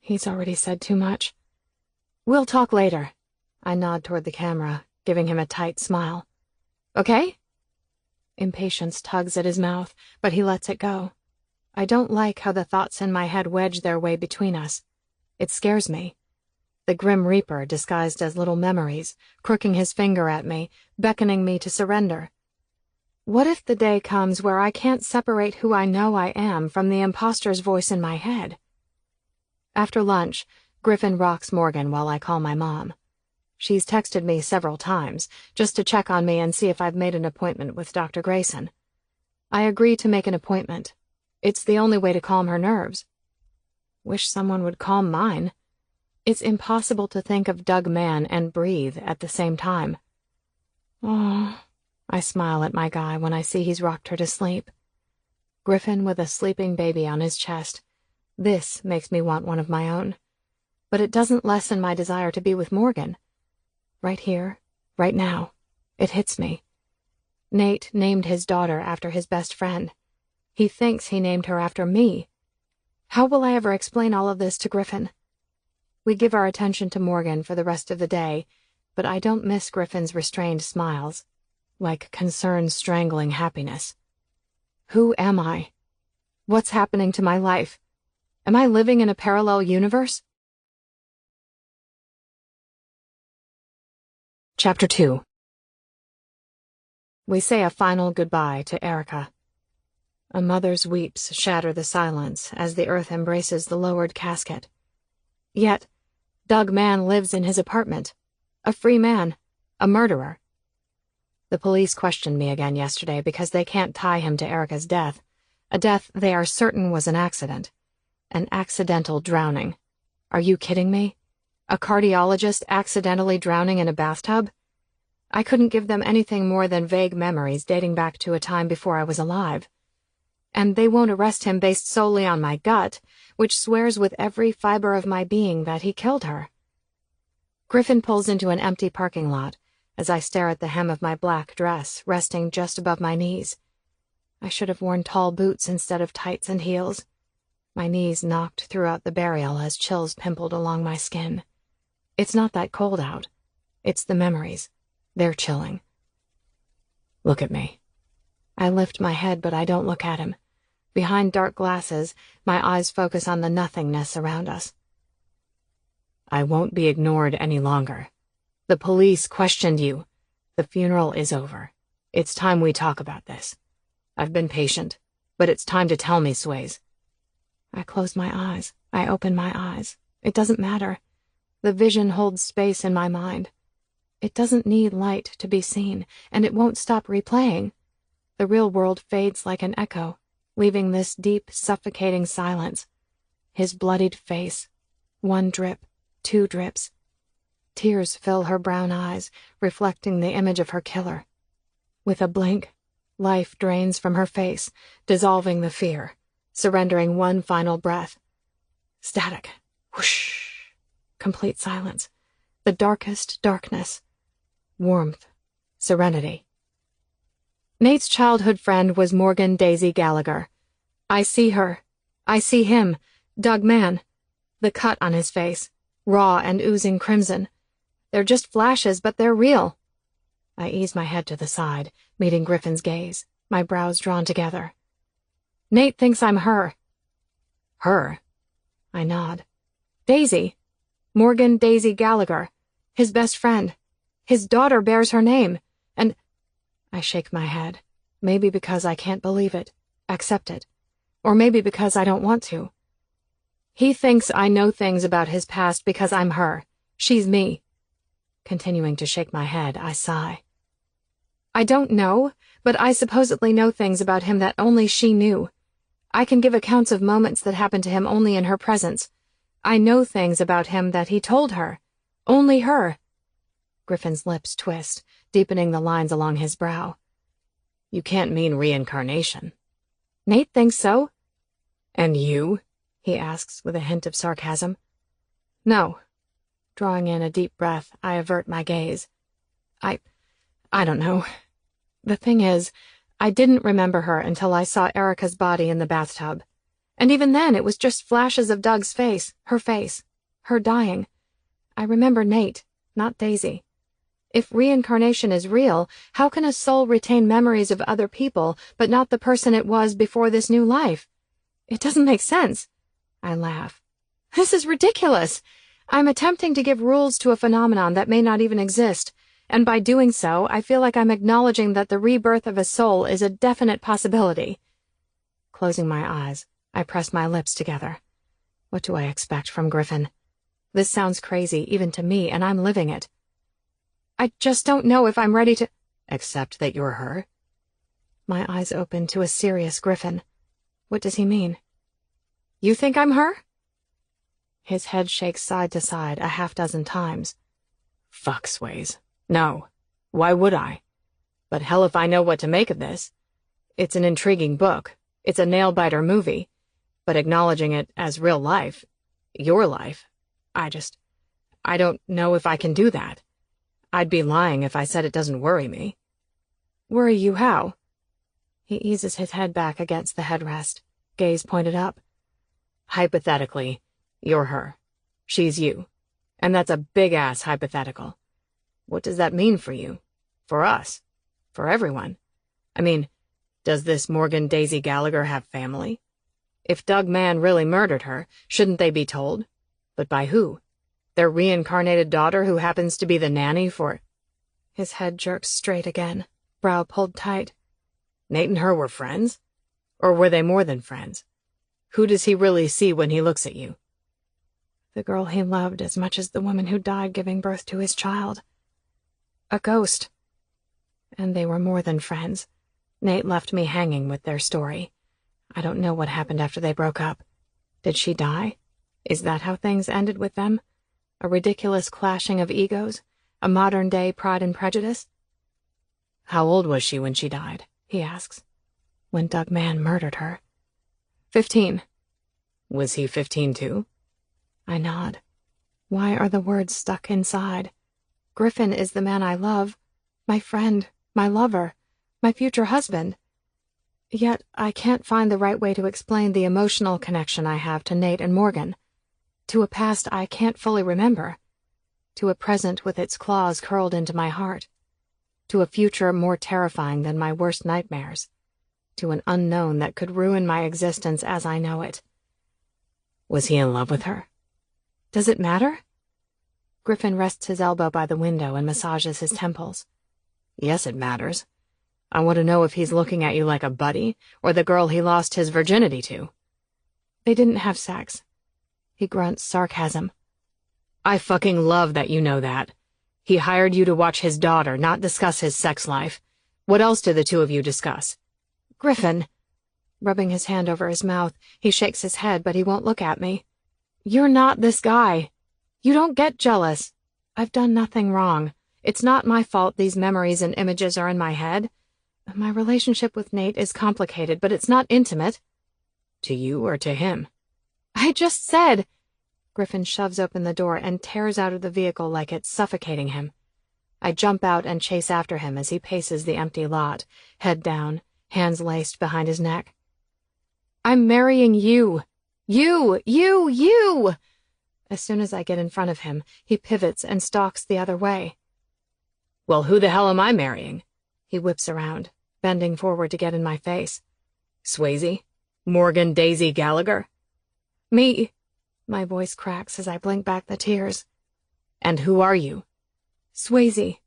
He's already said too much. We'll talk later. I nod toward the camera, giving him a tight smile. Okay? Impatience tugs at his mouth, but he lets it go. I don't like how the thoughts in my head wedge their way between us. It scares me. The Grim Reaper disguised as little memories, crooking his finger at me, beckoning me to surrender. What if the day comes where I can't separate who I know I am from the imposter's voice in my head? After lunch, Griffin rocks Morgan while I call my mom. She's texted me several times, just to check on me and see if I've made an appointment with Dr. Grayson. I agree to make an appointment. It's the only way to calm her nerves. Wish someone would calm mine. It's impossible to think of Doug Mann and breathe at the same time. Oh, I smile at my guy when I see he's rocked her to sleep. Griffin with a sleeping baby on his chest. This makes me want one of my own. But it doesn't lessen my desire to be with Morgan. Right here, right now, it hits me. Nate named his daughter after his best friend. He thinks he named her after me. How will I ever explain all of this to Griffin? We give our attention to Morgan for the rest of the day, but I don't miss Griffin's restrained smiles, like concern strangling happiness. Who am I? What's happening to my life? Am I living in a parallel universe? Chapter 2. We say a final goodbye to Erica. A mother's weeps shatter the silence as the earth embraces the lowered casket. Yet, Doug Mann lives in his apartment. A free man. A murderer. The police questioned me again yesterday because they can't tie him to Erica's death. A death they are certain was an accident. An accidental drowning. Are you kidding me? A cardiologist accidentally drowning in a bathtub? I couldn't give them anything more than vague memories dating back to a time before I was alive. And they won't arrest him based solely on my gut, which swears with every fiber of my being that he killed her. Griffin pulls into an empty parking lot as I stare at the hem of my black dress resting just above my knees. I should have worn tall boots instead of tights and heels. My knees knocked throughout the burial as chills pimpled along my skin. It's not that cold out. It's the memories. They're chilling. Look at me. I lift my head, but I don't look at him. Behind dark glasses, my eyes focus on the nothingness around us. I won't be ignored any longer. The police questioned you. The funeral is over. It's time we talk about this. I've been patient, but it's time to tell me, Sways. I close my eyes. I open my eyes. It doesn't matter. The vision holds space in my mind. It doesn't need light to be seen, and it won't stop replaying. The real world fades like an echo, leaving this deep, suffocating silence. His bloodied face. 1 drip, 2 drips. Tears fill her brown eyes, reflecting the image of her killer. With a blink, life drains from her face, dissolving the fear, surrendering one final breath. Static. Whoosh. Complete silence. The darkest darkness. Warmth. Serenity. Nate's childhood friend was Morgan Daisy Gallagher. I see her. I see him. Doug Mann. The cut on his face. Raw and oozing crimson. They're just flashes, but they're real. I ease my head to the side, meeting Griffin's gaze, my brows drawn together. Nate thinks I'm her. Her? I nod. Daisy. Morgan Daisy Gallagher. His best friend. His daughter bears her name, and I shake my head, maybe because I can't believe it, accept it, or maybe because I don't want to. He thinks I know things about his past because I'm her. She's me. Continuing to shake my head, I sigh. I don't know, but I supposedly know things about him that only she knew. I can give accounts of moments that happened to him only in her presence. I know things about him that he told her. Only her. Griffin's lips twist, deepening the lines along his brow. You can't mean reincarnation. Nate thinks so. And you? He asks with a hint of sarcasm. No. Drawing in a deep breath, I avert my gaze. I don't know. The thing is, I didn't remember her until I saw Erica's body in the bathtub. And even then, it was just flashes of Doug's face, her dying. I remember Nate, not Daisy. If reincarnation is real, how can a soul retain memories of other people, but not the person it was before this new life? It doesn't make sense. I laugh. This is ridiculous. I'm attempting to give rules to a phenomenon that may not even exist, and by doing so, I feel like I'm acknowledging that the rebirth of a soul is a definite possibility. Closing my eyes, I press my lips together. What do I expect from Griffin? This sounds crazy, even to me, and I'm living it. I just don't know if I'm ready to— Accept that you're her? My eyes open to a serious Griffin. What does he mean? You think I'm her? His head shakes side to side a half-dozen times. Fuck, Sways. No. Why would I? But hell if I know what to make of this. It's an intriguing book. It's a nail-biter movie. But acknowledging it as real life, your life, I don't know if I can do that. I'd be lying if I said it doesn't worry me. Worry you how? He eases his head back against the headrest, gaze pointed up. Hypothetically, you're her. She's you. And that's a big-ass hypothetical. What does that mean for you? For us? For everyone? I mean, does this Morgan Daisy Gallagher have family? If Doug Mann really murdered her, shouldn't they be told? But by who? Their reincarnated daughter who happens to be the nanny for— His head jerks straight again, brow pulled tight. Nate and her were friends? Or were they more than friends? Who does he really see when he looks at you? The girl he loved as much as the woman who died giving birth to his child. A ghost. And they were more than friends. Nate left me hanging with their story. I don't know what happened after they broke up. Did she die? Is that how things ended with them? A ridiculous clashing of egos? A modern-day Pride and Prejudice? How old was she when she died? He asks. When Doug Mann murdered her. 15. Was he 15 too? I nod. Why are the words stuck inside? Griffin is the man I love, my friend, my lover, my future husband. Yet I can't find the right way to explain the emotional connection I have to Nate and Morgan, to a past I can't fully remember, to a present with its claws curled into my heart, to a future more terrifying than my worst nightmares, to an unknown that could ruin my existence as I know it. Was he in love with her? Does it matter? Griffin rests his elbow by the window and massages his temples. Yes, it matters. I want to know if he's looking at you like a buddy, or the girl he lost his virginity to. They didn't have sex. He grunts sarcasm. I fucking love that you know that. He hired you to watch his daughter, not discuss his sex life. What else did the two of you discuss? Griffin. Rubbing his hand over his mouth, he shakes his head, but he won't look at me. You're not this guy. You don't get jealous. I've done nothing wrong. It's not my fault these memories and images are in my head. My relationship with Nate is complicated, but it's not intimate. To you or to him? I just said— Griffin shoves open the door and tears out of the vehicle like it's suffocating him. I jump out and chase after him as he paces the empty lot, head down, hands laced behind his neck. I'm marrying you. You! As soon as I get in front of him, he pivots and stalks the other way. Well, who the hell am I marrying? He whips around, bending forward to get in my face. Swayze? Morgan Daisy Gallagher? Me. My voice cracks as I blink back the tears. And who are you? Swayze.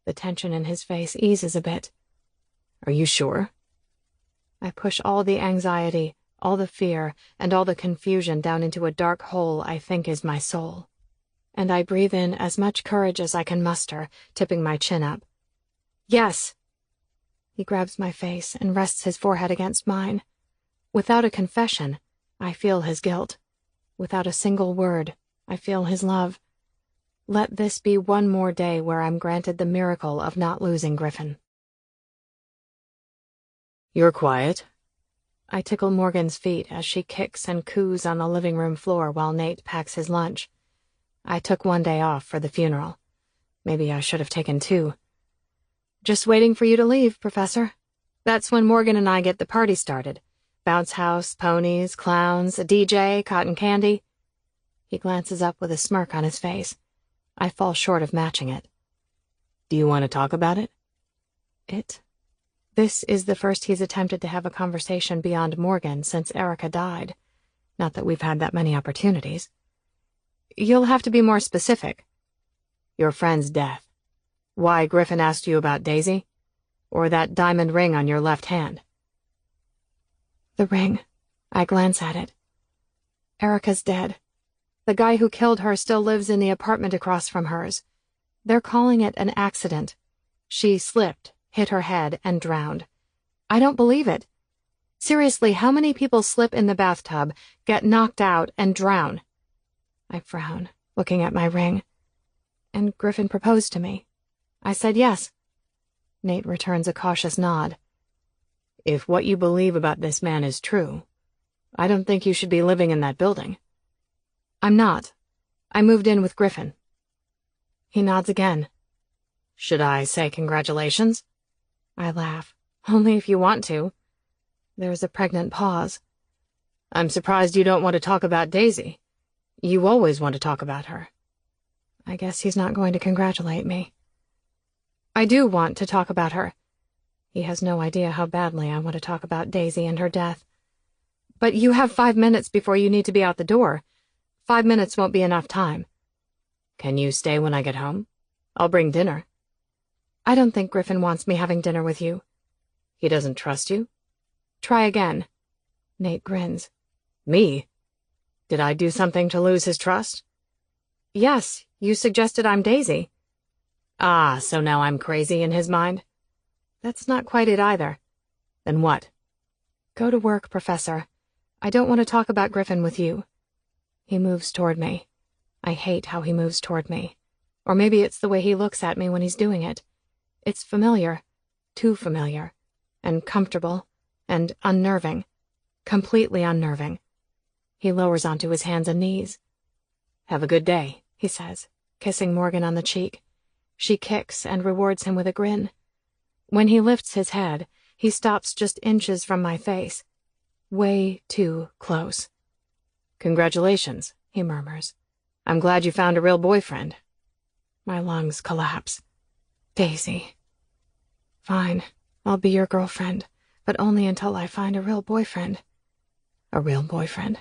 The tension in his face eases a bit. Are you sure? I push all the anxiety, all the fear, and all the confusion down into a dark hole I think is my soul. And I breathe in as much courage as I can muster, tipping my chin up. Yes. He grabs my face and rests his forehead against mine. Without a confession, I feel his guilt. Without a single word, I feel his love. Let this be one more day where I'm granted the miracle of not losing Griffin. You're quiet. I tickle Morgan's feet as she kicks and coos on the living room floor while Nate packs his lunch. I took one day off for the funeral. Maybe I should have taken 2. Just waiting for you to leave, Professor. That's when Morgan and I get the party started. Bounce house, ponies, clowns, a DJ, cotton candy. He glances up with a smirk on his face. I fall short of matching it. Do you want to talk about it? This is the first he's attempted to have a conversation beyond Morgan since Erica died. Not that we've had that many opportunities. You'll have to be more specific. Your friend's death. Why Griffin asked you about Daisy? Or that diamond ring on your left hand? The ring. I glance at it. Erica's dead. The guy who killed her still lives in the apartment across from hers. They're calling it an accident. She slipped, hit her head, and drowned. I don't believe it. Seriously, how many people slip in the bathtub, get knocked out, and drown? I frown, looking at my ring. And Griffin proposed to me. I said yes. Nate returns a cautious nod. If what you believe about this man is true, I don't think you should be living in that building. I'm not. I moved in with Griffin. He nods again. Should I say congratulations? I laugh. Only if you want to. There's a pregnant pause. I'm surprised you don't want to talk about Daisy. You always want to talk about her. I guess he's not going to congratulate me. I do want to talk about her. He has no idea how badly I want to talk about Daisy and her death. But you have 5 minutes before you need to be out the door. 5 minutes won't be enough time. Can you stay when I get home? I'll bring dinner. I don't think Griffin wants me having dinner with you. He doesn't trust you? Try again. Nate grins. Me? Did I do something to lose his trust? Yes, you suggested I'm Daisy. Ah, so now I'm crazy in his mind? That's not quite it either. Then what? Go to work, Professor. I don't want to talk about Griffin with you. He moves toward me. I hate how he moves toward me. Or maybe it's the way he looks at me when he's doing it. It's familiar. Too familiar. And comfortable. And unnerving. Completely unnerving. He lowers onto his hands and knees. Have a good day, he says, kissing Morgan on the cheek. She kicks and rewards him with a grin. When he lifts his head, he stops just inches from my face. Way too close. Congratulations, he murmurs. I'm glad you found a real boyfriend. My lungs collapse. Daisy. Fine, I'll be your girlfriend, but only until I find a real boyfriend. A real boyfriend?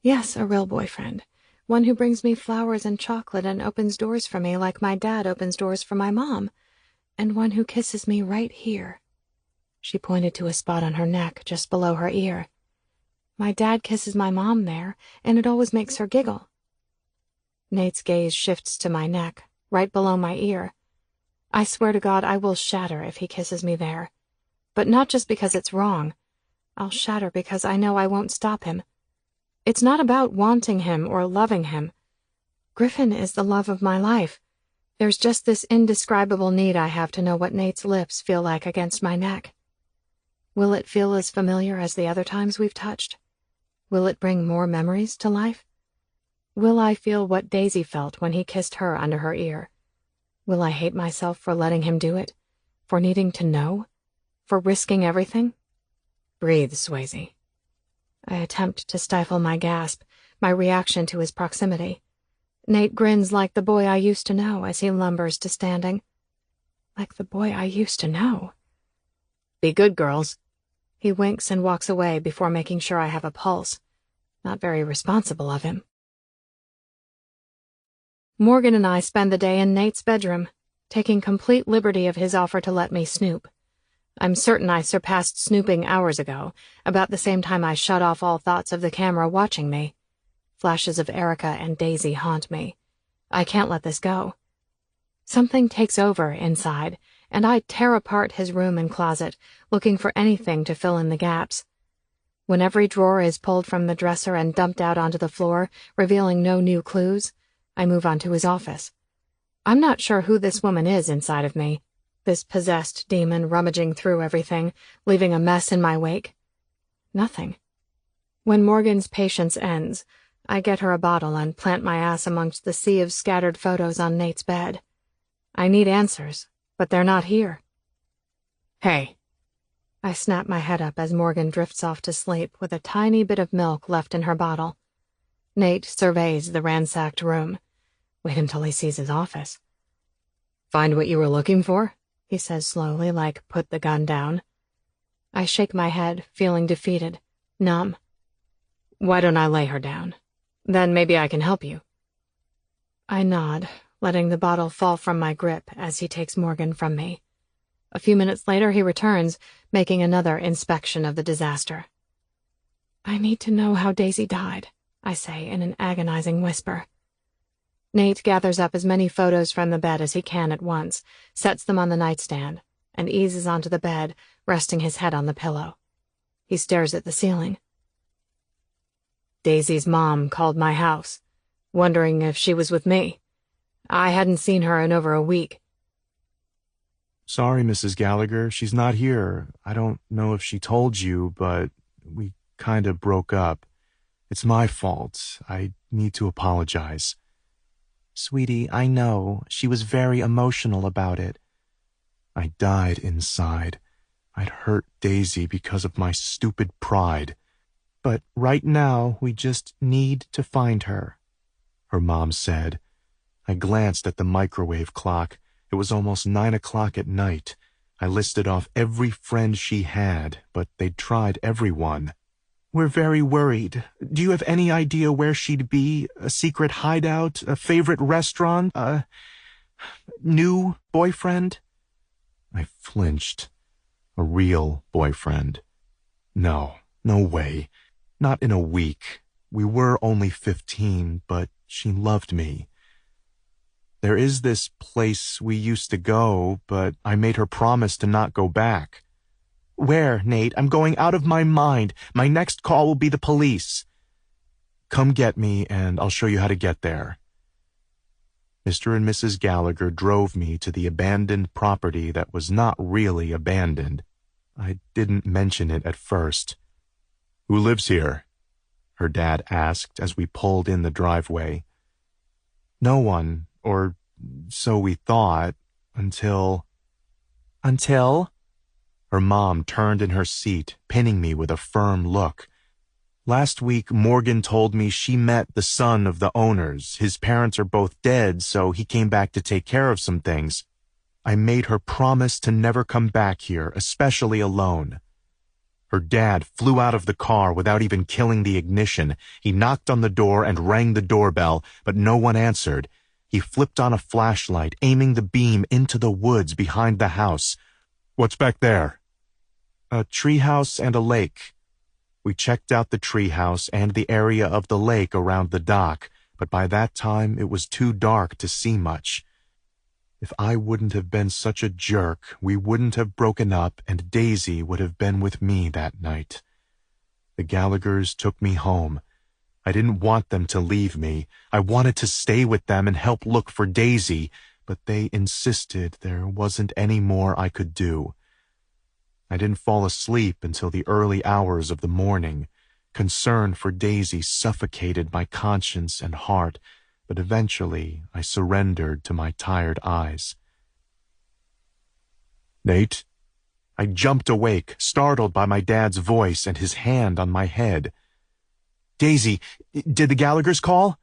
Yes, a real boyfriend. One who brings me flowers and chocolate and opens doors for me like my dad opens doors for my mom. And one who kisses me right here. She pointed to a spot on her neck just below her ear. My dad kisses my mom there, and it always makes her giggle. Nate's gaze shifts to my neck, right below my ear. I swear to God I will shatter if he kisses me there. But not just because it's wrong. I'll shatter because I know I won't stop him. It's not about wanting him or loving him. Griffin is the love of my life. There's just this indescribable need I have to know what Nate's lips feel like against my neck. Will it feel as familiar as the other times we've touched? Will it bring more memories to life? Will I feel what Daisy felt when he kissed her under her ear? Will I hate myself for letting him do it? For needing to know? For risking everything? Breathe, Swayze. I attempt to stifle my gasp, my reaction to his proximity. Nate grins like the boy I used to know as he lumbers to standing. Like the boy I used to know. Be good, girls. He winks and walks away before making sure I have a pulse. Not very responsible of him. Morgan and I spend the day in Nate's bedroom, taking complete liberty of his offer to let me snoop. I'm certain I surpassed snooping hours ago, about the same time I shut off all thoughts of the camera watching me. Flashes of Erica and Daisy haunt me. I can't let this go. Something takes over inside, and I tear apart his room and closet, looking for anything to fill in the gaps. When every drawer is pulled from the dresser and dumped out onto the floor, revealing no new clues, I move on to his office. I'm not sure who this woman is inside of me, this possessed demon rummaging through everything, leaving a mess in my wake. Nothing. When Morgan's patience ends, I get her a bottle and plant my ass amongst the sea of scattered photos on Nate's bed. I need answers, but they're not here. Hey. I snap my head up as Morgan drifts off to sleep with a tiny bit of milk left in her bottle. Nate surveys the ransacked room. Wait until he sees his office. "Find what you were looking for?" he says slowly, like put the gun down. I shake my head, feeling defeated, numb. "Why don't I lay her down? Then maybe I can help you." I nod, letting the bottle fall from my grip as he takes Morgan from me. A few minutes later he returns, making another inspection of the disaster. "I need to know how Daisy died," I say in an agonizing whisper. Nate gathers up as many photos from the bed as he can at once, sets them on the nightstand, and eases onto the bed, resting his head on the pillow. He stares at the ceiling. "Daisy's mom called my house, wondering if she was with me. I hadn't seen her in over a week." "Sorry, Mrs. Gallagher, she's not here. I don't know if she told you, but we kinda broke up. It's my fault. I need to apologize." "Sweetie, I know. She was very emotional about it." I died inside. I'd hurt Daisy because of my stupid pride. "But right now, we just need to find her," her mom said. I glanced at the microwave clock. It was almost 9 o'clock at night. I listed off every friend she had, but they'd tried everyone. "We're very worried. Do you have any idea where she'd be? A secret hideout? A favorite restaurant? A new boyfriend?" I flinched. A real boyfriend. No way. Not in a week. We were only 15, but she loved me. "There is this place we used to go, but I made her promise to not go back." "Where, Nate? I'm going out of my mind. My next call will be the police." "Come get me, and I'll show you how to get there." Mr. and Mrs. Gallagher drove me to the abandoned property that was not really abandoned. I didn't mention it at first. "Who lives here?" her dad asked as we pulled in the driveway. "No one, or so we thought, until—" "Until?" Her mom turned in her seat, pinning me with a firm look. "Last week, Morgan told me she met the son of the owners. His parents are both dead, so he came back to take care of some things. I made her promise to never come back here, especially alone." Her dad flew out of the car without even killing the ignition. He knocked on the door and rang the doorbell, but no one answered. He flipped on a flashlight, aiming the beam into the woods behind the house. "What's back there?" "A treehouse and a lake." We checked out the treehouse and the area of the lake around the dock, but by that time it was too dark to see much. If I wouldn't have been such a jerk, we wouldn't have broken up and Daisy would have been with me that night. The Gallaghers took me home. I didn't want them to leave me. I wanted to stay with them and help look for Daisy, but they insisted there wasn't any more I could do. I didn't fall asleep until the early hours of the morning. Concern for Daisy suffocated my conscience and heart, but eventually I surrendered to my tired eyes. "Nate?" I jumped awake, startled by my dad's voice and his hand on my head. "Daisy, did the Gallaghers call?"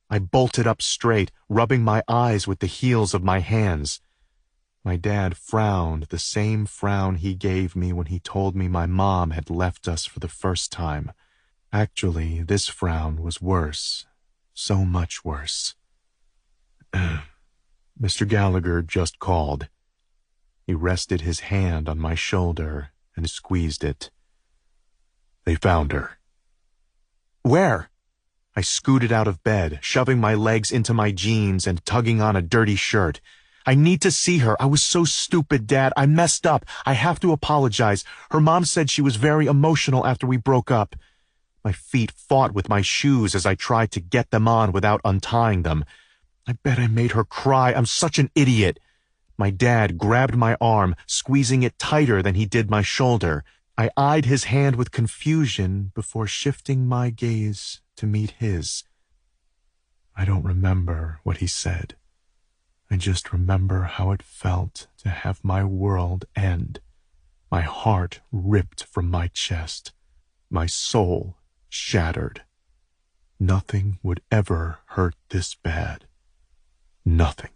I bolted up straight, rubbing my eyes with the heels of my hands. My dad frowned, the same frown he gave me when he told me my mom had left us for the first time. Actually, this frown was worse. So much worse. "Mr. Gallagher just called." He rested his hand on my shoulder and squeezed it. "They found her." "Where?" I scooted out of bed, shoving my legs into my jeans and tugging on a dirty shirt. "I need to see her. I was so stupid, Dad. I messed up. I have to apologize. Her mom said she was very emotional after we broke up." My feet fought with my shoes as I tried to get them on without untying them. I bet I made her cry. I'm such an idiot. My dad grabbed my arm, squeezing it tighter than he did my shoulder. I eyed his hand with confusion before shifting my gaze to meet his. I don't remember what he said. I just remember how it felt to have my world end. My heart ripped from my chest, my soul shattered. Nothing would ever hurt this bad. Nothing.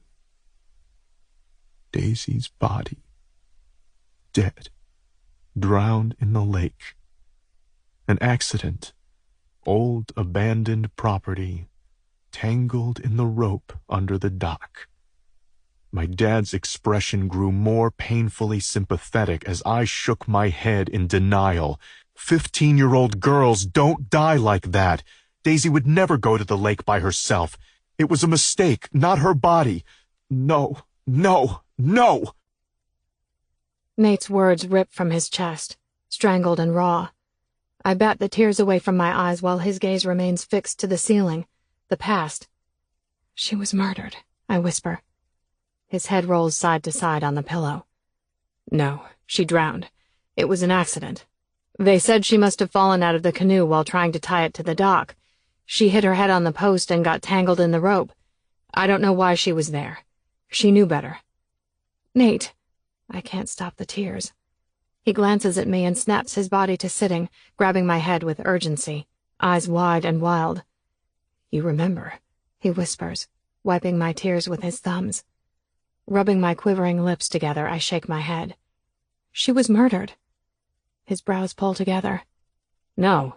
Daisy's body. Dead. Drowned in the lake. An accident. Old abandoned property. Tangled in the rope under the dock. My dad's expression grew more painfully sympathetic as I shook my head in denial. 15-year-old girls don't die like that. Daisy would never go to the lake by herself. It was a mistake, not her body. No, no, no! Nate's words ripped from his chest, strangled and raw. I bat the tears away from my eyes while his gaze remains fixed to the ceiling, the past. She was murdered, I whisper. His head rolls side to side on the pillow. No, she drowned. It was an accident. They said she must have fallen out of the canoe while trying to tie it to the dock. She hit her head on the post and got tangled in the rope. I don't know why she was there. She knew better. Nate. I can't stop the tears. He glances at me and snaps his body to sitting, grabbing my head with urgency, eyes wide and wild. You remember, he whispers, wiping my tears with his thumbs. Rubbing my quivering lips together, I shake my head. She was murdered. His brows pull together. No.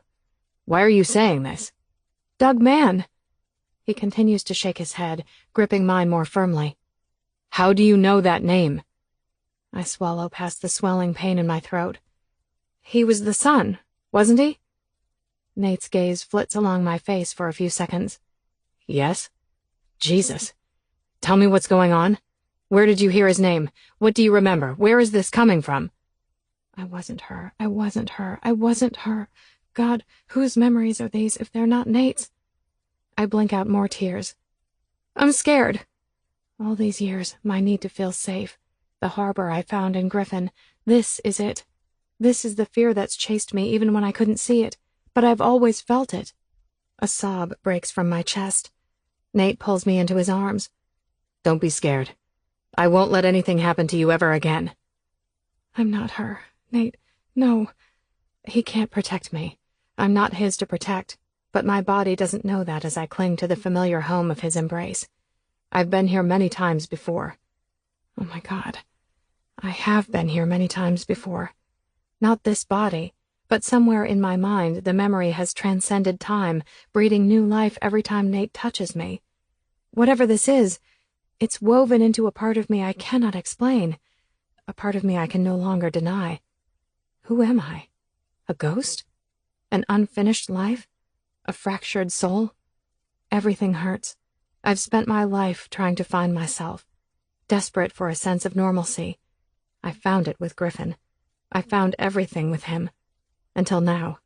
Why are you saying this? Doug Mann. He continues to shake his head, gripping mine more firmly. How do you know that name? I swallow past the swelling pain in my throat. He was the son, wasn't he? Nate's gaze flits along my face for a few seconds. Yes? Jesus. Tell me what's going on. Where did you hear his name? What do you remember? Where is this coming from? I wasn't her. I wasn't her. I wasn't her. God, whose memories are these if they're not Nate's? I blink out more tears. I'm scared. All these years, my need to feel safe. The harbor I found in Griffin. This is it. This is the fear that's chased me even when I couldn't see it. But I've always felt it. A sob breaks from my chest. Nate pulls me into his arms. Don't be scared. I won't let anything happen to you ever again. I'm not her. Nate, no. He can't protect me. I'm not his to protect, but my body doesn't know that as I cling to the familiar home of his embrace. I've been here many times before. Oh my God. I have been here many times before. Not this body, but somewhere in my mind the memory has transcended time, breathing new life every time Nate touches me. Whatever this is, it's woven into a part of me I cannot explain, a part of me I can no longer deny. Who am I? A ghost? An unfinished life? A fractured soul? Everything hurts. I've spent my life trying to find myself, desperate for a sense of normalcy. I found it with Griffin. I found everything with him. Until now.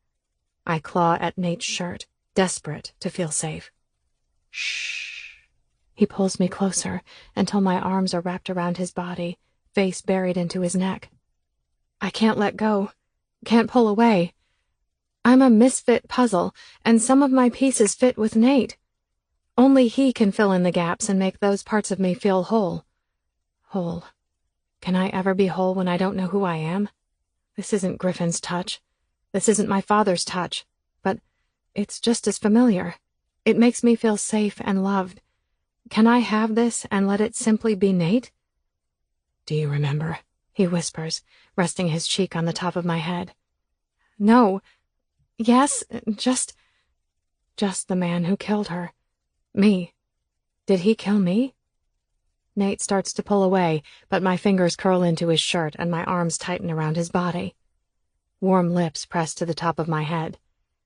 I claw at Nate's shirt, desperate to feel safe. Shh. He pulls me closer until my arms are wrapped around his body, face buried into his neck. I can't let go. Can't pull away. I'm a misfit puzzle, and some of my pieces fit with Nate. Only he can fill in the gaps and make those parts of me feel whole. Whole. Can I ever be whole when I don't know who I am? This isn't Griffin's touch. This isn't my father's touch. But it's just as familiar. It makes me feel safe and loved. Can I have this and let it simply be Nate? Do you remember? He whispers, resting his cheek on the top of my head. No. Yes, just the man who killed her. Me. Did he kill me? Nate starts to pull away, but my fingers curl into his shirt and my arms tighten around his body. Warm lips press to the top of my head.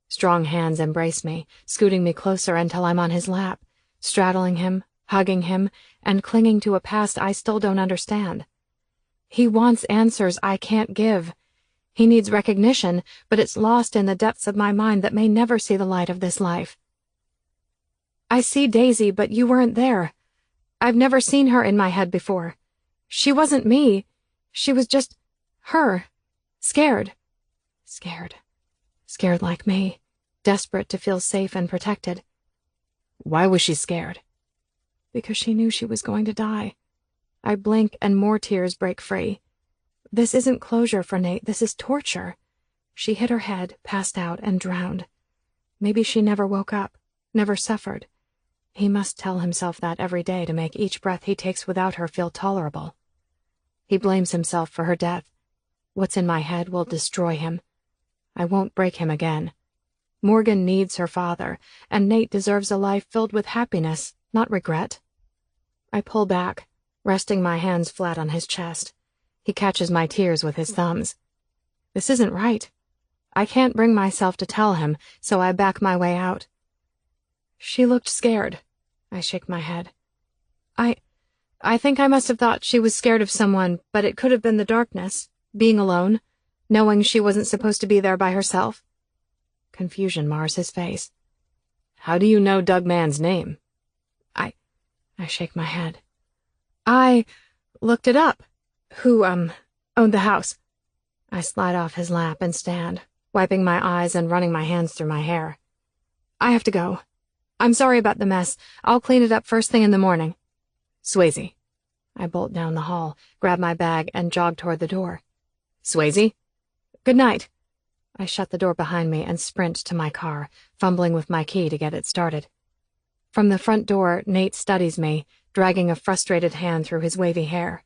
Strong hands embrace me, scooting me closer until I'm on his lap, straddling him, hugging him, and clinging to a past I still don't understand. He wants answers I can't give. He needs recognition, but it's lost in the depths of my mind that may never see the light of this life. I see Daisy, but you weren't there. I've never seen her in my head before. She wasn't me. She was just her. Scared. Scared. Scared like me. Desperate to feel safe and protected. Why was she scared? Because she knew she was going to die. I blink and more tears break free. This isn't closure for Nate, this is torture. She hit her head, passed out, and drowned. Maybe she never woke up, never suffered. He must tell himself that every day to make each breath he takes without her feel tolerable. He blames himself for her death. What's in my head will destroy him. I won't break him again. Morgan needs her father, and Nate deserves a life filled with happiness, not regret. I pull back, resting my hands flat on his chest. He catches my tears with his thumbs. This isn't right. I can't bring myself to tell him, so I back my way out. She looked scared. I shake my head. I think I must have thought she was scared of someone, but it could have been the darkness, being alone, knowing she wasn't supposed to be there by herself. Confusion mars his face. How do you know Doug Mann's name? I shake my head. I looked it up. Who, owned the house. I slide off his lap and stand, wiping my eyes and running my hands through my hair. I have to go. I'm sorry about the mess. I'll clean it up first thing in the morning. Swayze. I bolt down the hall, grab my bag, and jog toward the door. Swayze? Good night. I shut the door behind me and sprint to my car, fumbling with my key to get it started. From the front door, Nate studies me, dragging a frustrated hand through his wavy hair.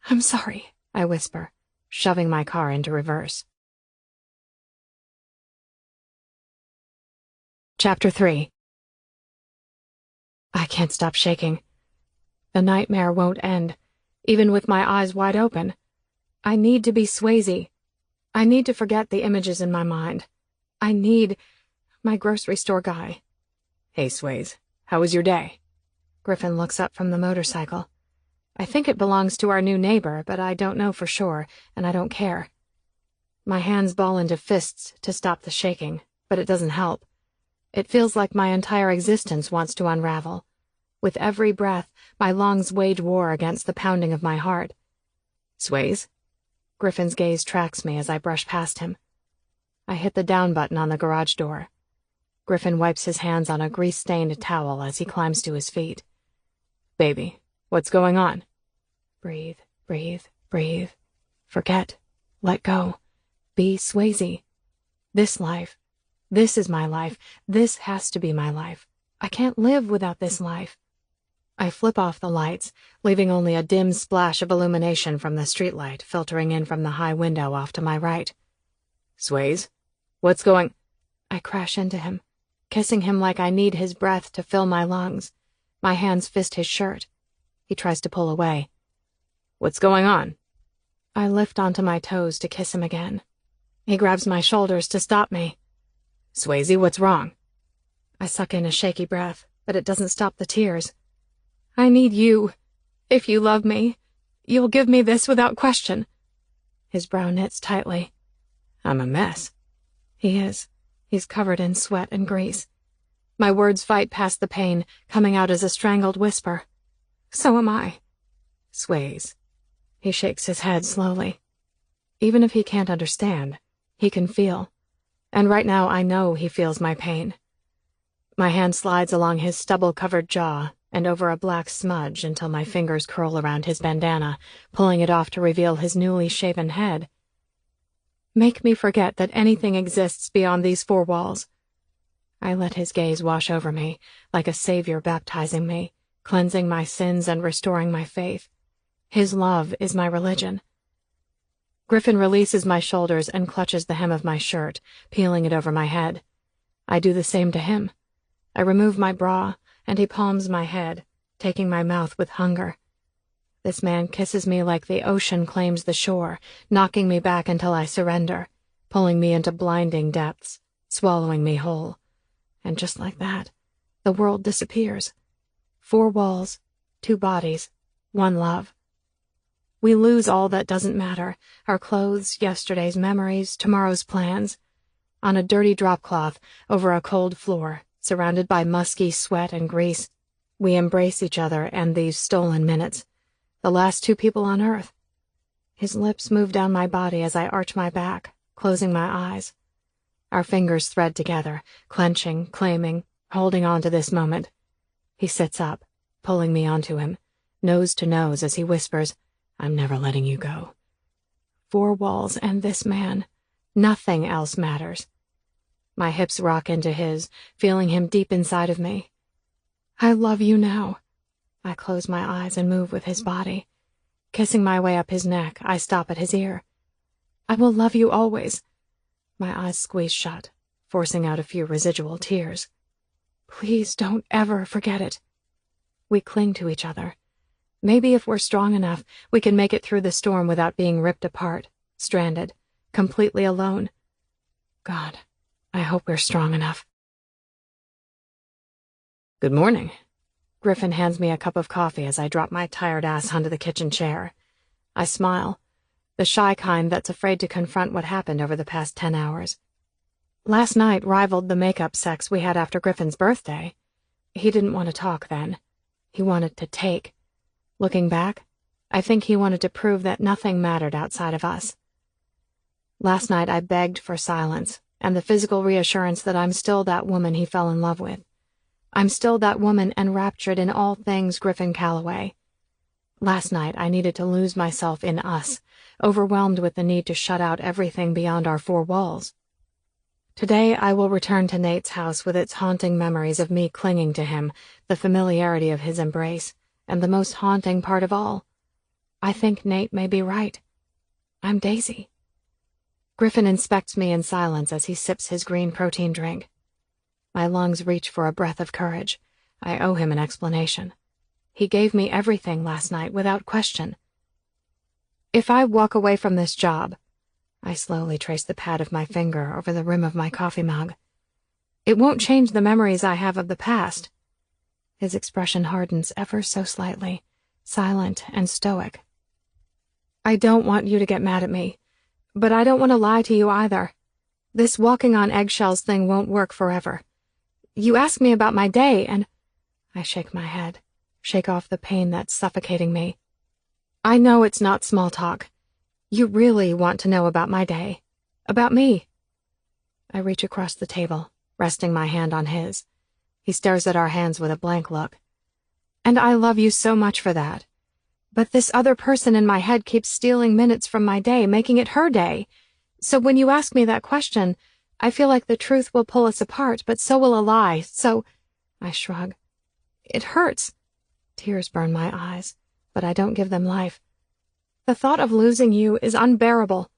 I'm sorry, I whisper, shoving my car into reverse. Chapter 3. I can't stop shaking. The nightmare won't end, even with my eyes wide open. I need to be Swayze. I need to forget the images in my mind. I need my grocery store guy. Hey, Swayze, how was your day? Griffin looks up from the motorcycle. I think it belongs to our new neighbor, but I don't know for sure, and I don't care. My hands ball into fists to stop the shaking, but it doesn't help. It feels like my entire existence wants to unravel. With every breath, my lungs wage war against the pounding of my heart. Swayze? Griffin's gaze tracks me as I brush past him. I hit the down button on the garage door. Griffin wipes his hands on a grease-stained towel as he climbs to his feet. Baby, what's going on? Breathe, breathe, breathe. Forget. Let go. Be Swayze. This life. This is my life. This has to be my life. I can't live without this life. I flip off the lights, leaving only a dim splash of illumination from the streetlight filtering in from the high window off to my right. Swayze? What's going... I crash into him, kissing him like I need his breath to fill my lungs. My hands fist his shirt. He tries to pull away. What's going on? I lift onto my toes to kiss him again. He grabs my shoulders to stop me. Swayze, what's wrong? I suck in a shaky breath, but it doesn't stop the tears. I need you. If you love me, you'll give me this without question. His brow knits tightly. I'm a mess. He is. He's covered in sweat and grease. My words fight past the pain, coming out as a strangled whisper. So am I. Swayze. He shakes his head slowly. Even if he can't understand, he can feel. And right now I know he feels my pain. My hand slides along his stubble-covered jaw and over a black smudge until my fingers curl around his bandana, pulling it off to reveal his newly shaven head. Make me forget that anything exists beyond these four walls. I let his gaze wash over me, like a savior baptizing me, cleansing my sins and restoring my faith. His love is my religion. Griffin releases my shoulders and clutches the hem of my shirt, peeling it over my head. I do the same to him. I remove my bra, and he palms my head, taking my mouth with hunger. This man kisses me like the ocean claims the shore, knocking me back until I surrender, pulling me into blinding depths, swallowing me whole. And just like that, the world disappears. 4 walls, 2 bodies, 1 love. We lose all that doesn't matter, our clothes, yesterday's memories, tomorrow's plans. On a dirty drop cloth, over a cold floor, surrounded by musky sweat and grease, we embrace each other and these stolen minutes, the last 2 people on Earth. His lips move down my body as I arch my back, closing my eyes. Our fingers thread together, clenching, claiming, holding on to this moment. He sits up, pulling me onto him, nose to nose as he whispers, "I'm never letting you go." 4 walls and this man. Nothing else matters. My hips rock into his, feeling him deep inside of me. I love you now. I close my eyes and move with his body. Kissing my way up his neck, I stop at his ear. I will love you always. My eyes squeeze shut, forcing out a few residual tears. Please don't ever forget it. We cling to each other. Maybe if we're strong enough, we can make it through the storm without being ripped apart, stranded, completely alone. God, I hope we're strong enough. Good morning. Griffin hands me a cup of coffee as I drop my tired ass onto the kitchen chair. I smile, the shy kind that's afraid to confront what happened over the past 10 hours. Last night rivaled the makeup sex we had after Griffin's birthday. He didn't want to talk then. He wanted to take. Looking back, I think he wanted to prove that nothing mattered outside of us. Last night I begged for silence and the physical reassurance that I'm still that woman he fell in love with. I'm still that woman enraptured in all things Griffin Calloway. Last night I needed to lose myself in us, overwhelmed with the need to shut out everything beyond our 4 walls. Today I will return to Nate's house with its haunting memories of me clinging to him, the familiarity of his embrace, and the most haunting part of all. I think Nate may be right. I'm Daisy. Griffin inspects me in silence as he sips his green protein drink. My lungs reach for a breath of courage. I owe him an explanation. He gave me everything last night without question. If I walk away from this job, I slowly trace the pad of my finger over the rim of my coffee mug. It won't change the memories I have of the past. His expression hardens ever so slightly, silent and stoic. I don't want you to get mad at me, but I don't want to lie to you either. This walking on eggshells thing won't work forever. You ask me about my day, and I shake my head, shake off the pain that's suffocating me. I know it's not small talk. You really want to know about my day, about me. I reach across the table, resting my hand on his. He stares at our hands with a blank look. And I love you so much for that. But this other person in my head keeps stealing minutes from my day, making it her day. So when you ask me that question, I feel like the truth will pull us apart, but so will a lie, so... I shrug. It hurts. Tears burn my eyes, but I don't give them life. The thought of losing you is unbearable.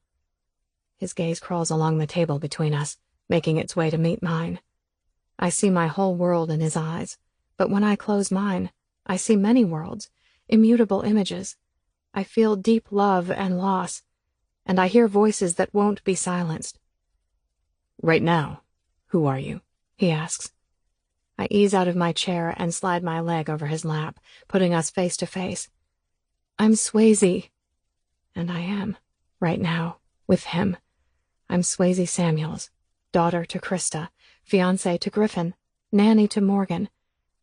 His gaze crawls along the table between us, making its way to meet mine. I see my whole world in his eyes, but when I close mine, I see many worlds, immutable images. I feel deep love and loss, and I hear voices that won't be silenced. Right now, who are you? He asks. I ease out of my chair and slide my leg over his lap, putting us face to face. I'm Swayze. And I am, right now, with him. I'm Swayze Samuels, daughter to Krista, fiancée to Griffin, nanny to Morgan,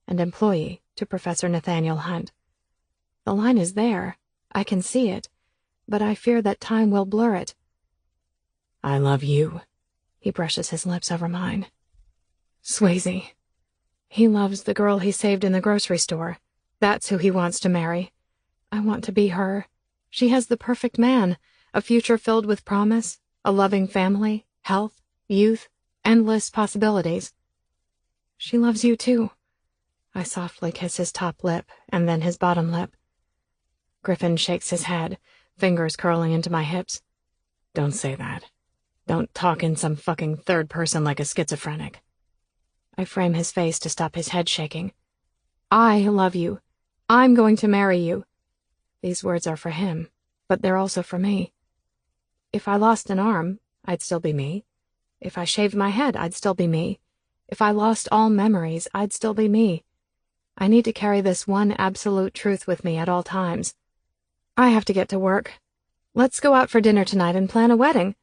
and employee to Professor Nathaniel Hunt. The line is there. I can see it, but I fear that time will blur it. I love you. He brushes his lips over mine. Swayze. He loves the girl he saved in the grocery store. That's who he wants to marry. I want to be her. She has the perfect man, a future filled with promise, a loving family, health, youth, endless possibilities. She loves you too. I softly kiss his top lip and then his bottom lip. Griffin shakes his head, fingers curling into my hips. Don't say that. Don't talk in some fucking third person like a schizophrenic. I frame his face to stop his head shaking. I love you. I'm going to marry you. These words are for him, but they're also for me. If I lost an arm, I'd still be me. If I shaved my head, I'd still be me. If I lost all memories, I'd still be me. I need to carry this one absolute truth with me at all times. I have to get to work. Let's go out for dinner tonight and plan a wedding.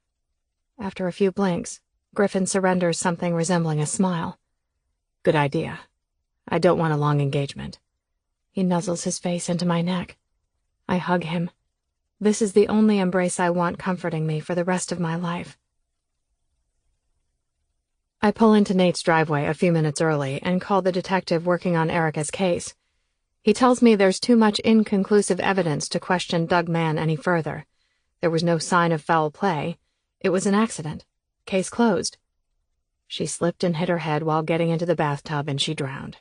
After a few blinks, Griffin surrenders something resembling a smile. Good idea. I don't want a long engagement. He nuzzles his face into my neck. I hug him. This is the only embrace I want comforting me for the rest of my life. I pull into Nate's driveway a few minutes early and call the detective working on Erica's case. He tells me there's too much inconclusive evidence to question Doug Mann any further, There was no sign of foul play. It was an accident. Case closed. She slipped and hit her head while getting into the bathtub, and she drowned.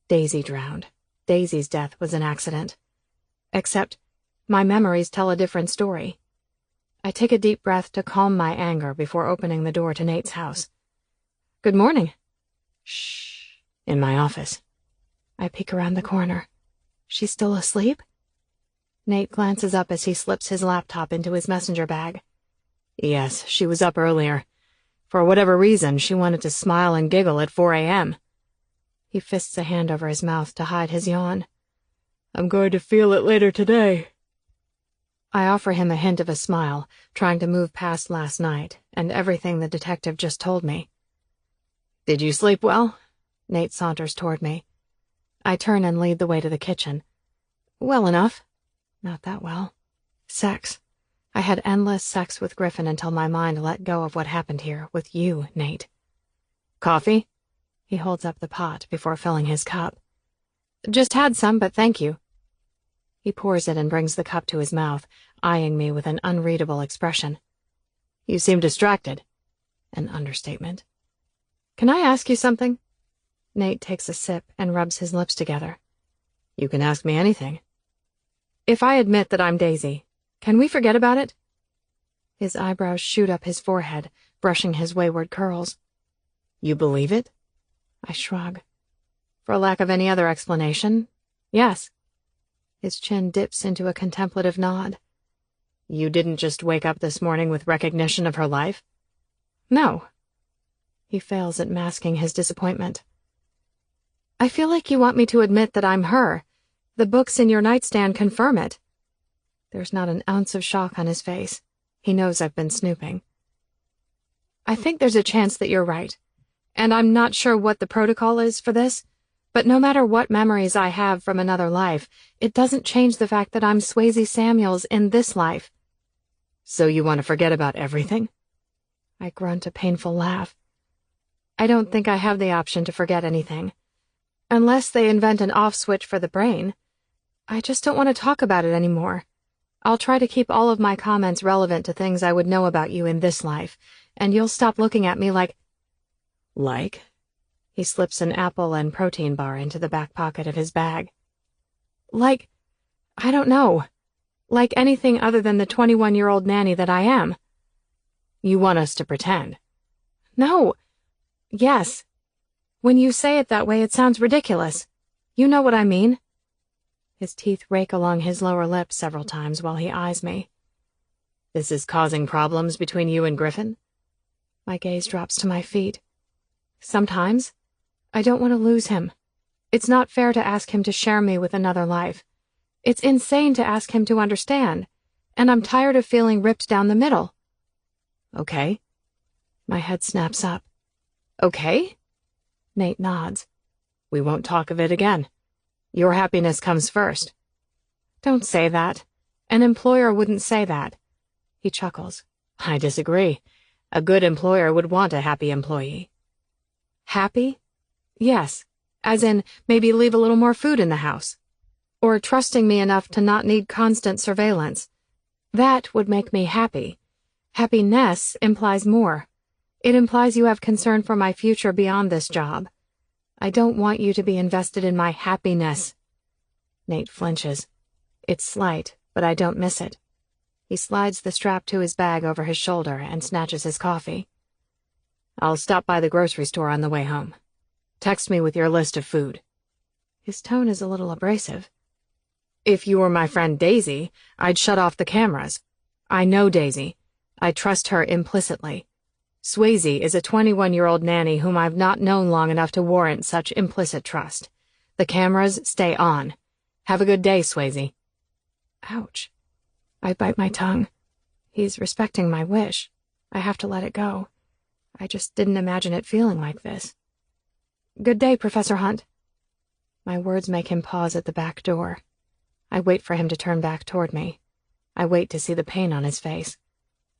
Daisy drowned. Daisy's death was an accident. Except, my memories tell a different story. I take a deep breath to calm my anger before opening the door to Nate's house. Good morning. Shh. In my office. I peek around the corner. She's still asleep? Nate glances up as he slips his laptop into his messenger bag. Yes, she was up earlier. For whatever reason, she wanted to smile and giggle at 4 a.m. He fists a hand over his mouth to hide his yawn. I'm going to feel it later today. I offer him a hint of a smile, trying to move past last night and everything the detective just told me. Did you sleep well? Nate saunters toward me. I turn and lead the way to the kitchen. Well enough. Not that well. Sex. I had endless sex with Griffin until my mind let go of what happened here with you, Nate. Coffee? He holds up the pot before filling his cup. Just had some, but thank you. He pours it and brings the cup to his mouth, eyeing me with an unreadable expression. You seem distracted. An understatement. Can I ask you something? Nate takes a sip and rubs his lips together. You can ask me anything. If I admit that I'm Daisy, can we forget about it? His eyebrows shoot up his forehead, brushing his wayward curls. You believe it? I shrug. For lack of any other explanation, yes. His chin dips into a contemplative nod. You didn't just wake up this morning with recognition of her life? No. He fails at masking his disappointment. I feel like you want me to admit that I'm her. The books in your nightstand confirm it. There's not an ounce of shock on his face. He knows I've been snooping. I think there's a chance that you're right, and I'm not sure what the protocol is for this, but no matter what memories I have from another life, it doesn't change the fact that I'm Swayze Samuels in this life. So you want to forget about everything? I grunt a painful laugh. I don't think I have the option to forget anything. Unless they invent an off switch for the brain. I just don't want to talk about it anymore. I'll try to keep all of my comments relevant to things I would know about you in this life, and you'll stop looking at me like... Like? He slips an apple and protein bar into the back pocket of his bag. Like, I don't know. Like anything other than the 21-year-old nanny that I am. You want us to pretend? No. Yes. When you say it that way, it sounds ridiculous. You know what I mean. His teeth rake along his lower lip several times while he eyes me. This is causing problems between you and Griffin? My gaze drops to my feet. Sometimes. I don't want to lose him. It's not fair to ask him to share me with another life. It's insane to ask him to understand, and I'm tired of feeling ripped down the middle. Okay. My head snaps up. Okay? Nate nods. We won't talk of it again. Your happiness comes first. Don't say that. An employer wouldn't say that. He chuckles. I disagree. A good employer would want a happy employee. Happy? Yes, as in maybe leave a little more food in the house. Or trusting me enough to not need constant surveillance. That would make me happy. Happiness implies more. It implies you have concern for my future beyond this job. I don't want you to be invested in my happiness. Nate flinches. It's slight, but I don't miss it. He slides the strap to his bag over his shoulder and snatches his coffee. I'll stop by the grocery store on the way home. Text me with your list of food. His tone is a little abrasive. If you were my friend Daisy, I'd shut off the cameras. I know Daisy. I trust her implicitly. Swayze is a 21-year-old nanny whom I've not known long enough to warrant such implicit trust. The cameras stay on. Have a good day, Swayze. Ouch. I bite my tongue. He's respecting my wish. I have to let it go. I just didn't imagine it feeling like this. Good day, Professor Hunt. My words make him pause at the back door. I wait for him to turn back toward me. I wait to see the pain on his face.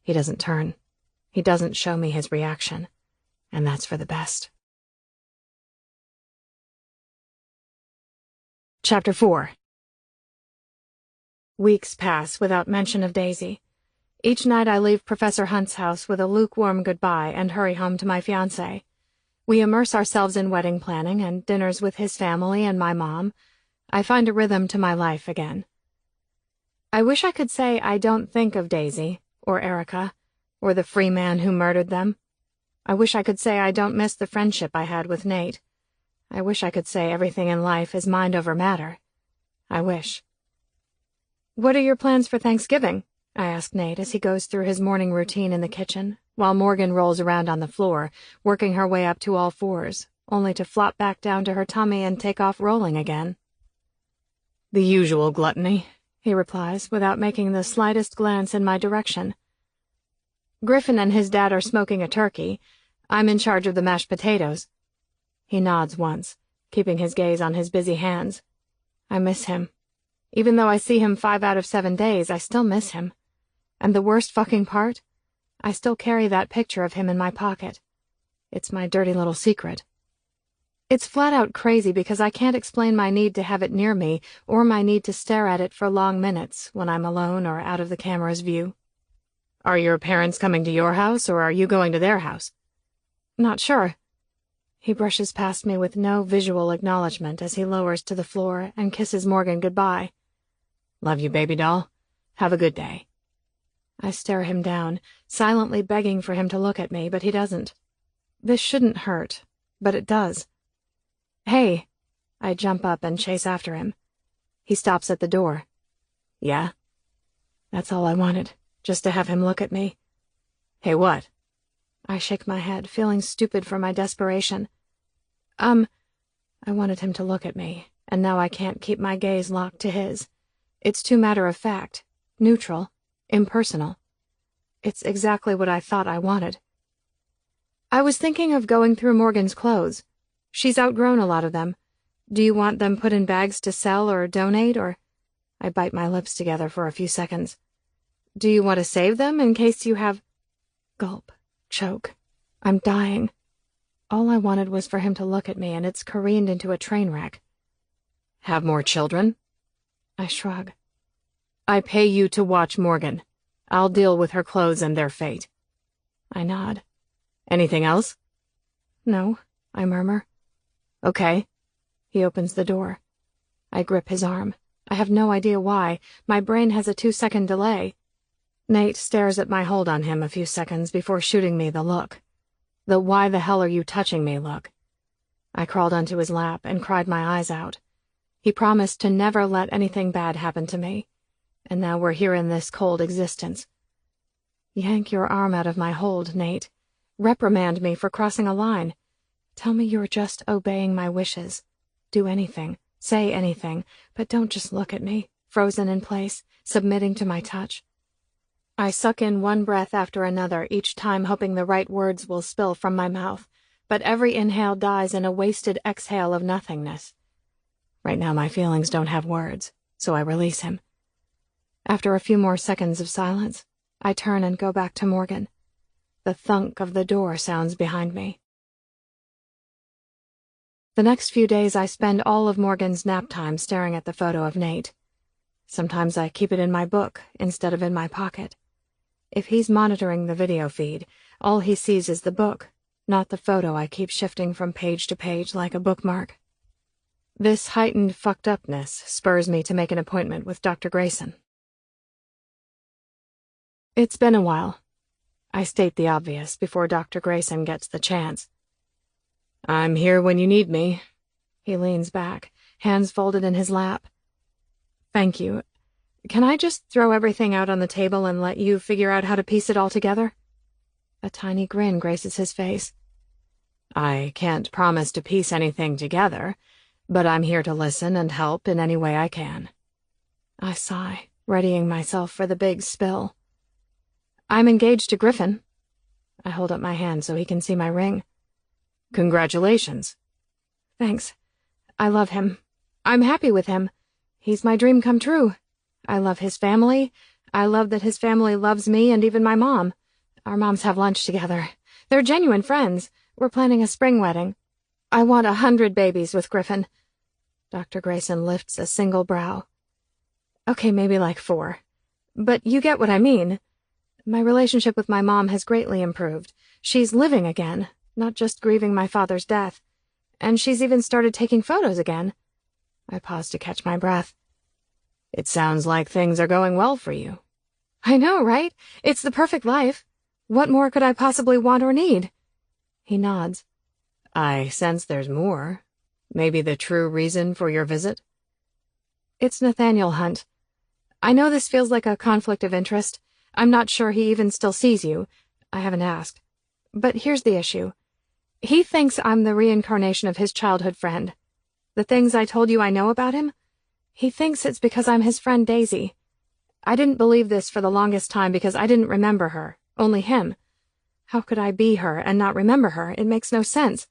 He doesn't turn. He doesn't show me his reaction, and that's for the best. Chapter 4. Weeks pass without mention of Daisy. Each night I leave Professor Hunt's house with a lukewarm goodbye and hurry home to my fiancé. We immerse ourselves in wedding planning and dinners with his family and my mom. I find a rhythm to my life again. I wish I could say I don't think of Daisy, or Erica, or the free man who murdered them. I wish I could say I don't miss the friendship I had with Nate. I wish I could say everything in life is mind over matter. I wish. "What are your plans for Thanksgiving?" I ask Nate as he goes through his morning routine in the kitchen, while Morgan rolls around on the floor, working her way up to all fours, only to flop back down to her tummy and take off rolling again. "The usual gluttony," he replies, without making the slightest glance in my direction. "Griffin and his dad are smoking a turkey. I'm in charge of the mashed potatoes." He nods once, keeping his gaze on his busy hands. I miss him. Even though I see him 5 out of 7 days, I still miss him. And the worst fucking part? I still carry that picture of him in my pocket. It's my dirty little secret. It's flat out crazy because I can't explain my need to have it near me or my need to stare at it for long minutes when I'm alone or out of the camera's view. "Are your parents coming to your house, or are you going to their house?" "Not sure." He brushes past me with no visual acknowledgement as he lowers to the floor and kisses Morgan goodbye. "Love you, baby doll. Have a good day." I stare him down, silently begging for him to look at me, but he doesn't. This shouldn't hurt, but it does. "Hey!" I jump up and chase after him. He stops at the door. "Yeah?" That's all I wanted, just to have him look at me. "Hey, what?" I shake my head, feeling stupid for my desperation. I wanted him to look at me, and now I can't keep my gaze locked to his. It's too matter-of-fact, neutral, impersonal. It's exactly what I thought I wanted. "I was thinking of going through Morgan's clothes. She's outgrown a lot of them. Do you want them put in bags to sell or donate, or—" I bite my lips together for a few seconds. "Do you want to save them in case you have—" Gulp. Choke. I'm dying. All I wanted was for him to look at me, and it's careened into a train wreck. "Have more children?" I shrug. "I pay you to watch Morgan. I'll deal with her clothes and their fate." I nod. "Anything else?" "No," I murmur. "Okay." He opens the door. I grip his arm. I have no idea why. My brain has a 2-second delay. Nate stares at my hold on him a few seconds before shooting me the look. The "why the hell are you touching me" look. I crawled onto his lap and cried my eyes out. He promised to never let anything bad happen to me, and now we're here in this cold existence. Yank your arm out of my hold, Nate. Reprimand me for crossing a line. Tell me you're just obeying my wishes. Do anything, say anything, but don't just look at me, frozen in place, submitting to my touch. I suck in one breath after another, each time hoping the right words will spill from my mouth, but every inhale dies in a wasted exhale of nothingness. Right now my feelings don't have words, so I release him. After a few more seconds of silence, I turn and go back to Morgan. The thunk of the door sounds behind me. The next few days I spend all of Morgan's nap time staring at the photo of Nate. Sometimes I keep it in my book instead of in my pocket. If he's monitoring the video feed, all he sees is the book, not the photo I keep shifting from page to page like a bookmark. This heightened fucked-upness spurs me to make an appointment with Dr. Grayson. It's been a while. I state the obvious before Dr. Grayson gets the chance. "I'm here when you need me." He leans back, hands folded in his lap. "Thank you. Can I just throw everything out on the table and let you figure out how to piece it all together?" A tiny grin graces his face. "I can't promise to piece anything together, but I'm here to listen and help in any way I can." I sigh, readying myself for the big spill. "I'm engaged to Griffin." I hold up my hand so he can see my ring. "Congratulations." "Thanks. I love him. I'm happy with him. He's my dream come true. I love his family. I love that his family loves me and even my mom. Our moms have lunch together. They're genuine friends. We're planning a spring wedding. I want 100 babies with Griffin." Dr. Grayson lifts a single brow. "Okay, maybe like 4. But you get what I mean. My relationship with my mom has greatly improved. She's living again, not just grieving my father's death. And she's even started taking photos again. I paused to catch my breath. It sounds like things are going well for you. I know, right? It's the perfect life. What more could I possibly want or need? He nods. I sense there's more. Maybe the true reason for your visit? It's Nathaniel Hunt. I know this feels like a conflict of interest. I'm not sure he even still sees you. I haven't asked. But here's the issue. He thinks I'm the reincarnation of his childhood friend. The things I told you I know about him? He thinks it's because I'm his friend Daisy. I didn't believe this for the longest time because I didn't remember her, only him. How could I be her and not remember her? It makes no sense.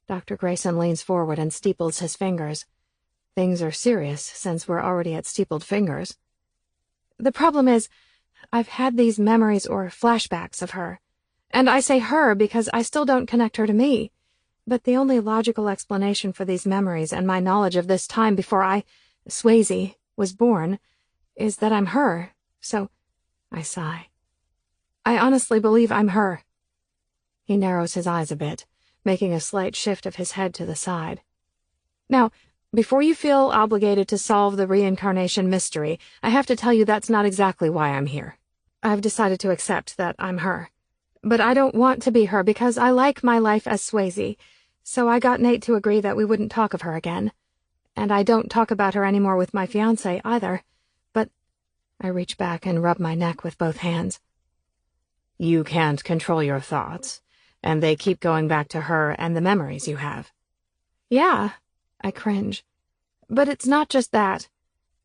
Dr. Grayson leans forward and steeples his fingers. Things are serious since we're already at steepled fingers. The problem is, I've had these memories or flashbacks of her. And I say her because I still don't connect her to me. But the only logical explanation for these memories and my knowledge of this time before Swayze, was born, is that I'm her. So, I sigh. I honestly believe I'm her. He narrows his eyes a bit, making a slight shift of his head to the side. Now, before you feel obligated to solve the reincarnation mystery, I have to tell you that's not exactly why I'm here. I've decided to accept that I'm her. But I don't want to be her because I like my life as Swayze, so I got Nate to agree that we wouldn't talk of her again. And I don't talk about her anymore with my fiancé either, but I reach back and rub my neck with both hands. You can't control your thoughts, and they keep going back to her and the memories you have. Yeah, I cringe. But it's not just that.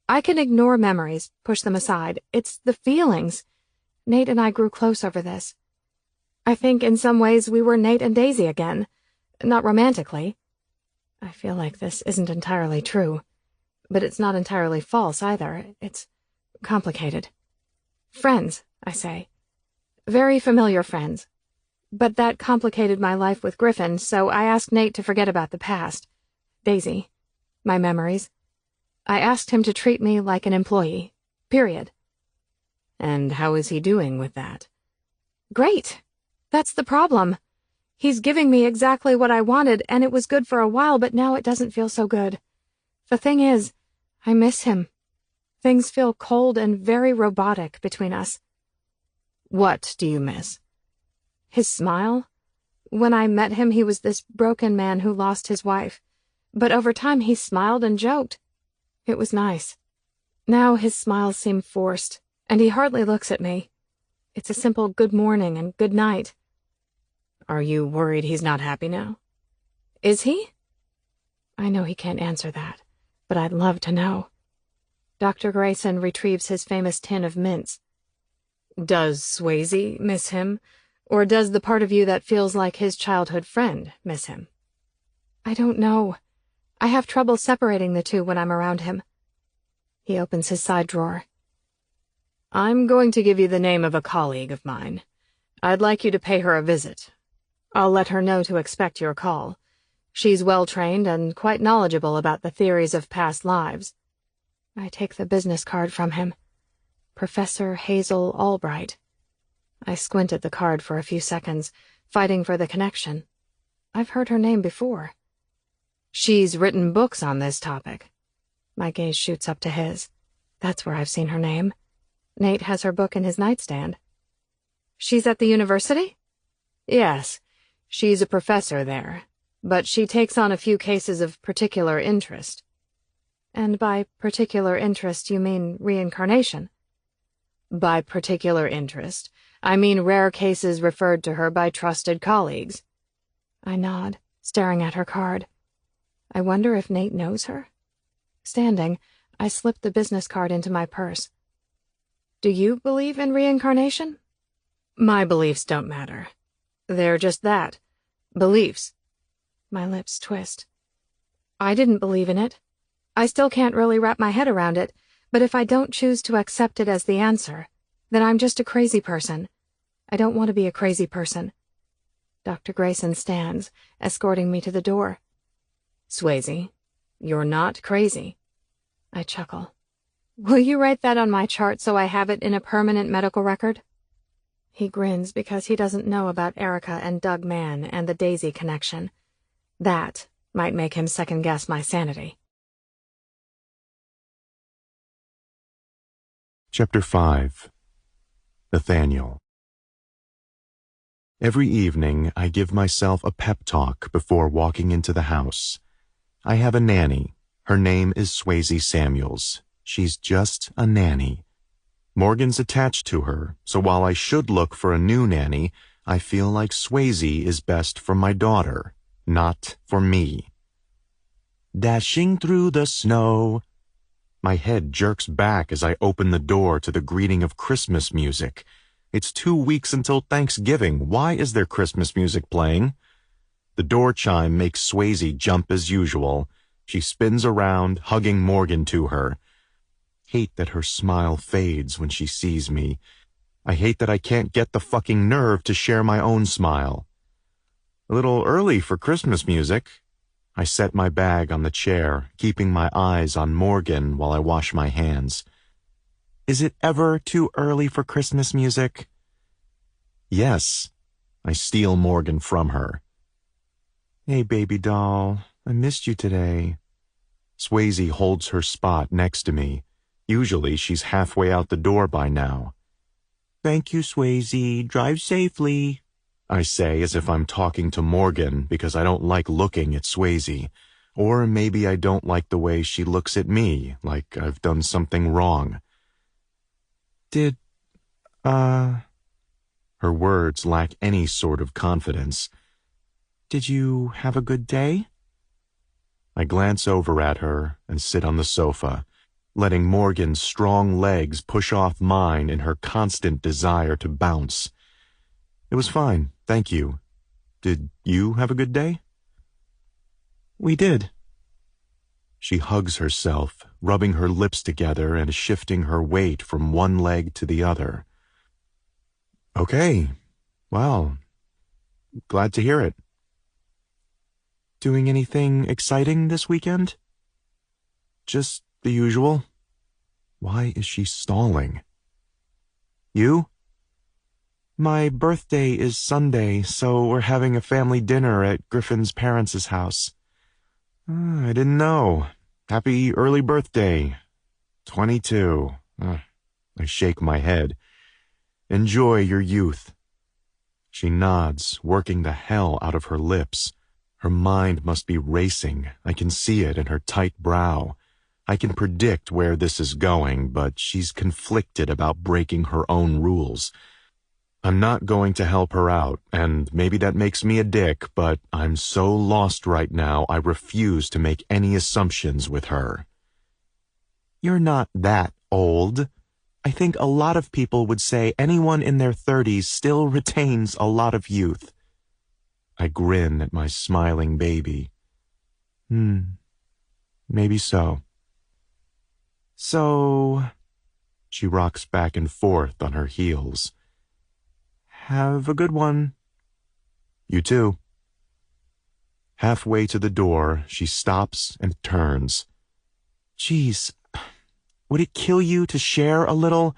I can ignore memories, push them aside. It's the feelings. Nate and I grew close over this. I think in some ways we were Nate and Daisy again. Not romantically. I feel like this isn't entirely true. But it's not entirely false either. It's complicated. Friends, I say. Very familiar friends. But that complicated my life with Griffin, so I asked Nate to forget about the past. Daisy. My memories. I asked him to treat me like an employee. Period. And how is he doing with that? Great. That's the problem. He's giving me exactly what I wanted, and it was good for a while, but now it doesn't feel so good. The thing is, I miss him. Things feel cold and very robotic between us. What do you miss? His smile. When I met him, he was this broken man who lost his wife. But over time, he smiled and joked. It was nice. Now his smiles seem forced, and he hardly looks at me. It's a simple good morning and good night. Are you worried he's not happy now? Is he? I know he can't answer that, but I'd love to know. Dr. Grayson retrieves his famous tin of mints. Does Swayze miss him, or does the part of you that feels like his childhood friend miss him? I don't know. I have trouble separating the two when I'm around him. He opens his side drawer. I'm going to give you the name of a colleague of mine. I'd like you to pay her a visit. I'll let her know to expect your call. She's well-trained and quite knowledgeable about the theories of past lives. I take the business card from him. Professor Hazel Albright. I squint at the card for a few seconds, fighting for the connection. I've heard her name before. She's written books on this topic. My gaze shoots up to his. That's where I've seen her name. Nate has her book in his nightstand. She's at the university? Yes, she's a professor there, but she takes on a few cases of particular interest. And by particular interest, you mean reincarnation? By particular interest, I mean rare cases referred to her by trusted colleagues. I nod, staring at her card. I wonder if Nate knows her? Standing, I slip the business card into my purse. Do you believe in reincarnation? My beliefs don't matter. They're just that. Beliefs. My lips twist. I didn't believe in it. I still can't really wrap my head around it, but if I don't choose to accept it as the answer, then I'm just a crazy person. I don't want to be a crazy person. Dr. Grayson stands, escorting me to the door. Swayze, you're not crazy. I chuckle. Will you write that on my chart so I have it in a permanent medical record? He grins because he doesn't know about Erica and Doug Mann and the Daisy connection. That might make him second-guess my sanity. Chapter 5. Nathaniel. Every evening, I give myself a pep talk before walking into the house. I have a nanny. Her name is Swayze Samuels. She's just a nanny. Morgan's attached to her, so while I should look for a new nanny, I feel like Swayze is best for my daughter, not for me. Dashing through the snow. My head jerks back as I open the door to the greeting of Christmas music. It's 2 weeks until Thanksgiving. Why is there Christmas music playing? The door chime makes Swayze jump as usual. She spins around, hugging Morgan to her. Hate that her smile fades when she sees me. I hate that I can't get the fucking nerve to share my own smile. A little early for Christmas music. I set my bag on the chair, keeping my eyes on Morgan while I wash my hands. Is it ever too early for Christmas music? Yes. I steal Morgan from her. Hey, baby doll, I missed you today. Swayze holds her spot next to me. Usually she's halfway out the door by now. Thank you, Swayze. Drive safely. I say as if I'm talking to Morgan because I don't like looking at Swayze. Or maybe I don't like the way she looks at me, like I've done something wrong. Her words lack any sort of confidence. Did you have a good day? I glance over at her and sit on the sofa, letting Morgan's strong legs push off mine in her constant desire to bounce. It was fine, thank you. Did you have a good day? We did. She hugs herself, rubbing her lips together and shifting her weight from one leg to the other. Okay, well, glad to hear it. Doing anything exciting this weekend? Just the usual. Why is she stalling? You? My birthday is Sunday, so we're having a family dinner at Griffin's parents' house. I didn't know. Happy early birthday. 22. I shake my head. Enjoy your youth. She nods, working the hell out of her lips. Her mind must be racing. I can see it in her tight brow. I can predict where this is going, but she's conflicted about breaking her own rules. I'm not going to help her out, and maybe that makes me a dick, but I'm so lost right now I refuse to make any assumptions with her. You're not that old. I think a lot of people would say anyone in their 30s still retains a lot of youth. I grin at my smiling baby. Maybe so. So, she rocks back and forth on her heels. Have a good one. You too. Halfway to the door, she stops and turns. Geez, would it kill you to share a little?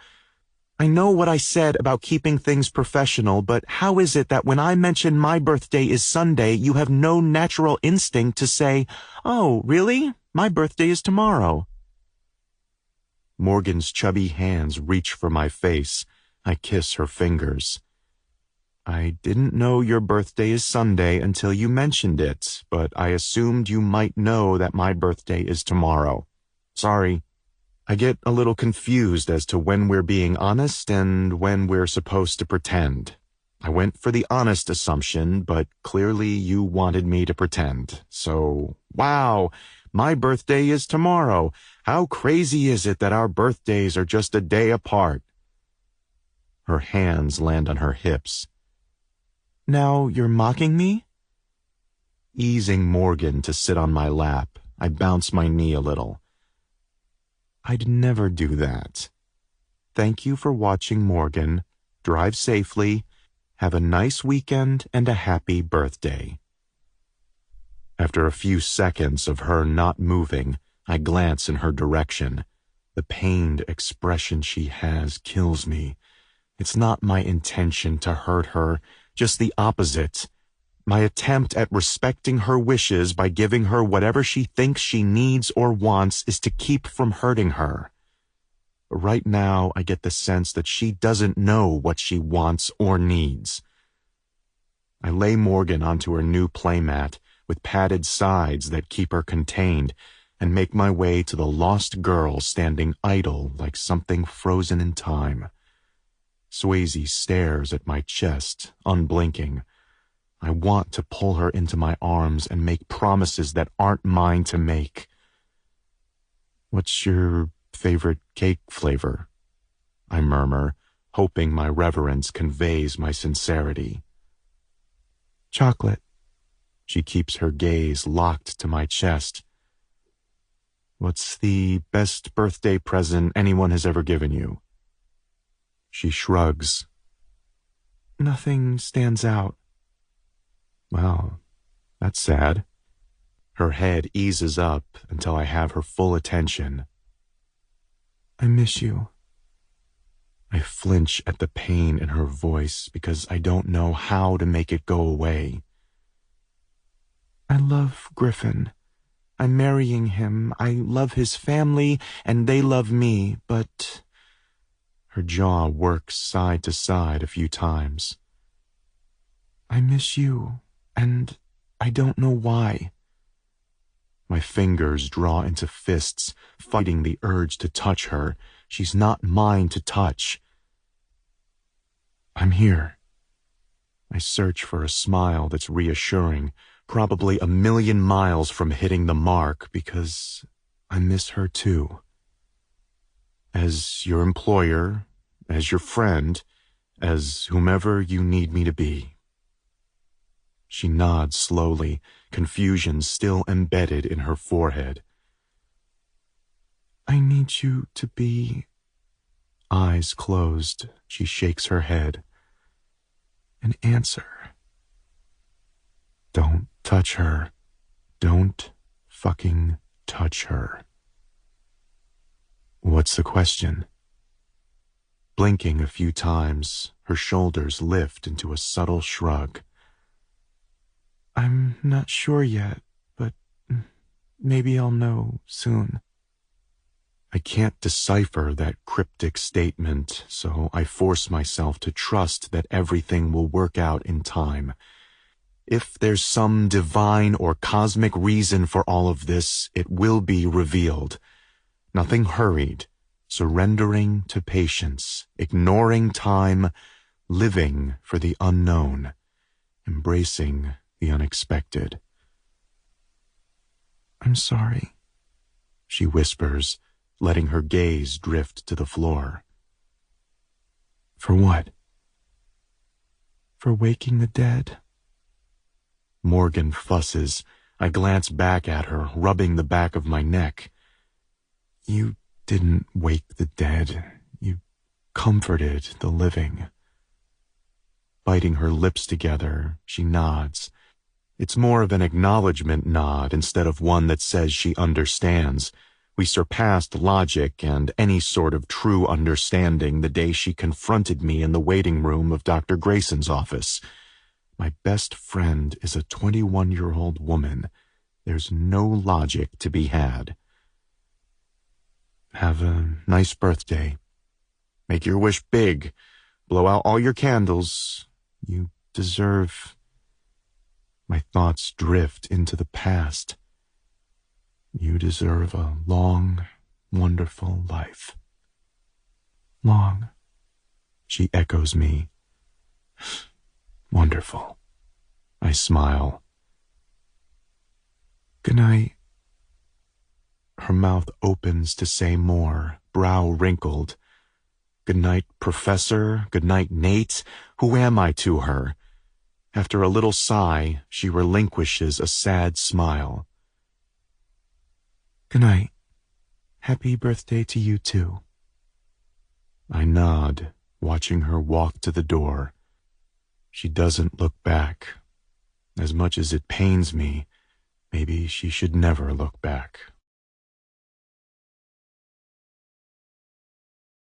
I know what I said about keeping things professional, but how is it that when I mention my birthday is Sunday, you have no natural instinct to say, oh, really? My birthday is tomorrow. Morgan's chubby hands reach for my face. I kiss her fingers. I didn't know your birthday is Sunday until you mentioned it, but I assumed you might know that my birthday is tomorrow. Sorry. I get a little confused as to when we're being honest and when we're supposed to pretend. I went for the honest assumption, but clearly you wanted me to pretend. So, wow, my birthday is tomorrow. How crazy is it that our birthdays are just a day apart? Her hands land on her hips. Now you're mocking me? Easing Morgan to sit on my lap, I bounce my knee a little. I'd never do that. Thank you for watching, Morgan. Drive safely. Have a nice weekend and a happy birthday. After a few seconds of her not moving, I glance in her direction. The pained expression she has kills me. It's not my intention to hurt her, just the opposite. My attempt at respecting her wishes by giving her whatever she thinks she needs or wants is to keep from hurting her. But right now, I get the sense that she doesn't know what she wants or needs. I lay Morgan onto her new playmat with padded sides that keep her contained and make my way to the lost girl standing idle like something frozen in time. Swayze stares at my chest, unblinking. I want to pull her into my arms and make promises that aren't mine to make. "What's your favorite cake flavor?" I murmur, hoping my reverence conveys my sincerity. "Chocolate." She keeps her gaze locked to my chest. "What's the best birthday present anyone has ever given you?" She shrugs. "Nothing stands out." Well, that's sad. Her head eases up until I have her full attention. "I miss you." I flinch at the pain in her voice because I don't know how to make it go away. "I love Griffin. I'm marrying him. I love his family, and they love me, but—" Her jaw works side to side a few times. "I miss you, and I don't know why." My fingers draw into fists, fighting the urge to touch her. She's not mine to touch. "I'm here." I search for a smile that's reassuring, probably a million miles from hitting the mark, because I miss her too. As your employer, as your friend, as whomever you need me to be. She nods slowly, confusion still embedded in her forehead. "I need you to be—" Eyes closed, she shakes her head. "an answer." Don't touch her. Don't fucking touch her. What's the question? Blinking a few times, her shoulders lift into a subtle shrug. "I'm not sure yet, but maybe I'll know soon." I can't decipher that cryptic statement, so I force myself to trust that everything will work out in time. If there's some divine or cosmic reason for all of this, it will be revealed. Nothing hurried, surrendering to patience, ignoring time, living for the unknown, embracing the unexpected. "I'm sorry," she whispers, letting her gaze drift to the floor. "For what?" "For waking the dead." Morgan fusses. I glance back at her, rubbing the back of my neck. "You didn't wake the dead. You comforted the living." Biting her lips together, she nods. It's more of an acknowledgement nod instead of one that says she understands. We surpassed logic and any sort of true understanding the day she confronted me in the waiting room of Dr. Grayson's office. My best friend is a 21-year-old woman. There's no logic to be had. "Have a nice birthday. Make your wish big. Blow out all your candles. You deserve—" My thoughts drift into the past. "You deserve a long, wonderful life." "Long," she echoes me. "Wonderful." I smile. "Good night." Her mouth opens to say more, brow wrinkled. Good night, Professor. Good night, Nate. Who am I to her? After a little sigh, she relinquishes a sad smile. "Good night. Happy birthday to you too." I nod, watching her walk to the door. She doesn't look back. As much as it pains me, maybe she should never look back.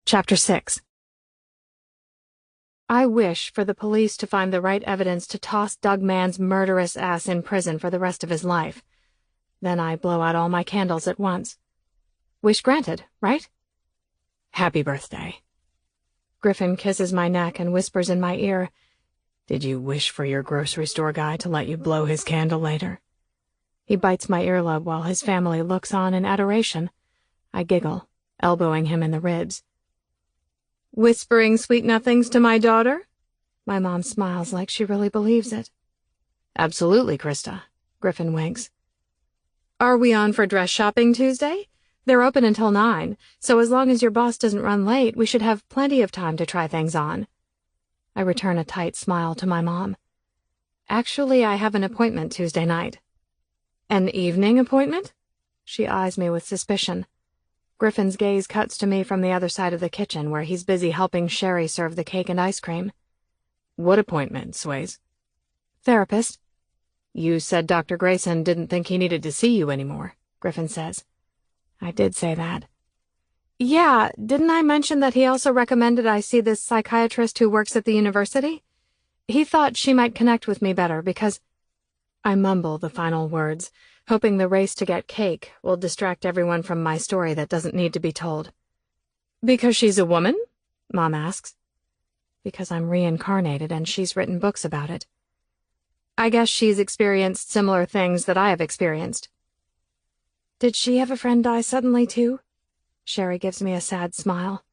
Chapter 6. I wish for the police to find the right evidence to toss Doug Mann's murderous ass in prison for the rest of his life. Then I blow out all my candles at once. Wish granted, right? Happy birthday. Griffin kisses my neck and whispers in my ear, Did you wish for your grocery store guy to let you blow his candle later? He bites my earlobe while his family looks on in adoration. I giggle, elbowing him in the ribs. Whispering sweet nothings to my daughter? My mom smiles like she really believes it. Absolutely, Krista. Griffin winks. Are we on for dress shopping Tuesday? They're open until 9, so as long as your boss doesn't run late, we should have plenty of time to try things on. I return a tight smile to my mom. Actually, I have an appointment Tuesday night. An evening appointment? She eyes me with suspicion. Griffin's gaze cuts to me from the other side of the kitchen, where he's busy helping Sherry serve the cake and ice cream. What appointment, Swayze? Therapist. You said Dr. Grayson didn't think he needed to see you anymore, Griffin says. I did say that. Yeah, didn't I mention that he also recommended I see this psychiatrist who works at the university? He thought she might connect with me better because... I mumble the final words, hoping the race to get cake will distract everyone from my story that doesn't need to be told. Because she's a woman? Mom asks. Because I'm reincarnated and she's written books about it. I guess she's experienced similar things that I have experienced. Did she have a friend die suddenly, too? Sherry gives me a sad smile.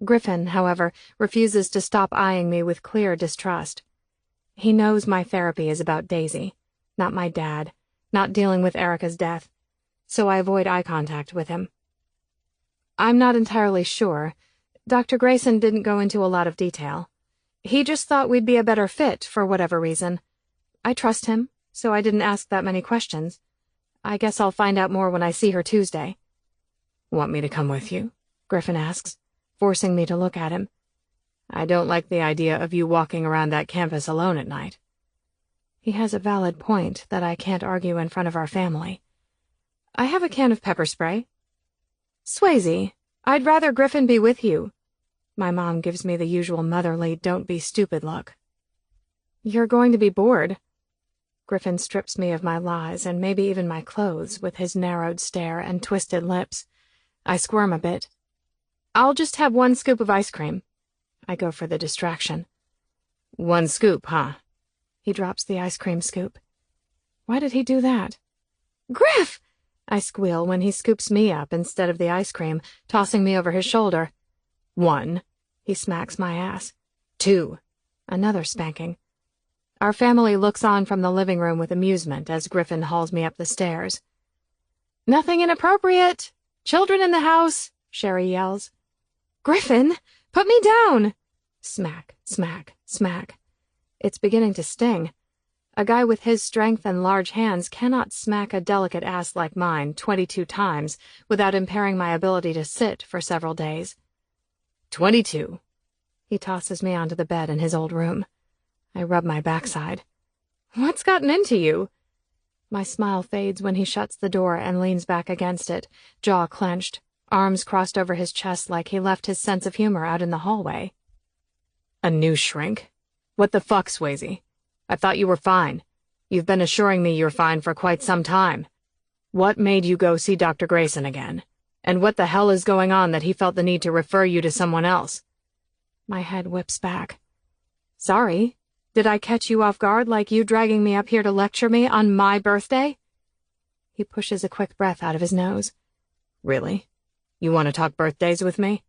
Griffin, however, refuses to stop eyeing me with clear distrust. He knows my therapy is about Daisy, not my dad, not dealing with Erica's death, so I avoid eye contact with him. I'm not entirely sure. Dr. Grayson didn't go into a lot of detail. He just thought we'd be a better fit for whatever reason. I trust him, so I didn't ask that many questions. I guess I'll find out more when I see her Tuesday. Want me to come with you? Griffin asks, forcing me to look at him. I don't like the idea of you walking around that campus alone at night. He has a valid point that I can't argue in front of our family. I have a can of pepper spray. Swayze, I'd rather Griffin be with you. My mom gives me the usual motherly don't-be-stupid look. You're going to be bored. Griffin strips me of my lies and maybe even my clothes with his narrowed stare and twisted lips. I squirm a bit. I'll just have 1 scoop of ice cream. I go for the distraction. 1 scoop, huh? He drops the ice cream scoop. Why did he do that? Griff! I squeal when he scoops me up instead of the ice cream, tossing me over his shoulder. 1. He smacks my ass. 2. Another spanking. Our family looks on from the living room with amusement as Griffin hauls me up the stairs. Nothing inappropriate! Children in the house! Sherry yells. Griffin, put me down! Smack, smack, smack. It's beginning to sting. A guy with his strength and large hands cannot smack a delicate ass like mine 22 times without impairing my ability to sit for several days. 22. He tosses me onto the bed in his old room. I rub my backside. What's gotten into you? My smile fades when he shuts the door and leans back against it, jaw clenched, arms crossed over his chest like he left his sense of humor out in the hallway. A new shrink? What the fuck, Swayze? I thought you were fine. You've been assuring me you're fine for quite some time. What made you go see Dr. Grayson again? And what the hell is going on that he felt the need to refer you to someone else? My head whips back. Sorry. Did I catch you off guard like you dragging me up here to lecture me on my birthday? He pushes a quick breath out of his nose. Really? You want to talk birthdays with me?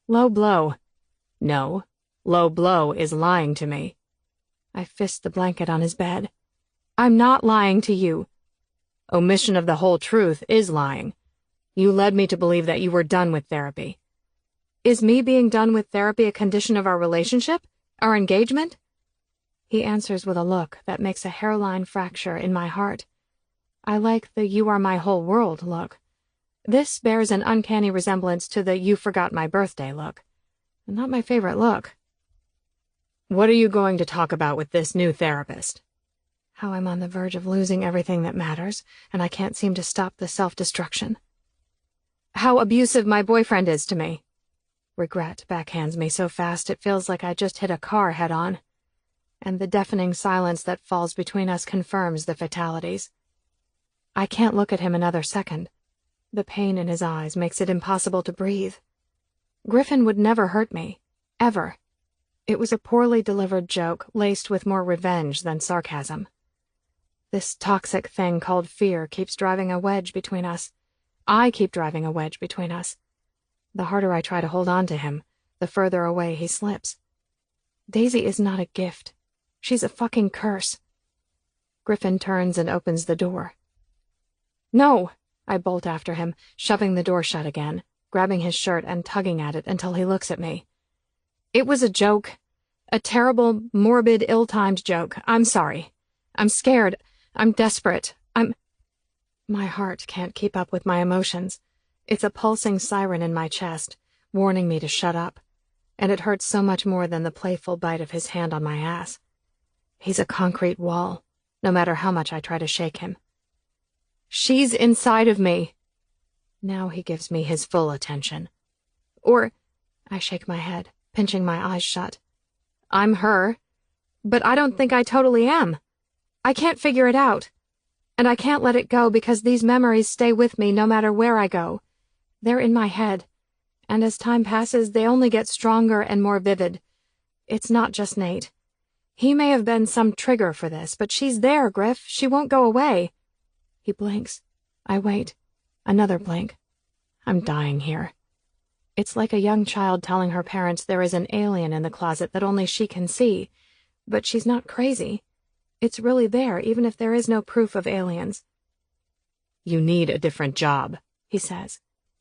Low blow. No. Low blow is lying to me. I fist the blanket on his bed. I'm not lying to you. Omission of the whole truth is lying. You led me to believe that you were done with therapy. Is me being done with therapy a condition of our relationship? Our engagement? He answers with a look that makes a hairline fracture in my heart. I like the you are my whole world look. This bears an uncanny resemblance to the you forgot my birthday look. Not my favorite look. What are you going to talk about with this new therapist? How I'm on the verge of losing everything that matters, and I can't seem to stop the self-destruction. How abusive my boyfriend is to me. Regret backhands me so fast it feels like I just hit a car head-on. And the deafening silence that falls between us confirms the fatalities. I can't look at him another second. The pain in his eyes makes it impossible to breathe. Griffin would never hurt me. Ever. It was a poorly delivered joke, laced with more revenge than sarcasm. This toxic thing called fear keeps driving a wedge between us. I keep driving a wedge between us. The harder I try to hold on to him, the further away he slips. Daisy is not a gift. She's a fucking curse. Griffin turns and opens the door. No! I bolt after him, shoving the door shut again, grabbing his shirt and tugging at it until he looks at me. It was a joke. A terrible, morbid, ill-timed joke. I'm sorry. I'm scared. I'm desperate. My heart can't keep up with my emotions. It's a pulsing siren in my chest, warning me to shut up. And it hurts so much more than the playful bite of his hand on my ass. He's a concrete wall, no matter how much I try to shake him. She's inside of me. Now he gives me his full attention. Or, I shake my head, pinching my eyes shut. I'm her, but I don't think I totally am. I can't figure it out. And I can't let it go because these memories stay with me no matter where I go. They're in my head, and as time passes, they only get stronger and more vivid. It's not just Nate. He may have been some trigger for this, but she's there, Griff. She won't go away. He blinks. I wait. Another blink. I'm dying here. It's like a young child telling her parents there is an alien in the closet that only she can see. But she's not crazy. It's really there, even if there is no proof of aliens. You need a different job, he says.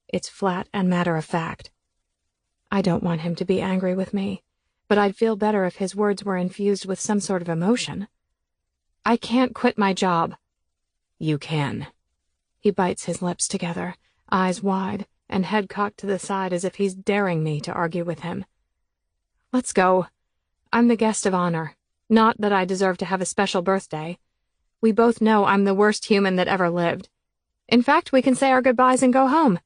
It's flat and matter-of-fact. I don't want him to be angry with me, but I'd feel better if his words were infused with some sort of emotion. I can't quit my job. You can. He bites his lips together, eyes wide, and head cocked to the side as if he's daring me to argue with him. Let's go. I'm the guest of honor. Not that I deserve to have a special birthday. We both know I'm the worst human that ever lived. In fact, we can say our goodbyes and go home.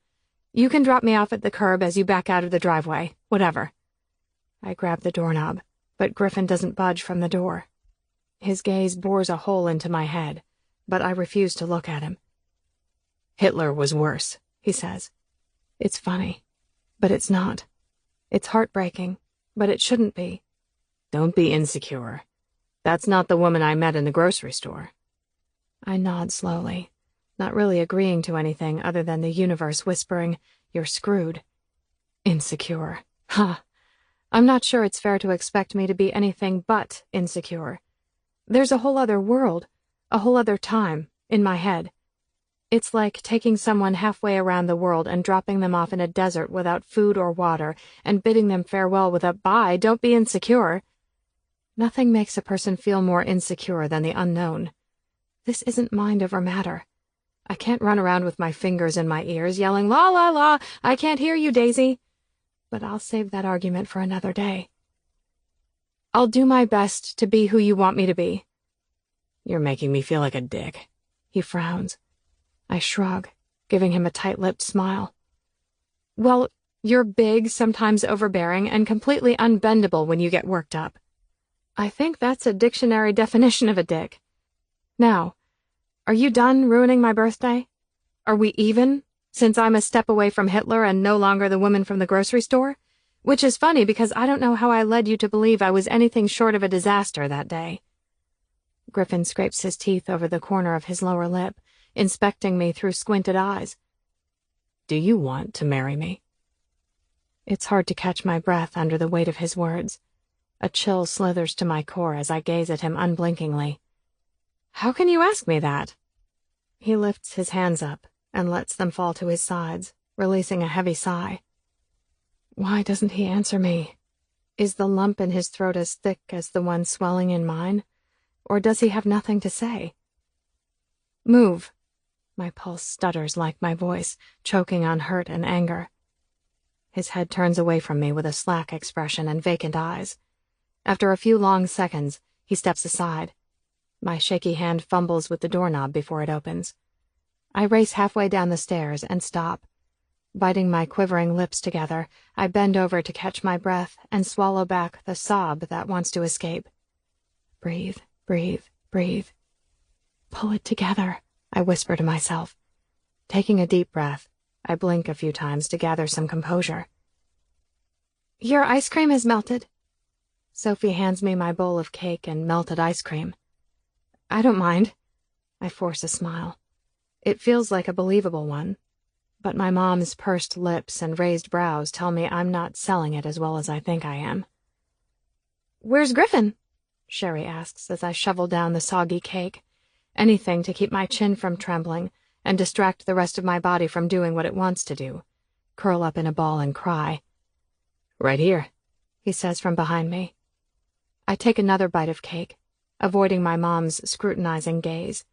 You can drop me off at the curb as you back out of the driveway. Whatever. I grab the doorknob, but Griffin doesn't budge from the door. His gaze bores a hole into my head, but I refuse to look at him. Hitler was worse, he says. It's funny, but it's not. It's heartbreaking, but it shouldn't be. Don't be insecure. That's not the woman I met in the grocery store. I nod slowly, not really agreeing to anything other than the universe whispering, "You're screwed." Insecure. Ha! I'm not sure it's fair to expect me to be anything but insecure. There's a whole other world, a whole other time, in my head. It's like taking someone halfway around the world and dropping them off in a desert without food or water and bidding them farewell with a "Bye, don't be insecure." Nothing makes a person feel more insecure than the unknown. This isn't mind over matter. I can't run around with my fingers in my ears yelling, "La la la, I can't hear you, Daisy." But I'll save that argument for another day. I'll do my best to be who you want me to be. You're making me feel like a dick. He frowns. I shrug, giving him a tight-lipped smile. Well, you're big, sometimes overbearing, and completely unbendable when you get worked up. I think that's a dictionary definition of a dick. Now, are you done ruining my birthday? Are we even, since I'm a step away from Hitler and no longer the woman from the grocery store? Which is funny because I don't know how I led you to believe I was anything short of a disaster that day. Griffin scrapes his teeth over the corner of his lower lip, inspecting me through squinted eyes. Do you want to marry me? It's hard to catch my breath under the weight of his words. A chill slithers to my core as I gaze at him unblinkingly. How can you ask me that? He lifts his hands up and lets them fall to his sides, releasing a heavy sigh. Why doesn't he answer me? Is the lump in his throat as thick as the one swelling in mine? Or does he have nothing to say? Move. My pulse stutters like my voice, choking on hurt and anger. His head turns away from me with a slack expression and vacant eyes. After a few long seconds, he steps aside. My shaky hand fumbles with the doorknob before it opens. I race halfway down the stairs and stop. Biting my quivering lips together, I bend over to catch my breath and swallow back the sob that wants to escape. Breathe, breathe, breathe. Pull it together, I whisper to myself. Taking a deep breath, I blink a few times to gather some composure. Your ice cream is melted. Sophie hands me my bowl of cake and melted ice cream. I don't mind. I force a smile. It feels like a believable one, but my mom's pursed lips and raised brows tell me I'm not selling it as well as I think I am. Where's Griffin? Sherry asks as I shovel down the soggy cake. Anything to keep my chin from trembling and distract the rest of my body from doing what it wants to do. Curl up in a ball and cry. Right here, he says from behind me. I take another bite of cake, avoiding my mom's scrutinizing gaze.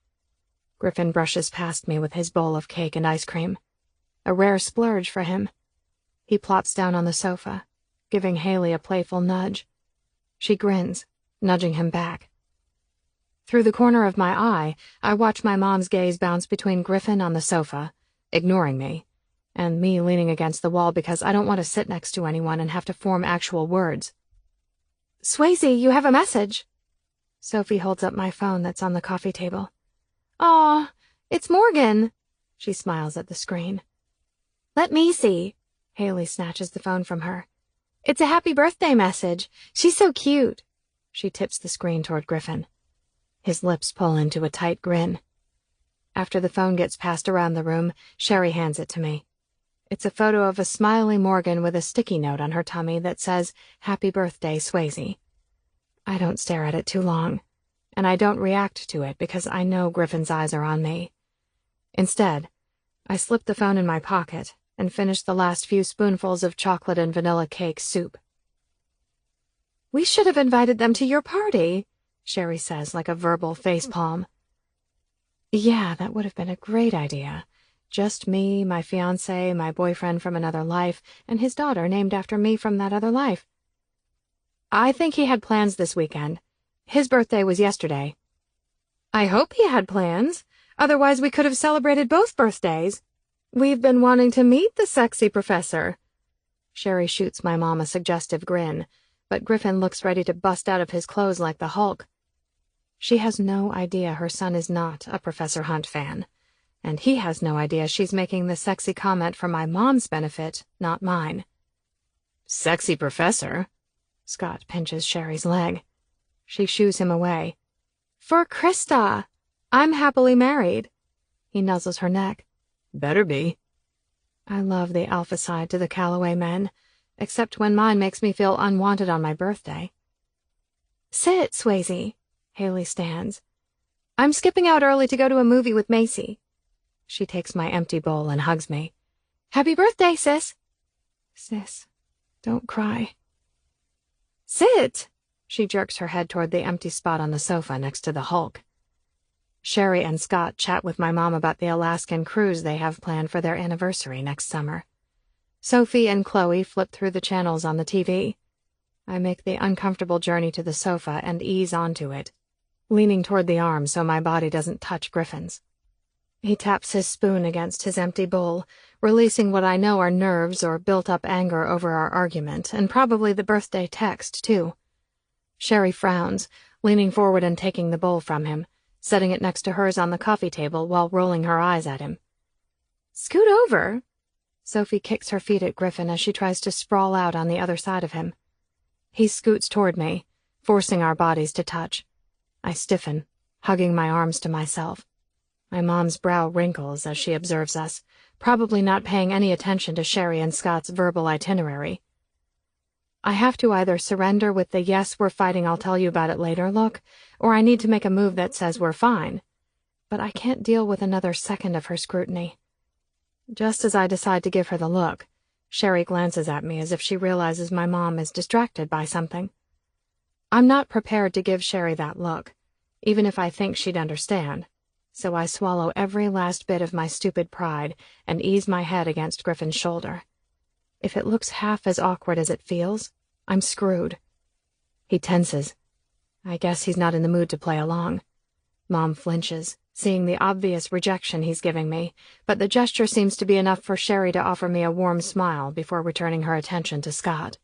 Griffin brushes past me with his bowl of cake and ice cream. A rare splurge for him. He plops down on the sofa, giving Haley a playful nudge. She grins, nudging him back. Through the corner of my eye, I watch my mom's gaze bounce between Griffin on the sofa, ignoring me, and me leaning against the wall because I don't want to sit next to anyone and have to form actual words. Swayze, you have a message. Sophie holds up my phone that's on the coffee table. Aw, it's Morgan. She smiles at the screen. Let me see. Haley snatches the phone from her. It's a happy birthday message. She's so cute. She tips the screen toward Griffin. His lips pull into a tight grin. After the phone gets passed around the room, Sherry hands it to me. It's a photo of a smiley Morgan with a sticky note on her tummy that says, Happy birthday, Swayze. I don't stare at it too long, and I don't react to it because I know Griffin's eyes are on me. Instead, I slip the phone in my pocket and finish the last few spoonfuls of chocolate and vanilla cake soup. We should have invited them to your party, Sherry says like a verbal facepalm. Yeah, that would have been a great idea. Just me, my fiancé, my boyfriend from another life, and his daughter named after me from that other life. I think he had plans this weekend. His birthday was yesterday. I hope he had plans. Otherwise we could have celebrated both birthdays. We've been wanting to meet the sexy professor. Sherry shoots my mom a suggestive grin, but Griffin looks ready to bust out of his clothes like the Hulk. She has no idea her son is not a Professor Hunt fan, and he has no idea she's making the sexy comment for my mom's benefit, not mine. Sexy professor? Scott pinches Sherry's leg. She shoos him away. For Krista. I'm happily married. He nuzzles her neck. Better be. I love the alpha side to the Calloway men, except when mine makes me feel unwanted on my birthday. Sit, Swayze. Haley stands. I'm skipping out early to go to a movie with Macy. She takes my empty bowl and hugs me. Happy birthday, sis. Sis, don't cry. Sit. She jerks her head toward the empty spot on the sofa next to the Hulk. Sherry and Scott chat with my mom about the Alaskan cruise they have planned for their anniversary next summer. Sophie and Chloe flip through the channels on the TV. I make the uncomfortable journey to the sofa and ease onto it, leaning toward the arm so my body doesn't touch Griffin's. He taps his spoon against his empty bowl, releasing what I know are nerves or built-up anger over our argument, and probably the birthday text, too. Sherry frowns, leaning forward and taking the bowl from him, setting it next to hers on the coffee table while rolling her eyes at him. Scoot over. Sophie kicks her feet at Griffin as she tries to sprawl out on the other side of him. He scoots toward me, forcing our bodies to touch. I stiffen, hugging my arms to myself. My mom's brow wrinkles as she observes us, probably not paying any attention to Sherry and Scott's verbal itinerary. I have to either surrender with the yes, we're fighting, I'll tell you about it later look, or I need to make a move that says we're fine. But I can't deal with another second of her scrutiny. Just as I decide to give her the look, Sherry glances at me as if she realizes my mom is distracted by something. I'm not prepared to give Sherry that look, even if I think she'd understand, so I swallow every last bit of my stupid pride and ease my head against Griffin's shoulder. If it looks half as awkward as it feels, I'm screwed. He tenses. I guess he's not in the mood to play along. Mom flinches, seeing the obvious rejection he's giving me, but the gesture seems to be enough for Sherry to offer me a warm smile before returning her attention to Scott.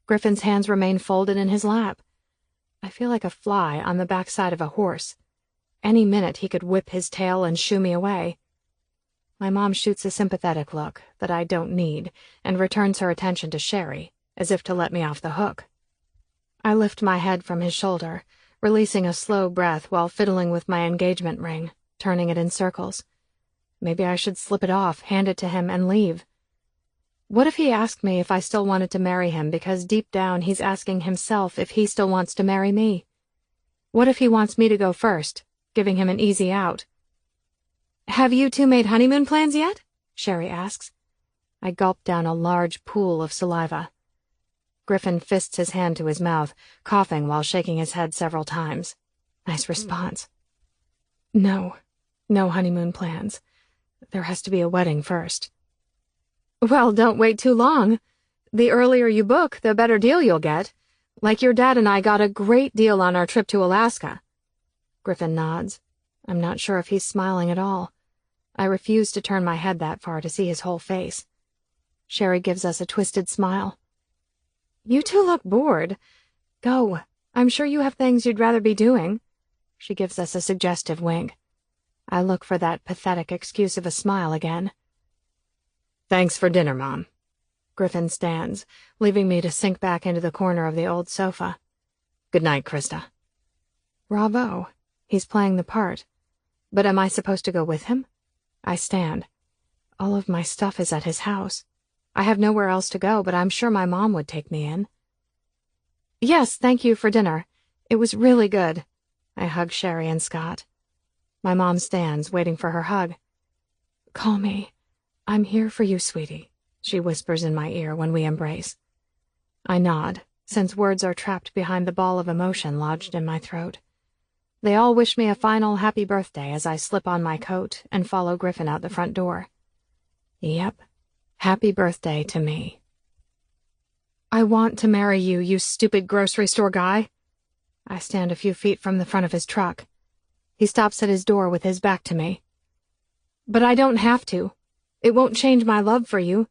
Griffin's hands remain folded in his lap. I feel like a fly on the backside of a horse. Any minute he could whip his tail and shoo me away. My mom shoots a sympathetic look that I don't need and returns her attention to Sherry, as if to let me off the hook. I lift my head from his shoulder, releasing a slow breath while fiddling with my engagement ring, turning it in circles. Maybe I should slip it off, hand it to him, and leave. What if he asked me if I still wanted to marry him because deep down he's asking himself if he still wants to marry me? What if he wants me to go first, giving him an easy out? "Have you two made honeymoon plans yet?" Sherry asks. I gulp down a large pool of saliva. Griffin fists his hand to his mouth, coughing while shaking his head several times. Nice response. No honeymoon plans. There has to be a wedding first. Well, don't wait too long. The earlier you book, the better deal you'll get. Like your dad and I got a great deal on our trip to Alaska. Griffin nods. I'm not sure if he's smiling at all. I refuse to turn my head that far to see his whole face. Sherry gives us a twisted smile. You two look bored. Go. I'm sure you have things you'd rather be doing. She gives us a suggestive wink. I look for that pathetic excuse of a smile again. Thanks for dinner, Mom. Griffin stands, leaving me to sink back into the corner of the old sofa. Good night, Krista. Bravo. He's playing the part. But am I supposed to go with him? I stand. All of my stuff is at his house. I have nowhere else to go, but I'm sure my mom would take me in. Yes, thank you for dinner. It was really good. I hug Sherry and Scott. My mom stands, waiting for her hug. Call me. I'm here for you, sweetie, she whispers in my ear when we embrace. I nod, since words are trapped behind the ball of emotion lodged in my throat. They all wish me a final happy birthday as I slip on my coat and follow Griffin out the front door. Yep, happy birthday to me. I want to marry you, you stupid grocery store guy. I stand a few feet from the front of his truck. He stops at his door with his back to me. But I don't have to. It won't change my love for you.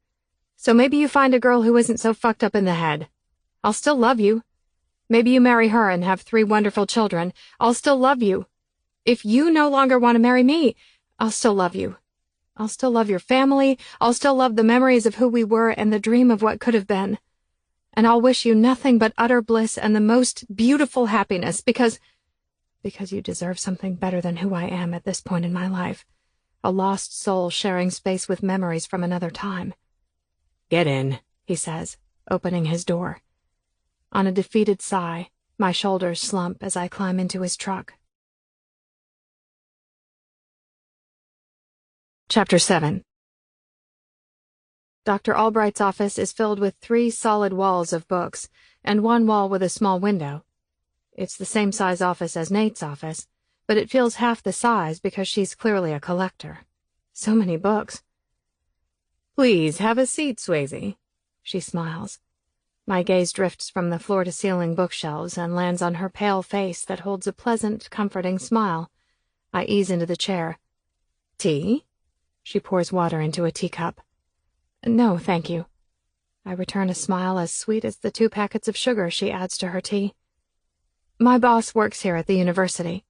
So maybe you find a girl who isn't so fucked up in the head. I'll still love you. Maybe you marry her and have 3 wonderful children. I'll still love you. If you no longer want to marry me, I'll still love you. I'll still love your family. I'll still love the memories of who we were and the dream of what could have been. And I'll wish you nothing but utter bliss and the most beautiful happiness because you deserve something better than who I am at this point in my life. A lost soul sharing space with memories from another time. Get in, he says, opening his door. On a defeated sigh, my shoulders slump as I climb into his truck. Chapter 7. Dr. Albright's office is filled with 3 solid walls of books, and 1 wall with a small window. It's the same size office as Nate's office, but it feels half the size because she's clearly a collector. So many books. Please have a seat, Swayze. She smiles. My gaze drifts from the floor-to-ceiling bookshelves and lands on her pale face that holds a pleasant, comforting smile. I ease into the chair. Tea? She pours water into a teacup. No, thank you. I return a smile as sweet as the 2 packets of sugar she adds to her tea. My boss works here at the university.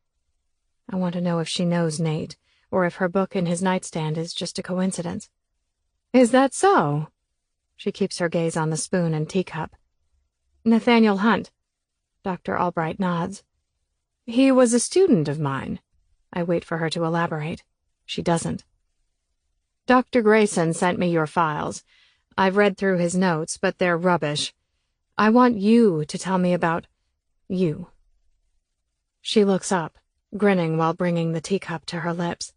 I want to know if she knows Nate, or if her book in his nightstand is just a coincidence. Is that so? She keeps her gaze on the spoon and teacup. Nathaniel Hunt. Dr. Albright nods. He was a student of mine. I wait for her to elaborate. She doesn't. Dr. Grayson sent me your files. I've read through his notes, but they're rubbish. I want you to tell me about you. She looks up, grinning while bringing the teacup to her lips.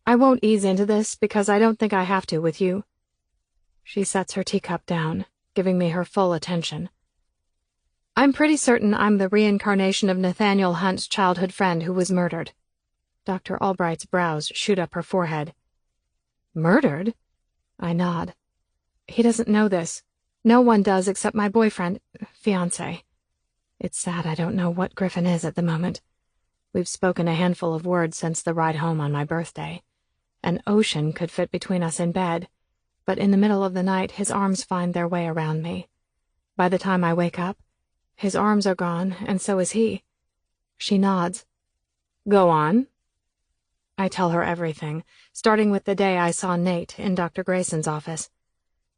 I won't ease into this because I don't think I have to with you. She sets her teacup down, giving me her full attention. I'm pretty certain I'm the reincarnation of Nathaniel Hunt's childhood friend who was murdered. Dr. Albright's brows shoot up her forehead. Murdered? I nod. He doesn't know this. No one does except my boyfriend, fiancé. It's sad I don't know what Griffin is at the moment. We've spoken a handful of words since the ride home on my birthday. An ocean could fit between us in bed, but in the middle of the night his arms find their way around me. By the time I wake up, his arms are gone, and so is he. She nods. Go on. I tell her everything, starting with the day I saw Nate in Dr. Grayson's office.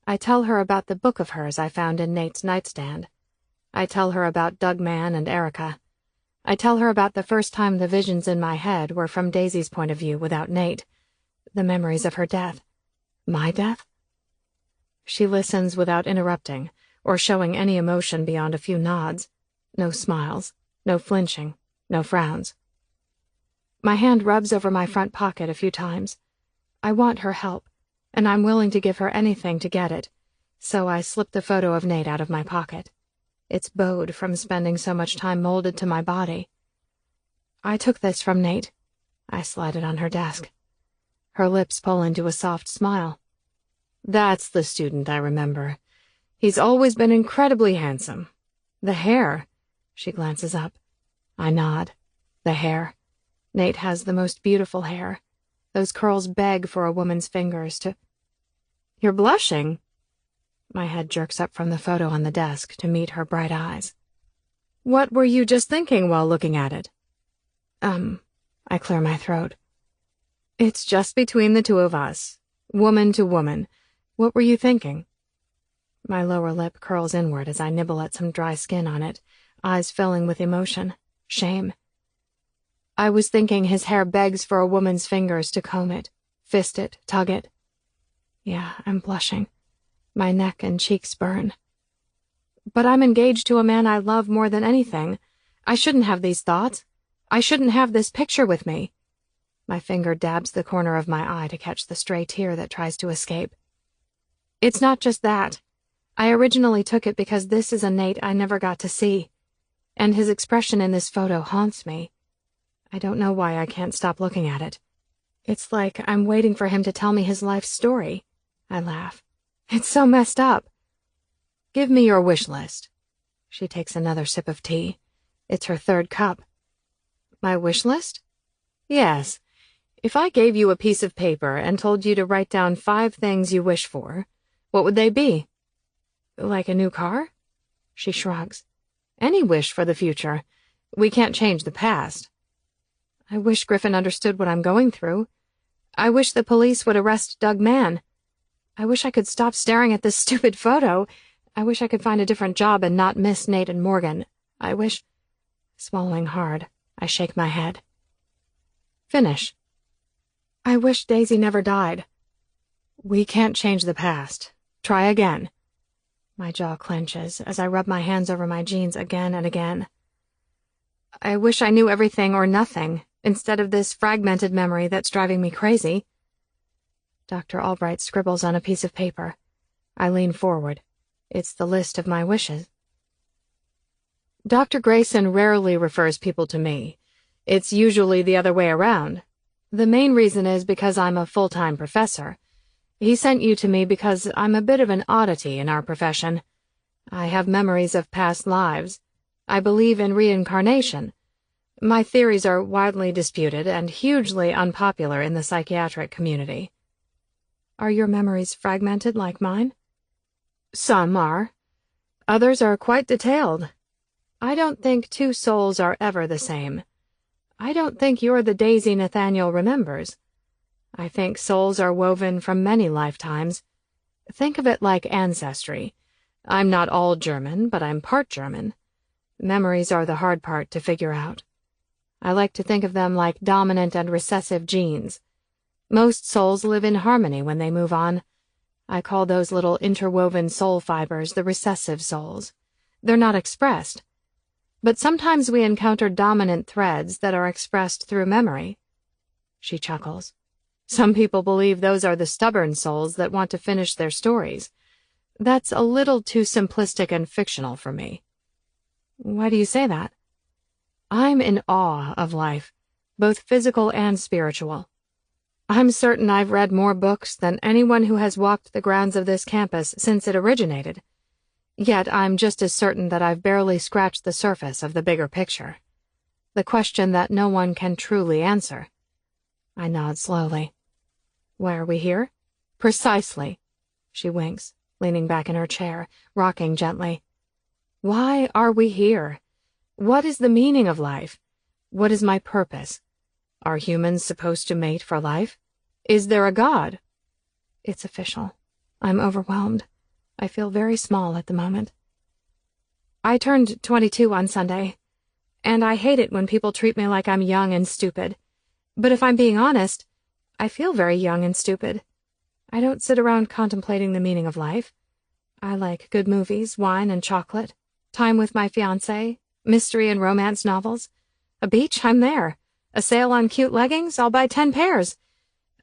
I tell her about the book of hers I found in Nate's nightstand. I tell her about Doug Mann and Erica. I tell her about the first time the visions in my head were from Daisy's point of view without Nate, the memories of her death. My death? She listens without interrupting, or showing any emotion beyond a few nods. No smiles, no flinching, no frowns. My hand rubs over my front pocket a few times. I want her help, and I'm willing to give her anything to get it, so I slip the photo of Nate out of my pocket. It's bowed from spending so much time molded to my body. I took this from Nate. I slide it on her desk. Her lips pull into a soft smile. That's the student I remember. He's always been incredibly handsome. The hair. She glances up. I nod. The hair. Nate has the most beautiful hair. Those curls beg for a woman's fingers to... You're blushing. My head jerks up from the photo on the desk to meet her bright eyes. What were you just thinking while looking at it? I clear my throat. It's just between the two of us. Woman to woman. What were you thinking? My lower lip curls inward as I nibble at some dry skin on it, eyes filling with emotion, shame. I was thinking his hair begs for a woman's fingers to comb it, fist it, tug it. Yeah, I'm blushing. My neck and cheeks burn. But I'm engaged to a man I love more than anything. I shouldn't have these thoughts. I shouldn't have this picture with me. My finger dabs the corner of my eye to catch the stray tear that tries to escape. It's not just that. I originally took it because this is a Nate I never got to see, and his expression in this photo haunts me. I don't know why I can't stop looking at it. It's like I'm waiting for him to tell me his life story. I laugh. It's so messed up. Give me your wish list. She takes another sip of tea. It's her third cup. My wish list? Yes. If I gave you a piece of paper and told you to write down 5 things you wish for, what would they be? Like a new car? She shrugs. Any wish for the future. We can't change the past. I wish Griffin understood what I'm going through. I wish the police would arrest Doug Mann. I wish I could stop staring at this stupid photo. I wish I could find a different job and not miss Nate and Morgan. I wish... Swallowing hard, I shake my head. Finish. I wish Daisy never died. We can't change the past. Try again. My jaw clenches as I rub my hands over my jeans again and again. I wish I knew everything or nothing, instead of this fragmented memory that's driving me crazy. Dr. Albright scribbles on a piece of paper. I lean forward. It's the list of my wishes. Dr. Grayson rarely refers people to me. It's usually the other way around. The main reason is because I'm a full-time professor. He sent you to me because I'm a bit of an oddity in our profession. I have memories of past lives. I believe in reincarnation. My theories are widely disputed and hugely unpopular in the psychiatric community. Are your memories fragmented like mine? Some are. Others are quite detailed. I don't think 2 souls are ever the same. I don't think you're the Daisy Nathaniel remembers. I think souls are woven from many lifetimes. Think of it like ancestry. I'm not all German, but I'm part German. Memories are the hard part to figure out. I like to think of them like dominant and recessive genes. Most souls live in harmony when they move on. I call those little interwoven soul fibers the recessive souls. They're not expressed. But sometimes we encounter dominant threads that are expressed through memory. She chuckles. Some people believe those are the stubborn souls that want to finish their stories. That's a little too simplistic and fictional for me. Why do you say that? I'm in awe of life, both physical and spiritual. I'm certain I've read more books than anyone who has walked the grounds of this campus since it originated. Yet I'm just as certain that I've barely scratched the surface of the bigger picture. the question that no one can truly answer. I nod slowly. Why are we here? Precisely. She winks, leaning back in her chair, rocking gently. Why are we here? What is the meaning of life? What is my purpose? Are humans supposed to mate for life? Is there a God? It's official. I'm overwhelmed. I feel very small at the moment. I turned 22 on Sunday, and I hate it when people treat me like I'm young and stupid. But if I'm being honest, I feel very young and stupid. I don't sit around contemplating the meaning of life. I like good movies, wine and chocolate, time with my fiancé, mystery and romance novels. A beach, I'm there. A sale on cute leggings, I'll buy 10 pairs.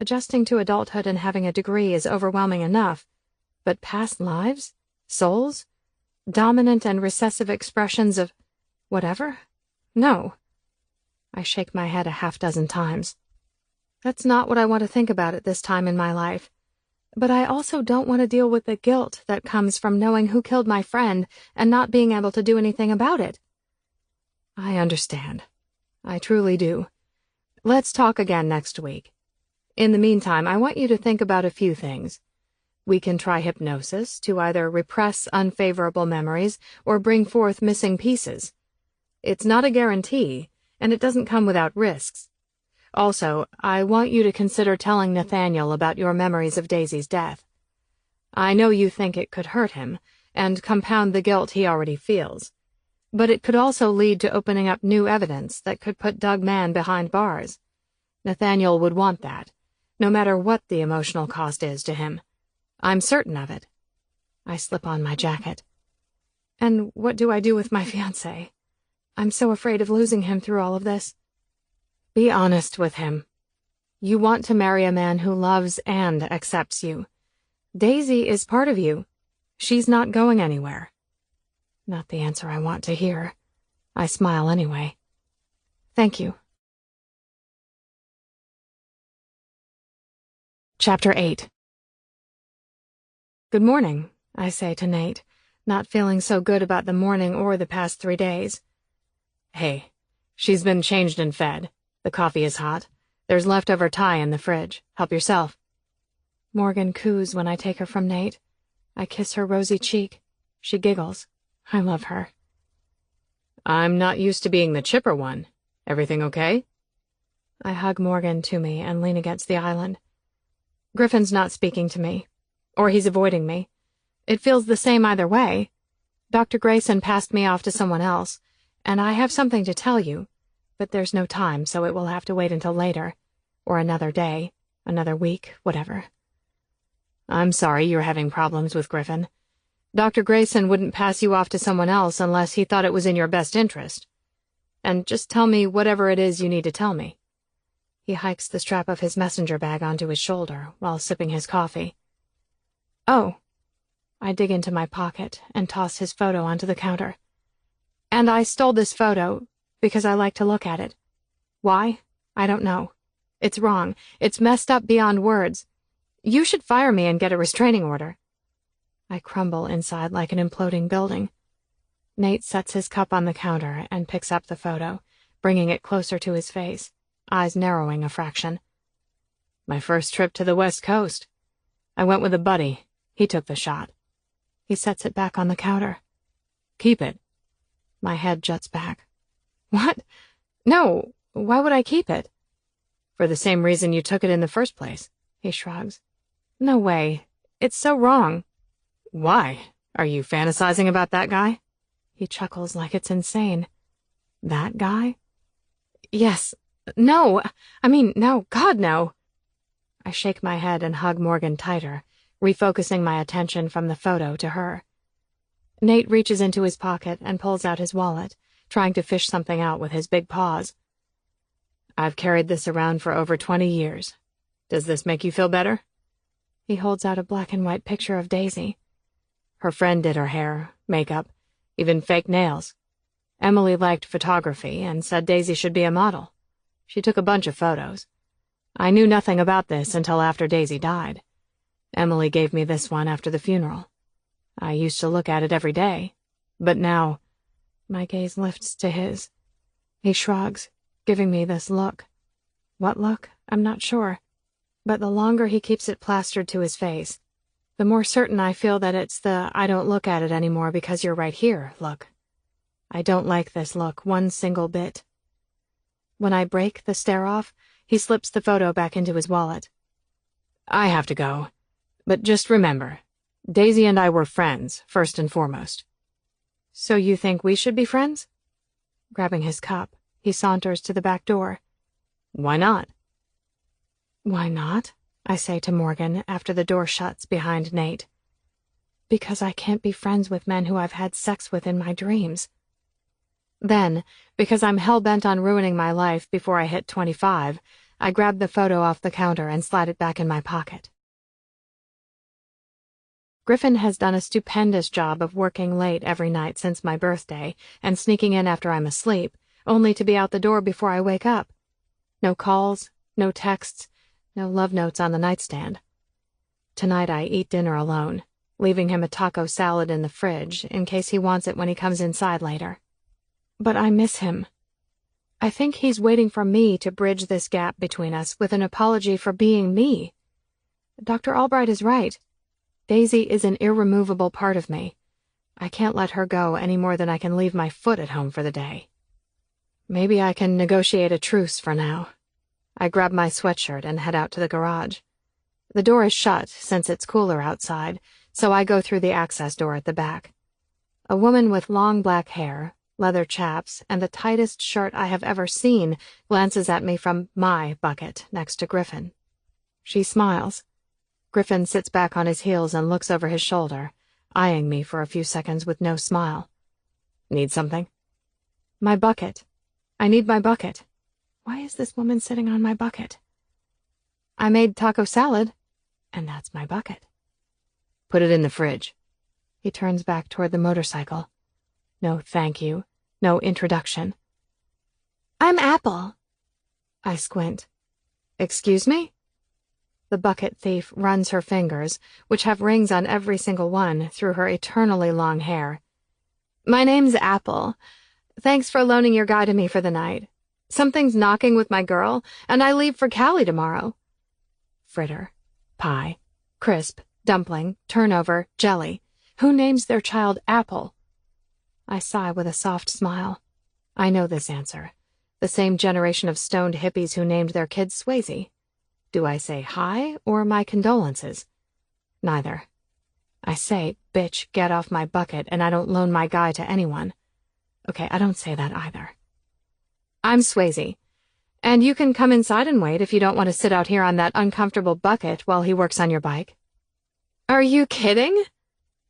Adjusting to adulthood and having a degree is overwhelming enough. But past lives? Souls? Dominant and recessive expressions of whatever? No. I shake my head a half-dozen times. That's not what I want to think about at this time in my life. But I also don't want to deal with the guilt that comes from knowing who killed my friend and not being able to do anything about it. I understand. I truly do. Let's talk again next week. In the meantime, I want you to think about a few things. We can try hypnosis to either repress unfavorable memories or bring forth missing pieces. It's not a guarantee, and it doesn't come without risks. Also, I want you to consider telling Nathaniel about your memories of Daisy's death. I know you think it could hurt him, and compound the guilt he already feels. But it could also lead to opening up new evidence that could put Doug Mann behind bars. Nathaniel would want that, no matter what the emotional cost is to him. I'm certain of it. I slip on my jacket. And what do I do with my fiancé? I'm so afraid of losing him through all of this. Be honest with him. You want to marry a man who loves and accepts you. Daisy is part of you. She's not going anywhere. Not the answer I want to hear. I smile anyway. Thank you. Chapter 8. Good morning, I say to Nate, not feeling so good about the morning or the past 3 days. Hey, she's been changed and fed. The coffee is hot. There's leftover Thai in the fridge. Help yourself. Morgan coos when I take her from Nate. I kiss her rosy cheek. She giggles. I love her. I'm not used to being the chipper one. Everything okay? I hug Morgan to me and lean against the island. Griffin's not speaking to me. Or he's avoiding me. It feels the same either way. Dr. Grayson passed me off to someone else, and I have something to tell you, but there's no time, so it will have to wait until later, or another day, another week, whatever. I'm sorry you're having problems with Griffin. Dr. Grayson wouldn't pass you off to someone else unless he thought it was in your best interest. And just tell me whatever it is you need to tell me. He hikes the strap of his messenger bag onto his shoulder while sipping his coffee. Oh. I dig into my pocket and toss his photo onto the counter. And I stole this photo because I like to look at it. Why? I don't know. It's wrong. It's messed up beyond words. You should fire me and get a restraining order. I crumble inside like an imploding building. Nate sets his cup on the counter and picks up the photo, bringing it closer to his face, eyes narrowing a fraction. My first trip to the West Coast. I went with a buddy. He took the shot. He sets it back on the counter. Keep it. My head juts back. What? No, why would I keep it? For the same reason you took it in the first place, he shrugs. No way. It's so wrong. Why? Are you fantasizing about that guy? He chuckles like it's insane. That guy? Yes. No. I mean, no. God, no. I shake my head and hug Morgan tighter, refocusing my attention from the photo to her. Nate reaches into his pocket and pulls out his wallet, trying to fish something out with his big paws. I've carried this around for over 20 years. Does this make you feel better? He holds out a black and white picture of Daisy. Her friend did her hair, makeup, even fake nails. Emily liked photography and said Daisy should be a model. She took a bunch of photos. I knew nothing about this until after Daisy died. Emily gave me this one after the funeral. I used to look at it every day, but now... My gaze lifts to his. He shrugs, giving me this look. What look? I'm not sure. But the longer he keeps it plastered to his face, the more certain I feel that it's the I don't look at it anymore because you're right here look. I don't like this look one single bit. When I break the stare off, he slips the photo back into his wallet. I have to go. But just remember, Daisy and I were friends, first and foremost. So you think we should be friends? Grabbing his cup, he saunters to the back door. Why not? Why not? I say to Morgan after the door shuts behind Nate. Because I can't be friends with men who I've had sex with in my dreams. Then, because I'm hell-bent on ruining my life before I hit 25, I grab the photo off the counter and slide it back in my pocket. Griffin has done a stupendous job of working late every night since my birthday and sneaking in after I'm asleep, only to be out the door before I wake up. No calls, no texts, no love notes on the nightstand. Tonight I eat dinner alone, leaving him a taco salad in the fridge in case he wants it when he comes inside later. But I miss him. I think he's waiting for me to bridge this gap between us with an apology for being me. Dr. Albright is right. Daisy is an irremovable part of me. I can't let her go any more than I can leave my foot at home for the day. Maybe I can negotiate a truce for now. I grab my sweatshirt and head out to the garage. The door is shut since it's cooler outside, so I go through the access door at the back. A woman with long black hair, leather chaps, and the tightest shirt I have ever seen glances at me from my bucket next to Griffin. She smiles. Griffin sits back on his heels and looks over his shoulder, eyeing me for a few seconds with no smile. Need something? My bucket. I need my bucket. Why is this woman sitting on my bucket? I made taco salad, and that's my bucket. Put it in the fridge. He turns back toward the motorcycle. No thank you. No introduction. I'm Apple. I squint. Excuse me? The bucket thief runs her fingers, which have rings on every single one, through her eternally long hair. My name's Apple. Thanks for loaning your guy to me for the night. Something's knocking with my girl, and I leave for Cali tomorrow. Fritter, pie, crisp, dumpling, turnover, jelly. Who names their child Apple? I sigh with a soft smile. I know this answer. The same generation of stoned hippies who named their kid Swayze. Do I say hi or my condolences? Neither. I say, bitch, get off my bucket, and I don't loan my guy to anyone. Okay, I don't say that either. I'm Swayze, and you can come inside and wait if you don't want to sit out here on that uncomfortable bucket while he works on your bike. Are you kidding?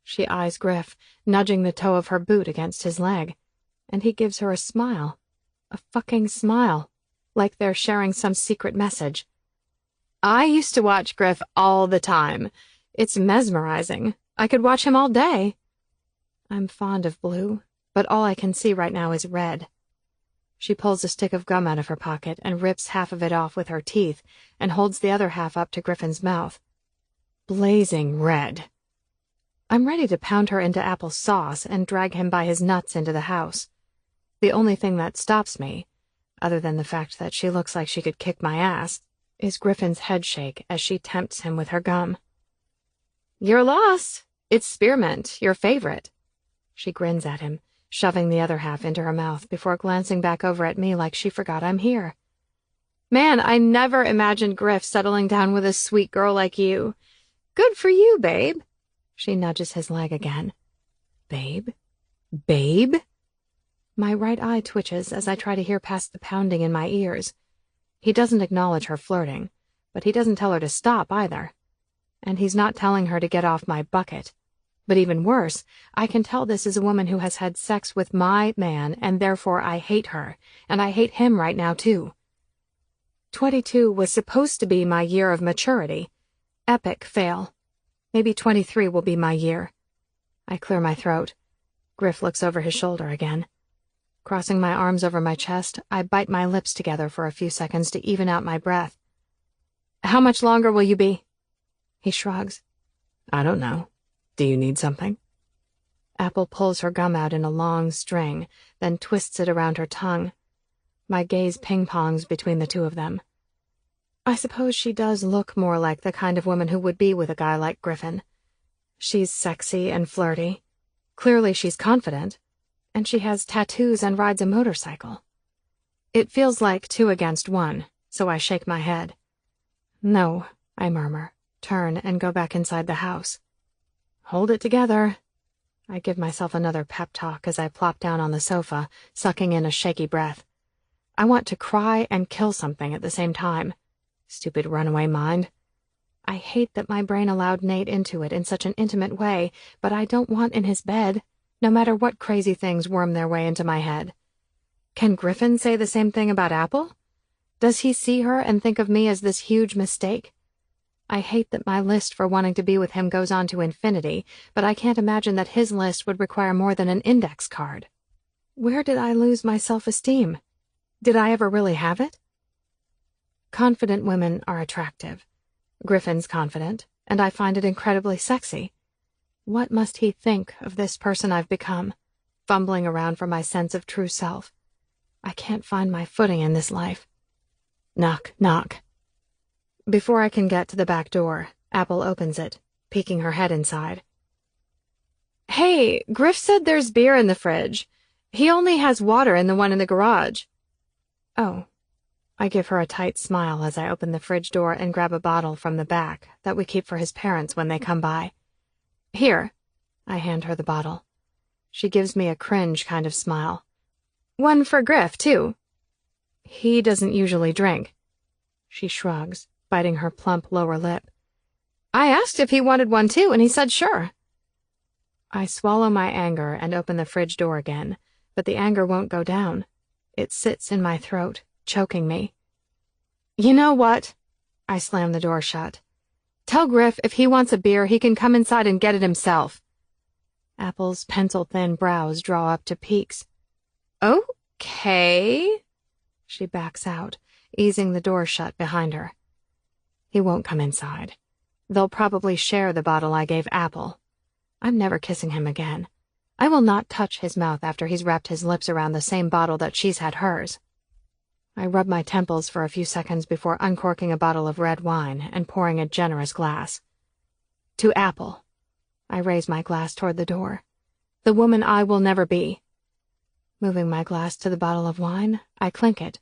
She eyes Griff, nudging the toe of her boot against his leg, and he gives her a smile. A fucking smile, like they're sharing some secret message. I used to watch Griff all the time. It's mesmerizing. I could watch him all day. I'm fond of blue, but all I can see right now is red. She pulls a stick of gum out of her pocket and rips half of it off with her teeth and holds the other half up to Griffin's mouth. Blazing red. I'm ready to pound her into apple sauce and drag him by his nuts into the house. The only thing that stops me, other than the fact that she looks like she could kick my ass, is Griffin's head shake as she tempts him with her gum. You're lost. It's spearmint, your favorite. She grins at him, shoving the other half into her mouth before glancing back over at me like she forgot I'm here. Man, I never imagined Griff settling down with a sweet girl like you. Good for you, babe. She nudges his leg again. Babe? Babe? My right eye twitches as I try to hear past the pounding in my ears. He doesn't acknowledge her flirting, but he doesn't tell her to stop either. And he's not telling her to get off my bucket. But even worse, I can tell this is a woman who has had sex with my man, and therefore I hate her, and I hate him right now, too. 22 was supposed to be my year of maturity. Epic fail. Maybe 23 will be my year. I clear my throat. Griff looks over his shoulder again. Crossing my arms over my chest, I bite my lips together for a few seconds to even out my breath. How much longer will you be? He shrugs. I don't know. Do you need something? Apple pulls her gum out in a long string, then twists it around her tongue. My gaze ping-pongs between the two of them. I suppose she does look more like the kind of woman who would be with a guy like Griffin. She's sexy and flirty. Clearly she's confident. And she has tattoos and rides a motorcycle. It feels like 2 against 1, so I shake my head. No, I murmur, turn and go back inside the house. Hold it together. I give myself another pep talk as I plop down on the sofa, sucking in a shaky breath. I want to cry and kill something at the same time. Stupid runaway mind. I hate that my brain allowed Nate into it in such an intimate way, but I don't want in his bed, no matter what crazy things worm their way into my head. Can Griffin say the same thing about Apple? Does he see her and think of me as this huge mistake? I hate that my list for wanting to be with him goes on to infinity, but I can't imagine that his list would require more than an index card. Where did I lose my self-esteem? Did I ever really have it? Confident women are attractive. Griffin's confident, and I find it incredibly sexy. What must he think of this person I've become, fumbling around for my sense of true self? I can't find my footing in this life. Knock, knock. Before I can get to the back door, Apple opens it, peeking her head inside. Hey, Griff said there's beer in the fridge. He only has water in the one in the garage. Oh. I give her a tight smile as I open the fridge door and grab a bottle from the back that we keep for his parents when they come by. Here. I hand her the bottle. She gives me a cringe kind of smile. One for Griff, too. He doesn't usually drink. She shrugs, biting her plump lower lip. I asked if he wanted one too, and he said sure. I swallow my anger and open the fridge door again, but the anger won't go down. It sits in my throat, choking me. You know what? I slam the door shut. Tell Griff if he wants a beer, he can come inside and get it himself. Apple's pencil-thin brows draw up to peaks. Okay. She backs out, easing the door shut behind her. He won't come inside. They'll probably share the bottle I gave Apple. I'm never kissing him again. I will not touch his mouth after he's wrapped his lips around the same bottle that she's had hers. I rub my temples for a few seconds before uncorking a bottle of red wine and pouring a generous glass. To Apple. I raise my glass toward the door. The woman I will never be. Moving my glass to the bottle of wine, I clink it.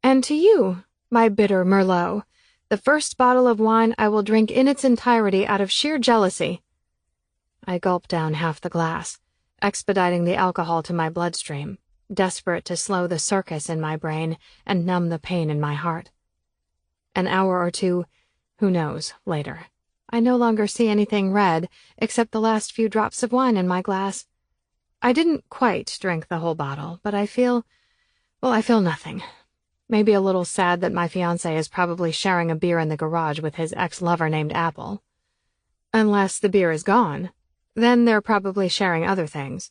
And to you, my bitter Merlot, the first bottle of wine I will drink in its entirety out of sheer jealousy. I gulp down half the glass, expediting the alcohol to my bloodstream, desperate to slow the circus in my brain and numb the pain in my heart. An hour or two, who knows, later, I no longer see anything red except the last few drops of wine in my glass. I didn't quite drink the whole bottle, but I feel nothing. Maybe a little sad that my fiancé is probably sharing a beer in the garage with his ex-lover named Apple. Unless the beer is gone, then they're probably sharing other things.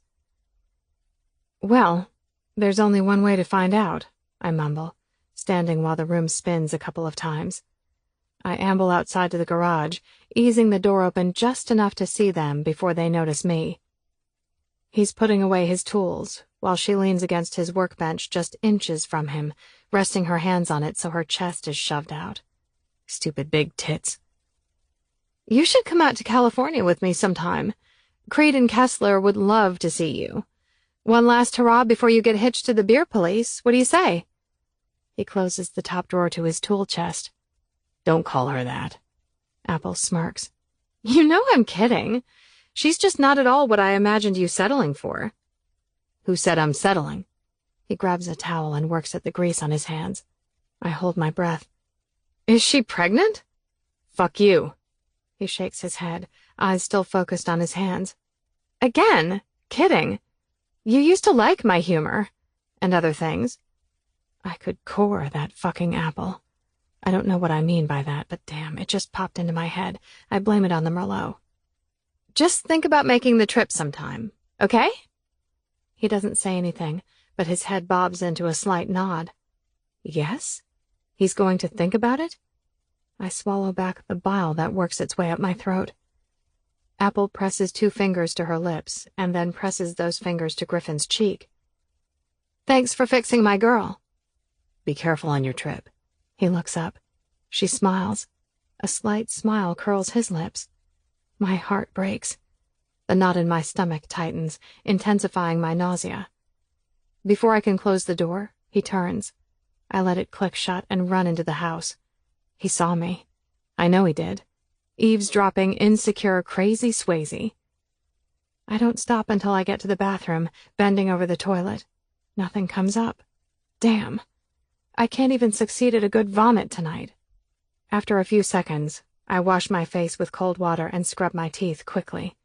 Well, there's only one way to find out, I mumble, standing while the room spins a couple of times. I amble outside to the garage, easing the door open just enough to see them before they notice me. He's putting away his tools, while she leans against his workbench just inches from him, resting her hands on it so her chest is shoved out. Stupid big tits. You should come out to California with me sometime. Creed and Kessler would love to see you. One last hurrah before you get hitched to the beer police. What do you say? He closes the top drawer to his tool chest. Don't call her that. Apple smirks. You know I'm kidding. She's just not at all what I imagined you settling for. Who said I'm settling? He grabs a towel and works at the grease on his hands. I hold my breath. Is she pregnant? Fuck you. He shakes his head, eyes still focused on his hands. Again? Kidding. You used to like my humor. And other things. I could core that fucking Apple. I don't know what I mean by that, but damn, it just popped into my head. I blame it on the Merlot. Just think about making the trip sometime, okay? He doesn't say anything, but his head bobs into a slight nod. Yes? He's going to think about it? I swallow back the bile that works its way up my throat. Apple presses 2 fingers to her lips and then presses those fingers to Griffin's cheek. Thanks for fixing my girl. Be careful on your trip. He looks up. She smiles. A slight smile curls his lips. My heart breaks. The knot in my stomach tightens, intensifying my nausea. Before I can close the door, he turns. I let it click shut and run into the house. He saw me. I know he did. Eavesdropping, insecure, crazy Swayze. I don't stop until I get to the bathroom, bending over the toilet. Nothing comes up. Damn. I can't even succeed at a good vomit tonight. After a few seconds, I wash my face with cold water and scrub my teeth quickly.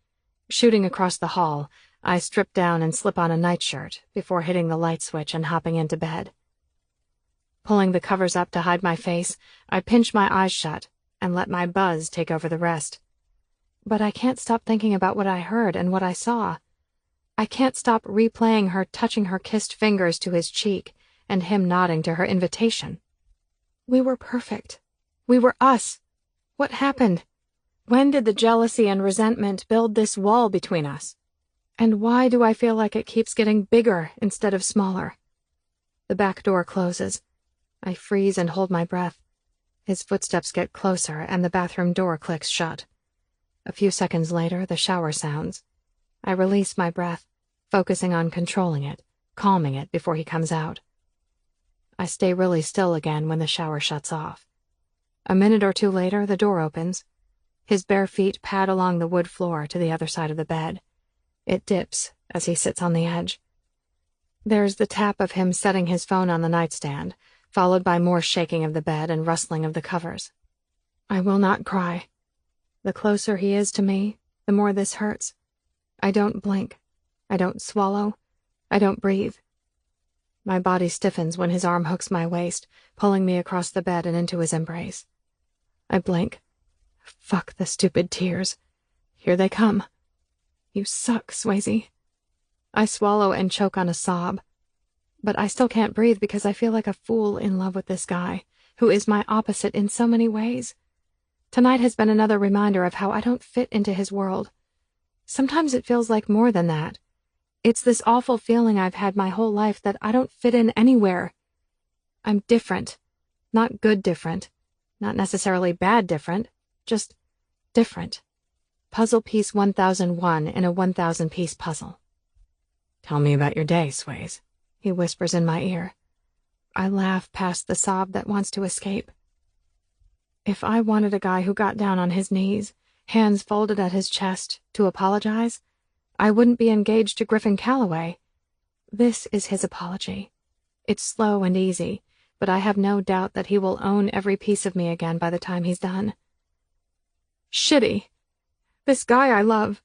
Shooting across the hall, I strip down and slip on a nightshirt before hitting the light switch and hopping into bed. Pulling the covers up to hide my face, I pinch my eyes shut and let my buzz take over the rest. But I can't stop thinking about what I heard and what I saw. I can't stop replaying her touching her kissed fingers to his cheek and him nodding to her invitation. We were perfect. We were us. What happened? When did the jealousy and resentment build this wall between us? And why do I feel like it keeps getting bigger instead of smaller? The back door closes. I freeze and hold my breath. His footsteps get closer and the bathroom door clicks shut. A few seconds later, the shower sounds. I release my breath, focusing on controlling it, calming it before he comes out. I stay really still again when the shower shuts off. A minute or two later, the door opens. His bare feet pad along the wood floor to the other side of the bed. It dips as he sits on the edge. There's the tap of him setting his phone on the nightstand, followed by more shaking of the bed and rustling of the covers. I will not cry. The closer he is to me, the more this hurts. I don't blink. I don't swallow. I don't breathe. My body stiffens when his arm hooks my waist, pulling me across the bed and into his embrace. I blink. Fuck the stupid tears. Here they come. You suck, Swayze. I swallow and choke on a sob. But I still can't breathe because I feel like a fool in love with this guy, who is my opposite in so many ways. Tonight has been another reminder of how I don't fit into his world. Sometimes it feels like more than that. It's this awful feeling I've had my whole life that I don't fit in anywhere. I'm different. Not good different. Not necessarily bad different. Just different. Puzzle piece 1001 in a 1,000-piece puzzle. Tell me about your day, Swayze. He whispers in my ear. I laugh past the sob that wants to escape. If I wanted a guy who got down on his knees, hands folded at his chest, to apologize, I wouldn't be engaged to Griffin Calloway. This is his apology. It's slow and easy, but I have no doubt that he will own every piece of me again by the time he's done. Shitty. This guy I love,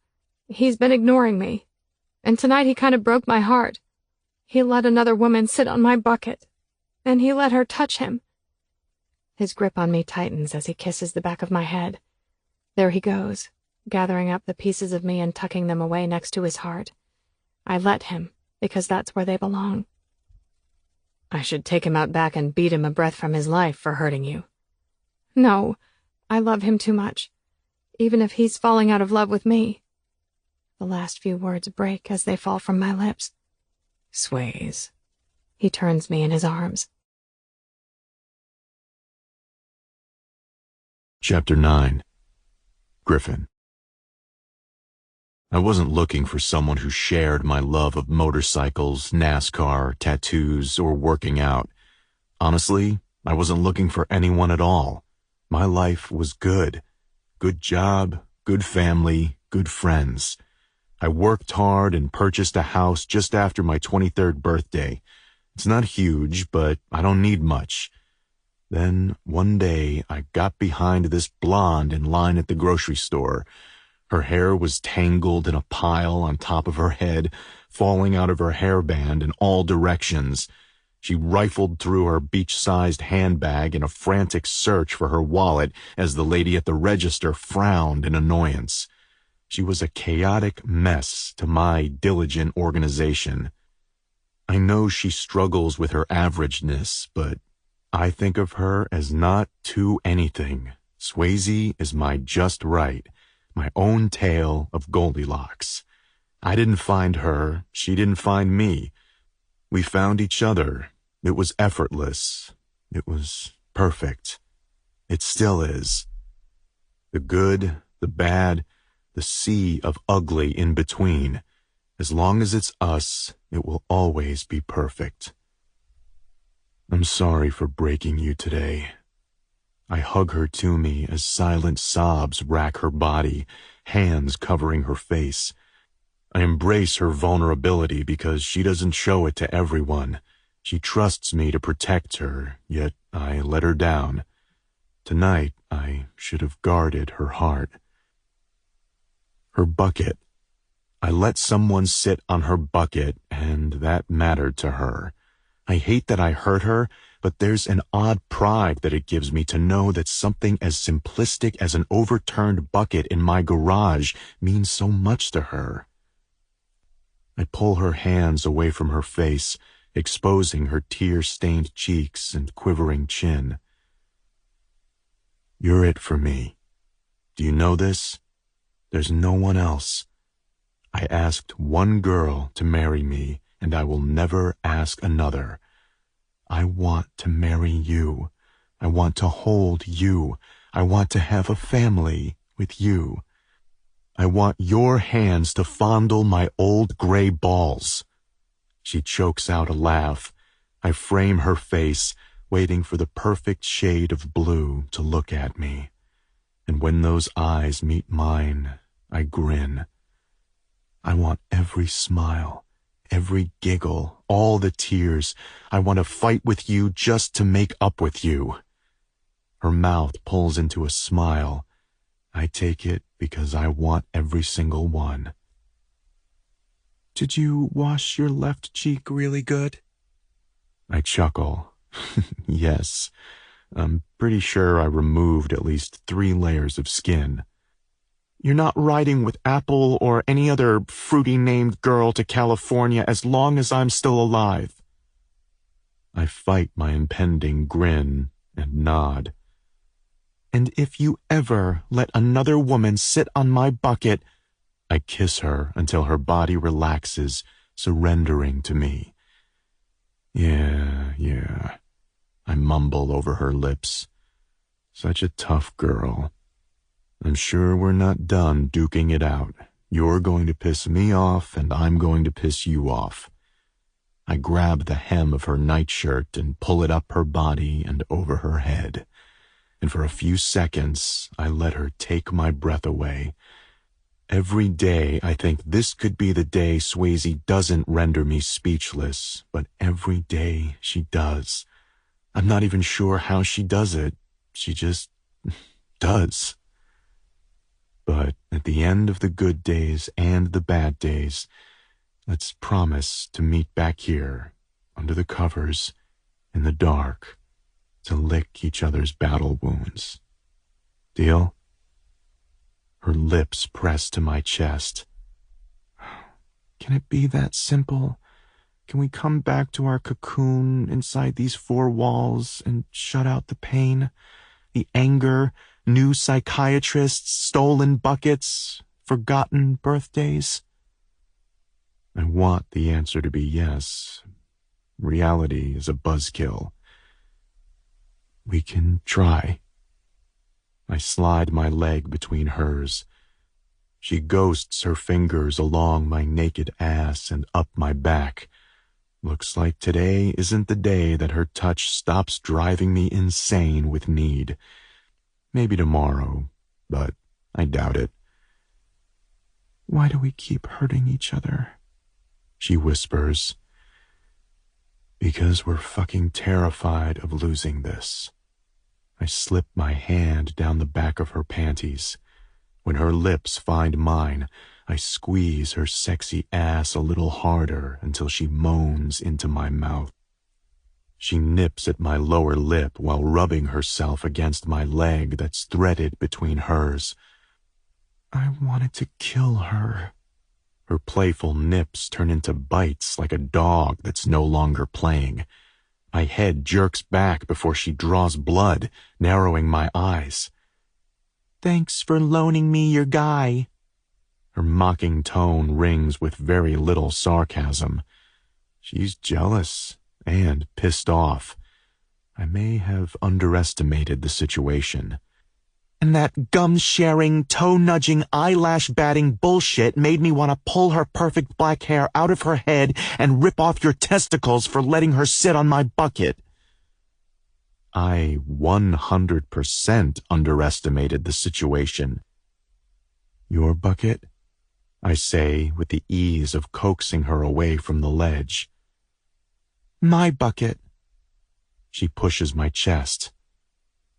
he's been ignoring me. And tonight he kind of broke my heart. He let another woman sit on my bucket, and he let her touch him. His grip on me tightens as he kisses the back of my head. There he goes, gathering up the pieces of me and tucking them away next to his heart. I let him, because that's where they belong. I should take him out back and beat him a breath from his life for hurting you. No, I love him too much, even if he's falling out of love with me. The last few words break as they fall from my lips. Swayze. He turns me in his arms. Chapter 9. Griffin. I wasn't looking for someone who shared my love of motorcycles, NASCAR, tattoos, or working out. Honestly, I wasn't looking for anyone at all. My life was good. Good job, good family, good friends. I worked hard and purchased a house just after my 23rd birthday. It's not huge, but I don't need much. Then, one day, I got behind this blonde in line at the grocery store. Her hair was tangled in a pile on top of her head, falling out of her hairband in all directions. She rifled through her beach-sized handbag in a frantic search for her wallet as the lady at the register frowned in annoyance. She was a chaotic mess to my diligent organization. I know she struggles with her averageness, but I think of her as not too anything. Swayze is my just right, my own tale of Goldilocks. I didn't find her, she didn't find me. We found each other. It was effortless. It was perfect. It still is. The good, the bad, the sea of ugly in between. As long as it's us, it will always be perfect. I'm sorry for breaking you today. I hug her to me as silent sobs rack her body, hands covering her face. I embrace her vulnerability because she doesn't show it to everyone. She trusts me to protect her, yet I let her down. Tonight, I should have guarded her heart. Her bucket. I let someone sit on her bucket, and that mattered to her. I hate that I hurt her, but there's an odd pride that it gives me to know that something as simplistic as an overturned bucket in my garage means so much to her. I pull her hands away from her face, exposing her tear-stained cheeks and quivering chin. You're it for me. Do you know this? There's no one else. I asked one girl to marry me, and I will never ask another. I want to marry you. I want to hold you. I want to have a family with you. I want your hands to fondle my old gray balls. She chokes out a laugh. I frame her face, waiting for the perfect shade of blue to look at me. And when those eyes meet mine, I grin. I want every smile, every giggle, all the tears. I want to fight with you just to make up with you. Her mouth pulls into a smile. I take it because I want every single one. Did you wash your left cheek really good? I chuckle. Yes. I'm pretty sure I removed at least 3 layers of skin. You're not riding with Apple or any other fruity-named girl to California as long as I'm still alive. I fight my impending grin and nod. And if you ever let another woman sit on my bucket, I kiss her until her body relaxes, surrendering to me. Yeah. I mumble over her lips. Such a tough girl. I'm sure we're not done duking it out. You're going to piss me off, and I'm going to piss you off. I grab the hem of her nightshirt and pull it up her body and over her head. And for a few seconds, I let her take my breath away. Every day, I think this could be the day Swayze doesn't render me speechless, but every day she does. I'm not even sure how she does it. She just does. But at the end of the good days and the bad days, let's promise to meet back here, under the covers, in the dark, to lick each other's battle wounds. Deal? Her lips press to my chest. Can it be that simple? Can we come back to our cocoon inside these 4 walls and shut out the pain, the anger, new psychiatrists, stolen buckets, forgotten birthdays? I want the answer to be yes. Reality is a buzzkill. We can try. I slide my leg between hers. She ghosts her fingers along my naked ass and up my back. Looks like today isn't the day that her touch stops driving me insane with need. Maybe tomorrow, but I doubt it. Why do we keep hurting each other? She whispers. Because we're fucking terrified of losing this. I slip my hand down the back of her panties. When her lips find mine, I squeeze her sexy ass a little harder until she moans into my mouth. She nips at my lower lip while rubbing herself against my leg that's threaded between hers. I wanted to kill her. Her playful nips turn into bites like a dog that's no longer playing. My head jerks back before she draws blood, narrowing my eyes. Thanks for loaning me your guy. Her mocking tone rings with very little sarcasm. She's jealous and pissed off. I may have underestimated the situation. And that gum-sharing, toe-nudging, eyelash-batting bullshit made me want to pull her perfect black hair out of her head and rip off your testicles for letting her sit on my bucket. I 100% underestimated the situation. Your bucket? I say with the ease of coaxing her away from the ledge. My bucket. She pushes my chest.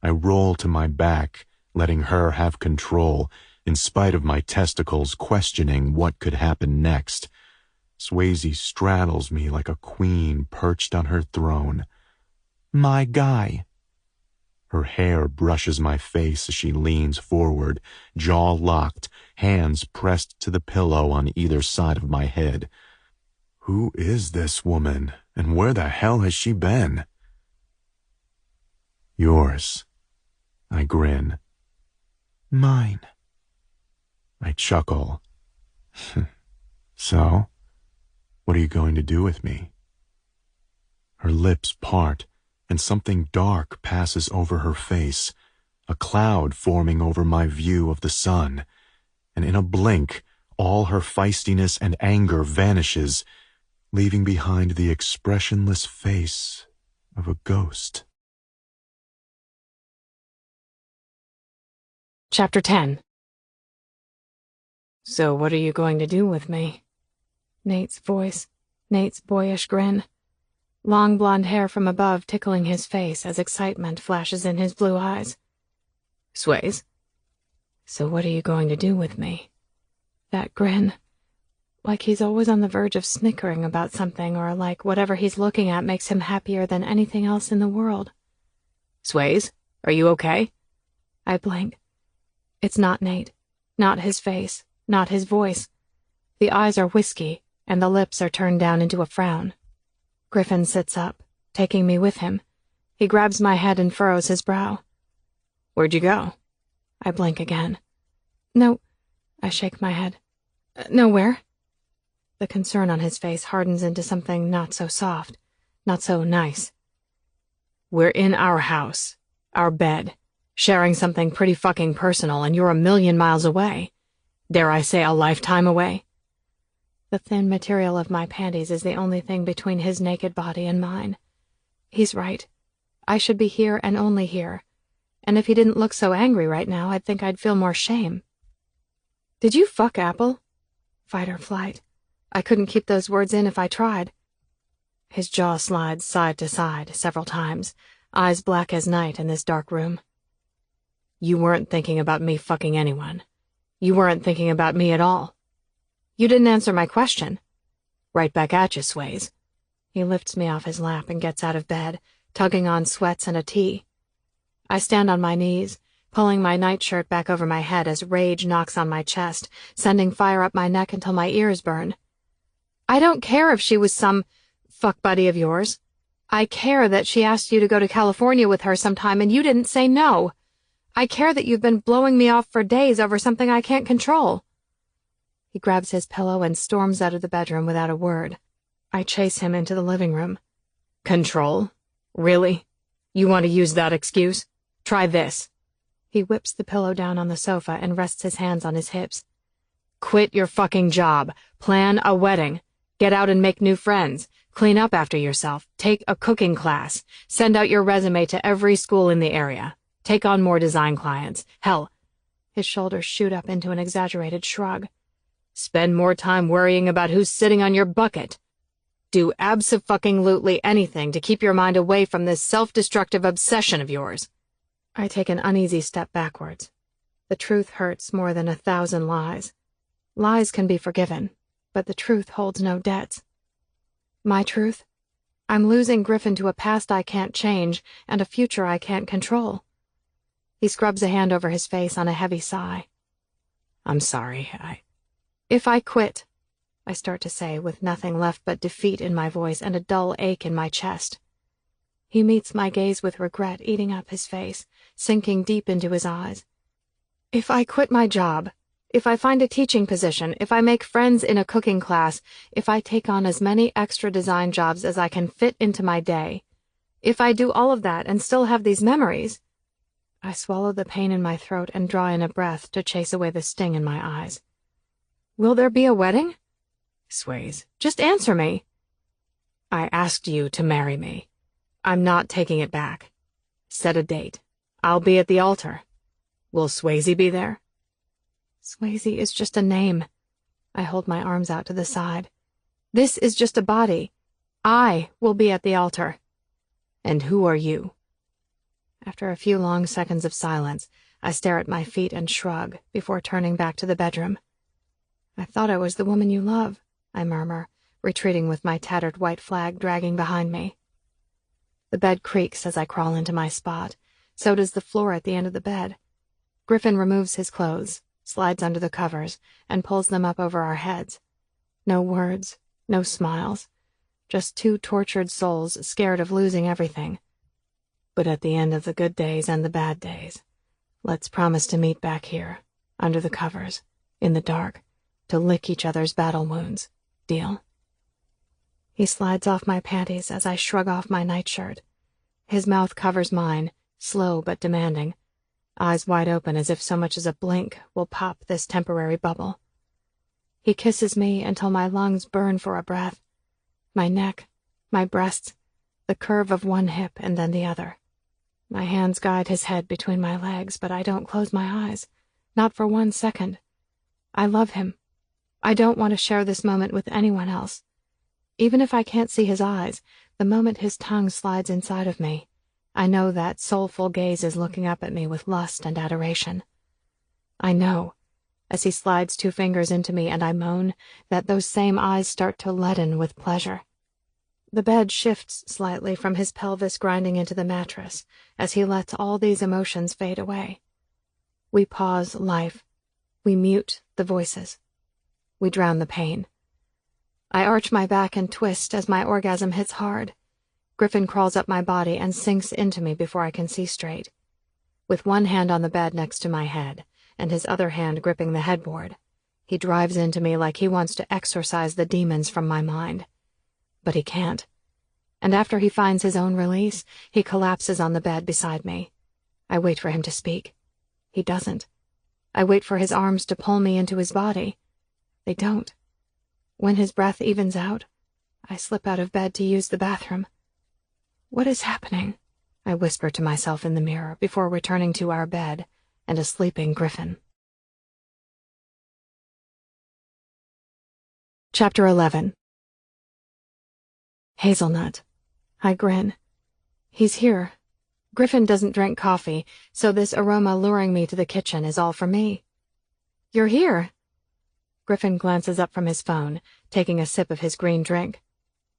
I roll to my back, letting her have control, in spite of my testicles questioning what could happen next. Swayze straddles me like a queen perched on her throne. My guy. Her hair brushes my face as she leans forward, jaw locked, hands pressed to the pillow on either side of my head. Who is this woman, and where the hell has she been? Yours. I grin. Mine. I chuckle. So, what are you going to do with me? Her lips part, and something dark passes over her face, a cloud forming over my view of the sun, and in a blink, all her feistiness and anger vanishes, leaving behind the expressionless face of a ghost. Chapter 10. So what are you going to do with me? Nate's voice, Nate's boyish grin. Long blonde hair from above tickling his face as excitement flashes in his blue eyes. Sways. So what are you going to do with me? That grin. Like he's always on the verge of snickering about something, or like whatever he's looking at makes him happier than anything else in the world. Sways, are you okay? I blink. It's not Nate. Not his face. Not his voice. The eyes are whiskey, and the lips are turned down into a frown. Griffin sits up, taking me with him. He grabs my head and furrows his brow. Where'd you go? I blink again. No. I shake my head. Nowhere. The concern on his face hardens into something not so soft, not so nice. We're in our house, our bed, sharing something pretty fucking personal, and you're 1,000,000 miles away. Dare I say a lifetime away? The thin material of my panties is the only thing between his naked body and mine. He's right. I should be here and only here. And if he didn't look so angry right now, I'd think I'd feel more shame. Did you fuck Apple? Fight or flight. I couldn't keep those words in if I tried. His jaw slides side to side several times, eyes black as night in this dark room. You weren't thinking about me fucking anyone. You weren't thinking about me at all. You didn't answer my question. Right back at you, Sways. He lifts me off his lap and gets out of bed, tugging on sweats and a tee. I stand on my knees, pulling my nightshirt back over my head as rage knocks on my chest, sending fire up my neck until my ears burn. I don't care if she was some fuck buddy of yours. I care that she asked you to go to California with her sometime and you didn't say no. I care that you've been blowing me off for days over something I can't control. He grabs his pillow and storms out of the bedroom without a word. I chase him into the living room. Control? Really? You want to use that excuse? Try this. He whips the pillow down on the sofa and rests his hands on his hips. Quit your fucking job. Plan a wedding. Get out and make new friends. Clean up after yourself. Take a cooking class. Send out your resume to every school in the area. Take on more design clients. Hell, his shoulders shoot up into an exaggerated shrug. Spend more time worrying about who's sitting on your bucket. Do abso-fucking-lutely anything to keep your mind away from this self-destructive obsession of yours. I take an uneasy step backwards. The truth hurts more than 1,000 lies. Lies can be forgiven, but the truth holds no debts. My truth? I'm losing Griffin to a past I can't change and a future I can't control. He scrubs a hand over his face on a heavy sigh. I'm sorry, If I quit, I start to say, with nothing left but defeat in my voice and a dull ache in my chest. He meets my gaze with regret eating up his face, sinking deep into his eyes. If I quit my job, If I find a teaching position, if I make friends in a cooking class, if I take on as many extra design jobs as I can fit into my day, if I do all of that and still have these memories, I swallow the pain in my throat and draw in a breath to chase away the sting in my eyes. Will there be a wedding? Swayze, just answer me. I asked you to marry me. I'm not taking it back. Set a date. I'll be at the altar. Will Swayze be there? Swayze is just a name. I hold my arms out to the side. This is just a body. I will be at the altar. And who are you? After a few long seconds of silence, I stare at my feet and shrug before turning back to the bedroom. I thought I was the woman you love, I murmur, retreating with my tattered white flag dragging behind me. The bed creaks as I crawl into my spot. So does the floor at the end of the bed. Griffin removes his clothes, slides under the covers, and pulls them up over our heads. No words, no smiles. Just two tortured souls scared of losing everything. But at the end of the good days and the bad days, let's promise to meet back here, under the covers, in the dark, to lick each other's battle wounds. Deal? He slides off my panties as I shrug off my nightshirt. His mouth covers mine, slow but demanding, eyes wide open as if so much as a blink will pop this temporary bubble. He kisses me until my lungs burn for a breath. My neck, my breasts, the curve of one hip and then the other. My hands guide his head between my legs, but I don't close my eyes, not for 1 second. I love him. I don't want to share this moment with anyone else. Even if I can't see his eyes, the moment his tongue slides inside of me, I know that soulful gaze is looking up at me with lust and adoration. I know, as he slides 2 fingers into me and I moan, that those same eyes start to leaden with pleasure. The bed shifts slightly from his pelvis grinding into the mattress as he lets all these emotions fade away. We pause life. We mute the voices. We drown the pain. I arch my back and twist as my orgasm hits hard. Griffin crawls up my body and sinks into me before I can see straight. With one hand on the bed next to my head, and his other hand gripping the headboard, he drives into me like he wants to exorcise the demons from my mind. But he can't. And after he finds his own release, he collapses on the bed beside me. I wait for him to speak. He doesn't. I wait for his arms to pull me into his body. They don't. When his breath evens out, I slip out of bed to use the bathroom. What is happening? I whisper to myself in the mirror before returning to our bed and a sleeping Griffin. Chapter 11. Hazelnut. I grin. He's here. Griffin doesn't drink coffee, so this aroma luring me to the kitchen is all for me. You're here. Griffin glances up from his phone, taking a sip of his green drink.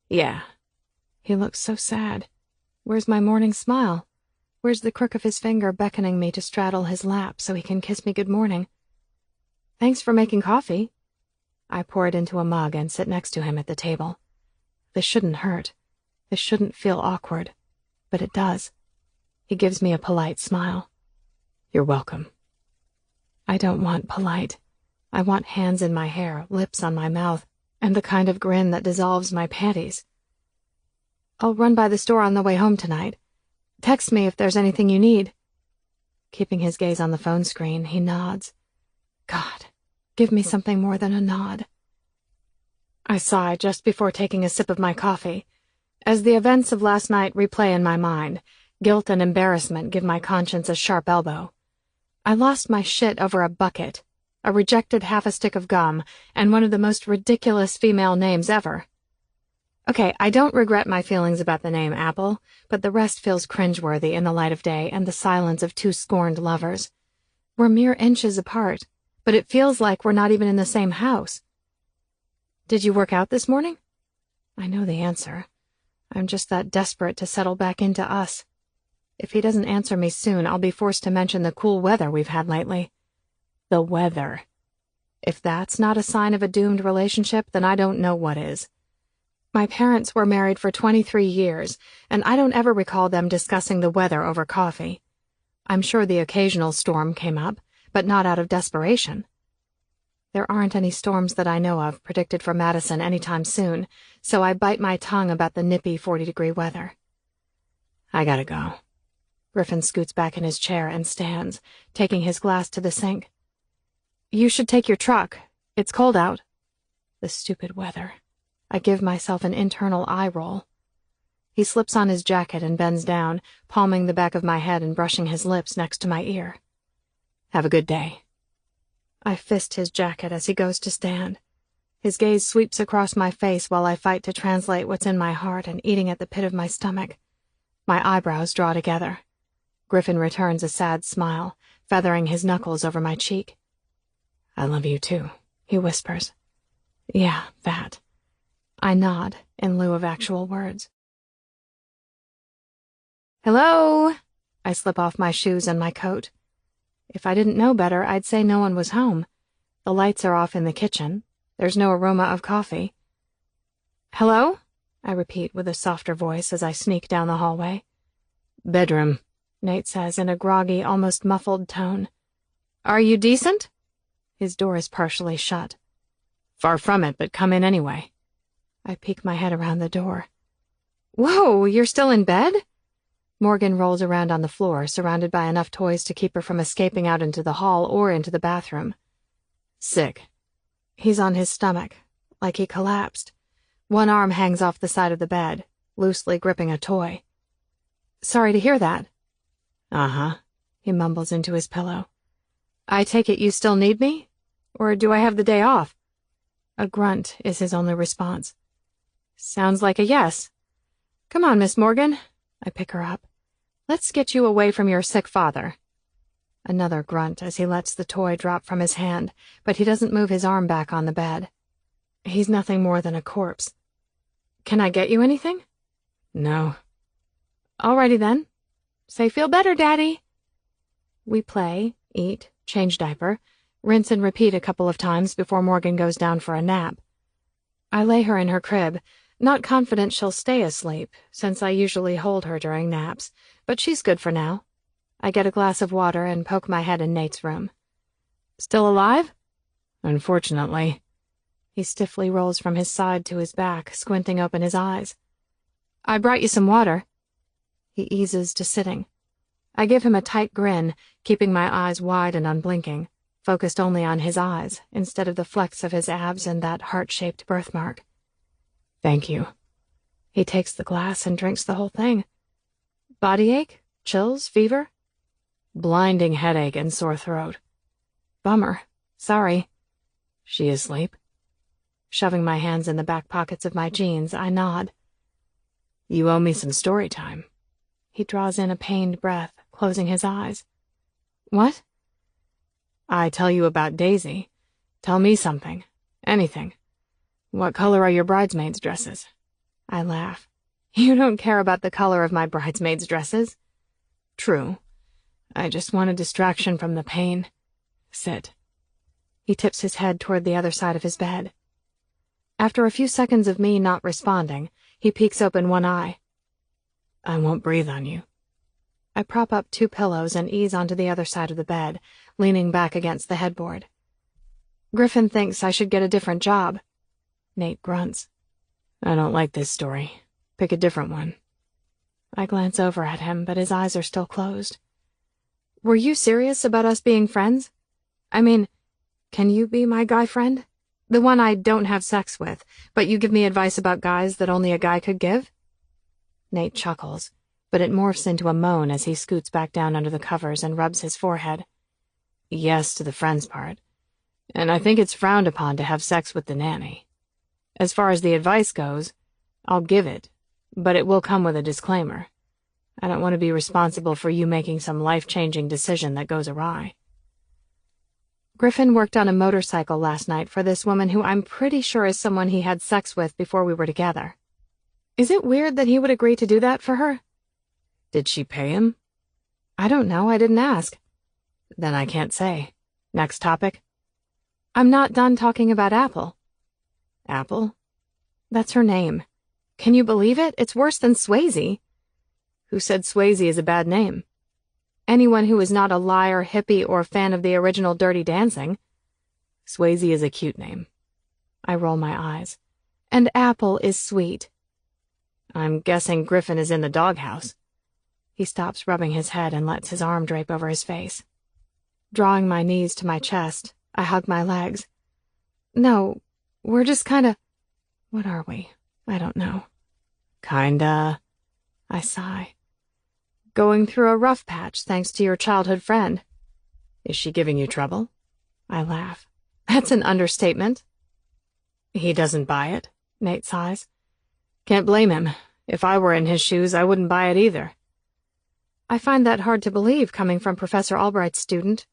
Yeah. He looks so sad. Where's my morning smile? Where's the crook of his finger beckoning me to straddle his lap so he can kiss me good morning? Thanks for making coffee. I pour it into a mug and sit next to him at the table. This shouldn't hurt. This shouldn't feel awkward. But it does. He gives me a polite smile. You're welcome. I don't want polite. I want hands in my hair, lips on my mouth, and the kind of grin that dissolves my panties. I'll run by the store on the way home tonight. Text me if there's anything you need. Keeping his gaze on the phone screen, he nods. God, give me something more than a nod. I sigh just before taking a sip of my coffee. As the events of last night replay in my mind, guilt and embarrassment give my conscience a sharp elbow. I lost my shit over a bucket, a rejected half a stick of gum, and one of the most ridiculous female names ever. Okay, I don't regret my feelings about the name Apple, but the rest feels cringeworthy in the light of day and the silence of 2 scorned lovers. We're mere inches apart, but it feels like we're not even in the same house. Did you work out this morning? I know the answer. I'm just that desperate to settle back into us. If he doesn't answer me soon, I'll be forced to mention the cool weather we've had lately. The weather. If that's not a sign of a doomed relationship, then I don't know what is. My parents were married for 23 years, and I don't ever recall them discussing the weather over coffee. I'm sure the occasional storm came up, but not out of desperation. There aren't any storms that I know of predicted for Madison anytime soon, so I bite my tongue about the nippy 40-degree weather. I gotta go. Griffin scoots back in his chair and stands, taking his glass to the sink. You should take your truck. It's cold out. The stupid weather. I give myself an internal eye roll. He slips on his jacket and bends down, palming the back of my head and brushing his lips next to my ear. Have a good day. I fist his jacket as he goes to stand. His gaze sweeps across my face while I fight to translate what's in my heart and eating at the pit of my stomach. My eyebrows draw together. Griffin returns a sad smile, feathering his knuckles over my cheek. I love you too, he whispers. Yeah, that. I nod in lieu of actual words. Hello? I slip off my shoes and my coat. If I didn't know better, I'd say no one was home. The lights are off in the kitchen. There's no aroma of coffee. Hello? I repeat with a softer voice as I sneak down the hallway. Bedroom, Nate says in a groggy, almost muffled tone. Are you decent? His door is partially shut. Far from it, but come in anyway. I peek my head around the door. Whoa, you're still in bed? Morgan rolls around on the floor, surrounded by enough toys to keep her from escaping out into the hall or into the bathroom. Sick. He's on his stomach, like he collapsed. One arm hangs off the side of the bed, loosely gripping a toy. Sorry to hear that. Uh-huh, he mumbles into his pillow. I take it you still need me? Or do I have the day off? A grunt is his only response. Sounds like a yes. Come on, Miss Morgan. I pick her up. Let's get you away from your sick father. Another grunt as he lets the toy drop from his hand, but he doesn't move his arm back on the bed. He's nothing more than a corpse. Can I get you anything? No. Alrighty then. Say feel better, Daddy. We play, eat, change diaper, rinse and repeat a couple of times before Morgan goes down for a nap. I lay her in her crib, not confident she'll stay asleep, since I usually hold her during naps, but she's good for now. I get a glass of water and poke my head in Nate's room. Still alive? Unfortunately. He stiffly rolls from his side to his back, squinting open his eyes. I brought you some water. He eases to sitting. I give him a tight grin, keeping my eyes wide and unblinking, focused only on his eyes, instead of the flex of his abs and that heart-shaped birthmark. Thank you. He takes the glass and drinks the whole thing. Body ache? Chills? Fever? Blinding headache and sore throat. Bummer. Sorry. She asleep? Shoving my hands in the back pockets of my jeans, I nod. You owe me some story time. He draws in a pained breath, closing his eyes. What? I tell you about Daisy. Tell me something. Anything. What color are your bridesmaids' dresses? I laugh. You don't care about the color of my bridesmaids' dresses. True. I just want a distraction from the pain. Sit. He tips his head toward the other side of his bed. After a few seconds of me not responding, he peeks open one eye. I won't breathe on you. I prop up 2 pillows and ease onto the other side of the bed, leaning back against the headboard. Griffin thinks I should get a different job. Nate grunts. I don't like this story. Pick a different one. I glance over at him, but his eyes are still closed. Were you serious about us being friends? I mean, can you be my guy friend? The one I don't have sex with, but you give me advice about guys that only a guy could give? Nate chuckles, but it morphs into a moan as he scoots back down under the covers and rubs his forehead. Yes to the friends part. And I think it's frowned upon to have sex with the nanny. As far as the advice goes, I'll give it, but it will come with a disclaimer. I don't want to be responsible for you making some life-changing decision that goes awry. Griffin worked on a motorcycle last night for this woman who I'm pretty sure is someone he had sex with before we were together. Is it weird that he would agree to do that for her? Did she pay him? I don't know, I didn't ask. Then I can't say. Next topic? I'm not done talking about Apple. Apple? That's her name. Can you believe it? It's worse than Swayze. Who said Swayze is a bad name? Anyone who is not a liar, hippie, or fan of the original Dirty Dancing. Swayze is a cute name. I roll my eyes. And Apple is sweet. I'm guessing Griffin is in the doghouse. He stops rubbing his head and lets his arm drape over his face. Drawing my knees to my chest, I hug my legs. No, we're just kinda... What are we? I don't know. Kinda... I sigh. Going through a rough patch thanks to your childhood friend. Is she giving you trouble? I laugh. That's an understatement. He doesn't buy it, Nate sighs. Can't blame him. If I were in his shoes, I wouldn't buy it either. I find that hard to believe coming from Professor Albright's student.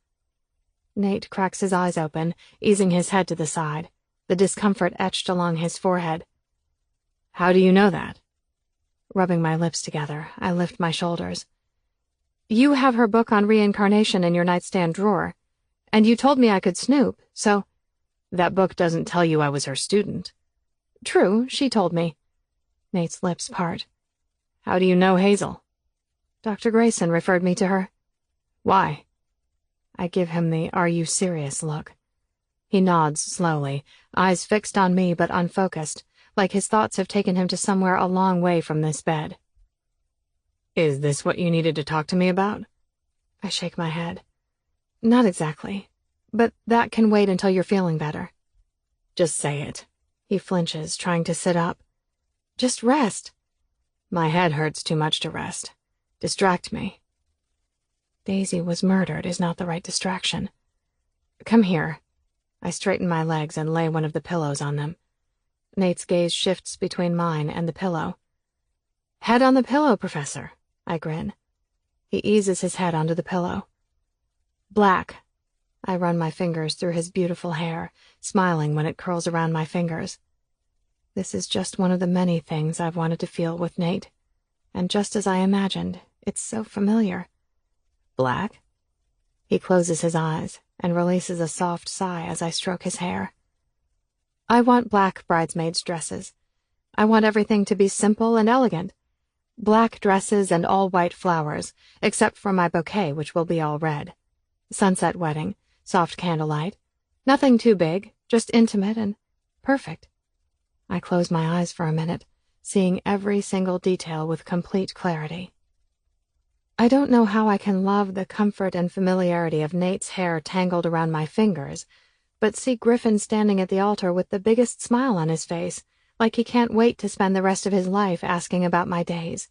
Nate cracks his eyes open, easing his head to the side, the discomfort etched along his forehead. How do you know that? Rubbing my lips together, I lift my shoulders. You have her book on reincarnation in your nightstand drawer, and you told me I could snoop, so... That book doesn't tell you I was her student. True, she told me. Nate's lips part. How do you know Hazel? Dr. Grayson referred me to her. Why? I give him the "Are you serious?" look. He nods slowly, eyes fixed on me but unfocused, like his thoughts have taken him to somewhere a long way from this bed. Is this what you needed to talk to me about? I shake my head. Not exactly, but that can wait until you're feeling better. Just say it. He flinches, trying to sit up. Just rest. My head hurts too much to rest. Distract me. Daisy was murdered is not the right distraction. Come here. I straighten my legs and lay one of the pillows on them. Nate's gaze shifts between mine and the pillow. Head on the pillow, Professor. I grin. He eases his head onto the pillow. Black. I run my fingers through his beautiful hair, smiling when it curls around my fingers. This is just one of the many things I've wanted to feel with Nate. And just as I imagined, it's so familiar. Black? He closes his eyes and releases a soft sigh as I stroke his hair. I want black bridesmaids' dresses. I want everything to be simple and elegant. Black dresses and all white flowers, except for my bouquet, which will be all red. Sunset wedding, soft candlelight. Nothing too big, just intimate and perfect. I close my eyes for a minute, seeing every single detail with complete clarity. I don't know how I can love the comfort and familiarity of Nate's hair tangled around my fingers, but see Griffin standing at the altar with the biggest smile on his face, like he can't wait to spend the rest of his life asking about my days.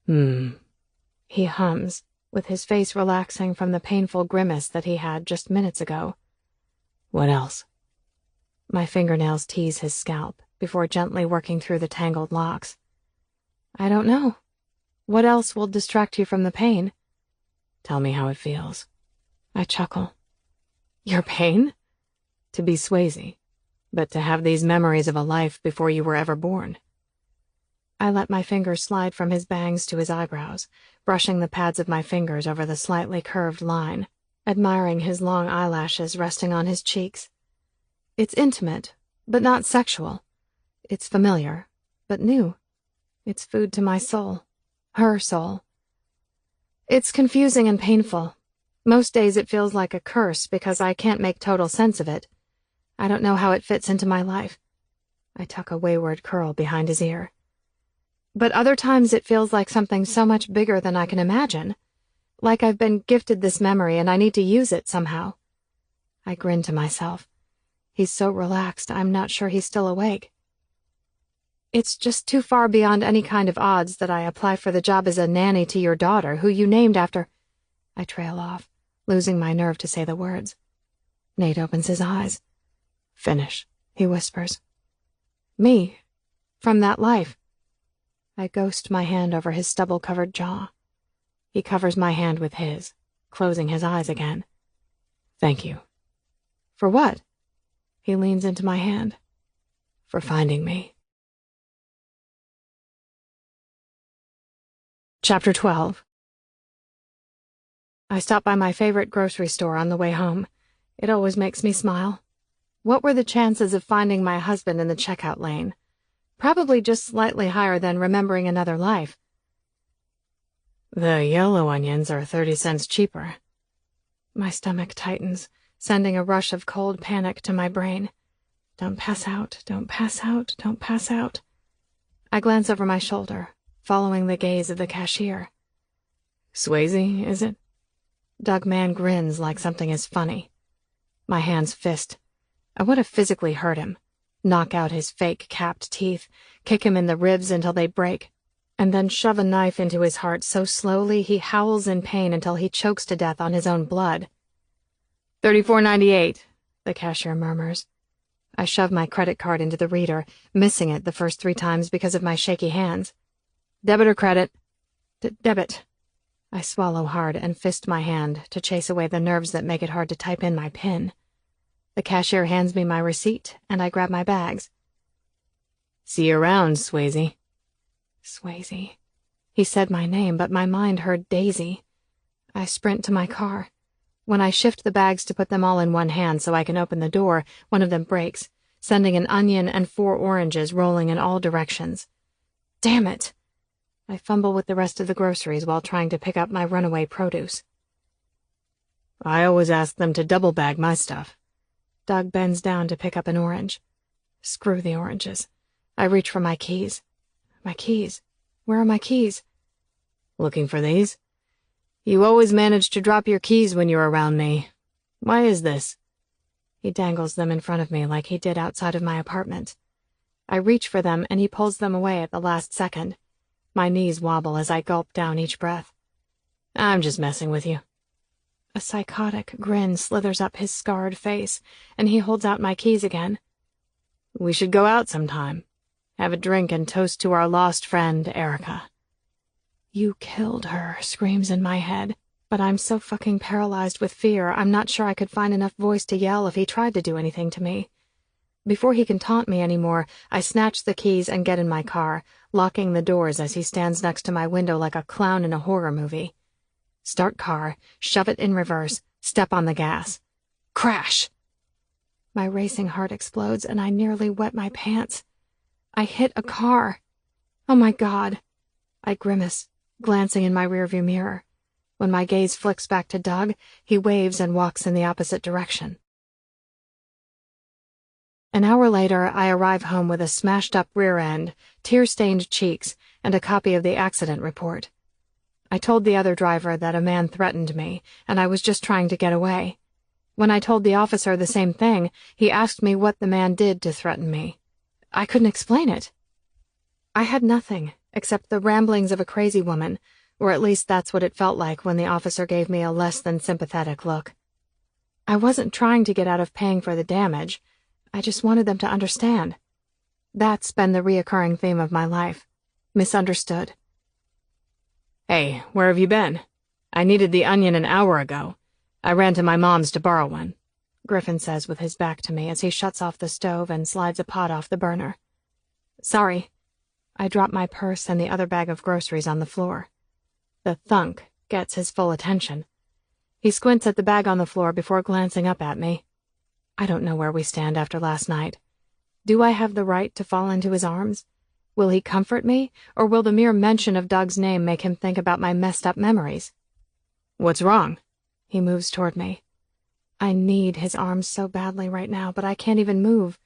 He hums, with his face relaxing from the painful grimace that he had just minutes ago. What else? My fingernails tease his scalp before gently working through the tangled locks. I don't know. What else will distract you from the pain? Tell me how it feels. I chuckle. Your pain? To be Swayze, but to have these memories of a life before you were ever born. I let my fingers slide from his bangs to his eyebrows, brushing the pads of my fingers over the slightly curved line, admiring his long eyelashes resting on his cheeks. It's intimate, but not sexual. It's familiar, but new. It's food to my soul. Her soul. It's confusing and painful. Most days it feels like a curse because I can't make total sense of it. I don't know how it fits into my life. I tuck a wayward curl behind his ear. But other times it feels like something so much bigger than I can imagine. Like I've been gifted this memory and I need to use it somehow. I grin to myself. He's so relaxed I'm not sure he's still awake. It's just too far beyond any kind of odds that I apply for the job as a nanny to your daughter, who you named after... I trail off, losing my nerve to say the words. Nate opens his eyes. Finish, he whispers. Me? From that life? I ghost my hand over his stubble-covered jaw. He covers my hand with his, closing his eyes again. Thank you. For what? He leans into my hand. For finding me. Chapter 12. I stop by my favorite grocery store on the way home. It always makes me smile. What were the chances of finding my husband in the checkout lane? Probably just slightly higher than remembering another life. The yellow onions are 30 cents cheaper. My stomach tightens, sending a rush of cold panic to my brain. Don't pass out, don't pass out, don't pass out. I glance over my shoulder, following the gaze of the cashier. Swayze, is it? Doug Mann grins like something is funny. My hands fist. I want to physically hurt him, knock out his fake capped teeth, kick him in the ribs until they break, and then shove a knife into his heart so slowly he howls in pain until he chokes to death on his own blood. $34.98, the cashier murmurs. I shove my credit card into the reader, missing it the first 3 times because of my shaky hands. Debit or credit? Debit. I swallow hard and fist my hand to chase away the nerves that make it hard to type in my PIN. The cashier hands me my receipt, and I grab my bags. See you around, Swayze. Swayze. He said my name, but my mind heard Daisy. I sprint to my car. When I shift the bags to put them all in one hand so I can open the door, one of them breaks, sending an onion and 4 oranges rolling in all directions. Damn it! I fumble with the rest of the groceries while trying to pick up my runaway produce. I always ask them to double bag my stuff. Doug bends down to pick up an orange. Screw the oranges. I reach for my keys. My keys? Where are my keys? Looking for these? You always manage to drop your keys when you're around me. Why is this? He dangles them in front of me like he did outside of my apartment. I reach for them and he pulls them away at the last second. My knees wobble as I gulp down each breath. I'm just messing with you. A psychotic grin slithers up his scarred face, and he holds out my keys again. We should go out sometime. Have a drink and toast to our lost friend, Erica. You killed her, screams in my head, but I'm so fucking paralyzed with fear I'm not sure I could find enough voice to yell if he tried to do anything to me. Before he can taunt me anymore, I snatch the keys and get in my car, locking the doors as he stands next to my window like a clown in a horror movie. Start car, shove it in reverse, step on the gas. Crash! My racing heart explodes and I nearly wet my pants. I hit a car. Oh my God. I grimace, glancing in my rearview mirror. When my gaze flicks back to Doug, he waves and walks in the opposite direction. An hour later, I arrive home with a smashed-up rear end, tear-stained cheeks, and a copy of the accident report. I told the other driver that a man threatened me, and I was just trying to get away. When I told the officer the same thing, he asked me what the man did to threaten me. I couldn't explain it. I had nothing, except the ramblings of a crazy woman, or at least that's what it felt like when the officer gave me a less than sympathetic look. I wasn't trying to get out of paying for the damage. I just wanted them to understand. That's been the reoccurring theme of my life. Misunderstood. Hey, where have you been? I needed the onion an hour ago. I ran to my mom's to borrow one, Griffin says with his back to me as he shuts off the stove and slides a pot off the burner. Sorry. I drop my purse and the other bag of groceries on the floor. The thunk gets his full attention. He squints at the bag on the floor before glancing up at me. I don't know where we stand after last night. Do I have the right to fall into his arms? Will he comfort me, or will the mere mention of Doug's name make him think about my messed-up memories? What's wrong? He moves toward me. I need his arms so badly right now, but I can't even move.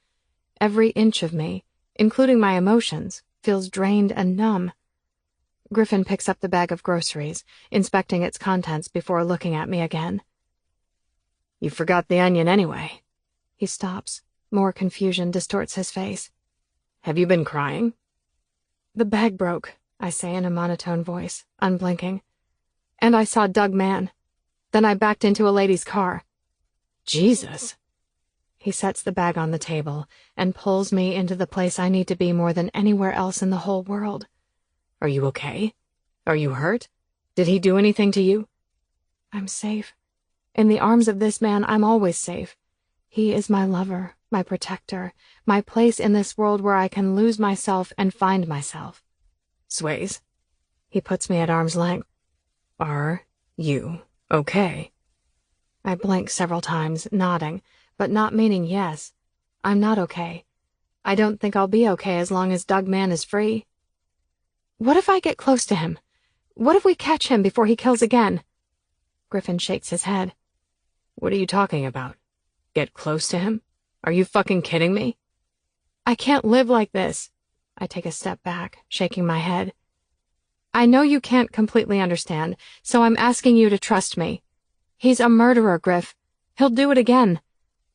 Every inch of me, including my emotions, feels drained and numb. Griffin picks up the bag of groceries, inspecting its contents before looking at me again. You forgot the onion anyway. He stops. More confusion distorts his face. Have you been crying? The bag broke, I say in a monotone voice, unblinking. And I saw Doug Mann. Then I backed into a lady's car. Jesus. He sets the bag on the table and pulls me into the place I need to be more than anywhere else in the whole world. Are you okay? Are you hurt? Did he do anything to you? I'm safe. In the arms of this man, I'm always safe. He is my lover, my protector, my place in this world where I can lose myself and find myself. Swayze. He puts me at arm's length. Are you okay? I blink several times, nodding, but not meaning yes. I'm not okay. I don't think I'll be okay as long as Doug Mann is free. What if I get close to him? What if we catch him before he kills again? Griffin shakes his head. What are you talking about? Get close to him? Are you fucking kidding me? I can't live like this. I take a step back, shaking my head. I know you can't completely understand, so I'm asking you to trust me. He's a murderer, Griff. He'll do it again.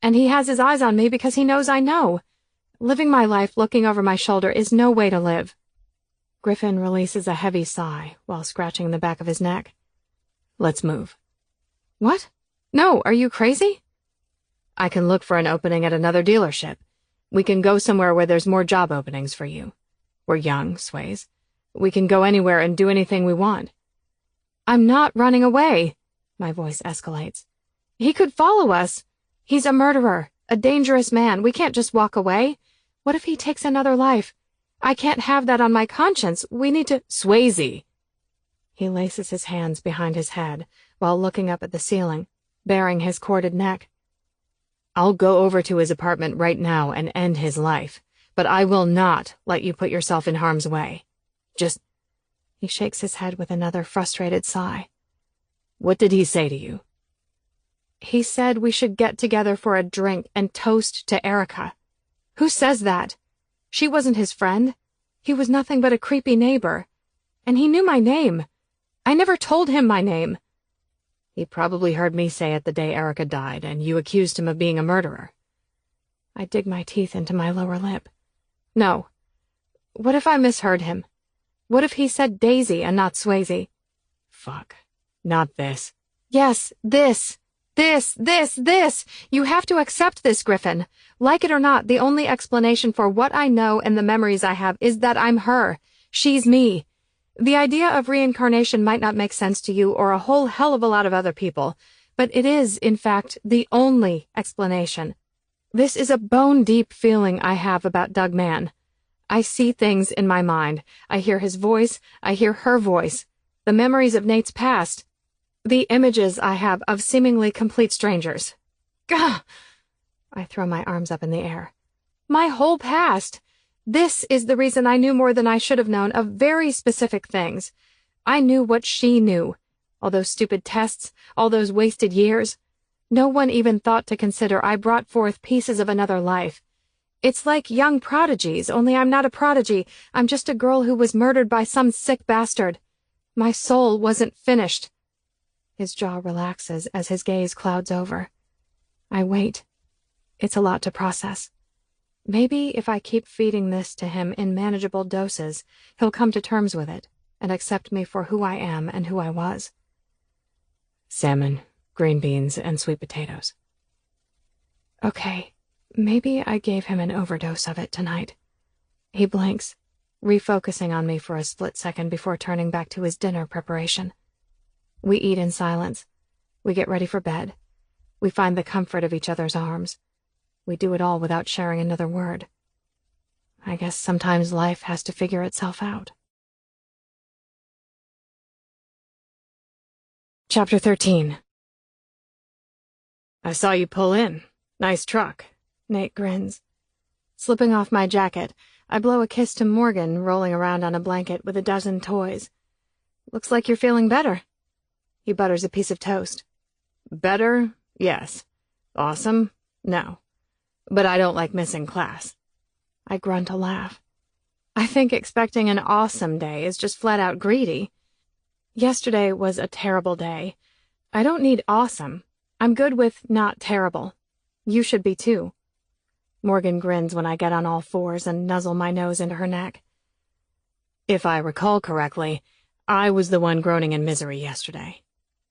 And he has his eyes on me because he knows I know. Living my life looking over my shoulder is no way to live. Griffin releases a heavy sigh while scratching the back of his neck. Let's move. What? No, are you crazy? I can look for an opening at another dealership. We can go somewhere where there's more job openings for you. We're young, Sways. We can go anywhere and do anything we want. I'm not running away. My voice escalates. He could follow us. He's a murderer, a dangerous man. We can't just walk away. What if he takes another life? I can't have that on my conscience. We need to— Swayze! He laces his hands behind his head while looking up at the ceiling, baring his corded neck. I'll go over to his apartment right now and end his life, but I will not let you put yourself in harm's way. Just— He shakes his head with another frustrated sigh. What did he say to you? He said we should get together for a drink and toast to Erica. Who says that? She wasn't his friend. He was nothing but a creepy neighbor. And he knew my name. I never told him my name. He probably heard me say it the day Erica died, and you accused him of being a murderer. I dig my teeth into my lower lip. No. What if I misheard him? What if he said Daisy and not Swayze? Fuck. Not this. Yes, this. This. You have to accept this, Griffin. Like it or not, the only explanation for what I know and the memories I have is that I'm her. She's me. The idea of reincarnation might not make sense to you or a whole hell of a lot of other people, but it is, in fact, the only explanation. This is a bone-deep feeling I have about Doug Mann. I see things in my mind. I hear his voice. I hear her voice. The memories of Nate's past. The images I have of seemingly complete strangers. Gah! I throw my arms up in the air. My whole past. This is the reason I knew more than I should have known of very specific things. I knew what she knew. All those stupid tests, all those wasted years. No one even thought to consider I brought forth pieces of another life. It's like young prodigies, only I'm not a prodigy. I'm just a girl who was murdered by some sick bastard. My soul wasn't finished. His jaw relaxes as his gaze clouds over. I wait. It's a lot to process. Maybe if I keep feeding this to him in manageable doses, he'll come to terms with it and accept me for who I am and who I was. Salmon, green beans, and sweet potatoes. Okay, maybe I gave him an overdose of it tonight. He blinks, refocusing on me for a split second before turning back to his dinner preparation. We eat in silence. We get ready for bed. We find the comfort of each other's arms. We do it all without sharing another word. I guess sometimes life has to figure itself out. Chapter 13. I saw you pull in. Nice truck. Nate grins. Slipping off my jacket, I blow a kiss to Morgan, rolling around on a blanket with a dozen toys. Looks like you're feeling better. He butters a piece of toast. Better? Yes. Awesome? No. But I don't like missing class. I grunt a laugh. I think expecting an awesome day is just flat out greedy. Yesterday was a terrible day. I don't need awesome. I'm good with not terrible. You should be too. Morgan grins when I get on all fours and nuzzle my nose into her neck. If I recall correctly, I was the one groaning in misery yesterday.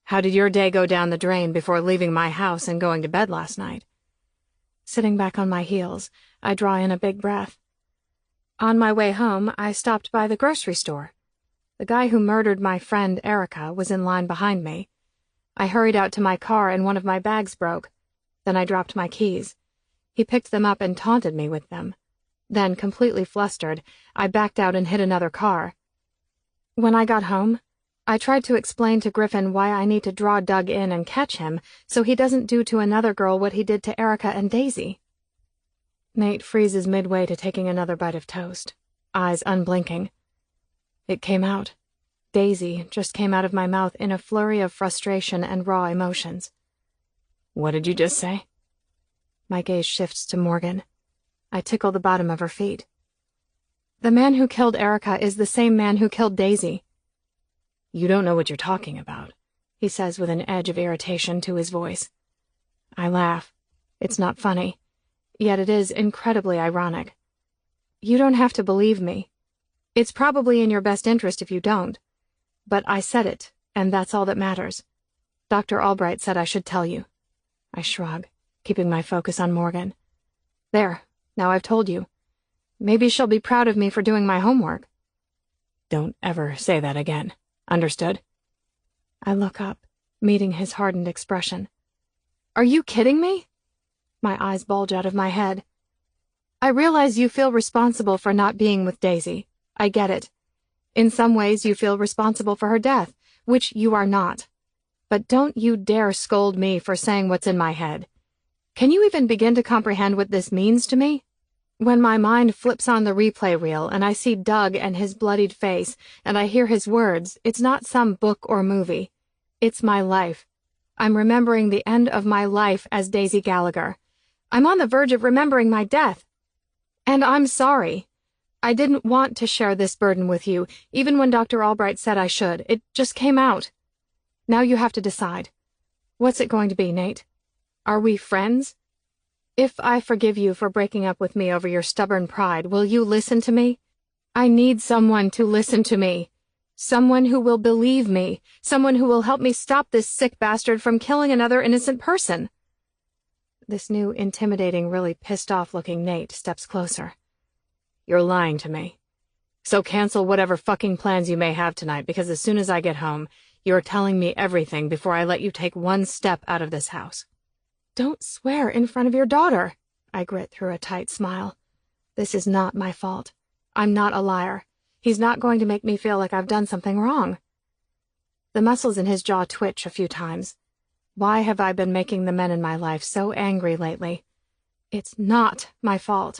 How did your day go down the drain before leaving my house and going to bed last night? Sitting back on my heels, I draw in a big breath. On my way home, I stopped by the grocery store. The guy who murdered my friend Erica was in line behind me. I hurried out to my car and one of my bags broke. Then I dropped my keys. He picked them up and taunted me with them. Then, completely flustered, I backed out and hit another car. When I got home, I tried to explain to Griffin why I need to draw Doug in and catch him so he doesn't do to another girl what he did to Erica and Daisy. Nate freezes midway to taking another bite of toast, eyes unblinking. It came out. Daisy just came out of my mouth in a flurry of frustration and raw emotions. What did you just say? My gaze shifts to Morgan. I tickle the bottom of her feet. The man who killed Erica is the same man who killed Daisy. You don't know what you're talking about, he says with an edge of irritation to his voice. I laugh. It's not funny, yet it is incredibly ironic. You don't have to believe me. It's probably in your best interest if you don't. But I said it, and that's all that matters. Dr. Albright said I should tell you. I shrug, keeping my focus on Morgan. There, now I've told you. Maybe she'll be proud of me for doing my homework. Don't ever say that again. Understood? I look up, meeting his hardened expression. Are you kidding me? My eyes bulge out of my head. I realize you feel responsible for not being with Daisy. I get it. In some ways you feel responsible for her death, which you are not. But don't you dare scold me for saying what's in my head. Can you even begin to comprehend what this means to me? When my mind flips on the replay reel and I see Doug and his bloodied face and I hear his words, it's not some book or movie. It's my life. I'm remembering the end of my life as Daisy Gallagher. I'm on the verge of remembering my death. And I'm sorry. I didn't want to share this burden with you, even when Dr. Albright said I should. It just came out. Now you have to decide. What's it going to be, Nate? Are we friends? If I forgive you for breaking up with me over your stubborn pride, will you listen to me? I need someone to listen to me. Someone who will believe me. Someone who will help me stop this sick bastard from killing another innocent person. This new, intimidating, really pissed-off-looking Nate steps closer. You're lying to me. So cancel whatever fucking plans you may have tonight, because as soon as I get home, you're telling me everything before I let you take one step out of this house. Don't swear in front of your daughter, I grit through a tight smile. This is not my fault. I'm not a liar. He's not going to make me feel like I've done something wrong. The muscles in his jaw twitch a few times. Why have I been making the men in my life so angry lately? It's not my fault.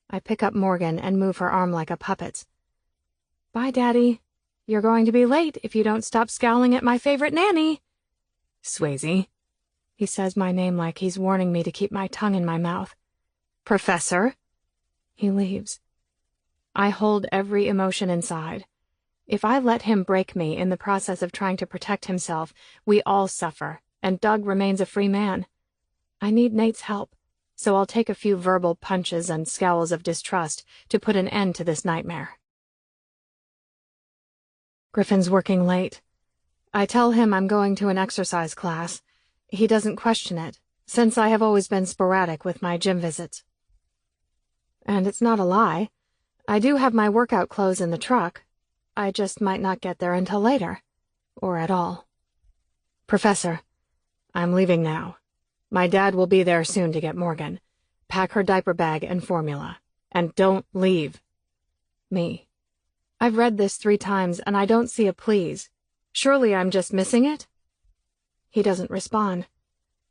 I pick up Morgan and move her arm like a puppet's. Bye, Daddy. You're going to be late if you don't stop scowling at my favorite nanny. Swayze. He says my name like he's warning me to keep my tongue in my mouth. Professor. He leaves. I hold every emotion inside. If I let him break me in the process of trying to protect himself, we all suffer, and Doug remains a free man. I need Nate's help, so I'll take a few verbal punches and scowls of distrust to put an end to this nightmare. Griffin's working late. I tell him I'm going to an exercise class. He doesn't question it, since I have always been sporadic with my gym visits. And it's not a lie. I do have my workout clothes in the truck. I just might not get there until later. Or at all. Professor, I'm leaving now. My dad will be there soon to get Morgan. Pack her diaper bag and formula. And don't leave. Me. I've read this 3 times and I don't see a please. Surely I'm just missing it? He doesn't respond.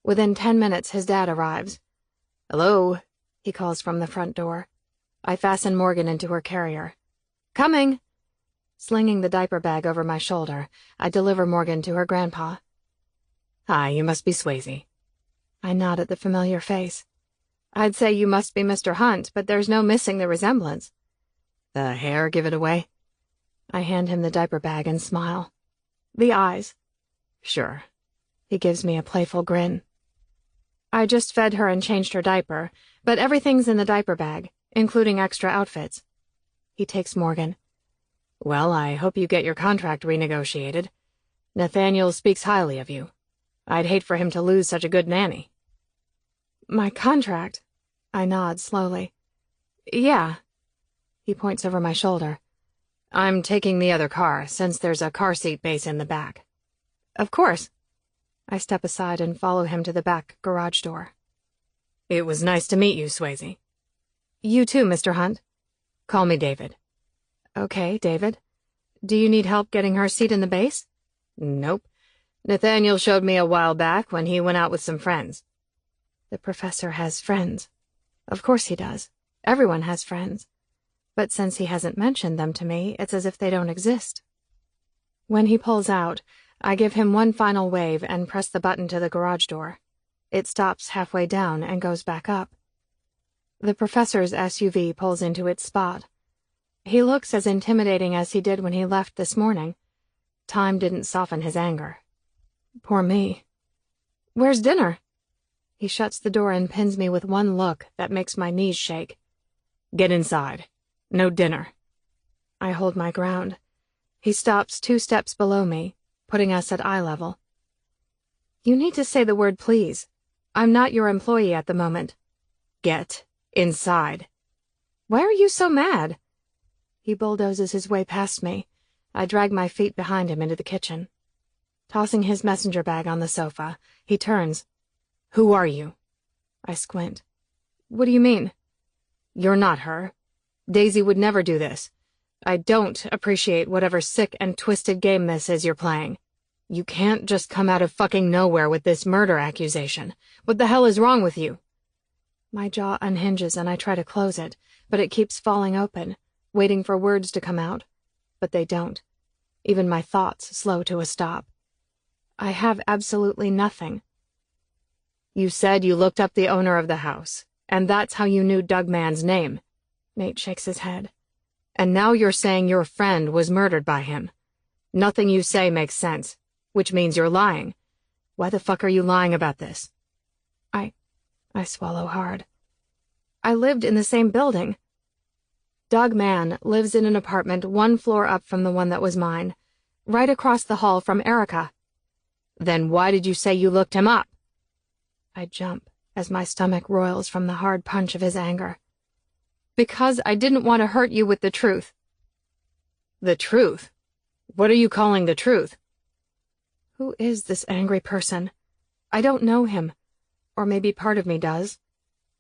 Within 10 minutes, his dad arrives. Hello, he calls from the front door. I fasten Morgan into her carrier. Coming! Slinging the diaper bag over my shoulder, I deliver Morgan to her grandpa. Hi, you must be Swayze. I nod at the familiar face. I'd say you must be Mr. Hunt, but there's no missing the resemblance. The hair give it away? I hand him the diaper bag and smile. The eyes. Sure. He gives me a playful grin. I just fed her and changed her diaper, but everything's in the diaper bag, including extra outfits. He takes Morgan. Well, I hope you get your contract renegotiated. Nathaniel speaks highly of you. I'd hate for him to lose such a good nanny. My contract? I nod slowly. Yeah. He points over my shoulder. I'm taking the other car, since there's a car seat base in the back. Of course. I step aside and follow him to the back garage door. It was nice to meet you, Swayze. You too, Mr. Hunt. Call me David. Okay, David. Do you need help getting her seat in the base? Nope. Nathaniel showed me a while back when he went out with some friends. The professor has friends. Of course he does. Everyone has friends. But since he hasn't mentioned them to me, it's as if they don't exist. When he pulls out, I give him one final wave and press the button to the garage door. It stops halfway down and goes back up. The professor's SUV pulls into its spot. He looks as intimidating as he did when he left this morning. Time didn't soften his anger. Poor me. Where's dinner? He shuts the door and pins me with one look that makes my knees shake. Get inside. No dinner. I hold my ground. He stops 2 steps below me, putting us at eye level. You need to say the word please. I'm not your employee at the moment. Get inside. Why are you so mad? He bulldozes his way past me. I drag my feet behind him into the kitchen. Tossing his messenger bag on the sofa, he turns. Who are you? I squint. What do you mean? You're not her. Daisy would never do this. I don't appreciate whatever sick and twisted game this is you're playing. You can't just come out of fucking nowhere with this murder accusation. What the hell is wrong with you? My jaw unhinges and I try to close it, but it keeps falling open, waiting for words to come out. But they don't. Even my thoughts slow to a stop. I have absolutely nothing. You said you looked up the owner of the house, and that's how you knew Doug Mann's name. Nate shakes his head. And now you're saying your friend was murdered by him. Nothing you say makes sense, which means you're lying. Why the fuck are you lying about this? I swallow hard. I lived in the same building. Doug Mann lives in an apartment 1 floor up from the one that was mine, right across the hall from Erica. Then why did you say you looked him up? I jump as my stomach roils from the hard punch of his anger. Because I didn't want to hurt you with the truth. The truth? What are you calling the truth? Who is this angry person? I don't know him. Or maybe part of me does.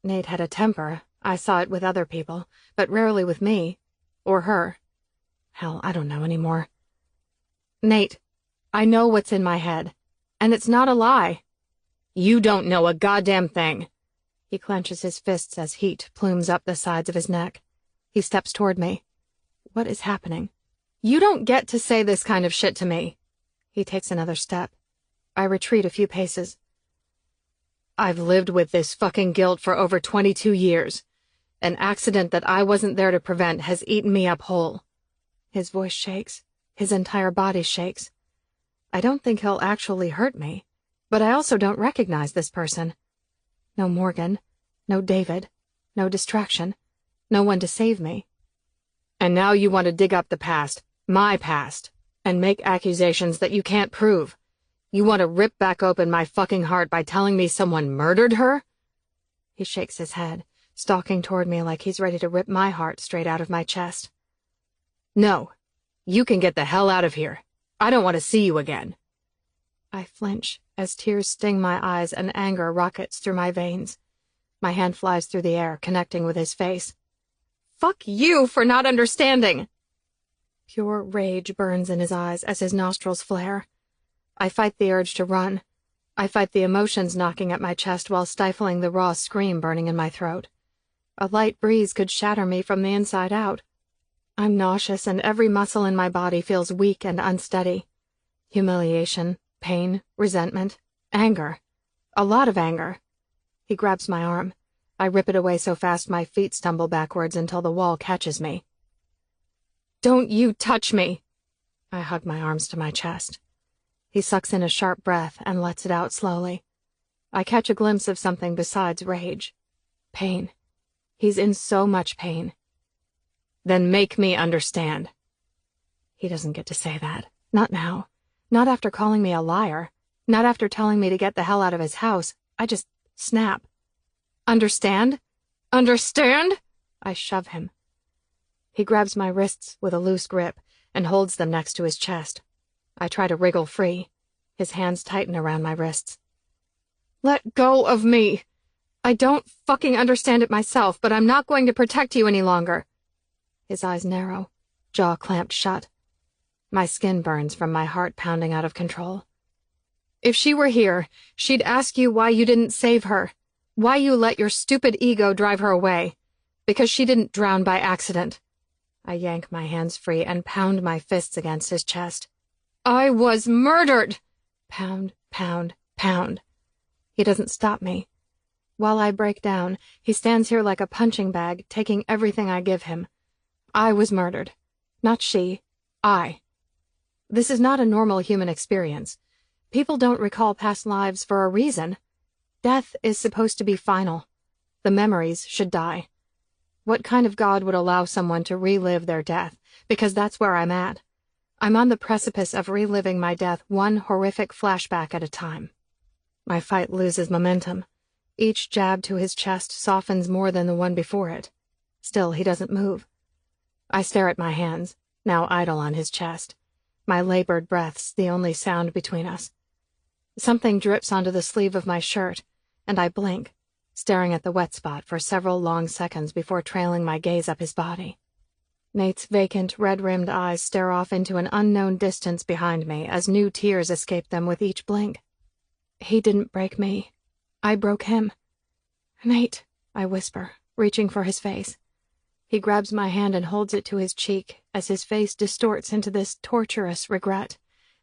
Nate had a temper. I saw it with other people, but rarely with me. Or her. Hell, I don't know anymore. Nate, I know what's in my head. And it's not a lie. You don't know a goddamn thing. He clenches his fists as heat plumes up the sides of his neck. He steps toward me. What is happening? You don't get to say this kind of shit to me. He takes another step. I retreat a few paces. I've lived with this fucking guilt for over 22 years. An accident that I wasn't there to prevent has eaten me up whole. His voice shakes. His entire body shakes. I don't think he'll actually hurt me, but I also don't recognize this person. No Morgan, no David, no distraction, no one to save me. And now you want to dig up the past, my past, and make accusations that you can't prove. You want to rip back open my fucking heart by telling me someone murdered her? He shakes his head, stalking toward me like he's ready to rip my heart straight out of my chest. No, you can get the hell out of here. I don't want to see you again. I flinch as tears sting my eyes and anger rockets through my veins. My hand flies through the air, connecting with his face. Fuck you for not understanding! Pure rage burns in his eyes as his nostrils flare. I fight the urge to run. I fight the emotions knocking at my chest while stifling the raw scream burning in my throat. A light breeze could shatter me from the inside out. I'm nauseous and every muscle in my body feels weak and unsteady. Humiliation, pain, resentment, anger. A lot of anger. He grabs my arm. I rip it away so fast my feet stumble backwards until the wall catches me. Don't you touch me! I hug my arms to my chest. He sucks in a sharp breath and lets it out slowly. I catch a glimpse of something besides rage. Pain. He's in so much pain. Then make me understand. He doesn't get to say that. Not now. Not after calling me a liar. Not after telling me to get the hell out of his house. I just snap. Understand? Understand? I shove him. He grabs my wrists with a loose grip and holds them next to his chest. I try to wriggle free. His hands tighten around my wrists. Let go of me! I don't fucking understand it myself, but I'm not going to protect you any longer. His eyes narrow, jaw clamped shut. My skin burns from my heart pounding out of control. If she were here, she'd ask you why you didn't save her, why you let your stupid ego drive her away, because she didn't drown by accident. I yank my hands free and pound my fists against his chest. I was murdered! Pound, pound, pound. He doesn't stop me. While I break down, he stands here like a punching bag, taking everything I give him. I was murdered. Not she. I. This is not a normal human experience. People don't recall past lives for a reason. Death is supposed to be final. The memories should die. What kind of God would allow someone to relive their death? Because that's where I'm at. I'm on the precipice of reliving my death, one horrific flashback at a time. My fight loses momentum. Each jab to his chest softens more than the one before it. Still, he doesn't move. I stare at my hands, now idle on his chest. My labored breaths the only sound between us. Something drips onto the sleeve of my shirt, and I blink, staring at the wet spot for several long seconds before trailing my gaze up his body. Nate's vacant, red-rimmed eyes stare off into an unknown distance behind me as new tears escape them with each blink. He didn't break me. I broke him. "Nate," I whisper, reaching for his face. He grabs my hand and holds it to his cheek as his face distorts into this torturous regret,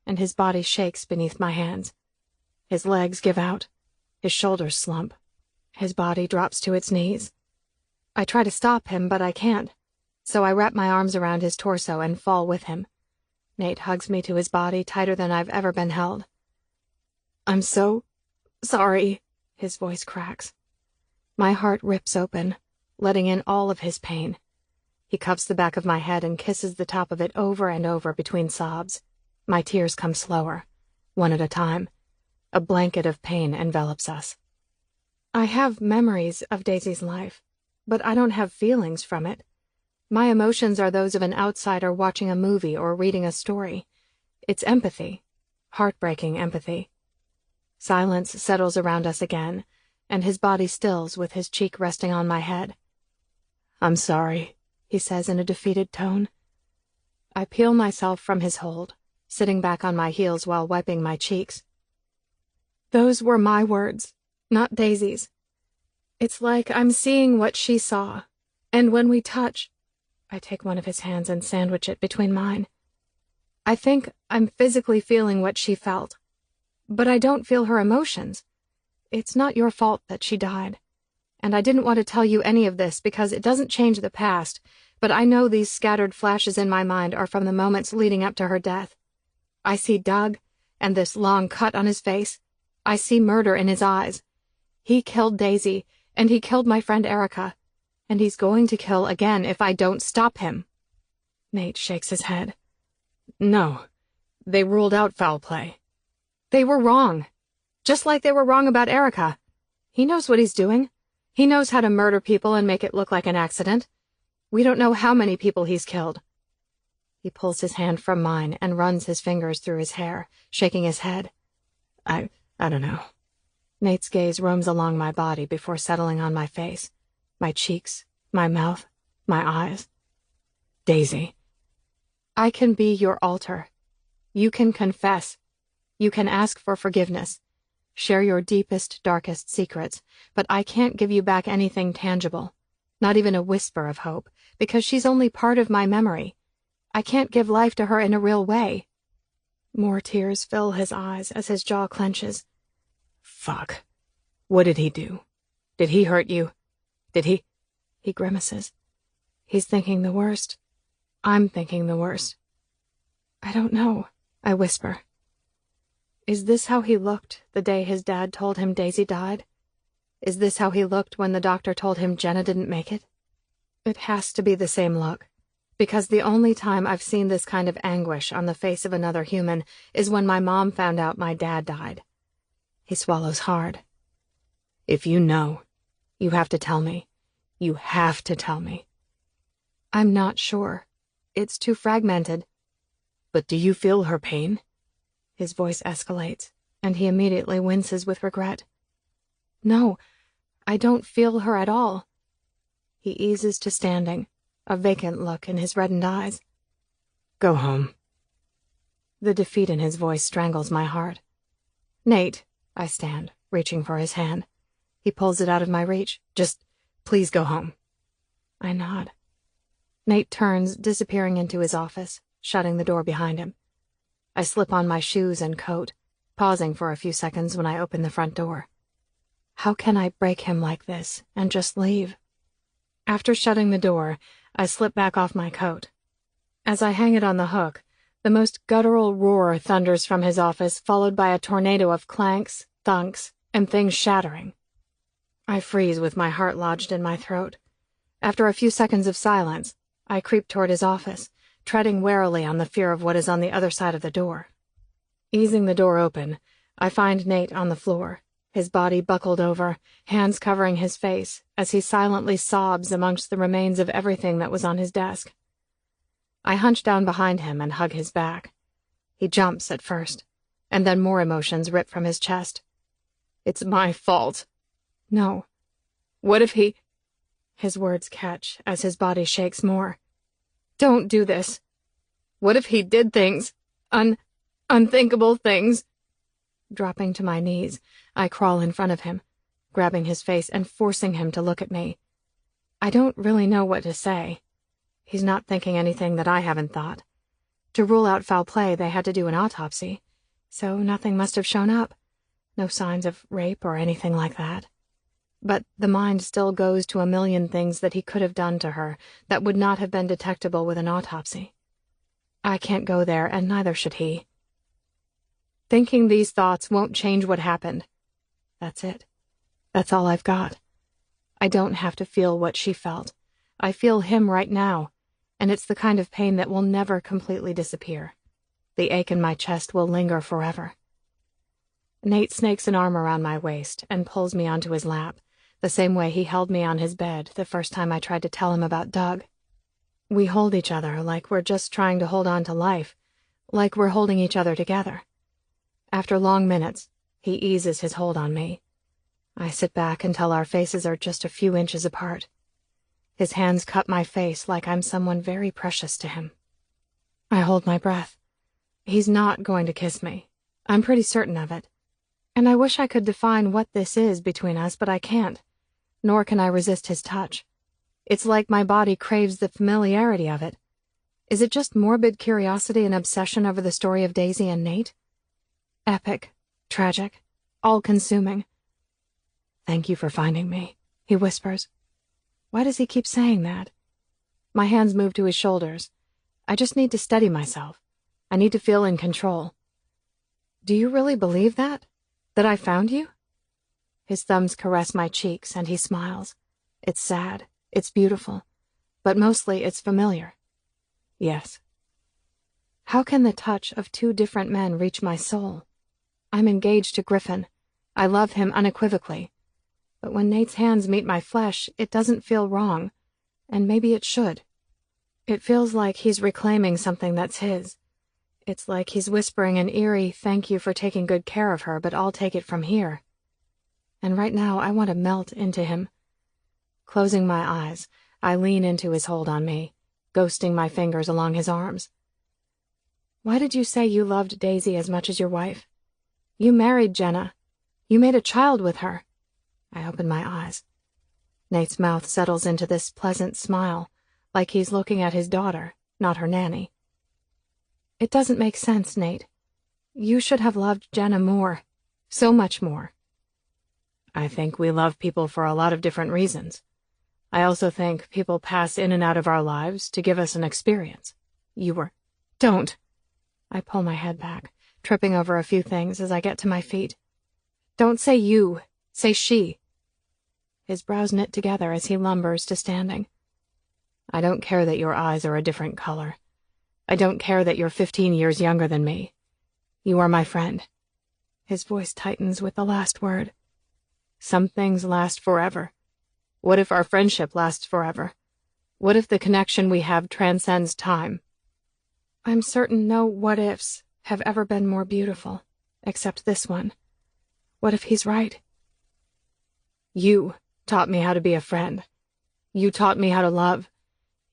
and his body shakes beneath my hands. His legs give out. His shoulders slump. His body drops to its knees. I try to stop him, but I can't, so I wrap my arms around his torso and fall with him. Nate hugs me to his body tighter than I've ever been held. "I'm so sorry," his voice cracks. My heart rips open, letting in all of his pain. He cups the back of my head and kisses the top of it over and over between sobs. My tears come slower, one at a time. A blanket of pain envelops us. I have memories of Daisy's life, but I don't have feelings from it. My emotions are those of an outsider watching a movie or reading a story. It's empathy, heartbreaking empathy. Silence settles around us again, and his body stills with his cheek resting on my head. "I'm sorry," he says in a defeated tone. I peel myself from his hold, sitting back on my heels while wiping my cheeks. Those were my words, not Daisy's. It's like I'm seeing what she saw, and when we touch, I take one of his hands and sandwich it between mine. I think I'm physically feeling what she felt, but I don't feel her emotions. It's not your fault that she died, and I didn't want to tell you any of this because it doesn't change the past, but I know these scattered flashes in my mind are from the moments leading up to her death. I see Doug, and this long cut on his face. I see murder in his eyes. He killed Daisy, and he killed my friend Erica, and he's going to kill again if I don't stop him. Nate shakes his head. "No, they ruled out foul play." "They were wrong. Just like they were wrong about Erica. He knows what he's doing. He knows how to murder people and make it look like an accident. We don't know how many people he's killed." He pulls his hand from mine and runs his fingers through his hair, shaking his head. I don't know. Nate's gaze roams along my body before settling on my face, my cheeks, my mouth, my eyes. "Daisy, I can be your altar. You can confess. You can ask for forgiveness. Share your deepest, darkest secrets, but I can't give you back anything tangible, not even a whisper of hope, because she's only part of my memory. I can't give life to her in a real way." More tears fill his eyes as his jaw clenches. "Fuck. What did he do? Did he hurt you? Did he?" He grimaces. He's thinking the worst. I'm thinking the worst. "I don't know," I whisper. Is this how he looked the day his dad told him Daisy died? Is this how he looked when the doctor told him Jenna didn't make it? It has to be the same look, because the only time I've seen this kind of anguish on the face of another human is when my mom found out my dad died. He swallows hard. "If you know, you have to tell me. You have to tell me." "I'm not sure. It's too fragmented." "But do you feel her pain?" His voice escalates, and he immediately winces with regret. "No, I don't feel her at all." He eases to standing, a vacant look in his reddened eyes. "Go home." The defeat in his voice strangles my heart. "Nate," I stand, reaching for his hand. He pulls it out of my reach. "Just, please go home." I nod. Nate turns, disappearing into his office, shutting the door behind him. I slip on my shoes and coat, pausing for a few seconds when I open the front door. How can I break him like this and just leave? After shutting the door, I slip back off my coat. As I hang it on the hook, the most guttural roar thunders from his office, followed by a tornado of clanks, thunks, and things shattering. I freeze with my heart lodged in my throat. After a few seconds of silence, I creep toward his office, treading warily on the fear of what is on the other side of the door. Easing the door open, I find Nate on the floor, his body buckled over, hands covering his face, as he silently sobs amongst the remains of everything that was on his desk. I hunch down behind him and hug his back. He jumps at first, and then more emotions rip from his chest. "It's my fault." "No." "What if he—" His words catch as his body shakes more. "Don't do this." "What if he did things? Unthinkable things?" Dropping to my knees, I crawl in front of him, grabbing his face and forcing him to look at me. I don't really know what to say. He's not thinking anything that I haven't thought. To rule out foul play, they had to do an autopsy, so nothing must have shown up. No signs of rape or anything like that. But the mind still goes to a million things that he could have done to her that would not have been detectable with an autopsy. I can't go there, and neither should he. Thinking these thoughts won't change what happened. That's it. That's all I've got. I don't have to feel what she felt. I feel him right now, and it's the kind of pain that will never completely disappear. The ache in my chest will linger forever. Nate snakes an arm around my waist and pulls me onto his lap, the same way he held me on his bed the first time I tried to tell him about Doug. We hold each other like we're just trying to hold on to life, like we're holding each other together. After long minutes, he eases his hold on me. I sit back until our faces are just a few inches apart. His hands cup my face like I'm someone very precious to him. I hold my breath. He's not going to kiss me. I'm pretty certain of it. And I wish I could define what this is between us, but I can't. Nor can I resist his touch. It's like my body craves the familiarity of it. Is it just morbid curiosity and obsession over the story of Daisy and Nate? Epic, tragic, all-consuming. "Thank you for finding me," he whispers. Why does he keep saying that? My hands move to his shoulders. I just need to steady myself. I need to feel in control. "Do you really believe that? That I found you?" His thumbs caress my cheeks, and he smiles. It's sad. It's beautiful. But mostly it's familiar. "Yes." How can the touch of two different men reach my soul? I'm engaged to Griffin. I love him unequivocally. But when Nate's hands meet my flesh, it doesn't feel wrong. And maybe it should. It feels like he's reclaiming something that's his. It's like he's whispering an eerie thank you for taking good care of her, but I'll take it from here. And right now I want to melt into him. Closing my eyes, I lean into his hold on me, ghosting my fingers along his arms. "Why did you say you loved Daisy as much as your wife? You married Jenna. You made a child with her." I open my eyes. Nate's mouth settles into this pleasant smile, like he's looking at his daughter, not her nanny. "It doesn't make sense, Nate. You should have loved Jenna more. So much more." I think we love people for a lot of different reasons. I also think people pass in and out of our lives to give us an experience. Don't. I pull my head back, tripping over a few things as I get to my feet. "Don't say you. Say she." His brows knit together as he lumbers to standing. "I don't care that your eyes are a different color. I don't care that you're 15 years younger than me. You are my friend." His voice tightens with the last word. "Some things last forever. What if our friendship lasts forever? What if the connection we have transcends time?" I'm certain no what-ifs have ever been more beautiful, except this one. What if he's right? "You taught me how to be a friend. You taught me how to love.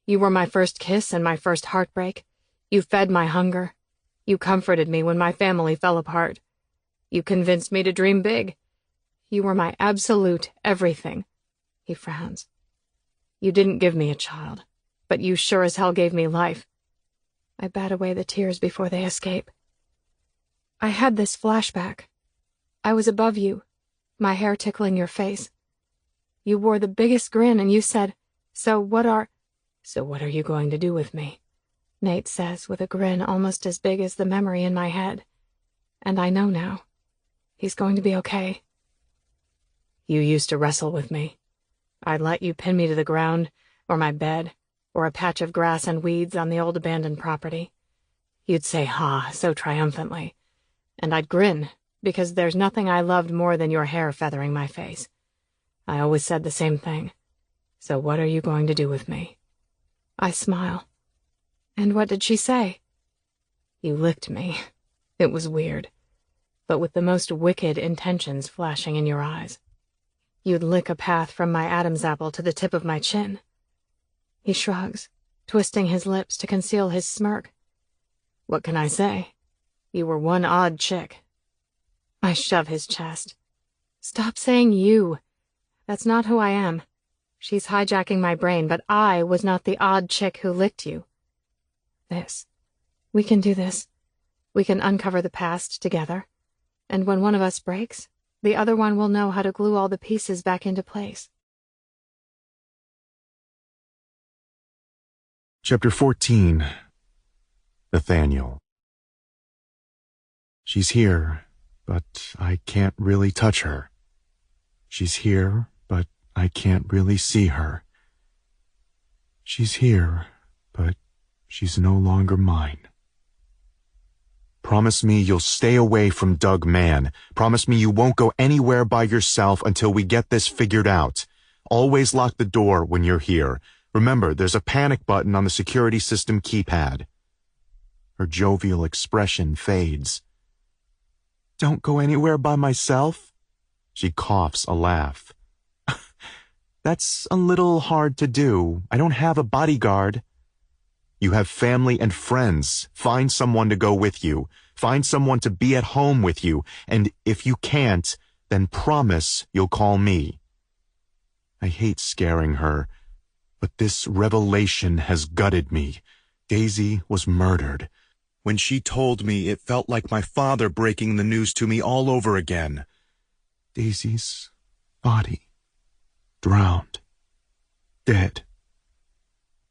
You were my first kiss and my first heartbreak. You fed my hunger. You comforted me when my family fell apart. You convinced me to dream big. You were my absolute everything." He frowns. "You didn't give me a child, but you sure as hell gave me life." I bat away the tears before they escape. "I had this flashback. I was above you, my hair tickling your face. You wore the biggest grin and you said, So what are you going to do with me? Nate says with a grin almost as big as the memory in my head. And I know now. He's going to be okay. You used to wrestle with me. I'd let you pin me to the ground, or my bed, or a patch of grass and weeds on the old abandoned property. You'd say, "Ha," so triumphantly. And I'd grin, because there's nothing I loved more than your hair feathering my face. I always said the same thing. So what are you going to do with me? I smile. And what did she say? You licked me. It was weird, but with the most wicked intentions flashing in your eyes. You'd lick a path from my Adam's apple to the tip of my chin. He shrugs, twisting his lips to conceal his smirk. What can I say? You were one odd chick. I shove his chest. Stop saying you. That's not who I am. She's hijacking my brain, but I was not the odd chick who licked you. We can do this. We can uncover the past together. And when one of us breaks, the other one will know how to glue all the pieces back into place. Chapter 14. Nathaniel. She's here, but I can't really touch her. She's here, but I can't really see her. She's here, but she's no longer mine. Promise me you'll stay away from Doug Mann. Promise me you won't go anywhere by yourself until we get this figured out. Always lock the door when you're here. Remember, there's a panic button on the security system keypad. Her jovial expression fades. Don't go anywhere by myself? She coughs a laugh. That's a little hard to do. I don't have a bodyguard. You have family and friends. Find someone to go with you. Find someone to be at home with you. And if you can't, then promise you'll call me. I hate scaring her, but this revelation has gutted me. Daisy was murdered. When she told me, it felt like my father breaking the news to me all over again. Daisy's body. Drowned. Dead.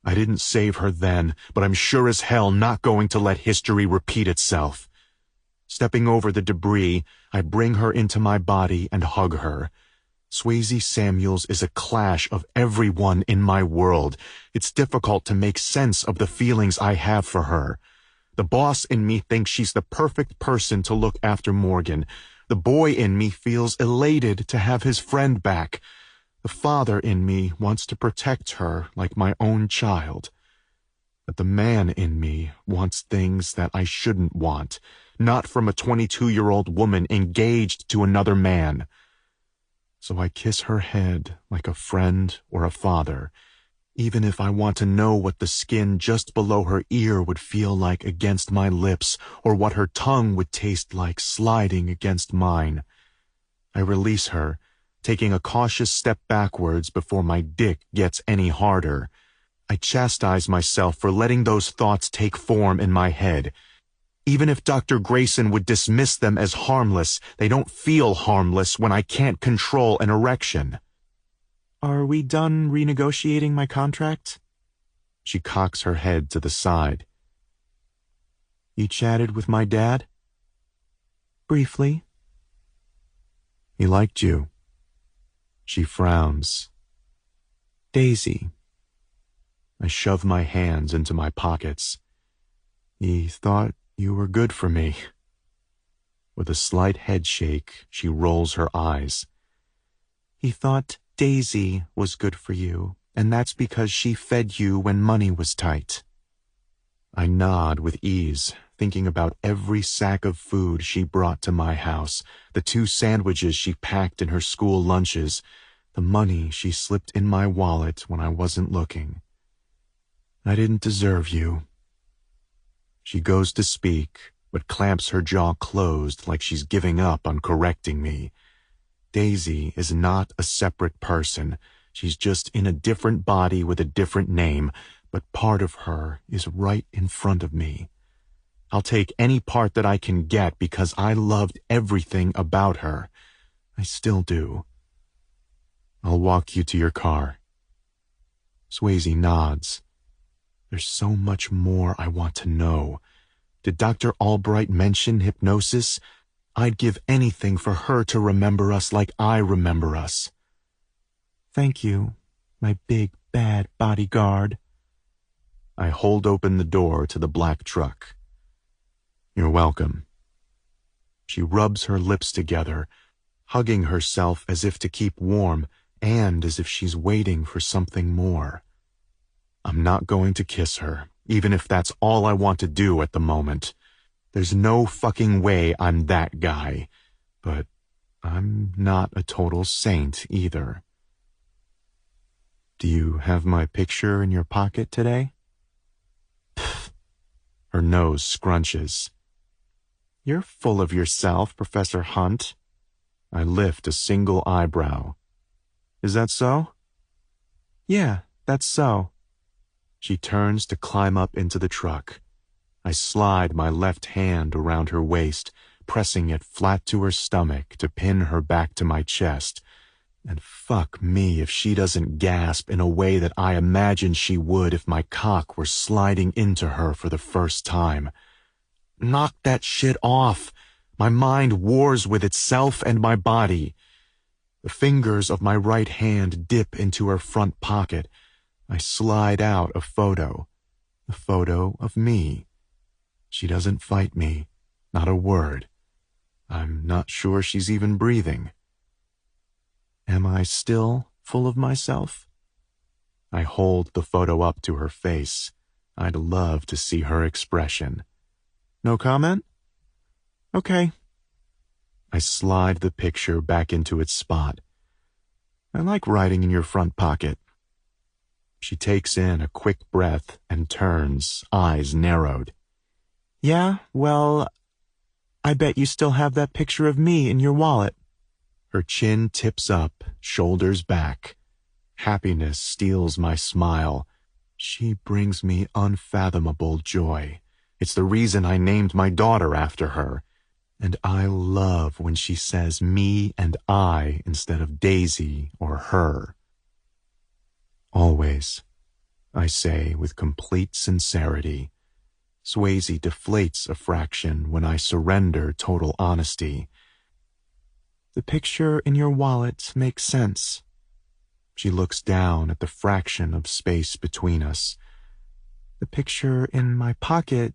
I didn't save her then, but I'm sure as hell not going to let history repeat itself. Stepping over the debris, I bring her into my body and hug her. Swayze Samuels is a clash of everyone in my world. It's difficult to make sense of the feelings I have for her. The boss in me thinks she's the perfect person to look after Morgan. The boy in me feels elated to have his friend back. The father in me wants to protect her like my own child. But the man in me wants things that I shouldn't want, not from a 22-year-old woman engaged to another man. So I kiss her head like a friend or a father, even if I want to know what the skin just below her ear would feel like against my lips, or what her tongue would taste like sliding against mine. I release her, taking a cautious step backwards before my dick gets any harder. I chastise myself for letting those thoughts take form in my head. Even if Dr. Grayson would dismiss them as harmless, they don't feel harmless when I can't control an erection. Are we done renegotiating my contract? She cocks her head to the side. You chatted with my dad? Briefly. He liked you. She frowns. Daisy. I shove my hands into my pockets. He thought you were good for me. With a slight headshake, she rolls her eyes. He thought Daisy was good for you, and that's because she fed you when money was tight. I nod with ease, thinking about every sack of food she brought to my house, the 2 sandwiches she packed in her school lunches, the money she slipped in my wallet when I wasn't looking. I didn't deserve you. She goes to speak, but clamps her jaw closed like she's giving up on correcting me. Daisy is not a separate person. She's just in a different body with a different name, but part of her is right in front of me. I'll take any part that I can get because I loved everything about her. I still do. I'll walk you to your car. Swayze nods. There's so much more I want to know. Did Dr. Albright mention hypnosis? I'd give anything for her to remember us like I remember us. Thank you, my big, bad bodyguard. I hold open the door to the black truck. You're welcome. She rubs her lips together, hugging herself as if to keep warm and as if she's waiting for something more. I'm not going to kiss her, even if that's all I want to do at the moment. There's no fucking way I'm that guy, but I'm not a total saint either. Do you have my picture in your pocket today? Pfft. Her nose scrunches. You're full of yourself, Professor Hunt. I lift a single eyebrow. Is that so? Yeah, that's so. She turns to climb up into the truck. I slide my left hand around her waist, pressing it flat to her stomach to pin her back to my chest. And fuck me if she doesn't gasp in a way that I imagine she would if my cock were sliding into her for the first time. Knock that shit off. My mind wars with itself and my body. The fingers of my right hand dip into her front pocket. I slide out a photo of me. She doesn't fight me, not a word. I'm not sure she's even breathing. Am I still full of myself? I hold the photo up to her face. I'd love to see her expression. No comment? Okay. I slide the picture back into its spot. I like writing in your front pocket. She takes in a quick breath and turns, eyes narrowed. Yeah, well, I bet you still have that picture of me in your wallet. Her chin tips up, shoulders back. Happiness steals my smile. She brings me unfathomable joy. It's the reason I named my daughter after her. And I love when she says me and I instead of Daisy or her. Always, I say with complete sincerity. Swayze deflates a fraction when I surrender total honesty. The picture in your wallet makes sense. She looks down at the fraction of space between us. The picture in my pocket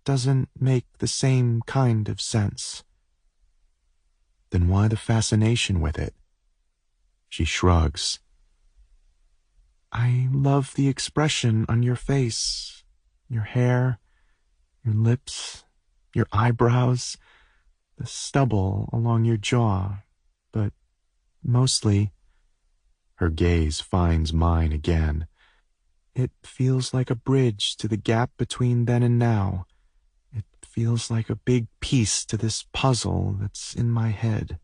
doesn't make the same kind of sense. Then why the fascination with it? She shrugs. I love the expression on your face, your hair, your lips, your eyebrows, the stubble along your jaw, but mostly, her gaze finds mine again. It feels like a bridge to the gap between then and now. It feels like a big piece to this puzzle that's in my head.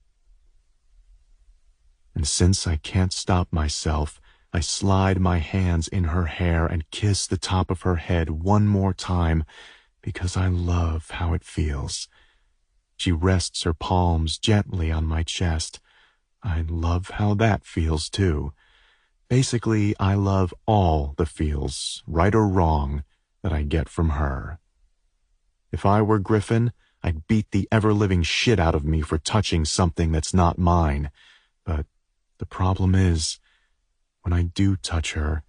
And since I can't stop myself, I slide my hands in her hair and kiss the top of her head one more time because I love how it feels. She rests her palms gently on my chest. I love how that feels too. Basically, I love all the feels, right or wrong, that I get from her. If I were Griffin, I'd beat the ever-living shit out of me for touching something that's not mine. But the problem is, when I do touch her,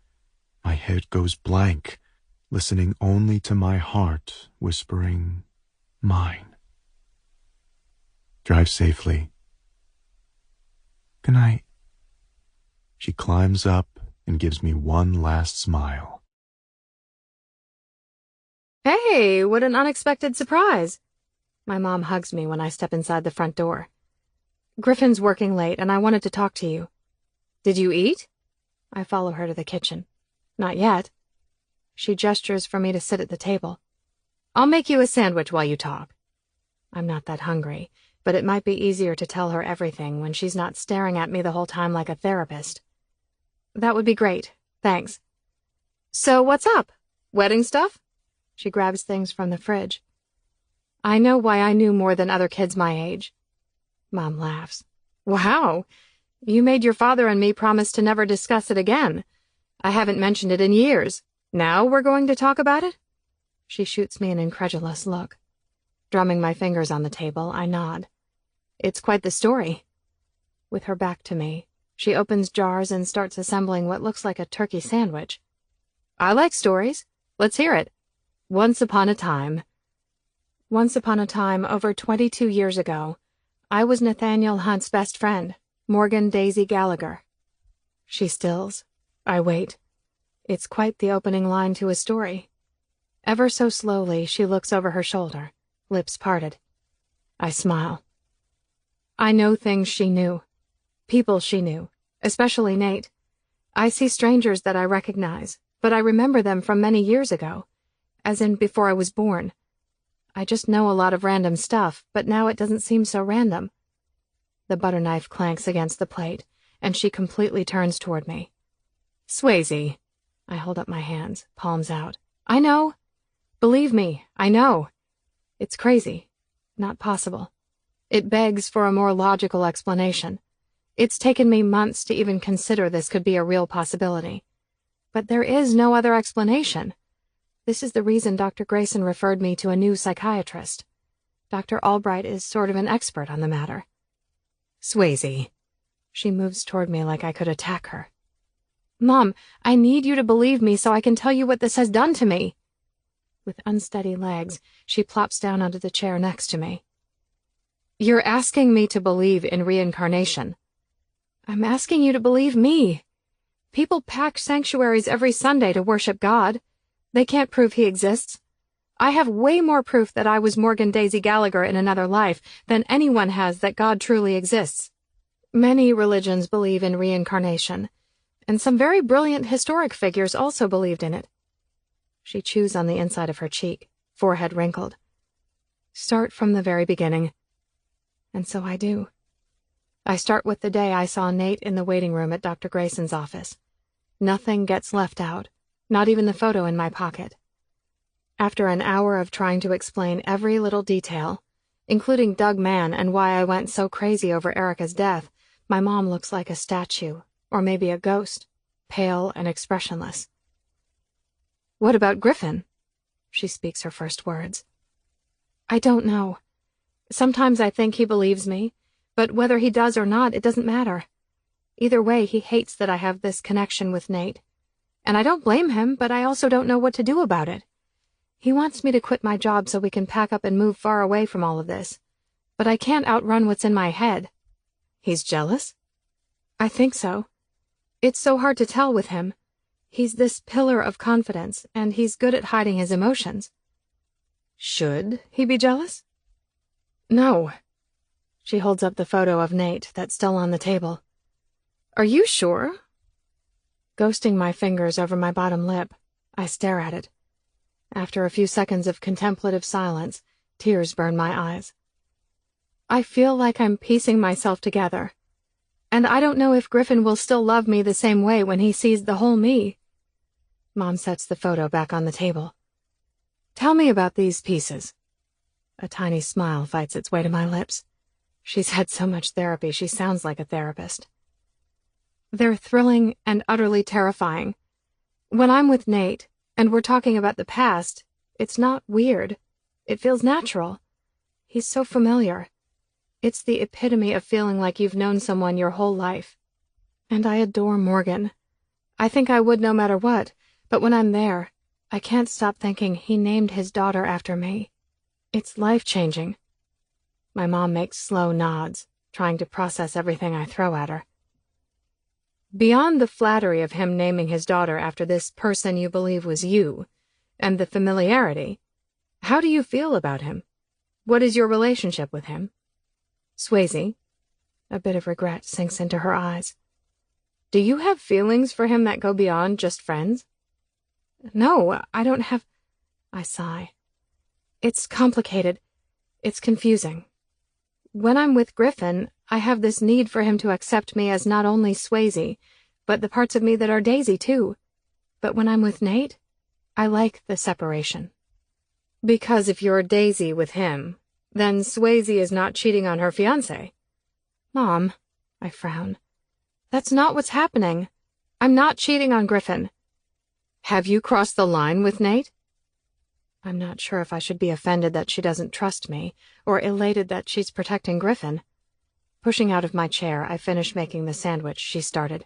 my head goes blank, listening only to my heart whispering, mine. Drive safely. Good night. She climbs up and gives me one last smile. Hey, what an unexpected surprise. My mom hugs me when I step inside the front door. Griffin's working late, and I wanted to talk to you. Did you eat? I follow her to the kitchen. Not yet. She gestures for me to sit at the table. I'll make you a sandwich while you talk. I'm not that hungry, but it might be easier to tell her everything when she's not staring at me the whole time like a therapist. That would be great, thanks. So what's up? Wedding stuff? She grabs things from the fridge. I know why I knew more than other kids my age. Mom laughs. Wow, you made your father and me promise to never discuss it again. I haven't mentioned it in years. Now we're going to talk about it? She shoots me an incredulous look. Drumming my fingers on the table, I nod. It's quite the story. With her back to me, she opens jars and starts assembling what looks like a turkey sandwich. I like stories. Let's hear it. Once upon a time, over 22 years ago, I was Nathaniel Hunt's best friend, Morgan Daisy Gallagher. She stills. I wait. It's quite the opening line to a story. Ever so slowly, she looks over her shoulder, lips parted. I smile. I know things she knew. People she knew, especially Nate. I see strangers that I recognize, but I remember them from many years ago, as in before I was born. I just know a lot of random stuff, but now it doesn't seem so random. The butter knife clanks against the plate, and she completely turns toward me. Swayze. I hold up my hands, palms out. I know. Believe me, I know. It's crazy. Not possible. It begs for a more logical explanation. It's taken me months to even consider this could be a real possibility. But there is no other explanation. This is the reason Dr. Grayson referred me to a new psychiatrist. Dr. Albright is sort of an expert on the matter. Swayze. She moves toward me like I could attack her. Mom, I need you to believe me so I can tell you what this has done to me. With unsteady legs, she plops down onto the chair next to me. You're asking me to believe in reincarnation. I'm asking you to believe me. People pack sanctuaries every Sunday to worship God. They can't prove he exists. I have way more proof that I was Morgan Daisy Gallagher in another life than anyone has that God truly exists. Many religions believe in reincarnation, and some very brilliant historic figures also believed in it. She chews on the inside of her cheek, forehead wrinkled. Start from the very beginning. And so I do. I start with the day I saw Nate in the waiting room at Dr. Grayson's office. Nothing gets left out, not even the photo in my pocket. After an hour of trying to explain every little detail, including Doug Mann and why I went so crazy over Erica's death, my mom looks like a statue, or maybe a ghost, pale and expressionless. What about Griffin? She speaks her first words. I don't know. Sometimes I think he believes me, but whether he does or not, it doesn't matter. Either way, he hates that I have this connection with Nate. And I don't blame him, but I also don't know what to do about it. He wants me to quit my job so we can pack up and move far away from all of this. But I can't outrun what's in my head. He's jealous? I think so. It's so hard to tell with him. He's this pillar of confidence, and he's good at hiding his emotions. Should he be jealous? No. She holds up the photo of Nate that's still on the table. Are you sure? Ghosting my fingers over my bottom lip, I stare at it. After a few seconds of contemplative silence, tears burn my eyes. I feel like I'm piecing myself together, and I don't know if Griffin will still love me the same way when he sees the whole me. Mom sets the photo back on the table. Tell me about these pieces. A tiny smile fights its way to my lips. She's had so much therapy, she sounds like a therapist. They're thrilling and utterly terrifying. When I'm with Nate, and we're talking about the past, it's not weird. It feels natural. He's so familiar. It's the epitome of feeling like you've known someone your whole life. And I adore Morgan. I think I would no matter what, but when I'm there, I can't stop thinking he named his daughter after me. It's life-changing. My mom makes slow nods, trying to process everything I throw at her. Beyond the flattery of him naming his daughter after this person you believe was you, and the familiarity, how do you feel about him? What is your relationship with him? Swayze, a bit of regret sinks into her eyes. Do you have feelings for him that go beyond just friends? No, I don't have... I sigh. It's complicated. It's confusing. When I'm with Griffin, I have this need for him to accept me as not only Swayze, but the parts of me that are Daisy, too. But when I'm with Nate, I like the separation. Because if you're Daisy with him, then Swayze is not cheating on her fiancé. Mom, I frown. That's not what's happening. I'm not cheating on Griffin. Have you crossed the line with Nate? I'm not sure if I should be offended that she doesn't trust me, or elated that she's protecting Griffin. Pushing out of my chair, I finish making the sandwich she started.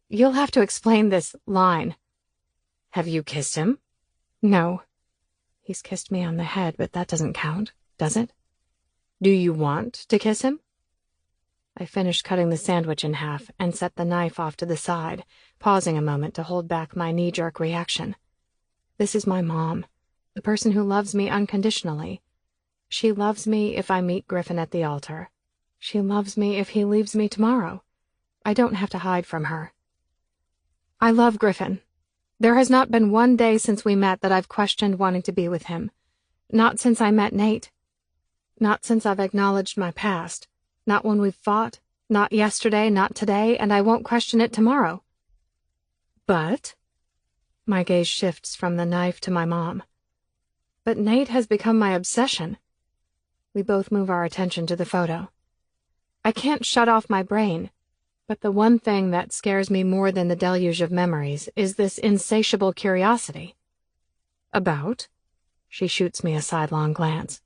You'll have to explain this line. Have you kissed him? No. He's kissed me on the head, but that doesn't count, does it? Do you want to kiss him? I finished cutting the sandwich in half and set the knife off to the side, pausing a moment to hold back my knee-jerk reaction. This is my mom, the person who loves me unconditionally. She loves me if I meet Griffin at the altar. She loves me if he leaves me tomorrow. I don't have to hide from her. I love Griffin. There has not been one day since we met that I've questioned wanting to be with him. Not since I met Nate. Not since I've acknowledged my past. Not when we've fought. Not yesterday, not today, and I won't question it tomorrow. But? My gaze shifts from the knife to my mom. But Nate has become my obsession. We both move our attention to the photo. I can't shut off my brain, but the one thing that scares me more than the deluge of memories is this insatiable curiosity. About? She shoots me a sidelong glance.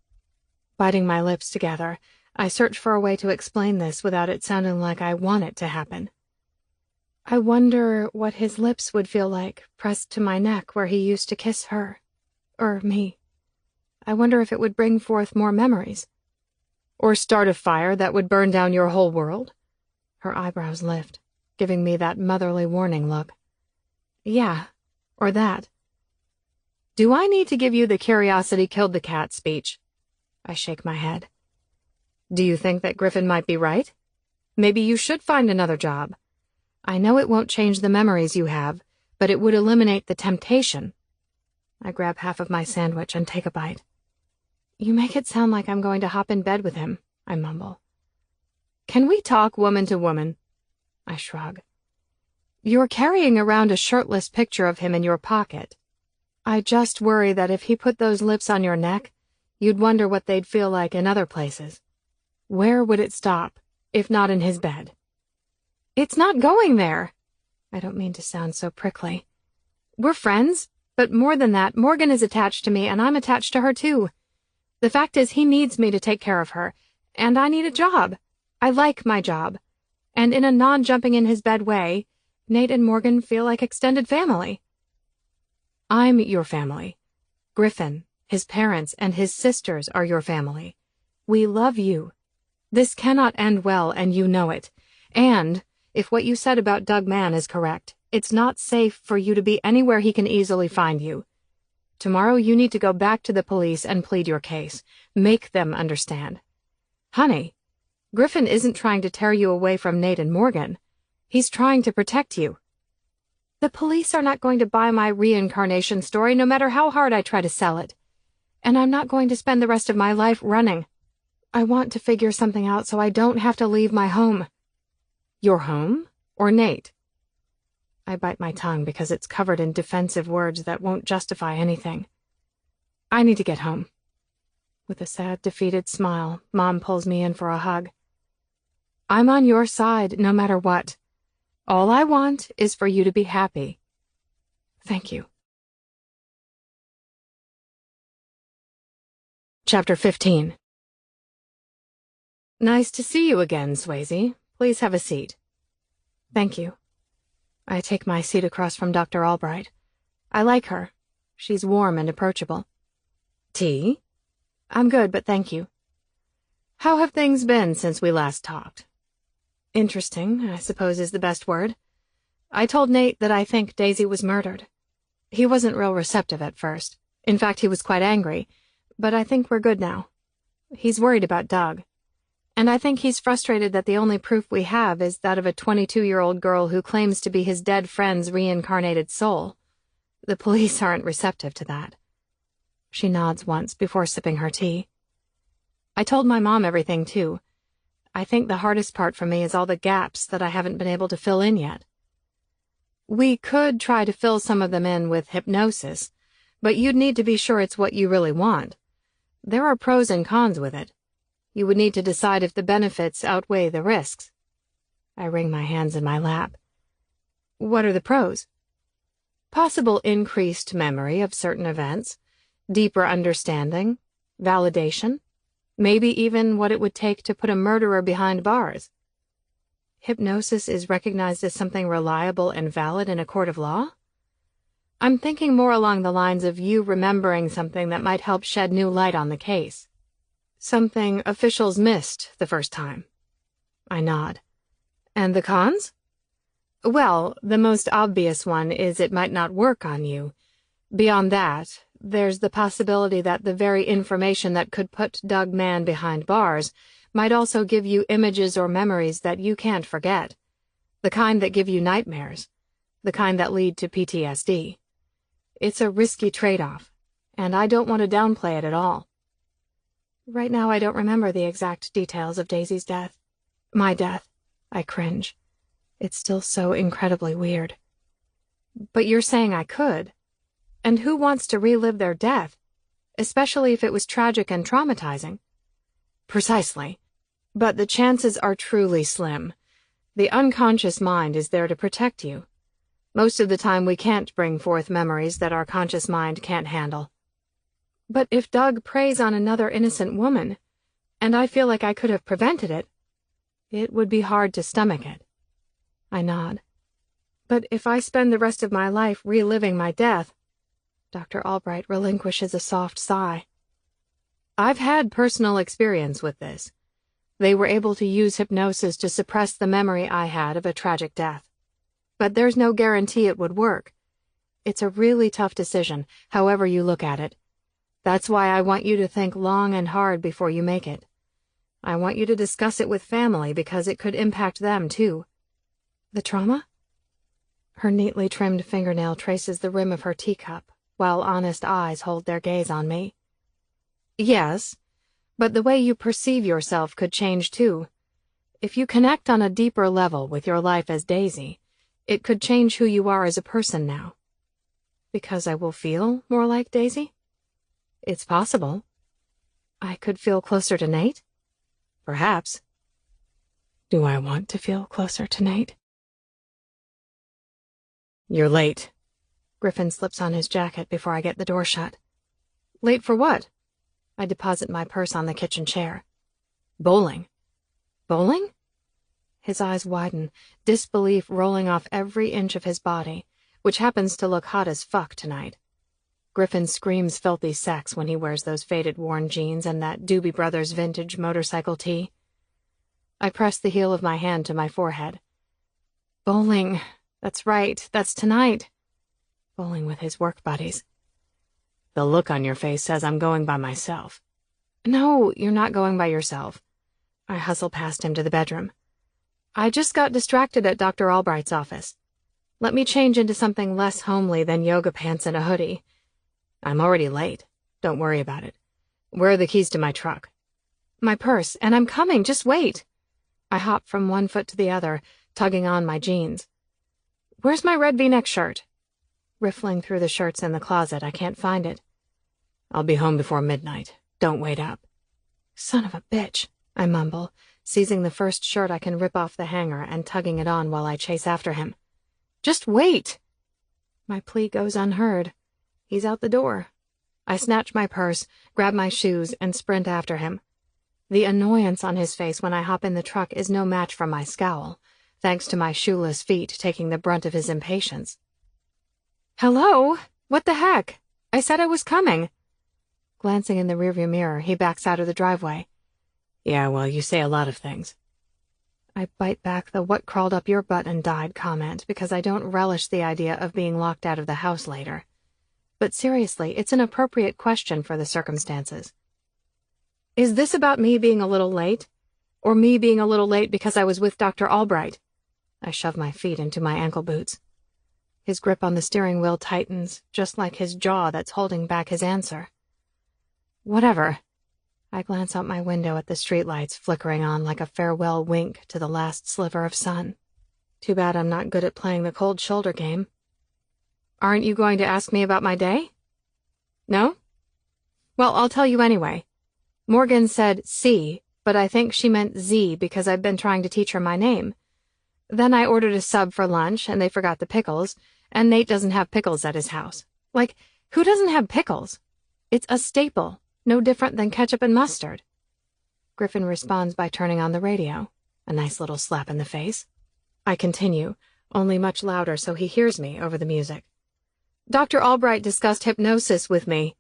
Biting my lips together, I search for a way to explain this without it sounding like I want it to happen. I wonder what his lips would feel like pressed to my neck where he used to kiss her. Or me. I wonder if it would bring forth more memories. Or start a fire that would burn down your whole world? Her eyebrows lift, giving me that motherly warning look. Yeah, or that. Do I need to give you the curiosity killed the cat speech? I shake my head. Do you think that Griffin might be right? Maybe you should find another job. I know it won't change the memories you have, but it would eliminate the temptation. I grab half of my sandwich and take a bite. You make it sound like I'm going to hop in bed with him, I mumble. Can we talk woman to woman? I shrug. You're carrying around a shirtless picture of him in your pocket. I just worry that if he put those lips on your neck, you'd wonder what they'd feel like in other places. Where would it stop, if not in his bed? It's not going there. I don't mean to sound so prickly. We're friends, but more than that, Morgan is attached to me and I'm attached to her too. The fact is he needs me to take care of her, and I need a job. I like my job. And in a non-jumping-in-his-bed way, Nate and Morgan feel like extended family. I'm your family. Griffin, his parents, and his sisters are your family. We love you. This cannot end well, and you know it. And, if what you said about Doug Mann is correct, it's not safe for you to be anywhere he can easily find you. Tomorrow you need to go back to the police and plead your case. Make them understand. Honey, Griffin isn't trying to tear you away from Nate and Morgan. He's trying to protect you. The police are not going to buy my reincarnation story no matter how hard I try to sell it. And I'm not going to spend the rest of my life running. I want to figure something out so I don't have to leave my home. Your home? Or Nate? I bite my tongue because it's covered in defensive words that won't justify anything. I need to get home. With a sad, defeated smile, Mom pulls me in for a hug. I'm on your side no matter what. All I want is for you to be happy. Thank you. Chapter 15. Nice to see you again, Swayze. Please have a seat. Thank you. I take my seat across from Dr. Albright. I like her. She's warm and approachable. Tea? I'm good, but thank you. How have things been since we last talked? Interesting, I suppose is the best word. I told Nate that I think Daisy was murdered. He wasn't real receptive at first. In fact, he was quite angry. But I think we're good now. He's worried about Doug. And I think he's frustrated that the only proof we have is that of a 22-year-old girl who claims to be his dead friend's reincarnated soul. The police aren't receptive to that. She nods once before sipping her tea. I told my mom everything, too. I think the hardest part for me is all the gaps that I haven't been able to fill in yet. We could try to fill some of them in with hypnosis, but you'd need to be sure it's what you really want. There are pros and cons with it. You would need to decide if the benefits outweigh the risks. I wring my hands in my lap. What are the pros? Possible increased memory of certain events, deeper understanding, validation, maybe even what it would take to put a murderer behind bars. Hypnosis is recognized as something reliable and valid in a court of law? I'm thinking more along the lines of you remembering something that might help shed new light on the case. Something officials missed the first time. I nod. And the cons? Well, the most obvious one is it might not work on you. Beyond that, there's the possibility that the very information that could put Doug Mann behind bars might also give you images or memories that you can't forget. The kind that give you nightmares. The kind that lead to PTSD. It's a risky trade-off, and I don't want to downplay it at all. Right now I don't remember the exact details of Daisy's death. My death. I cringe. It's still so incredibly weird. But you're saying I could. And who wants to relive their death, especially if it was tragic and traumatizing? Precisely. But the chances are truly slim. The unconscious mind is there to protect you. Most of the time we can't bring forth memories that our conscious mind can't handle. But if Doug preys on another innocent woman, and I feel like I could have prevented it, it would be hard to stomach it. I nod. But if I spend the rest of my life reliving my death, Dr. Albright relinquishes a soft sigh. I've had personal experience with this. They were able to use hypnosis to suppress the memory I had of a tragic death. But there's no guarantee it would work. It's a really tough decision, however you look at it. That's why I want you to think long and hard before you make it. I want you to discuss it with family because it could impact them, too. The trauma? Her neatly trimmed fingernail traces the rim of her teacup, while honest eyes hold their gaze on me. Yes, but the way you perceive yourself could change, too. If you connect on a deeper level with your life as Daisy, it could change who you are as a person now. Because I will feel more like Daisy? It's possible. I could feel closer to Nate? Perhaps. Do I want to feel closer to Nate? You're late. Griffin slips on his jacket before I get the door shut. Late for what? I deposit my purse on the kitchen chair. Bowling. Bowling? His eyes widen, disbelief rolling off every inch of his body, which happens to look hot as fuck tonight. Griffin screams filthy sex when he wears those faded worn jeans and that Doobie Brothers vintage motorcycle tee. I press the heel of my hand to my forehead. Bowling. That's right. That's tonight. Bowling with his work buddies. The look on your face says I'm going by myself. No, you're not going by yourself. I hustle past him to the bedroom. I just got distracted at Dr. Albright's office. Let me change into something less homely than yoga pants and a hoodie. I'm already late. Don't worry about it. Where are the keys to my truck? My purse, and I'm coming. Just wait. I hop from one foot to the other, tugging on my jeans. Where's my red V-neck shirt? Riffling through the shirts in the closet, I can't find it. I'll be home before midnight. Don't wait up. Son of a bitch, I mumble, seizing the first shirt I can rip off the hanger and tugging it on while I chase after him. Just wait! My plea goes unheard. He's out the door. I snatch my purse, grab my shoes, and sprint after him. The annoyance on his face when I hop in the truck is no match for my scowl, thanks to my shoeless feet taking the brunt of his impatience. Hello? What the heck? I said I was coming. Glancing in the rearview mirror, he backs out of the driveway. Yeah, well, you say a lot of things. I bite back the what crawled up your butt and died comment because I don't relish the idea of being locked out of the house later. But seriously, it's an appropriate question for the circumstances. Is this about me being a little late? Or me being a little late because I was with Dr. Albright? I shove my feet into my ankle boots. His grip on the steering wheel tightens, just like his jaw that's holding back his answer. Whatever. I glance out my window at the streetlights flickering on like a farewell wink to the last sliver of sun. Too bad I'm not good at playing the cold shoulder game. Aren't you going to ask me about my day? No? Well, I'll tell you anyway. Morgan said C, but I think she meant Z because I've been trying to teach her my name. Then I ordered a sub for lunch, and they forgot the pickles, and Nate doesn't have pickles at his house. Like, who doesn't have pickles? It's a staple, no different than ketchup and mustard. Griffin responds by turning on the radio. A nice little slap in the face. I continue, only much louder so he hears me over the music. Dr. Albright discussed hypnosis with me.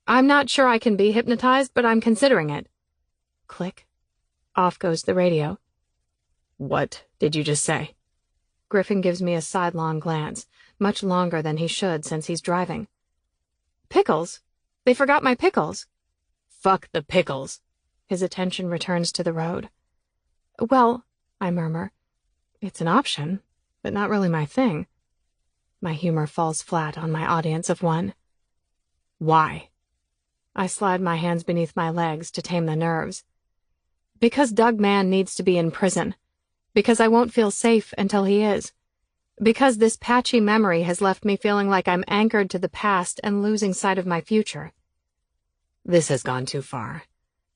I'm not sure I can be hypnotized, but I'm considering it. Click. Off goes the radio. What did you just say? Griffin gives me a sidelong glance, much longer than he should since he's driving. Pickles? They forgot my pickles. Fuck the pickles. His attention returns to the road. Well, I murmur, it's an option, but not really my thing. My humor falls flat on my audience of one. Why? I slide my hands beneath my legs to tame the nerves. Because Doug Mann needs to be in prison. Because I won't feel safe until he is. Because this patchy memory has left me feeling like I'm anchored to the past and losing sight of my future. This has gone too far.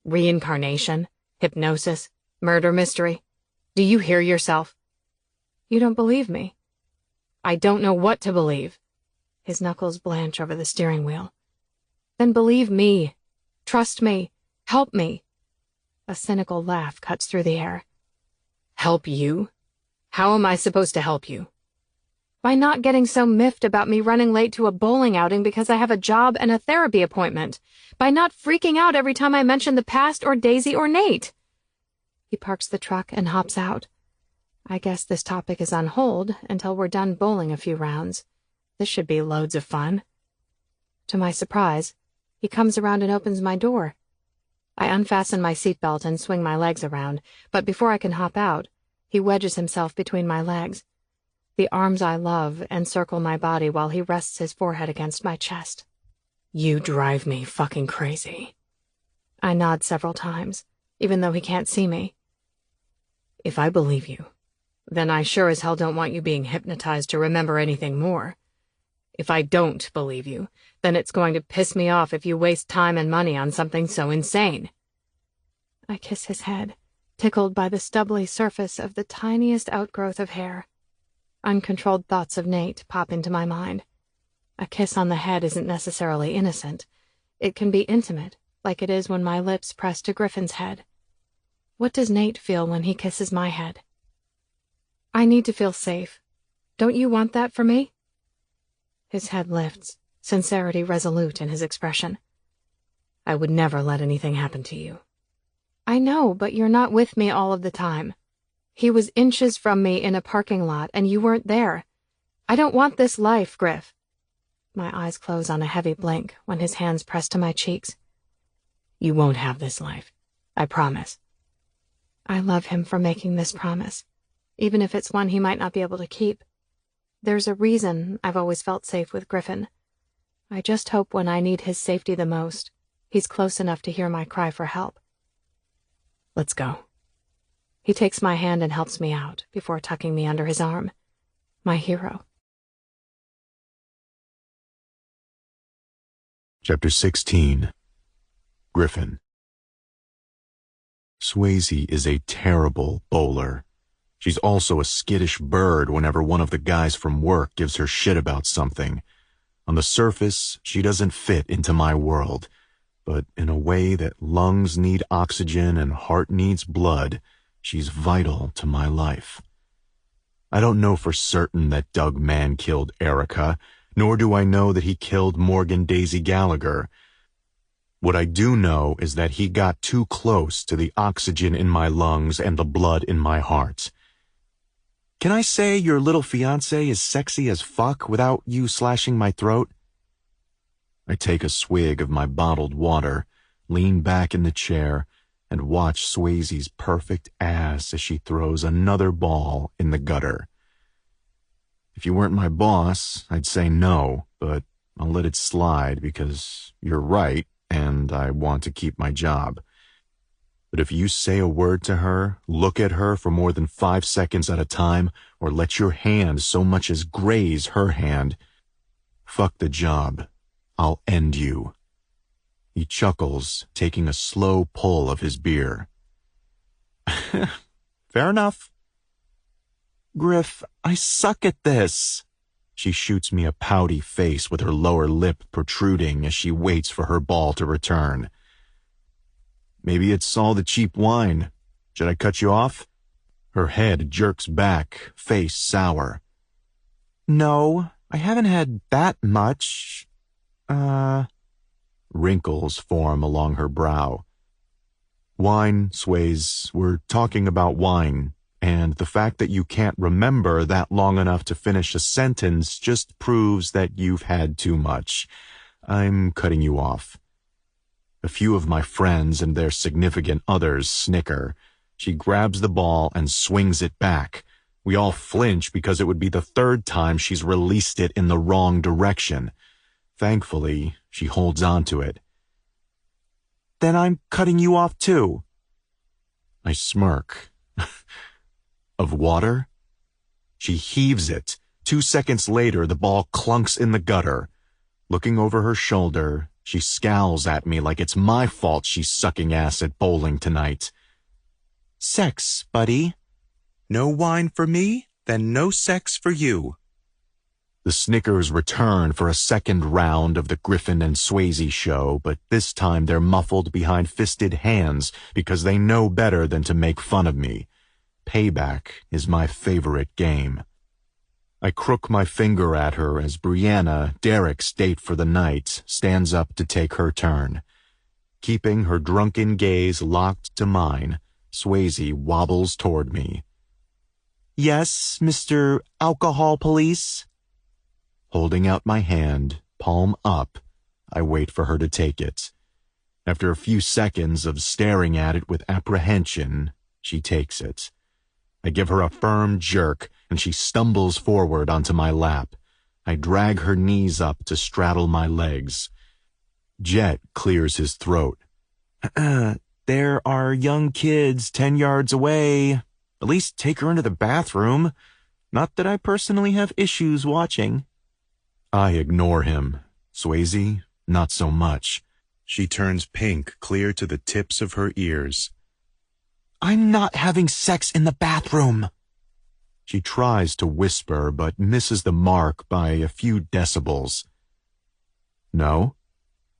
Reincarnation, hypnosis, murder mystery. Do you hear yourself? You don't believe me? I don't know what to believe. His knuckles blanch over the steering wheel. Then believe me. Trust me. Help me. A cynical laugh cuts through the air. Help you? How am I supposed to help you? By not getting so miffed about me running late to a bowling outing because I have a job and a therapy appointment. By not freaking out every time I mention the past or Daisy or Nate. He parks the truck and hops out. I guess this topic is on hold until we're done bowling a few rounds. This should be loads of fun. To my surprise, he comes around and opens my door. I unfasten my seatbelt and swing my legs around, but before I can hop out, he wedges himself between my legs. The arms I love encircle my body while he rests his forehead against my chest. You drive me fucking crazy. I nod several times, even though he can't see me. If I believe you, then I sure as hell don't want you being hypnotized to remember anything more. If I don't believe you, then it's going to piss me off if you waste time and money on something so insane. I kiss his head, tickled by the stubbly surface of the tiniest outgrowth of hair. Uncontrolled thoughts of Nate pop into my mind. A kiss on the head isn't necessarily innocent. It can be intimate, like it is when my lips press to Griffin's head. What does Nate feel when he kisses my head? I need to feel safe. Don't you want that for me? His head lifts, sincerity resolute in his expression. I would never let anything happen to you. I know, but you're not with me all of the time. He was inches from me in a parking lot, and you weren't there. I don't want this life, Griff. My eyes close on a heavy blink when his hands press to my cheeks. You won't have this life. I promise. I love him for making this promise, even if it's one he might not be able to keep. There's a reason I've always felt safe with Griffin. I just hope when I need his safety the most, he's close enough to hear my cry for help. Let's go. He takes my hand and helps me out before tucking me under his arm. My hero. Chapter 16. Griffin. Swayze is a terrible bowler. She's also a skittish bird whenever one of the guys from work gives her shit about something. On the surface, she doesn't fit into my world, but in a way that lungs need oxygen and heart needs blood, she's vital to my life. I don't know for certain that Doug Mann killed Erica, nor do I know that he killed Morgan Daisy Gallagher. What I do know is that he got too close to the oxygen in my lungs and the blood in my heart. Can I say your little fiancé is sexy as fuck without you slashing my throat? I take a swig of my bottled water, lean back in the chair, and watch Swayze's perfect ass as she throws another ball in the gutter. If you weren't my boss, I'd say no, but I'll let it slide because you're right and I want to keep my job. But if you say a word to her, look at her for more than 5 seconds at a time, or let your hand so much as graze her hand, fuck the job. I'll end you. He chuckles, taking a slow pull of his beer. Fair enough. Griff, I suck at this. She shoots me a pouty face with her lower lip protruding as she waits for her ball to return. Maybe it's all the cheap wine. Should I cut you off? Her head jerks back, face sour. No, I haven't had that much. Wrinkles form along her brow. Wine, Sways, we're talking about wine, and the fact that you can't remember that long enough to finish a sentence just proves that you've had too much. I'm cutting you off. A few of my friends and their significant others snicker. She grabs the ball and swings it back. We all flinch because it would be the third time she's released it in the wrong direction. Thankfully, she holds on to it. Then I'm cutting you off too. I smirk. Of water? She heaves it. 2 seconds later, the ball clunks in the gutter. Looking over her shoulder, she scowls at me like it's my fault she's sucking ass at bowling tonight. Sex, buddy. No wine for me, then no sex for you. The snickers return for a second round of the Griffin and Swayze show, but this time they're muffled behind fisted hands because they know better than to make fun of me. Payback is my favorite game. I crook my finger at her as Brianna, Derek's date for the night, stands up to take her turn. Keeping her drunken gaze locked to mine, Swayze wobbles toward me. Yes, Mr. Alcohol Police? Holding out my hand, palm up, I wait for her to take it. After a few seconds of staring at it with apprehension, she takes it. I give her a firm jerk, and she stumbles forward onto my lap. I drag her knees up to straddle my legs. Jet clears his throat. There are young kids 10 yards away. At least take her into the bathroom. Not that I personally have issues watching. I ignore him. Swayze, not so much. She turns pink clear to the tips of her ears. I'm not having sex in the bathroom. She tries to whisper, but misses the mark by a few decibels. No?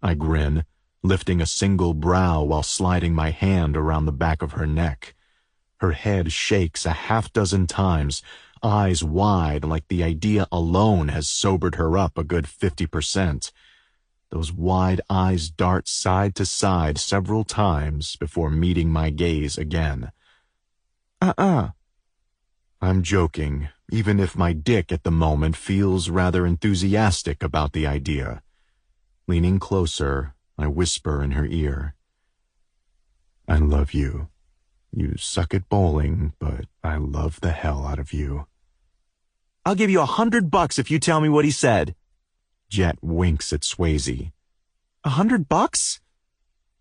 I grin, lifting a single brow while sliding my hand around the back of her neck. Her head shakes a half-dozen times, eyes wide like the idea alone has sobered her up a good 50%. Those wide eyes dart side to side several times before meeting my gaze again. I'm joking, even if my dick at the moment feels rather enthusiastic about the idea. Leaning closer, I whisper in her ear. I love you. You suck at bowling, but I love the hell out of you. I'll give you $100 if you tell me what he said. Jet winks at Swayze. $100?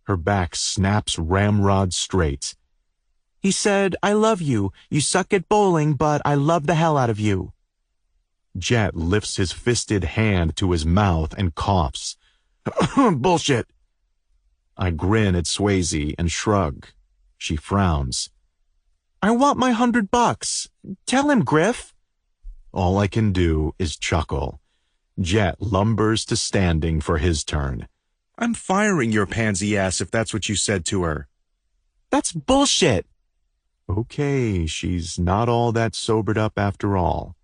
Her back snaps ramrod straight. He said, I love you. You suck at bowling, but I love the hell out of you. Jet lifts his fisted hand to his mouth and coughs. Bullshit. I grin at Swayze and shrug. She frowns. I want my $100. Tell him, Griff. All I can do is chuckle. Jet lumbers to standing for his turn. I'm firing your pansy ass if that's what you said to her. That's bullshit. Okay, she's not all that sobered up after all.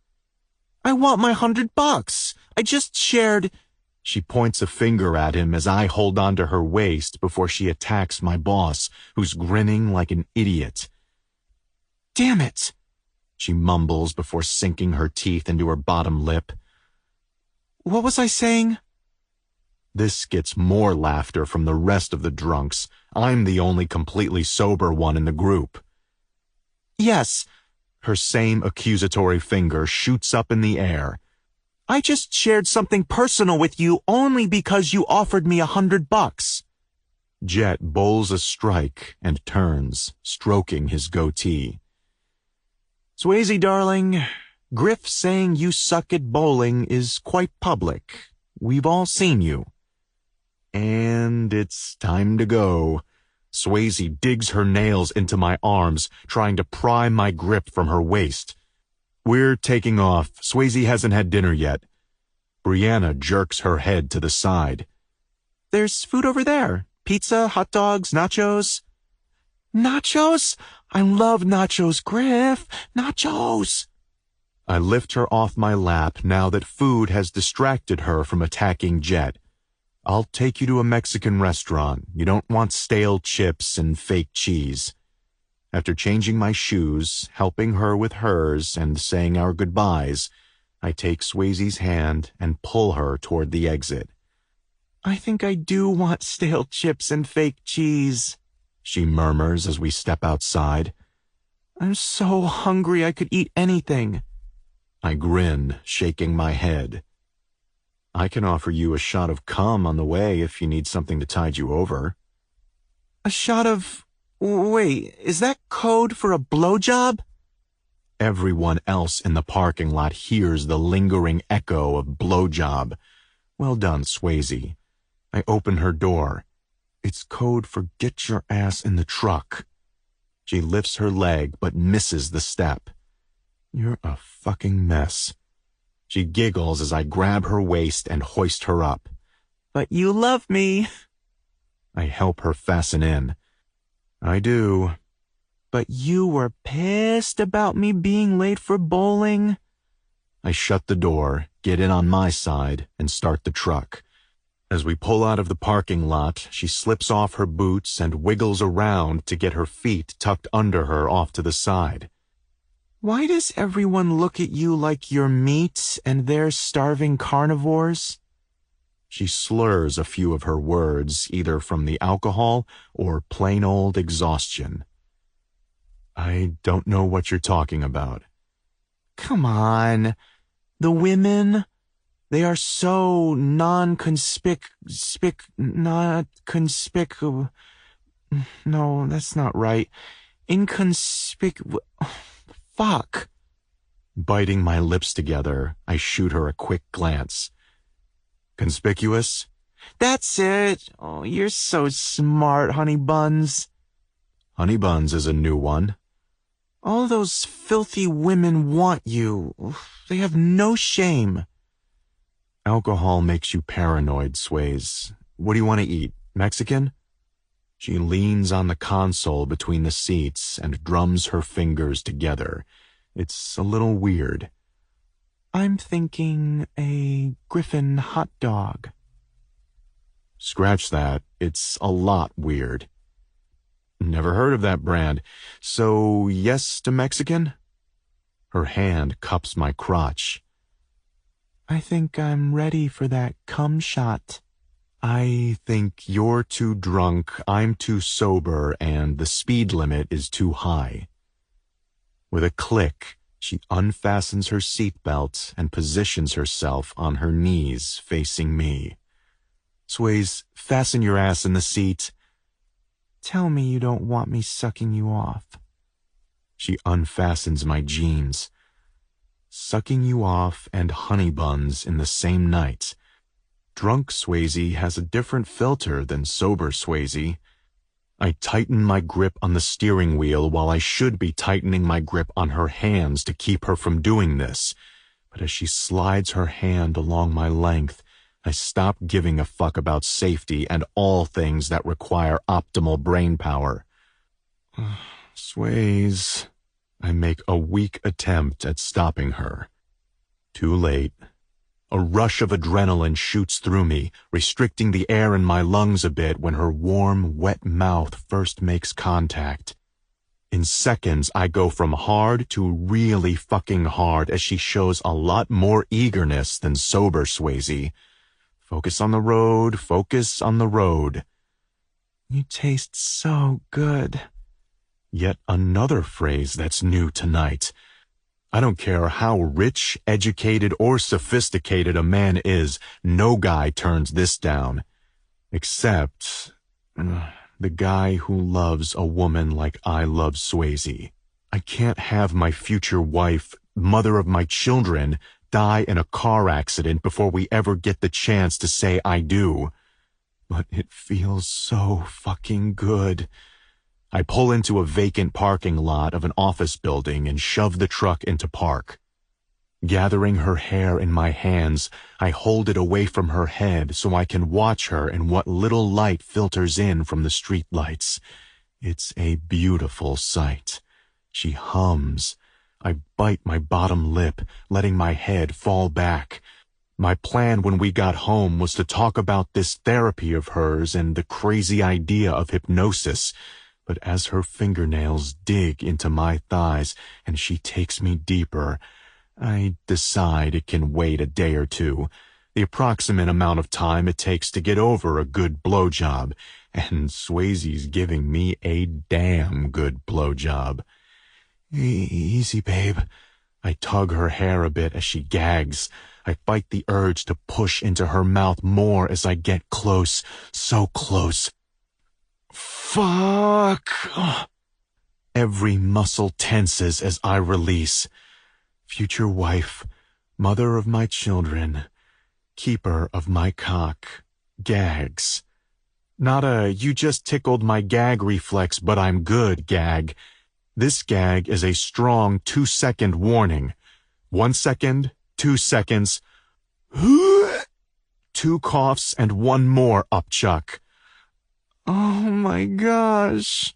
I want my $100. I just shared... She points a finger at him as I hold onto her waist before she attacks my boss, who's grinning like an idiot. Damn it, she mumbles before sinking her teeth into her bottom lip. What was I saying? This gets more laughter from the rest of the drunks. I'm the only completely sober one in the group. Yes, her same accusatory finger shoots up in the air. I just shared something personal with you only because you offered me $100. Jet bowls a strike and turns, stroking his goatee. Swayze, darling, Griff saying you suck at bowling is quite public. We've all seen you. And it's time to go. Swayze digs her nails into my arms, trying to pry my grip from her waist. We're taking off. Swayze hasn't had dinner yet. Brianna jerks her head to the side. There's food over there. Pizza, hot dogs, nachos. Nachos? I love nachos, Griff. Nachos! I lift her off my lap now that food has distracted her from attacking Jet. I'll take you to a Mexican restaurant. You don't want stale chips and fake cheese. After changing my shoes, helping her with hers, and saying our goodbyes, I take Swayze's hand and pull her toward the exit. I think I do want stale chips and fake cheese, she murmurs as we step outside. I'm so hungry I could eat anything. I grin, shaking my head. I can offer you a shot of cum on the way if you need something to tide you over. A shot of... Wait, is that code for a blowjob? Everyone else in the parking lot hears the lingering echo of blowjob. Well done, Swayze. I open her door. It's code for get your ass in the truck. She lifts her leg but misses the step. You're a fucking mess. She giggles as I grab her waist and hoist her up. But you love me. I help her fasten in. I do. But you were pissed about me being late for bowling? I shut the door, get in on my side, and start the truck. As we pull out of the parking lot, she slips off her boots and wiggles around to get her feet tucked under her off to the side. Why does everyone look at you like you're meat and they're starving carnivores? She slurs a few of her words, either from the alcohol or plain old exhaustion. I don't know what you're talking about. Come on. The women, they are so not conspicuous. No, that's not right. Inconspicuous. Fuck. Biting my lips together, I shoot her a quick glance. Conspicuous? That's it. Oh, you're so smart, Honey Buns. Honey Buns is a new one. All those filthy women want you. They have no shame. Alcohol makes you paranoid, Swayze. What do you want to eat? Mexican? She leans on the console between the seats and drums her fingers together. It's a little weird. I'm thinking a Griffin hot dog. Scratch that. It's a lot weird. Never heard of that brand. So, yes to Mexican? Her hand cups my crotch. I think I'm ready for that cum shot. I think you're too drunk, I'm too sober, and the speed limit is too high. With a click, she unfastens her seatbelt and positions herself on her knees facing me. Swayze, fasten your ass in the seat. Tell me you don't want me sucking you off. She unfastens my jeans. Sucking you off and honey buns in the same night. Drunk Swayze has a different filter than sober Swayze. I tighten my grip on the steering wheel while I should be tightening my grip on her hands to keep her from doing this. But as she slides her hand along my length, I stop giving a fuck about safety and all things that require optimal brain power. Swayze. I make a weak attempt at stopping her. Too late. A rush of adrenaline shoots through me, restricting the air in my lungs a bit when her warm, wet mouth first makes contact. In seconds, I go from hard to really fucking hard as she shows a lot more eagerness than sober Swayze. Focus on the road, focus on the road. You taste so good. Yet another phrase that's new tonight. I don't care how rich, educated, or sophisticated a man is, no guy turns this down. Except the guy who loves a woman like I love Swayze. I can't have my future wife, mother of my children, die in a car accident before we ever get the chance to say I do. But it feels so fucking good. I pull into a vacant parking lot of an office building and shove the truck into park. Gathering her hair in my hands, I hold it away from her head so I can watch her in what little light filters in from the streetlights. It's a beautiful sight. She hums. I bite my bottom lip, letting my head fall back. My plan when we got home was to talk about this therapy of hers and the crazy idea of hypnosis, but as her fingernails dig into my thighs and she takes me deeper, I decide it can wait a day or two, the approximate amount of time it takes to get over a good blowjob, and Swayze's giving me a damn good blowjob. Easy, babe. I tug her hair a bit as she gags. I fight the urge to push into her mouth more as I get close, so close. Fuck! Every muscle tenses as I release. Future wife, mother of my children, keeper of my cock, gags. Not a you just tickled my gag reflex but I'm good gag. This gag is a strong 2-second warning. 1 second, 2 seconds, 2 coughs and 1 more upchuck. Oh my gosh,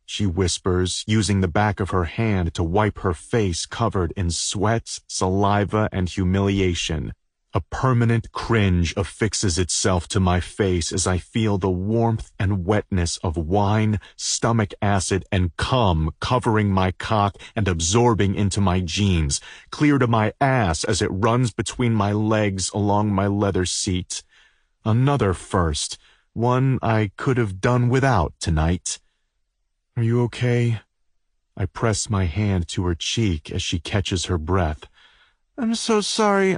she whispers, using the back of her hand to wipe her face covered in sweat, saliva, and humiliation. A permanent cringe affixes itself to my face as I feel the warmth and wetness of wine, stomach acid, and cum covering my cock and absorbing into my jeans, clear to my ass as it runs between my legs along my leather seat. Another first, one I could have done without tonight. Are you okay? I press my hand to her cheek as she catches her breath. I'm so sorry.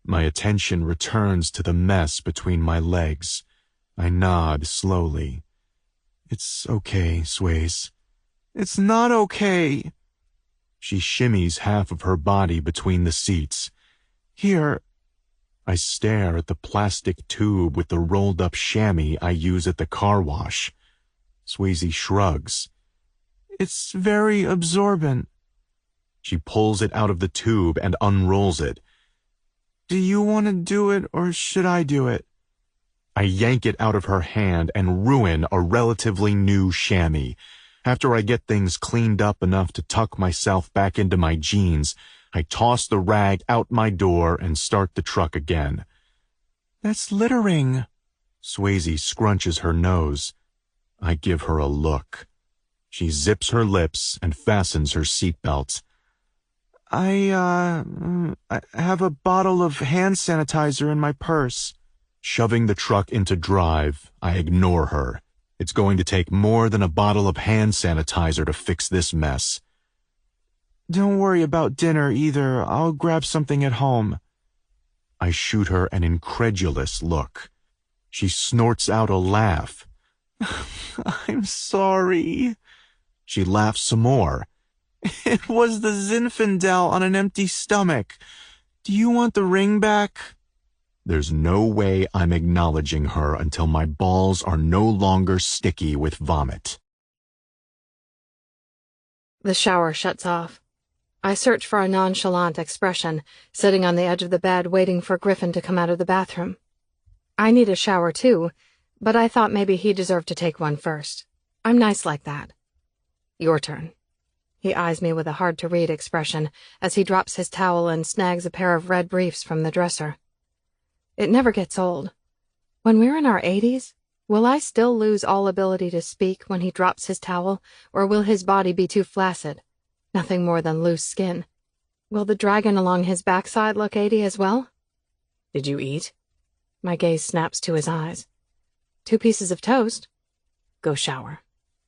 My attention returns to the mess between my legs. I nod slowly. It's okay, Sways. It's not okay. She shimmies half of her body between the seats. Here. I stare at the plastic tube with the rolled-up chamois I use at the car wash. Swayze shrugs. It's very absorbent. She pulls it out of the tube and unrolls it. Do you want to do it or should I do it? I yank it out of her hand and ruin a relatively new chamois. After I get things cleaned up enough to tuck myself back into my jeans, I toss the rag out my door and start the truck again. That's littering. Swayze scrunches her nose. I give her a look. She zips her lips and fastens her seatbelt. I have a bottle of hand sanitizer in my purse. Shoving the truck into drive, I ignore her. It's going to take more than a bottle of hand sanitizer to fix this mess. Don't worry about dinner either. I'll grab something at home. I shoot her an incredulous look. She snorts out a laugh. I'm sorry. She laughs some more. It was the Zinfandel on an empty stomach. Do you want the ring back? There's no way I'm acknowledging her until my balls are no longer sticky with vomit. The shower shuts off. I search for a nonchalant expression, sitting on the edge of the bed waiting for Griffin to come out of the bathroom. I need a shower too, but I thought maybe he deserved to take one first. I'm nice like that. Your turn. He eyes me with a hard-to-read expression as he drops his towel and snags a pair of red briefs from the dresser. It never gets old. When we're in our 80s, will I still lose all ability to speak when he drops his towel, or will his body be too flaccid? Nothing more than loose skin. Will the dragon along his backside look 80 as well? Did you eat? My gaze snaps to his eyes. 2 pieces of toast. Go shower.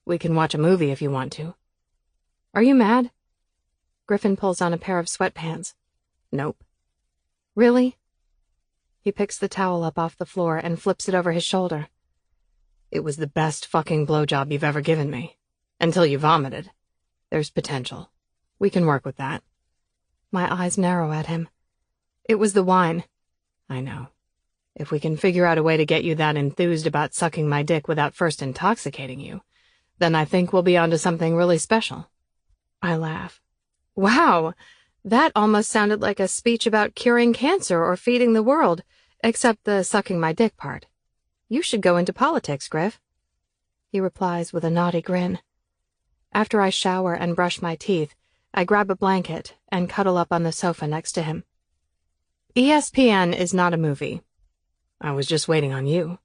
We can watch a movie if you want to. Are you mad? Griffin pulls on a pair of sweatpants. Nope. Really? He picks the towel up off the floor and flips it over his shoulder. It was the best fucking blowjob you've ever given me. Until you vomited. There's potential. We can work with that. My eyes narrow at him. It was the wine. I know. If we can figure out a way to get you that enthused about sucking my dick without first intoxicating you, then I think we'll be onto something really special. I laugh. Wow, that almost sounded like a speech about curing cancer or feeding the world, except the sucking my dick part. You should go into politics, Griff. He replies with a naughty grin. After I shower and brush my teeth, I grab a blanket and cuddle up on the sofa next to him. ESPN is not a movie. I was just waiting on you.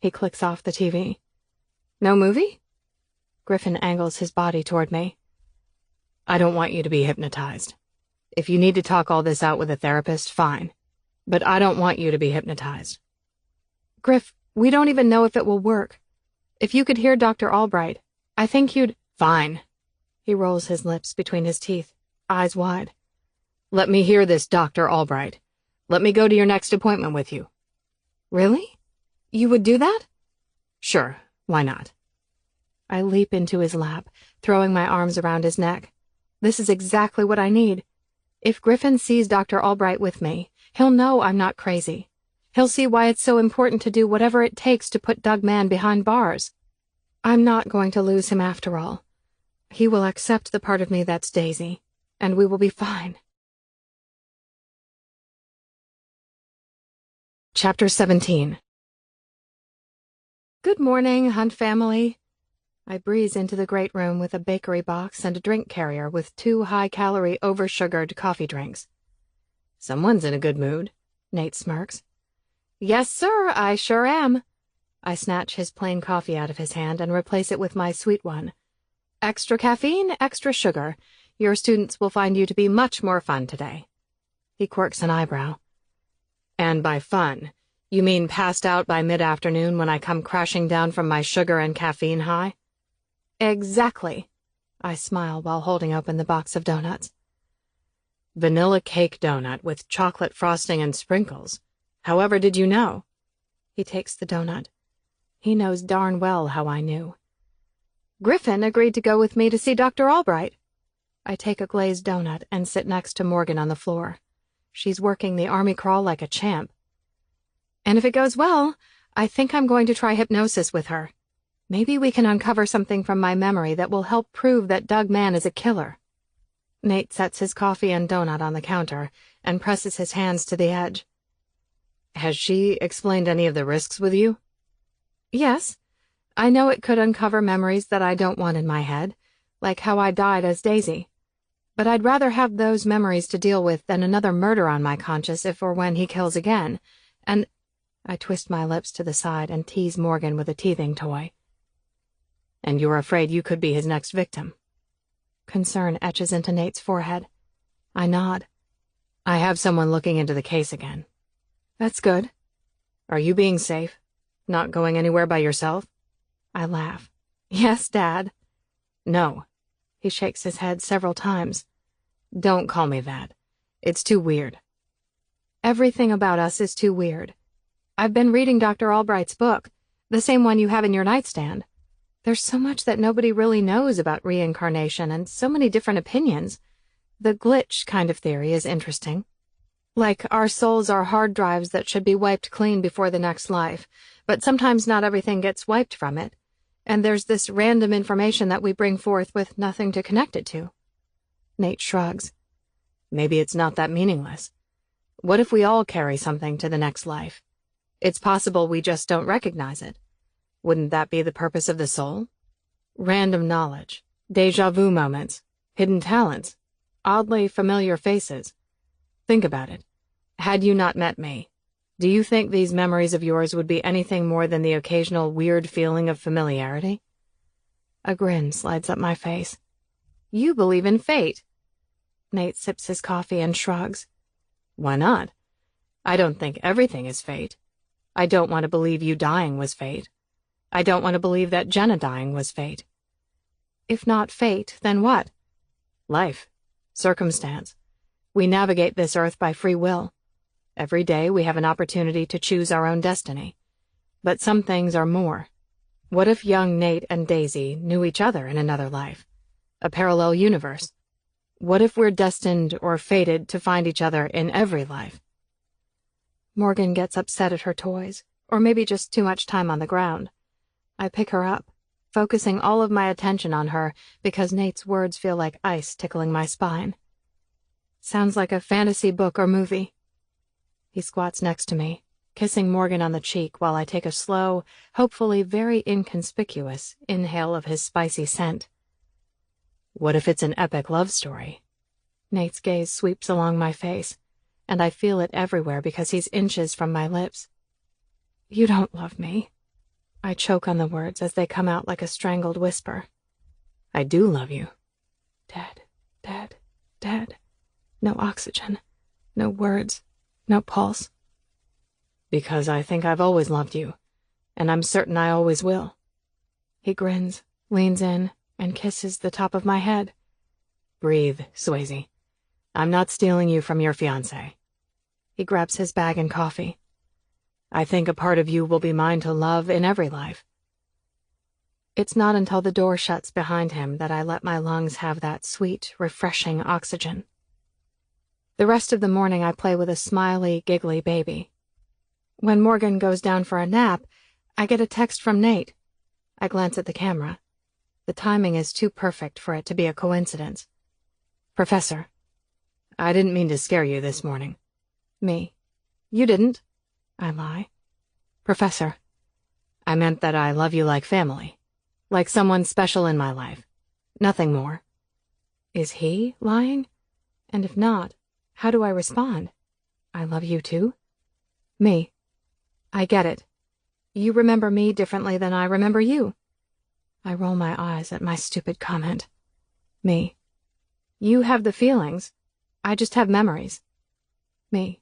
He clicks off the TV. No movie? Griffin angles his body toward me. I don't want you to be hypnotized. If you need to talk all this out with a therapist, fine. But I don't want you to be hypnotized. Griff, we don't even know if it will work. If you could hear Dr. Albright, I think you'd— Fine. He rolls his lips between his teeth, eyes wide. Let me hear this, Dr. Albright. Let me go to your next appointment with you. Really? You would do that? Sure, why not? I leap into his lap, throwing my arms around his neck. This is exactly what I need. If Griffin sees Dr. Albright with me, he'll know I'm not crazy. He'll see why it's so important to do whatever it takes to put Doug Mann behind bars. I'm not going to lose him after all. He will accept the part of me that's Daisy, and we will be fine. Chapter 17. Good morning, Hunt family. I breeze into the great room with a bakery box and a drink carrier with 2 high-calorie, over-sugared coffee drinks. Someone's in a good mood, Nate smirks. Yes, sir, I sure am. I snatch his plain coffee out of his hand and replace it with my sweet one. Extra caffeine, extra sugar. Your students will find you to be much more fun today. He quirks an eyebrow. And by fun, you mean passed out by mid-afternoon when I come crashing down from my sugar and caffeine high? Exactly. I smile while holding open the box of donuts. Vanilla cake donut with chocolate frosting and sprinkles. However did you know? He takes the donut. He knows darn well how I knew. Griffin agreed to go with me to see Dr. Albright. I take a glazed donut and sit next to Morgan on the floor. She's working the army crawl like a champ. And if it goes well, I think I'm going to try hypnosis with her. Maybe we can uncover something from my memory that will help prove that Doug Mann is a killer. Nate sets his coffee and donut on the counter and presses his hands to the edge. Has she explained any of the risks with you? Yes. I know it could uncover memories that I don't want in my head, like how I died as Daisy. But I'd rather have those memories to deal with than another murder on my conscience if or when he kills again. And I twist my lips to the side and tease Morgan with a teething toy. And you're afraid you could be his next victim. Concern etches into Nate's forehead. I nod. I have someone looking into the case again. That's good. Are you being safe? Not going anywhere by yourself? I laugh. Yes, Dad. No. He shakes his head several times. Don't call me that. It's too weird. Everything about us is too weird. I've been reading Dr. Albright's book, the same one you have in your nightstand. There's so much that nobody really knows about reincarnation and so many different opinions. The glitch kind of theory is interesting. Like our souls are hard drives that should be wiped clean before the next life, but sometimes not everything gets wiped from it. And there's this random information that we bring forth with nothing to connect it to. Nate shrugs. Maybe it's not that meaningless. What if we all carry something to the next life? It's possible we just don't recognize it. Wouldn't that be the purpose of the soul? Random knowledge, déjà vu moments, hidden talents, oddly familiar faces. Think about it. Had you not met me, do you think these memories of yours would be anything more than the occasional weird feeling of familiarity? A grin slides up my face. You believe in fate. Nate sips his coffee and shrugs. Why not? I don't think everything is fate. I don't want to believe you dying was fate. I don't want to believe that Jenna dying was fate. If not fate, then what? Life. Circumstance. We navigate this earth by free will. Every day we have an opportunity to choose our own destiny. But some things are more. What if young Nate and Daisy knew each other in another life? A parallel universe? What if we're destined or fated to find each other in every life? Morgan gets upset at her toys, or maybe just too much time on the ground. I pick her up, focusing all of my attention on her because Nate's words feel like ice tickling my spine. Sounds like a fantasy book or movie. He squats next to me, kissing Morgan on the cheek while I take a slow, hopefully very inconspicuous, inhale of his spicy scent. What if it's an epic love story? Nate's gaze sweeps along my face, and I feel it everywhere because he's inches from my lips. You don't love me. I choke on the words as they come out like a strangled whisper. I do love you. Dead, dead, dead. No oxygen. No words. No pulse. Because I think I've always loved you, and I'm certain I always will. He grins, leans in, and kisses the top of my head. Breathe, Swayze. I'm not stealing you from your fiancé. He grabs his bag and coffee. I think a part of you will be mine to love in every life. It's not until the door shuts behind him that I let my lungs have that sweet, refreshing oxygen. The rest of the morning I play with a smiley, giggly baby. When Morgan goes down for a nap, I get a text from Nate. I glance at the camera. The timing is too perfect for it to be a coincidence. Professor. I didn't mean to scare you this morning. Me. You didn't. I lie. Professor. I meant that I love you like family. Like someone special in my life. Nothing more. Is he lying? And if not, how do I respond? I love you too? Me. I get it. You remember me differently than I remember you. I roll my eyes at my stupid comment. Me. You have the feelings. I just have memories. Me.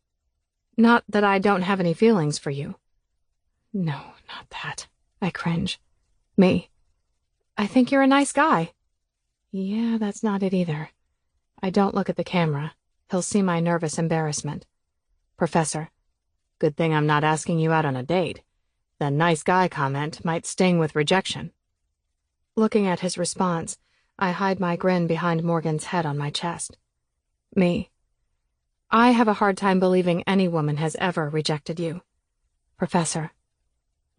Not that I don't have any feelings for you. No, not that. I cringe. Me. I think you're a nice guy. Yeah, that's not it either. I don't look at the camera. He'll see my nervous embarrassment. Professor. Good thing I'm not asking you out on a date. The nice guy comment might sting with rejection. Looking at his response, I hide my grin behind Morgan's head on my chest. Me. I have a hard time believing any woman has ever rejected you. Professor.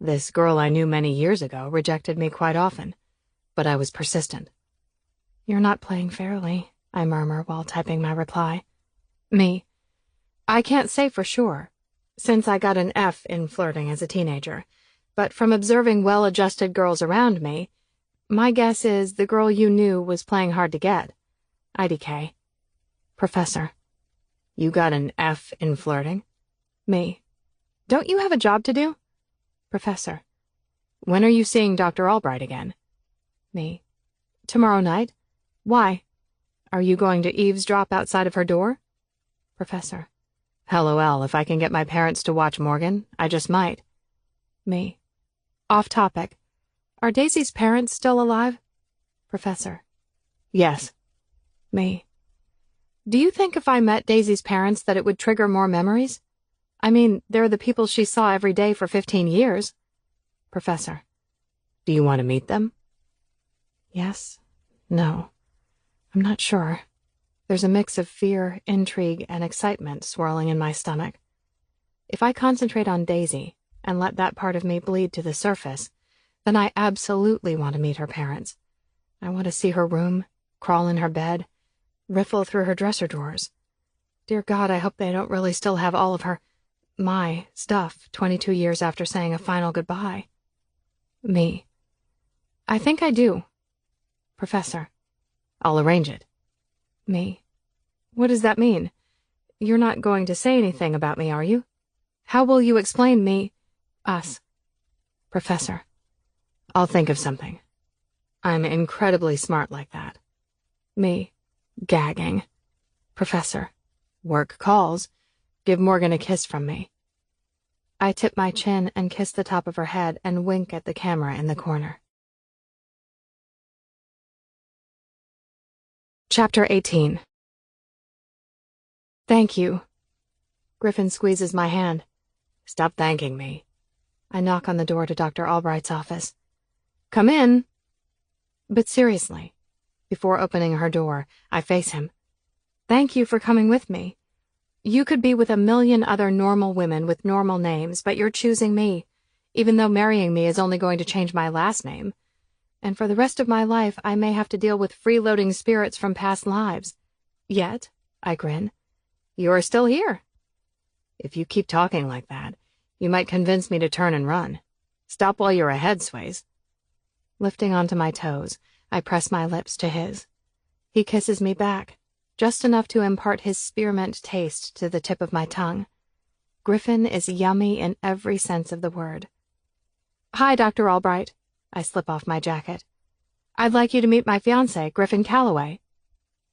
This girl I knew many years ago rejected me quite often, but I was persistent. You're not playing fairly, I murmur while typing my reply. Me. I can't say for sure, since I got an F in flirting as a teenager, but from observing well-adjusted girls around me, my guess is the girl you knew was playing hard to get. IDK. Professor. You got an F in flirting? Me. Don't you have a job to do? Professor. When are you seeing Dr. Albright again? Me. Tomorrow night. Why? Are you going to eavesdrop outside of her door? Professor. LOL, if I can get my parents to watch Morgan, I just might. Me. Off topic. Are Daisy's parents still alive? Professor. Yes. Me. Do you think if I met Daisy's parents that it would trigger more memories? I mean, they're the people she saw every day for 15 years. Professor. Do you want to meet them? Yes. No. I'm not sure. There's a mix of fear, intrigue, and excitement swirling in my stomach. If I concentrate on Daisy and let that part of me bleed to the surface, then I absolutely want to meet her parents. I want to see her room, crawl in her bed, riffle through her dresser drawers. Dear God, I hope they don't really still have all of my stuff 22 years after saying a final goodbye. Me. I think I do. Professor. I'll arrange it. Me. What does that mean? You're not going to say anything about me, are you? How will you explain me? Us. Professor. I'll think of something. I'm incredibly smart like that. Me. Gagging. Professor. Work calls. Give Morgan a kiss from me. I tip my chin and kiss the top of her head and wink at the camera in the corner. Chapter 18. Thank you. Griffin squeezes my hand. Stop thanking me. I knock on the door to Dr. Albright's office. Come in. But seriously, before opening her door, I face him. Thank you for coming with me. You could be with a million other normal women with normal names, but you're choosing me, even though marrying me is only going to change my last name. And for the rest of my life, I may have to deal with freeloading spirits from past lives. Yet, I grin. You're still here. If you keep talking like that, you might convince me to turn and run. Stop while you're ahead, Sways. Lifting onto my toes, I press my lips to his. He kisses me back, just enough to impart his spearmint taste to the tip of my tongue. Griffin is yummy in every sense of the word. Hi, Dr. Albright. I slip off my jacket. I'd like you to meet my fiancé, Griffin Calloway.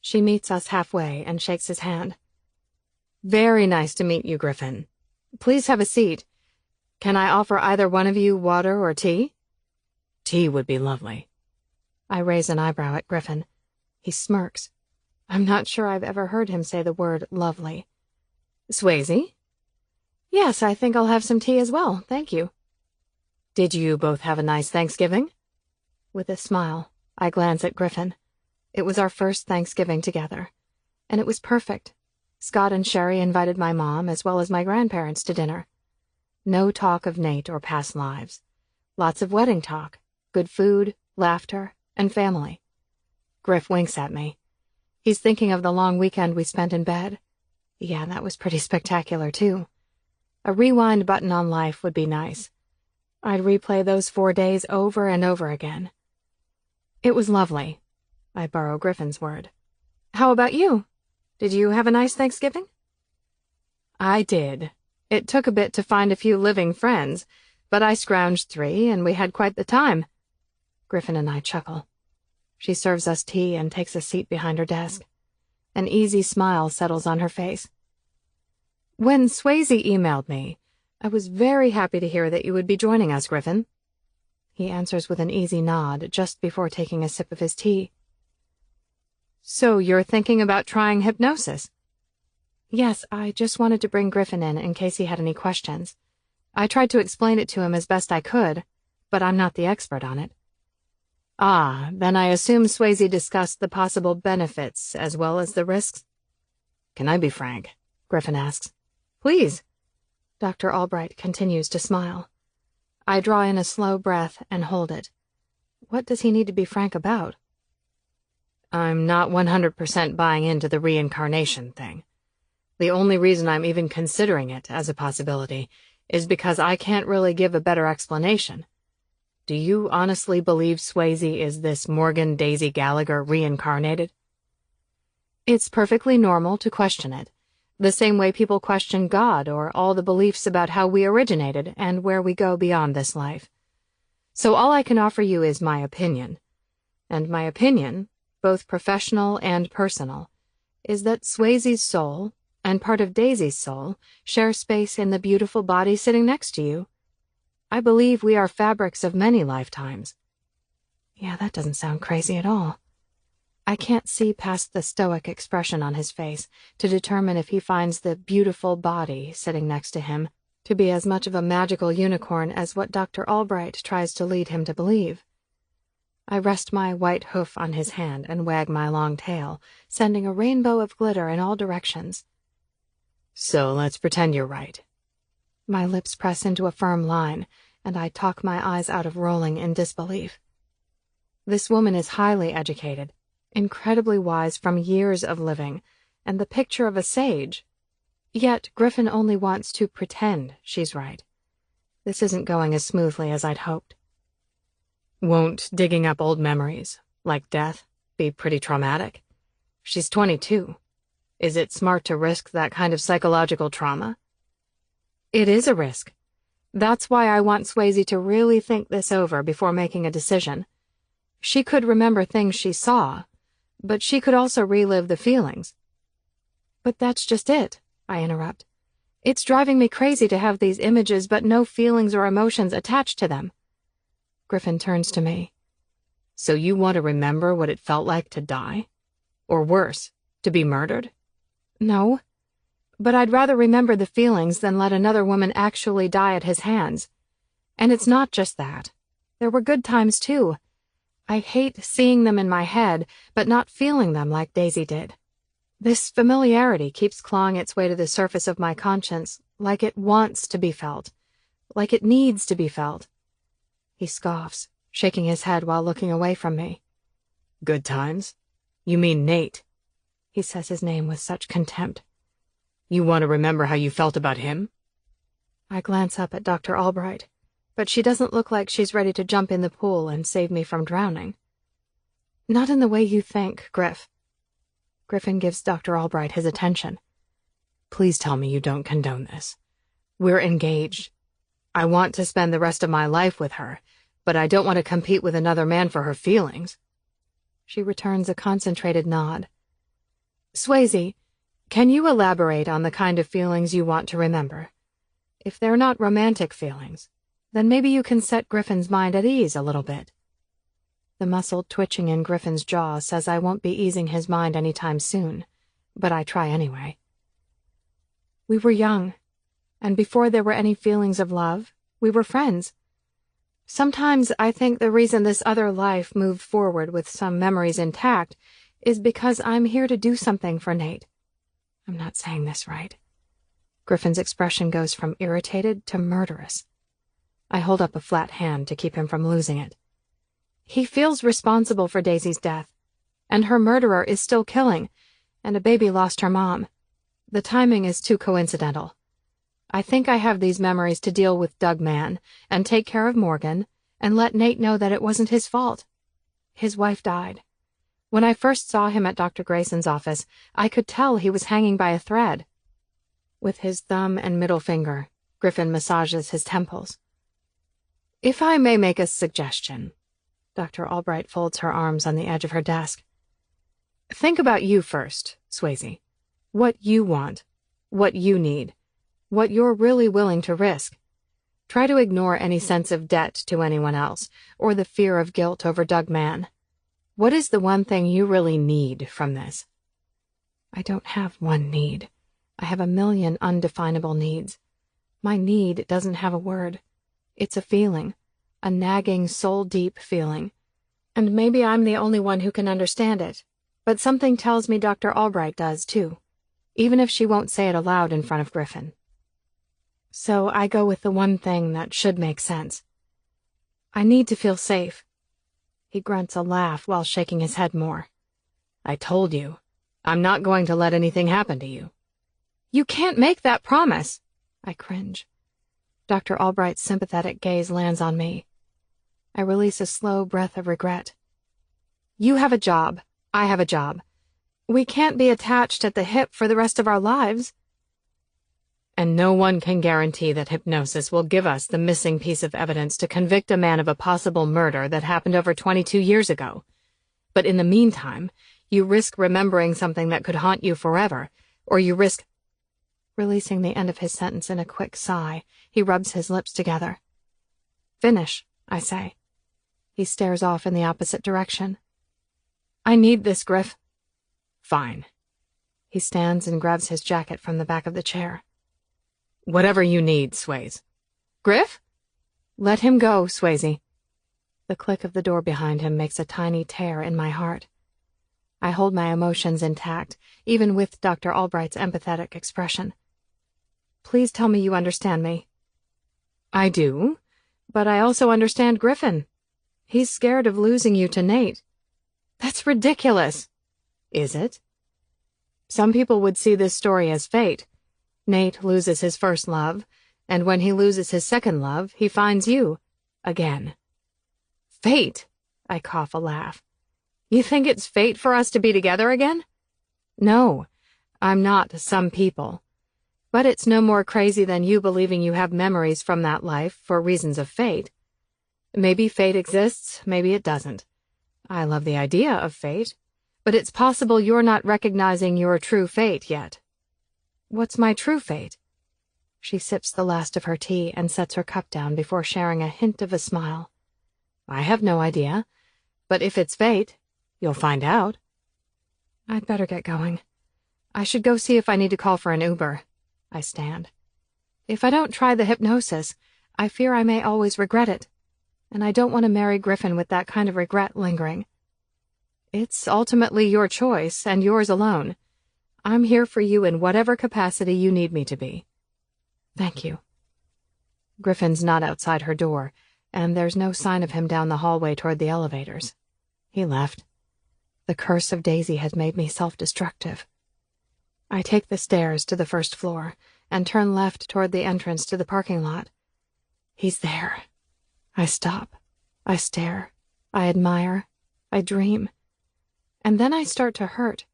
She meets us halfway and shakes his hand. Very nice to meet you, Griffin. Please have a seat. Can I offer either one of you water or tea? Tea would be lovely. I raise an eyebrow at Griffin. He smirks. I'm not sure I've ever heard him say the word lovely. Swayze? Yes, I think I'll have some tea as well, thank you. Did you both have a nice Thanksgiving? With a smile, I glance at Griffin. It was our first Thanksgiving together, and it was perfect. Scott and Sherry invited my mom as well as my grandparents to dinner. No talk of Nate or past lives. Lots of wedding talk, good food, laughter, and family. Griff winks at me. He's thinking of the long weekend we spent in bed. Yeah, that was pretty spectacular, too. A rewind button on life would be nice. I'd replay those 4 days over and over again. It was lovely. I borrow Griffin's word. How about you? Did you have a nice Thanksgiving? I did. It took a bit to find a few living friends, but I scrounged 3 and we had quite the time. Griffin and I chuckle. She serves us tea and takes a seat behind her desk. An easy smile settles on her face. When Swayze emailed me, I was very happy to hear that you would be joining us, Griffin. He answers with an easy nod just before taking a sip of his tea. So you're thinking about trying hypnosis? Yes, I just wanted to bring Griffin in case he had any questions. I tried to explain it to him as best I could, but I'm not the expert on it. Ah, then I assume Swayze discussed the possible benefits as well as the risks? Can I be frank? Griffin asks. Please. Dr. Albright continues to smile. I draw in a slow breath and hold it. What does he need to be frank about? I'm not 100% buying into the reincarnation thing. The only reason I'm even considering it as a possibility is because I can't really give a better explanation. Do you honestly believe Swayze is this Morgan Daisy Gallagher reincarnated? It's perfectly normal to question it, the same way people question God or all the beliefs about how we originated and where we go beyond this life. So all I can offer you is my opinion. And my opinion, both professional and personal, is that Swayze's soul and part of Daisy's soul share space in the beautiful body sitting next to you. I believe we are fabrics of many lifetimes. Yeah, that doesn't sound crazy at all. I can't see past the stoic expression on his face to determine if he finds the beautiful body sitting next to him to be as much of a magical unicorn as what Dr. Albright tries to lead him to believe. I rest my white hoof on his hand and wag my long tail, sending a rainbow of glitter in all directions. So let's pretend you're right. My lips press into a firm line, and I talk my eyes out of rolling in disbelief. This woman is highly educated, incredibly wise from years of living, and the picture of a sage. Yet Griffin only wants to pretend she's right. This isn't going as smoothly as I'd hoped. Won't digging up old memories, like death, be pretty traumatic? She's 22. Is it smart to risk that kind of psychological trauma? It is a risk. That's why I want Swayze to really think this over before making a decision. She could remember things she saw, but she could also relive the feelings. But that's just it, I interrupt. It's driving me crazy to have these images but no feelings or emotions attached to them. Griffin turns to me. So you want to remember what it felt like to die? Or worse, to be murdered? No. But I'd rather remember the feelings than let another woman actually die at his hands. And it's not just that. There were good times, too. I hate seeing them in my head, but not feeling them like Daisy did. This familiarity keeps clawing its way to the surface of my conscience, like it wants to be felt, like it needs to be felt. He scoffs, shaking his head while looking away from me. Good times? You mean Nate? He says his name with such contempt. You want to remember how you felt about him? I glance up at Dr. Albright, but she doesn't look like she's ready to jump in the pool and save me from drowning. Not in the way you think, Griff. Griffin gives Dr. Albright his attention. Please tell me you don't condone this. We're engaged. I want to spend the rest of my life with her, but I don't want to compete with another man for her feelings. She returns a concentrated nod. Swayze, can you elaborate on the kind of feelings you want to remember? If they're not romantic feelings, then maybe you can set Griffin's mind at ease a little bit. The muscle twitching in Griffin's jaw says I won't be easing his mind any time soon, but I try anyway. We were young, and before there were any feelings of love, we were friends. Sometimes I think the reason this other life moved forward with some memories intact is because I'm here to do something for Nate. I'm not saying this right. Griffin's expression goes from irritated to murderous. I hold up a flat hand to keep him from losing it. He feels responsible for Daisy's death, and her murderer is still killing, and a baby lost her mom. The timing is too coincidental. I think I have these memories to deal with Doug Mann, and take care of Morgan, and let Nate know that it wasn't his fault. His wife died. When I first saw him at Dr. Grayson's office, I could tell he was hanging by a thread. With his thumb and middle finger, Griffin massages his temples. If I may make a suggestion, Dr. Albright folds her arms on the edge of her desk. Think about you first, Swayze. What you want, what you need, what you're really willing to risk. Try to ignore any sense of debt to anyone else, or the fear of guilt over Doug Mann. What is the one thing you really need from this? I don't have one need. I have a million undefinable needs. My need doesn't have a word. It's a feeling, a nagging, soul-deep feeling. And maybe I'm the only one who can understand it, but something tells me Dr. Albright does, too, even if she won't say it aloud in front of Griffin. So I go with the one thing that should make sense. I need to feel safe. He grunts a laugh while shaking his head more. I told you. I'm not going to let anything happen to you. You can't make that promise. I cringe. Dr. Albright's sympathetic gaze lands on me. I release a slow breath of regret. You have a job. I have a job. We can't be attached at the hip for the rest of our lives. And no one can guarantee that hypnosis will give us the missing piece of evidence to convict a man of a possible murder that happened over 22 years ago. But in the meantime, you risk remembering something that could haunt you forever, or you risk... Releasing the end of his sentence in a quick sigh, he rubs his lips together. Finish, I say. He stares off in the opposite direction. I need this, Griff. Fine. He stands and grabs his jacket from the back of the chair. Whatever you need, Swayze. Griff? Let him go, Swayze. The click of the door behind him makes a tiny tear in my heart. I hold my emotions intact, even with Dr. Albright's empathetic expression. Please tell me you understand me. I do, but I also understand Griffin. He's scared of losing you to Nate. That's ridiculous. Is it? Some people would see this story as fate. Nate loses his first love, and when he loses his second love, he finds you. Again. Fate? I cough a laugh. You think it's fate for us to be together again? No, I'm not some people. But it's no more crazy than you believing you have memories from that life for reasons of fate. Maybe fate exists, maybe it doesn't. I love the idea of fate, but it's possible you're not recognizing your true fate yet. What's my true fate? She sips the last of her tea and sets her cup down before sharing a hint of a smile. I have no idea, but if it's fate, you'll find out. I'd better get going. I should go see if I need to call for an Uber. I stand. If I don't try the hypnosis, I fear I may always regret it, and I don't want to marry Griffin with that kind of regret lingering. It's ultimately your choice, and yours alone. I'm here for you in whatever capacity you need me to be. Thank you. Griffin's not outside her door, and there's no sign of him down the hallway toward the elevators. He left. The curse of Daisy had made me self-destructive. I take the stairs to the first floor and turn left toward the entrance to the parking lot. He's there. I stop. I stare. I admire. I dream. And then I start to hurt.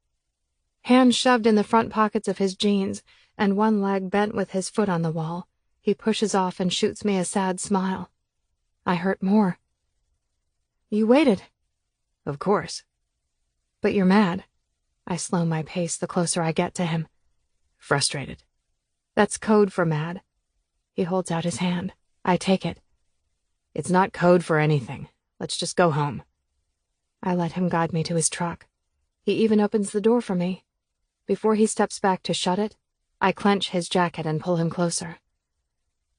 Hands shoved in the front pockets of his jeans and one leg bent with his foot on the wall, he pushes off and shoots me a sad smile. I hurt more. You waited. Of course. But you're mad. I slow my pace the closer I get to him. Frustrated. That's code for mad. He holds out his hand. I take it. It's not code for anything. Let's just go home. I let him guide me to his truck. He even opens the door for me. Before he steps back to shut it, I clench his jacket and pull him closer.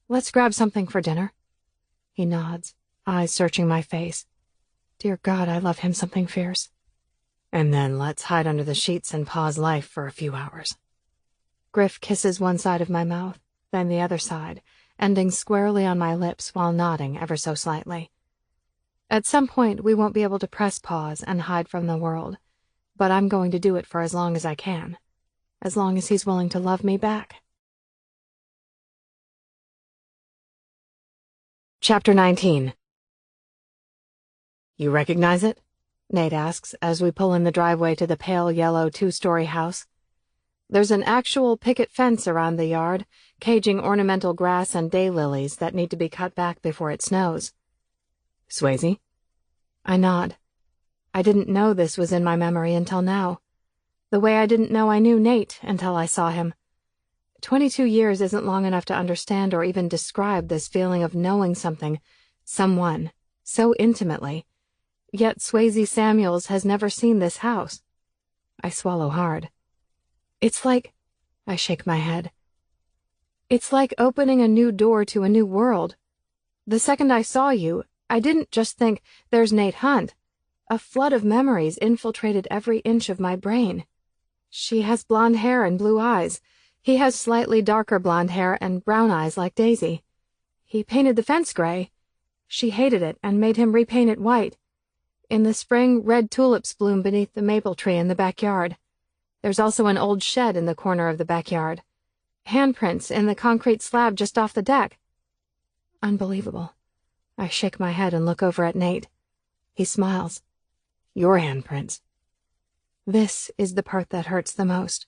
Let's grab something for dinner. He nods, eyes searching my face. Dear God, I love him something fierce. And then let's hide under the sheets and pause life for a few hours. Griff kisses one side of my mouth, then the other side, ending squarely on my lips while nodding ever so slightly. At some point, we won't be able to press pause and hide from the world, but I'm going to do it for as long as I can, as long as he's willing to love me back. Chapter 19. You recognize it? Nate asks as we pull in the driveway to the pale yellow 2-story house. There's an actual picket fence around the yard, caging ornamental grass and daylilies that need to be cut back before it snows. Swayze? I nod. I didn't know this was in my memory until now. The way I didn't know I knew Nate until I saw him. 22 years isn't long enough to understand or even describe this feeling of knowing something, someone, so intimately. Yet Swayze Samuels has never seen this house. I swallow hard. It's like... I shake my head. It's like opening a new door to a new world. The second I saw you, I didn't just think, there's Nate Hunt. A flood of memories infiltrated every inch of my brain. She has blonde hair and blue eyes. He has slightly darker blonde hair and brown eyes like Daisy. He painted the fence gray. She hated it and made him repaint it white. In the spring, red tulips bloom beneath the maple tree in the backyard. There's also an old shed in the corner of the backyard. Handprints in the concrete slab just off the deck. Unbelievable. I shake my head and look over at Nate. He smiles. Your handprints. This is the part that hurts the most.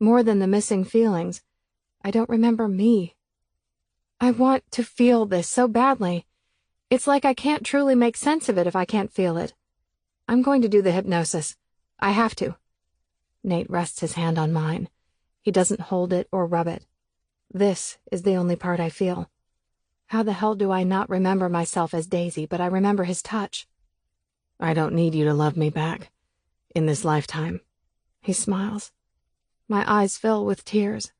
More than the missing feelings, I don't remember me. I want to feel this so badly. It's like I can't truly make sense of it if I can't feel it. I'm going to do the hypnosis. I have to. Nate rests his hand on mine. He doesn't hold it or rub it. This is the only part I feel. How the hell do I not remember myself as Daisy, but I remember his touch? I don't need you to love me back. In this lifetime. He smiles. My eyes fill with tears.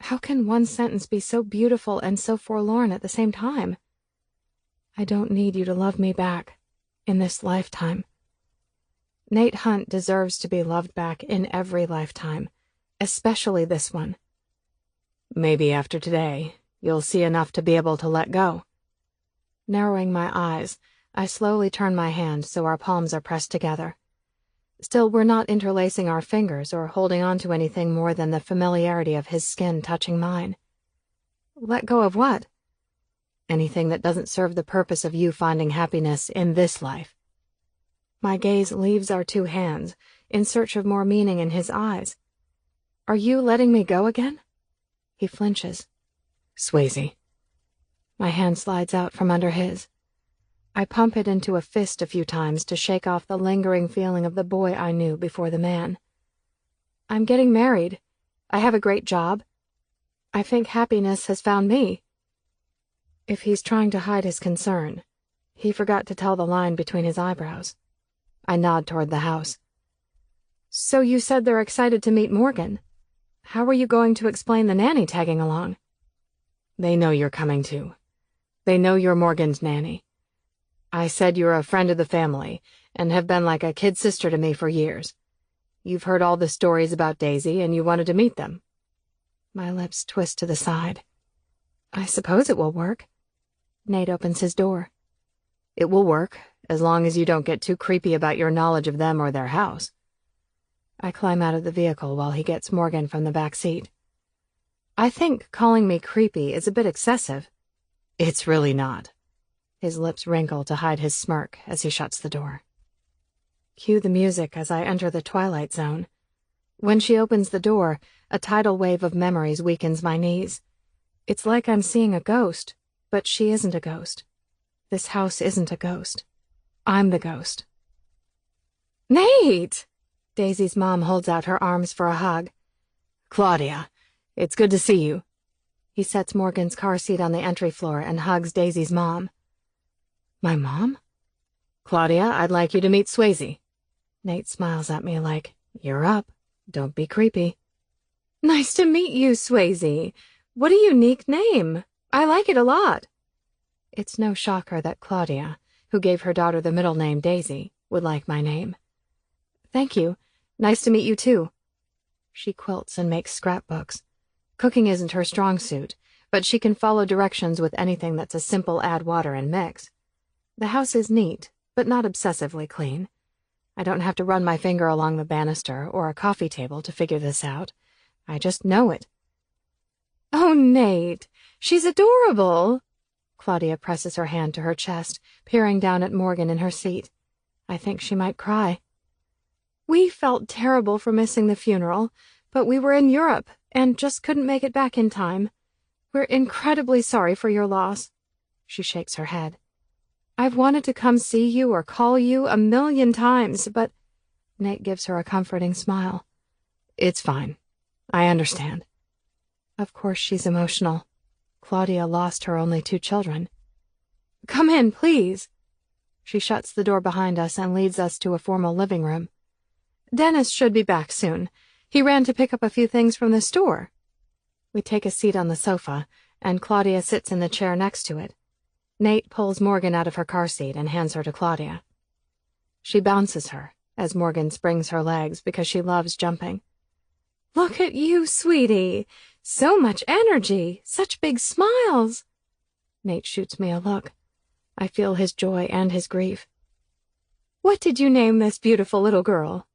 How can one sentence be so beautiful and so forlorn at the same time? I don't need you to love me back. In this lifetime. Nate Hunt deserves to be loved back in every lifetime, especially this one. Maybe after today, you'll see enough to be able to let go. Narrowing my eyes, I slowly turn my hand so our palms are pressed together. Still, we're not interlacing our fingers or holding on to anything more than the familiarity of his skin touching mine. Let go of what? Anything that doesn't serve the purpose of you finding happiness in this life. My gaze leaves our two hands, in search of more meaning in his eyes. Are you letting me go again? He flinches. Swayze. My hand slides out from under his. I pump it into a fist a few times to shake off the lingering feeling of the boy I knew before the man. I'm getting married. I have a great job. I think happiness has found me. If he's trying to hide his concern, he forgot to tell the line between his eyebrows. I nod toward the house. So you said they're excited to meet Morgan. How are you going to explain the nanny tagging along? They know you're coming too. They know you're Morgan's nanny. I said you're a friend of the family and have been like a kid sister to me for years. You've heard all the stories about Daisy and you wanted to meet them. My lips twist to the side. I suppose it will work. Nate opens his door. It will work, as long as you don't get too creepy about your knowledge of them or their house. I climb out of the vehicle while he gets Morgan from the back seat. I think calling me creepy is a bit excessive. It's really not. His lips wrinkle to hide his smirk as he shuts the door. Cue the music as I enter the twilight zone. When she opens the door, a tidal wave of memories weakens my knees. It's like I'm seeing a ghost, but she isn't a ghost. This house isn't a ghost. I'm the ghost. Nate! Daisy's mom holds out her arms for a hug. Claudia, it's good to see you. He sets Morgan's car seat on the entry floor and hugs Daisy's mom. My mom? Claudia, I'd like you to meet Swayze. Nate smiles at me like, you're up. Don't be creepy. Nice to meet you, Swayze. What a unique name. I like it a lot. It's no shocker that Claudia, who gave her daughter the middle name Daisy, would like my name. Thank you. Nice to meet you, too. She quilts and makes scrapbooks. Cooking isn't her strong suit, but she can follow directions with anything that's a simple add water and mix. The house is neat, but not obsessively clean. I don't have to run my finger along the banister or a coffee table to figure this out. I just know it. Oh, Nate, she's adorable. Claudia presses her hand to her chest, peering down at Morgan in her seat. I think she might cry. We felt terrible for missing the funeral, but we were in Europe and just couldn't make it back in time. We're incredibly sorry for your loss. She shakes her head. I've wanted to come see you or call you 1,000,000 times, but... Nate gives her a comforting smile. It's fine. I understand. Of course she's emotional. Claudia lost her only 2 children. Come in, please. She shuts the door behind us and leads us to a formal living room. Dennis should be back soon. He ran to pick up a few things from the store. We take a seat on the sofa, and Claudia sits in the chair next to it. Nate pulls Morgan out of her car seat and hands her to Claudia. She bounces her as Morgan springs her legs because she loves jumping. Look at you, sweetie. So much energy, such big smiles. Nate shoots me a look. I feel his joy and his grief. What did you name this beautiful little girl?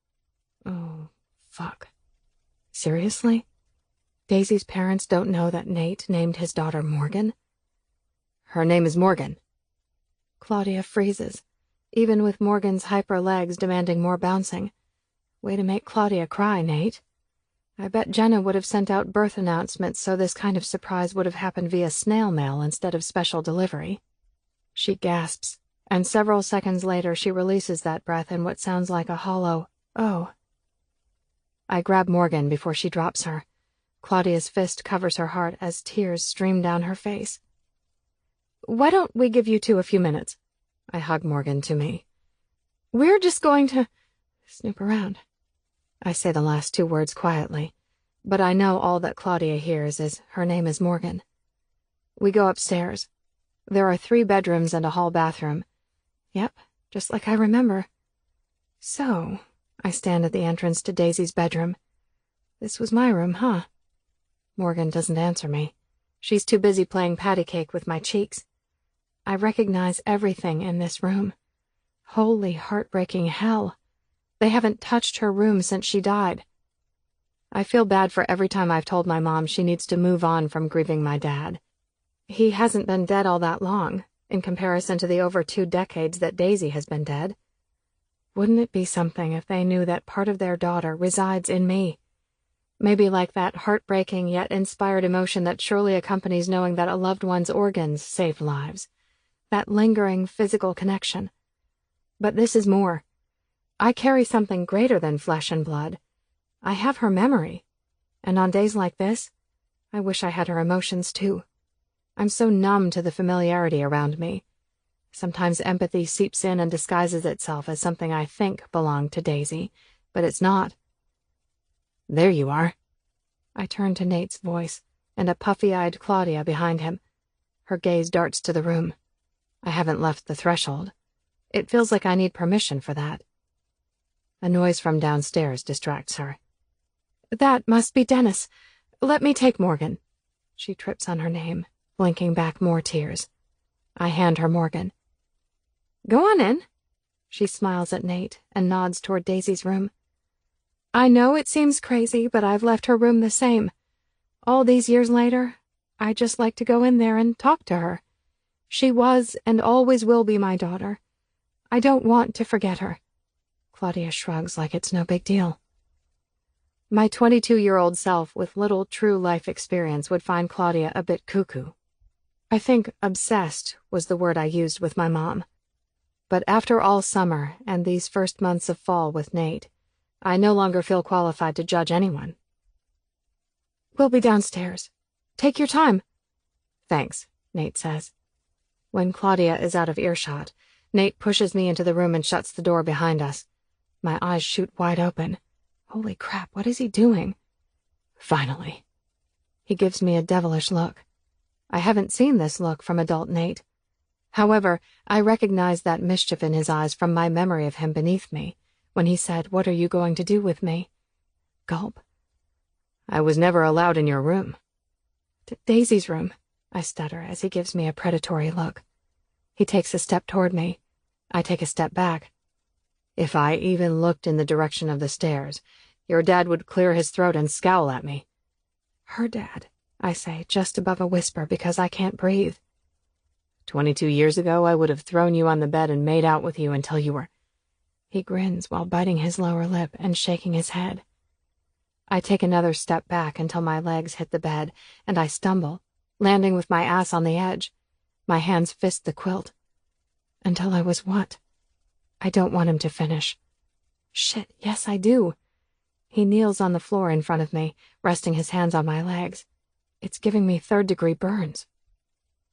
Oh, fuck. Seriously? Daisy's parents don't know that Nate named his daughter Morgan? Her name is Morgan. Claudia freezes, even with Morgan's hyper legs demanding more bouncing. Way to make Claudia cry, Nate. I bet Jenna would have sent out birth announcements so this kind of surprise would have happened via snail mail instead of special delivery. She gasps, and several seconds later she releases that breath in what sounds like a hollow, oh. I grab Morgan before she drops her. Claudia's fist covers her heart as tears stream down her face. Why don't we give you 2 a few minutes? I hug Morgan to me. We're just going to snoop around. I say the last 2 words quietly, but I know all that Claudia hears is her name is Morgan. We go upstairs. There are 3 bedrooms and a hall bathroom. Yep, just like I remember. So, I stand at the entrance to Daisy's bedroom. This was my room, huh? Morgan doesn't answer me. She's too busy playing patty cake with my cheeks. I recognize everything in this room. Holy heartbreaking hell. They haven't touched her room since she died. I feel bad for every time I've told my mom she needs to move on from grieving my dad. He hasn't been dead all that long, in comparison to the over 2 decades that Daisy has been dead. Wouldn't it be something if they knew that part of their daughter resides in me? Maybe like that heartbreaking yet inspired emotion that surely accompanies knowing that a loved one's organs saved lives. That lingering physical connection. But this is more. I carry something greater than flesh and blood. I have her memory. And on days like this, I wish I had her emotions too. I'm so numb to the familiarity around me. Sometimes empathy seeps in and disguises itself as something I think belonged to Daisy, but it's not. There you are. I turn to Nate's voice, and a puffy-eyed Claudia behind him. Her gaze darts to the room. I haven't left the threshold. It feels like I need permission for that. A noise from downstairs distracts her. That must be Dennis. Let me take Morgan. She trips on her name, blinking back more tears. I hand her Morgan. Go on in. She smiles at Nate and nods toward Daisy's room. I know it seems crazy, but I've left her room the same. All these years later, I just like to go in there and talk to her. She was and always will be my daughter. I don't want to forget her. Claudia shrugs like it's no big deal. My 22-year-old self with little true life experience would find Claudia a bit cuckoo. I think obsessed was the word I used with my mom. But after all summer and these first months of fall with Nate, I no longer feel qualified to judge anyone. We'll be downstairs. Take your time. Thanks, Nate says. When Claudia is out of earshot, Nate pushes me into the room and shuts the door behind us. My eyes shoot wide open. Holy crap, what is he doing? Finally. He gives me a devilish look. I haven't seen this look from adult Nate. However, I recognize that mischief in his eyes from my memory of him beneath me, when he said, "What are you going to do with me?" Gulp. I was never allowed in your room. Daisy's room, I stutter as he gives me a predatory look. He takes a step toward me. I take a step back. If I even looked in the direction of the stairs, your dad would clear his throat and scowl at me. Her dad, I say, just above a whisper because I can't breathe. 22 years ago, I would have thrown you on the bed and made out with you until you were... He grins while biting his lower lip and shaking his head. I take another step back until my legs hit the bed, and I stumble, landing with my ass on the edge. My hands fist the quilt. Until I was what? I don't want him to finish. Shit, yes I do. He kneels on the floor in front of me, resting his hands on my legs. It's giving me third-degree burns.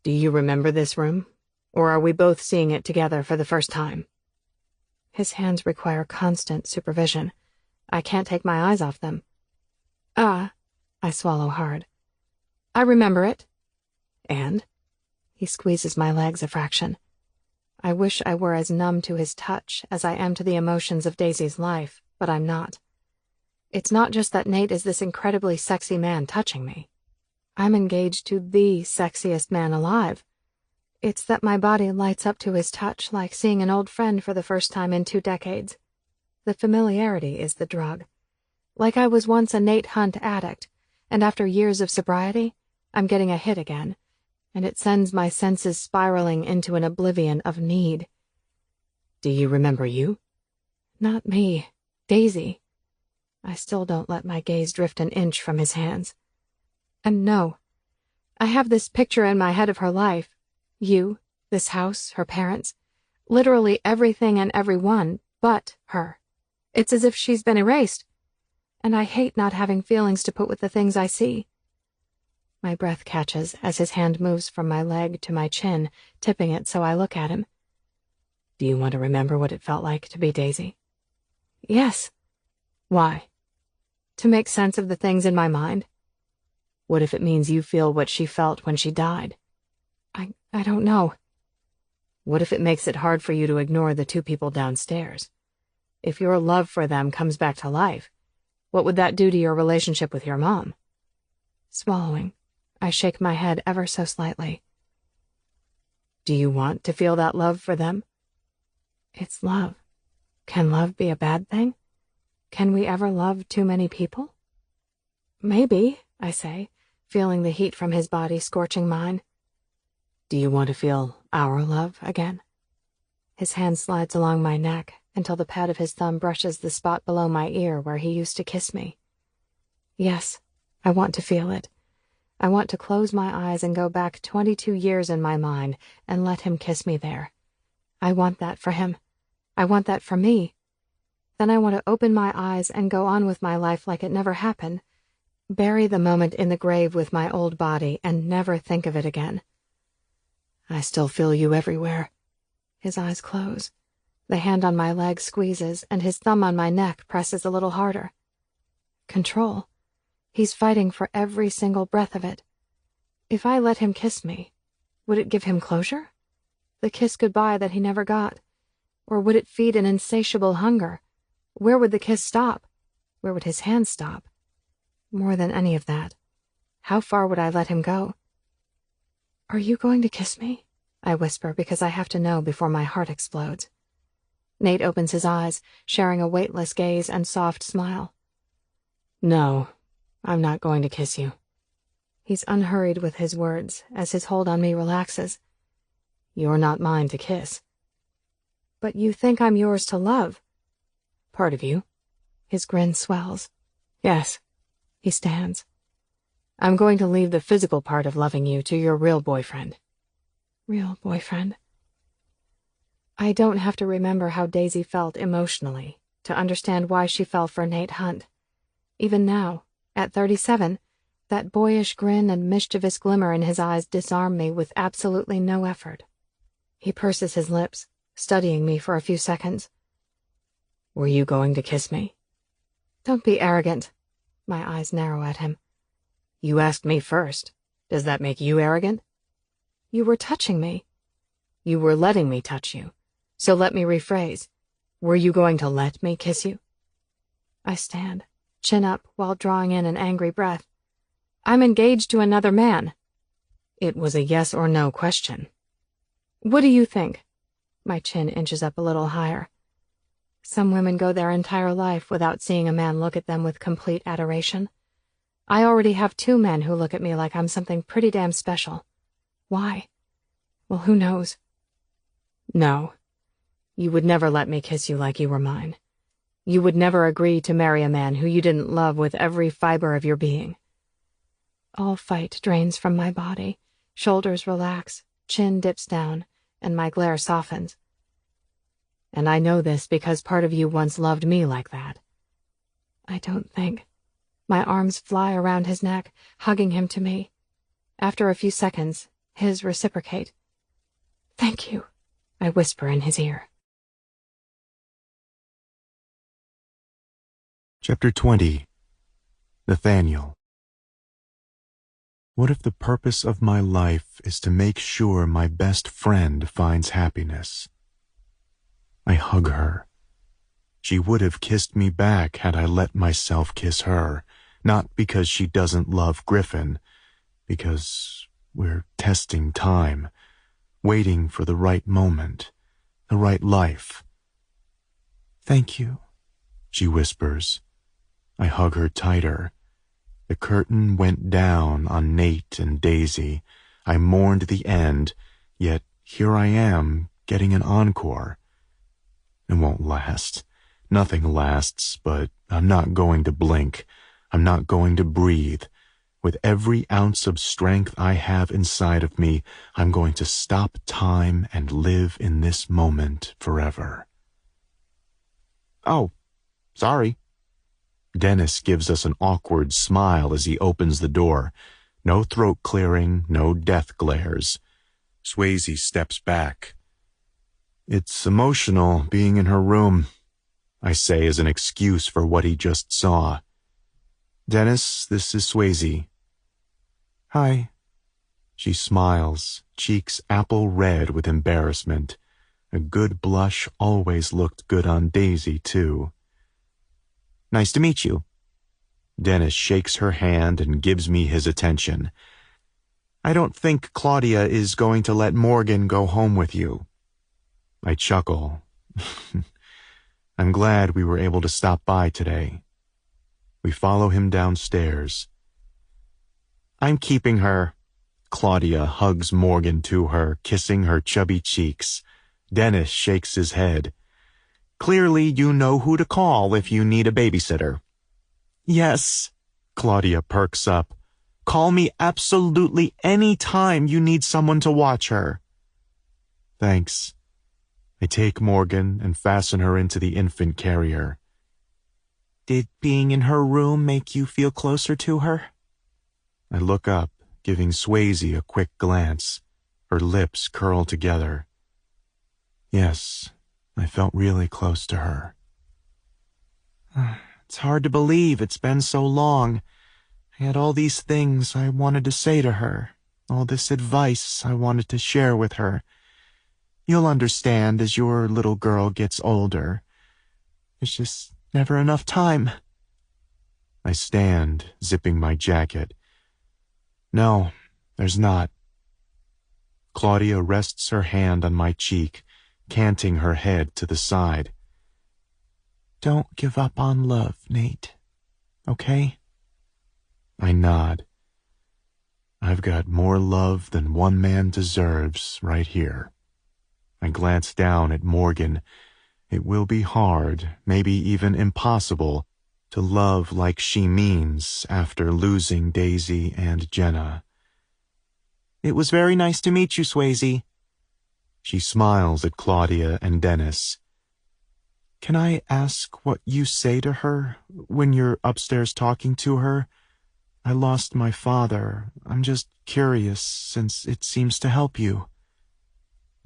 Do you remember this room? Or are we both seeing it together for the first time? His hands require constant supervision. I can't take my eyes off them. I swallow hard. I remember it. And? He squeezes my legs a fraction. I wish I were as numb to his touch as I am to the emotions of Daisy's life, but I'm not. It's not just that Nate is this incredibly sexy man touching me. I'm engaged to the sexiest man alive. It's that my body lights up to his touch like seeing an old friend for the first time in 2 decades. The familiarity is the drug. Like I was once a Nate Hunt addict, and after years of sobriety, I'm getting a hit again, and it sends my senses spiraling into an oblivion of need. Do you remember you? Not me. Daisy. I still don't let my gaze drift an inch from his hands. And no, I have this picture in my head of her life. You, this house, her parents, literally everything and everyone but her. It's as if she's been erased. And I hate not having feelings to put with the things I see. My breath catches as his hand moves from my leg to my chin, tipping it so I look at him. Do you want to remember what it felt like to be Daisy? Yes. Why? To make sense of the things in my mind. What if it means you feel what she felt when she died? I don't know. What if it makes it hard for you to ignore the 2 people downstairs? If your love for them comes back to life, what would that do to your relationship with your mom? Swallowing, I shake my head ever so slightly. Do you want to feel that love for them? It's love. Can love be a bad thing? Can we ever love too many people? Maybe, I say, feeling the heat from his body scorching mine. Do you want to feel our love again? His hand slides along my neck until the pad of his thumb brushes the spot below my ear where he used to kiss me. Yes, I want to feel it. I want to close my eyes and go back 22 years in my mind and let him kiss me there. I want that for him. I want that for me. Then I want to open my eyes and go on with my life like it never happened. Bury the moment in the grave with my old body and never think of it again. I still feel you everywhere. His eyes close. The hand on my leg squeezes, and his thumb on my neck presses a little harder. Control. He's fighting for every single breath of it. If I let him kiss me, would it give him closure? The kiss goodbye that he never got? Or would it feed an insatiable hunger? Where would the kiss stop? Where would his hand stop? More than any of that, how far would I let him go? Are you going to kiss me? I whisper because I have to know before my heart explodes. Nate opens his eyes, sharing a weightless gaze and soft smile. No, I'm not going to kiss you. He's unhurried with his words as his hold on me relaxes. You're not mine to kiss. But you think I'm yours to love. Part of you. His grin swells. Yes. He stands. I'm going to leave the physical part of loving you to your real boyfriend. Real boyfriend. I don't have to remember how Daisy felt emotionally to understand why she fell for Nate Hunt. Even now, at 37, that boyish grin and mischievous glimmer in his eyes disarm me with absolutely no effort. He purses his lips, studying me for a few seconds. Were you going to kiss me? Don't be arrogant. My eyes narrow at him. You asked me first. Does that make you arrogant? You were touching me. You were letting me touch you. So let me rephrase. Were you going to let me kiss you? I stand, chin up while drawing in an angry breath. I'm engaged to another man. It was a yes or no question. What do you think? My chin inches up a little higher. Some women go their entire life without seeing a man look at them with complete adoration. I already have 2 men who look at me like I'm something pretty damn special. Why? Well, who knows? No. You would never let me kiss you like you were mine. You would never agree to marry a man who you didn't love with every fiber of your being. All fight drains from my body. Shoulders relax, chin dips down, and my glare softens. And I know this because part of you once loved me like that. I don't think. My arms fly around his neck, hugging him to me. After a few seconds, his reciprocate. Thank you, I whisper in his ear. Chapter 20. Nathaniel. What if the purpose of my life is to make sure my best friend finds happiness? I hug her. She would have kissed me back had I let myself kiss her, not because she doesn't love Griffin, because we're testing time, waiting for the right moment, the right life. Thank you, she whispers. I hug her tighter. The curtain went down on Nate and Daisy. I mourned the end, yet here I am, getting an encore. It won't last. Nothing lasts, but I'm not going to blink. I'm not going to breathe. With every ounce of strength I have inside of me, I'm going to stop time and live in this moment forever. Oh, sorry. Dennis gives us an awkward smile as he opens the door. No throat clearing, no death glares. Swayze steps back. It's emotional being in her room, I say as an excuse for what he just saw. Dennis, this is Swayze. Hi. She smiles, cheeks apple red with embarrassment. A good blush always looked good on Daisy, too. Nice to meet you. Dennis shakes her hand and gives me his attention. I don't think Claudia is going to let Morgan go home with you. I chuckle. I'm glad we were able to stop by today. We follow him downstairs. I'm keeping her. Claudia hugs Morgan to her, kissing her chubby cheeks. Dennis shakes his head. Clearly you know who to call if you need a babysitter. Yes, Claudia perks up. Call me absolutely any time you need someone to watch her. Thanks. I take Morgan and fasten her into the infant carrier. Did being in her room make you feel closer to her? I look up, giving Swayze a quick glance. Her lips curl together. Yes, I felt really close to her. It's hard to believe it's been so long. I had all these things I wanted to say to her, all this advice I wanted to share with her. You'll understand as your little girl gets older. There's just never enough time. I stand, zipping my jacket. No, there's not. Claudia rests her hand on my cheek, canting her head to the side. Don't give up on love, Nate. Okay? I nod. I've got more love than one man deserves right here. I glance down at Morgan. It will be hard, maybe even impossible, to love like she means after losing Daisy and Jenna. It was very nice to meet you, Swayze. She smiles at Claudia and Dennis. Can I ask what you say to her when you're upstairs talking to her? I lost my father. I'm just curious, since it seems to help you.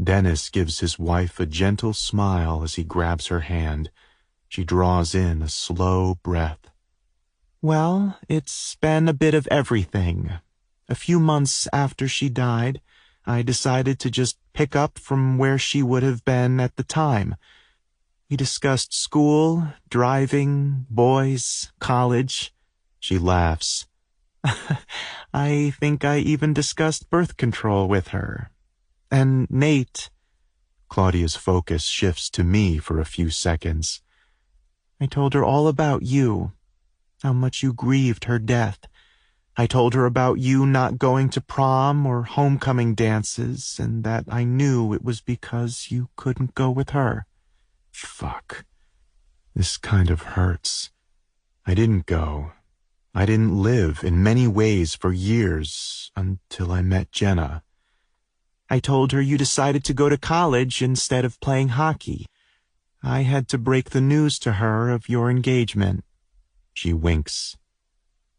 Dennis gives his wife a gentle smile as he grabs her hand. She draws in a slow breath. Well, it's been a bit of everything. A few months after she died, I decided to just pick up from where she would have been at the time. We discussed school, driving, boys, college. She laughs. I think I even discussed birth control with her. And Nate. Claudia's focus shifts to me for a few seconds. I told her all about you, how much you grieved her death. I told her about you not going to prom or homecoming dances, and that I knew it was because you couldn't go with her. Fuck. This kind of hurts. I didn't go. I didn't live in many ways for years until I met Jenna. I told her you decided to go to college instead of playing hockey. I had to break the news to her of your engagement. She winks.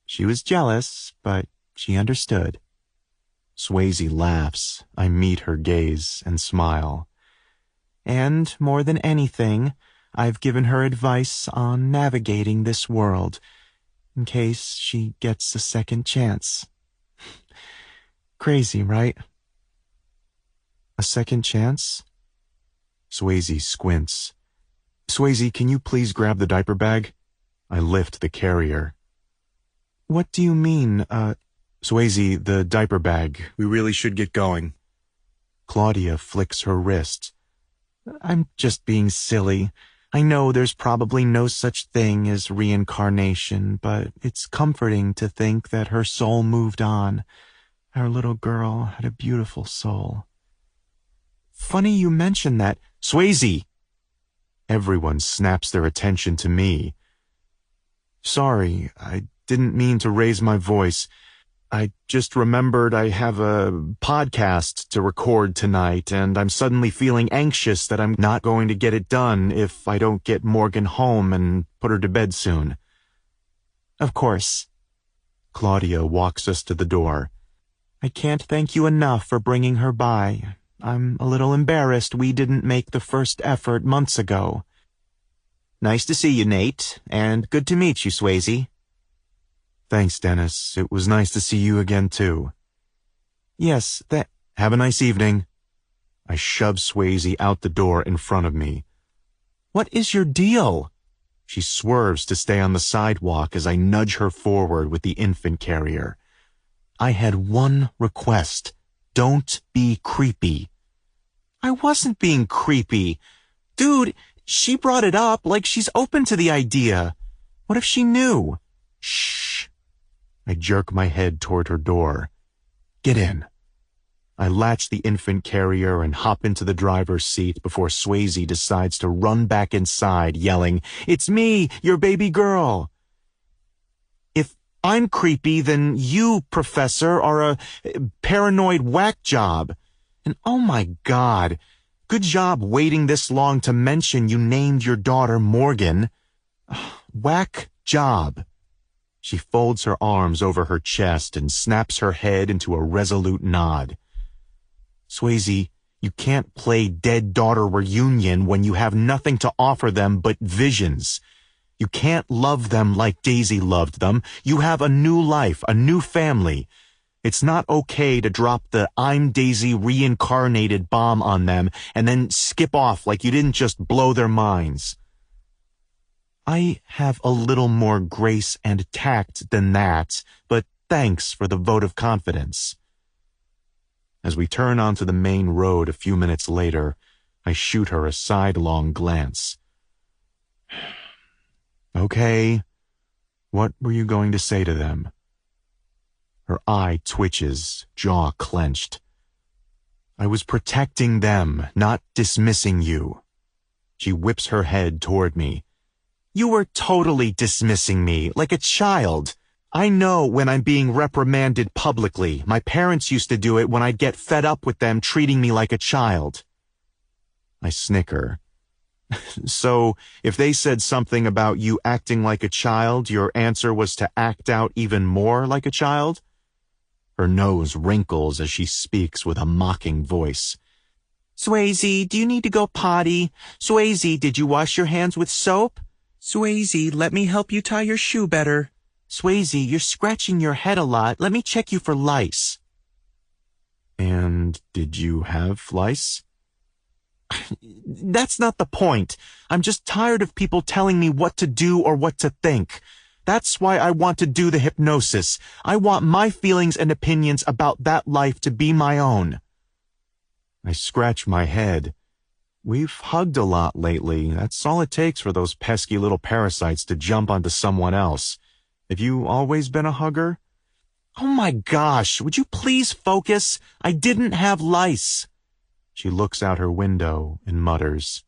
She was jealous, but she understood. Swayze laughs. I meet her gaze and smile. And more than anything, I've given her advice on navigating this world, in case she gets a second chance. Crazy, right? A second chance? Swayze squints. Swayze, can you please grab the diaper bag? I lift the carrier. What do you mean, Swayze, the diaper bag. We really should get going. Claudia flicks her wrist. I'm just being silly. I know there's probably no such thing as reincarnation, but it's comforting to think that her soul moved on. Our little girl had a beautiful soul. Funny you mention that. Swayze! Everyone snaps their attention to me. Sorry, I didn't mean to raise my voice. I just remembered I have a podcast to record tonight, and I'm suddenly feeling anxious that I'm not going to get it done if I don't get Morgan home and put her to bed soon. Of course. Claudia walks us to the door. I can't thank you enough for bringing her by. I'm a little embarrassed we didn't make the first effort months ago. Nice to see you, Nate, and good to meet you, Swayze. Thanks, Dennis. It was nice to see you again, too. Yes, Have a nice evening. I shove Swayze out the door in front of me. What is your deal? She swerves to stay on the sidewalk as I nudge her forward with the infant carrier. I had one request. Don't be creepy. I wasn't being creepy. Dude, she brought it up like she's open to the idea. What if she knew? Shh. I jerk my head toward her door. Get in. I latch the infant carrier and hop into the driver's seat before Swayze decides to run back inside, yelling, "It's me, your baby girl." If I'm creepy, then you, Professor, are a paranoid whack job. And oh my God, good job waiting this long to mention you named your daughter Morgan. Whack job. She folds her arms over her chest and snaps her head into a resolute nod. Swayze, you can't play dead daughter reunion when you have nothing to offer them but visions. You can't love them like Daisy loved them. You have a new life, a new family. It's not okay to drop the I'm Daisy reincarnated bomb on them and then skip off like you didn't just blow their minds. I have a little more grace and tact than that, but thanks for the vote of confidence. As we turn onto the main road a few minutes later, I shoot her a sidelong glance. Okay, what were you going to say to them? Her eye twitches, jaw clenched. I was protecting them, not dismissing you. She whips her head toward me. You were totally dismissing me, like a child. I know when I'm being reprimanded publicly. My parents used to do it when I'd get fed up with them treating me like a child. I snicker. So, if they said something about you acting like a child, your answer was to act out even more like a child? Her nose wrinkles as she speaks with a mocking voice. Swayze, do you need to go potty? Swayze, did you wash your hands with soap? Swayze, let me help you tie your shoe better. Swayze, you're scratching your head a lot. Let me check you for lice. And did you have lice? That's not the point. I'm just tired of people telling me what to do or what to think. That's why I want to do the hypnosis. I want my feelings and opinions about that life to be my own. I scratch my head. We've hugged a lot lately. That's all it takes for those pesky little parasites to jump onto someone else. Have you always been a hugger? Oh my gosh, would you please focus? I didn't have lice. She looks out her window and mutters.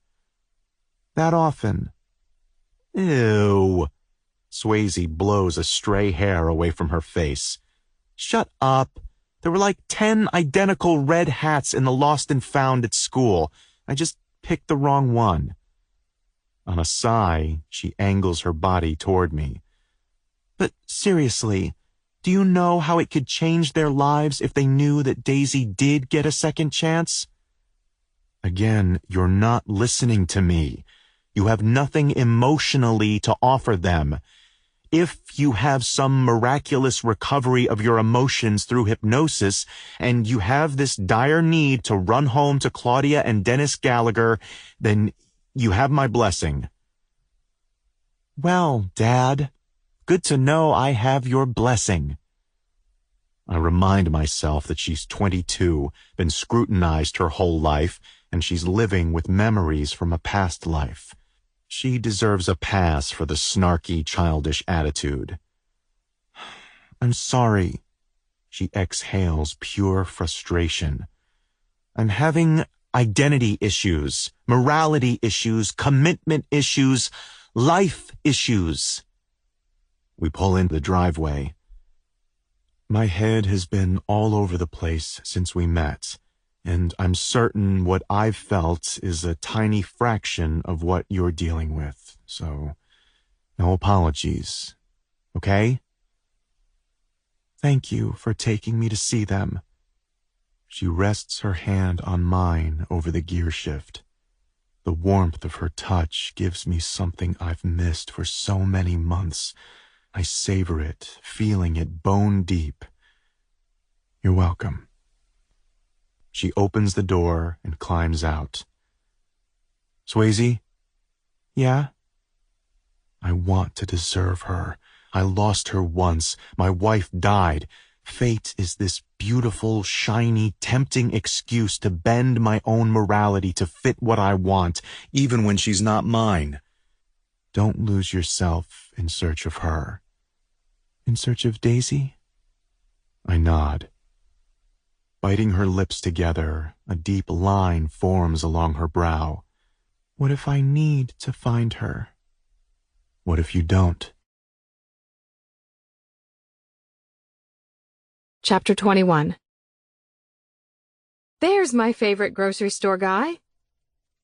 That often. Ew. Swayze blows a stray hair away from her face. Shut up. There were like 10 identical red hats in the lost and found at school. I just picked the wrong one. On a sigh, she angles her body toward me. But seriously, do you know how it could change their lives if they knew that Daisy did get a second chance? Again, you're not listening to me. You have nothing emotionally to offer them. If you have some miraculous recovery of your emotions through hypnosis, and you have this dire need to run home to Claudia and Dennis Gallagher, then you have my blessing. Well, Dad, good to know I have your blessing. I remind myself that she's 22, been scrutinized her whole life, and she's living with memories from a past life. She deserves a pass for the snarky, childish attitude. I'm sorry. She exhales pure frustration. I'm having identity issues, morality issues, commitment issues, life issues. We pull into the driveway. My head has been all over the place since we met, and I'm certain what I've felt is a tiny fraction of what you're dealing with, so no apologies, okay? Thank you for taking me to see them. She rests her hand on mine over the gear shift. The warmth of her touch gives me something I've missed for so many months. I savor it, feeling it bone deep. You're welcome. She opens the door and climbs out. Swayze? Yeah? I want to deserve her. I lost her once. My wife died. Fate is this beautiful, shiny, tempting excuse to bend my own morality to fit what I want, even when she's not mine. Don't lose yourself in search of her. In search of Daisy? I nod. Biting her lips together, a deep line forms along her brow. What if I need to find her? What if you don't? Chapter 21. There's my favorite grocery store guy.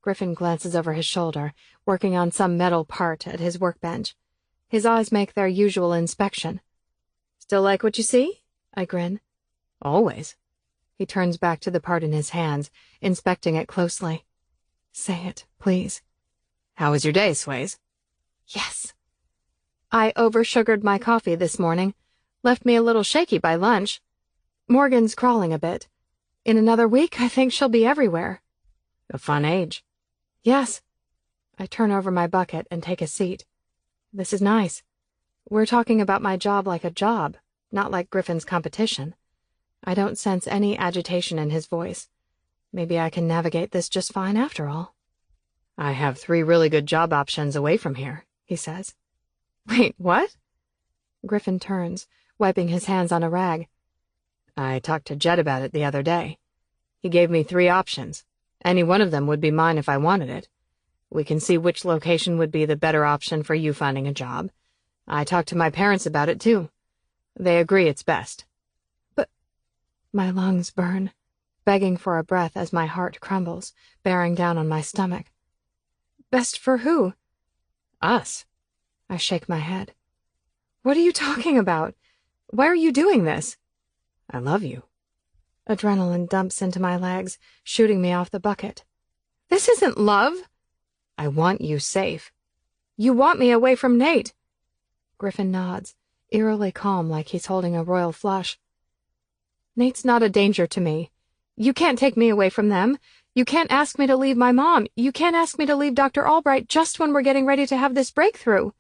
Griffin glances over his shoulder, working on some metal part at his workbench. His eyes make their usual inspection. Still like what you see? I grin. Always. He turns back to the part in his hands, inspecting it closely. Say it, please. How was your day, Swayze? Yes. I oversugared my coffee this morning. Left me a little shaky by lunch. Morgan's crawling a bit. In another week, I think she'll be everywhere. A fun age. Yes. I turn over my bucket and take a seat. This is nice. We're talking about my job like a job, not like Griffin's competition. I don't sense any agitation in his voice. Maybe I can navigate this just fine after all. I have 3 really good job options away from here, he says. Wait, what? Griffin turns, wiping his hands on a rag. I talked to Jed about it the other day. He gave me 3 options. Any one of them would be mine if I wanted it. We can see which location would be the better option for you finding a job. I talked to my parents about it, too. They agree it's best. But my lungs burn, begging for a breath as my heart crumbles, bearing down on my stomach. Best for who? Us. I shake my head. What are you talking about? Why are you doing this? I love you. Adrenaline dumps into my legs, shooting me off the bucket. This isn't love. I want you safe. You want me away from Nate. Griffin nods, eerily calm like he's holding a royal flush. Nate's not a danger to me. You can't take me away from them. You can't ask me to leave my mom. You can't ask me to leave Dr. Albright just when we're getting ready to have this breakthrough.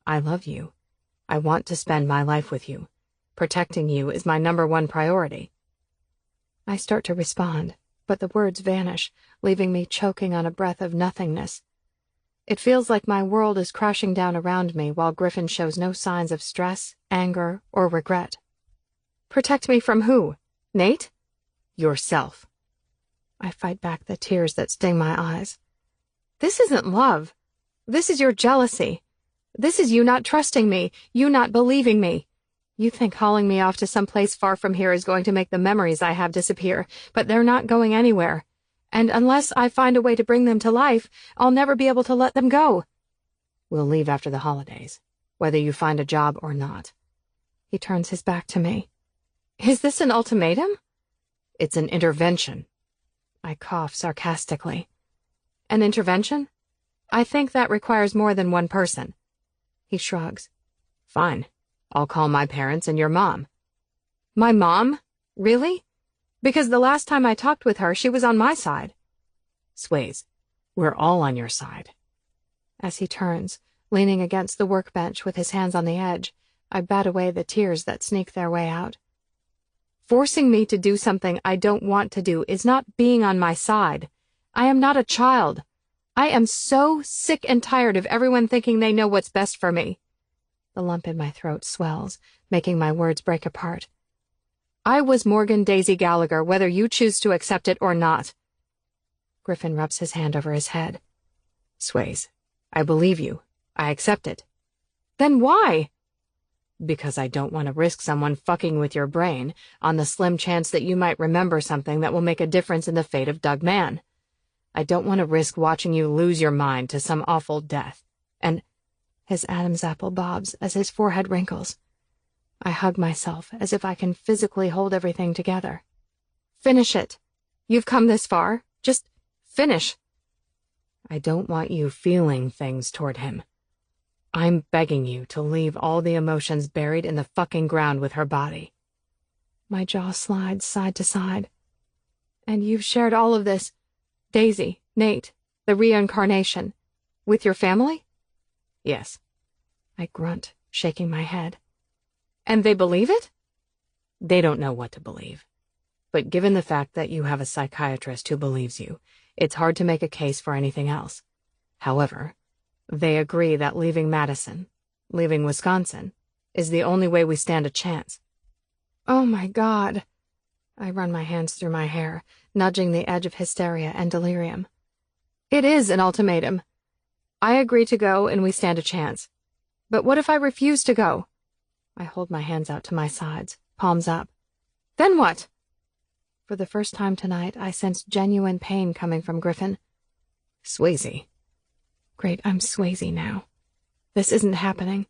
I love you. I want to spend my life with you. Protecting you is my #1 priority. I start to respond, but the words vanish, leaving me choking on a breath of nothingness. It feels like my world is crashing down around me while Griffin shows no signs of stress, anger, or regret. Protect me from who? Nate? Yourself. I fight back the tears that sting my eyes. This isn't love. This is your jealousy. This is you not trusting me, you not believing me. You think hauling me off to some place far from here is going to make the memories I have disappear, but they're not going anywhere. And unless I find a way to bring them to life, I'll never be able to let them go. We'll leave after the holidays, whether you find a job or not. He turns his back to me. Is this an ultimatum? It's an intervention. I cough sarcastically. An intervention? I think that requires more than one person. He shrugs. Fine. I'll call my parents and your mom. My mom? Really? Because the last time I talked with her, she was on my side. Sways, we're all on your side. As he turns, leaning against the workbench with his hands on the edge, I bat away the tears that sneak their way out. Forcing me to do something I don't want to do is not being on my side. I am not a child. I am so sick and tired of everyone thinking they know what's best for me. The lump in my throat swells, making my words break apart. I was Morgan Daisy Gallagher, whether you choose to accept it or not. Griffin rubs his hand over his head. Sways, I believe you. I accept it. Then why? Because I don't want to risk someone fucking with your brain on the slim chance that you might remember something that will make a difference in the fate of Doug Mann. I don't want to risk watching you lose your mind to some awful death. And his Adam's apple bobs as his forehead wrinkles. I hug myself as if I can physically hold everything together. Finish it. You've come this far. Just finish. I don't want you feeling things toward him. I'm begging you to leave all the emotions buried in the fucking ground with her body. My jaw slides side to side. And you've shared all of this, Daisy, Nate, the reincarnation, with your family? Yes. I grunt, shaking my head. And they believe it? They don't know what to believe. But given the fact that you have a psychiatrist who believes you, it's hard to make a case for anything else. However, they agree that leaving Madison, leaving Wisconsin, is the only way we stand a chance. Oh my God. I run my hands through my hair, nudging the edge of hysteria and delirium. It is an ultimatum. I agree to go and we stand a chance. But what if I refuse to go? I hold my hands out to my sides, palms up. Then what? For the first time tonight, I sense genuine pain coming from Griffin. Swayze. Great, I'm Swayze now. This isn't happening.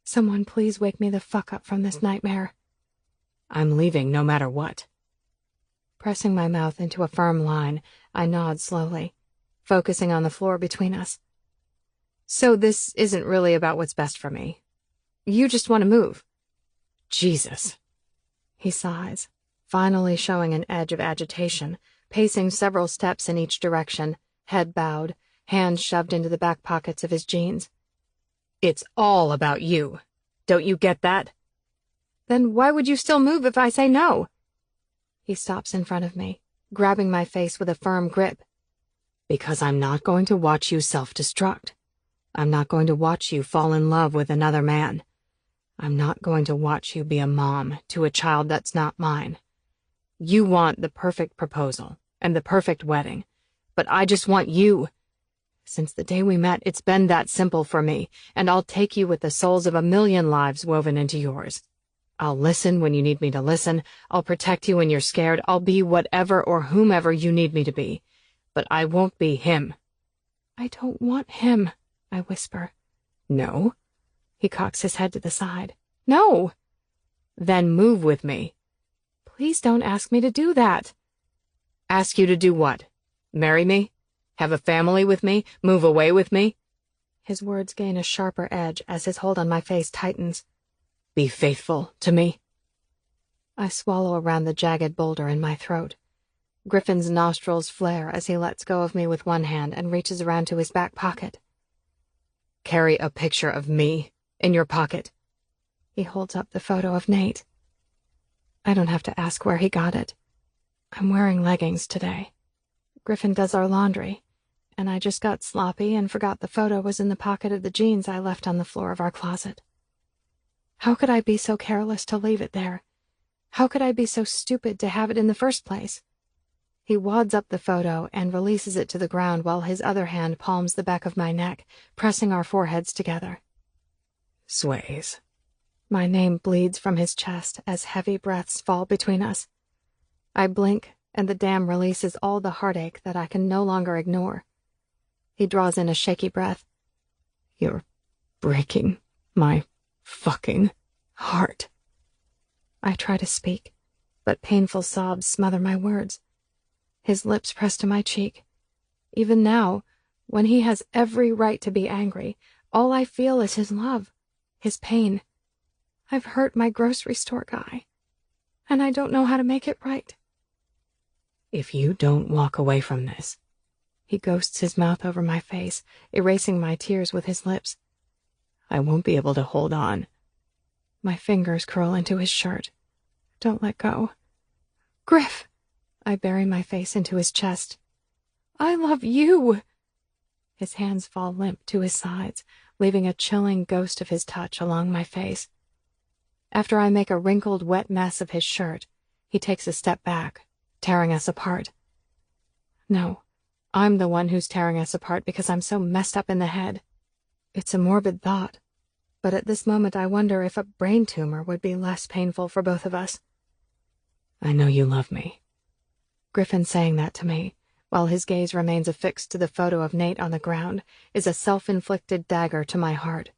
Someone please wake me the fuck up from this nightmare. I'm leaving no matter what. Pressing my mouth into a firm line, I nod slowly, focusing on the floor between us. So this isn't really about what's best for me. You just want to move. Jesus. He sighs, finally showing an edge of agitation, pacing several steps in each direction, head bowed, hands shoved into the back pockets of his jeans. It's all about you. Don't you get that? Then why would you still move if I say no? He stops in front of me, grabbing my face with a firm grip. Because I'm not going to watch you self-destruct. I'm not going to watch you fall in love with another man. I'm not going to watch you be a mom to a child that's not mine. You want the perfect proposal and the perfect wedding, but I just want you. Since the day we met, it's been that simple for me, and I'll take you with the souls of 1,000,000 lives woven into yours. I'll listen when you need me to listen. I'll protect you when you're scared. I'll be whatever or whomever you need me to be. But I won't be him. I don't want him, I whisper. No? He cocks his head to the side. No! Then move with me. Please don't ask me to do that. Ask you to do what? Marry me? Have a family with me? Move away with me? His words gain a sharper edge as his hold on my face tightens. Be faithful to me. I swallow around the jagged boulder in my throat. Griffin's nostrils flare as he lets go of me with one hand and reaches around to his back pocket. Carry a picture of me in your pocket. He holds up the photo of Nate. I don't have to ask where he got it. I'm wearing leggings today. Griffin does our laundry, and I just got sloppy and forgot the photo was in the pocket of the jeans I left on the floor of our closet. How could I be so careless to leave it there? How could I be so stupid to have it in the first place? He wads up the photo and releases it to the ground while his other hand palms the back of my neck, pressing our foreheads together. Sways. My name bleeds from his chest as heavy breaths fall between us. I blink, and the dam releases all the heartache that I can no longer ignore. He draws in a shaky breath. You're breaking my fucking heart. I try to speak, but painful sobs smother my words. His lips press to my cheek. Even now, when he has every right to be angry, all I feel is his love, his pain. I've hurt my grocery store guy, and I don't know how to make it right. If you don't walk away from this, he ghosts his mouth over my face, erasing my tears with his lips. I won't be able to hold on. My fingers curl into his shirt. Don't let go. Griff! I bury my face into his chest. I love you! His hands fall limp to his sides, leaving a chilling ghost of his touch along my face. After I make a wrinkled, wet mess of his shirt, he takes a step back, tearing us apart. No, I'm the one who's tearing us apart because I'm so messed up in the head. It's a morbid thought, but at this moment I wonder if a brain tumor would be less painful for both of us. I know you love me. Griffin saying that to me, while his gaze remains affixed to the photo of Nate on the ground, is a self-inflicted dagger to my heart.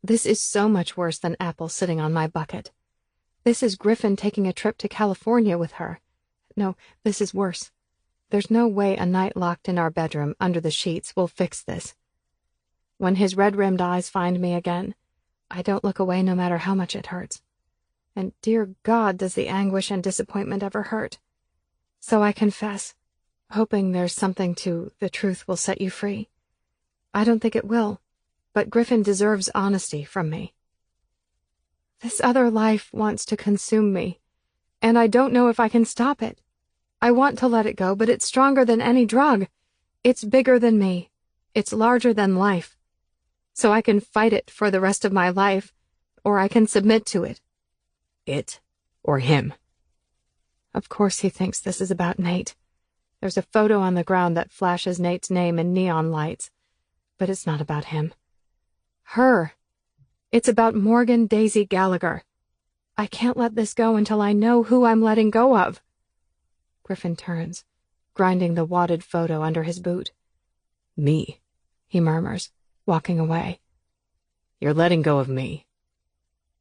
This is so much worse than Apple sitting on my bucket. This is Griffin taking a trip to California with her. No, this is worse. There's no way a night locked in our bedroom under the sheets will fix this. When his red-rimmed eyes find me again, I don't look away no matter how much it hurts. And dear God, does the anguish and disappointment ever hurt. So I confess, hoping there's something to the truth will set you free. I don't think it will, but Griffin deserves honesty from me. This other life wants to consume me, and I don't know if I can stop it. I want to let it go, but it's stronger than any drug. It's bigger than me. It's larger than life. So I can fight it for the rest of my life, or I can submit to it. It or him? Of course he thinks this is about Nate. There's a photo on the ground that flashes Nate's name in neon lights. But it's not about him. Her. It's about Morgan Daisy Gallagher. I can't let this go until I know who I'm letting go of. Griffin turns, grinding the wadded photo under his boot. Me, he murmurs, walking away. You're letting go of me.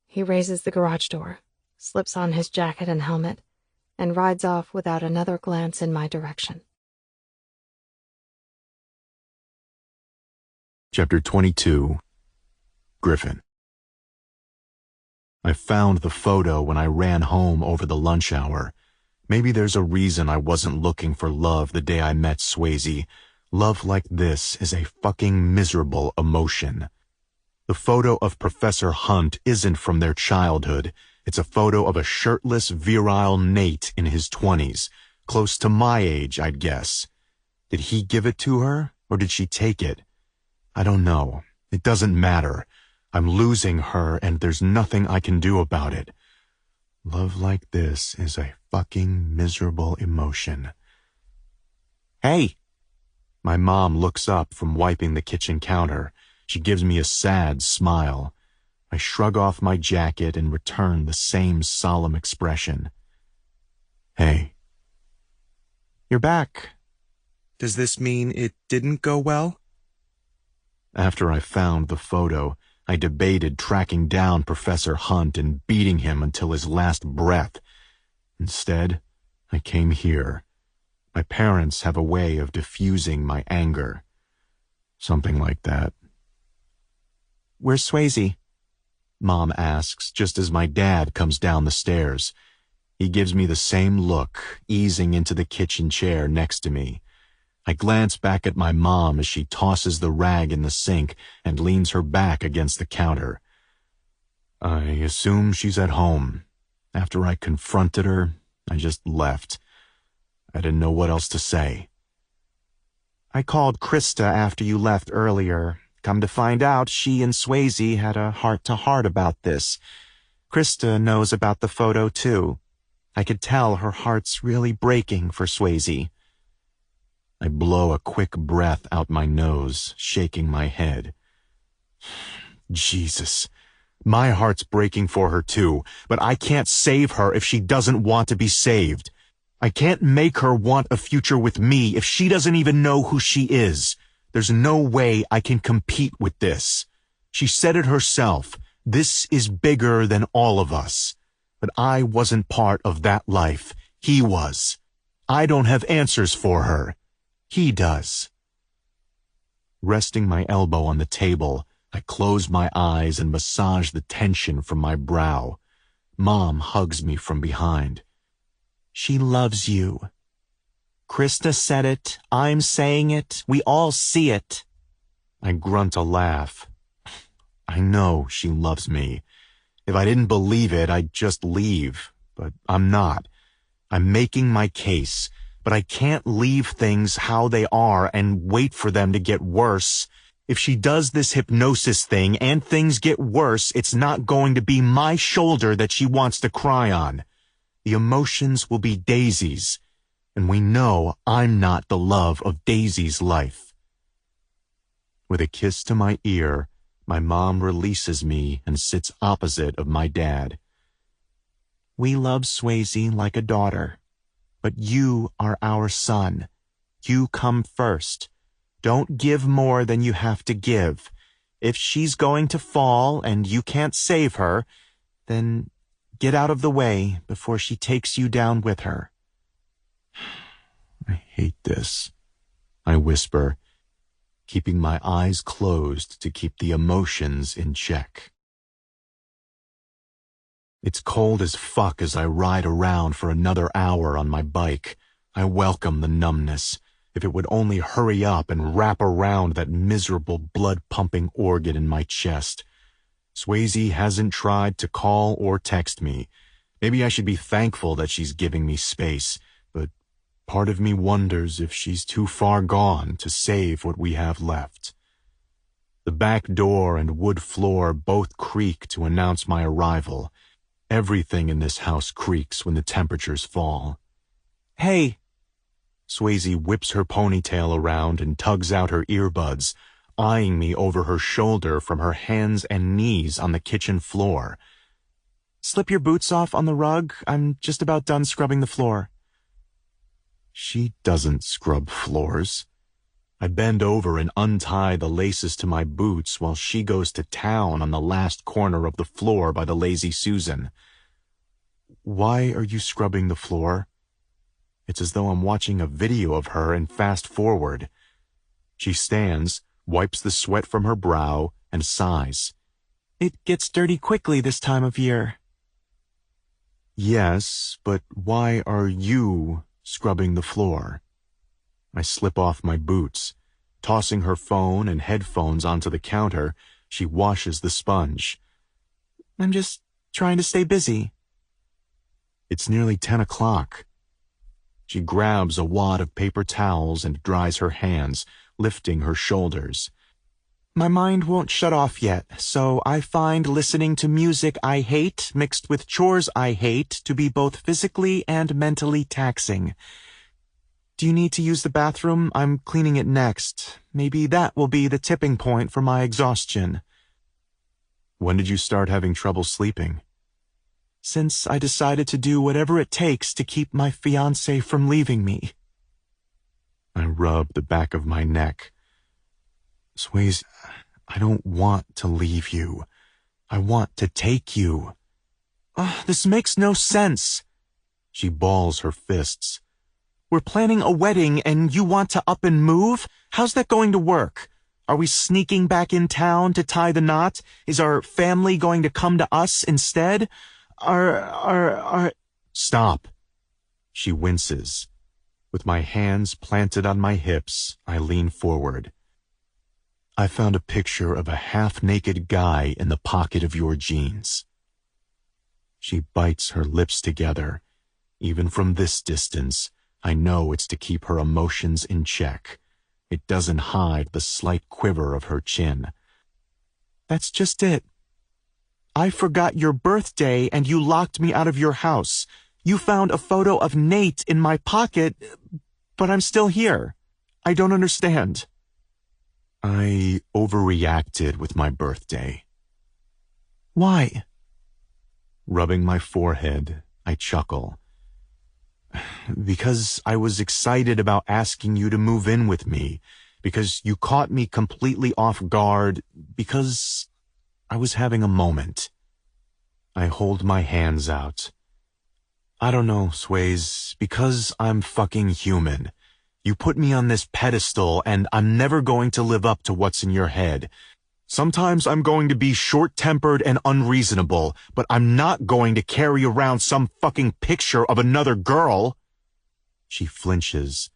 He raises the garage door, slips on his jacket and helmet, and rides off without another glance in my direction. Chapter 22. Griffin. I found the photo when I ran home over the lunch hour. Maybe there's a reason I wasn't looking for love the day I met Swayze. Love like this is a fucking miserable emotion. The photo of Professor Hunt isn't from their childhood. It's a photo of a shirtless, virile Nate in his 20s, close to my age, I'd guess. Did he give it to her, or did she take it? I don't know. It doesn't matter. I'm losing her, and there's nothing I can do about it. Love like this is a fucking miserable emotion. Hey! My mom looks up from wiping the kitchen counter. She gives me a sad smile. I shrug off my jacket and return the same solemn expression. Hey. You're back. Does this mean it didn't go well? After I found the photo, I debated tracking down Professor Hunt and beating him until his last breath. Instead, I came here. My parents have a way of diffusing my anger. Something like that. Where's Swayze? Mom asks just as my dad comes down the stairs. He gives me the same look, easing into the kitchen chair next to me. I glance back at my mom as she tosses the rag in the sink and leans her back against the counter. I assume she's at home. After I confronted her, I just left. I didn't know what else to say. I called Krista after you left earlier. Come to find out, she and Swayze had a heart-to-heart about this. Krista knows about the photo, too. I could tell her heart's really breaking for Swayze. I blow a quick breath out my nose, shaking my head. Jesus. My heart's breaking for her, too, but I can't save her if she doesn't want to be saved. I can't make her want a future with me if she doesn't even know who she is. There's no way I can compete with this. She said it herself. This is bigger than all of us. But I wasn't part of that life. He was. I don't have answers for her. He does. Resting my elbow on the table, I close my eyes and massage the tension from my brow. Mom hugs me from behind. She loves you. Krista said it. I'm saying it. We all see it. I grunt a laugh. I know she loves me. If I didn't believe it, I'd just leave. But I'm not. I'm making my case. But I can't leave things how they are and wait for them to get worse. If she does this hypnosis thing and things get worse, it's not going to be my shoulder that she wants to cry on. The emotions will be Daisy's, and we know I'm not the love of Daisy's life. With a kiss to my ear, my mom releases me and sits opposite of my dad. We love Swayze like a daughter, but you are our son. You come first. Don't give more than you have to give. If she's going to fall and you can't save her, then get out of the way before she takes you down with her. I hate this, I whisper, keeping my eyes closed to keep the emotions in check. It's cold as fuck as I ride around for another hour on my bike. I welcome the numbness. If it would only hurry up and wrap around that miserable blood-pumping organ in my chest. Swayze hasn't tried to call or text me. Maybe I should be thankful that she's giving me space, but part of me wonders if she's too far gone to save what we have left. The back door and wood floor both creak to announce my arrival. Everything in this house creaks when the temperatures fall. Hey! Swayze whips her ponytail around and tugs out her earbuds, eyeing me over her shoulder from her hands and knees on the kitchen floor. Slip your boots off on the rug. I'm just about done scrubbing the floor. She doesn't scrub floors. I bend over and untie the laces to my boots while she goes to town on the last corner of the floor by the Lazy Susan. Why are you scrubbing the floor? It's as though I'm watching a video of her and fast forward. She stands, wipes the sweat from her brow, and sighs. It gets dirty quickly this time of year. Yes, but why are you scrubbing the floor? I slip off my boots. Tossing her phone and headphones onto the counter, she washes the sponge. I'm just trying to stay busy. It's nearly 10 o'clock. She grabs a wad of paper towels and dries her hands, lifting her shoulders. My mind won't shut off yet, so I find listening to music I hate mixed with chores I hate to be both physically and mentally taxing. Do you need to use the bathroom? I'm cleaning it next. Maybe that will be the tipping point for my exhaustion. When did you start having trouble sleeping? Since I decided to do whatever it takes to keep my fiancé from leaving me. I rub the back of my neck. Swayze, I don't want to leave you. I want to take you. This makes no sense. She balls her fists. We're planning a wedding and you want to up and move? How's that going to work? Are we sneaking back in town to tie the knot? Is our family going to come to us instead? Stop. She winces. With my hands planted on my hips, I lean forward. I found a picture of a half-naked guy in the pocket of your jeans. She bites her lips together. Even from this distance, I know it's to keep her emotions in check. It doesn't hide the slight quiver of her chin. That's just it. I forgot your birthday and you locked me out of your house. You found a photo of Nate in my pocket, but I'm still here. I don't understand. I overreacted with my birthday. Why? Rubbing my forehead, I chuckle. Because I was excited about asking you to move in with me, because you caught me completely off guard, because I was having a moment. I hold my hands out. I don't know, Swayze, because I'm fucking human. You put me on this pedestal and I'm never going to live up to what's in your head. Sometimes I'm going to be short-tempered and unreasonable, but I'm not going to carry around some fucking picture of another girl. She flinches.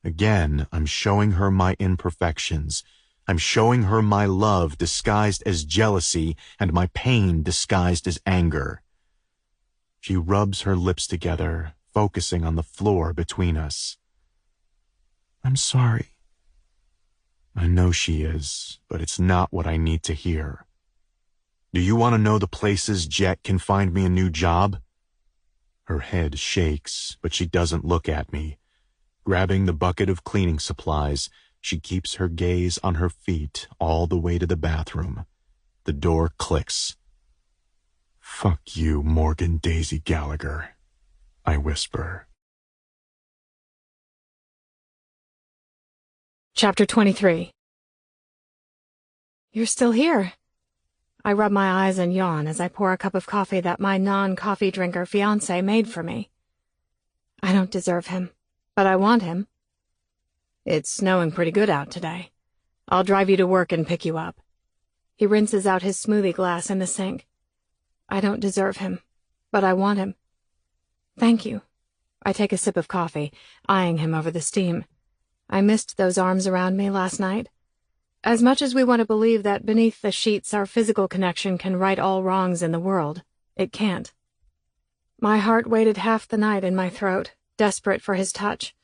Again, I'm showing her my imperfections. I'm showing her my love disguised as jealousy and my pain disguised as anger. She rubs her lips together, focusing on the floor between us. I'm sorry. I know she is, but it's not what I need to hear. Do you want to know the places Jet can find me a new job? Her head shakes, but she doesn't look at me. Grabbing the bucket of cleaning supplies, she keeps her gaze on her feet all the way to the bathroom. The door clicks. Fuck you, Morgan Daisy Gallagher, I whisper. Chapter 23. You're still here. I rub my eyes and yawn as I pour a cup of coffee that my non-coffee drinker fiancé made for me. I don't deserve him, but I want him. It's snowing pretty good out today. I'll drive you to work and pick you up. He rinses out his smoothie glass in the sink. I don't deserve him, but I want him. Thank you. I take a sip of coffee, eyeing him over the steam. I missed those arms around me last night. As much as we want to believe that beneath the sheets our physical connection can right all wrongs in the world, it can't. My heart waited half the night in my throat, desperate for his touch.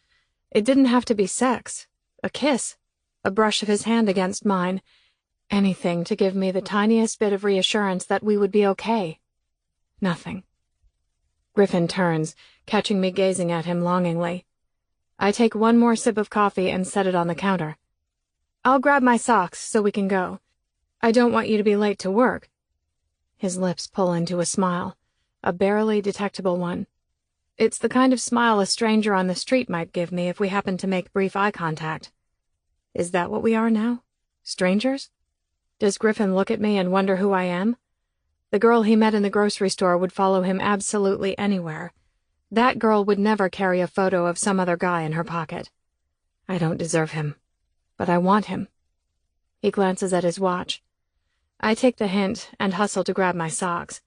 It didn't have to be sex. A kiss. A brush of his hand against mine. Anything to give me the tiniest bit of reassurance that we would be okay. Nothing. Griffin turns, catching me gazing at him longingly. I take one more sip of coffee and set it on the counter. I'll grab my socks so we can go. I don't want you to be late to work. His lips pull into a smile, a barely detectable one. It's the kind of smile a stranger on the street might give me if we happened to make brief eye contact. Is that what we are now? Strangers? Does Griffin look at me and wonder who I am? The girl he met in the grocery store would follow him absolutely anywhere. That girl would never carry a photo of some other guy in her pocket. I don't deserve him, but I want him. He glances at his watch. I take the hint and hustle to grab my socks.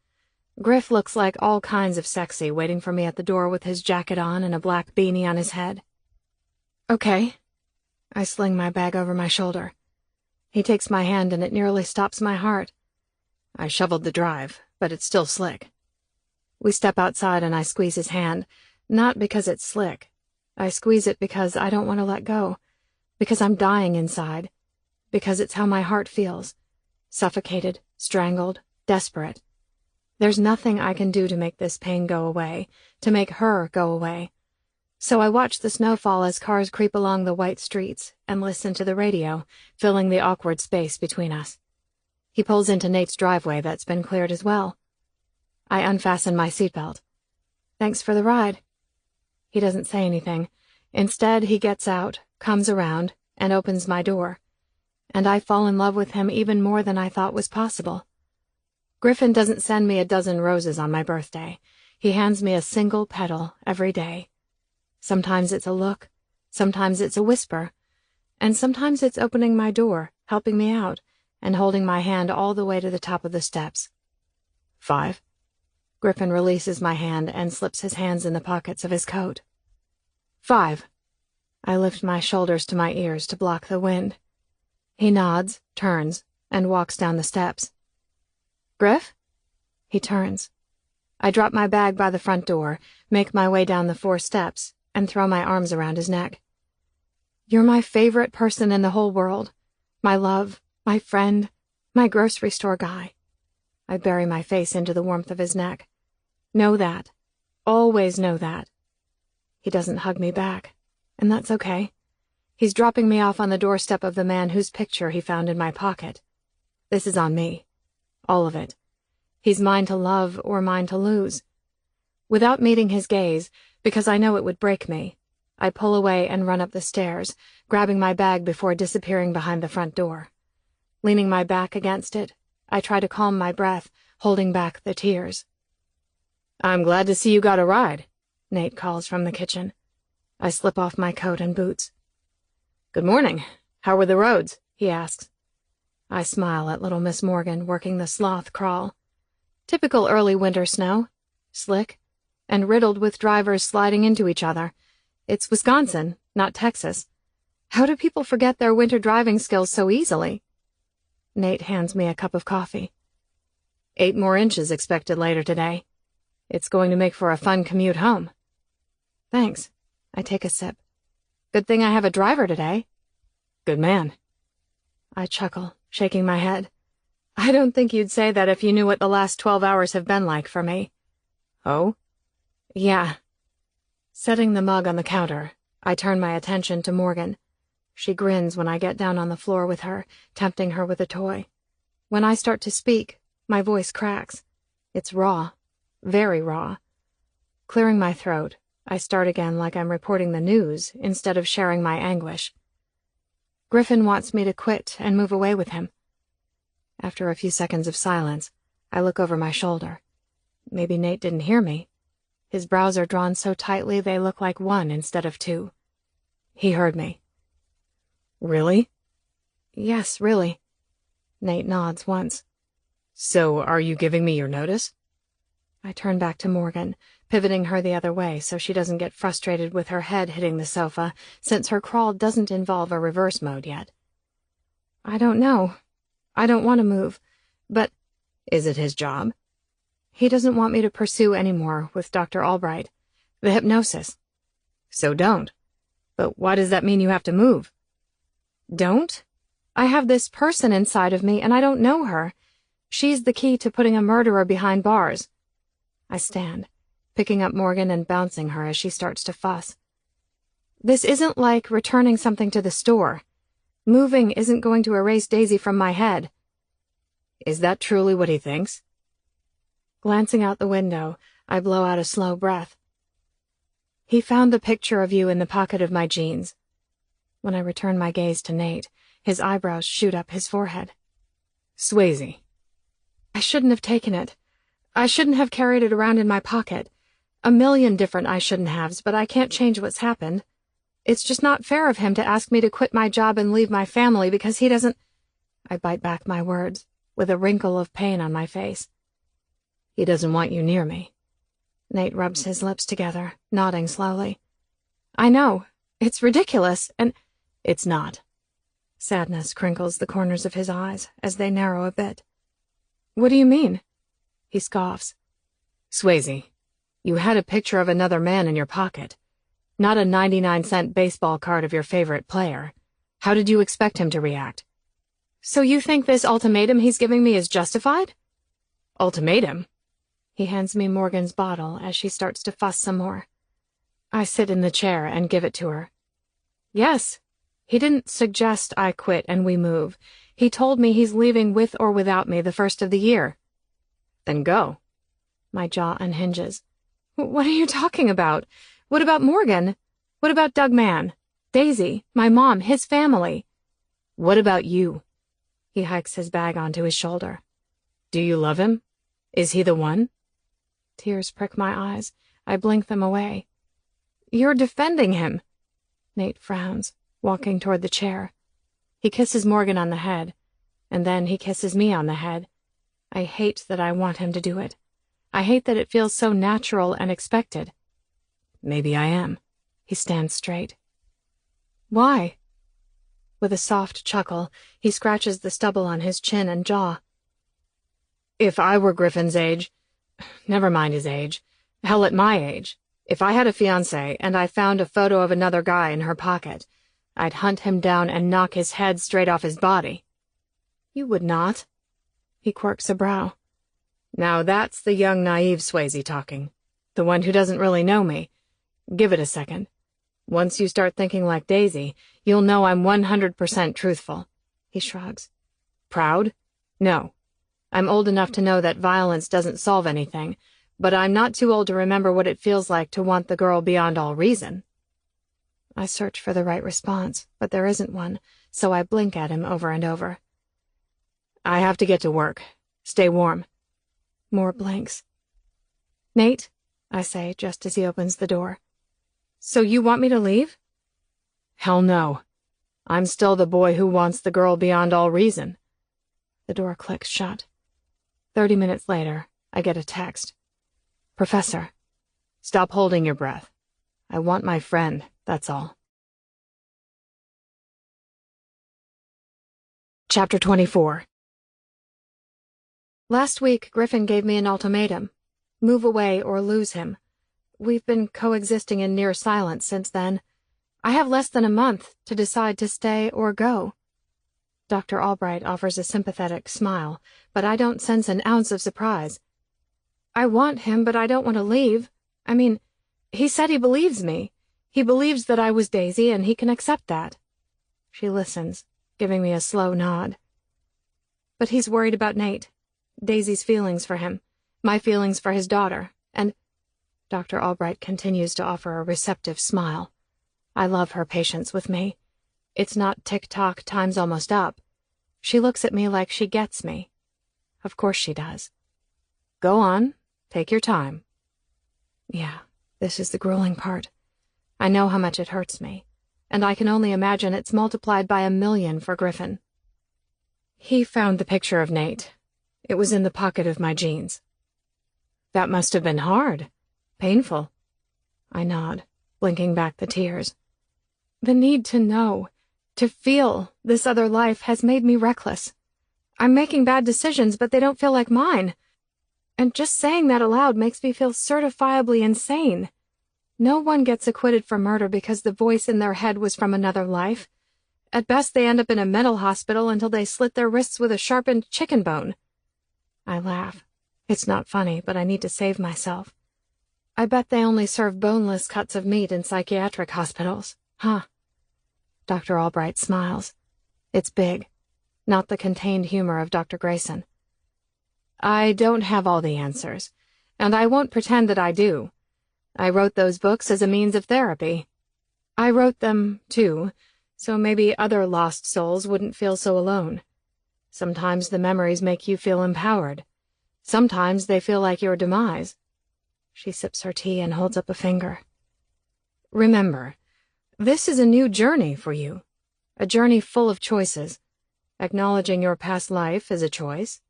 Griff looks like all kinds of sexy waiting for me at the door with his jacket on and a black beanie on his head. Okay. I sling my bag over my shoulder. He takes my hand and it nearly stops my heart. I shoveled the drive, but it's still slick. We step outside and I squeeze his hand, not because it's slick, I squeeze it because I don't want to let go, because I'm dying inside, because it's how my heart feels, suffocated, strangled, desperate. There's nothing I can do to make this pain go away, to make her go away. So I watch the snow fall as cars creep along the white streets and listen to the radio, filling the awkward space between us. He pulls into Nate's driveway that's been cleared as well. I unfasten my seatbelt. Thanks for the ride. He doesn't say anything. Instead, he gets out, comes around, and opens my door. And I fall in love with him even more than I thought was possible. Griffin doesn't send me a dozen roses on my birthday. He hands me a single petal every day. Sometimes it's a look, sometimes it's a whisper, and sometimes it's opening my door, helping me out, and holding my hand all the way to the top of the steps. 5. Griffin releases my hand and slips his hands in the pockets of his coat. 5. I lift my shoulders to my ears to block the wind. He nods, turns, and walks down the steps. Griff? He turns. I drop my bag by the front door, make my way down the 4 steps, and throw my arms around his neck. You're my favorite person in the whole world. My love, my friend, my grocery store guy. I bury my face into the warmth of his neck. Know that. Always know that. He doesn't hug me back, and that's okay. He's dropping me off on the doorstep of the man whose picture he found in my pocket. This is on me. All of it. He's mine to love or mine to lose. Without meeting his gaze, because I know it would break me, I pull away and run up the stairs, grabbing my bag before disappearing behind the front door. Leaning my back against it, I try to calm my breath, holding back the tears. I'm glad to see you got a ride, Nate calls from the kitchen. I slip off my coat and boots. Good morning. How were the roads? He asks. I smile at little Miss Morgan working the sloth crawl. Typical early winter snow. Slick, and riddled with drivers sliding into each other. It's Wisconsin, not Texas. How do people forget their winter driving skills so easily? Nate hands me a cup of coffee. 8 more inches expected later today. It's going to make for a fun commute home. Thanks. I take a sip. Good thing I have a driver today. Good man. I chuckle, shaking my head. I don't think you'd say that if you knew what the last 12 hours have been like for me. Oh? Yeah. Setting the mug on the counter, I turn my attention to Morgan. She grins when I get down on the floor with her, tempting her with a toy. When I start to speak, my voice cracks. It's raw. Very raw. Clearing my throat, I start again like I'm reporting the news instead of sharing my anguish. Griffin wants me to quit and move away with him. After a few seconds of silence, I look over my shoulder. Maybe Nate didn't hear me. His brows are drawn so tightly they look like 1 instead of 2. He heard me. Really? Yes, really. Nate nods once. So, are you giving me your notice? I turn back to Morgan, pivoting her the other way so she doesn't get frustrated with her head hitting the sofa, since her crawl doesn't involve a reverse mode yet. I don't know. I don't want to move, but... Is it his job? He doesn't want me to pursue anymore with Dr. Albright. The hypnosis. So don't. But why does that mean you have to move? Don't? I have this person inside of me, and I don't know her. She's the key to putting a murderer behind bars. I stand, picking up Morgan and bouncing her as she starts to fuss. This isn't like returning something to the store. Moving isn't going to erase Daisy from my head. Is that truly what he thinks? Glancing out the window, I blow out a slow breath. He found the picture of you in the pocket of my jeans. When I return my gaze to Nate, his eyebrows shoot up his forehead. Swayze. I shouldn't have taken it. I shouldn't have carried it around in my pocket. A million different I shouldn't haves, but I can't change what's happened. It's just not fair of him to ask me to quit my job and leave my family because he doesn't... I bite back my words, with a wrinkle of pain on my face. He doesn't want you near me. Nate rubs his lips together, nodding slowly. I know. It's ridiculous, and... It's not. Sadness crinkles the corners of his eyes as they narrow a bit. What do you mean? He scoffs. Swayze, you had a picture of another man in your pocket. Not a 99-cent baseball card of your favorite player. How did you expect him to react? So you think this ultimatum he's giving me is justified? Ultimatum? He hands me Morgan's bottle as she starts to fuss some more. I sit in the chair and give it to her. Yes. He didn't suggest I quit and we move. He told me he's leaving with or without me the first of the year. Then go. My jaw unhinges. What are you talking about? What about Morgan? What about Doug Mann? Daisy, my mom, his family? What about you? He hikes his bag onto his shoulder. Do you love him? Is he the one? Tears prick my eyes. I blink them away. You're defending him. Nate frowns, walking toward the chair. He kisses Morgan on the head, and then he kisses me on the head. I hate that I want him to do it. I hate that it feels so natural and expected. Maybe I am. He stands straight. Why? With a soft chuckle, he scratches the stubble on his chin and jaw. If I were Griffin's age, never mind his age, hell, at my age, if I had a fiancé and I found a photo of another guy in her pocket, I'd hunt him down and knock his head straight off his body. You would not. He quirks a brow. Now that's the young, naive Swayze talking. The one who doesn't really know me. Give it a second. Once you start thinking like Daisy, you'll know I'm 100% truthful. He shrugs. Proud? No. I'm old enough to know that violence doesn't solve anything, but I'm not too old to remember what it feels like to want the girl beyond all reason. I search for the right response, but there isn't one, so I blink at him over and over. I have to get to work. Stay warm. More blinks. Nate, I say just as he opens the door. So you want me to leave? Hell no. I'm still the boy who wants the girl beyond all reason. The door clicks shut. 30 minutes later, I get a text. Professor, stop holding your breath. I want my friend, that's all. Chapter 24. Last week, Griffin gave me an ultimatum. Move away or lose him. We've been coexisting in near silence since then. I have less than a month to decide to stay or go. Dr. Albright offers a sympathetic smile, but I don't sense an ounce of surprise. I want him, but I don't want to leave. I mean, he said he believes me. He believes that I was Daisy, and he can accept that. She listens, giving me a slow nod. But he's worried about Nate, Daisy's feelings for him, my feelings for his daughter, and Dr. Albright continues to offer a receptive smile. I love her patience with me. It's not tick-tock, time's almost up. She looks at me like she gets me. Of course she does. Go on, take your time. Yeah, this is the grueling part. I know how much it hurts me, and I can only imagine it's multiplied by 1,000,000 for Griffin. He found the picture of Nate. It was in the pocket of my jeans. That must have been hard. Painful. I nod, blinking back the tears. The need to know, to feel this other life has made me reckless. I'm making bad decisions, but they don't feel like mine. And just saying that aloud makes me feel certifiably insane. No one gets acquitted for murder because the voice in their head was from another life. At best, they end up in a mental hospital until they slit their wrists with a sharpened chicken bone. I laugh. It's not funny, but I need to save myself. I bet they only serve boneless cuts of meat in psychiatric hospitals. Huh. Dr. Albright smiles. It's big, not the contained humor of Dr. Grayson. I don't have all the answers, and I won't pretend that I do. I wrote those books as a means of therapy. I wrote them, too, so maybe other lost souls wouldn't feel so alone. Sometimes the memories make you feel empowered. Sometimes they feel like your demise. She sips her tea and holds up a finger. Remember, this is a new journey for you. A journey full of choices. Acknowledging your past life is a choice.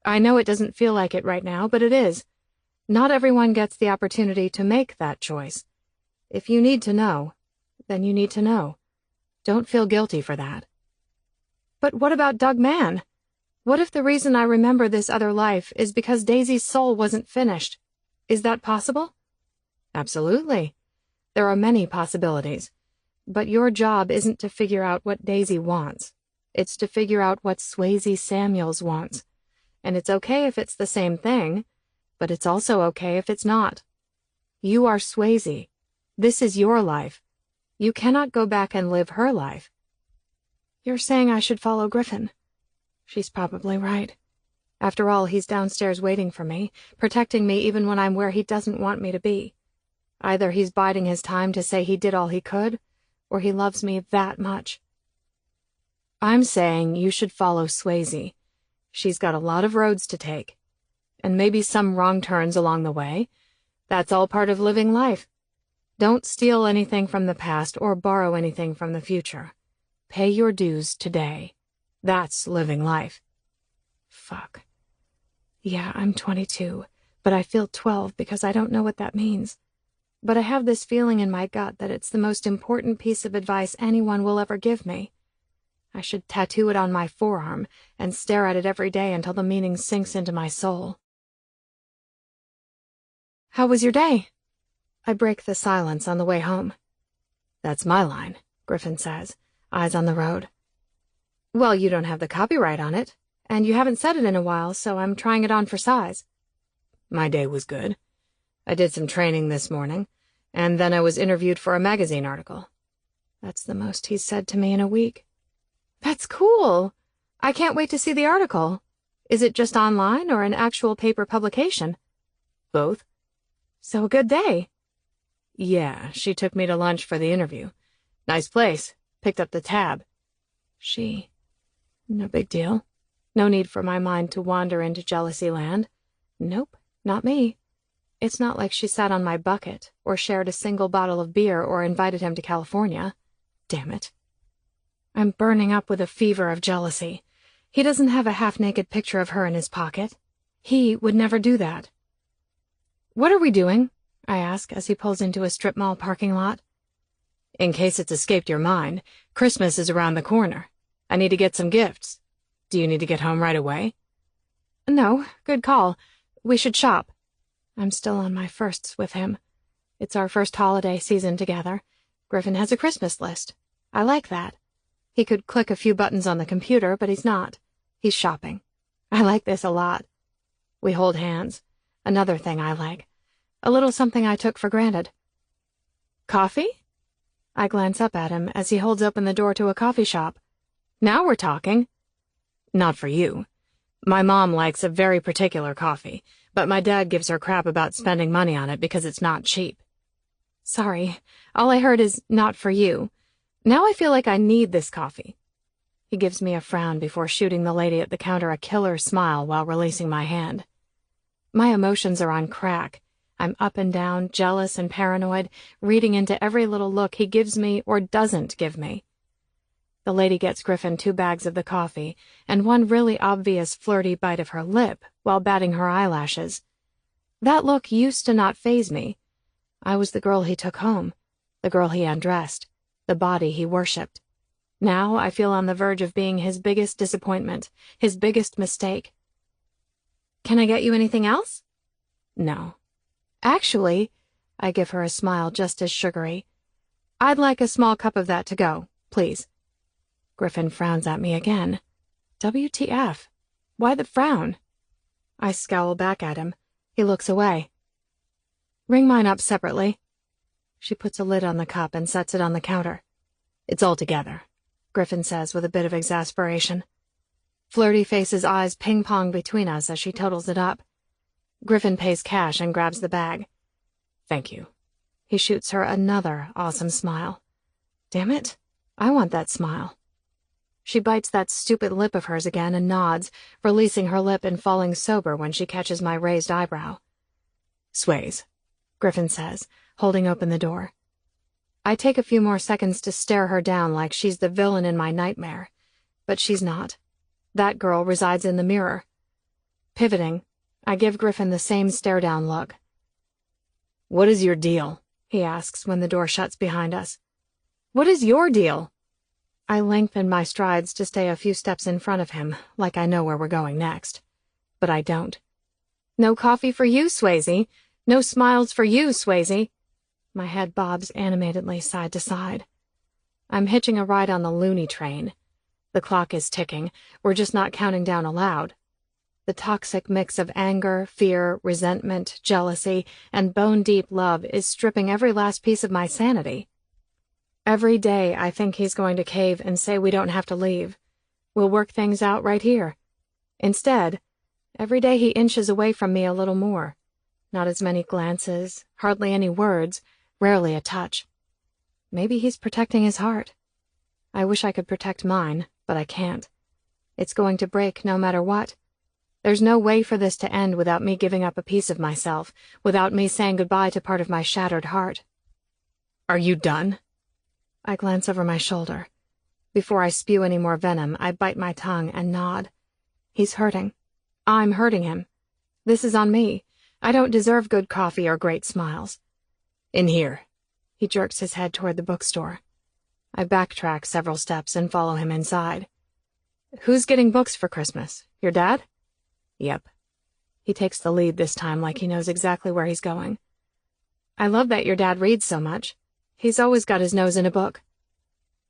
I know it doesn't feel like it right now, but it is. Not everyone gets the opportunity to make that choice. If you need to know, then you need to know. Don't feel guilty for that. But what about Doug Mann? What if the reason I remember this other life is because Daisy's soul wasn't finished? Is that possible? Absolutely. There are many possibilities. But your job isn't to figure out what Daisy wants. It's to figure out what Swayze Samuels wants. And it's okay if it's the same thing, but it's also okay if it's not. You are Swayze. This is your life. You cannot go back and live her life. You're saying I should follow Griffin. She's probably right. After all, he's downstairs waiting for me, protecting me even when I'm where he doesn't want me to be. Either he's biding his time to say he did all he could, or he loves me that much. I'm saying you should follow Swayze. She's got a lot of roads to take, and maybe some wrong turns along the way. That's all part of living life. Don't steal anything from the past or borrow anything from the future. Pay your dues today. That's living life. Fuck. Yeah, I'm 22, but I feel 12 because I don't know what that means. But I have this feeling in my gut that it's the most important piece of advice anyone will ever give me. I should tattoo it on my forearm and stare at it every day until the meaning sinks into my soul. How was your day? I break the silence on the way home. That's my line, Griffin says, eyes on the road. Well, you don't have the copyright on it, and you haven't said it in a while, so I'm trying it on for size. My day was good. I did some training this morning, and then I was interviewed for a magazine article. That's the most he's said to me in a week. That's cool. I can't wait to see the article. Is it just online or an actual paper publication? Both. So a good day. Yeah, she took me to lunch for the interview. Nice place. Picked up the tab. She. No big deal. No need for my mind to wander into jealousy land. Nope, not me. It's not like she sat on my bucket, or shared a single bottle of beer, or invited him to California. Damn it. I'm burning up with a fever of jealousy. He doesn't have a half-naked picture of her in his pocket. He would never do that. What are we doing? I ask as he pulls into a strip mall parking lot. In case it's escaped your mind, Christmas is around the corner. I need to get some gifts. Do you need to get home right away? No, good call. We should shop. I'm still on my firsts with him. It's our first holiday season together. Griffin has a Christmas list. I like that. He could click a few buttons on the computer, but he's not. He's shopping. I like this a lot. We hold hands. Another thing I like. A little something I took for granted. Coffee? I glance up at him as he holds open the door to a coffee shop. Now we're talking. Not for you. My mom likes a very particular coffee, but my dad gives her crap about spending money on it because it's not cheap. Sorry, all I heard is not for you. Now I feel like I need this coffee. He gives me a frown before shooting the lady at the counter a killer smile while releasing my hand. My emotions are on crack. I'm up and down, jealous and paranoid, reading into every little look he gives me or doesn't give me. The lady gets Griffin 2 bags of the coffee and one really obvious flirty bite of her lip while batting her eyelashes. That look used to not faze me. I was the girl he took home, the girl he undressed, the body he worshipped. Now I feel on the verge of being his biggest disappointment, his biggest mistake. Can I get you anything else? No. Actually, I give her a smile just as sugary. I'd like a small cup of that to go, please. Griffin frowns at me again. WTF? Why the frown? I scowl back at him. He looks away. Ring mine up separately. She puts a lid on the cup and sets it on the counter. It's all together, Griffin says with a bit of exasperation. Flirty Face's eyes ping-pong between us as she totals it up. Griffin pays cash and grabs the bag. Thank you. He shoots her another awesome smile. Damn it, I want that smile. She bites that stupid lip of hers again and nods, releasing her lip and falling sober when she catches my raised eyebrow. Swayze, Griffin says, holding open the door. I take a few more seconds to stare her down like she's the villain in my nightmare, but she's not. That girl resides in the mirror. Pivoting, I give Griffin the same stare-down look. What is your deal? He asks when the door shuts behind us. What is your deal? I lengthen my strides to stay a few steps in front of him, like I know where we're going next. But I don't. No coffee for you, Swayze. No smiles for you, Swayze. My head bobs animatedly side to side. I'm hitching a ride on the loony train. The clock is ticking. We're just not counting down aloud. The toxic mix of anger, fear, resentment, jealousy, and bone-deep love is stripping every last piece of my sanity. Every day I think he's going to cave and say we don't have to leave. We'll work things out right here. Instead, every day he inches away from me a little more. Not as many glances, hardly any words, rarely a touch. Maybe he's protecting his heart. I wish I could protect mine, but I can't. It's going to break no matter what. There's no way for this to end without me giving up a piece of myself, without me saying goodbye to part of my shattered heart. Are you done? I glance over my shoulder. Before I spew any more venom, I bite my tongue and nod. He's hurting. I'm hurting him. This is on me. I don't deserve good coffee or great smiles. In here. He jerks his head toward the bookstore. I backtrack several steps and follow him inside. Who's getting books for Christmas? Your dad? Yep. He takes the lead this time like he knows exactly where he's going. I love that your dad reads so much. He's always got his nose in a book.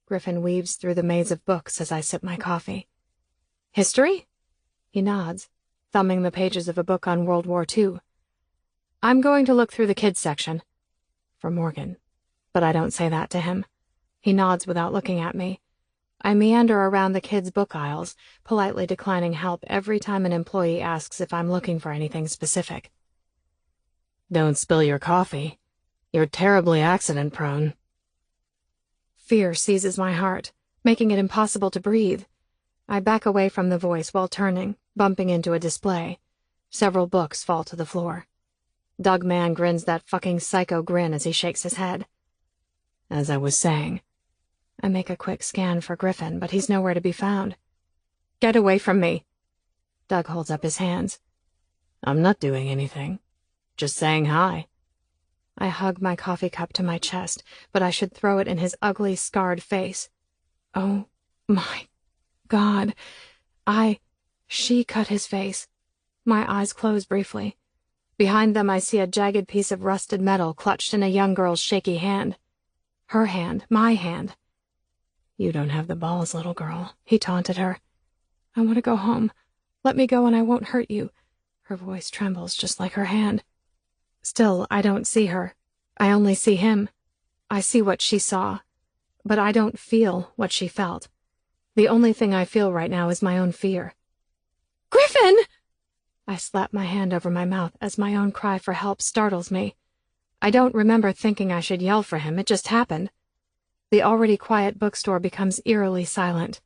Griffin weaves through the maze of books as I sip my coffee. History? He nods, thumbing the pages of a book on World War II. I'm going to look through the kids section. For Morgan. But I don't say that to him. He nods without looking at me. I meander around the kids' book aisles, politely declining help every time an employee asks if I'm looking for anything specific. Don't spill your coffee. You're terribly accident-prone. Fear seizes my heart, making it impossible to breathe. I back away from the voice while turning, bumping into a display. Several books fall to the floor. Doug Mann grins that fucking psycho grin as he shakes his head. As I was saying. I make a quick scan for Griffin, but he's nowhere to be found. Get away from me. Doug holds up his hands. I'm not doing anything. Just saying hi. I hug my coffee cup to my chest, but I should throw it in his ugly, scarred face. Oh, my God. She cut his face. My eyes close briefly. Behind them I see a jagged piece of rusted metal clutched in a young girl's shaky hand. Her hand, my hand. You don't have the balls, little girl, he taunted her. I want to go home. Let me go and I won't hurt you. Her voice trembles just like her hand. Still, I don't see her. I only see him. I see what she saw. But I don't feel what she felt. The only thing I feel right now is my own fear. Griffin! I slap my hand over my mouth as my own cry for help startles me. I don't remember thinking I should yell for him. It just happened. The already quiet bookstore becomes eerily silent.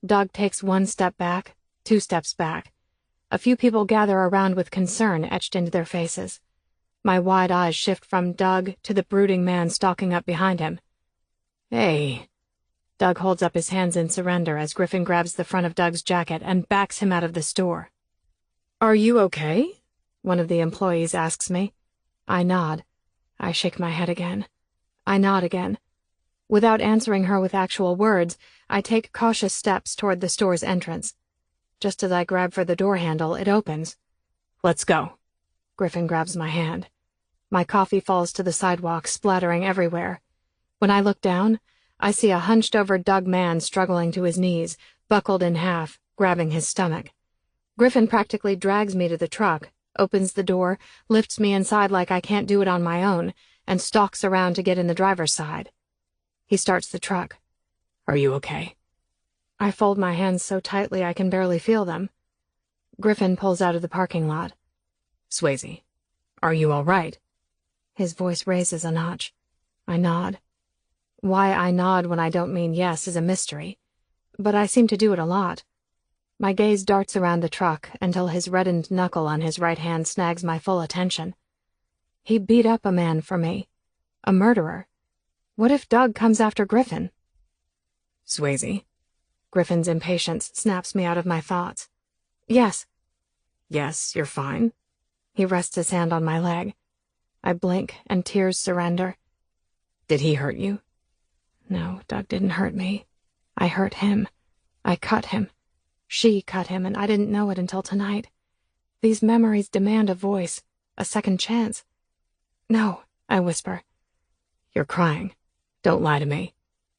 Doug takes 1 step back, 2 steps back. A few people gather around with concern etched into their faces. My wide eyes shift from Doug to the brooding man stalking up behind him. Hey. Doug holds up his hands in surrender as Griffin grabs the front of Doug's jacket and backs him out of the store. Are you okay? One of the employees asks me. I nod. I shake my head again. I nod again. Without answering her with actual words, I take cautious steps toward the store's entrance. Just as I grab for the door handle, it opens. Let's go. Griffin grabs my hand. My coffee falls to the sidewalk, splattering everywhere. When I look down, I see a hunched-over Doug man struggling to his knees, buckled in half, grabbing his stomach. Griffin practically drags me to the truck, opens the door, lifts me inside like I can't do it on my own, and stalks around to get in the driver's side. He starts the truck. Are you okay? I fold my hands so tightly I can barely feel them. Griffin pulls out of the parking lot. Swayze, are you all right? His voice raises a notch. I nod. Why I nod when I don't mean yes is a mystery, but I seem to do it a lot. My gaze darts around the truck until his reddened knuckle on his right hand snags my full attention. He beat up a man for me. A murderer. What if Doug comes after Griffin? Swayze. Griffin's impatience snaps me out of my thoughts. Yes. Yes, you're fine. He rests his hand on my leg. I blink and tears surrender. Did he hurt you? No, Doug didn't hurt me. I hurt him. I cut him. She cut him, and I didn't know it until tonight. These memories demand a voice, a second chance. No, I whisper. You're crying. Don't lie to me.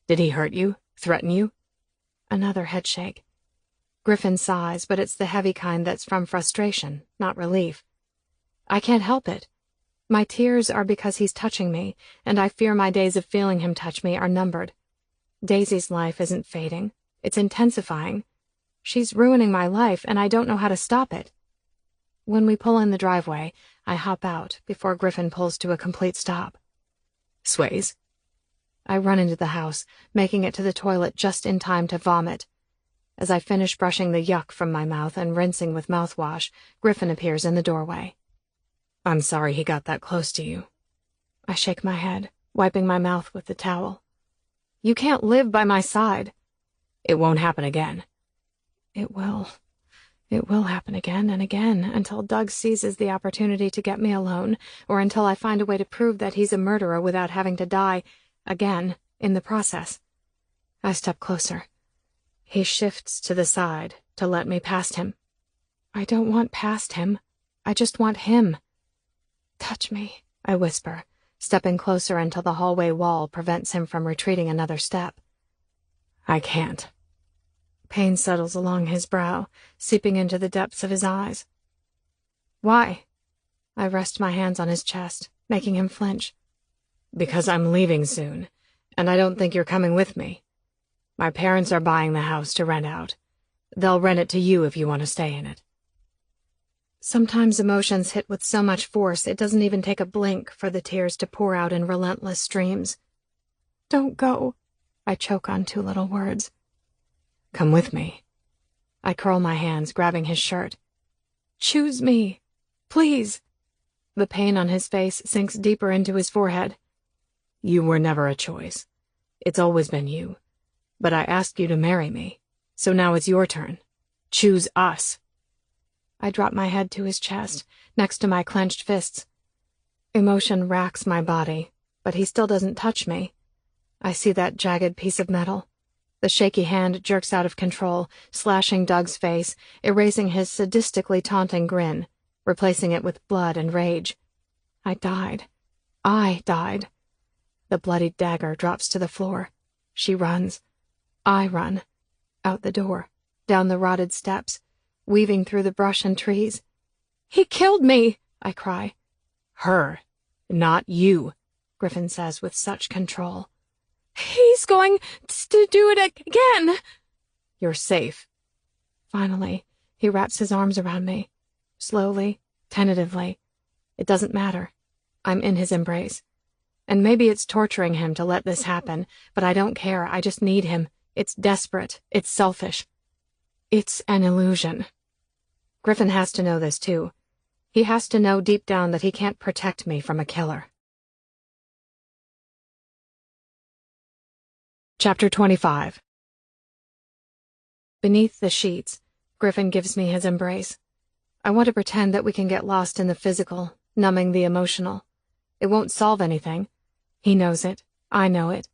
Did he hurt you? Threaten you? Another headshake. Griffin sighs, but it's the heavy kind that's from frustration, not relief. I can't help it. My tears are because he's touching me, and I fear my days of feeling him touch me are numbered. Daisy's life isn't fading. It's intensifying. She's ruining my life, and I don't know how to stop it. When we pull in the driveway, I hop out before Griffin pulls to a complete stop. Sways. I run into the house, making it to the toilet just in time to vomit. As I finish brushing the yuck from my mouth and rinsing with mouthwash, Griffin appears in the doorway. I'm sorry he got that close to you. I shake my head, wiping my mouth with the towel. You can't live by my side. It won't happen again. It will. It will happen again and again until Doug seizes the opportunity to get me alone, or until I find a way to prove that he's a murderer without having to die, again, in the process. I step closer. He shifts to the side to let me past him. I don't want past him. I just want him. Touch me, I whisper, stepping closer until the hallway wall prevents him from retreating another step. I can't. Pain settles along his brow, seeping into the depths of his eyes. Why? I rest my hands on his chest, making him flinch. Because I'm leaving soon, and I don't think you're coming with me. My parents are buying the house to rent out. They'll rent it to you if you want to stay in it. Sometimes emotions hit with so much force it doesn't even take a blink for the tears to pour out in relentless streams. Don't go. I choke on 2 little words. Come with me. I curl my hands, grabbing his shirt. Choose me. Please. The pain on his face sinks deeper into his forehead. You were never a choice. It's always been you. But I asked you to marry me, so now it's your turn. Choose us. I drop my head to his chest, next to my clenched fists. Emotion racks my body, but he still doesn't touch me. I see that jagged piece of metal. The shaky hand jerks out of control, slashing Doug's face, erasing his sadistically taunting grin, replacing it with blood and rage. I died. The bloodied dagger drops to the floor. She runs. I run. Out the door, down the rotted steps, weaving through the brush and trees. He killed me, I cry. Her, not you, Griffin says with such control. He's going to do it again. You're safe. Finally, he wraps his arms around me. Slowly, tentatively. It doesn't matter. I'm in his embrace. And maybe it's torturing him to let this happen, but I don't care. I just need him. It's desperate. It's selfish. It's an illusion. Griffin has to know this, too. He has to know deep down that he can't protect me from a killer. Chapter 25. Beneath the sheets, Griffin gives me his embrace. I want to pretend that we can get lost in the physical, numbing the emotional. It won't solve anything. He knows it. I know it.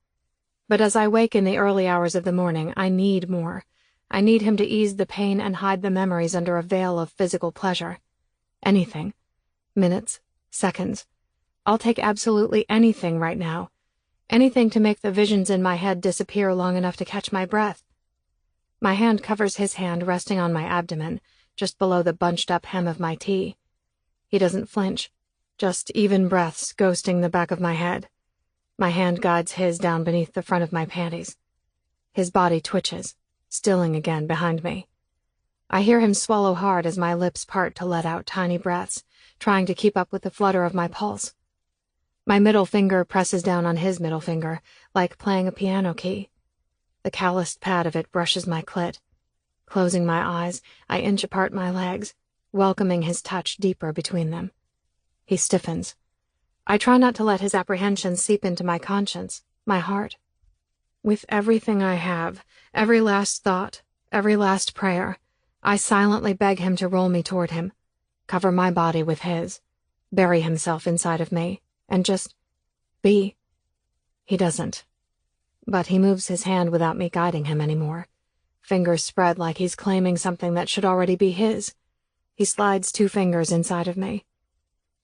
But as I wake in the early hours of the morning, I need more. I need him to ease the pain and hide the memories under a veil of physical pleasure. Anything. Minutes. Seconds. I'll take absolutely anything right now. Anything to make the visions in my head disappear long enough to catch my breath. My hand covers his hand resting on my abdomen, just below the bunched-up hem of my tee. He doesn't flinch. Just even breaths ghosting the back of my head. My hand guides his down beneath the front of my panties. His body twitches, stilling again behind me. I hear him swallow hard as my lips part to let out tiny breaths, trying to keep up with the flutter of my pulse. My middle finger presses down on his middle finger, like playing a piano key. The calloused pad of it brushes my clit. Closing my eyes, I inch apart my legs, welcoming his touch deeper between them. He stiffens. I try not to let his apprehension seep into my conscience, my heart. With everything I have, every last thought, every last prayer, I silently beg him to roll me toward him, cover my body with his, bury himself inside of me, and just be. He doesn't. But he moves his hand without me guiding him anymore. Fingers spread like he's claiming something that should already be his. He slides 2 fingers inside of me.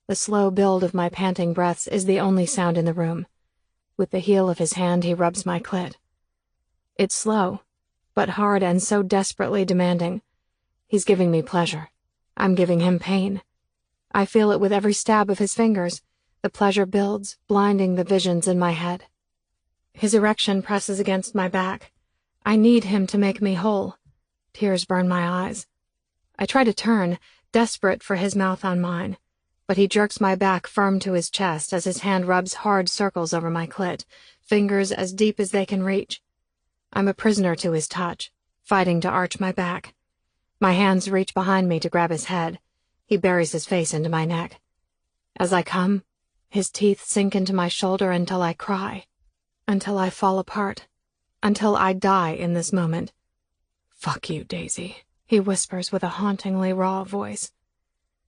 The slow build of my panting breaths is the only sound in the room. With the heel of his hand, he rubs my clit. It's slow, but hard and so desperately demanding. He's giving me pleasure. I'm giving him pain. I feel it with every stab of his fingers. The pleasure builds, blinding the visions in my head. His erection presses against my back. I need him to make me whole. Tears burn my eyes. I try to turn, desperate for his mouth on mine, but he jerks my back firm to his chest as his hand rubs hard circles over my clit, fingers as deep as they can reach. I'm a prisoner to his touch, fighting to arch my back. My hands reach behind me to grab his head. He buries his face into my neck. As I come, his teeth sink into my shoulder until I cry, until I fall apart, until I die in this moment. "Fuck you, Daisy," he whispers with a hauntingly raw voice.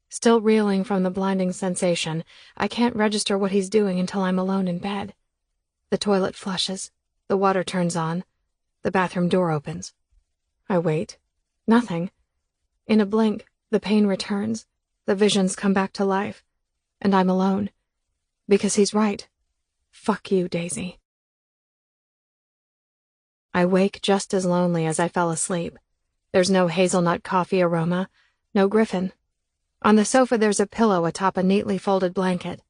Still reeling from the blinding sensation, I can't register what he's doing until I'm alone in bed. The toilet flushes. The water turns on. The bathroom door opens. I wait. Nothing. In a blink, the pain returns. The visions come back to life. And I'm alone. Because he's right. Fuck you, Daisy. I wake just as lonely as I fell asleep. There's no hazelnut coffee aroma, no Griffin. On the sofa there's a pillow atop a neatly folded blanket.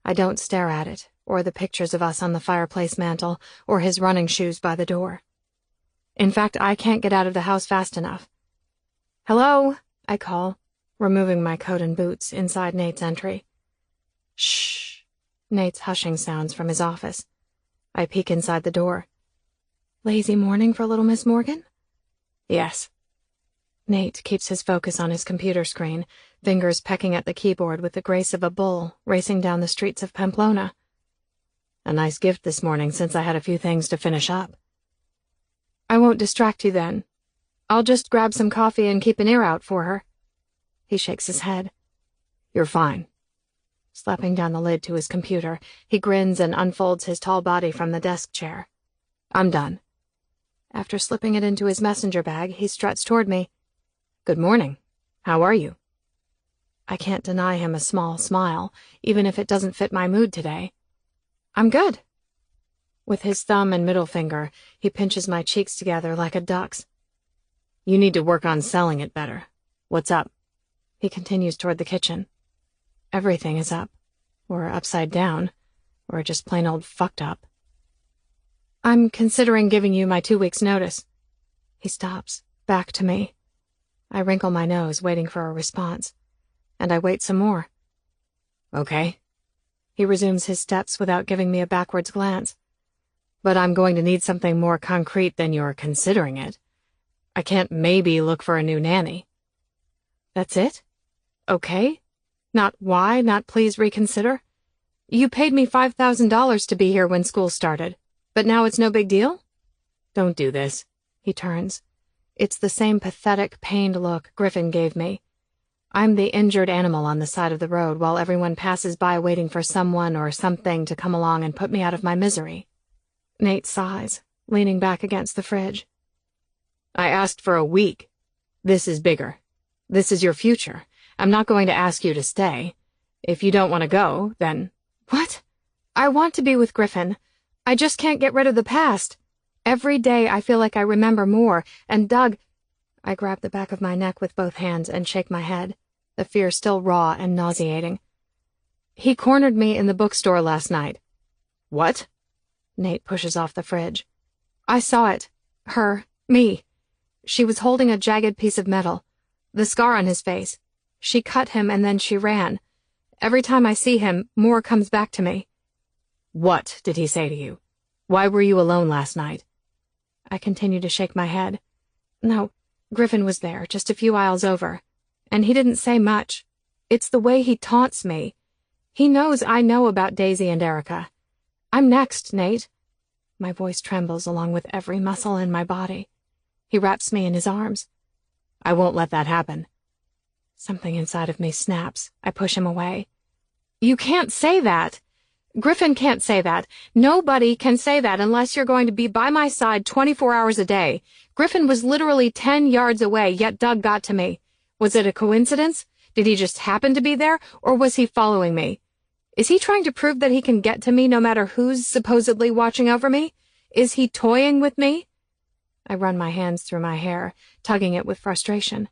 I don't stare at it, or the pictures of us on the fireplace mantel, or his running shoes by the door. In fact, I can't get out of the house fast enough. "Hello," I call, removing my coat and boots inside Nate's entry. "Shh," Nate's hushing sounds from his office. I peek inside the door. "Lazy morning for little Miss Morgan?" "Yes." Nate keeps his focus on his computer screen, fingers pecking at the keyboard with the grace of a bull racing down the streets of Pamplona. "A nice gift this morning since I had a few things to finish up." "I won't distract you then. I'll just grab some coffee and keep an ear out for her." He shakes his head. "You're fine." Slapping down the lid to his computer, he grins and unfolds his tall body from the desk chair. "I'm done." After slipping it into his messenger bag, he struts toward me. "Good morning. How are you?" I can't deny him a small smile, even if it doesn't fit my mood today. "I'm good." With his thumb and middle finger, he pinches my cheeks together like a duck's. "You need to work on selling it better. What's up?" He continues toward the kitchen. Everything is up. Or upside down. Or just plain old fucked up. "I'm considering giving you my 2 weeks' notice." He stops, back to me. I wrinkle my nose, waiting for a response. And I wait some more. "Okay." He resumes his steps without giving me a backwards glance. "But I'm going to need something more concrete than you're considering it. I can't maybe look for a new nanny." "That's it? Okay? Not why, not please reconsider? You paid me $5,000 to be here when school started, but now it's no big deal?" "Don't do this." He turns. It's the same pathetic, pained look Griffin gave me. I'm the injured animal on the side of the road while everyone passes by waiting for someone or something to come along and put me out of my misery. Nate sighs, leaning back against the fridge. "I asked for a week. This is bigger. This is your future. I'm not going to ask you to stay. If you don't want to go, then—" "What? I want to be with Griffin. I just can't get rid of the past. Every day I feel like I remember more, and Doug—" I grab the back of my neck with both hands and shake my head, the fear still raw and nauseating. "He cornered me in the bookstore last night." "What?" Nate pushes off the fridge. "I saw it. Her. Me. She was holding a jagged piece of metal. The scar on his face. She cut him and then she ran. Every time I see him, more comes back to me." "What did he say to you? Why were you alone last night?" I continue to shake my head. "No, Griffin was there, just a few aisles over. And he didn't say much. It's the way he taunts me. He knows I know about Daisy and Erica. I'm next, Nate." My voice trembles along with every muscle in my body. He wraps me in his arms. "I won't let that happen." Something inside of me snaps. I push him away. "You can't say that. Griffin can't say that. Nobody can say that unless you're going to be by my side 24 hours a day. Griffin was literally 10 yards away, yet Doug got to me. Was it a coincidence? Did he just happen to be there, or was he following me? Is he trying to prove that he can get to me no matter who's supposedly watching over me? Is he toying with me? I run my hands through my hair, tugging it with frustration.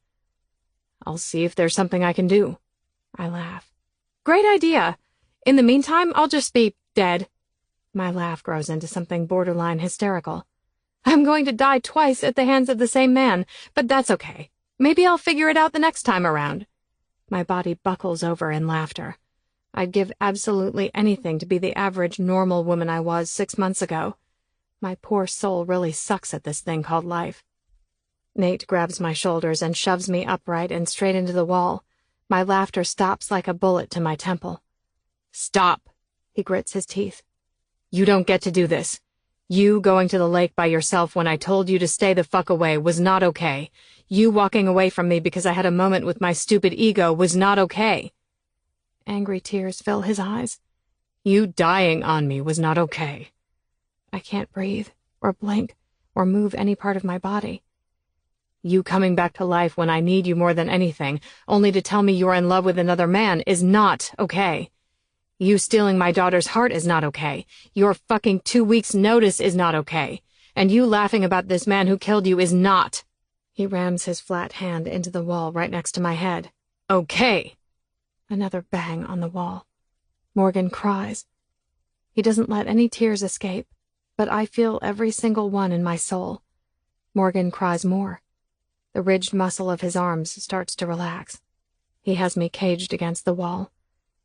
I'll see if there's something I can do. I laugh. Great idea. In the meantime, I'll just be dead. My laugh grows into something borderline hysterical. I'm going to die twice at the hands of the same man, but that's okay. Maybe I'll figure it out the next time around. My body buckles over in laughter. I'd give absolutely anything to be the average normal woman I was 6 months ago. My poor soul really sucks at this thing called life. Nate grabs my shoulders and shoves me upright and straight into the wall. My laughter stops like a bullet to my temple. Stop, he grits his teeth. You don't get to do this. You going to the lake by yourself when I told you to stay the fuck away was not okay. You walking away from me because I had a moment with my stupid ego was not okay. Angry tears fill his eyes. You dying on me was not okay. I can't breathe, or blink, or move any part of my body. You coming back to life when I need you more than anything, only to tell me you're in love with another man, is not okay. You stealing my daughter's heart is not okay. Your fucking 2 weeks' notice is not okay. And you laughing about this man who killed you is not. He rams his flat hand into the wall right next to my head. Okay. Another bang on the wall. Morgan cries. He doesn't let any tears escape, but I feel every single one in my soul. Morgan cries more. The ridged muscle of his arms starts to relax. He has me caged against the wall.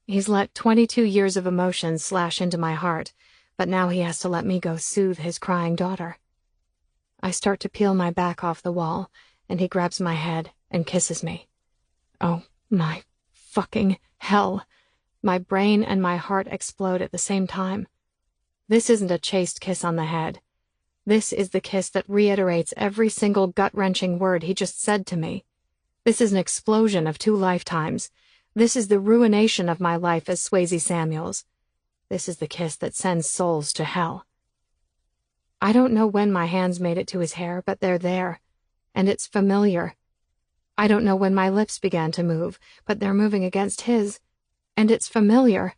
He's let 22 years of emotion slash into my heart, but now he has to let me go soothe his crying daughter. I start to peel my back off the wall, and he grabs my head and kisses me. Oh, my fucking hell. My brain and my heart explode at the same time. This isn't a chaste kiss on the head. This is the kiss that reiterates every single gut-wrenching word he just said to me. This is an explosion of 2 lifetimes. This is the ruination of my life as Swayze Samuels. This is the kiss that sends souls to hell. I don't know when my hands made it to his hair, but they're there, and it's familiar. I don't know when my lips began to move, but they're moving against his, and it's familiar.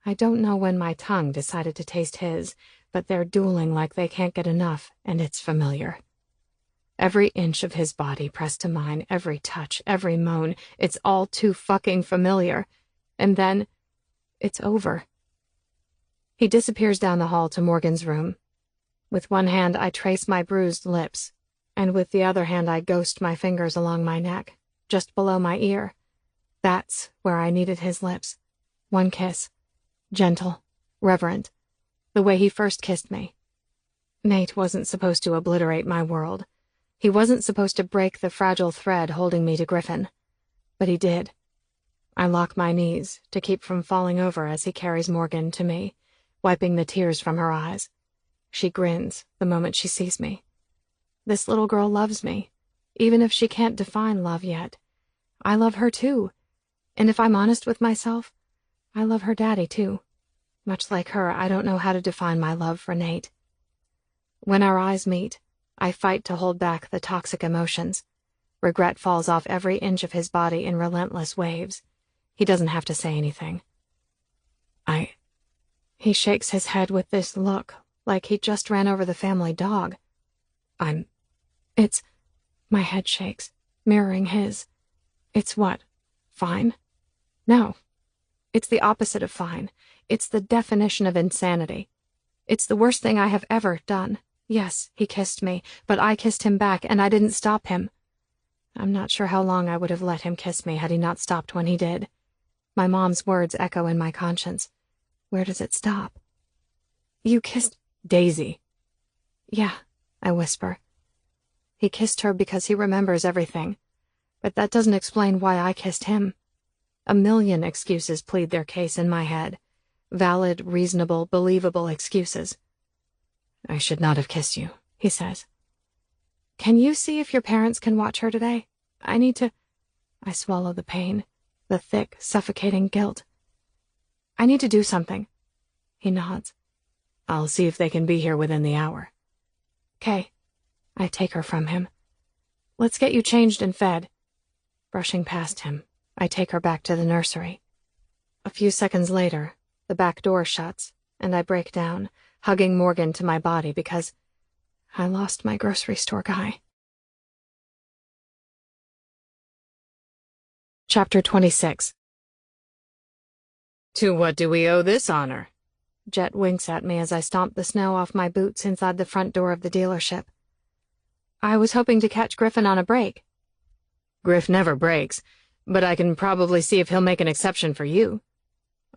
I don't know when my tongue decided to taste his, but they're dueling like they can't get enough, and it's familiar. Every inch of his body pressed to mine, every touch, every moan, it's all too fucking familiar. And then, it's over. He disappears down the hall to Morgan's room. With one hand, I trace my bruised lips, and with the other hand, I ghost my fingers along my neck, just below my ear. That's where I needed his lips. One kiss. Gentle, reverent, the way he first kissed me. Nate wasn't supposed to obliterate my world. He wasn't supposed to break the fragile thread holding me to Griffin. But he did. I lock my knees to keep from falling over as he carries Morgan to me, wiping the tears from her eyes. She grins the moment she sees me. This little girl loves me, even if she can't define love yet. I love her too, and if I'm honest with myself, I love her daddy too. Much like her, I don't know how to define my love for Nate. When our eyes meet, I fight to hold back the toxic emotions. Regret falls off every inch of his body in relentless waves. He doesn't have to say anything. He shakes his head with this look, like he just ran over the family dog. My head shakes, mirroring his. It's what? Fine? No. It's the opposite of fine. It's the definition of insanity. It's the worst thing I have ever done. Yes, he kissed me, but I kissed him back, and I didn't stop him. I'm not sure how long I would have let him kiss me had he not stopped when he did. My mom's words echo in my conscience. Where does it stop? You kissed Daisy. Yeah, I whisper. He kissed her because he remembers everything, but that doesn't explain why I kissed him. A million excuses plead their case in my head. Valid, reasonable, believable excuses. I should not have kissed you, he says. Can you see if your parents can watch her today? I need to... I swallow the pain, the thick, suffocating guilt. I need to do something. He nods. I'll see if they can be here within the hour. 'Kay. I take her from him. Let's get you changed and fed. Brushing past him, I take her back to the nursery. A few seconds later, the back door shuts, and I break down, hugging Morgan to my body because I lost my grocery store guy. Chapter 26. To what do we owe this honor? Jet winks at me as I stomp the snow off my boots inside the front door of the dealership. I was hoping to catch Griffin on a break. Griff never breaks, but I can probably see if he'll make an exception for you.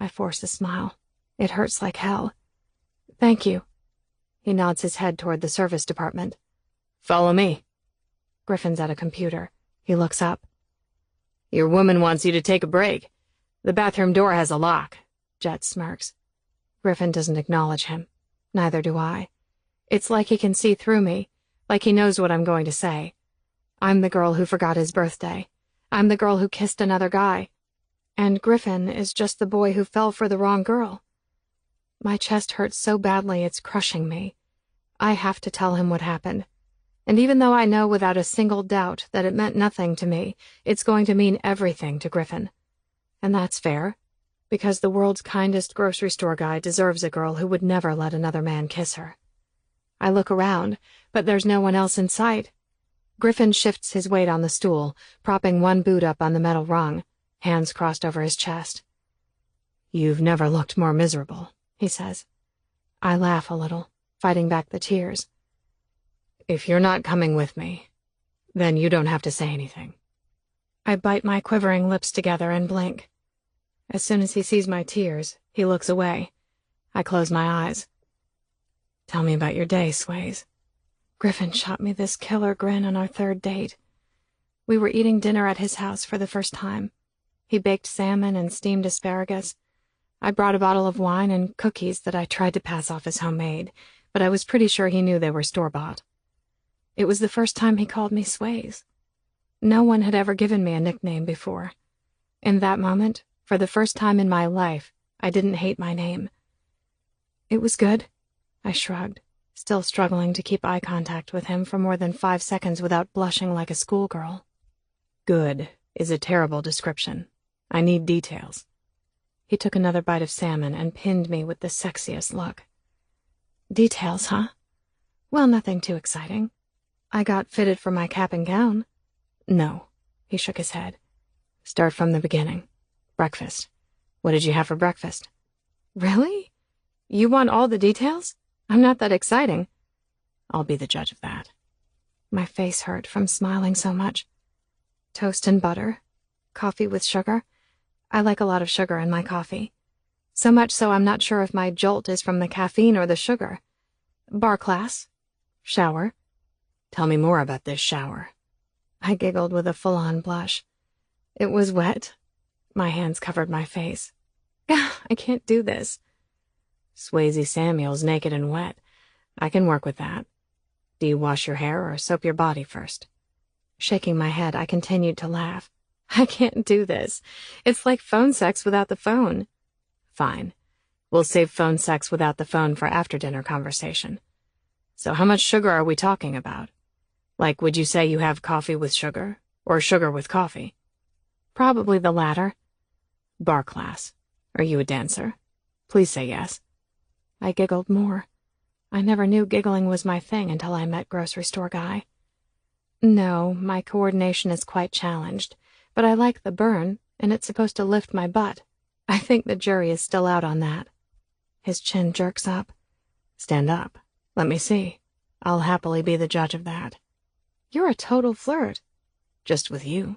I force a smile. It hurts like hell. Thank you. He nods his head toward the service department. Follow me. Griffin's at a computer. He looks up. Your woman wants you to take a break. The bathroom door has a lock. Jet smirks. Griffin doesn't acknowledge him. Neither do I. It's like he can see through me, like he knows what I'm going to say. I'm the girl who forgot his birthday. I'm the girl who kissed another guy. And Griffin is just the boy who fell for the wrong girl. My chest hurts so badly it's crushing me. I have to tell him what happened. And even though I know without a single doubt that it meant nothing to me, it's going to mean everything to Griffin. And that's fair, because the world's kindest grocery store guy deserves a girl who would never let another man kiss her. I look around, but there's no one else in sight. Griffin shifts his weight on the stool, propping one boot up on the metal rung, hands crossed over his chest. You've never looked more miserable, he says. I laugh a little, fighting back the tears. If you're not coming with me, then you don't have to say anything. I bite my quivering lips together and blink. As soon as he sees my tears, he looks away. I close my eyes. Tell me about your day, Swayze. Griffin shot me this killer grin on our third date. We were eating dinner at his house for the first time. He baked salmon and steamed asparagus. I brought a bottle of wine and cookies that I tried to pass off as homemade, but I was pretty sure he knew they were store-bought. It was the first time he called me Swayze. No one had ever given me a nickname before. In that moment, for the first time in my life, I didn't hate my name. It was good, I shrugged, still struggling to keep eye contact with him for more than 5 seconds without blushing like a schoolgirl. Good is a terrible description. I need details. He took another bite of salmon and pinned me with the sexiest look. Details, huh? Well, nothing too exciting. I got fitted for my cap and gown. No, he shook his head. Start from the beginning. Breakfast. What did you have for breakfast? Really? You want all the details? I'm not that exciting. I'll be the judge of that. My face hurt from smiling so much. Toast and butter. Coffee with sugar. I like a lot of sugar in my coffee. So much so I'm not sure if my jolt is from the caffeine or the sugar. Bar class. Shower. Tell me more about this shower. I giggled with a full-on blush. It was wet. My hands covered my face. I can't do this. Swayze Samuel's naked and wet. I can work with that. Do you wash your hair or soap your body first? Shaking my head, I continued to laugh. I can't do this. It's like phone sex without the phone. Fine. We'll save phone sex without the phone for after-dinner conversation. So how much sugar are we talking about? Like, would you say you have coffee with sugar, or sugar with coffee? Probably the latter. Bar class. Are you a dancer? Please say yes. I giggled more. I never knew giggling was my thing until I met grocery store guy. No, my coordination is quite challenged, but I like the burn, and it's supposed to lift my butt. I think the jury is still out on that. His chin jerks up. Stand up. Let me see. I'll happily be the judge of that. You're a total flirt. Just with you.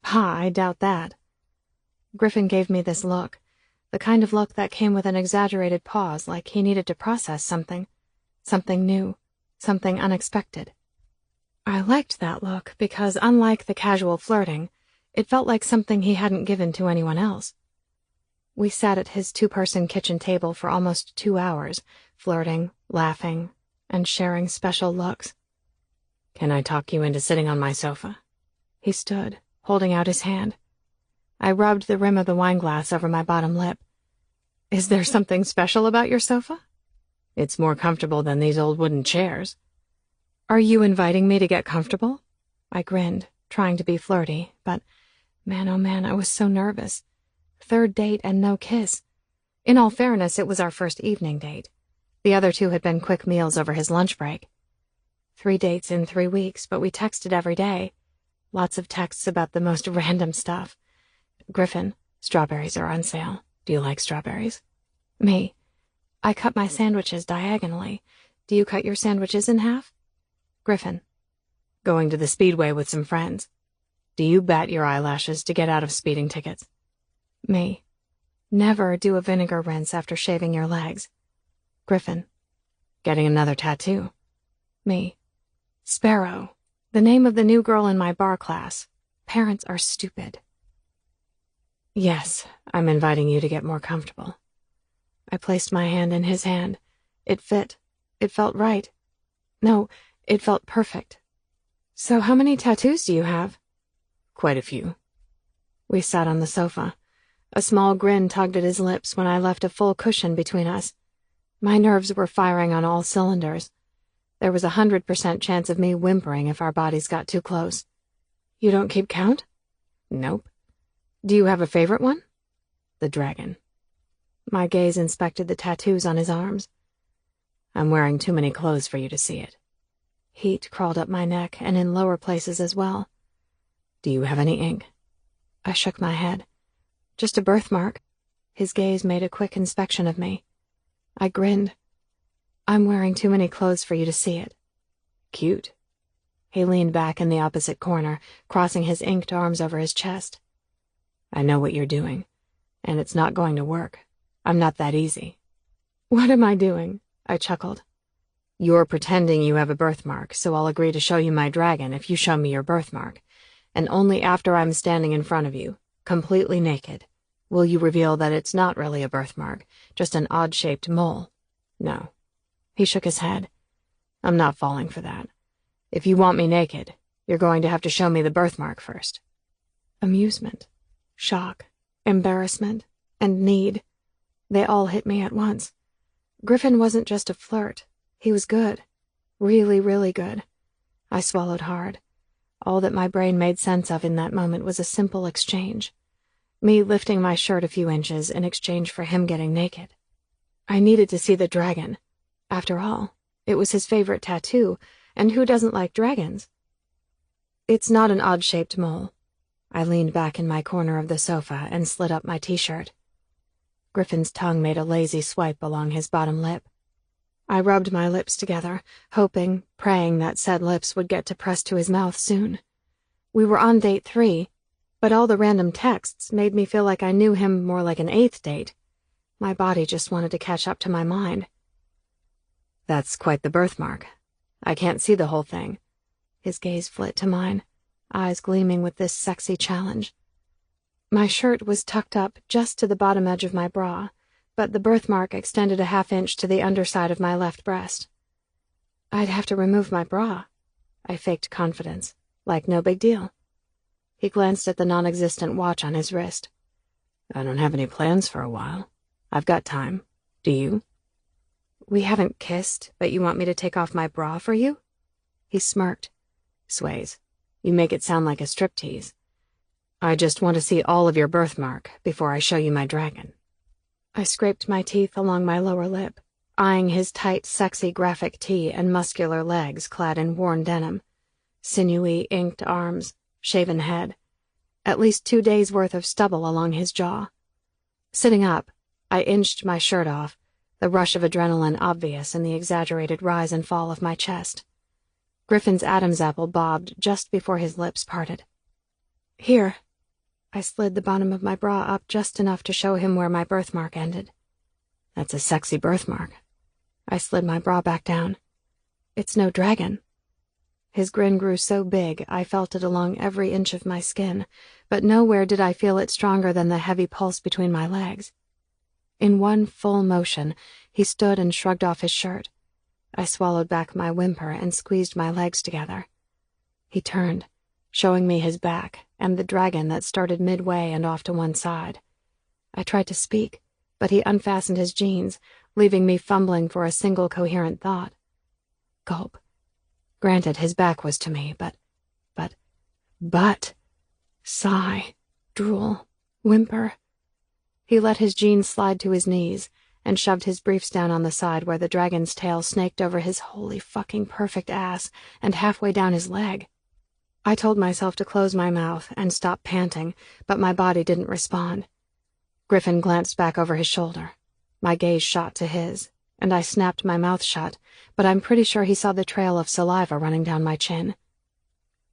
Ha, I doubt that. Griffin gave me this look, the kind of look that came with an exaggerated pause, like he needed to process something new, something unexpected. I liked that look because, unlike the casual flirting, it felt like something he hadn't given to anyone else. We sat at his 2-person kitchen table for almost 2 hours, flirting, laughing, and sharing special looks. Can I talk you into sitting on my sofa? He stood, holding out his hand. I rubbed the rim of the wineglass over my bottom lip. Is there something special about your sofa? It's more comfortable than these old wooden chairs. Are you inviting me to get comfortable? I grinned, trying to be flirty, but man, oh man, I was so nervous. Third date and no kiss. In all fairness, it was our first evening date. The other two had been quick meals over his lunch break. 3 dates in 3 weeks, but we texted every day. Lots of texts about the most random stuff. Griffin, strawberries are on sale. Do you like strawberries? Me, I cut my sandwiches diagonally. Do you cut your sandwiches in half? Griffin, going to the speedway with some friends. Do you bat your eyelashes to get out of speeding tickets? Me, never do a vinegar rinse after shaving your legs. Griffin, getting another tattoo. Me, Sparrow, the name of the new girl in my bar class. Parents are stupid. Yes, I'm inviting you to get more comfortable. I placed my hand in his hand. It fit. It felt right. No, it felt perfect. So how many tattoos do you have? Quite a few. We sat on the sofa. A small grin tugged at his lips when I left a full cushion between us. My nerves were firing on all cylinders. There was 100% chance of me whimpering if our bodies got too close. You don't keep count? Nope. Do you have a favorite one? The dragon. My gaze inspected the tattoos on his arms. I'm wearing too many clothes for you to see it. Heat crawled up my neck and in lower places as well. Do you have any ink? I shook my head. Just a birthmark. His gaze made a quick inspection of me. I grinned. I'm wearing too many clothes for you to see it. Cute. He leaned back in the opposite corner, crossing his inked arms over his chest. I know what you're doing, and it's not going to work. I'm not that easy. What am I doing? I chuckled. You're pretending you have a birthmark, so I'll agree to show you my dragon if you show me your birthmark. And only after I'm standing in front of you, completely naked, will you reveal that it's not really a birthmark, just an odd-shaped mole. No. He shook his head. I'm not falling for that. If you want me naked, you're going to have to show me the birthmark first. Amusement, shock, embarrassment, and need. They all hit me at once. Griffin wasn't just a flirt. He was good. Really, really good. I swallowed hard. All that my brain made sense of in that moment was a simple exchange. Me lifting my shirt a few inches in exchange for him getting naked. I needed to see the dragon. After all, it was his favorite tattoo, and who doesn't like dragons? It's not an odd-shaped mole. I leaned back in my corner of the sofa and slid up my t-shirt. Griffin's tongue made a lazy swipe along his bottom lip. I rubbed my lips together, hoping, praying that said lips would get to press to his mouth soon. We were on date 3, but all the random texts made me feel like I knew him more like an 8th date. My body just wanted to catch up to my mind. That's quite the birthmark. I can't see the whole thing. His gaze flit to mine, eyes gleaming with this sexy challenge. My shirt was tucked up just to the bottom edge of my bra, but the birthmark extended a half-inch to the underside of my left breast. I'd have to remove my bra. I faked confidence, like no big deal. He glanced at the non-existent watch on his wrist. I don't have any plans for a while. I've got time. Do you? We haven't kissed, but you want me to take off my bra for you? He smirked. Sways, you make it sound like a striptease. I just want to see all of your birthmark before I show you my dragon. I scraped my teeth along my lower lip, eyeing his tight, sexy graphic tee and muscular legs clad in worn denim, sinewy, inked arms, shaven head, at least 2 days' worth of stubble along his jaw. Sitting up, I inched my shirt off, the rush of adrenaline obvious in the exaggerated rise and fall of my chest. Griffin's Adam's apple bobbed just before his lips parted. Here. I slid the bottom of my bra up just enough to show him where my birthmark ended. That's a sexy birthmark. I slid my bra back down. It's no dragon. His grin grew so big I felt it along every inch of my skin, but nowhere did I feel it stronger than the heavy pulse between my legs. In one full motion, he stood and shrugged off his shirt. I swallowed back my whimper and squeezed my legs together. He turned, showing me his back and the dragon that started midway and off to one side. I tried to speak, but he unfastened his jeans, leaving me fumbling for a single coherent thought. Gulp. Granted, his back was to me, but... Sigh. Drool. Whimper. He let his jeans slide to his knees and shoved his briefs down on the side where the dragon's tail snaked over his holy fucking perfect ass and halfway down his leg. I told myself to close my mouth and stop panting, but my body didn't respond. Griffin glanced back over his shoulder. My gaze shot to his, and I snapped my mouth shut, but I'm pretty sure he saw the trail of saliva running down my chin.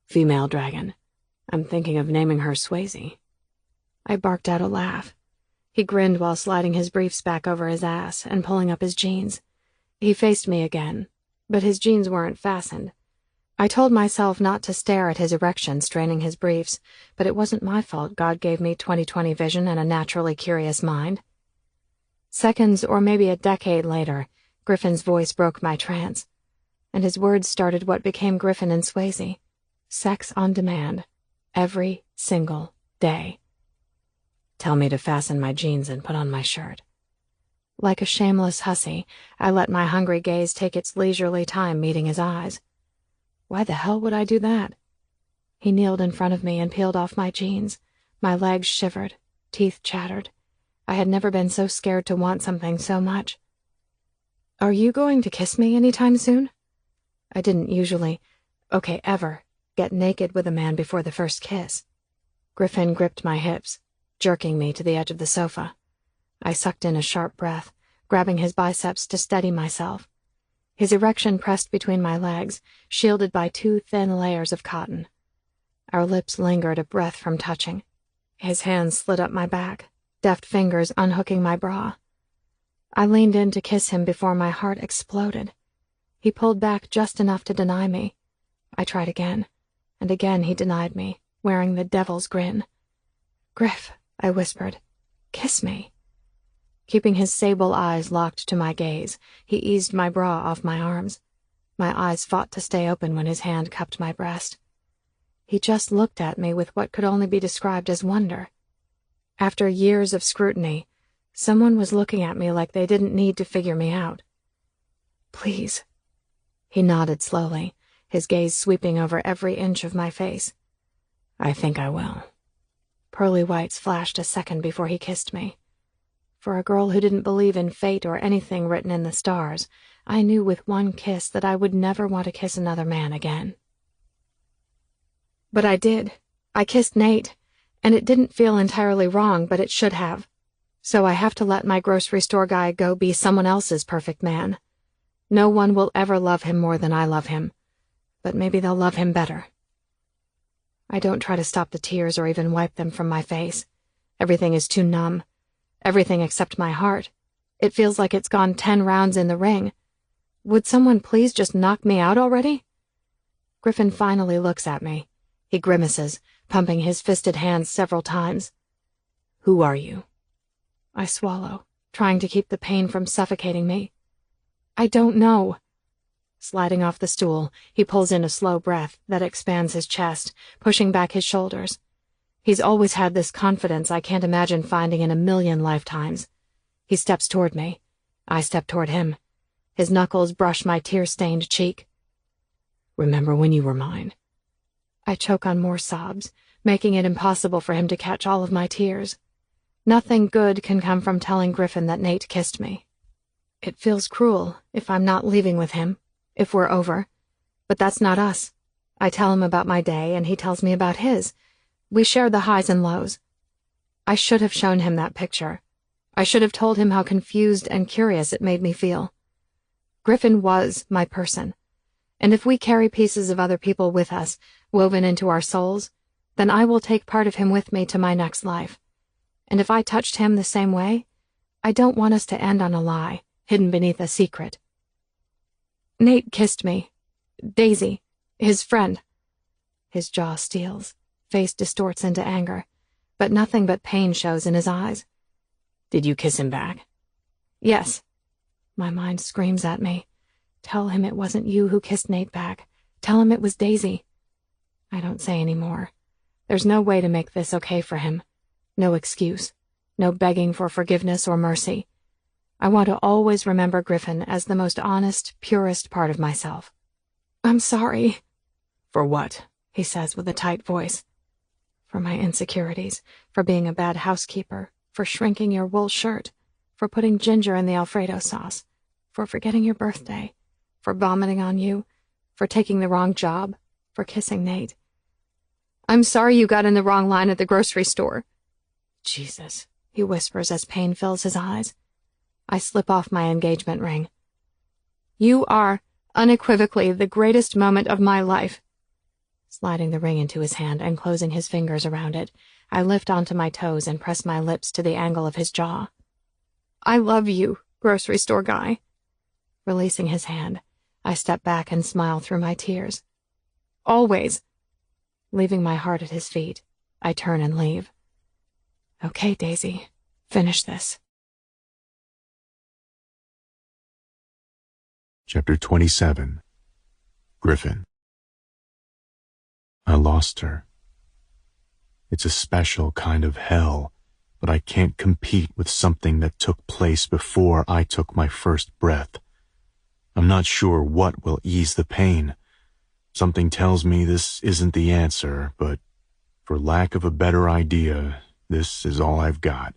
Female dragon. I'm thinking of naming her Swayze. I barked out a laugh. He grinned while sliding his briefs back over his ass and pulling up his jeans. He faced me again, but his jeans weren't fastened. I told myself not to stare at his erection straining his briefs, but it wasn't my fault God gave me 20/20 vision and a naturally curious mind. Seconds or maybe a decade later, Griffin's voice broke my trance, and his words started what became Griffin and Swayze. Sex on demand. Every single day. Tell me to fasten my jeans and put on my shirt. Like a shameless hussy, I let my hungry gaze take its leisurely time meeting his eyes. Why the hell would I do that? He kneeled in front of me and peeled off my jeans. My legs shivered, teeth chattered. I had never been so scared to want something so much. Are you going to kiss me anytime soon? I didn't usually, ever, get naked with a man before the first kiss. Griffin gripped my hips, jerking me to the edge of the sofa. I sucked in a sharp breath, grabbing his biceps to steady myself. His erection pressed between my legs, shielded by 2 thin layers of cotton. Our lips lingered a breath from touching. His hands slid up my back, deft fingers unhooking my bra. I leaned in to kiss him before my heart exploded. He pulled back just enough to deny me. I tried again, and again he denied me, wearing the devil's grin. "Griff," I whispered, "kiss me." Keeping his sable eyes locked to my gaze, he eased my bra off my arms. My eyes fought to stay open when his hand cupped my breast. He just looked at me with what could only be described as wonder. After years of scrutiny, someone was looking at me like they didn't need to figure me out. "Please." He nodded slowly, his gaze sweeping over every inch of my face. "I think I will." Pearly whites flashed a second before he kissed me. For a girl who didn't believe in fate or anything written in the stars, I knew with one kiss that I would never want to kiss another man again. But I did. I kissed Nate, and it didn't feel entirely wrong, but it should have. So I have to let my grocery store guy go be someone else's perfect man. No one will ever love him more than I love him, but maybe they'll love him better. I don't try to stop the tears or even wipe them from my face. Everything is too numb. Everything except my heart. It feels like it's gone 10 rounds in the ring. Would someone please just knock me out already? Griffin finally looks at me. He grimaces, pumping his fisted hands several times. "Who are you?" I swallow, trying to keep the pain from suffocating me. "I don't know." Sliding off the stool, he pulls in a slow breath that expands his chest, pushing back his shoulders. He's always had this confidence I can't imagine finding in a million lifetimes. He steps toward me. I step toward him. His knuckles brush my tear-stained cheek. "Remember when you were mine?" I choke on more sobs, making it impossible for him to catch all of my tears. Nothing good can come from telling Griffin that Nate kissed me. It feels cruel if I'm not leaving with him, if we're over. But that's not us. I tell him about my day, and he tells me about his. We share the highs and lows. I should have shown him that picture. I should have told him how confused and curious it made me feel. Griffin was my person, and if we carry pieces of other people with us, woven into our souls, then I will take part of him with me to my next life. And if I touched him the same way, I don't want us to end on a lie, hidden beneath a secret. Nate kissed me. Daisy, his friend. His jaw steels. Face distorts into anger, but nothing but pain shows in his eyes. "Did you kiss him back?" "Yes." My mind screams at me. Tell him it wasn't you who kissed Nate back. Tell him it was Daisy. I don't say any more. There's no way to make this okay for him. No excuse. No begging for forgiveness or mercy. I want to always remember Griffin as the most honest, purest part of myself. "I'm sorry." "For what?" he says with a tight voice. For my insecurities, for being a bad housekeeper, for shrinking your wool shirt, for putting ginger in the Alfredo sauce, for forgetting your birthday, for vomiting on you, for taking the wrong job, for kissing Nate. I'm sorry you got in the wrong line at the grocery store. Jesus, he whispers as pain fills his eyes. I slip off my engagement ring. You are unequivocally the greatest moment of my life. Sliding the ring into his hand and closing his fingers around it, I lift onto my toes and press my lips to the angle of his jaw. I love you, grocery store guy. Releasing his hand, I step back and smile through my tears. Always. Leaving my heart at his feet, I turn and leave. Okay, Daisy, finish this. Chapter 27. Griffin. I lost her. It's a special kind of hell, but I can't compete with something that took place before I took my first breath. I'm not sure what will ease the pain. Something tells me this isn't the answer, but for lack of a better idea, this is all I've got.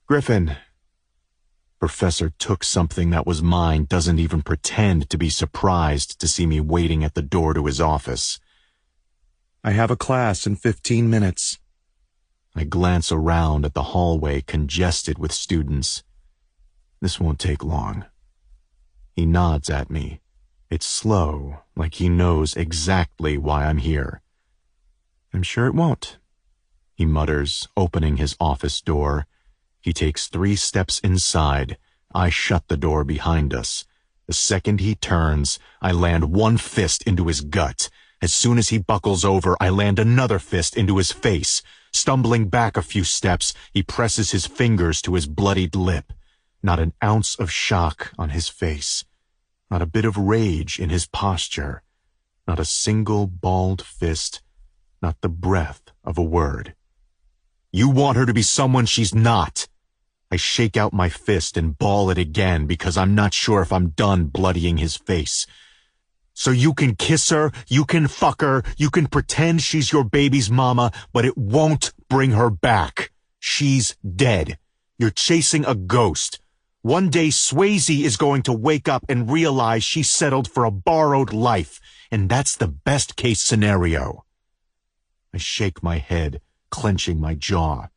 Griffin. Professor took something that was mine, doesn't even pretend to be surprised to see me waiting at the door to his office. I have a class in 15 minutes. I glance around at the hallway congested with students. This won't take long. He nods at me. It's slow, like he knows exactly why I'm here. I'm sure it won't, he mutters, opening his office door. He takes 3 steps inside. I shut the door behind us. The second he turns, I land one fist into his gut. As soon as he buckles over, I land another fist into his face. Stumbling back a few steps, he presses his fingers to his bloodied lip. Not an ounce of shock on his face. Not a bit of rage in his posture. Not a single balled fist. Not the breath of a word. You want her to be someone she's not. I shake out my fist and ball it again because I'm not sure if I'm done bloodying his face. So you can kiss her, you can fuck her, you can pretend she's your baby's mama, but it won't bring her back. She's dead. You're chasing a ghost. One day Swayze is going to wake up and realize she settled for a borrowed life, and that's the best case scenario. I shake my head, clenching my jaw.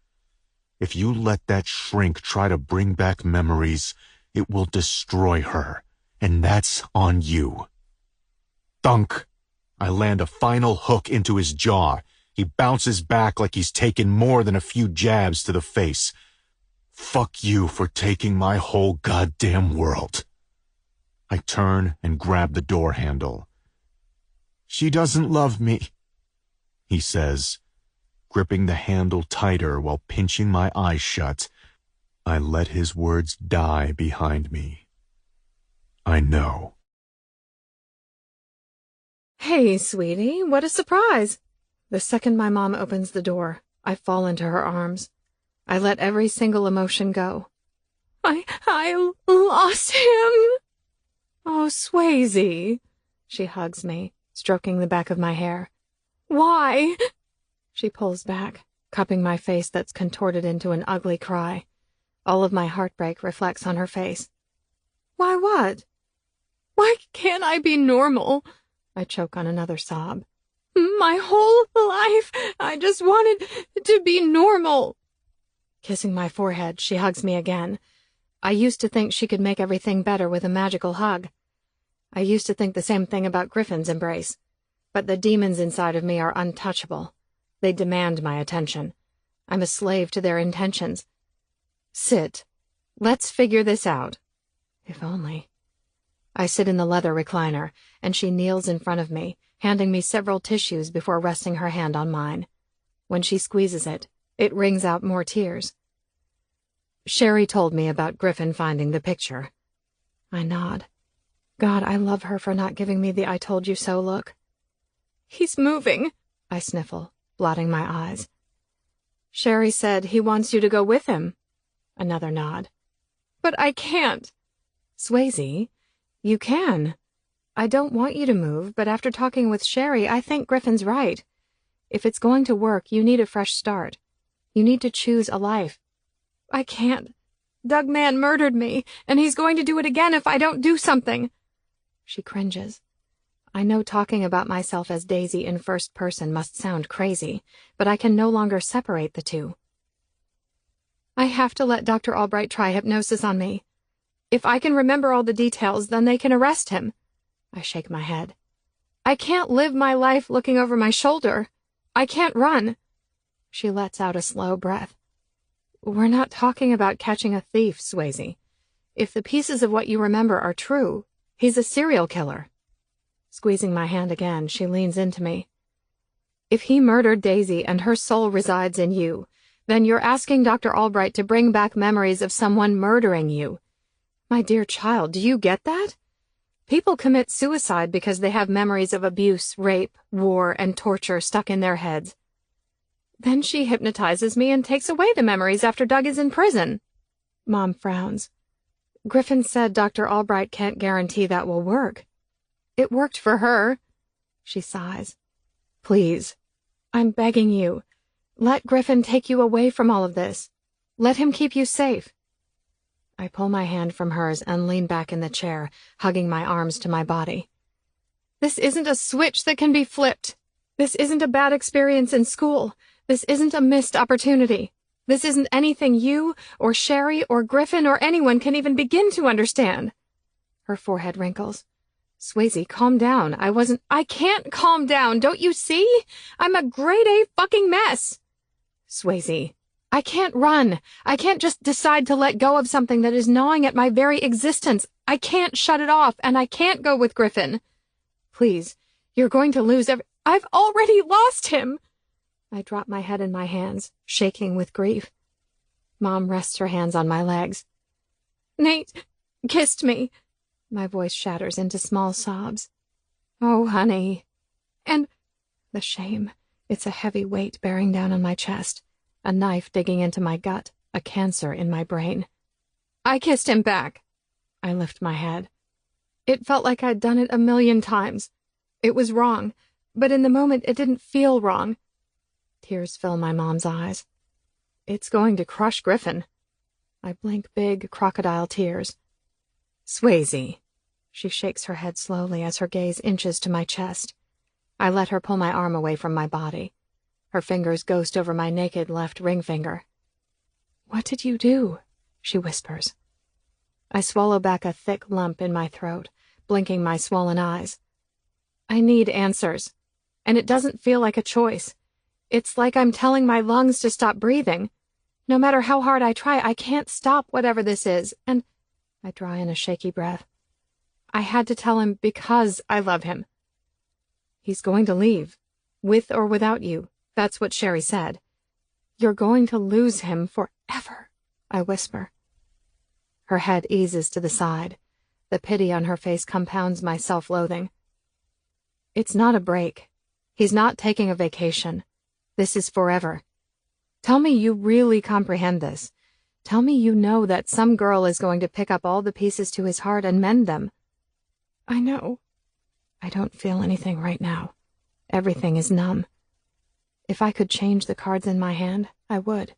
If you let that shrink try to bring back memories, it will destroy her, and that's on you. Thunk! I land a final hook into his jaw. He bounces back like he's taken more than a few jabs to the face. Fuck you for taking my whole goddamn world. I turn and grab the door handle. She doesn't love me, he says, gripping the handle tighter while pinching my eyes shut. I let his words die behind me. I know. Hey, sweetie, what a surprise. The second my mom opens the door, I fall into her arms. I let every single emotion go. I lost him. Oh, Swayze. She hugs me, stroking the back of my hair. Why? She pulls back, cupping my face that's contorted into an ugly cry. All of my heartbreak reflects on her face. Why what? Why can't I be normal? I choke on another sob. My whole life, I just wanted to be normal. Kissing my forehead, she hugs me again. I used to think she could make everything better with a magical hug. I used to think the same thing about Griffin's embrace. But the demons inside of me are untouchable. They demand my attention. I'm a slave to their intentions. Sit. Let's figure this out. If only. I sit in the leather recliner, and she kneels in front of me, handing me several tissues before resting her hand on mine. When she squeezes it, it wrings out more tears. Sherry told me about Griffin finding the picture. I nod. God, I love her for not giving me the I told you so look. He's moving, I sniffle, blotting my eyes. Sherry said he wants you to go with him. Another nod. But I can't. Swayze, you can. I don't want you to move, but after talking with Sherry, I think Griffin's right. If it's going to work, you need a fresh start. You need to choose a life. I can't. Doug Mann murdered me, and he's going to do it again if I don't do something. She cringes. I know talking about myself as Daisy in first person must sound crazy, but I can no longer separate the two. I have to let Dr. Albright try hypnosis on me. If I can remember all the details, then they can arrest him. I shake my head. I can't live my life looking over my shoulder. I can't run. She lets out a slow breath. We're not talking about catching a thief, Swayze. If the pieces of what you remember are true, he's a serial killer. Squeezing my hand again, she leans into me. If he murdered Daisy and her soul resides in you, then you're asking Dr. Albright to bring back memories of someone murdering you. My dear child, do you get that? People commit suicide because they have memories of abuse, rape, war, and torture stuck in their heads. Then she hypnotizes me and takes away the memories after Doug is in prison. Mom frowns. Griffin said Dr. Albright can't guarantee that will work. It worked for her. She sighs. Please, I'm begging you. Let Griffin take you away from all of this. Let him keep you safe. I pull my hand from hers and lean back in the chair, hugging my arms to my body. This isn't a switch that can be flipped. This isn't a bad experience in school. This isn't a missed opportunity. This isn't anything you or Sherry or Griffin or anyone can even begin to understand. Her forehead wrinkles. Swayze, calm down. I can't calm down, don't you see? I'm a grade A fucking mess. Swayze, I can't run. I can't just decide to let go of something that is gnawing at my very existence. I can't shut it off, and I can't go with Griffin. Please, you're going to lose I've already lost him. I drop my head in my hands, shaking with grief. Mom rests her hands on my legs. Nate kissed me. My voice shatters into small sobs. Oh, honey. And the shame. It's a heavy weight bearing down on my chest, a knife digging into my gut, a cancer in my brain. I kissed him back. I lift my head. It felt like I'd done it 1,000,000 times. It was wrong, but in the moment it didn't feel wrong. Tears fill my mom's eyes. It's going to crush Griffin. I blink big crocodile tears. Swayze. She shakes her head slowly as her gaze inches to my chest. I let her pull my arm away from my body. Her fingers ghost over my naked left ring finger. What did you do? She whispers. I swallow back a thick lump in my throat, blinking my swollen eyes. I need answers, and it doesn't feel like a choice. It's like I'm telling my lungs to stop breathing. No matter how hard I try, I can't stop whatever this is, and I draw in a shaky breath. I had to tell him because I love him. He's going to leave, with or without you. That's what Sherry said. You're going to lose him forever, I whisper. Her head eases to the side. The pity on her face compounds my self-loathing. It's not a break. He's not taking a vacation. This is forever. Tell me you really comprehend this. Tell me you know that some girl is going to pick up all the pieces to his heart and mend them. I know. I don't feel anything right now. Everything is numb. If I could change the cards in my hand, I would.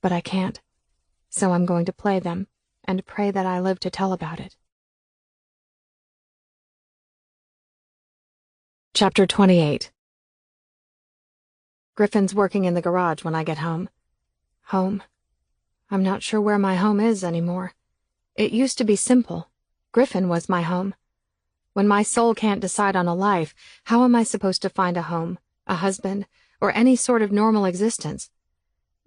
But I can't. So I'm going to play them, and pray that I live to tell about it. Chapter 28. Griffin's working in the garage when I get home. Home. I'm not sure where my home is anymore. It used to be simple. Griffin was my home. When my soul can't decide on a life, how am I supposed to find a home, a husband, or any sort of normal existence?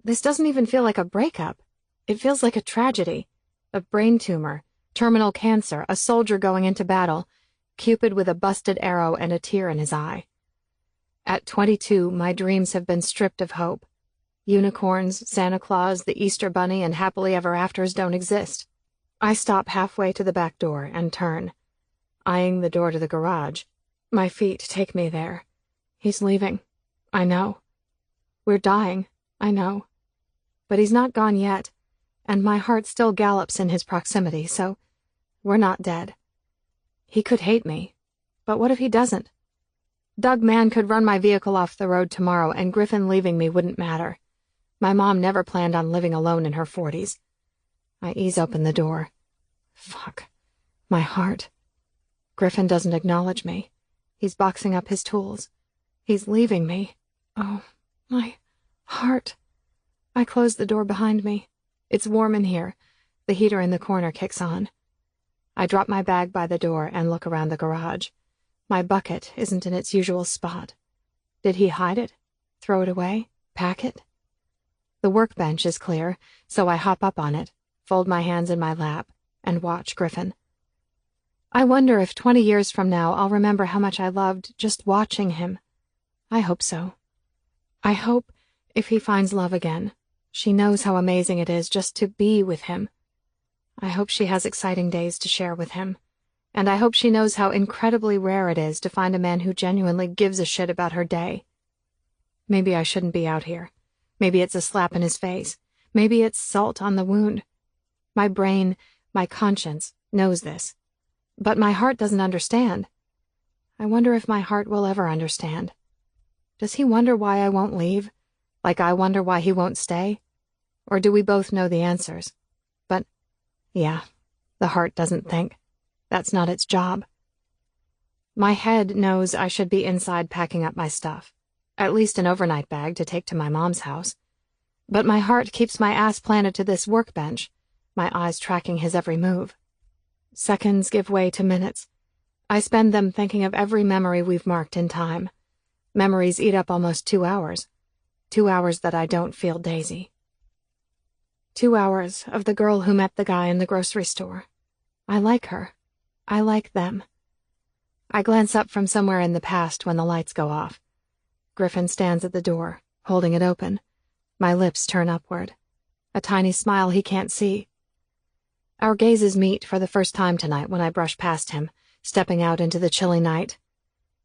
This doesn't even feel like a breakup. It feels like a tragedy. A brain tumor, terminal cancer, a soldier going into battle, Cupid with a busted arrow and a tear in his eye. At 22, my dreams have been stripped of hope. Unicorns, Santa Claus, the Easter Bunny, and happily ever afters don't exist. I stop halfway to the back door and turn. Eyeing the door to the garage. My feet take me there. He's leaving. I know. We're dying. I know. But he's not gone yet, and my heart still gallops in his proximity, so we're not dead. He could hate me, but what if he doesn't? Doug Mann could run my vehicle off the road tomorrow, and Griffin leaving me wouldn't matter. My mom never planned on living alone in her 40s. I ease open the door. Fuck. My heart. Griffin doesn't acknowledge me. He's boxing up his tools. He's leaving me. Oh, my heart. I close the door behind me. It's warm in here. The heater in the corner kicks on. I drop my bag by the door and look around the garage. My bucket isn't in its usual spot. Did he hide it? Throw it away? Pack it? The workbench is clear, so I hop up on it, fold my hands in my lap, and watch Griffin. I wonder if 20 years from now I'll remember how much I loved just watching him. I hope so. I hope, if he finds love again, she knows how amazing it is just to be with him. I hope she has exciting days to share with him. And I hope she knows how incredibly rare it is to find a man who genuinely gives a shit about her day. Maybe I shouldn't be out here. Maybe it's a slap in his face. Maybe it's salt on the wound. My brain, my conscience, knows this. But my heart doesn't understand. I wonder if my heart will ever understand. Does he wonder why I won't leave? Like I wonder why he won't stay? Or do we both know the answers? But, yeah, the heart doesn't think. That's not its job. My head knows I should be inside packing up my stuff, at least an overnight bag to take to my mom's house. But my heart keeps my ass planted to this workbench, my eyes tracking his every move. Seconds give way to minutes. I spend them thinking of every memory we've marked in time. Memories eat up almost 2 hours. 2 hours that I don't feel Daisy. 2 hours of the girl who met the guy in the grocery store. I like her. I like them. I glance up from somewhere in the past when the lights go off. Griffin stands at the door, holding it open. My lips turn upward. A tiny smile he can't see. Our gazes meet for the first time tonight when I brush past him, stepping out into the chilly night.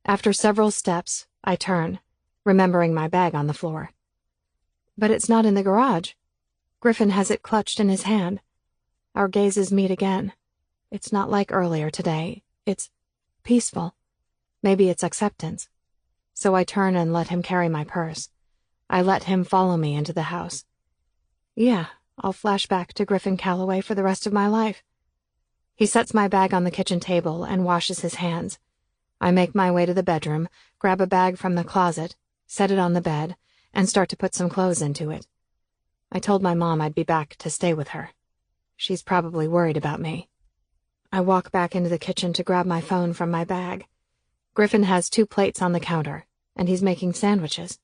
After several steps, I turn, remembering my bag on the floor. But it's not in the garage. Griffin has it clutched in his hand. Our gazes meet again. It's not like earlier today. It's peaceful. Maybe it's acceptance. So I turn and let him carry my purse. I let him follow me into the house. Yeah, I'll flash back to Griffin Calloway for the rest of my life. He sets my bag on the kitchen table and washes his hands. I make my way to the bedroom, grab a bag from the closet, set it on the bed, and start to put some clothes into it. I told my mom I'd be back to stay with her. She's probably worried about me. I walk back into the kitchen to grab my phone from my bag. Griffin has 2 plates on the counter, and he's making sandwiches.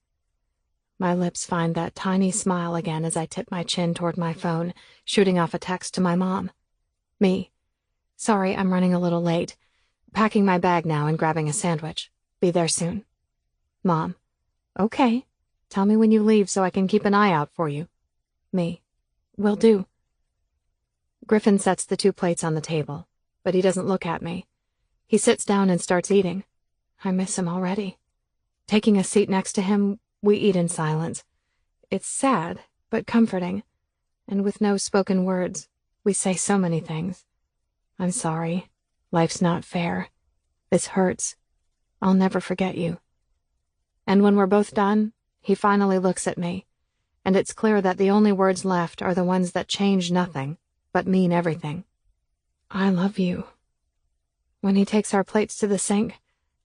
My lips find that tiny smile again as I tip my chin toward my phone, shooting off a text to my mom. Me. Sorry, I'm running a little late. Packing my bag now and grabbing a sandwich. Be there soon. Mom. Okay. Tell me when you leave so I can keep an eye out for you. Me. Will do. Griffin sets the 2 plates on the table, but he doesn't look at me. He sits down and starts eating. I miss him already. Taking a seat next to him, we eat in silence. It's sad, but comforting. And with no spoken words, we say so many things. I'm sorry. Life's not fair. This hurts. I'll never forget you. And when we're both done, he finally looks at me, and it's clear that the only words left are the ones that change nothing, but mean everything. I love you. When he takes our plates to the sink,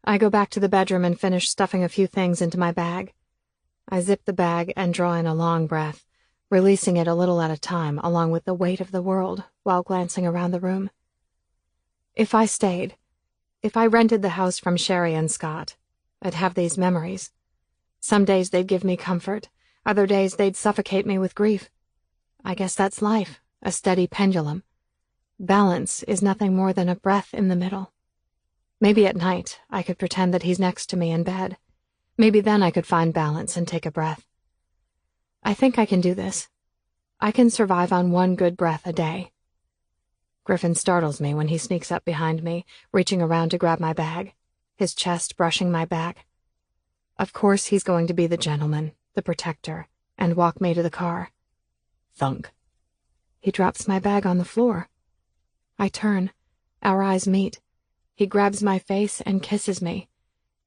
I go back to the bedroom and finish stuffing a few things into my bag. I zip the bag and draw in a long breath, releasing it a little at a time along with the weight of the world while glancing around the room. If I stayed, if I rented the house from Sherry and Scott, I'd have these memories. Some days they'd give me comfort, other days they'd suffocate me with grief. I guess that's life, a steady pendulum. Balance is nothing more than a breath in the middle. Maybe at night I could pretend that he's next to me in bed. Maybe then I could find balance and take a breath. I think I can do this. I can survive on 1 good breath a day. Griffin startles me when he sneaks up behind me, reaching around to grab my bag, his chest brushing my back. Of course he's going to be the gentleman, the protector, and walk me to the car. Thunk. He drops my bag on the floor. I turn. Our eyes meet. He grabs my face and kisses me.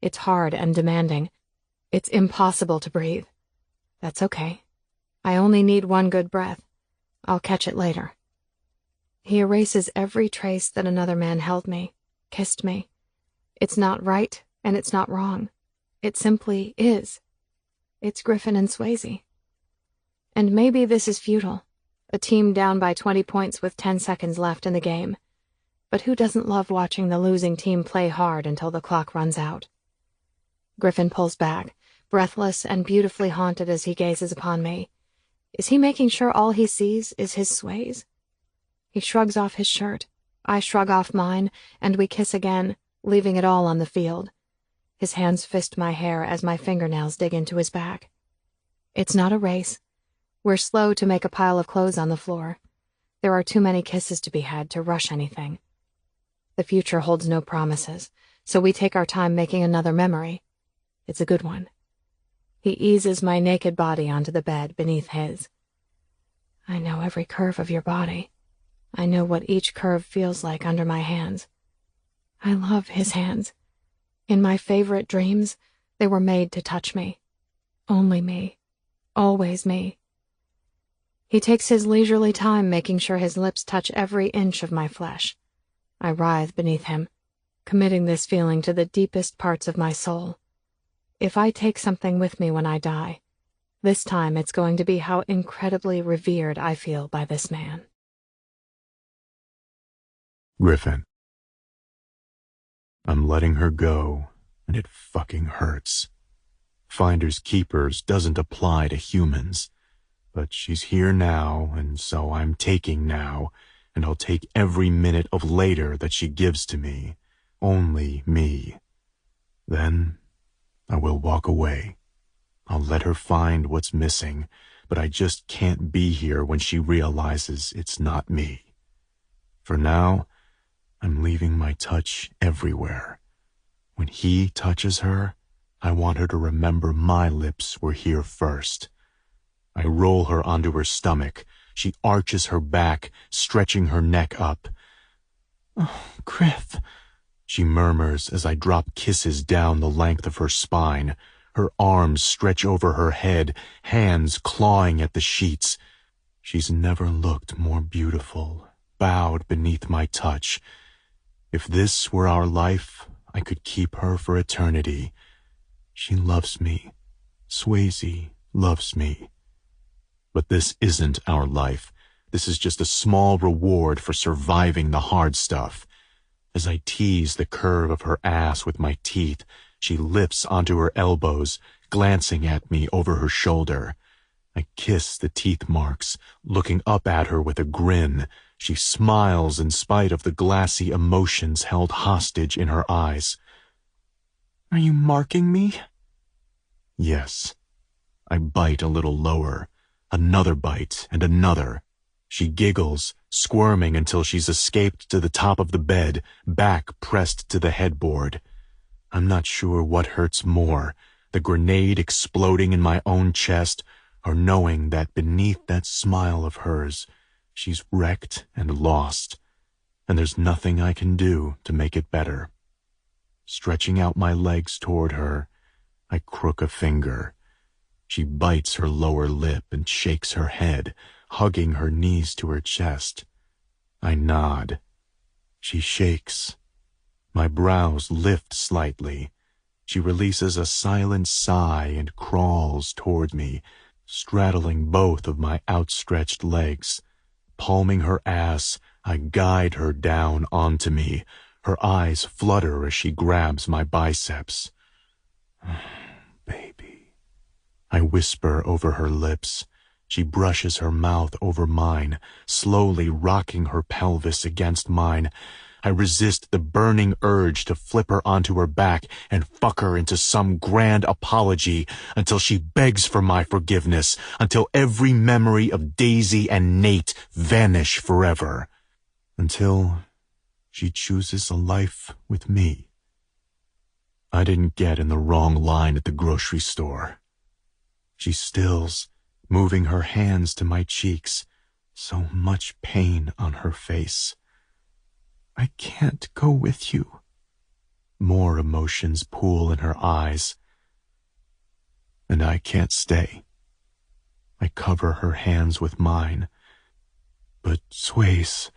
It's hard and demanding. It's impossible to breathe. That's okay. I only need one good breath. I'll catch it later. He erases every trace that another man held me, kissed me. It's not right, and it's not wrong. It simply is. It's Griffin and Swayze. And maybe this is futile. A team down by 20 points with 10 seconds left in the game. But who doesn't love watching the losing team play hard until the clock runs out? Griffin pulls back, breathless and beautifully haunted as he gazes upon me. Is he making sure all he sees is his Swayze? He shrugs off his shirt. I shrug off mine, and we kiss again, leaving it all on the field. His hands fist my hair as my fingernails dig into his back. It's not a race. We're slow to make a pile of clothes on the floor. There are too many kisses to be had to rush anything. The future holds no promises, so we take our time making another memory. It's a good one. He eases my naked body onto the bed beneath his. I know every curve of your body. I know what each curve feels like under my hands. I love his hands. In my favorite dreams, they were made to touch me. Only me. Always me. He takes his leisurely time making sure his lips touch every inch of my flesh. I writhe beneath him, committing this feeling to the deepest parts of my soul. If I take something with me when I die, this time it's going to be how incredibly revered I feel by this man. Griffin. I'm letting her go, and it fucking hurts. Finders keepers doesn't apply to humans. But she's here now, and so I'm taking now, and I'll take every minute of later that she gives to me. Only me. Then I will walk away. I'll let her find what's missing, but I just can't be here when she realizes it's not me. For now, I'm leaving my touch everywhere. When he touches her, I want her to remember my lips were here first. I roll her onto her stomach. She arches her back, stretching her neck up. "Oh, Griff," she murmurs as I drop kisses down the length of her spine. Her arms stretch over her head, hands clawing at the sheets. She's never looked more beautiful, bowed beneath my touch. If this were our life, I could keep her for eternity. She loves me. Swayze loves me. But this isn't our life. This is just a small reward for surviving the hard stuff. As I tease the curve of her ass with my teeth, she lifts onto her elbows, glancing at me over her shoulder. I kiss the teeth marks, looking up at her with a grin. She smiles in spite of the glassy emotions held hostage in her eyes. "Are you marking me?" Yes. I bite a little lower. Another bite, and another. She giggles, squirming until she's escaped to the top of the bed, back pressed to the headboard. I'm not sure what hurts more, the grenade exploding in my own chest, or knowing that beneath that smile of hers, she's wrecked and lost, and there's nothing I can do to make it better. Stretching out my legs toward her, I crook a finger. She bites her lower lip and shakes her head, hugging her knees to her chest. I nod. She shakes. My brows lift slightly. She releases a silent sigh and crawls toward me, straddling both of my outstretched legs. Palming her ass, I guide her down onto me. Her eyes flutter as she grabs my biceps. Baby. I whisper over her lips. She brushes her mouth over mine, slowly rocking her pelvis against mine. I resist the burning urge to flip her onto her back and fuck her into some grand apology until she begs for my forgiveness, until every memory of Daisy and Nate vanish forever, until she chooses a life with me. I didn't get in the wrong line at the grocery store. She stills, moving her hands to my cheeks, so much pain on her face. I can't go with you. More emotions pool in her eyes. And I can't stay. I cover her hands with mine. But, Swayze,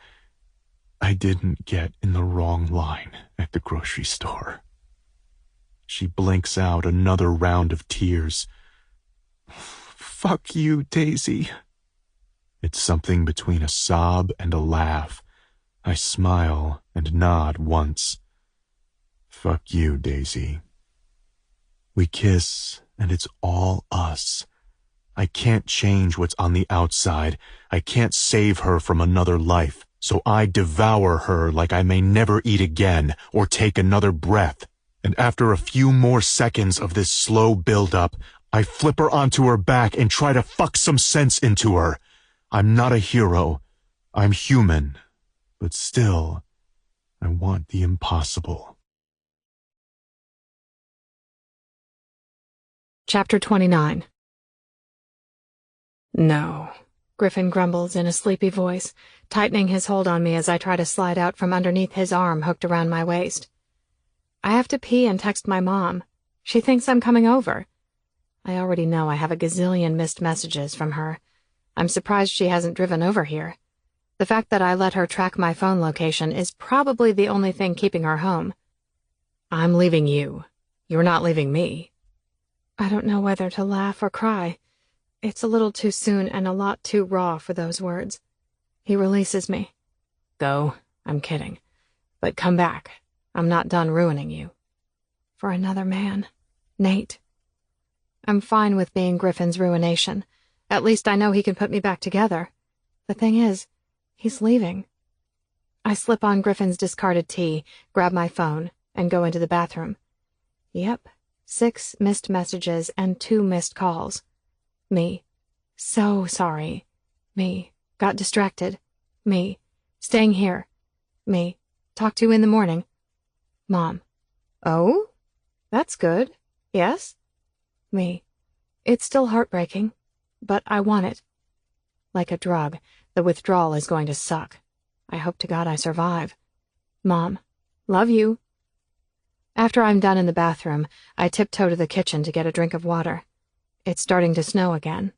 I didn't get in the wrong line at the grocery store. She blinks out another round of tears. Fuck you, Daisy. It's something between a sob and a laugh. I smile and nod once. Fuck you, Daisy. We kiss, and it's all us. I can't change what's on the outside. I can't save her from another life, so I devour her like I may never eat again or take another breath. And after a few more seconds of this slow build-up, I flip her onto her back and try to fuck some sense into her. I'm not a hero. I'm human. But still, I want the impossible. Chapter 29. No, Griffin grumbles in a sleepy voice, tightening his hold on me as I try to slide out from underneath his arm hooked around my waist. I have to pee and text my mom. She thinks I'm coming over. I already know I have a gazillion missed messages from her. I'm surprised she hasn't driven over here. The fact that I let her track my phone location is probably the only thing keeping her home. I'm leaving you. You're not leaving me. I don't know whether to laugh or cry. It's a little too soon and a lot too raw for those words. He releases me. Go. I'm kidding. But come back. I'm not done ruining you. For another man. Nate. I'm fine with being Griffin's ruination. At least I know he can put me back together. The thing is, he's leaving. I slip on Griffin's discarded tee, grab my phone, and go into the bathroom. Yep, 6 missed messages and 2 missed calls. Me. So sorry. Me. Got distracted. Me. Staying here. Me. Talk to you in the morning. Mom. Oh? That's good. Yes? Me. It's still heartbreaking, but I want it. Like a drug, the withdrawal is going to suck. I hope to God I survive. Mom. Love you. After I'm done in the bathroom, I tiptoe to the kitchen to get a drink of water. It's starting to snow again.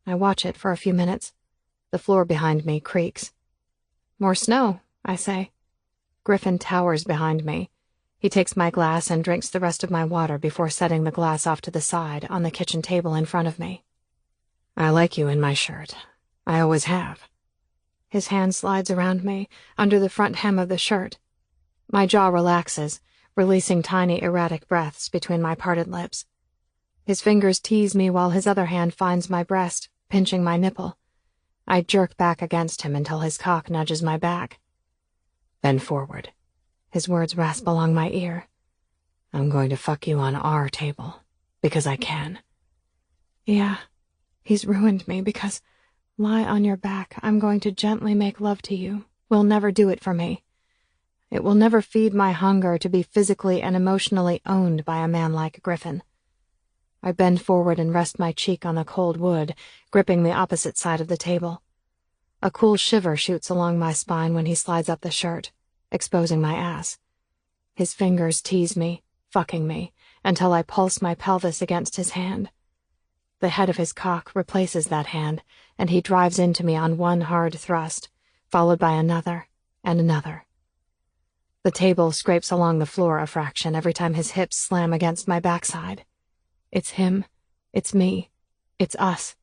I watch it for a few minutes. The floor behind me creaks. More snow, I say. Griffin towers behind me. He takes my glass and drinks the rest of my water before setting the glass off to the side on the kitchen table in front of me. I like you in my shirt. I always have. His hand slides around me, under the front hem of the shirt. My jaw relaxes, releasing tiny erratic breaths between my parted lips. His fingers tease me while his other hand finds my breast, pinching my nipple. I jerk back against him until his cock nudges my back. Bend forward. His words rasp along my ear. I'm going to fuck you on our table, because I can. Yeah, he's ruined me because, lie on your back, I'm going to gently make love to you. Will never do it for me. It will never feed my hunger to be physically and emotionally owned by a man like Griffin. I bend forward and rest my cheek on the cold wood, gripping the opposite side of the table. A cool shiver shoots along my spine when he slides up the shirt, exposing my ass. His fingers tease me, fucking me, until I pulse my pelvis against his hand. The head of his cock replaces that hand, and he drives into me on one hard thrust, followed by another and another. The table scrapes along the floor a fraction every time his hips slam against my backside. It's him. It's me. It's us.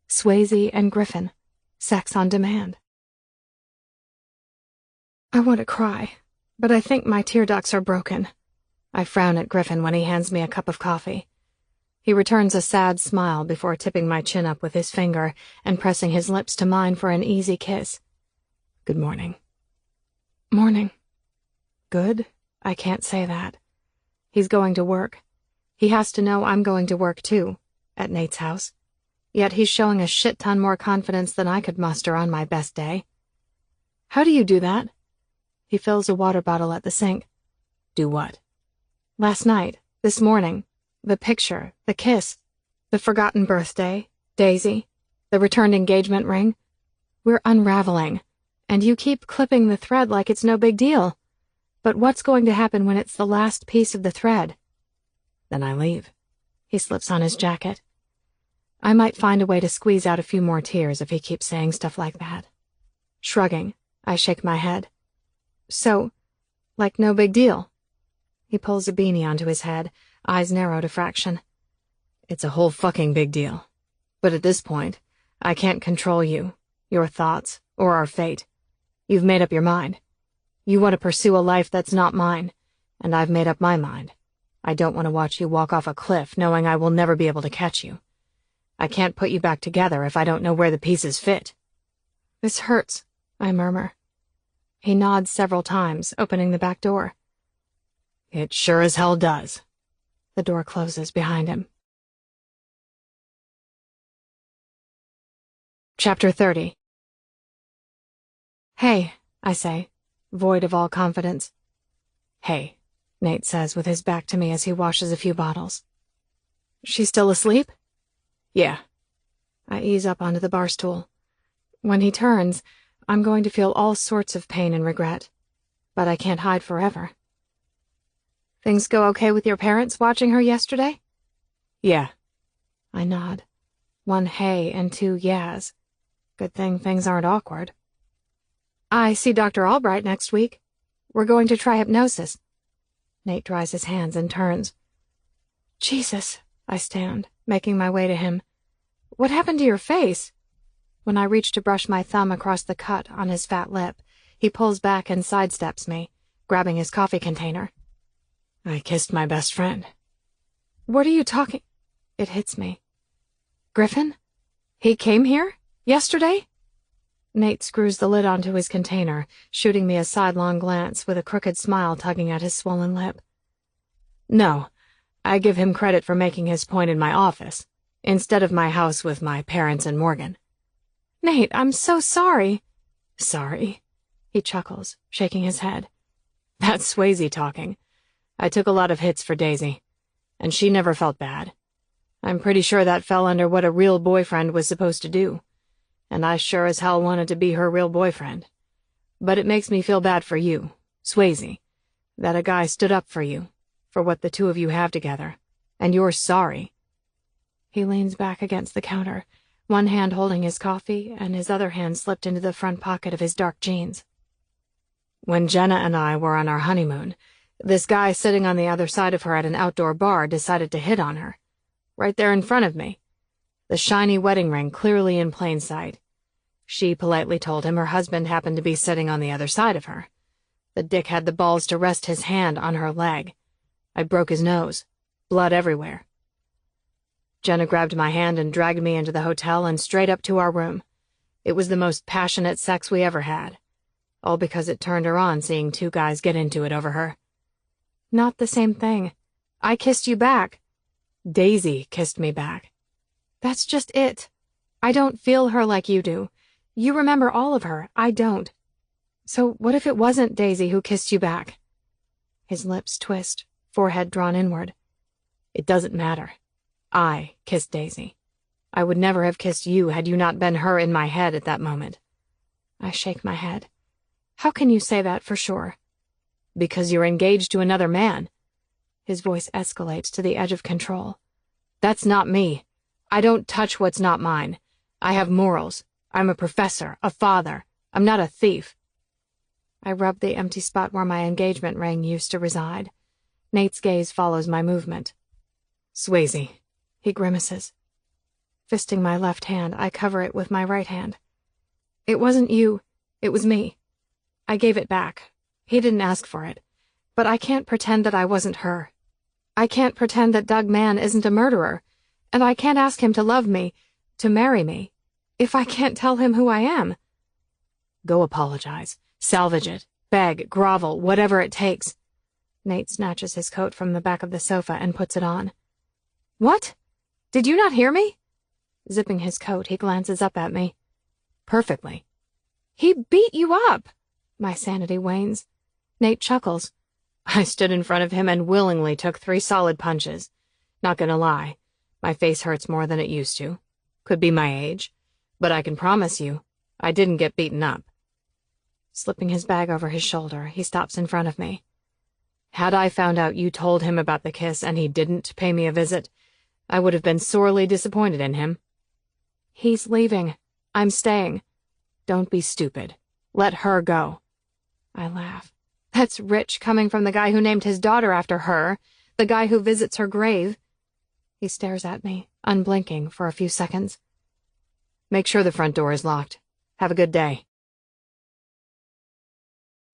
Swayze and Griffin. Sex on demand. I want to cry, but I think my tear ducts are broken. I frown at Griffin when he hands me a cup of coffee. He returns a sad smile before tipping my chin up with his finger and pressing his lips to mine for an easy kiss. Good morning. Morning. Good? I can't say that. He's going to work. He has to know I'm going to work too, at Nate's house. Yet he's showing a shit ton more confidence than I could muster on my best day. How do you do that? He fills a water bottle at the sink. Do what? Last night, this morning, the picture, the kiss, the forgotten birthday, Daisy, the returned engagement ring. We're unraveling, and you keep clipping the thread like it's no big deal. But what's going to happen when it's the last piece of the thread? Then I leave. He slips on his jacket. I might find a way to squeeze out a few more tears if he keeps saying stuff like that. Shrugging, I shake my head. So, like no big deal. He pulls a beanie onto his head, eyes narrowed a fraction. It's a whole fucking big deal. But at this point, I can't control you, your thoughts, or our fate. You've made up your mind. You want to pursue a life that's not mine, and I've made up my mind. I don't want to watch you walk off a cliff knowing I will never be able to catch you. I can't put you back together if I don't know where the pieces fit. This hurts, I murmur. He nods several times, opening the back door. It sure as hell does. The door closes behind him. Chapter 30. Hey, I say, void of all confidence. Hey, Nate says with his back to me as he washes a few bottles. She's still asleep? Yeah. I ease up onto the bar stool. When he turns, I'm going to feel all sorts of pain and regret. But I can't hide forever. Things go okay with your parents watching her yesterday? Yeah. I nod. 1 hey and 2 yeahs. Good thing things aren't awkward. I see Dr. Albright next week. We're going to try hypnosis. Nate dries his hands and turns. Jesus, I stand, making my way to him. What happened to your face? When I reach to brush my thumb across the cut on his fat lip, he pulls back and sidesteps me, grabbing his coffee container. I kissed my best friend. What are you talking? It hits me. Griffin? He came here? Yesterday? Nate screws the lid onto his container, shooting me a sidelong glance with a crooked smile tugging at his swollen lip. No, I give him credit for making his point in my office, instead of my house with my parents and Morgan. Nate, I'm so sorry. Sorry? He chuckles, shaking his head. That's Swayze talking. I took a lot of hits for Daisy, and she never felt bad. I'm pretty sure that fell under what a real boyfriend was supposed to do, and I sure as hell wanted to be her real boyfriend. But it makes me feel bad for you, Swayze, that a guy stood up for you, for what the two of you have together, and you're sorry. He leans back against the counter, one hand holding his coffee and his other hand slipped into the front pocket of his dark jeans. When Jenna and I were on our honeymoon, this guy sitting on the other side of her at an outdoor bar decided to hit on her. Right there in front of me. The shiny wedding ring clearly in plain sight. She politely told him her husband happened to be sitting on the other side of her. The dick had the balls to rest his hand on her leg. I broke his nose. Blood everywhere. Jenna grabbed my hand and dragged me into the hotel and straight up to our room. It was the most passionate sex we ever had. All because it turned her on seeing two guys get into it over her. Not the same thing. I kissed you back. Daisy kissed me back. That's just it. I don't feel her like you do. You remember all of her. I don't. So what if it wasn't Daisy who kissed you back? His lips twist, forehead drawn inward. It doesn't matter. I kissed Daisy. I would never have kissed you had you not been her in my head at that moment. I shake my head. How can you say that for sure? Because you're engaged to another man. His voice escalates to the edge of control. That's not me. I don't touch what's not mine. I have morals. I'm a professor, a father. I'm not a thief. I rub the empty spot where my engagement ring used to reside. Nate's gaze follows my movement. Swayze. He grimaces. Fisting my left hand, I cover it with my right hand. It wasn't you. It was me. I gave it back. He didn't ask for it. But I can't pretend that I wasn't her. I can't pretend that Doug Mann isn't a murderer. And I can't ask him to love me, to marry me, if I can't tell him who I am. Go apologize. Salvage it. Beg, grovel, whatever it takes. Nate snatches his coat from the back of the sofa and puts it on. What? Did you not hear me? Zipping his coat, he glances up at me. Perfectly. He beat you up. My sanity wanes. Nate chuckles. I stood in front of him and willingly took 3 solid punches. Not gonna lie, my face hurts more than it used to. Could be my age. But I can promise you, I didn't get beaten up. Slipping his bag over his shoulder, he stops in front of me. Had I found out you told him about the kiss and he didn't pay me a visit, I would have been sorely disappointed in him. He's leaving. I'm staying. Don't be stupid. Let her go. I laugh. That's rich coming from the guy who named his daughter after her, the guy who visits her grave. He stares at me, unblinking, for a few seconds. Make sure the front door is locked. Have a good day.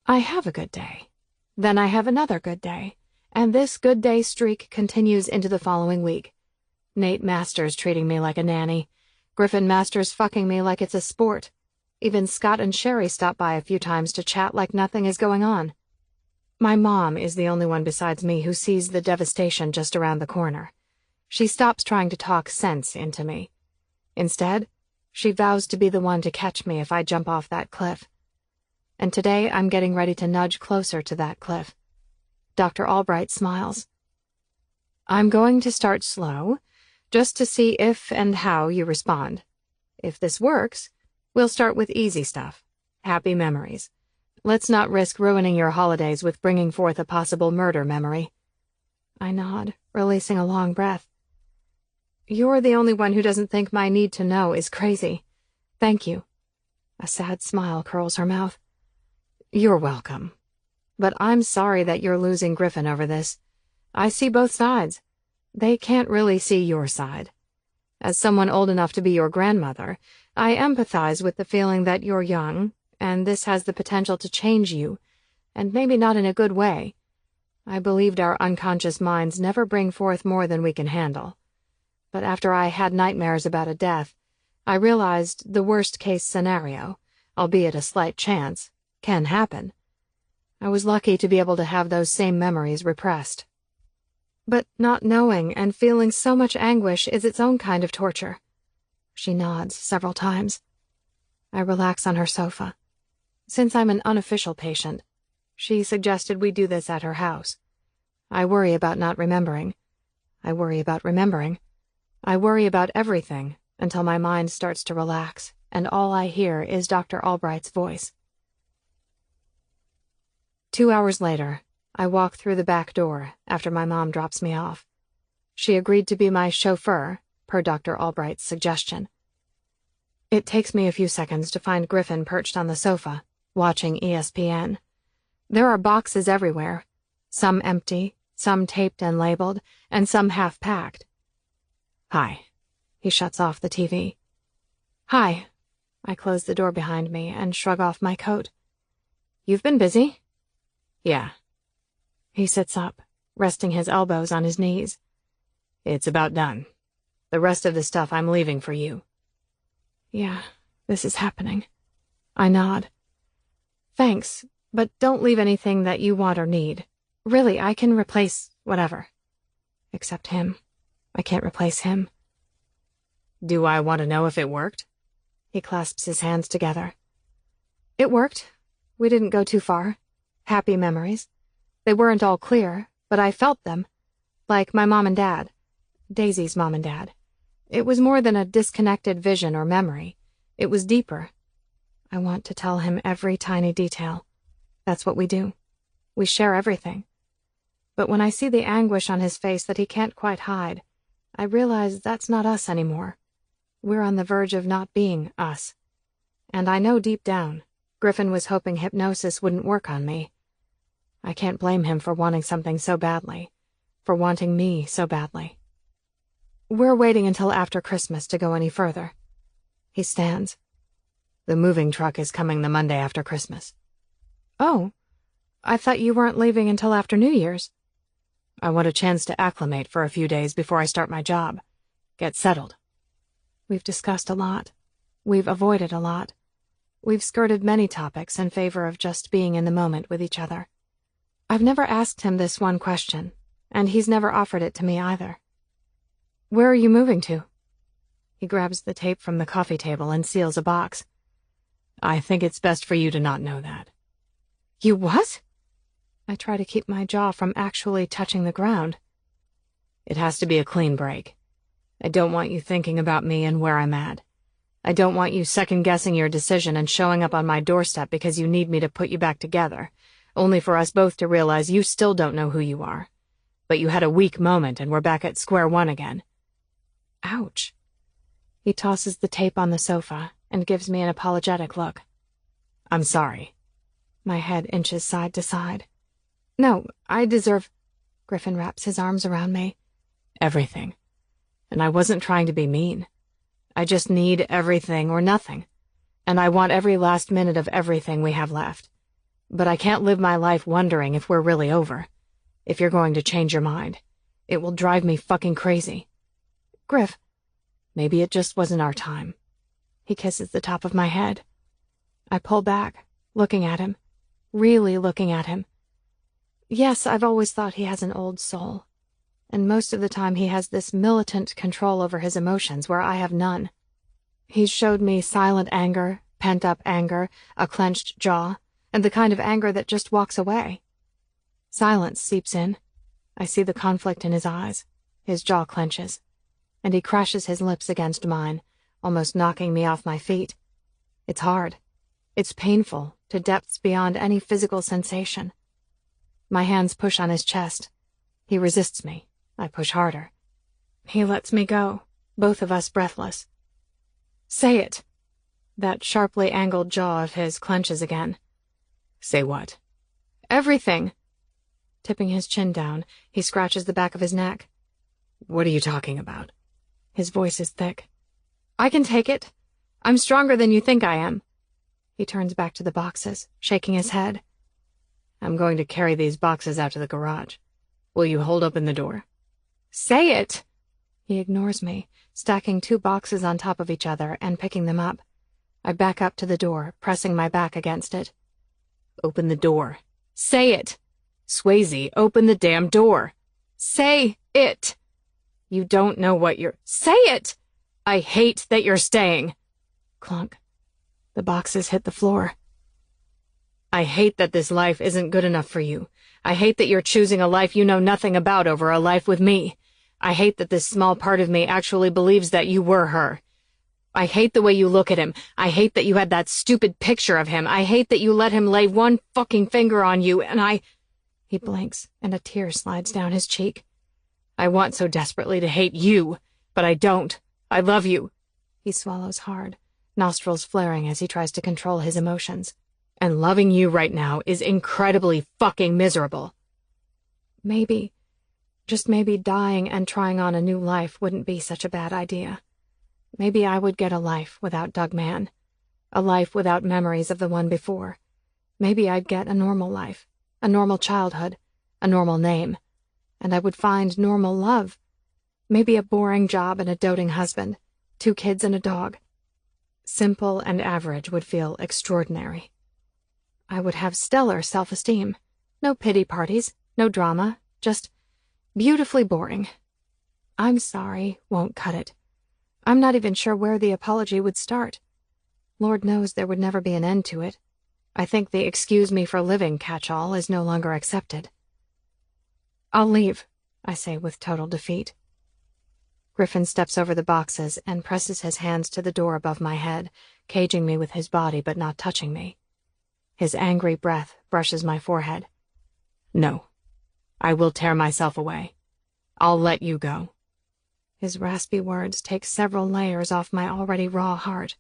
I have a good day. Then I have another good day, and this good day streak continues into the following week. Nate Masters treating me like a nanny. Griffin Masters fucking me like it's a sport. Even Scott and Sherry stop by a few times to chat like nothing is going on. My mom is the only one besides me who sees the devastation just around the corner. She stops trying to talk sense into me. Instead, she vows to be the one to catch me if I jump off that cliff. And today I'm getting ready to nudge closer to that cliff. Dr. Albright smiles. I'm going to start slow, just to see if and how you respond. If this works, we'll start with easy stuff. Happy memories. Let's not risk ruining your holidays with bringing forth a possible murder memory. I nod, releasing a long breath. You're the only one who doesn't think my need to know is crazy. Thank you. A sad smile curls her mouth. You're welcome. But I'm sorry that you're losing Griffin over this. I see both sides. They can't really see your side. As someone old enough to be your grandmother, I empathize with the feeling that you're young, and this has the potential to change you, and maybe not in a good way. I believed our unconscious minds never bring forth more than we can handle. But after I had nightmares about a death, I realized the worst-case scenario, albeit a slight chance, can happen. I was lucky to be able to have those same memories repressed. But not knowing and feeling so much anguish is its own kind of torture. She nods several times. I relax on her sofa. Since I'm an unofficial patient, she suggested we do this at her house. I worry about not remembering. I worry about remembering. I worry about everything until my mind starts to relax, and all I hear is Dr. Albright's voice. 2 hours later, I walk through the back door after my mom drops me off. She agreed to be my chauffeur, per Dr. Albright's suggestion. It takes me a few seconds to find Griffin perched on the sofa, watching ESPN. There are boxes everywhere, some empty, some taped and labeled, and some half-packed. Hi. He shuts off the TV. Hi. I close the door behind me and shrug off my coat. You've been busy? Yeah. He sits up, resting his elbows on his knees. It's about done. The rest of the stuff I'm leaving for you. Yeah, this is happening. I nod. Thanks, but don't leave anything that you want or need. Really, I can replace whatever. Except him. I can't replace him. Do I want to know if it worked? He clasps his hands together. It worked. We didn't go too far. Happy memories. They weren't all clear, but I felt them. Like my mom and dad. Daisy's mom and dad. It was more than a disconnected vision or memory. It was deeper. I want to tell him every tiny detail. That's what we do. We share everything. But when I see the anguish on his face that he can't quite hide, I realize that's not us anymore. We're on the verge of not being us. And I know deep down, Griffin was hoping hypnosis wouldn't work on me. I can't blame him for wanting something so badly, for wanting me so badly. We're waiting until after Christmas to go any further. He stands. The moving truck is coming the Monday after Christmas. Oh, I thought you weren't leaving until after New Year's. I want a chance to acclimate for a few days before I start my job. Get settled. We've discussed a lot. We've avoided a lot. We've skirted many topics in favor of just being in the moment with each other. I've never asked him this one question, and he's never offered it to me either. Where are you moving to? He grabs the tape from the coffee table and seals a box. I think it's best for you to not know that. You what? I try to keep my jaw from actually touching the ground. It has to be a clean break. I don't want you thinking about me and where I'm at. I don't want you second-guessing your decision and showing up on my doorstep because you need me to put you back together, only for us both to realize you still don't know who you are. But you had a weak moment and we're back at square one again. Ouch. He tosses the tape on the sofa and gives me an apologetic look. I'm sorry. My head inches side to side. No, I deserve... Griffin wraps his arms around me. Everything. And I wasn't trying to be mean. I just need everything or nothing. And I want every last minute of everything we have left. But I can't live my life wondering if we're really over. If you're going to change your mind. It will drive me fucking crazy. Griff. Maybe it just wasn't our time. He kisses the top of my head. I pull back, looking at him. Really looking at him. Yes, I've always thought he has an old soul. And most of the time he has this militant control over his emotions where I have none. He's showed me silent anger, pent-up anger, a clenched jaw, and the kind of anger that just walks away. Silence seeps in. I see the conflict in his eyes. His jaw clenches. And he crashes his lips against mine, almost knocking me off my feet. It's hard. It's painful, to depths beyond any physical sensation. My hands push on his chest. He resists me. I push harder. He lets me go, both of us breathless. Say it. That sharply angled jaw of his clenches again. Say what? Everything. Tipping his chin down, he scratches the back of his neck. What are you talking about? His voice is thick. I can take it. I'm stronger than you think I am. He turns back to the boxes, shaking his head. I'm going to carry these boxes out to the garage. Will you hold open the door? Say it! He ignores me, stacking 2 boxes on top of each other and picking them up. I back up to the door, pressing my back against it. Open the door. Say it! Swayze, open the damn door. Say it! You don't know what you're... Say it! I hate that you're staying. Clunk. The boxes hit the floor. I hate that this life isn't good enough for you. I hate that you're choosing a life you know nothing about over a life with me. I hate that this small part of me actually believes that you were her. I hate the way you look at him. I hate that you had that stupid picture of him. I hate that you let him lay one fucking finger on you, and I... He blinks, and a tear slides down his cheek. I want so desperately to hate you, but I don't. I love you. He swallows hard, nostrils flaring as he tries to control his emotions. And loving you right now is incredibly fucking miserable. Maybe, just maybe dying and trying on a new life wouldn't be such a bad idea. Maybe I would get a life without Doug Mann. A life without memories of the one before. Maybe I'd get a normal life, a normal childhood, a normal name. And I would find normal love. Maybe a boring job and a doting husband, 2 kids and a dog. Simple and average would feel extraordinary. I would have stellar self-esteem. No pity parties, no drama, just beautifully boring. I'm sorry won't cut it. I'm not even sure where the apology would start. Lord knows there would never be an end to it. I think the excuse me for living catch-all is no longer accepted. I'll leave, I say with total defeat. Griffin steps over the boxes and presses his hands to the door above my head, caging me with his body but not touching me. His angry breath brushes my forehead. No. I will tear myself away. I'll let you go. His raspy words take several layers off my already raw heart.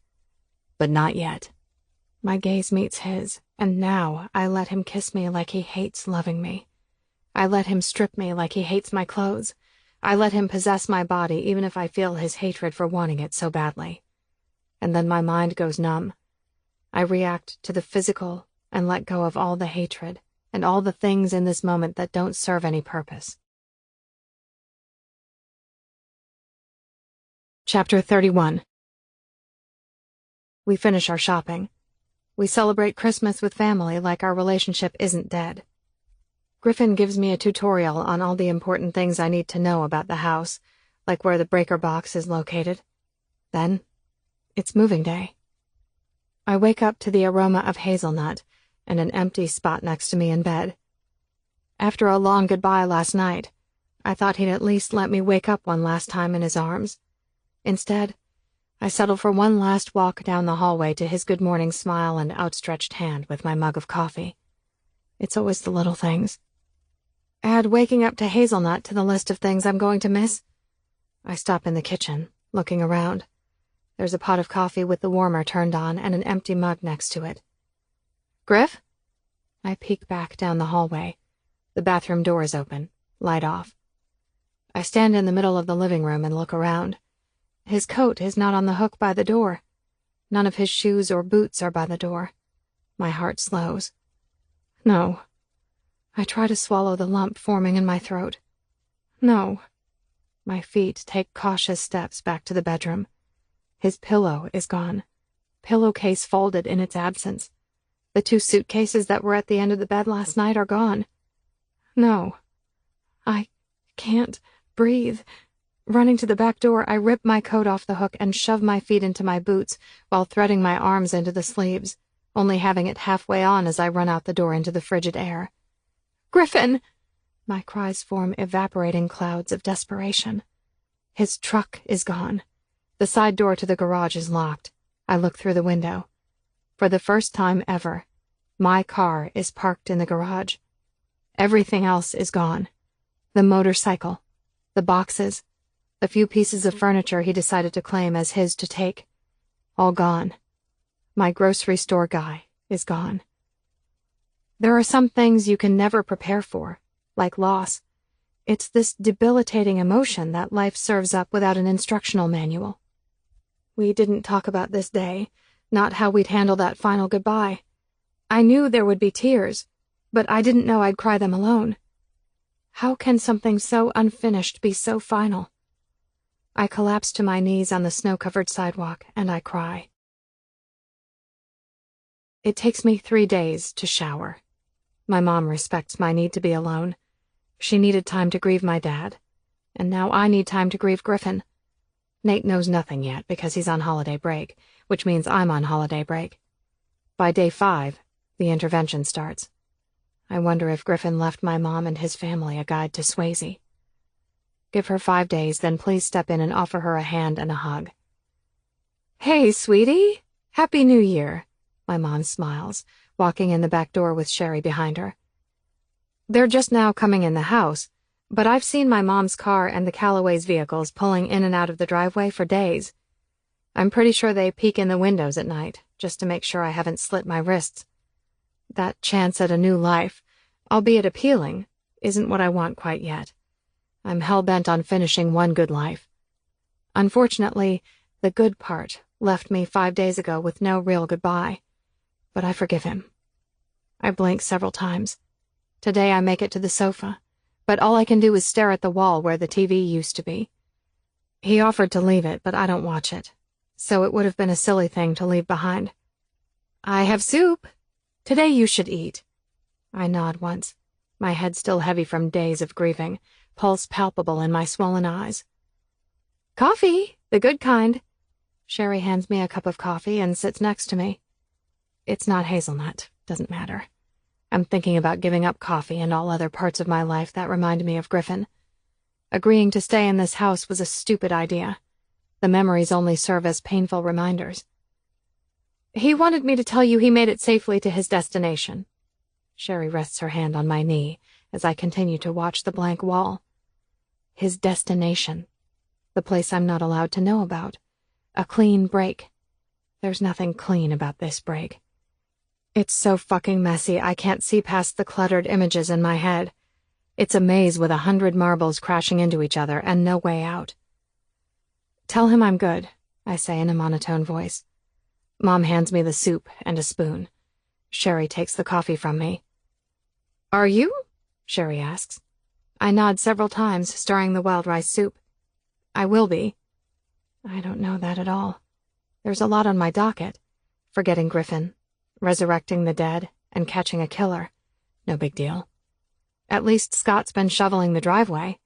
But not yet. My gaze meets his, and now I let him kiss me like he hates loving me. I let him strip me like he hates my clothes. I let him possess my body even if I feel his hatred for wanting it so badly. And then my mind goes numb. I react to the physical and let go of all the hatred and all the things in this moment that don't serve any purpose. Chapter 31. We finish our shopping. We celebrate Christmas with family like our relationship isn't dead. Griffin gives me a tutorial on all the important things I need to know about the house, like where the breaker box is located. Then, it's moving day. I wake up to the aroma of hazelnut and an empty spot next to me in bed. After a long goodbye last night, I thought he'd at least let me wake up one last time in his arms. Instead, I settle for one last walk down the hallway to his good morning smile and outstretched hand with my mug of coffee. It's always the little things. Add waking up to hazelnut to the list of things I'm going to miss. I stop in the kitchen, looking around. There's a pot of coffee with the warmer turned on and an empty mug next to it. Griff? I peek back down the hallway. The bathroom door is open, light off. I stand in the middle of the living room and look around. His coat is not on the hook by the door. None of his shoes or boots are by the door. My heart slows. No. I try to swallow the lump forming in my throat. No. My feet take cautious steps back to the bedroom. His pillow is gone. Pillowcase folded in its absence. The 2 suitcases that were at the end of the bed last night are gone. No. I can't breathe. Running to the back door, I rip my coat off the hook and shove my feet into my boots while threading my arms into the sleeves, only having it halfway on as I run out the door into the frigid air. Griffin! My cries form evaporating clouds of desperation. His truck is gone. The side door to the garage is locked. I look through the window. For the first time ever, my car is parked in the garage. Everything else is gone. The motorcycle, the boxes, the few pieces of furniture he decided to claim as his to take. All gone. My grocery store guy is gone. There are some things you can never prepare for, like loss. It's this debilitating emotion that life serves up without an instructional manual. We didn't talk about this day, not how we'd handle that final goodbye. I knew there would be tears, but I didn't know I'd cry them alone. How can something so unfinished be so final? I collapse to my knees on the snow-covered sidewalk, and I cry. It takes me 3 days to shower. My mom respects my need to be alone. She needed time to grieve my dad, and now I need time to grieve Griffin. Nate knows nothing yet because he's on holiday break, which means I'm on holiday break. By day 5, the intervention starts. I wonder if Griffin left my mom and his family a guide to Swayze. Give her 5 days, then please step in and offer her a hand and a hug. Hey, sweetie! Happy New Year! My mom smiles, walking in the back door with Sherry behind her. They're just now coming in the house, but I've seen my mom's car and the Callaway's vehicles pulling in and out of the driveway for days. I'm pretty sure they peek in the windows at night, just to make sure I haven't slit my wrists. That chance at a new life, albeit appealing, isn't what I want quite yet. I'm hell-bent on finishing one good life. Unfortunately, the good part left me 5 days ago with no real goodbye, but I forgive him. I blink several times. Today I make it to the sofa, but all I can do is stare at the wall where the TV used to be. He offered to leave it, but I don't watch it, so it would have been a silly thing to leave behind. I have soup. Today you should eat. I nod once, my head still heavy from days of grieving, pulse palpable in my swollen eyes. Coffee, the good kind. Sherry hands me a cup of coffee and sits next to me. It's not hazelnut, doesn't matter. I'm thinking about giving up coffee and all other parts of my life that remind me of Griffin. Agreeing to stay in this house was a stupid idea. The memories only serve as painful reminders. He wanted me to tell you he made it safely to his destination. Sherry rests her hand on my knee as I continue to watch the blank wall. His destination. The place I'm not allowed to know about. A clean break. There's nothing clean about this break. It's so fucking messy I can't see past the cluttered images in my head. It's a maze with 100 marbles crashing into each other and no way out. Tell him I'm good, I say in a monotone voice. Mom hands me the soup and a spoon. Sherry takes the coffee from me. Are you? Sherry asks. I nod several times, stirring the wild rice soup. I will be. I don't know that at all. There's a lot on my docket. Forgetting Griffin, resurrecting the dead, and catching a killer. No big deal. At least Scott's been shoveling the driveway.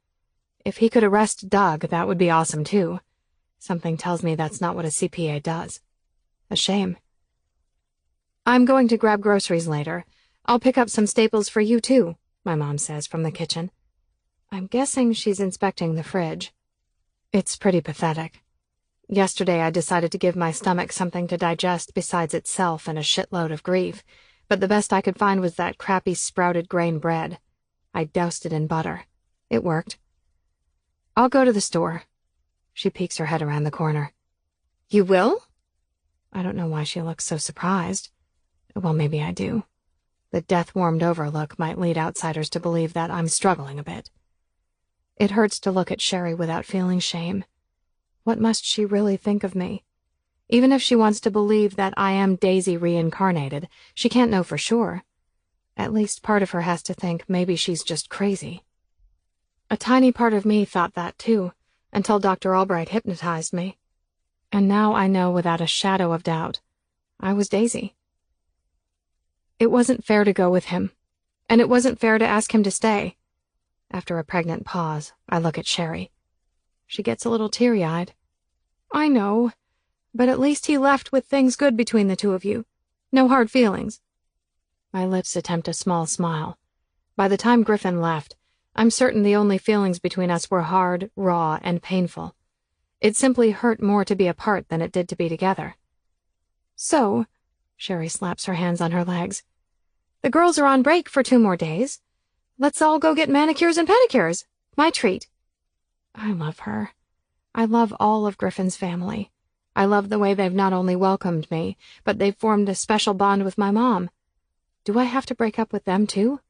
If he could arrest Doug, that would be awesome too. Something tells me that's not what a CPA does. A shame. I'm going to grab groceries later. I'll pick up some staples for you too, my mom says from the kitchen. I'm guessing she's inspecting the fridge. It's pretty pathetic. Yesterday I decided to give my stomach something to digest besides itself and a shitload of grief, but the best I could find was that crappy sprouted grain bread. I doused it in butter. It worked. I'll go to the store. She peeks her head around the corner. You will? I don't know why she looks so surprised. Well, maybe I do. The death-warmed-over look might lead outsiders to believe that I'm struggling a bit. It hurts to look at Sherry without feeling shame. What must she really think of me? Even if she wants to believe that I am Daisy reincarnated, she can't know for sure. At least part of her has to think maybe she's just crazy. A tiny part of me thought that too, until Dr. Albright hypnotized me. And now I know without a shadow of doubt, I was Daisy. It wasn't fair to go with him, and it wasn't fair to ask him to stay. After a pregnant pause, I look at Sherry. She gets a little teary-eyed. I know, but at least he left with things good between the two of you. No hard feelings. My lips attempt a small smile. By the time Griffin left, I'm certain the only feelings between us were hard, raw, and painful. It simply hurt more to be apart than it did to be together. So, Sherry slaps her hands on her legs, the girls are on break for 2 more days. Let's all go get manicures and pedicures. My treat. I love her. I love all of Griffin's family. I love the way they've not only welcomed me, but they've formed a special bond with my mom. Do I have to break up with them too?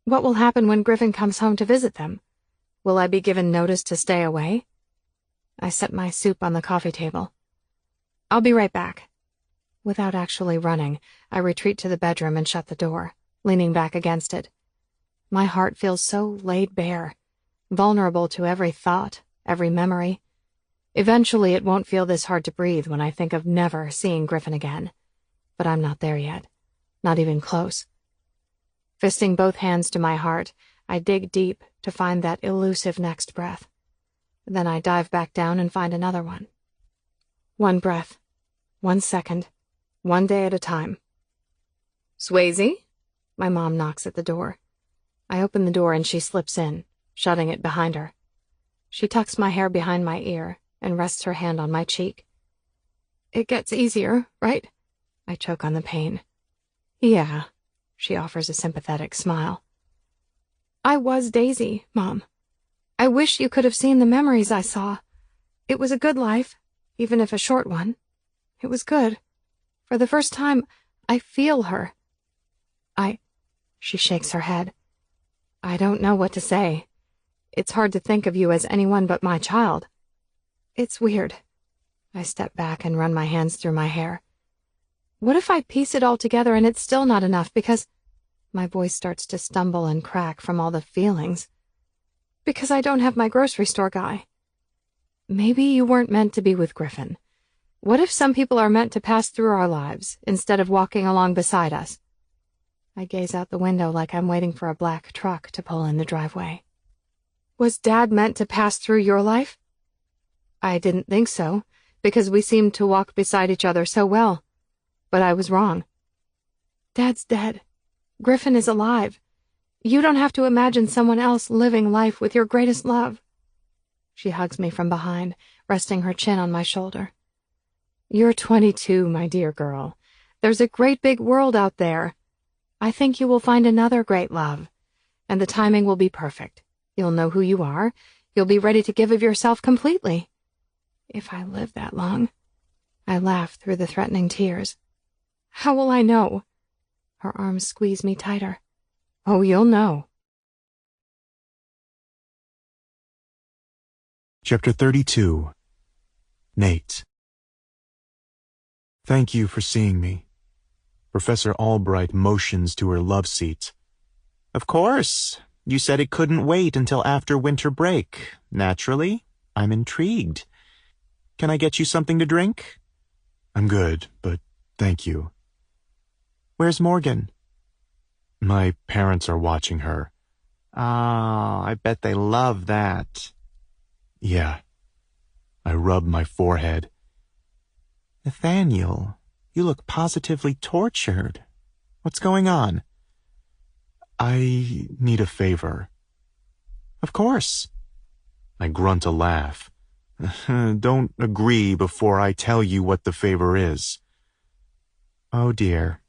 What will happen when Griffin comes home to visit them? Will I be given notice to stay away? I set my soup on the coffee table. I'll be right back. Without actually running, I retreat to the bedroom and shut the door, leaning back against it. My heart feels so laid bare, vulnerable to every thought, every memory. Eventually it won't feel this hard to breathe when I think of never seeing Griffin again. But I'm not there yet. Not even close. Fisting both hands to my heart, I dig deep to find that elusive next breath. Then I dive back down and find another one. 1 breath, 1 second, 1 day at a time. Swayze? My mom knocks at the door. I open the door and she slips in, shutting it behind her. She tucks my hair behind my ear and rests her hand on my cheek. It gets easier, right? I choke on the pain. Yeah, she offers a sympathetic smile. I was Daisy, Mom. I wish you could have seen the memories I saw. It was a good life, even if a short one. It was good. For the first time, I feel her. She shakes her head. I don't know what to say. It's hard to think of you as anyone but my child. It's weird. I step back and run my hands through my hair. What if I piece it all together and it's still not enough because my voice starts to stumble and crack from all the feelings? Because I don't have my grocery store guy. Maybe you weren't meant to be with Griffin. What if some people are meant to pass through our lives instead of walking along beside us? I gaze out the window like I'm waiting for a black truck to pull in the driveway. Was Dad meant to pass through your life? I didn't think so, because we seemed to walk beside each other so well. But I was wrong. Dad's dead. Griffin is alive. You don't have to imagine someone else living life with your greatest love. She hugs me from behind, resting her chin on my shoulder. You're 22, my dear girl. There's a great big world out there. I think you will find another great love, and the timing will be perfect. You'll know who you are. You'll be ready to give of yourself completely. If I live that long. I laugh through the threatening tears. How will I know? Her arms squeeze me tighter. Oh, you'll know. Chapter 32. Nate. Thank you for seeing me. Professor Albright motions to her love seat. Of course. You said it couldn't wait until after winter break. Naturally, I'm intrigued. Can I get you something to drink? I'm good, but thank you. Where's Morgan? My parents are watching her. Ah, I bet they love that. Yeah. I rub my forehead. Nathaniel, you look positively tortured. What's going on? I need a favor. Of course. I grunt a laugh. Don't agree before I tell you what the favor is. Oh dear.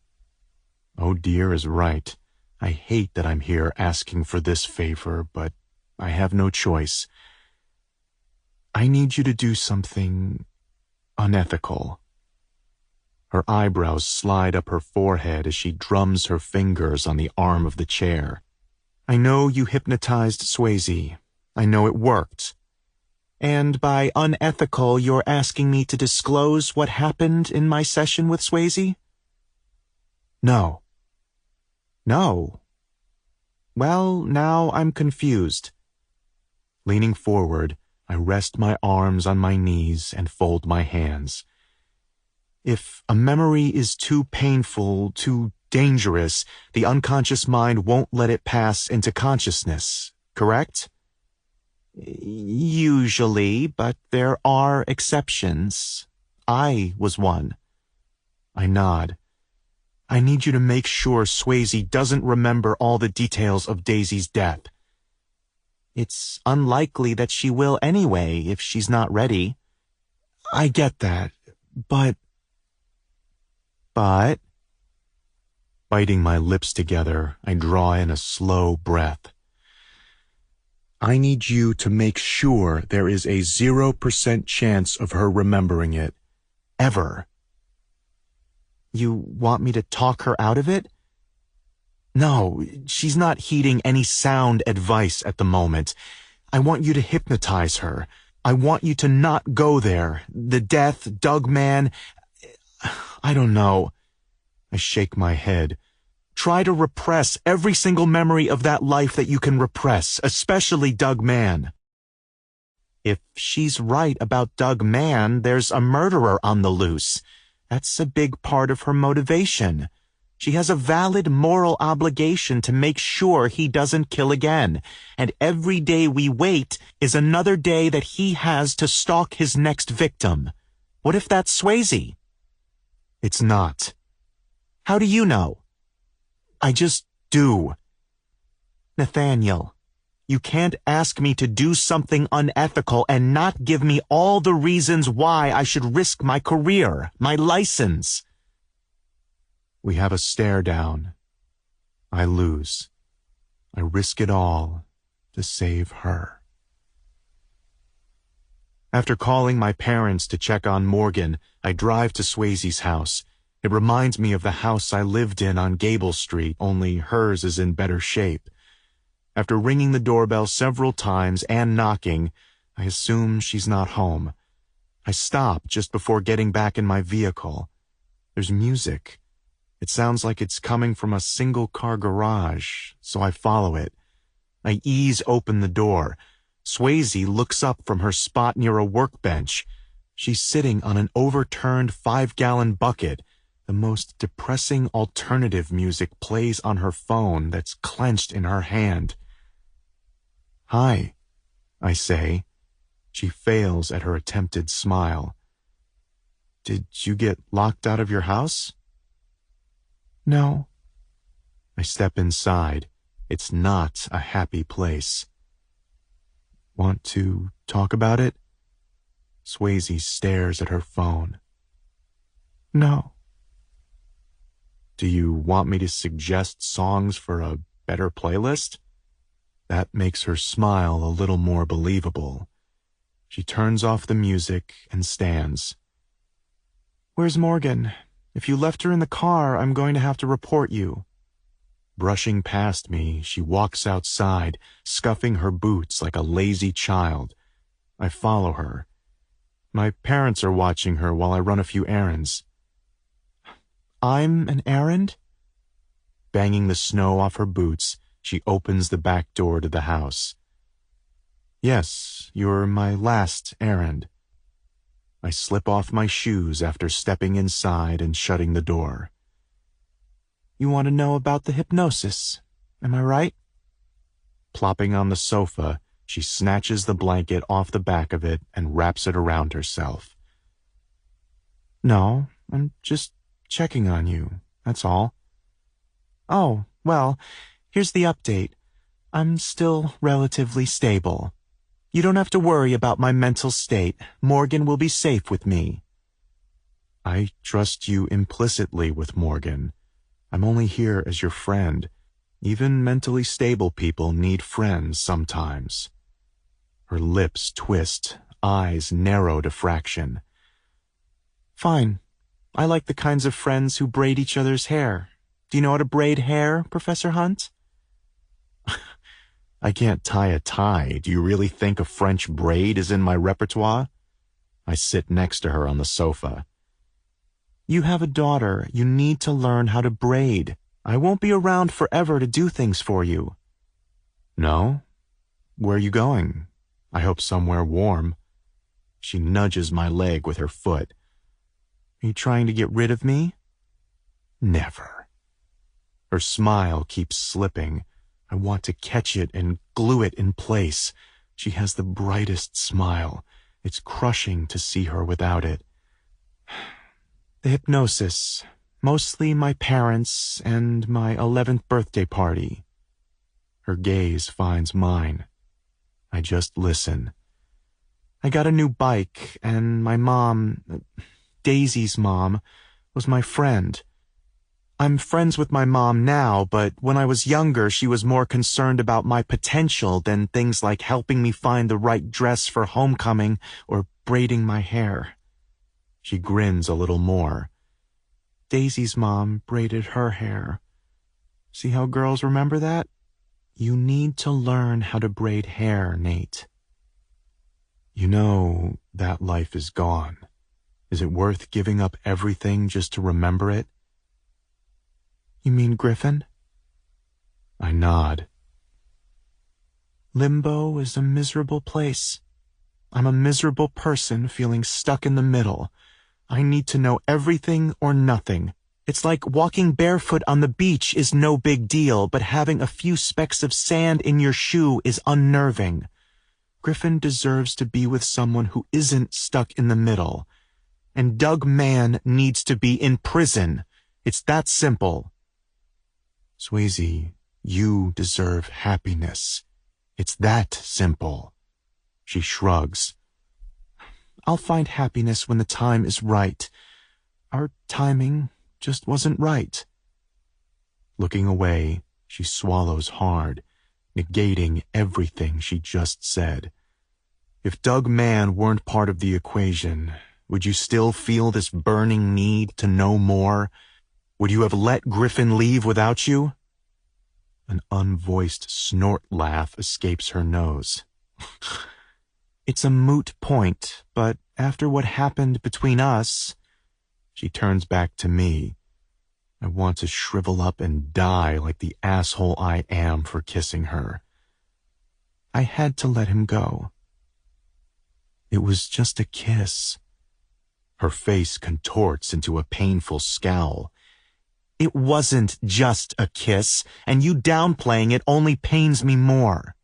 Oh dear is right. I hate that I'm here asking for this favor, but I have no choice. I need you to do something unethical. Her eyebrows slide up her forehead as she drums her fingers on the arm of the chair. I know you hypnotized Swayze. I know it worked. And by unethical, you're asking me to disclose what happened in my session with Swayze? No. No. Well, now I'm confused. Leaning forward, I rest my arms on my knees and fold my hands. If a memory is too painful, too dangerous, the unconscious mind won't let it pass into consciousness, correct? Usually, but there are exceptions. I was one. I nod. I need you to make sure Swayze doesn't remember all the details of Daisy's death. It's unlikely that she will anyway if she's not ready. I get that, but... Biting my lips together, I draw in a slow breath. I need you to make sure there is a 0% chance of her remembering it. Ever. You want me to talk her out of it? No, she's not heeding any sound advice at the moment. I want you to hypnotize her. I want you to not go there. The death, Doug man... I don't know. I shake my head. Try to repress every single memory of that life that you can repress, especially Doug Mann. If she's right about Doug Mann, there's a murderer on the loose. That's a big part of her motivation. She has a valid moral obligation to make sure he doesn't kill again, and every day we wait is another day that he has to stalk his next victim. What if that's Swayze? It's not. How do you know? I just do. Nathaniel, you can't ask me to do something unethical and not give me all the reasons why I should risk my career, my license. We have a stare down. I lose. I risk it all to save her. After calling my parents to check on Morgan, I drive to Swayze's house. It reminds me of the house I lived in on Gable Street, only hers is in better shape. After ringing the doorbell several times and knocking, I assume she's not home. I stop just before getting back in my vehicle. There's music. It sounds like it's coming from a single-car garage, so I follow it. I ease open the door. Swayze looks up from her spot near a workbench. She's sitting on an overturned 5-gallon bucket. The most depressing alternative music plays on her phone that's clenched in her hand. Hi, I say. She fails at her attempted smile. Did you get locked out of your house? No. I step inside. It's not a happy place. Want to talk about it? Swayze stares at her phone. No. Do you want me to suggest songs for a better playlist? That makes her smile a little more believable. She turns off the music and stands. Where's Morgan? If you left her in the car, I'm going to have to report you. Brushing past me, she walks outside, scuffing her boots like a lazy child. I follow her. My parents are watching her while I run a few errands. I'm an errand? Banging the snow off her boots, she opens the back door to the house. Yes, you're my last errand. I slip off my shoes after stepping inside and shutting the door. You want to know about the hypnosis, am I right? Plopping on the sofa, she snatches the blanket off the back of it and wraps it around herself. No, I'm just checking on you, that's all. Oh, well, here's the update. I'm still relatively stable. You don't have to worry about my mental state. Morgan will be safe with me. I trust you implicitly with Morgan. I'm only here as your friend. Even mentally stable people need friends sometimes. Her lips twist, eyes narrow to fraction. Fine. I like the kinds of friends who braid each other's hair. Do you know how to braid hair, Professor Hunt? I can't tie a tie. Do you really think a French braid is in my repertoire? I sit next to her on the sofa. You have a daughter. You need to learn how to braid. I won't be around forever to do things for you. No? Where are you going? I hope somewhere warm. She nudges my leg with her foot. Are you trying to get rid of me? Never. Her smile keeps slipping. I want to catch it and glue it in place. She has the brightest smile. It's crushing to see her without it. The hypnosis. Mostly my parents and my 11th birthday party. Her gaze finds mine. I just listen. I got a new bike, and my mom, Daisy's mom, was my friend. I'm friends with my mom now, but when I was younger, she was more concerned about my potential than things like helping me find the right dress for homecoming or braiding my hair. She grins a little more. Daisy's mom braided her hair. See how girls remember that? You need to learn how to braid hair, Nate. You know, that life is gone. Is it worth giving up everything just to remember it? You mean Griffin? I nod. Limbo is a miserable place. I'm a miserable person feeling stuck in the middle. I need to know everything or nothing. It's like walking barefoot on the beach is no big deal, but having a few specks of sand in your shoe is unnerving. Griffin deserves to be with someone who isn't stuck in the middle. And Doug Mann needs to be in prison. It's that simple. Swayze, you deserve happiness. It's that simple. She shrugs. I'll find happiness when the time is right. Our timing just wasn't right. Looking away, she swallows hard, negating everything she just said. If Doug Mann weren't part of the equation, would you still feel this burning need to know more? Would you have let Griffin leave without you? An unvoiced snort laugh escapes her nose. It's a moot point, but after what happened between us... She turns back to me. I want to shrivel up and die like the asshole I am for kissing her. I had to let him go. It was just a kiss. Her face contorts into a painful scowl. It wasn't just a kiss, and you downplaying it only pains me more.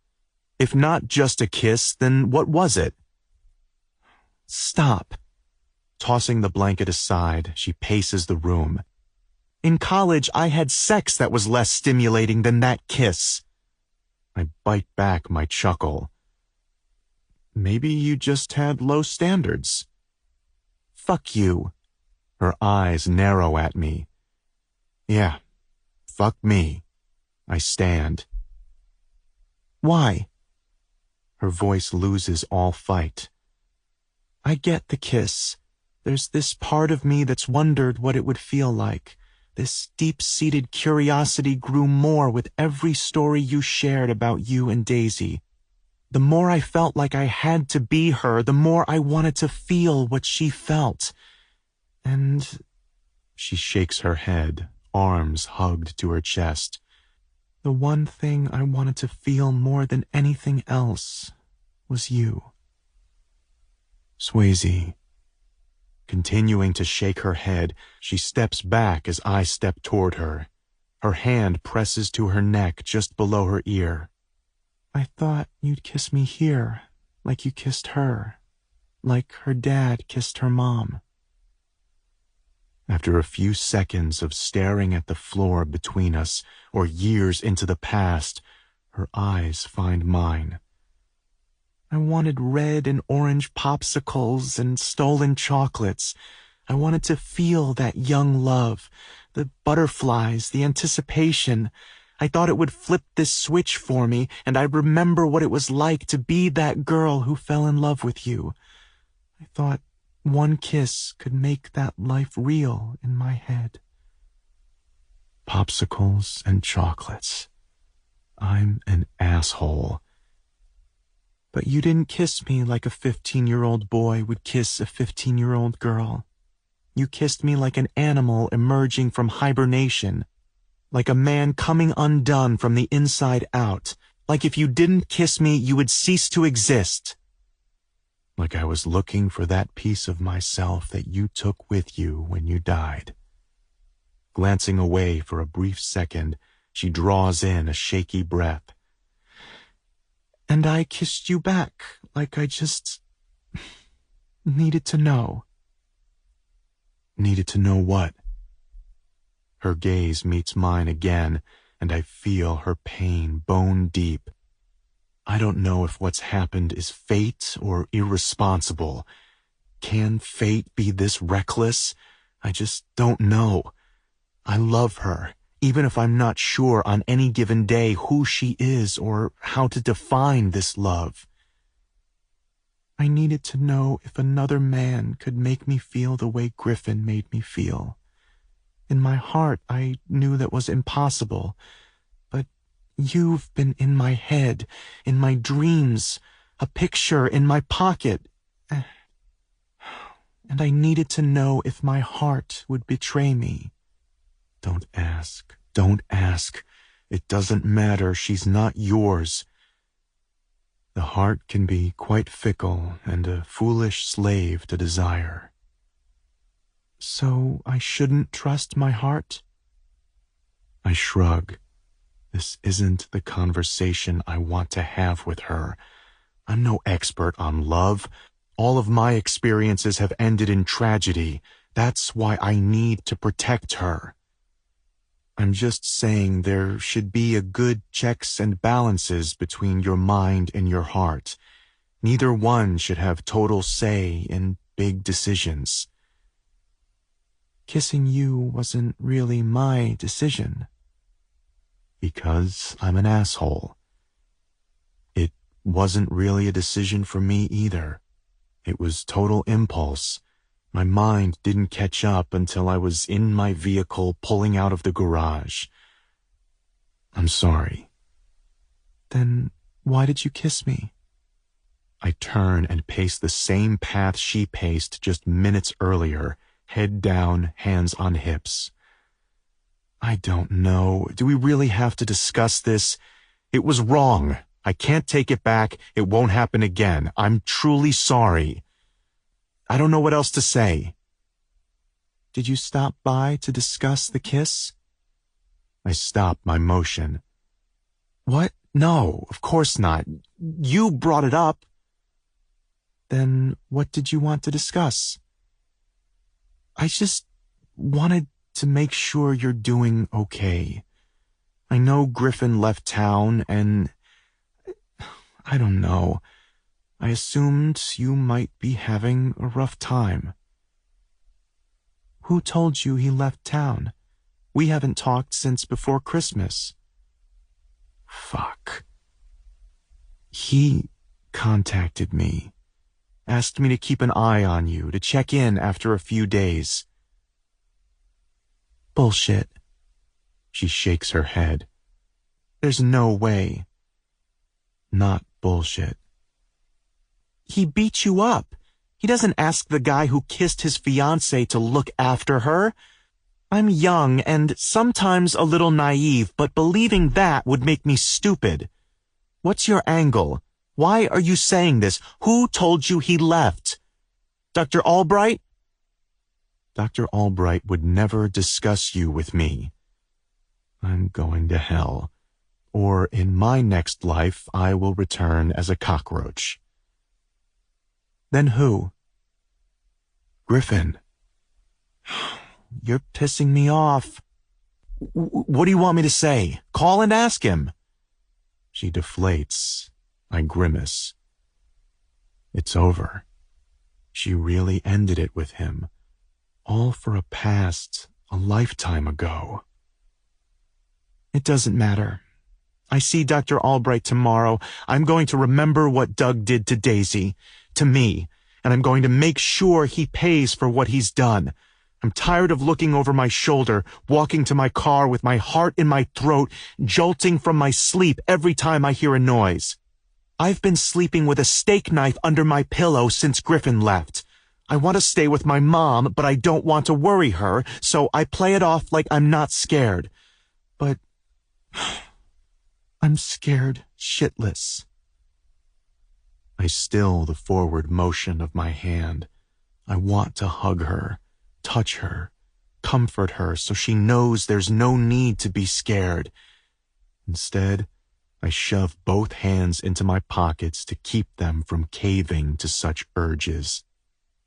If not just a kiss, then what was it? Stop. Tossing the blanket aside, she paces the room. In college, I had sex that was less stimulating than that kiss. I bite back my chuckle. Maybe you just had low standards. Fuck you. Her eyes narrow at me. Yeah, fuck me. I stand. Why? Her voice loses all fight. I get the kiss. There's this part of me that's wondered what it would feel like. This deep-seated curiosity grew more with every story you shared about you and Daisy. The more I felt like I had to be her, the more I wanted to feel what she felt. And... She shakes her head, arms hugged to her chest. The one thing I wanted to feel more than anything else was you. Swayze. Continuing to shake her head, she steps back as I step toward her. Her hand presses to her neck just below her ear. I thought you'd kiss me here, like you kissed her, like her dad kissed her mom. After a few seconds of staring at the floor between us, or years into the past, her eyes find mine. I wanted red and orange popsicles and stolen chocolates. I wanted to feel that young love, the butterflies, the anticipation. I thought it would flip this switch for me, and I'd remember what it was like to be that girl who fell in love with you. I thought One kiss could make that life real in my head. Popsicles and chocolates. I'm an asshole. But you didn't kiss me like a 15-year-old boy would kiss a 15-year-old girl. You kissed me like an animal emerging from hibernation, like a man coming undone from the inside out, like if you didn't kiss me, you would cease to exist. Like I was looking for that piece of myself that you took with you when you died. Glancing away for a brief second, she draws in a shaky breath. And I kissed you back like I just needed to know. Needed to know what? Her gaze meets mine again, and I feel her pain bone deep. I don't know if what's happened is fate or irresponsible. Can fate be this reckless? I just don't know. I love her, even if I'm not sure on any given day who she is or how to define this love. I needed to know if another man could make me feel the way Griffin made me feel. In my heart, I knew that was impossible, but you've been in my head, in my dreams, a picture in my pocket. And I needed to know if my heart would betray me. Don't ask. Don't ask. It doesn't matter. She's not yours. The heart can be quite fickle and a foolish slave to desire. So I shouldn't trust my heart? I shrug. This isn't the conversation I want to have with her. I'm no expert on love. All of my experiences have ended in tragedy. That's why I need to protect her. I'm just saying there should be a good checks and balances between your mind and your heart. Neither one should have total say in big decisions. Kissing you wasn't really my decision. Because I'm an asshole. It wasn't really a decision for me either. It was total impulse. My mind didn't catch up until I was in my vehicle pulling out of the garage. I'm sorry. Then why did you kiss me? I turn and pace the same path she paced just minutes earlier, head down, hands on hips. I don't know. Do we really have to discuss this? It was wrong. I can't take it back. It won't happen again. I'm truly sorry. I don't know what else to say. Did you stop by to discuss the kiss? I stopped my motion. What? No, of course not. You brought it up. Then what did you want to discuss? I just wanted to make sure you're doing okay. I know Griffin left town and I don't know. I assumed you might be having a rough time. Who told you he left town? We haven't talked since before Christmas. Fuck. He contacted me. Asked me to keep an eye on you, to check in after a few days. Bullshit. She shakes her head. There's no way. Not bullshit. He beat you up. He doesn't ask the guy who kissed his fiancée to look after her. I'm young and sometimes a little naive, but believing that would make me stupid. What's your angle? Why are you saying this? Who told you he left? Dr. Albright? Dr. Albright would never discuss you with me. I'm going to hell. Or in my next life, I will return as a cockroach. Then who? Griffin. You're pissing me off. What do you want me to say? Call and ask him. She deflates. I grimace. It's over. She really ended it with him. All for a past, a lifetime ago. It doesn't matter. I see Dr. Albright tomorrow. I'm going to remember what Doug did to Daisy, to me, and I'm going to make sure he pays for what he's done. I'm tired of looking over my shoulder, walking to my car with my heart in my throat, jolting from my sleep every time I hear a noise. I've been sleeping with a steak knife under my pillow since Griffin left. I want to stay with my mom, but I don't want to worry her, so I play it off like I'm not scared. But I'm scared shitless. I still the forward motion of my hand. I want to hug her, touch her, comfort her so she knows there's no need to be scared. Instead, I shove both hands into my pockets to keep them from caving to such urges.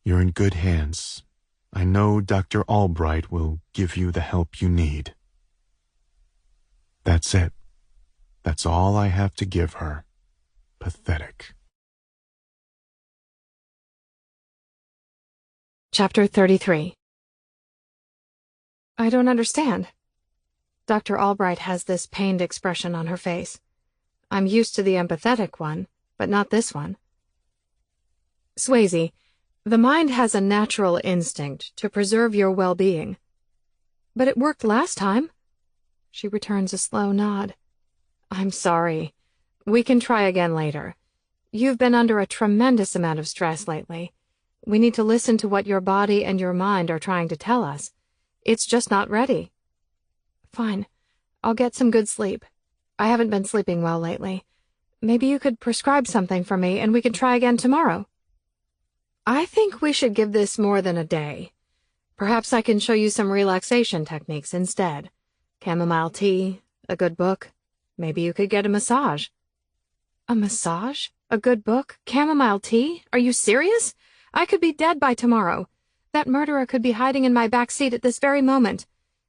You're in good hands. I know Dr. Albright will give you the help you need. That's it. That's all I have to give her. Pathetic. Chapter 33. I don't understand. Dr. Albright has this pained expression on her face. I'm used to the empathetic one, but not this one. Swayze, the mind has a natural instinct to preserve your well-being. But it worked last time. She returns a slow nod. I'm sorry. We can try again later. You've been under a tremendous amount of stress lately. We need to listen to what your body and your mind are trying to tell us. It's just not ready. Fine. I'll get some good sleep. I haven't been sleeping well lately. Maybe you could prescribe something for me and we can try again tomorrow. I think we should give this more than a day. Perhaps I can show you some relaxation techniques instead. Chamomile tea, a good book. Maybe you could get a massage. A massage? A good book? Chamomile tea? Are you serious? I could be dead by tomorrow. That murderer could be hiding in my back seat at this very moment.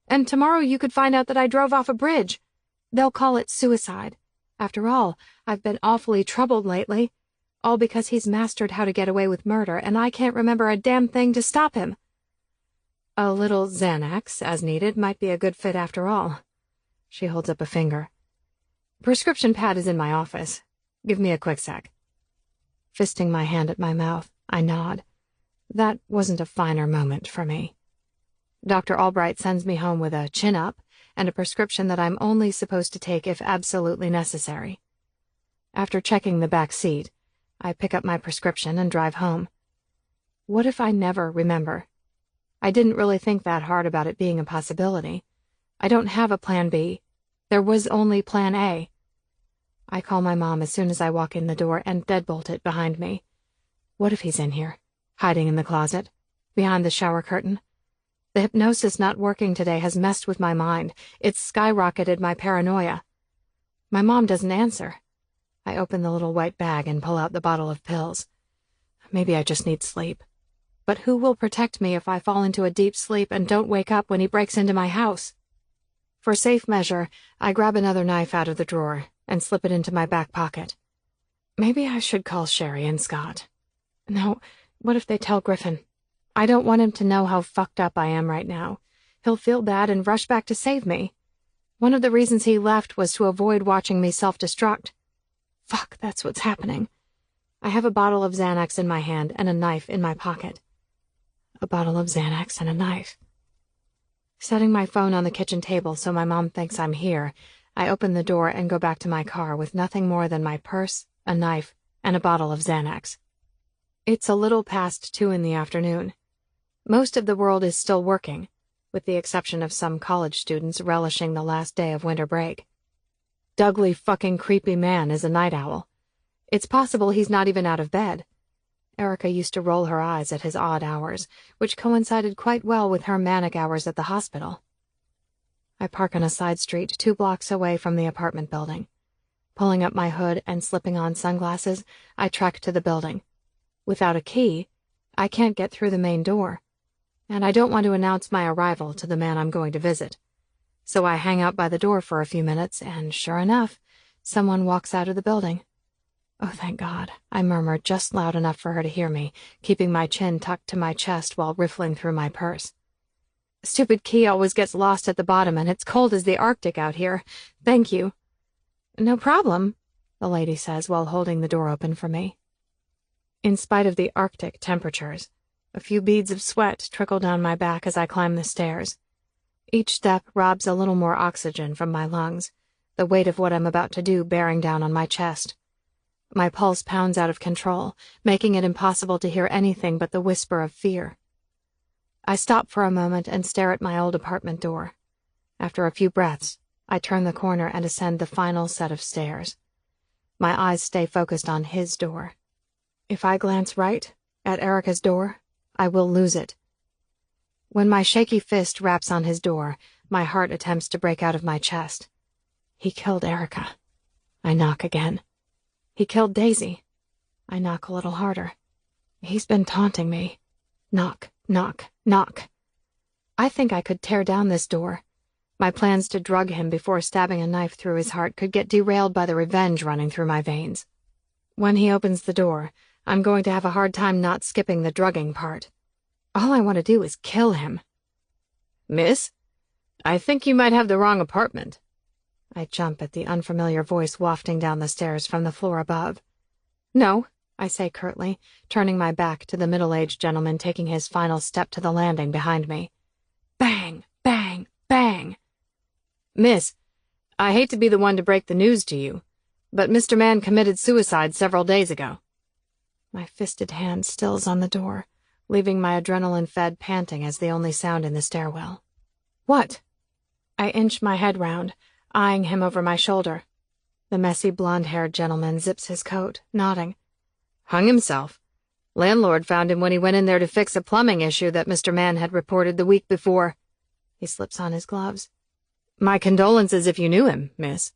And tomorrow you could find out that I drove off a bridge. They'll call it suicide. After all, I've been awfully troubled lately. All because he's mastered how to get away with murder, and I can't remember a damn thing to stop him. A little Xanax, as needed, might be a good fit after all. She holds up a finger. Prescription pad is in my office. Give me a quick sec. Fisting my hand at my mouth, I nod. That wasn't a finer moment for me. Dr. Albright sends me home with a chin-up and a prescription that I'm only supposed to take if absolutely necessary. After checking the back seat, I pick up my prescription and drive home. What if I never remember? I didn't really think that hard about it being a possibility. I don't have a plan B. There was only plan A. I call my mom as soon as I walk in the door and deadbolt it behind me. What if he's in here, hiding in the closet, behind the shower curtain? The hypnosis not working today has messed with my mind. It's skyrocketed my paranoia. My mom doesn't answer. I open the little white bag and pull out the bottle of pills. Maybe I just need sleep. But who will protect me if I fall into a deep sleep and don't wake up when he breaks into my house? For safe measure, I grab another knife out of the drawer and slip it into my back pocket. Maybe I should call Sherry and Scott. No, what if they tell Griffin? I don't want him to know how fucked up I am right now. He'll feel bad and rush back to save me. One of the reasons he left was to avoid watching me self-destruct. Fuck, that's what's happening. I have a bottle of Xanax in my hand and a knife in my pocket. A bottle of Xanax and a knife. Setting my phone on the kitchen table so my mom thinks I'm here, I open the door and go back to my car with nothing more than my purse, a knife, and a bottle of Xanax. It's a little past 2 in the afternoon. Most of the world is still working, with the exception of some college students relishing the last day of winter break. Dougly fucking creepy man is a night owl. It's possible he's not even out of bed. Erica used to roll her eyes at his odd hours, which coincided quite well with her manic hours at the hospital. I park on a side street 2 blocks away from the apartment building. Pulling up my hood and slipping on sunglasses, I trek to the building. Without a key, I can't get through the main door, and I don't want to announce my arrival to the man I'm going to visit. So I hang out by the door for a few minutes, and sure enough, someone walks out of the building. Oh, thank God, I murmur just loud enough for her to hear me, keeping my chin tucked to my chest while riffling through my purse. Stupid key always gets lost at the bottom, and it's cold as the Arctic out here. Thank you. No problem, the lady says while holding the door open for me. In spite of the Arctic temperatures, a few beads of sweat trickle down my back as I climb the stairs. Each step robs a little more oxygen from my lungs, the weight of what I'm about to do bearing down on my chest. My pulse pounds out of control, making it impossible to hear anything but the whisper of fear. I stop for a moment and stare at my old apartment door. After a few breaths, I turn the corner and ascend the final set of stairs. My eyes stay focused on his door. If I glance right, at Erica's door, I will lose it. When my shaky fist raps on his door, my heart attempts to break out of my chest. He killed Erica. I knock again. He killed Daisy. I knock a little harder. He's been taunting me. Knock, knock, knock. I think I could tear down this door. My plans to drug him before stabbing a knife through his heart could get derailed by the revenge running through my veins. When he opens the door, I'm going to have a hard time not skipping the drugging part. All I want to do is kill him. Miss, I think you might have the wrong apartment. I jump at the unfamiliar voice wafting down the stairs from the floor above. No, I say curtly, turning my back to the middle-aged gentleman taking his final step to the landing behind me. Bang, bang, bang. Miss, I hate to be the one to break the news to you, but Mr. Mann committed suicide several days ago. My fisted hand stills on the door, leaving my adrenaline-fed panting as the only sound in the stairwell. What? I inch my head round, eyeing him over my shoulder. The messy blonde-haired gentleman zips his coat, nodding. Hung himself. Landlord found him when he went in there to fix a plumbing issue that Mr. Mann had reported the week before. He slips on his gloves. My condolences if you knew him, miss.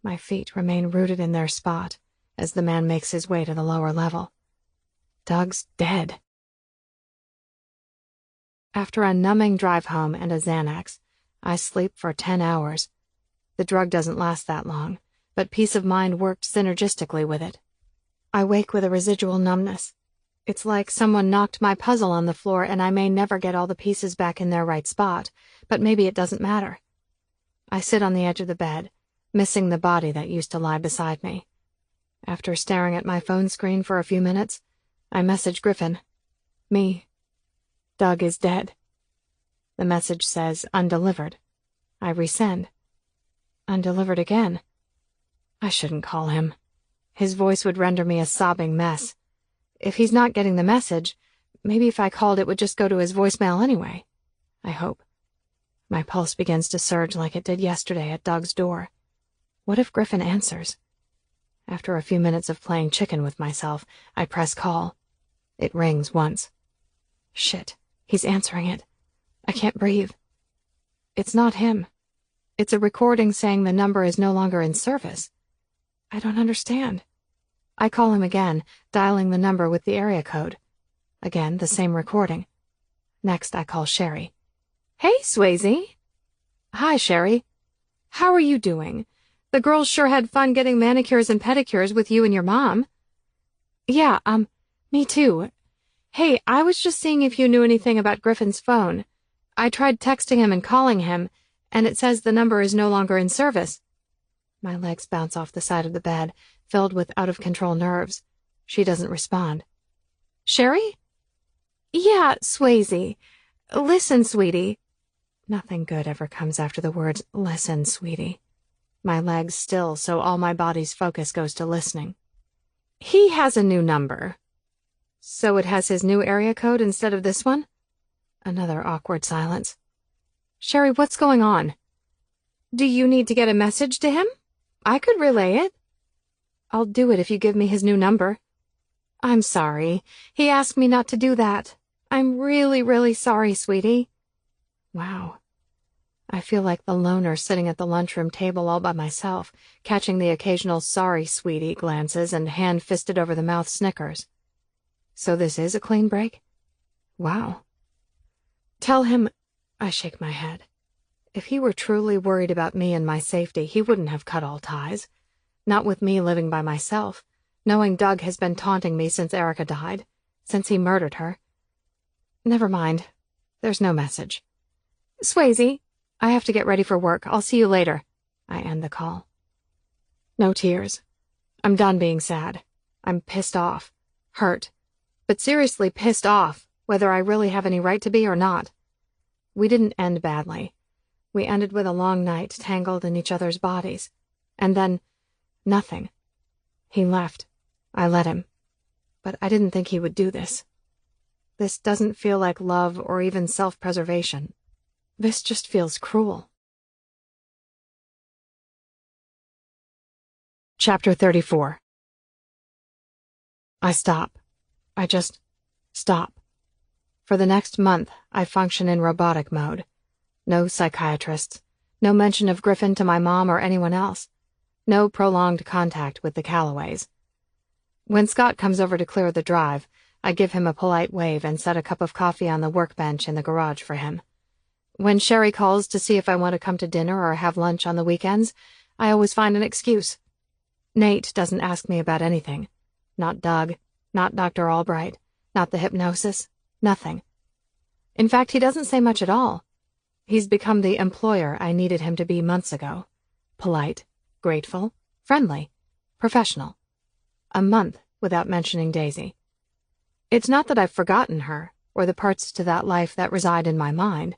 My feet remain rooted in their spot as the man makes his way to the lower level. Doug's dead. After a numbing drive home and a Xanax, I sleep for 10 hours. The drug doesn't last that long, but peace of mind worked synergistically with it. I wake with a residual numbness. It's like someone knocked my puzzle on the floor and I may never get all the pieces back in their right spot, but maybe it doesn't matter. I sit on the edge of the bed, missing the body that used to lie beside me. After staring at my phone screen for a few minutes, I message Griffin. Me. Doug is dead. The message says undelivered. I resend. Undelivered again. I shouldn't call him. His voice would render me a sobbing mess. If he's not getting the message, maybe if I called it would just go to his voicemail anyway. I hope. My pulse begins to surge like it did yesterday at Doug's door. What if Griffin answers? After a few minutes of playing chicken with myself, I press call. It rings once. Shit, he's answering it. I can't breathe. It's not him. It's a recording saying the number is no longer in service. I don't understand. I call him again, dialing the number with the area code. Again, the same recording. Next, I call Sherry. Hey, Swayze. Hi, Sherry. How are you doing? The girls sure had fun getting manicures and pedicures with you and your mom. Yeah, me too. Hey, I was just seeing if you knew anything about Griffin's phone. I tried texting him and calling him, and it says the number is no longer in service. My legs bounce off the side of the bed, filled with out-of-control nerves. She doesn't respond. Sherry? Yeah, Swayze. Listen, sweetie. Nothing good ever comes after the words, listen, sweetie. My legs still, so all my body's focus goes to listening. He has a new number. So it has his new area code instead of this one? Another awkward silence. Sherry, what's going on? Do you need to get a message to him? I could relay it. I'll do it if you give me his new number. I'm sorry. He asked me not to do that. I'm really, really sorry, sweetie. Wow. I feel like the loner sitting at the lunchroom table all by myself, catching the occasional sorry, sweetie glances and hand-fisted over-the-mouth snickers. So this is a clean break? Wow. Tell him... I shake my head. If he were truly worried about me and my safety, he wouldn't have cut all ties. Not with me living by myself, knowing Doug has been taunting me since Erica died, since he murdered her. Never mind. There's no message. Swayze, I have to get ready for work. I'll see you later. I end the call. No tears. I'm done being sad. I'm pissed off. hurt, but seriously pissed off, whether I really have any right to be or not. We didn't end badly. We ended with a long night tangled in each other's bodies. And then, nothing. He left. I let him. But I didn't think he would do this. This doesn't feel like love or even self-preservation. This just feels cruel. Chapter 34. I stop. I just stop. For the next month, I function in robotic mode. No psychiatrists. No mention of Griffin to my mom or anyone else. No prolonged contact with the Callaways. When Scott comes over to clear the drive, I give him a polite wave and set a cup of coffee on the workbench in the garage for him. When Sherry calls to see if I want to come to dinner or have lunch on the weekends, I always find an excuse. Nate doesn't ask me about anything. Not Doug, not Dr. Albright, not the hypnosis, nothing. In fact, he doesn't say much at all. He's become the employer I needed him to be months ago. Polite, grateful, friendly, professional. A month without mentioning Daisy. It's not that I've forgotten her, or the parts to that life that reside in my mind.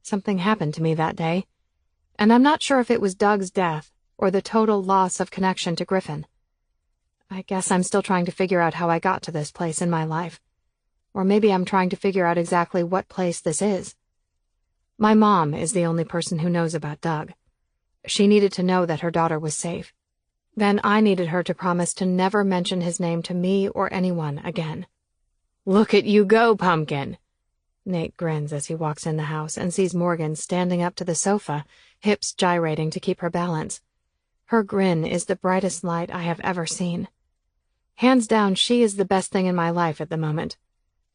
Something happened to me that day, and I'm not sure if it was Doug's death or the total loss of connection to Griffin. I guess I'm still trying to figure out how I got to this place in my life. Or maybe I'm trying to figure out exactly what place this is. My mom is the only person who knows about Doug. She needed to know that her daughter was safe. Then I needed her to promise to never mention his name to me or anyone again. Look at you go, Pumpkin! Nate grins as he walks in the house and sees Morgan standing up to the sofa, hips gyrating to keep her balance. Her grin is the brightest light I have ever seen. Hands down, she is the best thing in my life at the moment.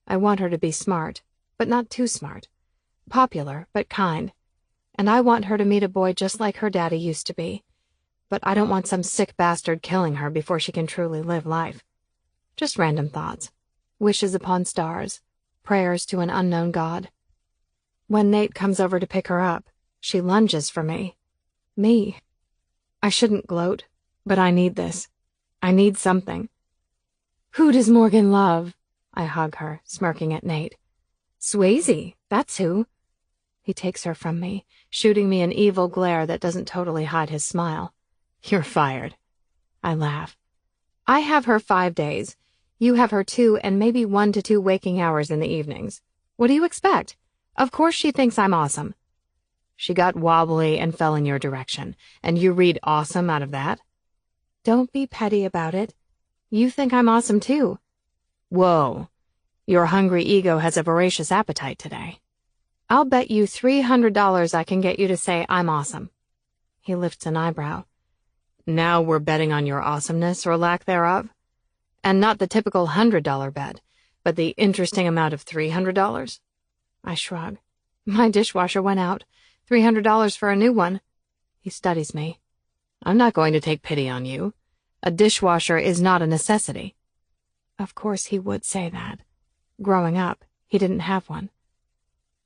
I want her to be smart, but not too smart. Popular, but kind. And I want her to meet a boy just like her daddy used to be. But I don't want some sick bastard killing her before she can truly live life. Just random thoughts. Wishes upon stars. Prayers to an unknown God. When Nate comes over to pick her up, she lunges for me. Me. I shouldn't gloat, but I need this. I need something. Who does Morgan love? I hug her, smirking at Nate. Swayze, that's who. He takes her from me, shooting me an evil glare that doesn't totally hide his smile. You're fired. I laugh. I have her 5 days. You have her 2 and maybe 1 to 2 waking hours in the evenings. What do you expect? Of course she thinks I'm awesome. She got wobbly and fell in your direction, and you read awesome out of that? Don't be petty about it. You think I'm awesome too. Whoa. Your hungry ego has a voracious appetite today. I'll bet you $300 I can get you to say I'm awesome. He lifts an eyebrow. Now we're betting on your awesomeness or lack thereof? And not the typical $100 bet, but the interesting amount of $300? I shrug. My dishwasher went out. $300 for a new one. He studies me. I'm not going to take pity on you. A dishwasher is not a necessity. Of course he would say that. Growing up, he didn't have one.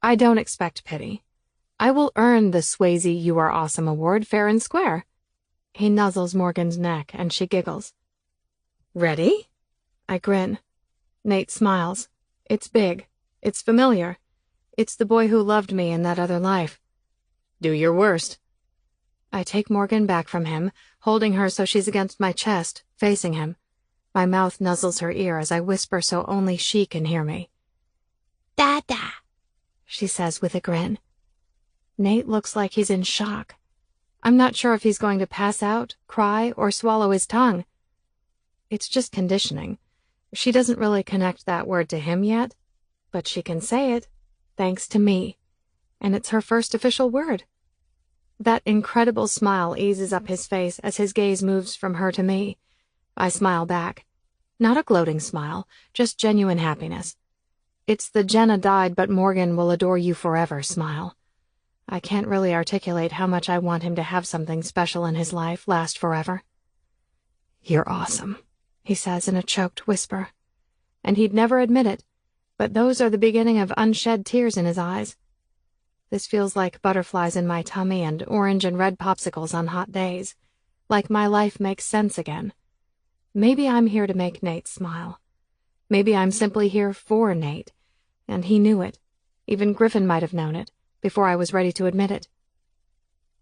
I don't expect pity. I will earn the Swayze You Are Awesome award fair and square. He nuzzles Morgan's neck, and she giggles. Ready? I grin. Nate smiles. It's big. It's familiar. It's the boy who loved me in that other life. Do your worst. I take Morgan back from him, holding her so she's against my chest, facing him. My mouth nuzzles her ear as I whisper so only she can hear me. Dada, she says with a grin. Nate looks like he's in shock. I'm not sure if he's going to pass out, cry, or swallow his tongue. It's just conditioning. She doesn't really connect that word to him yet, but she can say it, thanks to me, and it's her first official word. That incredible smile eases up his face as his gaze moves from her to me. I smile back. Not a gloating smile, just genuine happiness. It's the Jenna died but Morgan will adore you forever smile. I can't really articulate how much I want him to have something special in his life last forever. You're awesome, he says in a choked whisper. And he'd never admit it, but those are the beginning of unshed tears in his eyes. This feels like butterflies in my tummy and orange and red popsicles on hot days. Like my life makes sense again. Maybe I'm here to make Nate smile. Maybe I'm simply here for Nate, and he knew it. Even Griffin might have known it, before I was ready to admit it.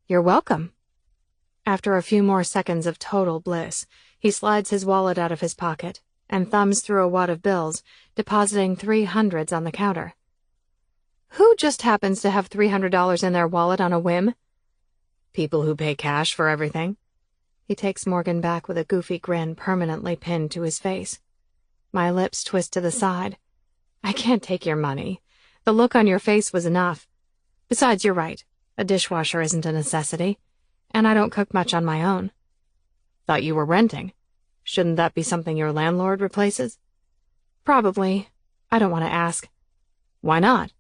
You're welcome. After a few more seconds of total bliss, he slides his wallet out of his pocket and thumbs through a wad of bills, depositing 300s on the counter. Who just happens to have $300 in their wallet on a whim? People who pay cash for everything. He takes Morgan back with a goofy grin permanently pinned to his face. My lips twist to the side. I can't take your money. The look on your face was enough. Besides, you're right. A dishwasher isn't a necessity, and I don't cook much on my own. Thought you were renting. Shouldn't that be something your landlord replaces? Probably. I don't want to ask. Why not?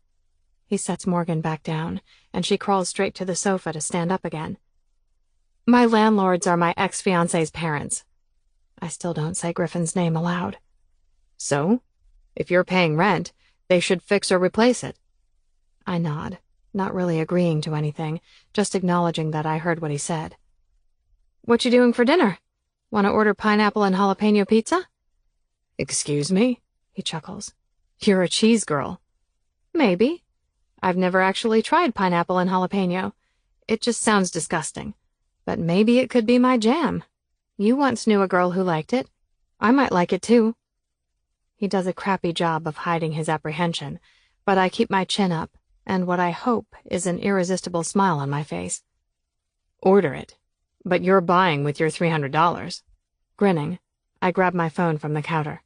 He sets Morgan back down, and she crawls straight to the sofa to stand up again. My landlords are my ex-fiancé's parents. I still don't say Griffin's name aloud. So? If you're paying rent, they should fix or replace it. I nod, not really agreeing to anything, just acknowledging that I heard what he said. What you doing for dinner? Want to order pineapple and jalapeno pizza? Excuse me? He chuckles. You're a cheese girl. Maybe. I've never actually tried pineapple and jalapeno. It just sounds disgusting. But maybe it could be my jam. You once knew a girl who liked it. I might like it too. He does a crappy job of hiding his apprehension, but I keep my chin up, and what I hope is an irresistible smile on my face. Order it. But you're buying with your $300. Grinning, I grab my phone from the counter.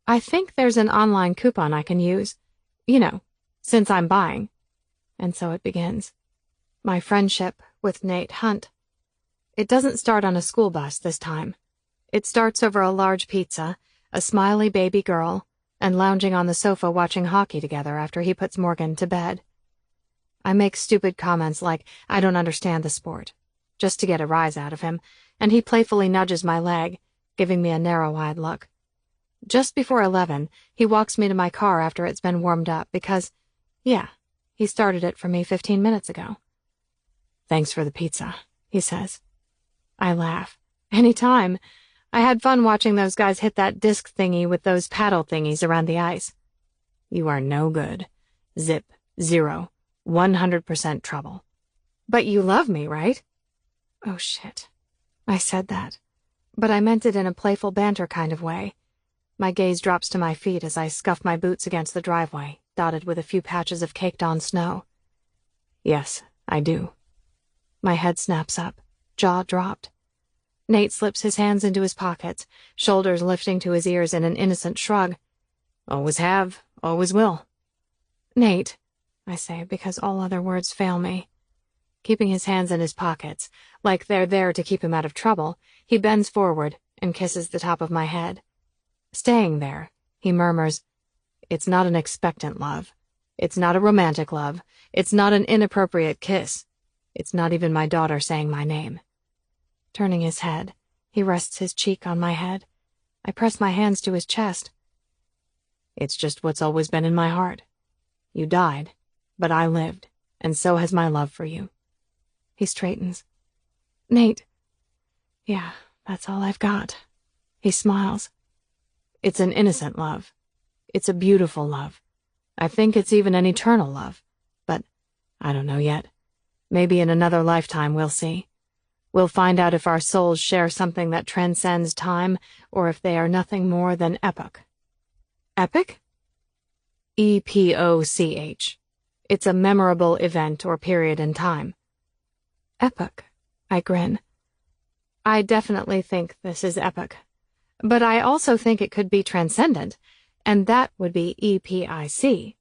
I think there's an online coupon I can use. You know, since I'm buying. And so it begins. My friendship with Nate Hunt. It doesn't start on a school bus this time. It starts over a large pizza, a smiley baby girl, and lounging on the sofa watching hockey together after he puts Morgan to bed. I make stupid comments like I don't understand the sport, just to get a rise out of him, and he playfully nudges my leg, giving me a narrow-eyed look. Just before 11, he walks me to my car after it's been warmed up because, yeah, he started it for me 15 minutes ago. Thanks for the pizza, he says. I laugh. Any time. I had fun watching those guys hit that disc thingy with those paddle thingies around the ice. You are no good. Zip. 0. 100% trouble. But you love me, right? Oh, shit. I said that. But I meant it in a playful banter kind of way. My gaze drops to my feet as I scuff my boots against the driveway, dotted with a few patches of caked-on snow. Yes, I do. My head snaps up, jaw dropped. Nate slips his hands into his pockets, shoulders lifting to his ears in an innocent shrug. Always have, always will. Nate, I say, because all other words fail me. Keeping his hands in his pockets, like they're there to keep him out of trouble, he bends forward and kisses the top of my head. Staying there, he murmurs, "It's not an expectant love. It's not a romantic love. It's not an inappropriate kiss. It's not even my daughter saying my name." Turning his head, he rests his cheek on my head. I press my hands to his chest. It's just what's always been in my heart. You died, but I lived, and so has my love for you. He straightens. Nate. Yeah, that's all I've got. He smiles. It's an innocent love. It's a beautiful love. I think it's even an eternal love. But I don't know yet. Maybe in another lifetime we'll see. We'll find out if our souls share something that transcends time, or if they are nothing more than epoch. Epic? EPOCH. It's a memorable event or period in time. Epoch, I grin. I definitely think this is epic. But I also think it could be transcendent, and that would be EPIC.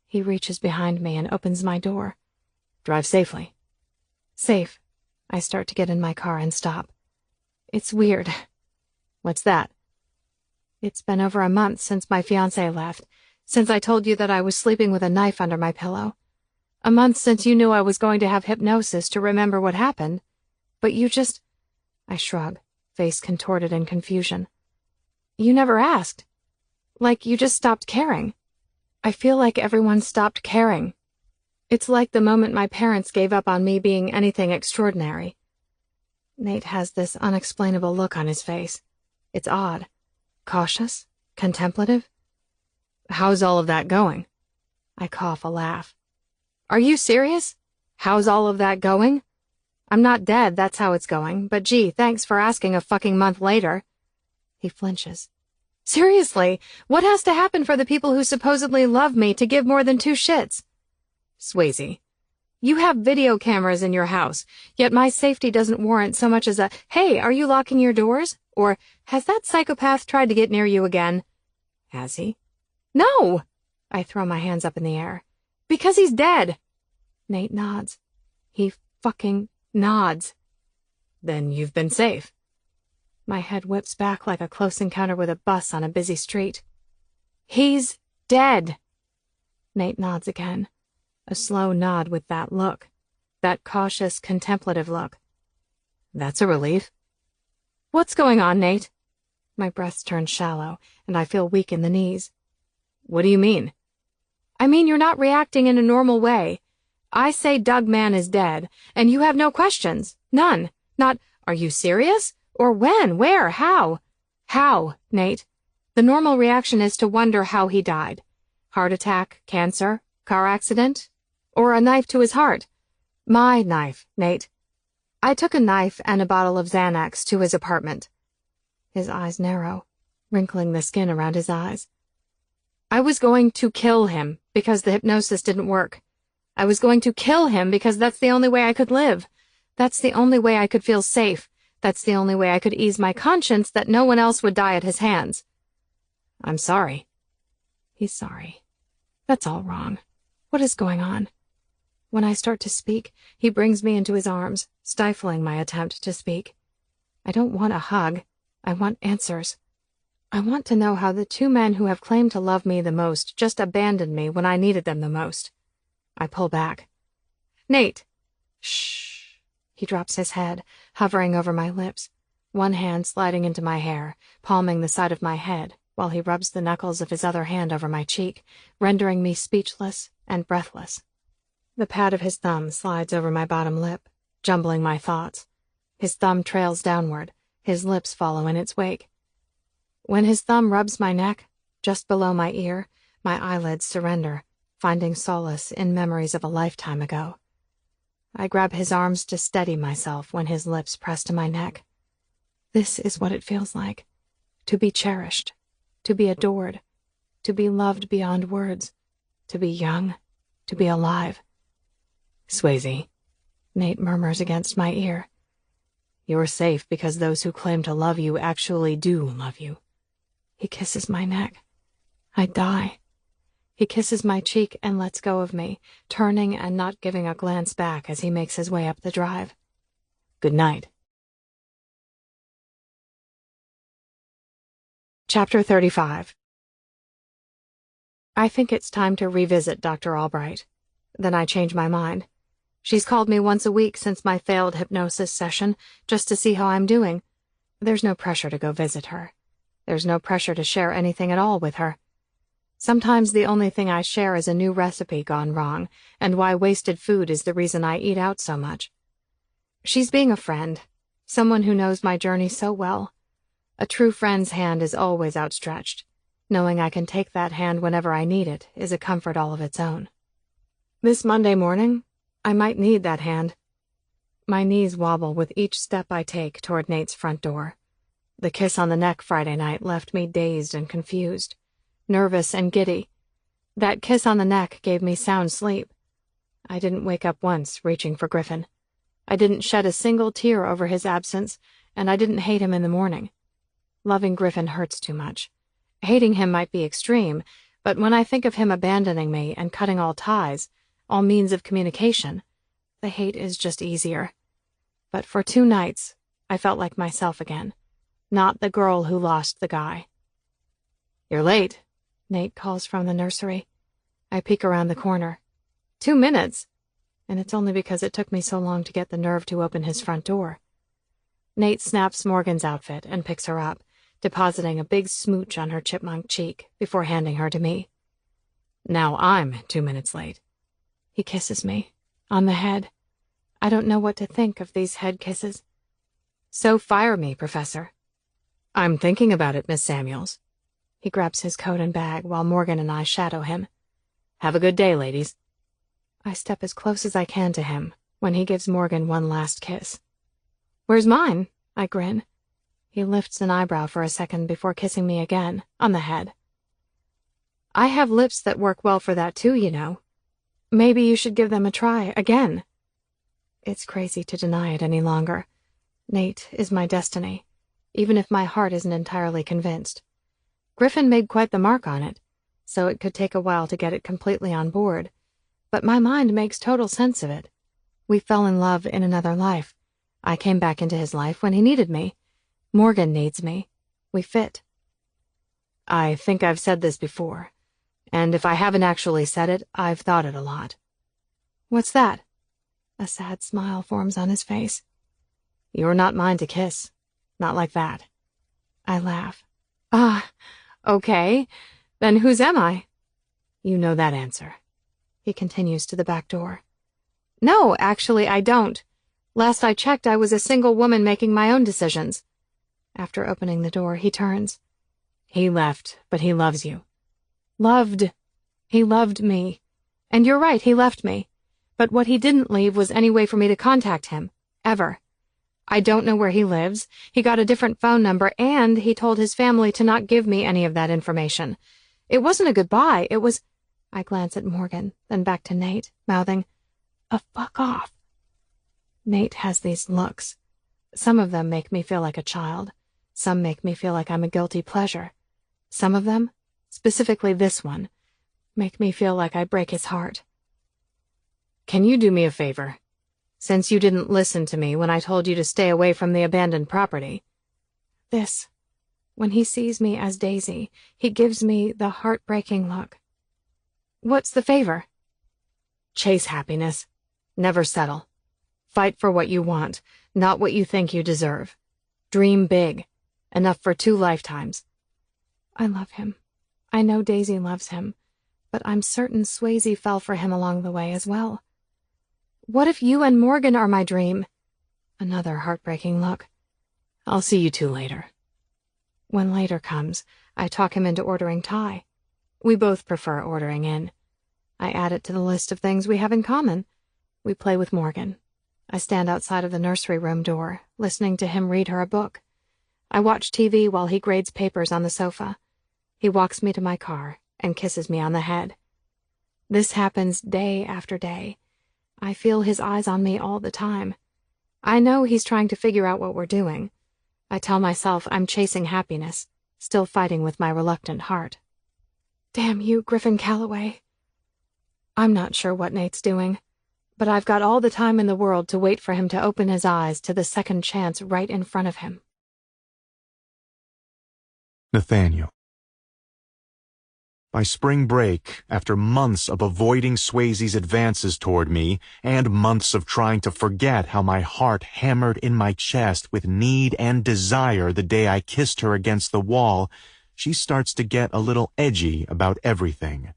He reaches behind me and opens my door. Drive safely. Safe. I start to get in my car and stop. It's weird. What's that? It's been over a month since my fiancé left, since I told you that I was sleeping with a knife under my pillow. A month since you knew I was going to have hypnosis to remember what happened. But you just... I shrug, face contorted in confusion. You never asked. Like you just stopped caring. I feel like everyone stopped caring. It's like the moment my parents gave up on me being anything extraordinary. Nate has this unexplainable look on his face. It's odd. Cautious, Contemplative? How's all of that going? I cough a laugh. Are you serious? How's all of that going? I'm not dead, that's how it's going, but gee, thanks for asking a fucking month later. He flinches. Seriously, what has to happen for the people who supposedly love me to give more than two shits? Swayze. You have video cameras in your house, yet my safety doesn't warrant so much as a, hey, are you locking your doors? Or, has that psychopath tried to get near you again? Has he? No! I throw my hands up in the air. Because he's dead. Nate nods. He fucking nods. Then you've been safe. My head whips back like a close encounter with a bus on a busy street. He's dead. Nate nods again. A slow nod with that look. That cautious, contemplative look. That's a relief. What's going on, Nate? My breath turns shallow, and I feel weak in the knees. What do you mean? I mean you're not reacting in a normal way. I say Doug Mann is dead, and you have no questions. None. Not, are you serious? Or when? Where? How? How, Nate? The normal reaction is to wonder how he died. Heart attack, cancer, car accident, or a knife to his heart. My knife, Nate. I took a knife and a bottle of Xanax to his apartment. His eyes narrow, wrinkling the skin around his eyes. I was going to kill him because the hypnosis didn't work. I was going to kill him because that's the only way I could live. That's the only way I could feel safe. That's the only way I could ease my conscience that no one else would die at his hands. I'm sorry. He's sorry. That's all wrong. What is going on? When I start to speak, he brings me into his arms, stifling my attempt to speak. I don't want a hug. I want answers. I want to know how the two men who have claimed to love me the most just abandoned me when I needed them the most. I pull back. Nate! Shh. He drops his head, hovering over my lips, one hand sliding into my hair, palming the side of my head, while he rubs the knuckles of his other hand over my cheek, rendering me speechless and breathless. The pad of his thumb slides over my bottom lip, jumbling my thoughts. His thumb trails downward, his lips follow in its wake. When his thumb rubs my neck, just below my ear, my eyelids surrender, finding solace in memories of a lifetime ago. I grab his arms to steady myself when his lips press to my neck. This is what it feels like. To be cherished, to be adored, to be loved beyond words, to be young, to be alive. Swayze, Nate murmurs against my ear. You're safe because those who claim to love you actually do love you. He kisses my neck. I die. He kisses my cheek and lets go of me, turning and not giving a glance back as he makes his way up the drive. Good night. Chapter 35. I think it's time to revisit Dr. Albright. Then I change my mind. She's called me once a week since my failed hypnosis session, just to see how I'm doing. There's no pressure to go visit her. There's no pressure to share anything at all with her. Sometimes the only thing I share is a new recipe gone wrong, and why wasted food is the reason I eat out so much. She's being a friend, someone who knows my journey so well. A true friend's hand is always outstretched. Knowing I can take that hand whenever I need it is a comfort all of its own. This Monday morning, I might need that hand. My knees wobble with each step I take toward Nate's front door. The kiss on the neck Friday night left me dazed and confused, nervous and giddy. That kiss on the neck gave me sound sleep. I didn't wake up once reaching for Griffin. I didn't shed a single tear over his absence, and I didn't hate him in the morning. Loving Griffin hurts too much. Hating him might be extreme, but when I think of him abandoning me and cutting all ties, all means of communication, the hate is just easier. But for 2 nights, I felt like myself again, not the girl who lost the guy. You're late, Nate calls from the nursery. I peek around the corner. 2 minutes, and it's only because it took me so long to get the nerve to open his front door. Nate snaps Morgan's outfit and picks her up, depositing a big smooch on her chipmunk cheek before handing her to me. Now I'm 2 minutes late. He kisses me, on the head. I don't know what to think of these head kisses. So fire me, Professor. I'm thinking about it, Miss Samuels. He grabs his coat and bag while Morgan and I shadow him. Have a good day, ladies. I step as close as I can to him when he gives Morgan one last kiss. Where's mine? I grin. He lifts an eyebrow for a second before kissing me again, on the head. I have lips that work well for that too, you know. Maybe you should give them a try, again. It's crazy to deny it any longer. Nate is my destiny, even if my heart isn't entirely convinced. Griffin made quite the mark on it, so it could take a while to get it completely on board. But my mind makes total sense of it. We fell in love in another life. I came back into his life when he needed me. Morgan needs me. We fit. I think I've said this before, and if I haven't actually said it, I've thought it a lot. What's that? A sad smile forms on his face. You're not mine to kiss. Not like that. I laugh. Okay. Then whose am I? You know that answer. He continues to the back door. No, actually, I don't. Last I checked, I was a single woman making my own decisions. After opening the door, he turns. He left, but he loves you. Loved. He loved me. And you're right, he left me. But what he didn't leave was any way for me to contact him. Ever. I don't know where he lives. He got a different phone number, and he told his family to not give me any of that information. It wasn't a goodbye, it was... I glance at Morgan, then back to Nate, mouthing, "A fuck off." Nate has these looks. Some of them make me feel like a child. Some make me feel like I'm a guilty pleasure. Some of them, specifically this one, make me feel like I break his heart. Can you do me a favor? Since you didn't listen to me when I told you to stay away from the abandoned property. This. When he sees me as Daisy, he gives me the heartbreaking look. What's the favor? Chase happiness. Never settle. Fight for what you want, not what you think you deserve. Dream big. Enough for 2 lifetimes. I love him. I know Daisy loves him, but I'm certain Swayze fell for him along the way as well. What if you and Morgan are my dream? Another heartbreaking look. I'll see you 2 later. When later comes, I talk him into ordering Thai. We both prefer ordering in. I add it to the list of things we have in common. We play with Morgan. I stand outside of the nursery room door, listening to him read her a book. I watch TV while he grades papers on the sofa. He walks me to my car and kisses me on the head. This happens day after day. I feel his eyes on me all the time. I know he's trying to figure out what we're doing. I tell myself I'm chasing happiness, still fighting with my reluctant heart. Damn you, Griffin Calloway. I'm not sure what Nate's doing, but I've got all the time in the world to wait for him to open his eyes to the second chance right in front of him. Nathaniel. By spring break, after months of avoiding Swayze's advances toward me, and months of trying to forget how my heart hammered in my chest with need and desire the day I kissed her against the wall, she starts to get a little edgy about everything.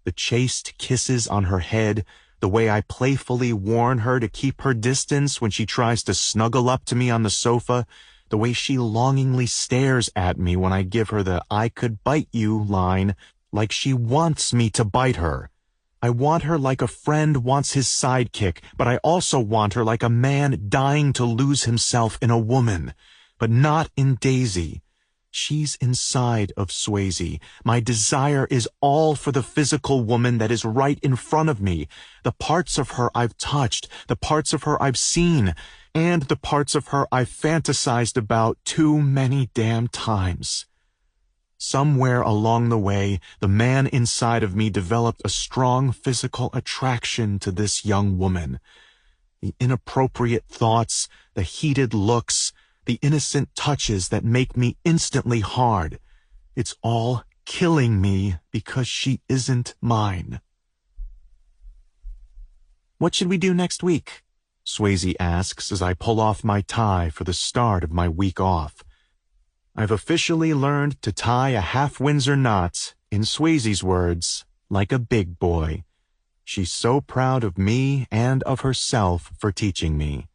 The chaste kisses on her head, the way I playfully warn her to keep her distance when she tries to snuggle up to me on the sofa, the way she longingly stares at me when I give her the "I could bite you" line, like she wants me to bite her. I want her like a friend wants his sidekick, but I also want her like a man dying to lose himself in a woman, but not in Daisy. She's inside of Swayze. My desire is all for the physical woman that is right in front of me, the parts of her I've touched, the parts of her I've seen, and the parts of her I've fantasized about too many damn times. Somewhere along the way, the man inside of me developed a strong physical attraction to this young woman. The inappropriate thoughts, the heated looks, the innocent touches that make me instantly hard. It's all killing me because she isn't mine. "What should we do next week?" Swayze asks as I pull off my tie for the start of my week off. I've officially learned to tie a half-Windsor knot, in Swayze's words, like a big boy. She's so proud of me and of herself for teaching me.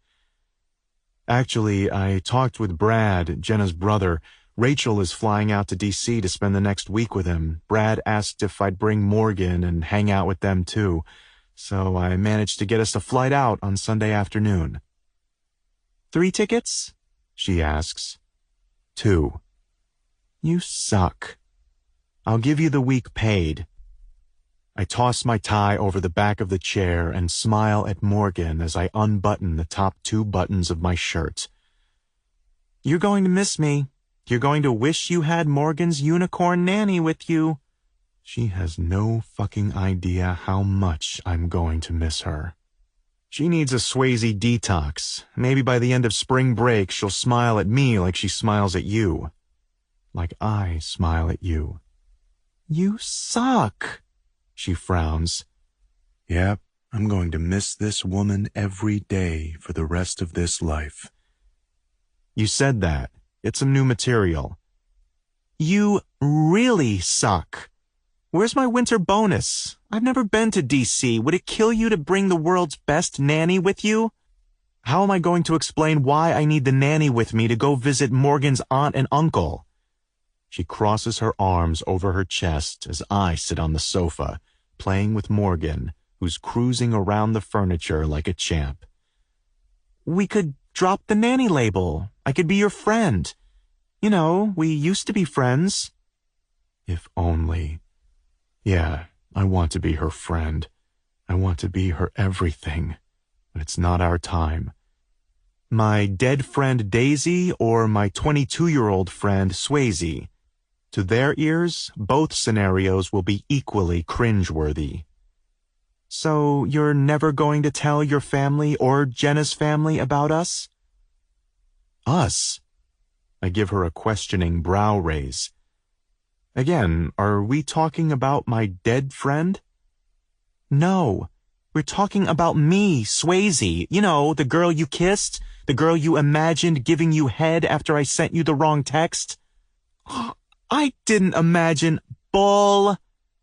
Actually, I talked with Brad, Jenna's brother, Rachel is flying out to D.C. to spend the next week with him. Brad asked if I'd bring Morgan and hang out with them too, so I managed to get us a flight out on Sunday afternoon. 3 tickets? She asks. 2. You suck. I'll give you the week paid. I toss my tie over the back of the chair and smile at Morgan as I unbutton the top 2 buttons of my shirt. You're going to miss me. You're going to wish you had Morgan's unicorn nanny with you. She has no fucking idea how much I'm going to miss her. She needs a Swayze detox. Maybe by the end of spring break, she'll smile at me like she smiles at you. Like I smile at you. You suck. She frowns. Yep, I'm going to miss this woman every day for the rest of this life. You said that. Get some new material. You really suck. Where's my winter bonus? I've never been to D.C. Would it kill you to bring the world's best nanny with you? How am I going to explain why I need the nanny with me to go visit Morgan's aunt and uncle? She crosses her arms over her chest as I sit on the sofa, playing with Morgan, who's cruising around the furniture like a champ. We could drop the nanny label. I could be your friend. You know, we used to be friends. If only. Yeah, I want to be her friend. I want to be her everything. But it's not our time. My dead friend Daisy or my 22-year-old friend Swayze? To their ears, both scenarios will be equally cringeworthy. So you're never going to tell your family or Jenna's family about us? Us? I give her a questioning brow raise. Again, are we talking about my dead friend? No, we're talking about me, Swayze. You know, the girl you kissed, the girl you imagined giving you head after I sent you the wrong text. I didn't imagine. Bull.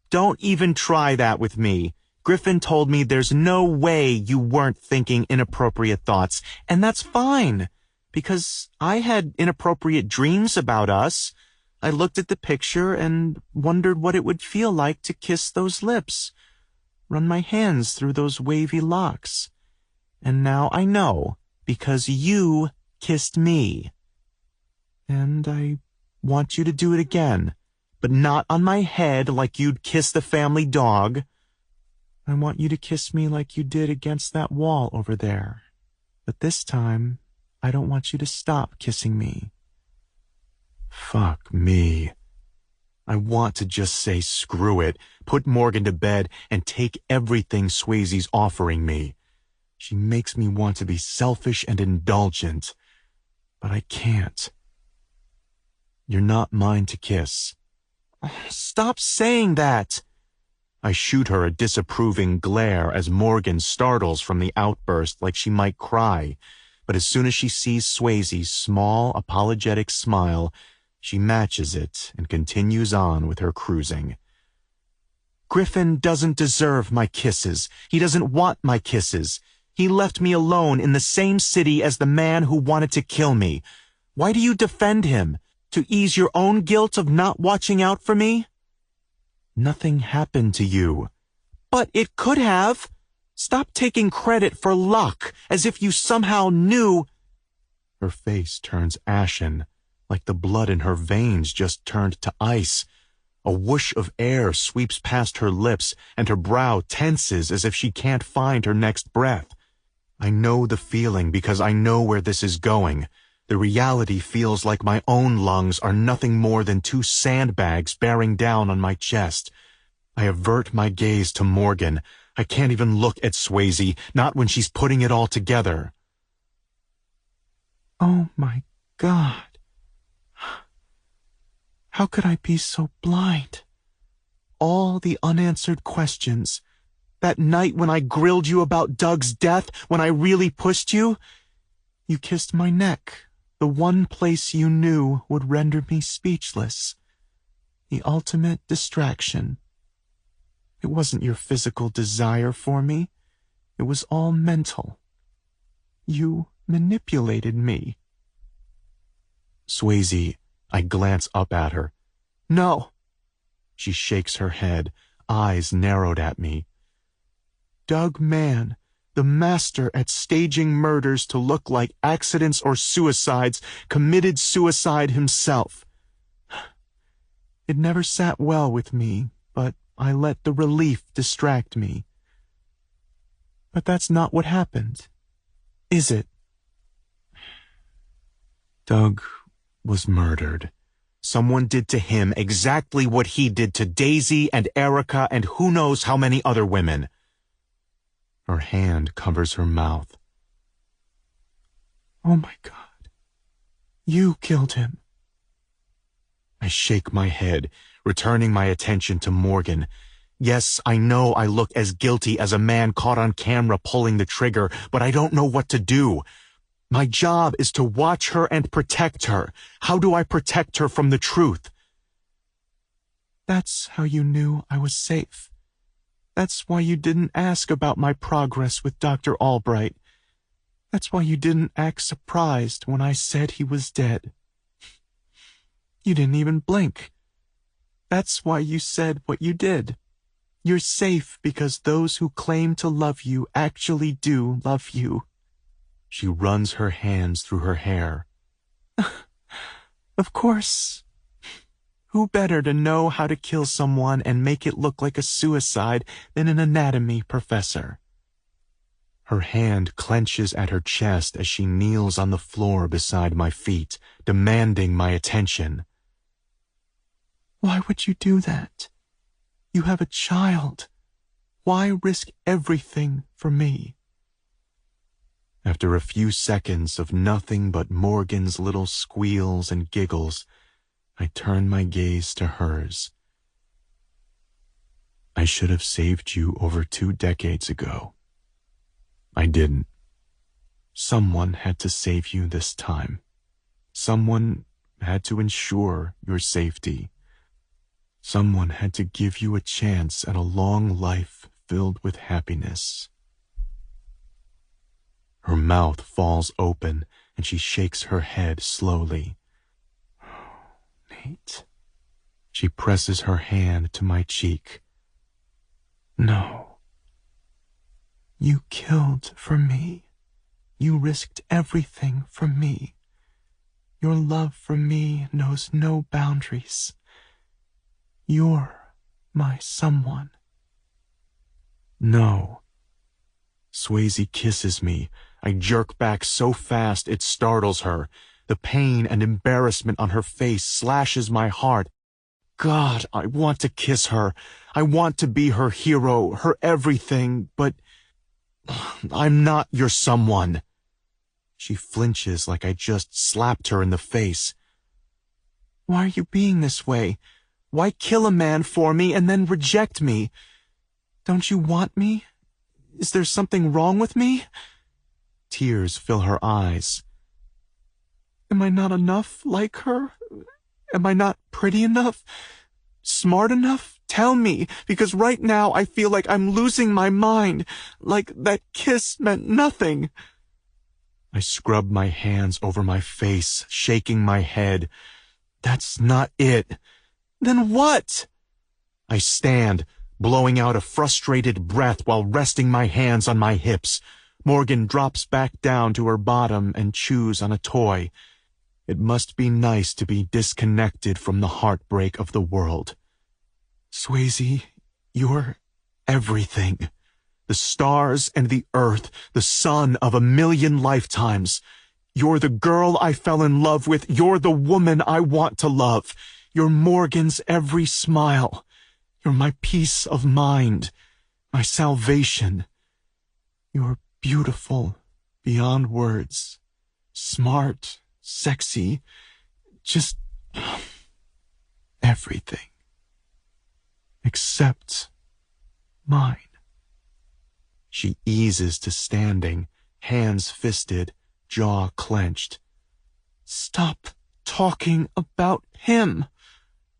Don't even try that with me. Griffin told me there's no way you weren't thinking inappropriate thoughts, and that's fine, because I had inappropriate dreams about us. I looked at the picture and wondered what it would feel like to kiss those lips, run my hands through those wavy locks. And now I know, because you kissed me. And I want you to do it again, but not on my head like you'd kiss the family dog. I want you to kiss me like you did against that wall over there. But this time, I don't want you to stop kissing me. Fuck me. I want to just say screw it, put Morgan to bed, and take everything Swayze's offering me. She makes me want to be selfish and indulgent, but I can't. You're not mine to kiss. Stop saying that. I shoot her a disapproving glare as Morgan startles from the outburst like she might cry, but as soon as she sees Swayze's small, apologetic smile, she matches it and continues on with her cruising. Griffin doesn't deserve my kisses. He doesn't want my kisses. He left me alone in the same city as the man who wanted to kill me. Why do you defend him? To ease your own guilt of not watching out for me? Nothing happened to you. But it could have. Stop taking credit for luck, as if you somehow knew. Her face turns ashen, like the blood in her veins just turned to ice. A whoosh of air sweeps past her lips, and her brow tenses as if she can't find her next breath. I know the feeling because I know where this is going. The reality feels like my own lungs are nothing more than 2 sandbags bearing down on my chest. I avert my gaze to Morgan. I can't even look at Swayze, not when she's putting it all together. Oh my God. How could I be so blind? All the unanswered questions. That night when I grilled you about Doug's death, when I really pushed you, you kissed my neck. The one place you knew would render me speechless. The ultimate distraction. It wasn't your physical desire for me. It was all mental. You manipulated me. Swayze, I glance up at her. No. She shakes her head, eyes narrowed at me. Doug Mann, the master at staging murders to look like accidents or suicides, committed suicide himself. It never sat well with me, but I let the relief distract me. But that's not what happened, is it? Doug was murdered. Someone did to him exactly what he did to Daisy and Erica and who knows how many other women. Her hand covers her mouth. Oh my God. You killed him. I shake my head, returning my attention to Morgan. Yes, I know I look as guilty as a man caught on camera pulling the trigger, but I don't know what to do. My job is to watch her and protect her. How do I protect her from the truth? That's how you knew I was safe. That's why you didn't ask about my progress with Dr. Albright. That's why you didn't act surprised when I said he was dead. You didn't even blink. That's why you said what you did. You're safe because those who claim to love you actually do love you. She runs her hands through her hair. Of course. Who better to know how to kill someone and make it look like a suicide than an anatomy professor? Her hand clenches at her chest as she kneels on the floor beside my feet, demanding my attention. Why would you do that? You have a child. Why risk everything for me? After a few seconds of nothing but Morgan's little squeals and giggles, I turn my gaze to hers. I should have saved you over 2 decades ago. I didn't. Someone had to save you this time. Someone had to ensure your safety. Someone had to give you a chance at a long life filled with happiness. Her mouth falls open and she shakes her head slowly. Nate. She presses her hand to my cheek. No. You killed for me. You risked everything for me. Your love for me knows no boundaries. You're my someone. No. Swayze kisses me. I jerk back so fast it startles her. The pain and embarrassment on her face slashes my heart. God, I want to kiss her. I want to be her hero, her everything, but I'm not your someone. She flinches like I just slapped her in the face. Why are you being this way? Why kill a man for me and then reject me? Don't you want me? Is there something wrong with me? Tears fill her eyes. Am I not enough like her? Am I not pretty enough? Smart enough? Tell me, because right now I feel like I'm losing my mind, like that kiss meant nothing. I scrub my hands over my face, shaking my head. That's not it. Then what? I stand, blowing out a frustrated breath while resting my hands on my hips. Morgan drops back down to her bottom and chews on a toy. It must be nice to be disconnected from the heartbreak of the world. Swayze, you're everything. The stars and the earth, the sun of 1,000,000 lifetimes. You're the girl I fell in love with. You're the woman I want to love. You're Morgan's every smile. You're my peace of mind, my salvation. You're beautiful beyond words, smart, sexy, just everything. Except mine. She eases to standing, hands fisted, jaw clenched. Stop talking about him.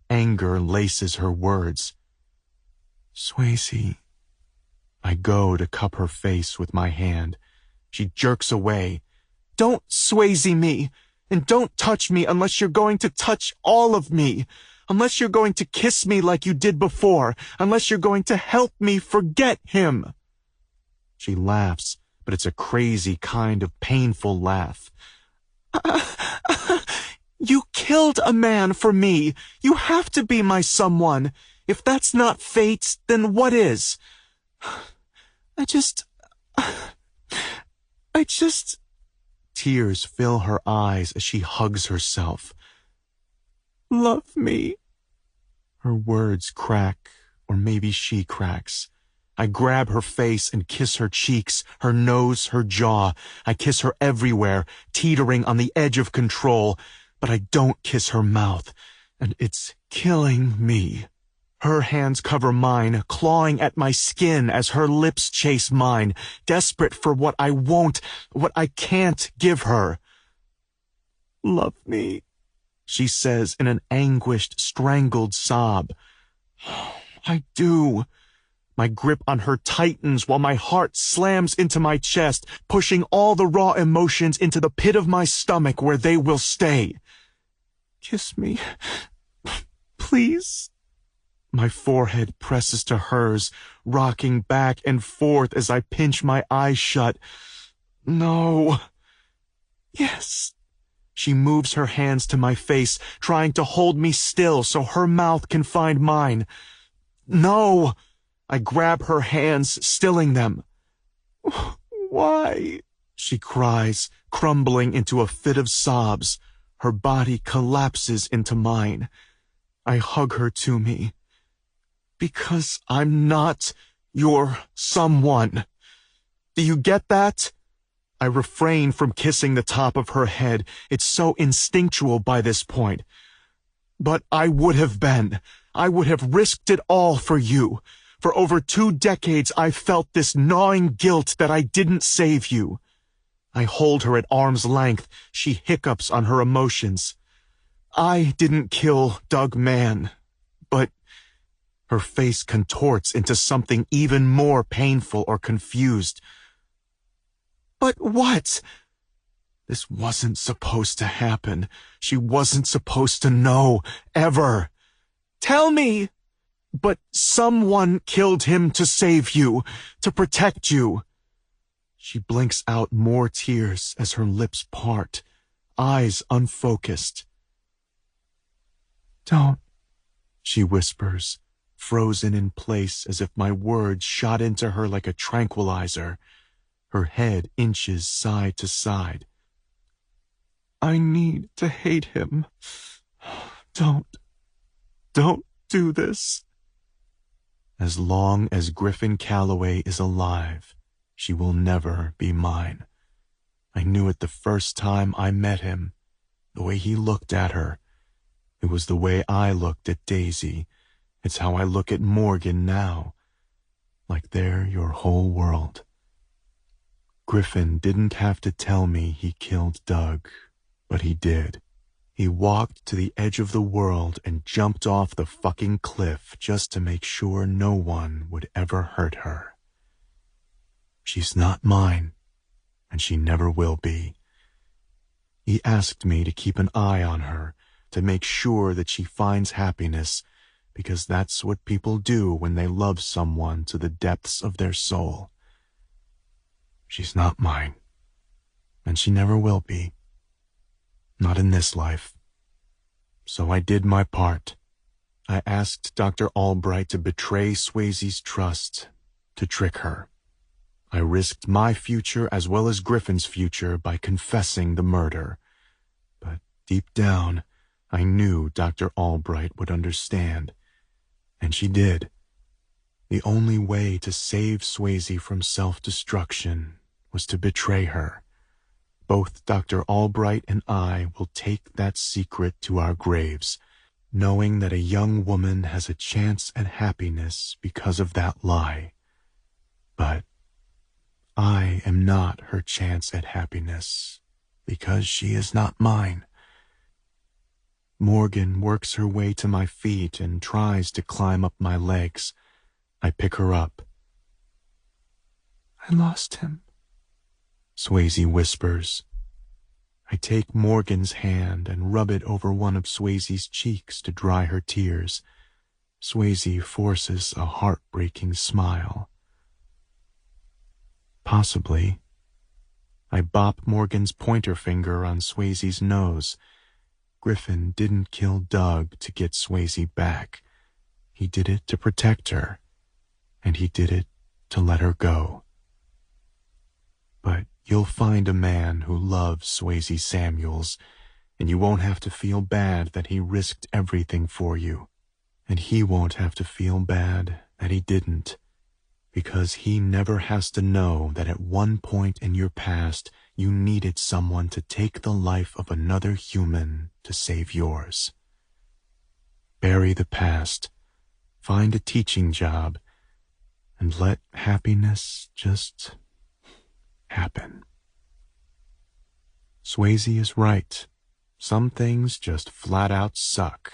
Anger laces her words. Swayze. I go to cup her face with my hand. She jerks away. Don't Swayze me. And don't touch me unless you're going to touch all of me. Unless you're going to kiss me like you did before. Unless you're going to help me forget him. She laughs, but it's a crazy kind of painful laugh. You killed a man for me. You have to be my someone. If that's not fate, then what is? I just... Tears fill her eyes as she hugs herself. Love me. Her words crack, or maybe she cracks. I grab her face and kiss her cheeks, her nose, her jaw. I kiss her everywhere, teetering on the edge of control, but I don't kiss her mouth, and it's killing me. Her hands cover mine, clawing at my skin as her lips chase mine, desperate for what I won't, what I can't give her. Love me, she says in an anguished, strangled sob. I do. My grip on her tightens while my heart slams into my chest, pushing all the raw emotions into the pit of my stomach where they will stay. Kiss me, please. My forehead presses to hers, rocking back and forth as I pinch my eyes shut. No. Yes. She moves her hands to my face, trying to hold me still so her mouth can find mine. No. I grab her hands, stilling them. Why? She cries, crumbling into a fit of sobs. Her body collapses into mine. I hug her to me. Because I'm not your someone. Do you get that? I refrain from kissing the top of her head. It's so instinctual by this point. But I would have been. I would have risked it all for you. For over 2 decades, I felt this gnawing guilt that I didn't save you. I hold her at arm's length. She hiccups on her emotions. I didn't kill Doug Mann, but... Her face contorts into something even more painful or confused. But what? This wasn't supposed to happen. She wasn't supposed to know, ever. Tell me! But someone killed him to save you, to protect you. She blinks out more tears as her lips part, eyes unfocused. Don't, she whispers, frozen in place as if my words shot into her like a tranquilizer. Her head inches side to side. I need to hate him. Don't do this. As long as Griffin Calloway is alive, she will never be mine. I knew it the first time I met him. The way he looked at her. It was the way I looked at Daisy. It's how I look at Morgan now. Like they're your whole world. Griffin didn't have to tell me he killed Doug, but he did. He walked to the edge of the world and jumped off the fucking cliff just to make sure no one would ever hurt her. She's not mine, and she never will be. He asked me to keep an eye on her, to make sure that she finds happiness, because that's what people do when they love someone to the depths of their soul. She's not mine, and she never will be. Not in this life. So I did my part. I asked Dr. Albright to betray Swayze's trust, to trick her. I risked my future as well as Griffin's future by confessing the murder. But deep down, I knew Dr. Albright would understand. And she did. The only way to save Swayze from self-destruction was to betray her. Both Dr. Albright and I will take that secret to our graves, knowing that a young woman has a chance at happiness because of that lie. But I am not her chance at happiness, because she is not mine. Morgan works her way to my feet and tries to climb up my legs. I pick her up. I lost him, Swayze whispers. I take Morgan's hand and rub it over one of Swayze's cheeks to dry her tears. Swayze forces a heartbreaking smile. Possibly. I bop Morgan's pointer finger on Swayze's nose. Griffin didn't kill Doug to get Swayze back. He did it to protect her, and he did it to let her go. But you'll find a man who loves Swayze Samuels, and you won't have to feel bad that he risked everything for you. And he won't have to feel bad that he didn't, because he never has to know that at one point in your past you needed someone to take the life of another human to save yours. Bury the past, find a teaching job, and let happiness just happen. Swayze is right. Some things just flat out suck,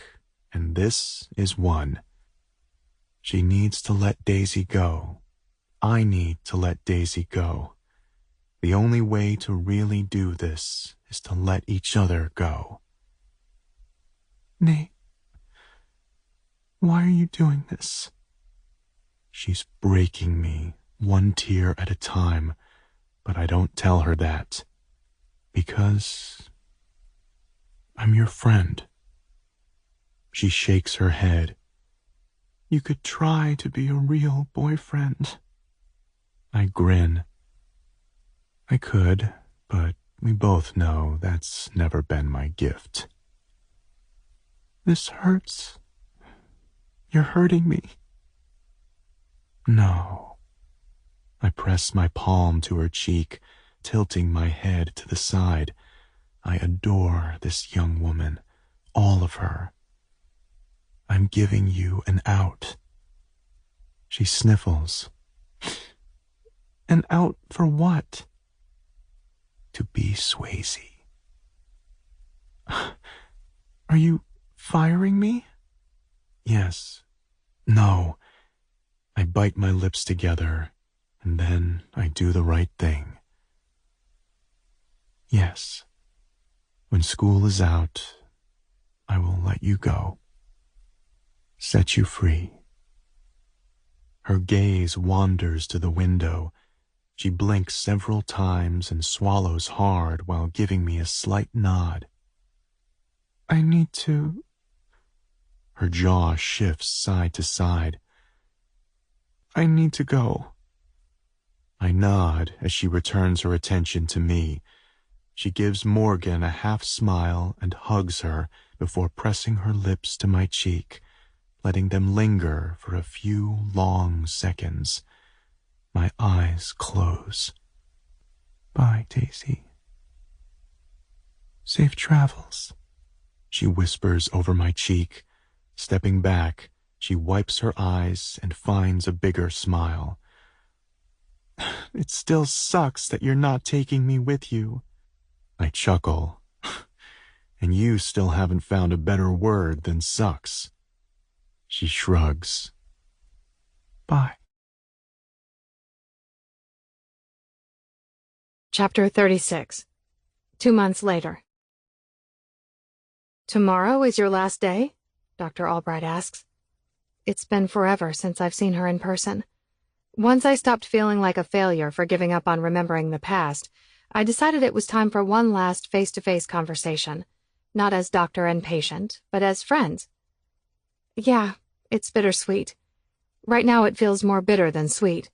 and this is one. She needs to let Daisy go. I need to let Daisy go. The only way to really do this is to let each other go. Nate, why are you doing this? She's breaking me, one tear at a time, but I don't tell her that. Because I'm your friend. She shakes her head. You could try to be a real boyfriend. I grin. I could, but we both know that's never been my gift. This hurts. You're hurting me. No. I press my palm to her cheek, tilting my head to the side. I adore this young woman, all of her. I'm giving you an out. She sniffles. An out for what? To be Swayze. Are you firing me? Yes. No. I bite my lips together, and then I do the right thing. Yes. When school is out, I will let you go. Set you free. Her gaze wanders to the window. She blinks several times and swallows hard while giving me a slight nod. I need to... Her jaw shifts side to side. I need to go. I nod as she returns her attention to me. She gives Morgan a half smile and hugs her before pressing her lips to my cheek, letting them linger for a few long seconds. My eyes close. Bye, Daisy. Safe travels. She whispers over my cheek. Stepping back, she wipes her eyes and finds a bigger smile. It still sucks that you're not taking me with you. I chuckle. And you still haven't found a better word than sucks. She shrugs. Bye. Chapter 36. 2 months later. Tomorrow is your last day? Dr. Albright asks. It's been forever since I've seen her in person. Once I stopped feeling like a failure for giving up on remembering the past, I decided it was time for one last face-to-face conversation, not as doctor and patient, but as friends. Yeah, it's bittersweet. Right now it feels more bitter than sweet.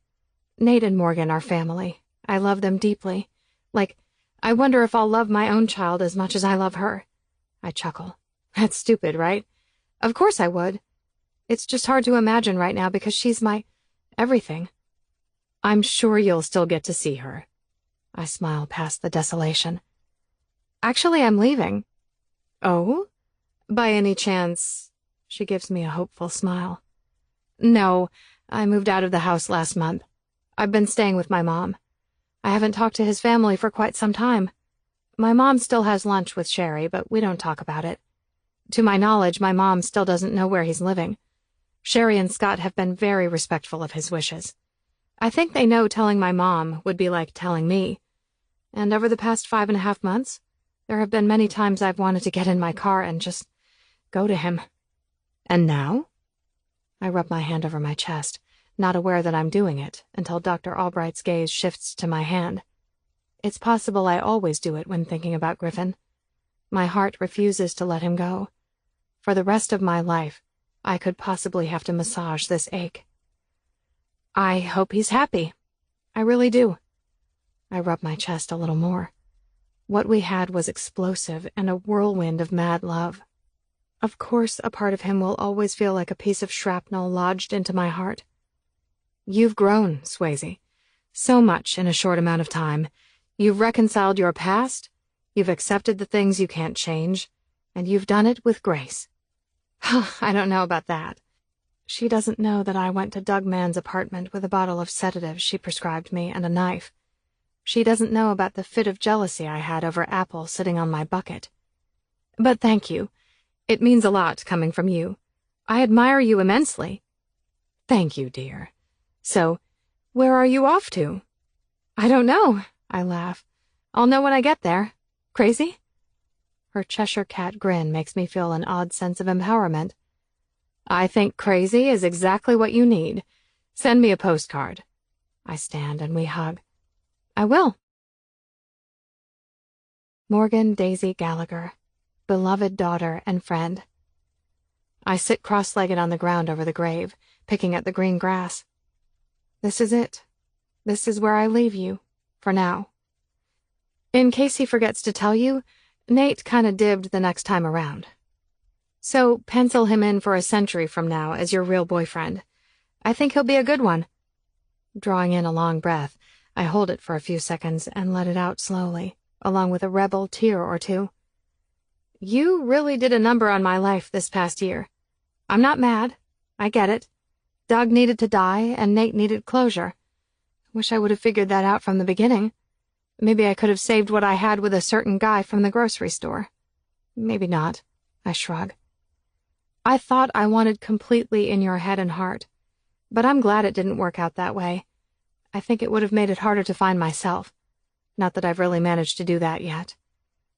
Nate and Morgan are family. I love them deeply. Like, I wonder if I'll love my own child as much as I love her. I chuckle. That's stupid, right? Of course I would. It's just hard to imagine right now because she's my everything. I'm sure you'll still get to see her. I smile past the desolation. Actually, I'm leaving. Oh? By any chance? She gives me a hopeful smile. No, I moved out of the house last month. I've been staying with my mom. I haven't talked to his family for quite some time. My mom still has lunch with Sherry, but we don't talk about it. To my knowledge, my mom still doesn't know where he's living. Sherry and Scott have been very respectful of his wishes. I think they know telling my mom would be like telling me. And over the past 5.5 months, There have been many times I've wanted to get in my car and just go to him. And now? I rub my hand over my chest, not aware that I'm doing it, until Dr. Albright's gaze shifts to my hand. It's possible I always do it when thinking about Griffin. My heart refuses to let him go. For the rest of my life, I could possibly have to massage this ache. I hope he's happy. I really do. I rub my chest a little more. What we had was explosive and a whirlwind of mad love. Of course, a part of him will always feel like a piece of shrapnel lodged into my heart. You've grown, Swayze. So much in a short amount of time. You've reconciled your past, you've accepted the things you can't change, and you've done it with grace. I don't know about that. She doesn't know that I went to Doug Mann's apartment with a bottle of sedative she prescribed me and a knife. She doesn't know about the fit of jealousy I had over Apple sitting on my bucket. But thank you. It means a lot coming from you. I admire you immensely. Thank you, dear. So, where are you off to? I don't know, I laugh. I'll know when I get there. Crazy? Her Cheshire cat grin makes me feel an odd sense of empowerment. I think crazy is exactly what you need. Send me a postcard. I stand and we hug. I will. Morgan Daisy Gallagher, beloved daughter and friend. I sit cross-legged on the ground over the grave, picking at the green grass. This is it. This is where I leave you, for now. In case he forgets to tell you, Nate kinda dibbed the next time around. So pencil him in for a century from now as your real boyfriend. I think he'll be a good one. Drawing in a long breath, I hold it for a few seconds and let it out slowly, along with a rebel tear or two. You really did a number on my life this past year. I'm not mad. I get it. Doug needed to die, and Nate needed closure. Wish I would have figured that out from the beginning. Maybe I could have saved what I had with a certain guy from the grocery store. Maybe not. I shrug. I thought I wanted completely in your head and heart, but I'm glad it didn't work out that way. I think it would have made it harder to find myself. Not that I've really managed to do that yet.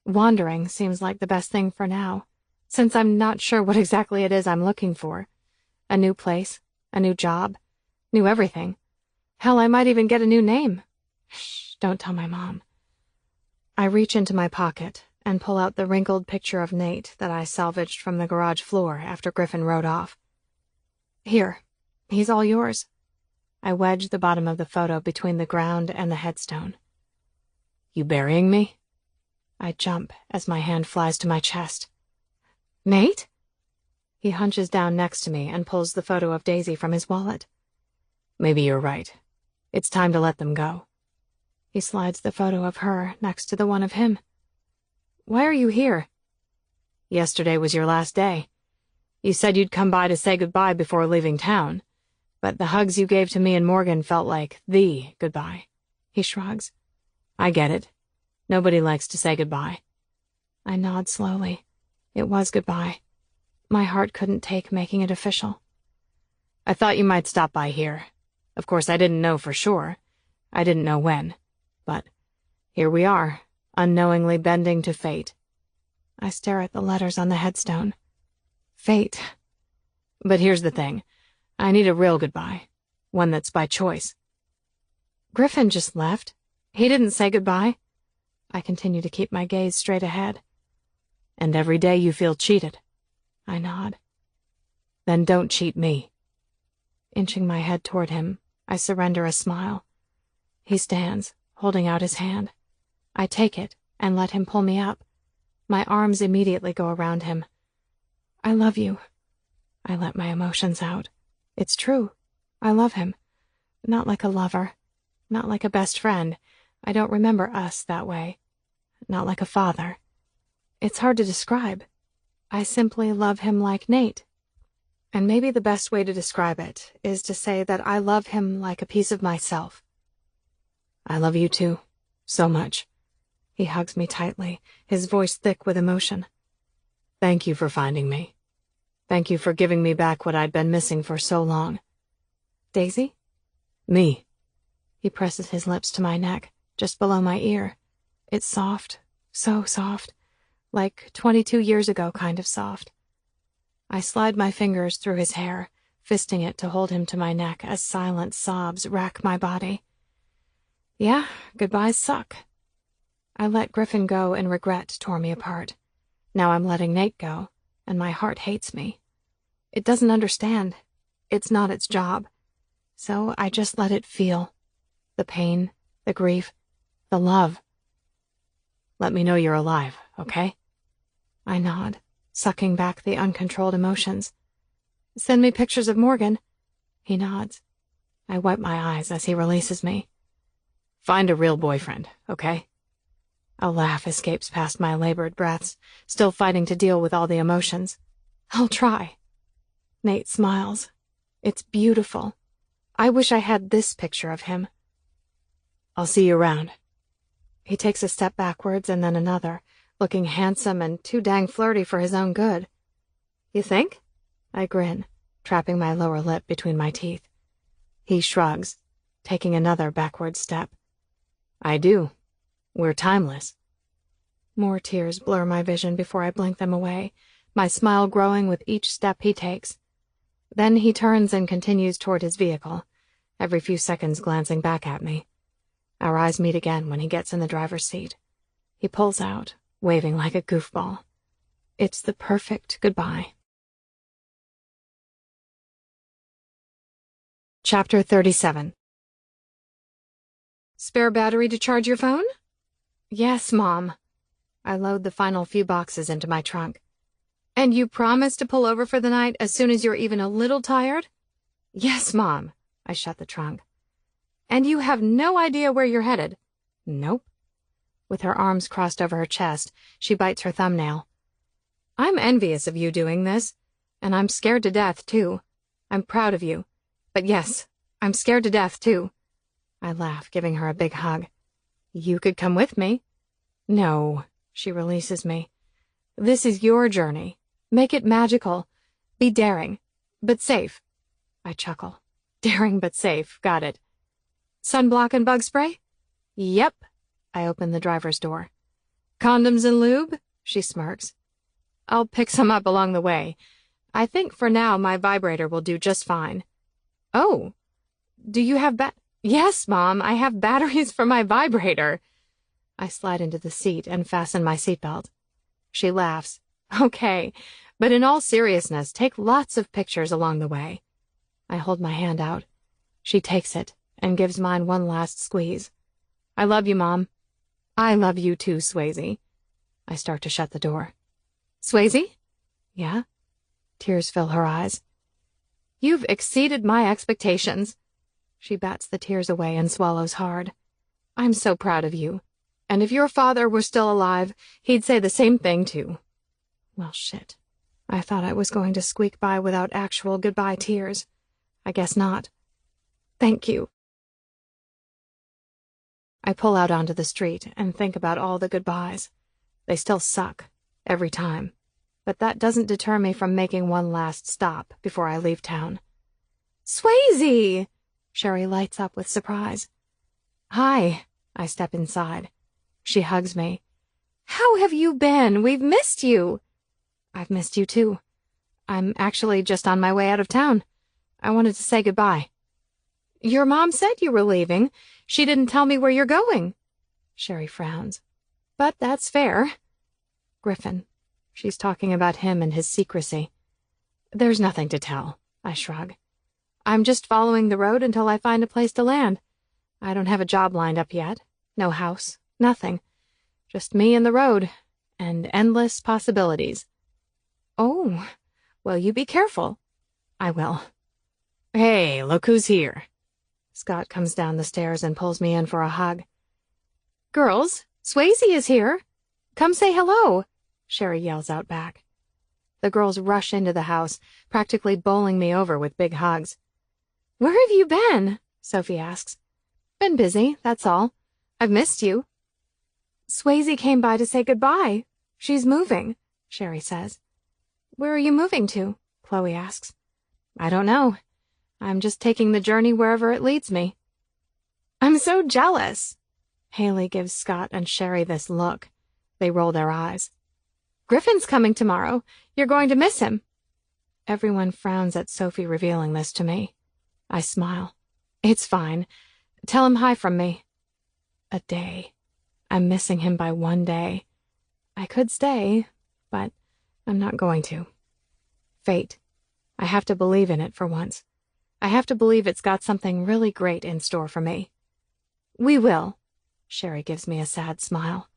Wandering seems like the best thing for now, since I'm not sure what exactly it is I'm looking for. A new place, a new job, new everything. Hell, I might even get a new name. Shh, don't tell my mom. I reach into my pocket and pull out the wrinkled picture of Nate that I salvaged from the garage floor after Griffin rode off. Here, he's all yours. I wedge the bottom of the photo between the ground and the headstone. You burying me? I jump as my hand flies to my chest. Nate? He hunches down next to me and pulls the photo of Daisy from his wallet. Maybe you're right. It's time to let them go. He slides the photo of her next to the one of him. Why are you here? Yesterday was your last day. You said you'd come by to say goodbye before leaving town, but the hugs you gave to me and Morgan felt like the goodbye. He shrugs. I get it. Nobody likes to say goodbye. I nod slowly. It was goodbye. My heart couldn't take making it official. I thought you might stop by here. Of course, I didn't know for sure. I didn't know when. But here we are, unknowingly bending to fate. I stare at the letters on the headstone. Fate. But here's the thing. I need a real goodbye. One that's by choice. Griffin just left. He didn't say goodbye. I continue to keep my gaze straight ahead. And every day you feel cheated. I nod. Then don't cheat me. Inching my head toward him, I surrender a smile. He stands, holding out his hand. I take it and let him pull me up. My arms immediately go around him. I love you. I let my emotions out. It's true. I love him. Not like a lover. Not like a best friend. I don't remember us that way. Not like a father. It's hard to describe. I simply love him like Nate. And maybe the best way to describe it is to say that I love him like a piece of myself. I love you too. So much. He hugs me tightly, his voice thick with emotion. Thank you for finding me. Thank you for giving me back what I'd been missing for so long. Daisy? Me. He presses his lips to my neck, just below my ear. It's soft, so soft. like 22 years ago kind of soft. I slide my fingers through his hair, fisting it to hold him to my neck as silent sobs rack my body. Yeah, goodbyes suck. I let Griffin go and regret tore me apart. Now I'm letting Nate go, and my heart hates me. It doesn't understand. It's not its job. So I just let it feel. The pain, the grief, the love. Let me know you're alive, okay? I nod, sucking back the uncontrolled emotions. Send me pictures of Morgan. He nods. I wipe my eyes as he releases me. Find a real boyfriend, okay? A laugh escapes past my labored breaths, still fighting to deal with all the emotions. I'll try. Nate smiles. It's beautiful. I wish I had this picture of him. I'll see you around. He takes a step backwards and then another, looking handsome and too dang flirty for his own good. You think? I grin, trapping my lower lip between my teeth. He shrugs, taking another backward step. I do. We're timeless. More tears blur my vision before I blink them away, my smile growing with each step he takes. Then he turns and continues toward his vehicle, every few seconds glancing back at me. Our eyes meet again when he gets in the driver's seat. He pulls out, waving like a goofball. It's the perfect goodbye. Chapter 37. Spare battery to charge your phone? Yes, Mom. I load the final few boxes into my trunk. And you promise to pull over for the night as soon as you're even a little tired? Yes, Mom. I shut the trunk. And you have no idea where you're headed? Nope. With her arms crossed over her chest, she bites her thumbnail. I'm envious of you doing this, and I'm scared to death, too. I'm proud of you. But yes, I'm scared to death, too. I laugh, giving her a big hug. You could come with me. No, she releases me. This is your journey. Make it magical. Be daring, but safe. I chuckle. Daring but safe, got it. Sunblock and bug spray? Yep. I open the driver's door. Condoms and lube? She smirks. I'll pick some up along the way. I think for now my vibrator will do just fine. Oh, do you have Yes, Mom, I have batteries for my vibrator. I slide into the seat and fasten my seatbelt. She laughs. Okay, but in all seriousness, take lots of pictures along the way. I hold my hand out. She takes it and gives mine one last squeeze. I love you, Mom. I love you too, Swayze. I start to shut the door. Swayze? Yeah? Tears fill her eyes. You've exceeded my expectations. She bats the tears away and swallows hard. I'm so proud of you. And if your father were still alive, he'd say the same thing, too. Well, shit. I thought I was going to squeak by without actual goodbye tears. I guess not. Thank you. I pull out onto the street and think about all the goodbyes. They still suck, every time. But that doesn't deter me from making one last stop before I leave town. Swayze! Sherry lights up with surprise. Hi. I step inside. She hugs me. How have you been? We've missed you. I've missed you too. I'm actually just on my way out of town. I wanted to say goodbye. Your mom said you were leaving. She didn't tell me where you're going. Sherry frowns. But that's fair. Griffin. She's talking about him and his secrecy. There's nothing to tell, I shrug. I'm just following the road until I find a place to land. I don't have a job lined up yet. No house. Nothing. Just me and the road. And endless possibilities. Oh, well, you be careful. I will. Hey, look who's here. Scott comes down the stairs and pulls me in for a hug. Girls, Swayze is here. Come say hello, Sherry yells out back. The girls rush into the house, practically bowling me over with big hugs. Where have you been? Sophie asks. Been busy, that's all. I've missed you. Swayze came by to say goodbye. She's moving, Sherry says. Where are you moving to? Chloe asks. I don't know. I'm just taking the journey wherever it leads me. I'm so jealous. Haley gives Scott and Sherry this look. They roll their eyes. Griffin's coming tomorrow. You're going to miss him. Everyone frowns at Sophie revealing this to me. I smile. It's fine. Tell him hi from me. A day. I'm missing him by 1 day. I could stay, but I'm not going to. Fate. I have to believe in it for once. I have to believe it's got something really great in store for me. We will. Sherry gives me a sad smile.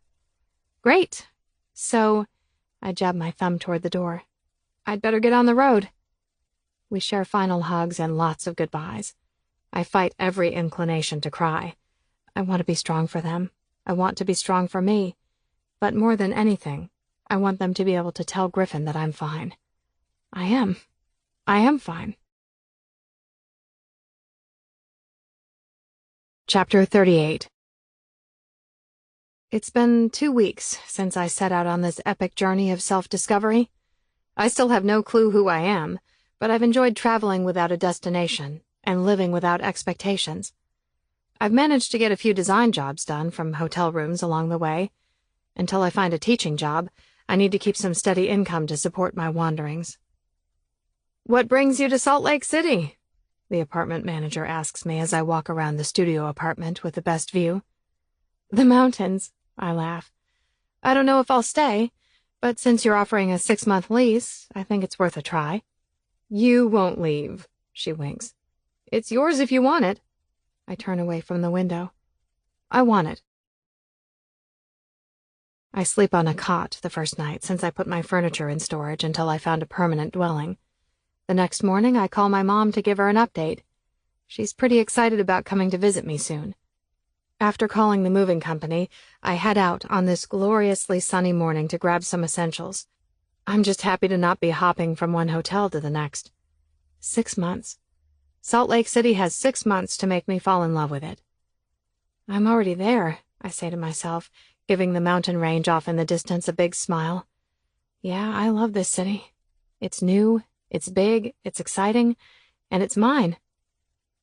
Great. So, I jab my thumb toward the door. I'd better get on the road. We share final hugs and lots of goodbyes. I fight every inclination to cry. I want to be strong for them. I want to be strong for me. But more than anything, I want them to be able to tell Griffin that I'm fine. I am. I am fine. Chapter 38. It's been 2 weeks since I set out on this epic journey of self-discovery. I still have no clue who I am, but I've enjoyed traveling without a destination and living without expectations. I've managed to get a few design jobs done from hotel rooms along the way. Until I find a teaching job, I need to keep some steady income to support my wanderings. What brings you to Salt Lake City? The apartment manager asks me as I walk around the studio apartment with the best view. The mountains, I laugh. I don't know if I'll stay, but since you're offering a 6-month lease, I think it's worth a try. You won't leave, she winks. It's yours if you want it. I turn away from the window. I want it. I sleep on a cot the first night since I put my furniture in storage until I found a permanent dwelling. The next morning, I call my mom to give her an update. She's pretty excited about coming to visit me soon. After calling the moving company, I head out on this gloriously sunny morning to grab some essentials. I'm just happy to not be hopping from one hotel to the next. 6 months. Salt Lake City has 6 months to make me fall in love with it. I'm already there, I say to myself, giving the mountain range off in the distance a big smile. Yeah, I love this city. It's new, it's big, it's exciting, and it's mine.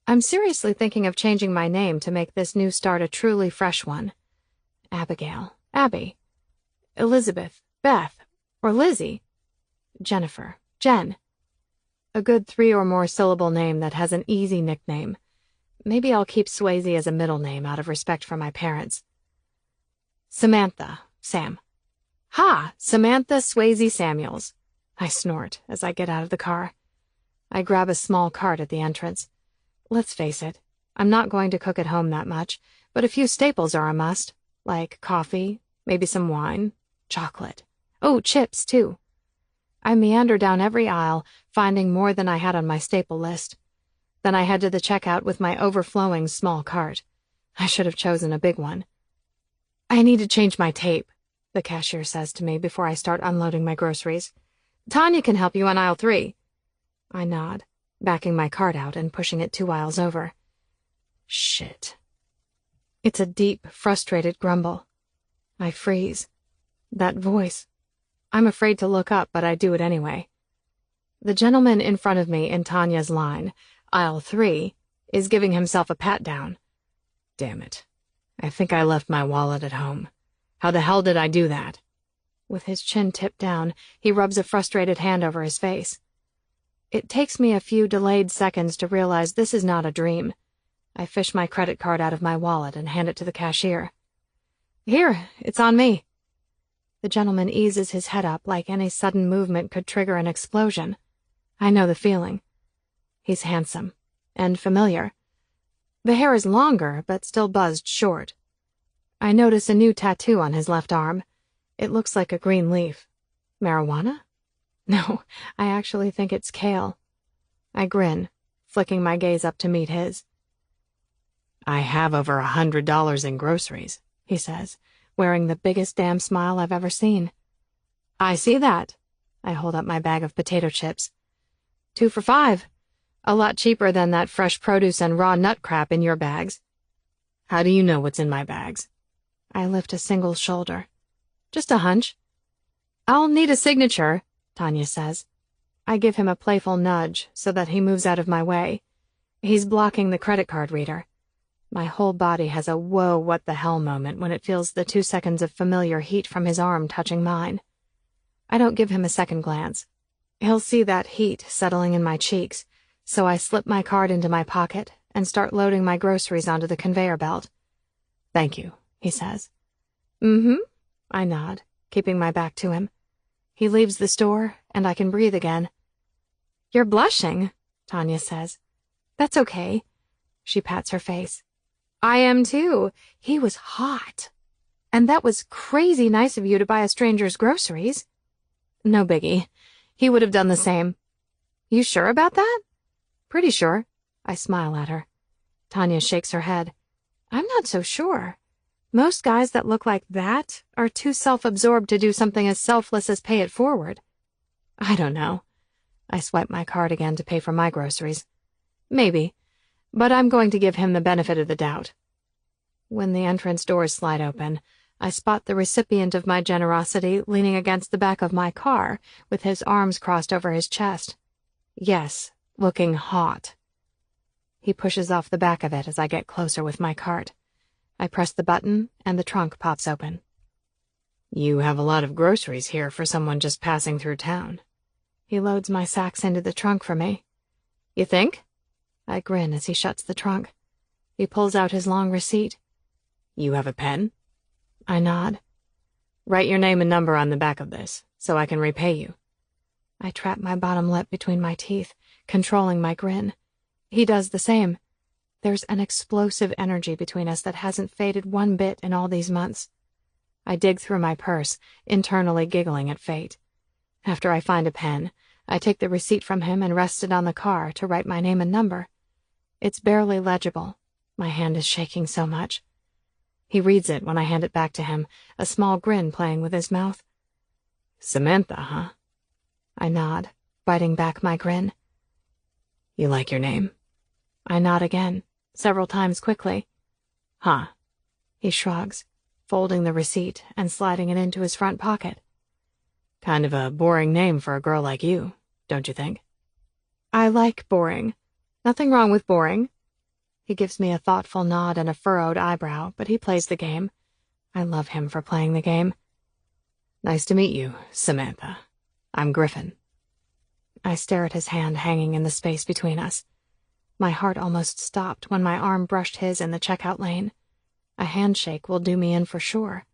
I'm seriously thinking of changing my name to make this new start a truly fresh one. Abigail, Abby, Elizabeth, Beth, or Lizzie, Jennifer, Jen. A good 3 or more syllable name that has an easy nickname. Maybe I'll keep Swayze as a middle name out of respect for my parents. Samantha, Sam. Ha! Samantha Swayze Samuels. I snort as I get out of the car. I grab a small cart at the entrance. Let's face it, I'm not going to cook at home that much, but a few staples are a must, like coffee, maybe some wine, chocolate. Oh, chips, too. I meander down every aisle, finding more than I had on my staple list. Then I head to the checkout with my overflowing small cart. I should have chosen a big one. I need to change my tape, the cashier says to me before I start unloading my groceries. Tanya can help you on aisle 3. I nod, backing my cart out and pushing it 2 aisles over. Shit. It's a deep, frustrated grumble. I freeze. That voice. I'm afraid to look up, but I do it anyway. The gentleman in front of me in Tanya's line, aisle 3, is giving himself a pat-down. Damn it. I think I left my wallet at home. How the hell did I do that? With his chin tipped down, he rubs a frustrated hand over his face. It takes me a few delayed seconds to realize this is not a dream. I fish my credit card out of my wallet and hand it to the cashier. Here, it's on me. The gentleman eases his head up like any sudden movement could trigger an explosion. I know the feeling. He's handsome and familiar. The hair is longer, but still buzzed short. I notice a new tattoo on his left arm. It looks like a green leaf. Marijuana? No, I actually think it's kale. I grin, flicking my gaze up to meet his. I have over $100 in groceries, he says, wearing the biggest damn smile I've ever seen. I see that. I hold up my bag of potato chips. 2 for $5. A lot cheaper than that fresh produce and raw nut crap in your bags. How do you know what's in my bags? I lift a single shoulder. Just a hunch. I'll need a signature, Tanya says. I give him a playful nudge so that he moves out of my way. He's blocking the credit card reader. My whole body has a whoa what the hell moment when it feels the 2 seconds of familiar heat from his arm touching mine. I don't give him a second glance. He'll see that heat settling in my cheeks, so I slip my card into my pocket and start loading my groceries onto the conveyor belt. "Thank you," he says. "Mm-hmm," I nod, keeping my back to him. He leaves the store, and I can breathe again. "You're blushing," Tanya says. "That's okay." She pats her face. "I am too. He was hot. And that was crazy nice of you to buy a stranger's groceries." "No biggie. He would have done the same." "You sure about that?" "Pretty sure." I smile at her. Tanya shakes her head. "I'm not so sure. Most guys that look like that are too self-absorbed to do something as selfless as pay it forward." "I don't know." I swipe my card again to pay for my groceries. "Maybe, but I'm going to give him the benefit of the doubt." When the entrance doors slide open, I spot the recipient of my generosity leaning against the back of my car with his arms crossed over his chest. Yes, looking hot. He pushes off the back of it as I get closer with my cart. I press the button and the trunk pops open. "You have a lot of groceries here for someone just passing through town." He loads my sacks into the trunk for me. "You think?" I grin as he shuts the trunk. He pulls out his long receipt. "You have a pen?" I nod. "Write your name and number on the back of this, so I can repay you." I trap my bottom lip between my teeth, controlling my grin. He does the same. There's an explosive energy between us that hasn't faded one bit in all these months. I dig through my purse, internally giggling at fate. After I find a pen, I take the receipt from him and rest it on the car to write my name and number. It's barely legible. My hand is shaking so much. He reads it when I hand it back to him, a small grin playing with his mouth. "Samantha, huh?" I nod, biting back my grin. "You like your name?" I nod again, several times quickly. "Huh." He shrugs, folding the receipt and sliding it into his front pocket. "Kind of a boring name for a girl like you, don't you think?" "I like boring. Nothing wrong with boring." He gives me a thoughtful nod and a furrowed eyebrow, but he plays the game. I love him for playing the game. "Nice to meet you, Samantha. I'm Griffin." I stare at his hand hanging in the space between us. My heart almost stopped when my arm brushed his in the checkout lane. A handshake will do me in for sure.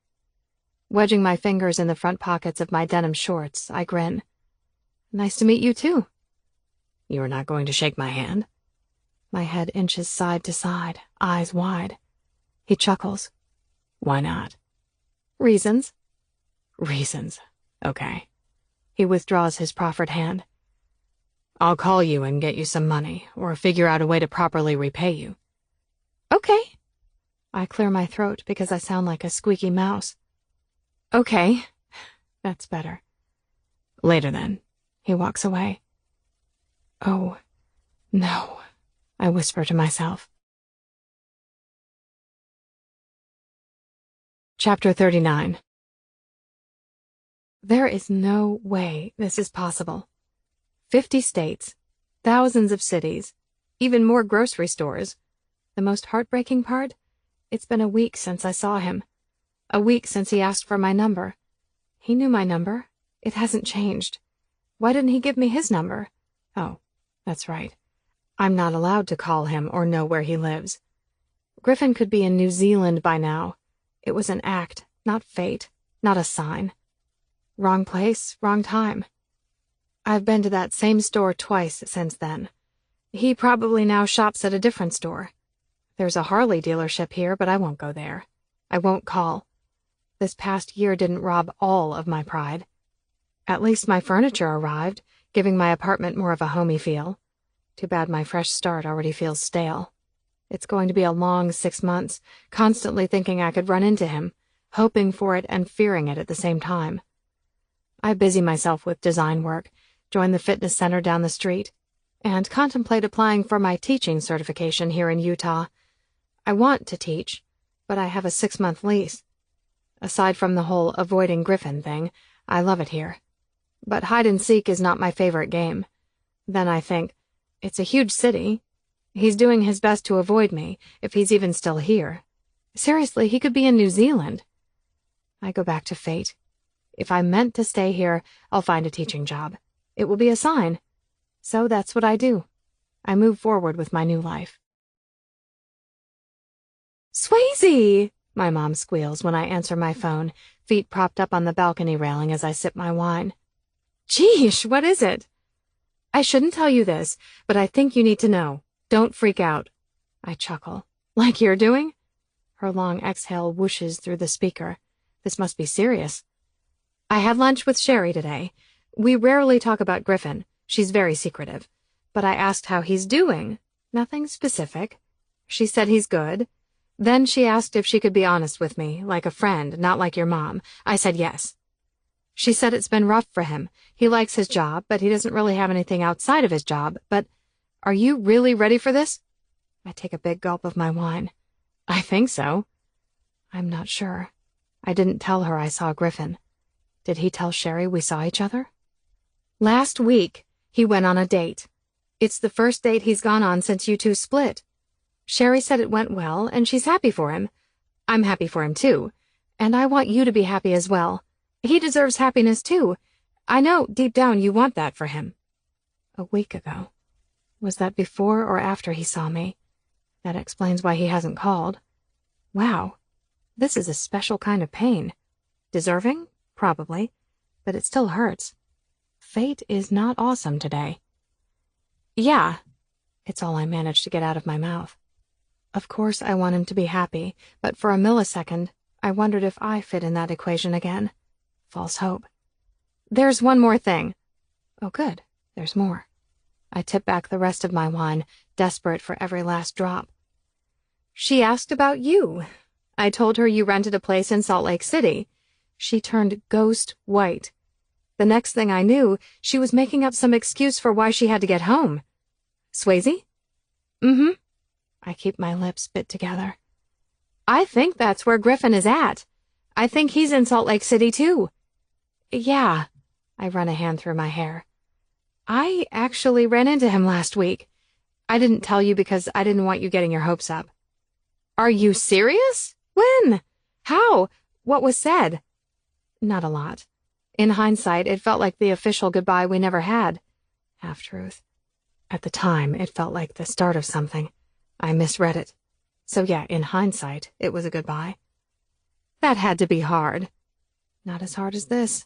Wedging my fingers in the front pockets of my denim shorts, I grin. "Nice to meet you, too." "You are not going to shake my hand?" My head inches side to side, eyes wide. He chuckles. "Why not?" "Reasons." "Reasons. Okay." He withdraws his proffered hand. "I'll call you and get you some money, or figure out a way to properly repay you." "Okay." I clear my throat because I sound like a squeaky mouse. "Okay." That's better. "Later, then." He walks away. Oh, no, I whisper to myself. Chapter 39. There is no way this is possible. 50 states, thousands of cities, even more grocery stores. The most heartbreaking part? It's been a week since I saw him. A week since he asked for my number. He knew my number. It hasn't changed. Why didn't he give me his number? Oh, that's right. I'm not allowed to call him or know where he lives. Griffin could be in New Zealand by now. It was an act, not fate, not a sign. Wrong place, wrong time. I've been to that same store twice since then. He probably now shops at a different store. There's a Harley dealership here, but I won't go there. I won't call. This past year didn't rob all of my pride. At least my furniture arrived, giving my apartment more of a homey feel. Too bad my fresh start already feels stale. It's going to be a long 6 months, constantly thinking I could run into him, hoping for it and fearing it at the same time. I busy myself with design work, join the fitness center down the street, and contemplate applying for my teaching certification here in Utah. I want to teach, but I have a 6-month lease. Aside from the whole avoiding Griffin thing, I love it here. But hide and seek is not my favorite game. Then I think, it's a huge city. He's doing his best to avoid me, if he's even still here. Seriously, he could be in New Zealand. I go back to fate. If I'm meant to stay here, I'll find a teaching job. It will be a sign. So that's what I do. I move forward with my new life. Swayze! My mom squeals when I answer my phone, feet propped up on the balcony railing as I sip my wine. Geesh, what is it? I shouldn't tell you this, but I think you need to know. Don't freak out. I chuckle. Like you're doing? Her long exhale whooshes through the speaker. This must be serious. I had lunch with Sherry today. We rarely talk about Griffin. She's very secretive. But I asked how he's doing. Nothing specific. She said he's good. Then she asked if she could be honest with me, like a friend, not like your mom. I said yes. She said it's been rough for him. He likes his job, but he doesn't really have anything outside of his job. But are you really ready for this? I take a big gulp of my wine. I think so. I'm not sure. I didn't tell her I saw Griffin. Did he tell Sherry we saw each other? Last week, he went on a date. It's the first date he's gone on since you two split. Sherry said it went well, and she's happy for him. I'm happy for him, too. And I want you to be happy as well. He deserves happiness, too. I know, deep down, you want that for him. A week ago. Was that before or after he saw me? That explains why he hasn't called. Wow. This is a special kind of pain. Deserving? Probably. But it still hurts. Fate is not awesome today. Yeah. It's all I managed to get out of my mouth. Of course I want him to be happy, but for a millisecond, I wondered if I fit in that equation again. False hope. There's one more thing. Oh, good. There's more. I tip back the rest of my wine, desperate for every last drop. She asked about you. I told her you rented a place in Salt Lake City. She turned ghost white. The next thing I knew, she was making up some excuse for why she had to get home. Swayze? Mm-hmm. I keep my lips bit together. I think that's where Griffin is at. I think he's in Salt Lake City, too. Yeah. I run a hand through my hair. I actually ran into him last week. I didn't tell you because I didn't want you getting your hopes up. Are you serious? When? How? What was said? Not a lot. In hindsight, it felt like the official goodbye we never had. Half-truth. At the time, it felt like the start of something. I misread it. So yeah, in hindsight, it was a goodbye. That had to be hard. Not as hard as this.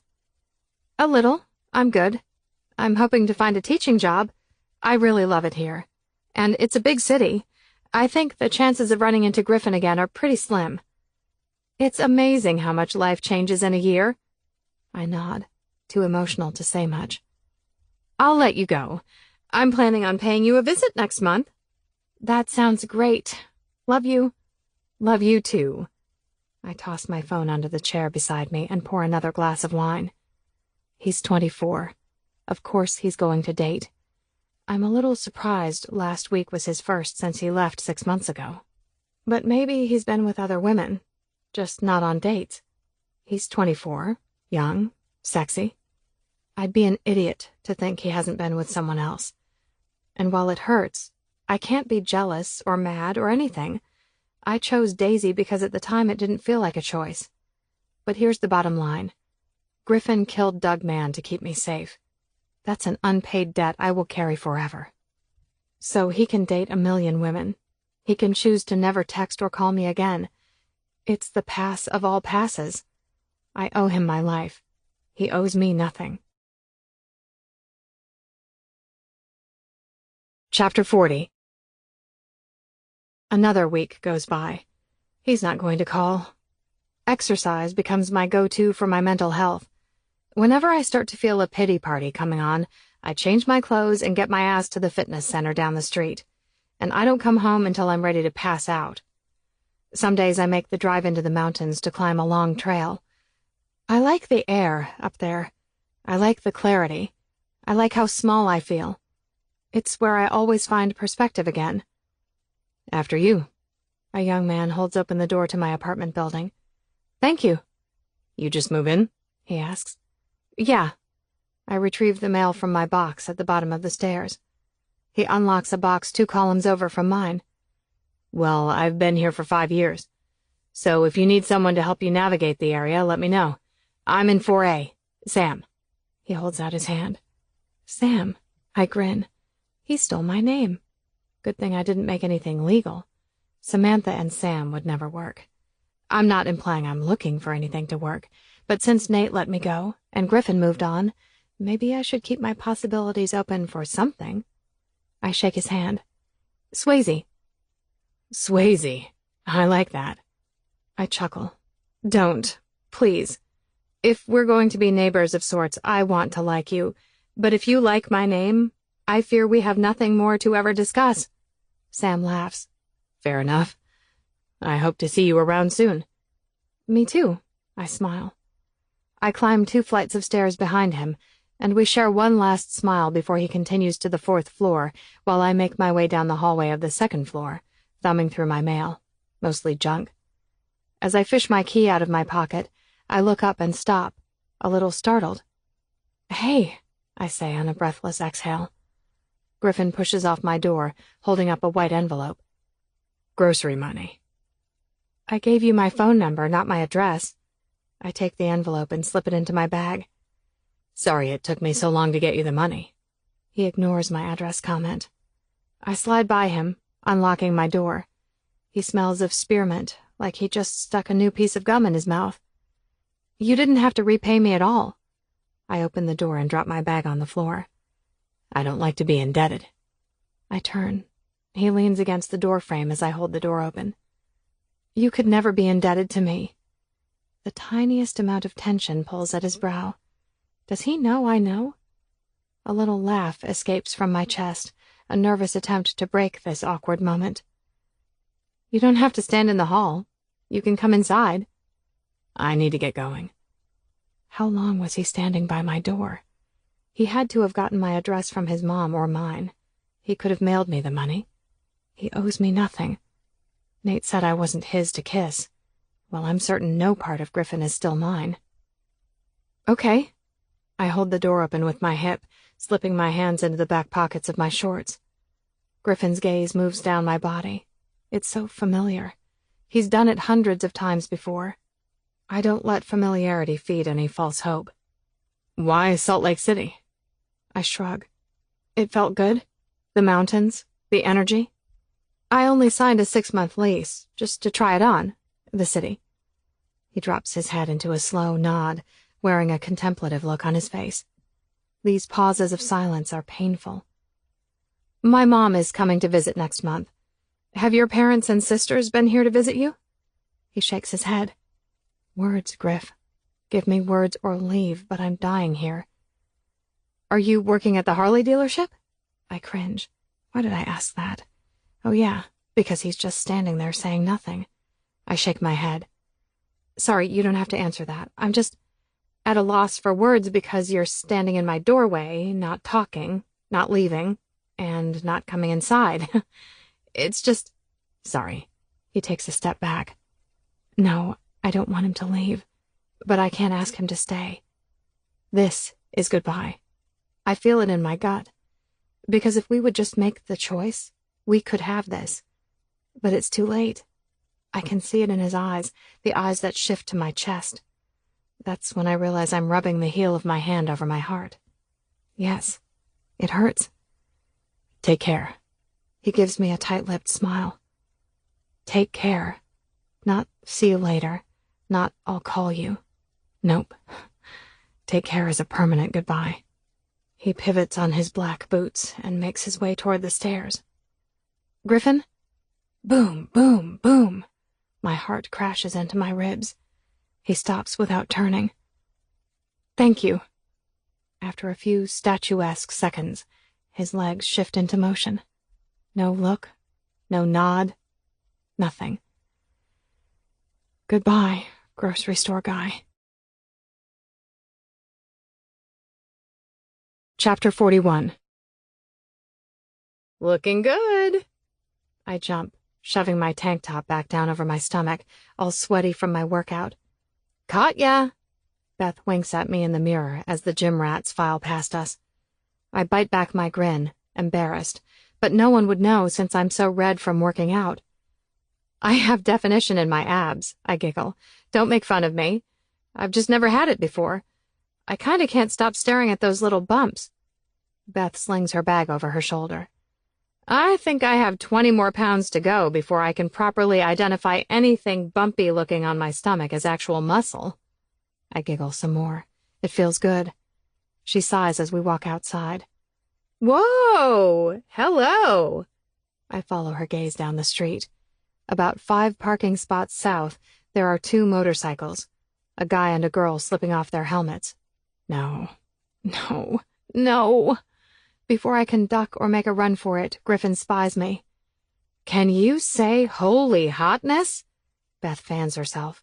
A little. I'm good. I'm hoping to find a teaching job. I really love it here. And it's a big city. I think the chances of running into Griffin again are pretty slim. It's amazing how much life changes in a year. I nod, too emotional to say much. I'll let you go. I'm planning on paying you a visit next month. That sounds great. Love you. Love you, too. I toss my phone under the chair beside me and pour another glass of wine. He's 24. Of course he's going to date. I'm a little surprised last week was his first since he left 6 months ago. But maybe he's been with other women, just not on dates. He's 24, young, sexy. I'd be an idiot to think he hasn't been with someone else. And while it hurts, I can't be jealous or mad or anything. I chose Daisy because at the time it didn't feel like a choice. But here's the bottom line. Griffin killed Doug Mann to keep me safe. That's an unpaid debt I will carry forever. So he can date a million women. He can choose to never text or call me again. It's the pass of all passes. I owe him my life. He owes me nothing. Chapter 40. Another week goes by. He's not going to call. Exercise becomes my go-to for my mental health. Whenever I start to feel a pity party coming on, I change my clothes and get my ass to the fitness center down the street. And I don't come home until I'm ready to pass out. Some days I make the drive into the mountains to climb a long trail. I like the air up there. I like the clarity. I like how small I feel. It's where I always find perspective again. After you. A young man holds open the door to my apartment building. Thank you. You just move in? He asks. Yeah. I retrieve the mail from my box at the bottom of the stairs. He unlocks a box 2 columns over from mine. Well, I've been here for 5 years. So if you need someone to help you navigate the area, let me know. I'm in 4A. Sam. He holds out his hand. Sam. I grin. He stole my name. Good thing I didn't make anything legal. Samantha and Sam would never work. I'm not implying I'm looking for anything to work, but since Nate let me go and Griffin moved on, maybe I should keep my possibilities open for something. I shake his hand. Swayze. Swayze. I like that. I chuckle. Don't. Please. If we're going to be neighbors of sorts, I want to like you. But if you like my name, I fear we have nothing more to ever discuss. Sam laughs. Fair enough. I hope to see you around soon. Me too. I smile. I climb 2 flights of stairs behind him, and we share one last smile before he continues to the 4th floor, while I make my way down the hallway of the 2nd floor, thumbing through my mail, mostly junk. As I fish my key out of my pocket, I look up and stop, a little startled. Hey, I say on a breathless exhale. Griffin pushes off my door, holding up a white envelope. Grocery money. I gave you my phone number, not my address. I take the envelope and slip it into my bag. Sorry it took me so long to get you the money. He ignores my address comment. I slide by him, unlocking my door. He smells of spearmint, like he just stuck a new piece of gum in his mouth. You didn't have to repay me at all. I open the door and drop my bag on the floor. I don't like to be indebted. I turn. He leans against the doorframe as I hold the door open. You could never be indebted to me. The tiniest amount of tension pulls at his brow. Does he know I know? A little laugh escapes from my chest, a nervous attempt to break this awkward moment. You don't have to stand in the hall. You can come inside. I need to get going. How long was he standing by my door? He had to have gotten my address from his mom or mine. He could have mailed me the money. He owes me nothing. Nate said I wasn't his to kiss. Well, I'm certain no part of Griffin is still mine. Okay. I hold the door open with my hip, slipping my hands into the back pockets of my shorts. Griffin's gaze moves down my body. It's so familiar. He's done it hundreds of times before. I don't let familiarity feed any false hope. Why Salt Lake City? I shrug. It felt good. The mountains, the energy. I only signed a 6-month lease, just to try it on, the city. He drops his head into a slow nod, wearing a contemplative look on his face. These pauses of silence are painful. My mom is coming to visit next month. Have your parents and sisters been here to visit you? He shakes his head. Words, Griff. Give me words or leave, but I'm dying here. Are you working at the Harley dealership? I cringe. Why did I ask that? Oh yeah, because he's just standing there saying nothing. I shake my head. Sorry, you don't have to answer that. I'm just at a loss for words because you're standing in my doorway, not talking, not leaving, and not coming inside. It's just... Sorry. He takes a step back. No, I don't want him to leave, but I can't ask him to stay. This is goodbye. I feel it in my gut. Because if we would just make the choice, we could have this. But it's too late. I can see it in his eyes, the eyes that shift to my chest. That's when I realize I'm rubbing the heel of my hand over my heart. Yes, it hurts. Take care. He gives me a tight-lipped smile. Take care. Not see you later. Not I'll call you. Nope. Take care is a permanent goodbye. He pivots on his black boots and makes his way toward the stairs. Griffin? Boom, boom, boom. My heart crashes into my ribs. He stops without turning. Thank you. After a few statuesque seconds, his legs shift into motion. No look, no nod, nothing. Goodbye, grocery store guy. Chapter 41. Looking good. I jump, shoving my tank top back down over my stomach, all sweaty from my workout. Caught ya! Beth winks at me in the mirror as the gym rats file past us. I bite back my grin, embarrassed, but no one would know since I'm so red from working out. I have definition in my abs, I giggle. Don't make fun of me. I've just never had it before. I kinda can't stop staring at those little bumps. Beth slings her bag over her shoulder. I think I have 20 more pounds to go before I can properly identify anything bumpy looking on my stomach as actual muscle. I giggle some more. It feels good. She sighs as we walk outside. Whoa! Hello! I follow her gaze down the street. About 5 parking spots south, there are 2 motorcycles. A guy and a girl slipping off their helmets. No. Before I can duck or make a run for it, Griffin spies me. Can you say holy hotness? Beth fans herself.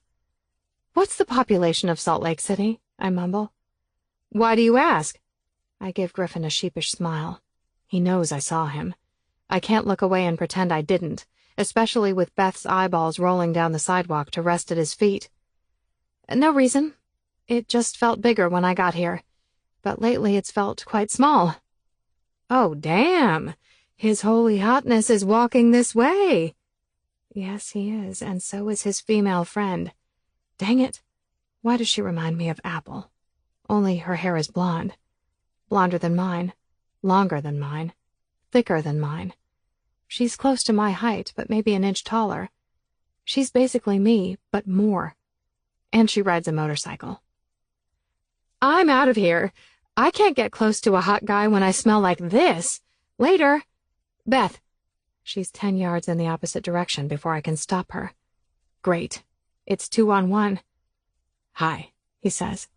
What's the population of Salt Lake City? I mumble. Why do you ask? I give Griffin a sheepish smile. He knows I saw him. I can't look away and pretend I didn't, especially with Beth's eyeballs rolling down the sidewalk to rest at his feet. No reason. It just felt bigger when I got here, but lately it's felt quite small. Oh, damn! His holy hotness is walking this way! Yes, he is, and so is his female friend. Dang it! Why does she remind me of Apple? Only her hair is blonde. Blonder than mine, longer than mine, thicker than mine. She's close to my height, but maybe an inch taller. She's basically me, but more. And she rides a motorcycle. I'm out of here. I can't get close to a hot guy when I smell like this. Later. Beth. She's 10 yards in the opposite direction before I can stop her. Great. It's 2-on-1. Hi, he says.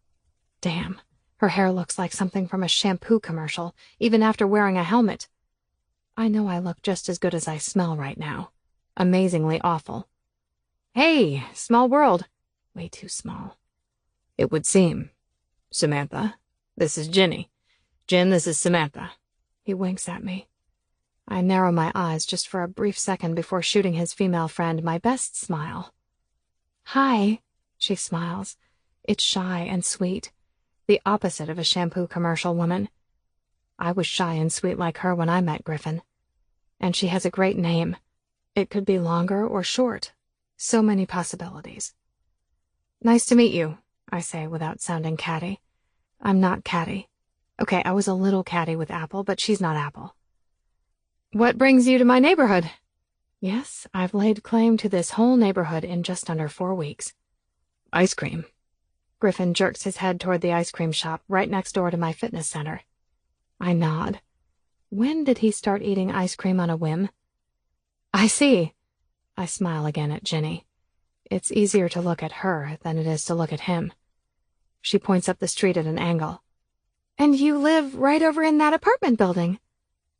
Damn. Her hair looks like something from a shampoo commercial, even after wearing a helmet. I know I look just as good as I smell right now. Amazingly awful. Hey, small world. Way too small. It would seem. Samantha, this is Ginny. Jin, this is Samantha. He winks at me. I narrow my eyes just for a brief second before shooting his female friend my best smile. Hi, she smiles. It's shy and sweet. The opposite of a shampoo commercial woman. I was shy and sweet like her when I met Griffin. And she has a great name. It could be longer or short. So many possibilities. Nice to meet you, I say without sounding catty. I'm not catty. Okay, I was a little catty with Apple, but she's not Apple. What brings you to my neighborhood? Yes, I've laid claim to this whole neighborhood in just under 4 weeks. Ice cream. Griffin jerks his head toward the ice cream shop right next door to my fitness center. I nod. When did he start eating ice cream on a whim? I see. I smile again at Ginny. It's easier to look at her than it is to look at him. She points up the street at an angle. And you live right over in that apartment building.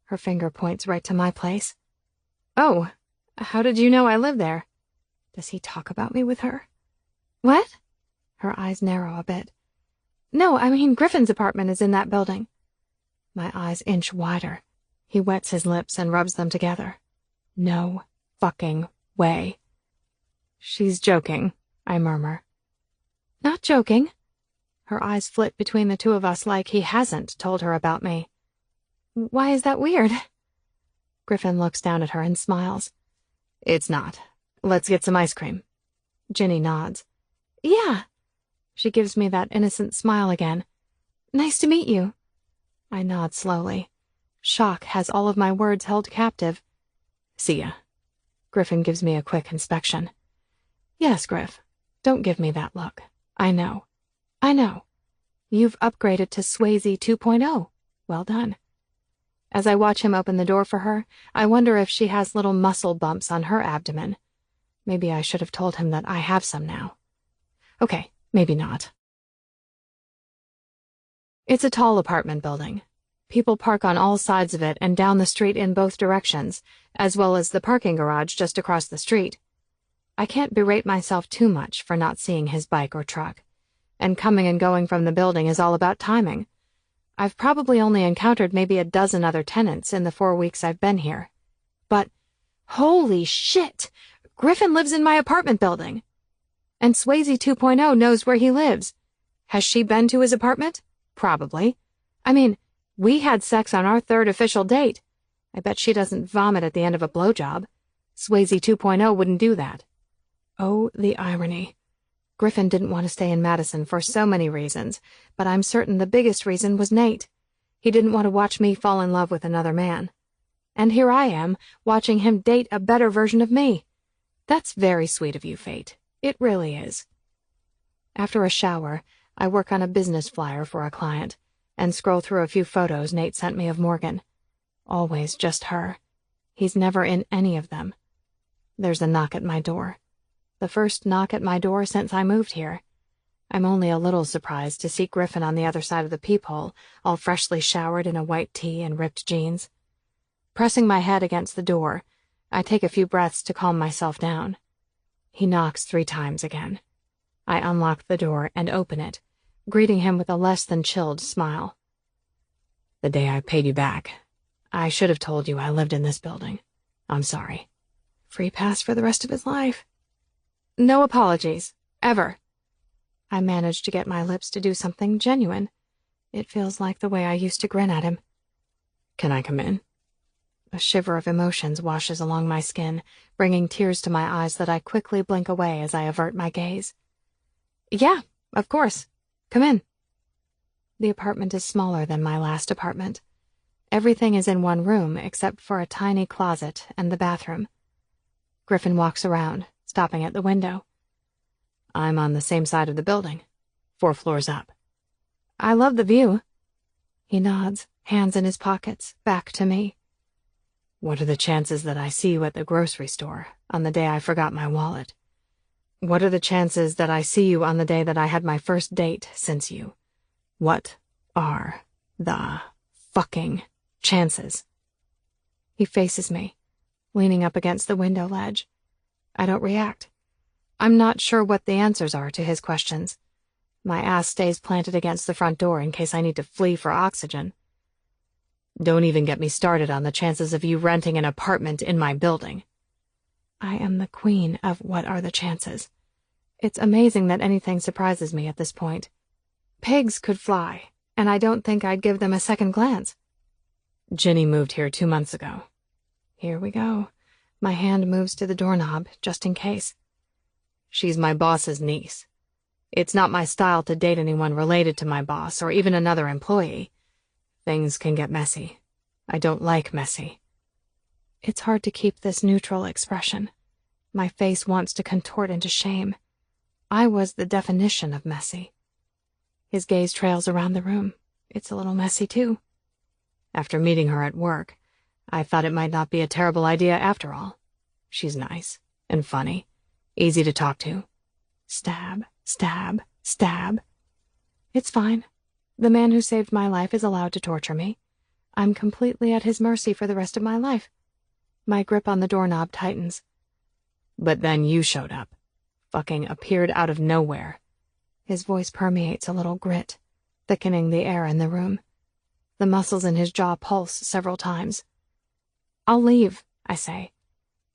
Her finger points right to my place. Oh, how did you know I live there? Does he talk about me with her? What? Her eyes narrow a bit. No, I mean Griffin's apartment is in that building. My eyes inch wider. He wets his lips and rubs them together. No fucking way. She's joking, I murmur. Not joking. Her eyes flit between the two of us like he hasn't told her about me. Why is that weird? Griffin looks down at her and smiles. It's not. Let's get some ice cream. Ginny nods. Yeah. She gives me that innocent smile again. Nice to meet you. I nod slowly. Shock has all of my words held captive. See ya. Griffin gives me a quick inspection. Yes, Griff. Don't give me that look. I know. You've upgraded to Swayze 2.0. Well done. As I watch him open the door for her, I wonder if she has little muscle bumps on her abdomen. Maybe I should have told him that I have some now. Okay, maybe not. It's a tall apartment building. People park on all sides of it and down the street in both directions, as well as the parking garage just across the street. I can't berate myself too much for not seeing his bike or truck. And coming and going from the building is all about timing. I've probably only encountered maybe a dozen other tenants in the 4 weeks I've been here. But, holy shit! Griffin lives in my apartment building! And Swayze 2.0 knows where he lives. Has she been to his apartment? Probably. I mean, we had sex on our 3rd official date. I bet she doesn't vomit at the end of a blowjob. Swayze 2.0 wouldn't do that. Oh, the irony. Griffin didn't want to stay in Madison for so many reasons, but I'm certain the biggest reason was Nate. He didn't want to watch me fall in love with another man. And here I am, watching him date a better version of me. That's very sweet of you, Fate. It really is. After a shower, I work on a business flyer for a client, and scroll through a few photos Nate sent me of Morgan. Always just her. He's never in any of them. There's a knock at my door. The first knock at my door since I moved here. I'm only a little surprised to see Griffin on the other side of the peephole, all freshly showered in a white tee and ripped jeans. Pressing my head against the door, I take a few breaths to calm myself down. He knocks 3 times again. I unlock the door and open it, greeting him with a less than chilled smile. The day I paid you back, I should have told you I lived in this building. I'm sorry. Free pass for the rest of his life. No apologies. Ever. I managed to get my lips to do something genuine. It feels like the way I used to grin at him. Can I come in? A shiver of emotions washes along my skin, bringing tears to my eyes that I quickly blink away as I avert my gaze. Yeah, of course. Come in. The apartment is smaller than my last apartment. Everything is in one room except for a tiny closet and the bathroom. Griffin walks around, stopping at the window. I'm on the same side of the building, 4 floors up. I love the view. He nods, hands in his pockets, back to me. What are the chances that I see you at the grocery store on the day I forgot my wallet? What are the chances that I see you on the day that I had my first date since you? What are the fucking chances? He faces me, leaning up against the window ledge. I don't react. I'm not sure what the answers are to his questions. My ass stays planted against the front door in case I need to flee for oxygen. Don't even get me started on the chances of you renting an apartment in my building. I am the queen of what are the chances. It's amazing that anything surprises me at this point. Pigs could fly, and I don't think I'd give them a second glance. Ginny moved here 2 months ago. Here we go. My hand moves to the doorknob, just in case. She's my boss's niece. It's not my style to date anyone related to my boss or even another employee. Things can get messy. I don't like messy. It's hard to keep this neutral expression. My face wants to contort into shame. I was the definition of messy. His gaze trails around the room. It's a little messy, too. After meeting her at work, I thought it might not be a terrible idea after all. She's nice and funny, easy to talk to. Stab, stab, stab. It's fine. The man who saved my life is allowed to torture me. I'm completely at his mercy for the rest of my life. My grip on the doorknob tightens. But then you showed up. Fucking appeared out of nowhere. His voice permeates a little grit, thickening the air in the room. The muscles in his jaw pulse several times. I'll leave, I say.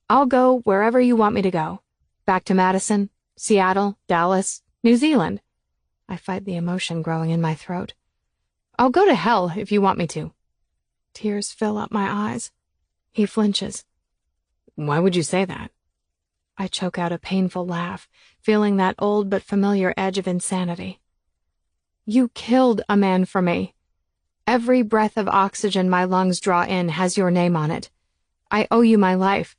I'll go wherever you want me to go. Back to Madison, Seattle, Dallas, New Zealand. I fight the emotion growing in my throat. I'll go to hell if you want me to. Tears fill up my eyes. He flinches. Why would you say that? I choke out a painful laugh, feeling that old but familiar edge of insanity. You killed a man for me. Every breath of oxygen my lungs draw in has your name on it. I owe you my life.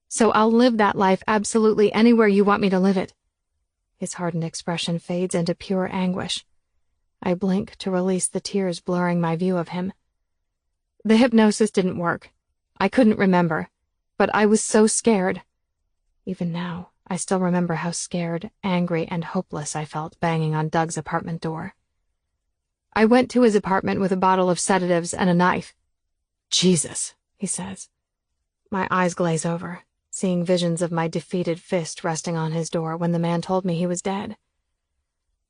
So I'll live that life absolutely anywhere you want me to live it. His hardened expression fades into pure anguish. I blink to release the tears blurring my view of him. The hypnosis didn't work. I couldn't remember, but I was so scared. Even now, I still remember how scared, angry, and hopeless I felt banging on Doug's apartment door. I went to his apartment with a bottle of sedatives and a knife. Jesus, he says. My eyes glaze over, seeing visions of my defeated fist resting on his door when the man told me he was dead.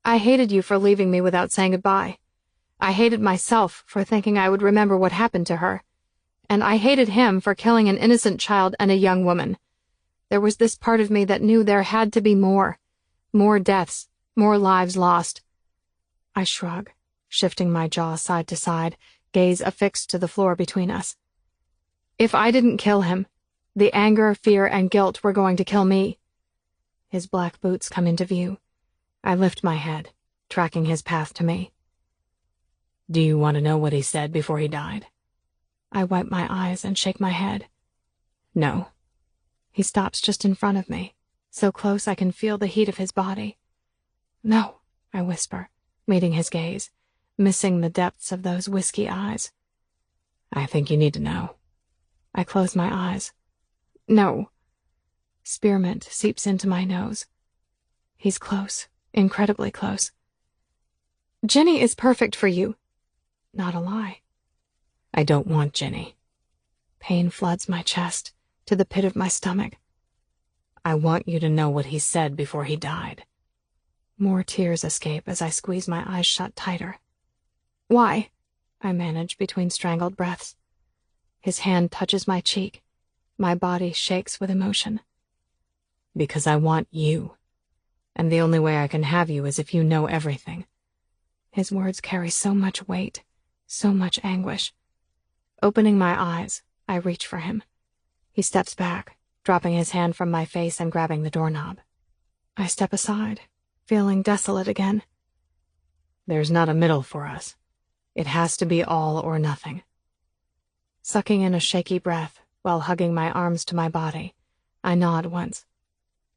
I hated you for leaving me without saying goodbye. I hated myself for thinking I would remember what happened to her. And I hated him for killing an innocent child and a young woman. There was this part of me that knew there had to be more. More deaths, more lives lost. I shrug, shifting my jaw side to side, gaze affixed to the floor between us. If I didn't kill him, the anger, fear, and guilt were going to kill me. His black boots come into view. I lift my head, tracking his path to me. Do you want to know what he said before he died? I wipe my eyes and shake my head. No. He stops just in front of me, so close I can feel the heat of his body. No, I whisper, meeting his gaze, missing the depths of those whiskey eyes. I think you need to know. I close my eyes. No. Spearmint seeps into my nose. He's close, incredibly close. Ginny is perfect for you. Not a lie. I don't want Ginny. Pain floods my chest, to the pit of my stomach. I want you to know what he said before he died. More tears escape as I squeeze my eyes shut tighter. Why? I manage between strangled breaths. His hand touches my cheek. My body shakes with emotion. Because I want you. And the only way I can have you is if you know everything. His words carry so much weight, so much anguish. Opening my eyes, I reach for him. He steps back, dropping his hand from my face and grabbing the doorknob. I step aside, feeling desolate again. There's not a middle for us. It has to be all or nothing. Sucking in a shaky breath while hugging my arms to my body, I nod once.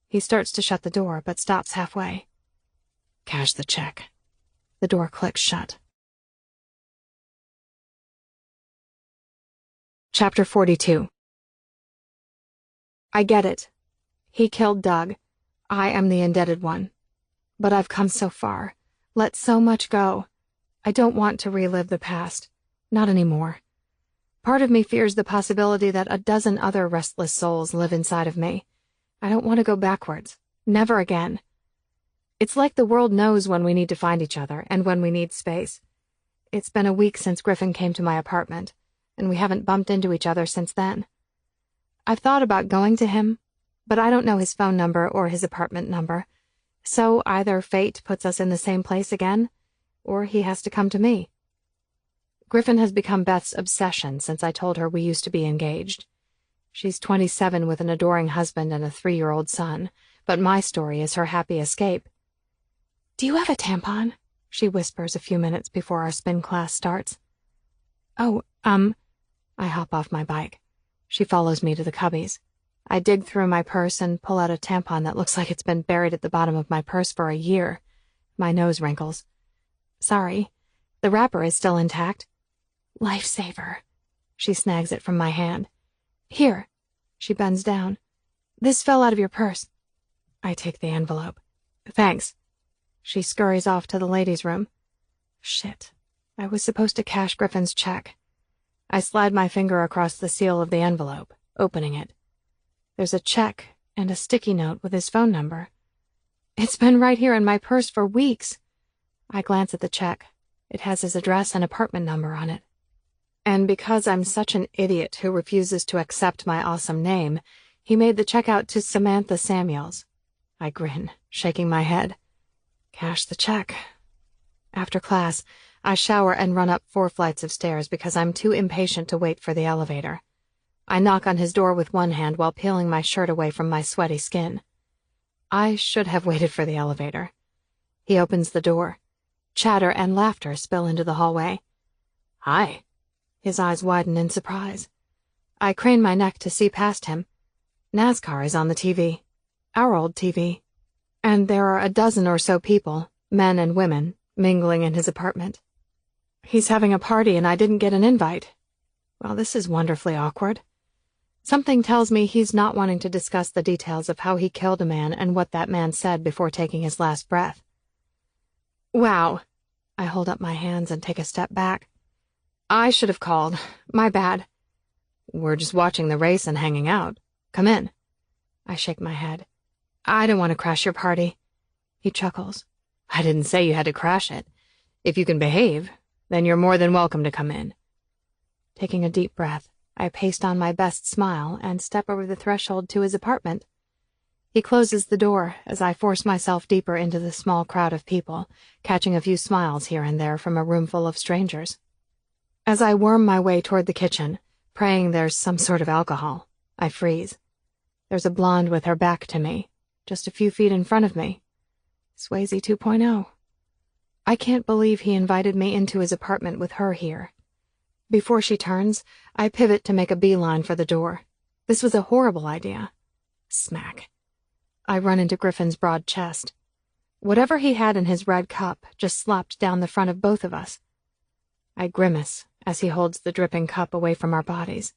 He starts to shut the door, but stops halfway. Cash the check. The door clicks shut. Chapter 42. I get it. He killed Doug. I am the indebted one. But I've come so far, let so much go. I don't want to relive the past. Not anymore. Part of me fears the possibility that a dozen other restless souls live inside of me. I don't want to go backwards. Never again. It's like the world knows when we need to find each other and when we need space. It's been a week since Griffin came to my apartment, and we haven't bumped into each other since then. I've thought about going to him, but I don't know his phone number or his apartment number, so either fate puts us in the same place again, or he has to come to me. Griffin has become Beth's obsession since I told her we used to be engaged. She's 27 with an adoring husband and a 3-year-old son, but my story is her happy escape. "Do you have a tampon?" she whispers a few minutes before our spin class starts. "Oh, I hop off my bike. She follows me to the cubbies. I dig through my purse and pull out a tampon that looks like it's been buried at the bottom of my purse for a year. My nose wrinkles. Sorry, the wrapper is still intact. Lifesaver. She snags it from my hand. Here. She bends down. This fell out of your purse. I take the envelope. Thanks. She scurries off to the ladies' room. Shit. I was supposed to cash Griffin's check. I slide my finger across the seal of the envelope, opening it. There's a check and a sticky note with his phone number. It's been right here in my purse for weeks. I glance at the check. It has his address and apartment number on it. And because I'm such an idiot who refuses to accept my awesome name, he made the check out to Samantha Samuels. I grin, shaking my head. Cash the check. After class, I shower and run up 4 flights of stairs because I'm too impatient to wait for the elevator. I knock on his door with one hand while peeling my shirt away from my sweaty skin. I should have waited for the elevator. He opens the door. Chatter and laughter spill into the hallway. Hi. His eyes widen in surprise. I crane my neck to see past him. NASCAR is on the TV. Our old TV. And there are a dozen or so people, men and women, mingling in his apartment. He's having a party and I didn't get an invite. Well, this is wonderfully awkward. Something tells me he's not wanting to discuss the details of how he killed a man and what that man said before taking his last breath. Wow. I hold up my hands and take a step back. I should have called. My bad. We're just watching the race and hanging out. Come in. I shake my head. I don't want to crash your party. He chuckles. I didn't say you had to crash it. If you can behave, then you're more than welcome to come in. Taking a deep breath, I paste on my best smile and step over the threshold to his apartment. He closes the door as I force myself deeper into the small crowd of people, catching a few smiles here and there from a room full of strangers. As I worm my way toward the kitchen, praying there's some sort of alcohol, I freeze. There's a blonde with her back to me, just a few feet in front of me. Swayze 2.0. I can't believe he invited me into his apartment with her here. Before she turns, I pivot to make a beeline for the door. This was a horrible idea. Smack. I run into Griffin's broad chest. Whatever he had in his red cup just slopped down the front of both of us. I grimace as he holds the dripping cup away from our bodies.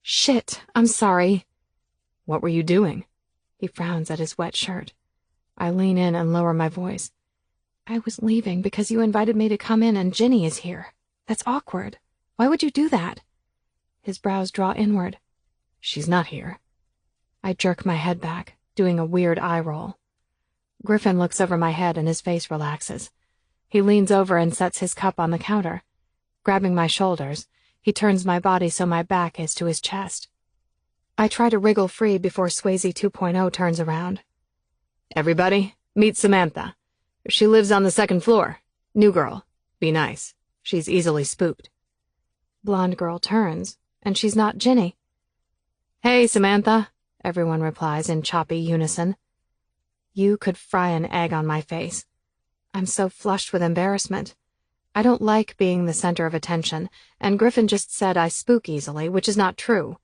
Shit, I'm sorry. What were you doing? He frowns at his wet shirt. I lean in and lower my voice. I was leaving because you invited me to come in and Ginny is here. That's awkward. Why would you do that? His brows draw inward. She's not here. I jerk my head back, doing a weird eye roll. Griffin looks over my head and his face relaxes. He leans over and sets his cup on the counter. Grabbing my shoulders, he turns my body so my back is to his chest. I try to wriggle free before Swayze 2.0 turns around. Everybody, meet Samantha. She lives on the second floor. New girl. Be nice. She's easily spooked. Blonde girl turns, and she's not Ginny. Hey, Samantha, everyone replies in choppy unison. You could fry an egg on my face. I'm so flushed with embarrassment. I don't like being the center of attention, and Griffin just said I spook easily, which is not true.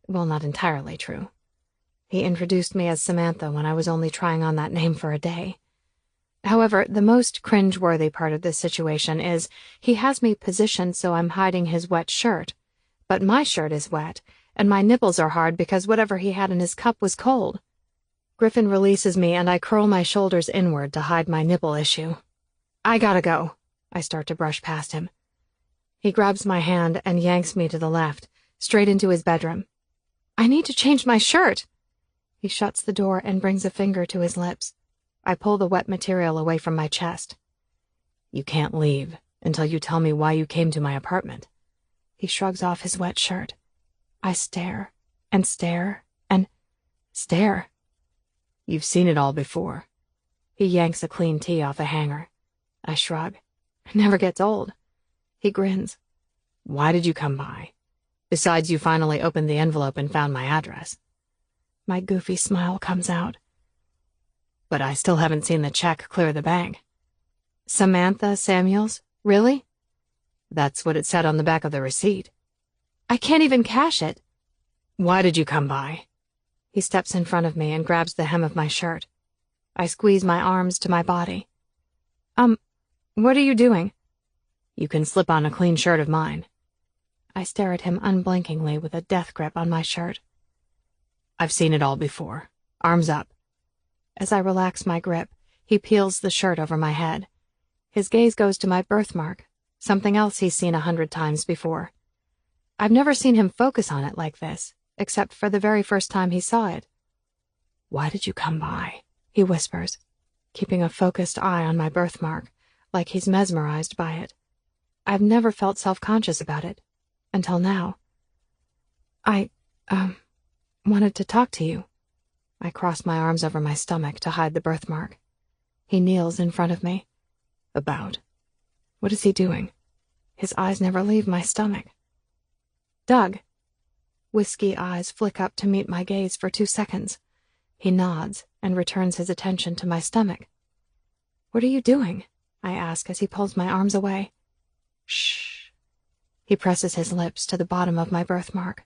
Well, not entirely true. He introduced me as Samantha when I was only trying on that name for a day. However, the most cringe-worthy part of this situation is he has me positioned so I'm hiding his wet shirt. But my shirt is wet, and my nipples are hard because whatever he had in his cup was cold. Griffin releases me and I curl my shoulders inward to hide my nipple issue. I gotta go. I start to brush past him. He grabs my hand and yanks me to the left, straight into his bedroom. I need to change my shirt. He shuts the door and brings a finger to his lips. I pull the wet material away from my chest. You can't leave until you tell me why you came to my apartment. He shrugs off his wet shirt. I stare and stare and stare. You've seen it all before. He yanks a clean tee off a hanger. I shrug. It never gets old. He grins. Why did you come by? Besides, you finally opened the envelope and found my address. My goofy smile comes out. But I still haven't seen the check clear the bank. Samantha Samuels? Really? That's what it said on the back of the receipt. I can't even cash it. Why did you come by? He steps in front of me and grabs the hem of my shirt. I squeeze my arms to my body. What are you doing? You can slip on a clean shirt of mine. I stare at him unblinkingly with a death grip on my shirt. I've seen it all before. Arms up. As I relax my grip, he peels the shirt over my head. His gaze goes to my birthmark, something else he's seen 100 times before. I've never seen him focus on it like this, except for the very first time he saw it. Why did you come by? He whispers, keeping a focused eye on my birthmark, like he's mesmerized by it. I've never felt self-conscious about it, until now. I wanted to talk to you. I cross my arms over my stomach to hide the birthmark. He kneels in front of me. About? What is he doing? His eyes never leave my stomach. Doug. Whiskey eyes flick up to meet my gaze for 2 seconds. He nods and returns his attention to my stomach. What are you doing? I ask as he pulls my arms away. Shh. He presses his lips to the bottom of my birthmark.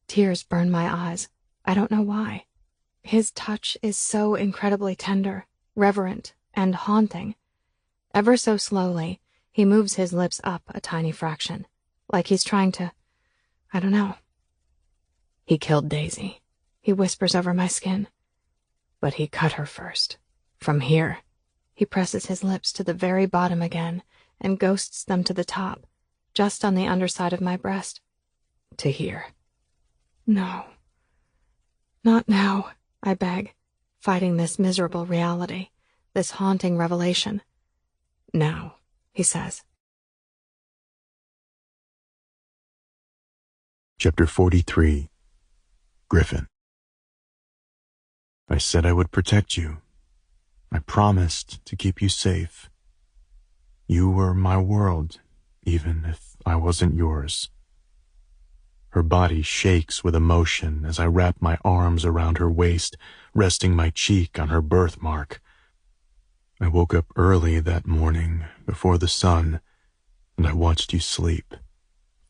Tears burn my eyes. I don't know why. His touch is so incredibly tender, reverent, and haunting. Ever so slowly, he moves his lips up a tiny fraction, like he's trying to, I don't know. He killed Daisy. He whispers over my skin. But he cut her first. From here. He presses his lips to the very bottom again and ghosts them to the top, just on the underside of my breast. To here. No. Not now, I beg, fighting this miserable reality, this haunting revelation. Now, he says. Chapter 43. Griffin. I said I would protect you. I promised to keep you safe. You were my world, even if I wasn't yours. Her body shakes with emotion as I wrap my arms around her waist, resting my cheek on her birthmark. I woke up early that morning, before the sun, and I watched you sleep.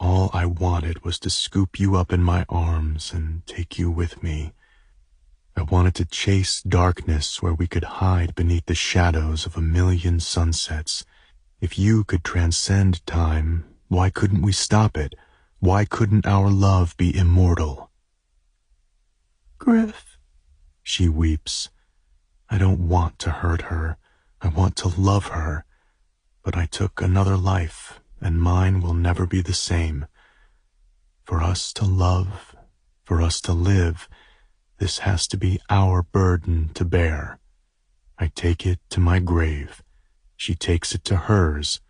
All I wanted was to scoop you up in my arms and take you with me. I wanted to chase darkness where we could hide beneath the shadows of a million sunsets. If you could transcend time, why couldn't we stop it? Why couldn't our love be immortal? Griff, she weeps. I don't want to hurt her. I want to love her. But I took another life, and mine will never be the same. For us to love, for us to live, this has to be our burden to bear. I take it to my grave. She takes it to hers,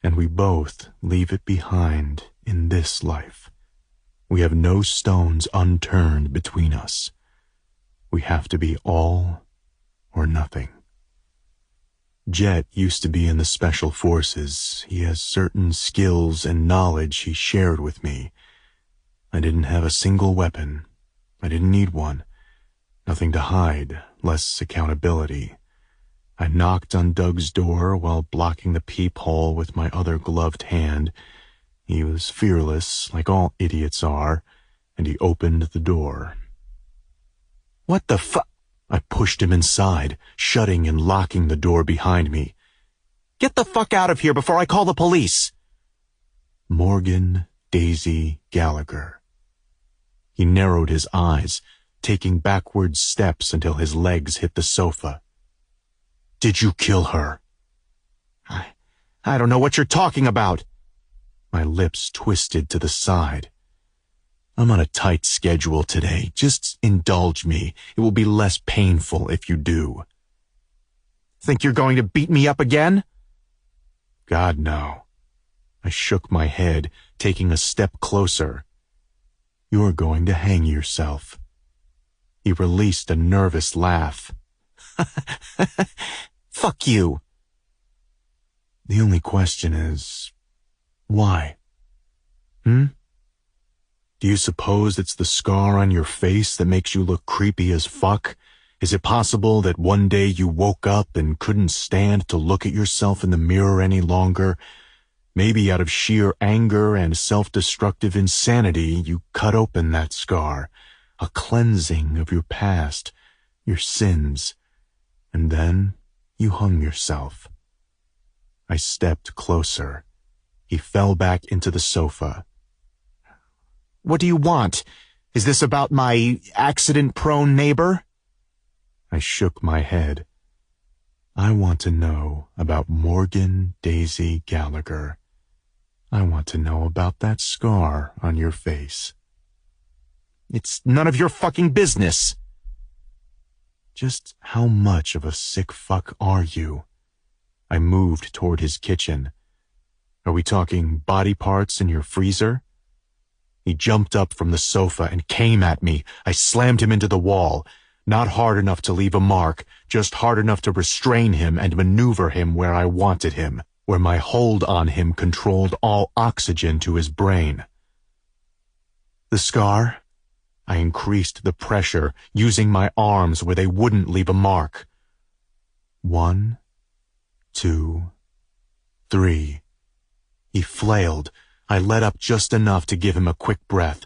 and we both leave it behind in this life. We have no stones unturned between us. We have to be all or nothing. Jet used to be in the Special Forces. He has certain skills and knowledge he shared with me. I didn't have a single weapon. I didn't need one. Nothing to hide, less accountability. I knocked on Doug's door while blocking the peephole with my other gloved hand. He was fearless, like all idiots are, and he opened the door. What the fu— I pushed him inside, shutting and locking the door behind me. Get the fuck out of here before I call the police! Morgan Daisy Gallagher. He narrowed his eyes, taking backward steps until his legs hit the sofa. Did you kill her? I don't know what you're talking about. My lips twisted to the side. I'm on a tight schedule today. Just indulge me. It will be less painful if you do. Think you're going to beat me up again? God, no. I shook my head, taking a step closer. You're going to hang yourself. He released a nervous laugh. Fuck you. The only question is, why? Do you suppose it's the scar on your face that makes you look creepy as fuck? Is it possible that one day you woke up and couldn't stand to look at yourself in the mirror any longer? Maybe out of sheer anger and self-destructive insanity, you cut open that scar, a cleansing of your past, your sins, and then you hung yourself. I stepped closer. He fell back into the sofa. What do you want? Is this about my accident-prone neighbor? I shook my head. I want to know about Morgan Daisy Gallagher. I want to know about that scar on your face. It's none of your fucking business. Just how much of a sick fuck are you? I moved toward his kitchen. Are we talking body parts in your freezer? He jumped up from the sofa and came at me. I slammed him into the wall. Not hard enough to leave a mark, just hard enough to restrain him and maneuver him where I wanted him, where my hold on him controlled all oxygen to his brain. The scar? I increased the pressure, using my arms where they wouldn't leave a mark. 1, 2, 3. He flailed. I let up just enough to give him a quick breath.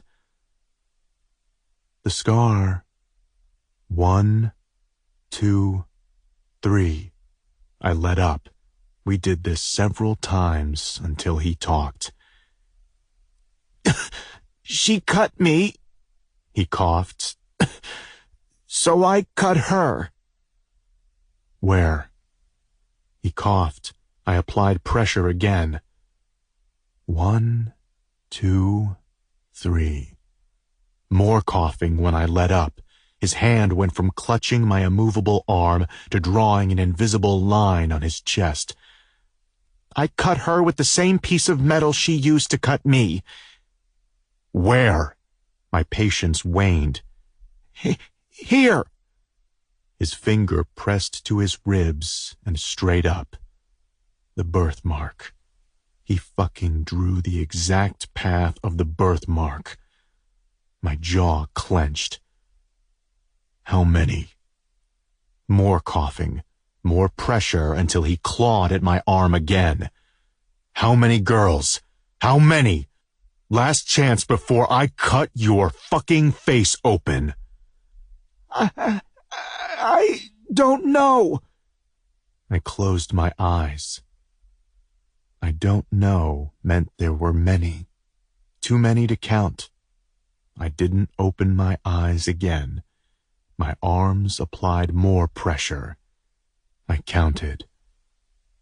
The scar. 1, 2, 3. I let up. We did this several times until he talked. She cut me, he coughed. So I cut her. Where? He coughed. I applied pressure again. 1, 2, 3. More coughing when I let up. His hand went from clutching my immovable arm to drawing an invisible line on his chest. I cut her with the same piece of metal she used to cut me. Where? My patience waned. Here. His finger pressed to his ribs and straight up. The birthmark. He fucking drew the exact path of the birthmark. My jaw clenched. How many? More coughing. More pressure until he clawed at my arm again. How many girls? How many? Last chance before I cut your fucking face open. I don't know. I closed my eyes. I don't know meant there were many. Too many to count. I didn't open my eyes again. My arms applied more pressure. I counted.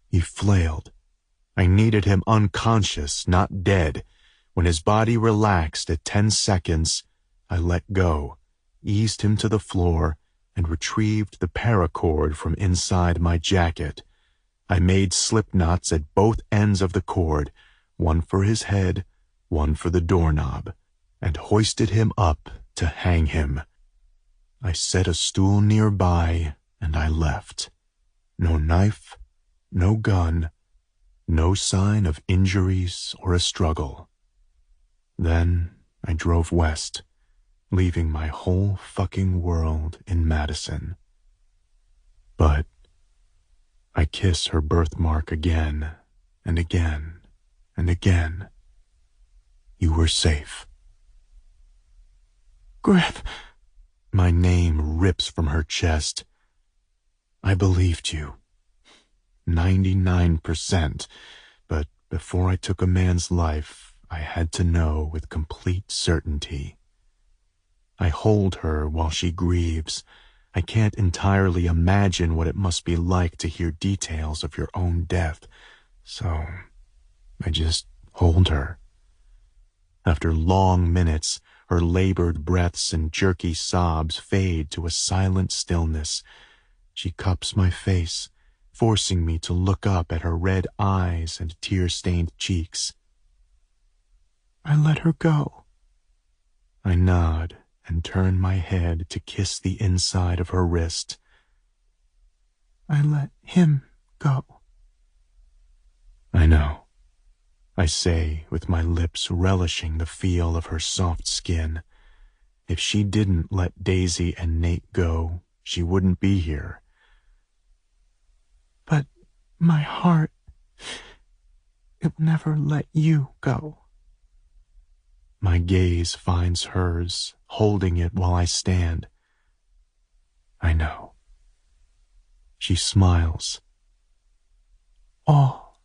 He flailed. I needed him unconscious, not dead. When his body relaxed at 10 seconds, I let go, eased him to the floor, and retrieved the paracord from inside my jacket. I made slip knots at both ends of the cord, one for his head, one for the doorknob, and hoisted him up to hang him. I set a stool nearby, and I left. No knife, no gun, no sign of injuries or a struggle. Then I drove west, leaving my whole fucking world in Madison. But I kiss her birthmark again and again and again. You were safe. Griff. My name rips from her chest. I believed you. 99%. But before I took a man's life, I had to know with complete certainty. I hold her while she grieves. I can't entirely imagine what it must be like to hear details of your own death, so I just hold her. After long minutes, her labored breaths and jerky sobs fade to a silent stillness. She cups my face, forcing me to look up at her red eyes and tear-stained cheeks. I let her go. I nod and turn my head to kiss the inside of her wrist. I let him go. I know, I say with my lips relishing the feel of her soft skin. If she didn't let Daisy and Nate go, she wouldn't be here. But my heart, it never let you go. My gaze finds hers, holding it while I stand. I know. She smiles. All.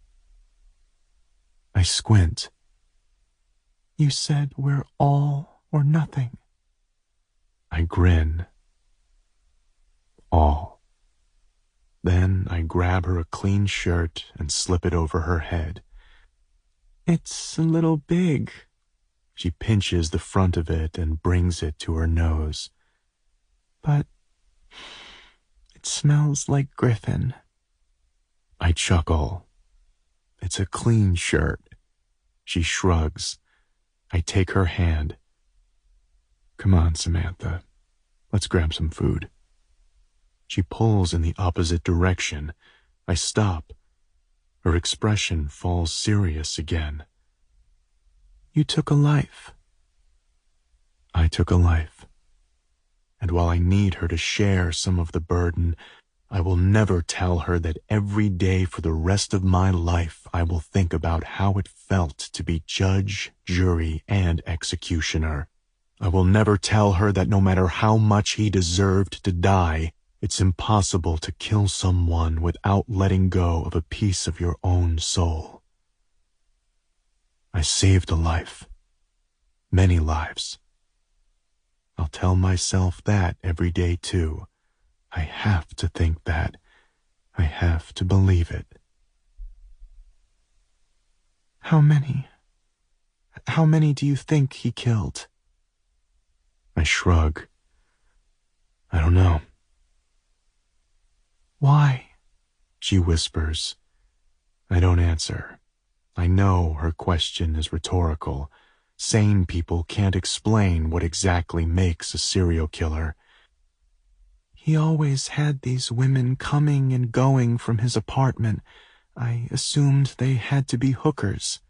I squint. You said we're all or nothing. I grin. All. Then I grab her a clean shirt and slip it over her head. It's a little big. She pinches the front of it and brings it to her nose. But it smells like Griffin. I chuckle. It's a clean shirt. She shrugs. I take her hand. Come on, Samantha. Let's grab some food. She pulls in the opposite direction. I stop. Her expression falls serious again. You took a life. I took a life. And while I need her to share some of the burden, I will never tell her that every day for the rest of my life I will think about how it felt to be judge, jury, and executioner. I will never tell her that no matter how much he deserved to die, it's impossible to kill someone without letting go of a piece of your own soul. I saved a life. Many lives. I'll tell myself that every day too. I have to think that. I have to believe it. How many? How many do you think he killed? I shrug. I don't know. Why? She whispers. I don't answer. I know her question is rhetorical. Sane people can't explain what exactly makes a serial killer. He always had these women coming and going from his apartment. I assumed they had to be hookers.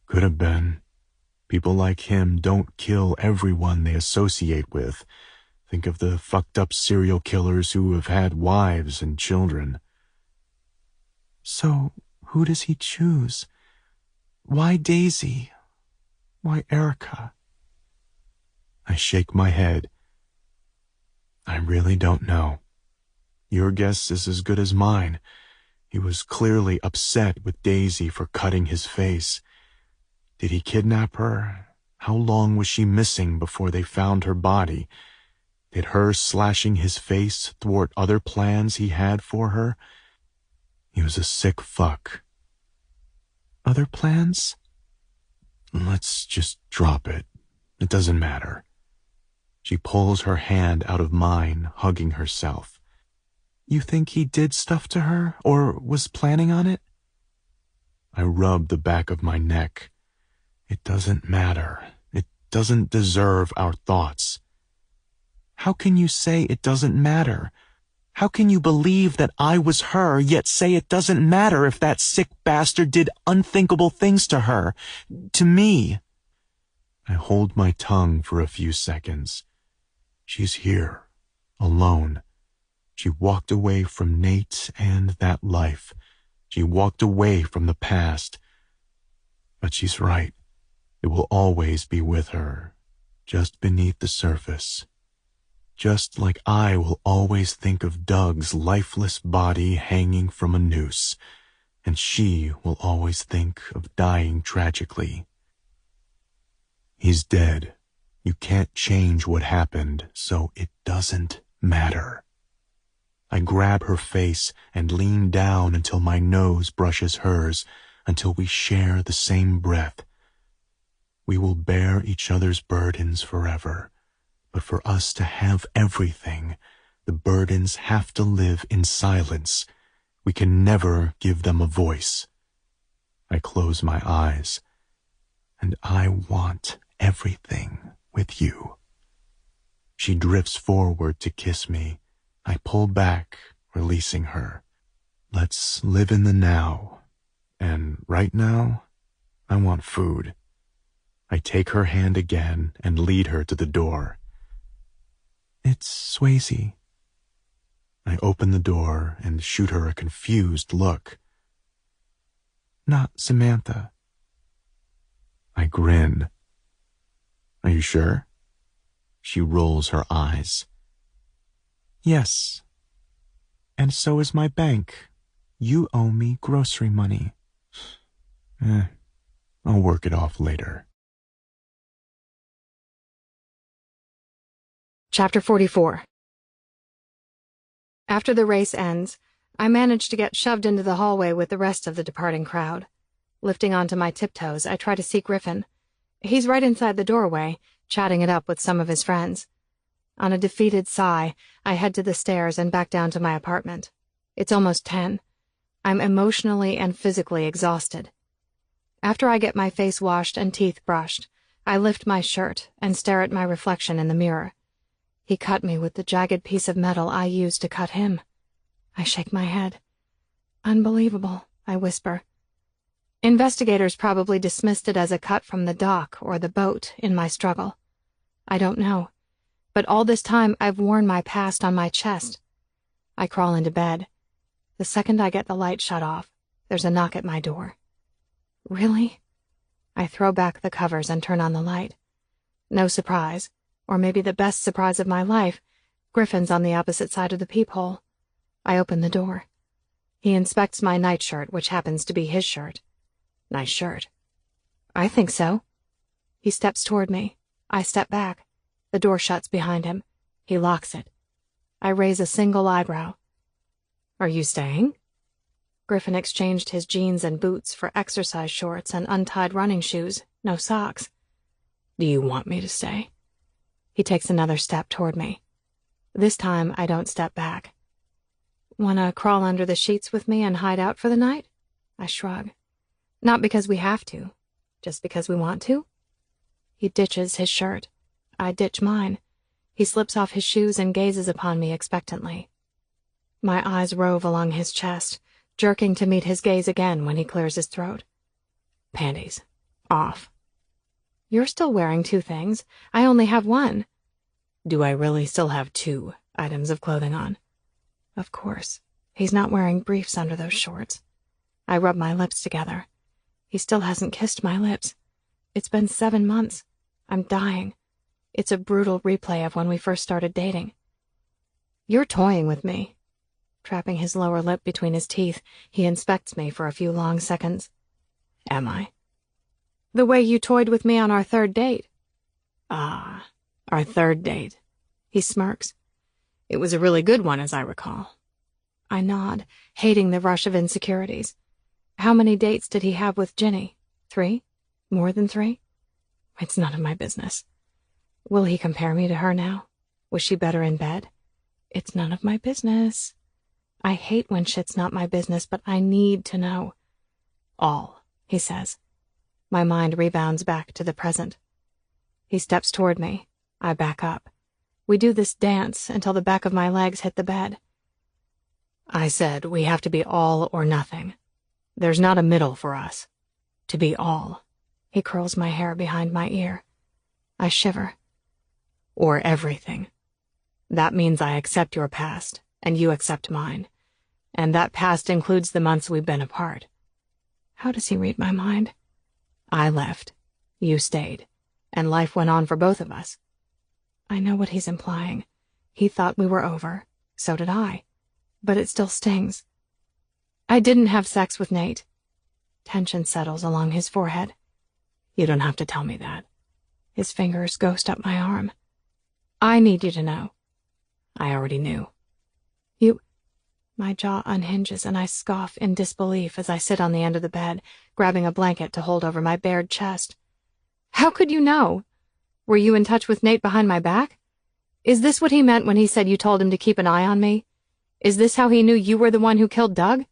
Could have been. People like him don't kill everyone they associate with. Think of the fucked up serial killers who have had wives and children. So, who does he choose? Why Daisy? Why Erica? I shake my head. I really don't know. Your guess is as good as mine. He was clearly upset with Daisy for cutting his face. Did he kidnap her? How long was she missing before they found her body? Did her slashing his face thwart other plans he had for her? He was a sick fuck. Other plans? Let's just drop it. It doesn't matter. She pulls her hand out of mine, hugging herself. You think he did stuff to her, or was planning on it? I rub the back of my neck. It doesn't matter. It doesn't deserve our thoughts. How can you say it doesn't matter? How can you believe that I was her, yet say it doesn't matter if that sick bastard did unthinkable things to her, to me? I hold my tongue for a few seconds. She's here, alone. She walked away from Nate and that life. She walked away from the past. But she's right. It will always be with her, just beneath the surface. Just like I will always think of Doug's lifeless body hanging from a noose, and she will always think of dying tragically. He's dead. You can't change what happened, so it doesn't matter. I grab her face and lean down until my nose brushes hers, until we share the same breath. We will bear each other's burdens forever, but for us to have everything, the burdens have to live in silence. We can never give them a voice. I close my eyes, and I want everything with you. She drifts forward to kiss me. I pull back, releasing her. Let's live in the now. And right now, I want food. I take her hand again and lead her to the door. It's Swayze. I open the door and shoot her a confused look. Not Samantha. I grin. Are you sure? She rolls her eyes. Yes. And so is my bank. You owe me grocery money. I'll work it off later. Chapter 44. After the race ends, I manage to get shoved into the hallway with the rest of the departing crowd. Lifting onto my tiptoes, I try to see Griffin. He's right inside the doorway, chatting it up with some of his friends. On a defeated sigh, I head to the stairs and back down to my apartment. It's almost 10. I'm emotionally and physically exhausted. After I get my face washed and teeth brushed, I lift my shirt and stare at my reflection in the mirror. He cut me with the jagged piece of metal I used to cut him. I shake my head. Unbelievable, I whisper. Investigators probably dismissed it as a cut from the dock or the boat in my struggle. I don't know. But all this time I've worn my past on my chest. I crawl into bed. The second I get the light shut off, there's a knock at my door. Really? I throw back the covers and turn on the light. No surprise, or maybe the best surprise of my life, Griffin's on the opposite side of the peephole. I open the door. He inspects my nightshirt, which happens to be his shirt. Nice shirt. I think so. He steps toward me. I step back. The door shuts behind him. He locks it. I raise a single eyebrow. Are you staying? Griffin exchanged his jeans and boots for exercise shorts and untied running shoes, no socks. Do you want me to stay? He takes another step toward me. This time I don't step back. Wanna crawl under the sheets with me and hide out for the night? I shrug. Not because we have to, just because we want to. He ditches his shirt. I ditch mine. He slips off his shoes and gazes upon me expectantly. My eyes rove along his chest, jerking to meet his gaze again when he clears his throat. Panties. Off. You're still wearing two things. I only have one. Do I really still have 2 items of clothing on? Of course. He's not wearing briefs under those shorts. I rub my lips together. He still hasn't kissed my lips. It's been 7 months. I'm dying. It's a brutal replay of when we first started dating. You're toying with me. Trapping his lower lip between his teeth, he inspects me for a few long seconds. Am I? The way you toyed with me on our 3rd date. Ah, our 3rd date. He smirks. It was a really good one, as I recall. I nod, hating the rush of insecurities. How many dates did he have with Ginny? 3? More than 3? It's none of my business. Will he compare me to her now? Was she better in bed? It's none of my business. I hate when shit's not my business, but I need to know. All, he says. My mind rebounds back to the present. He steps toward me. I back up. We do this dance until the back of my legs hit the bed. I said we have to be all or nothing. There's not a middle for us. To be all. He curls my hair behind my ear. I shiver. Or everything. That means I accept your past, and you accept mine. And that past includes the months we've been apart. How does he read my mind? I left. You stayed. And life went on for both of us. I know what he's implying. He thought we were over. So did I. But it still stings. I didn't have sex with Nate. Tension settles along his forehead. You don't have to tell me that. His fingers ghost up my arm. I need you to know. I already knew. You... My jaw unhinges and I scoff in disbelief as I sit on the end of the bed, grabbing a blanket to hold over my bared chest. How could you know? Were you in touch with Nate behind my back? Is this what he meant when he said you told him to keep an eye on me? Is this how he knew you were the one who killed Doug?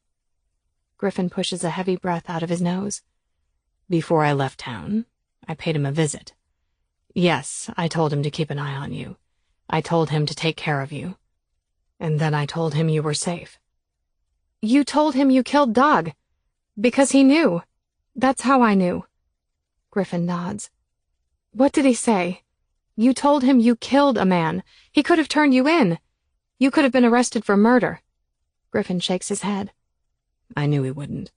Griffin pushes a heavy breath out of his nose. Before I left town, I paid him a visit. Yes, I told him to keep an eye on you. I told him to take care of you. And then I told him you were safe. You told him you killed Doug. Because he knew. That's how I knew. Griffin nods. What did he say? You told him you killed a man. He could have turned you in. You could have been arrested for murder. Griffin shakes his head. I knew he wouldn't.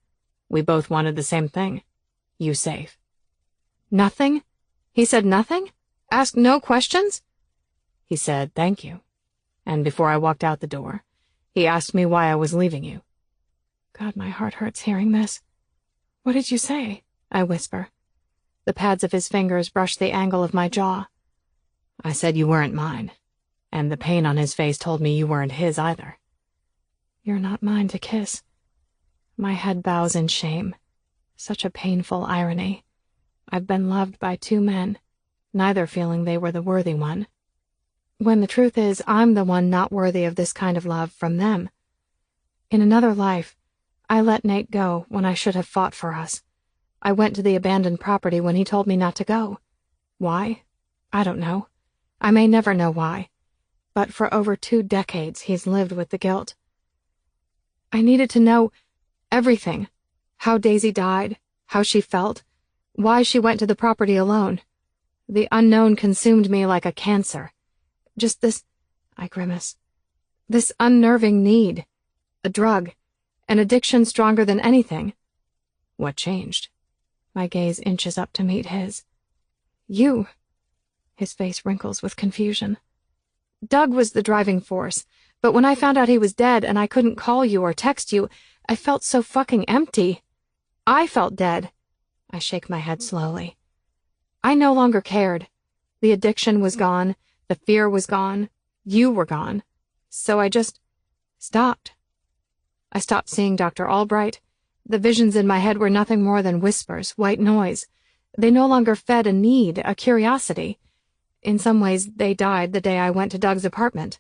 We both wanted the same thing. You safe. Nothing? He said nothing? Asked no questions? He said thank you. And before I walked out the door, he asked me why I was leaving you. God, my heart hurts hearing this. What did you say? I whisper. The pads of his fingers brush the angle of my jaw. I said you weren't mine, and the pain on his face told me you weren't his either. You're not mine to kiss. My head bows in shame. Such a painful irony. I've been loved by 2 men, neither feeling they were the worthy one. When the truth is, I'm the one not worthy of this kind of love from them. In another life, I let Nate go when I should have fought for us. I went to the abandoned property when he told me not to go. Why? I don't know. I may never know why. But for over 2 decades, he's lived with the guilt. I needed to know everything. How Daisy died, how she felt, why she went to the property alone. The unknown consumed me like a cancer. Just this, I grimace, this unnerving need. A drug. An addiction stronger than anything. What changed? My gaze inches up to meet his. You. His face wrinkles with confusion. Doug was the driving force, but when I found out he was dead and I couldn't call you or text you, I felt so fucking empty. I felt dead. I shake my head slowly. I no longer cared. The addiction was gone. The fear was gone. You were gone. So I just stopped. I stopped seeing Dr. Albright. The visions in my head were nothing more than whispers, white noise. They no longer fed a need, a curiosity. In some ways, they died the day I went to Doug's apartment.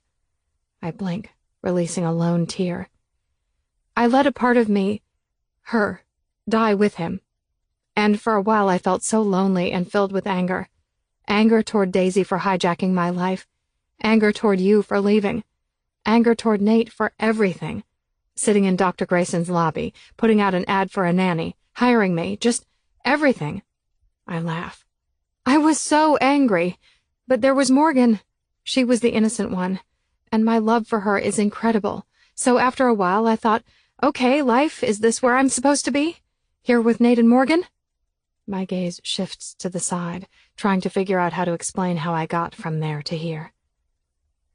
I blink, releasing a lone tear. I let a part of me, her, die with him. And for a while I felt so lonely and filled with anger. Anger toward Daisy for hijacking my life. Anger toward you for leaving. Anger toward Nate for everything. Sitting in Dr. Grayson's lobby, putting out an ad for a nanny, hiring me, just everything. I laugh. I was so angry. But there was Morgan. She was the innocent one, and my love for her is incredible. So after a while I thought, okay, life, is this where I'm supposed to be? Here with Nate and Morgan? My gaze shifts to the side, trying to figure out how to explain how I got from there to here.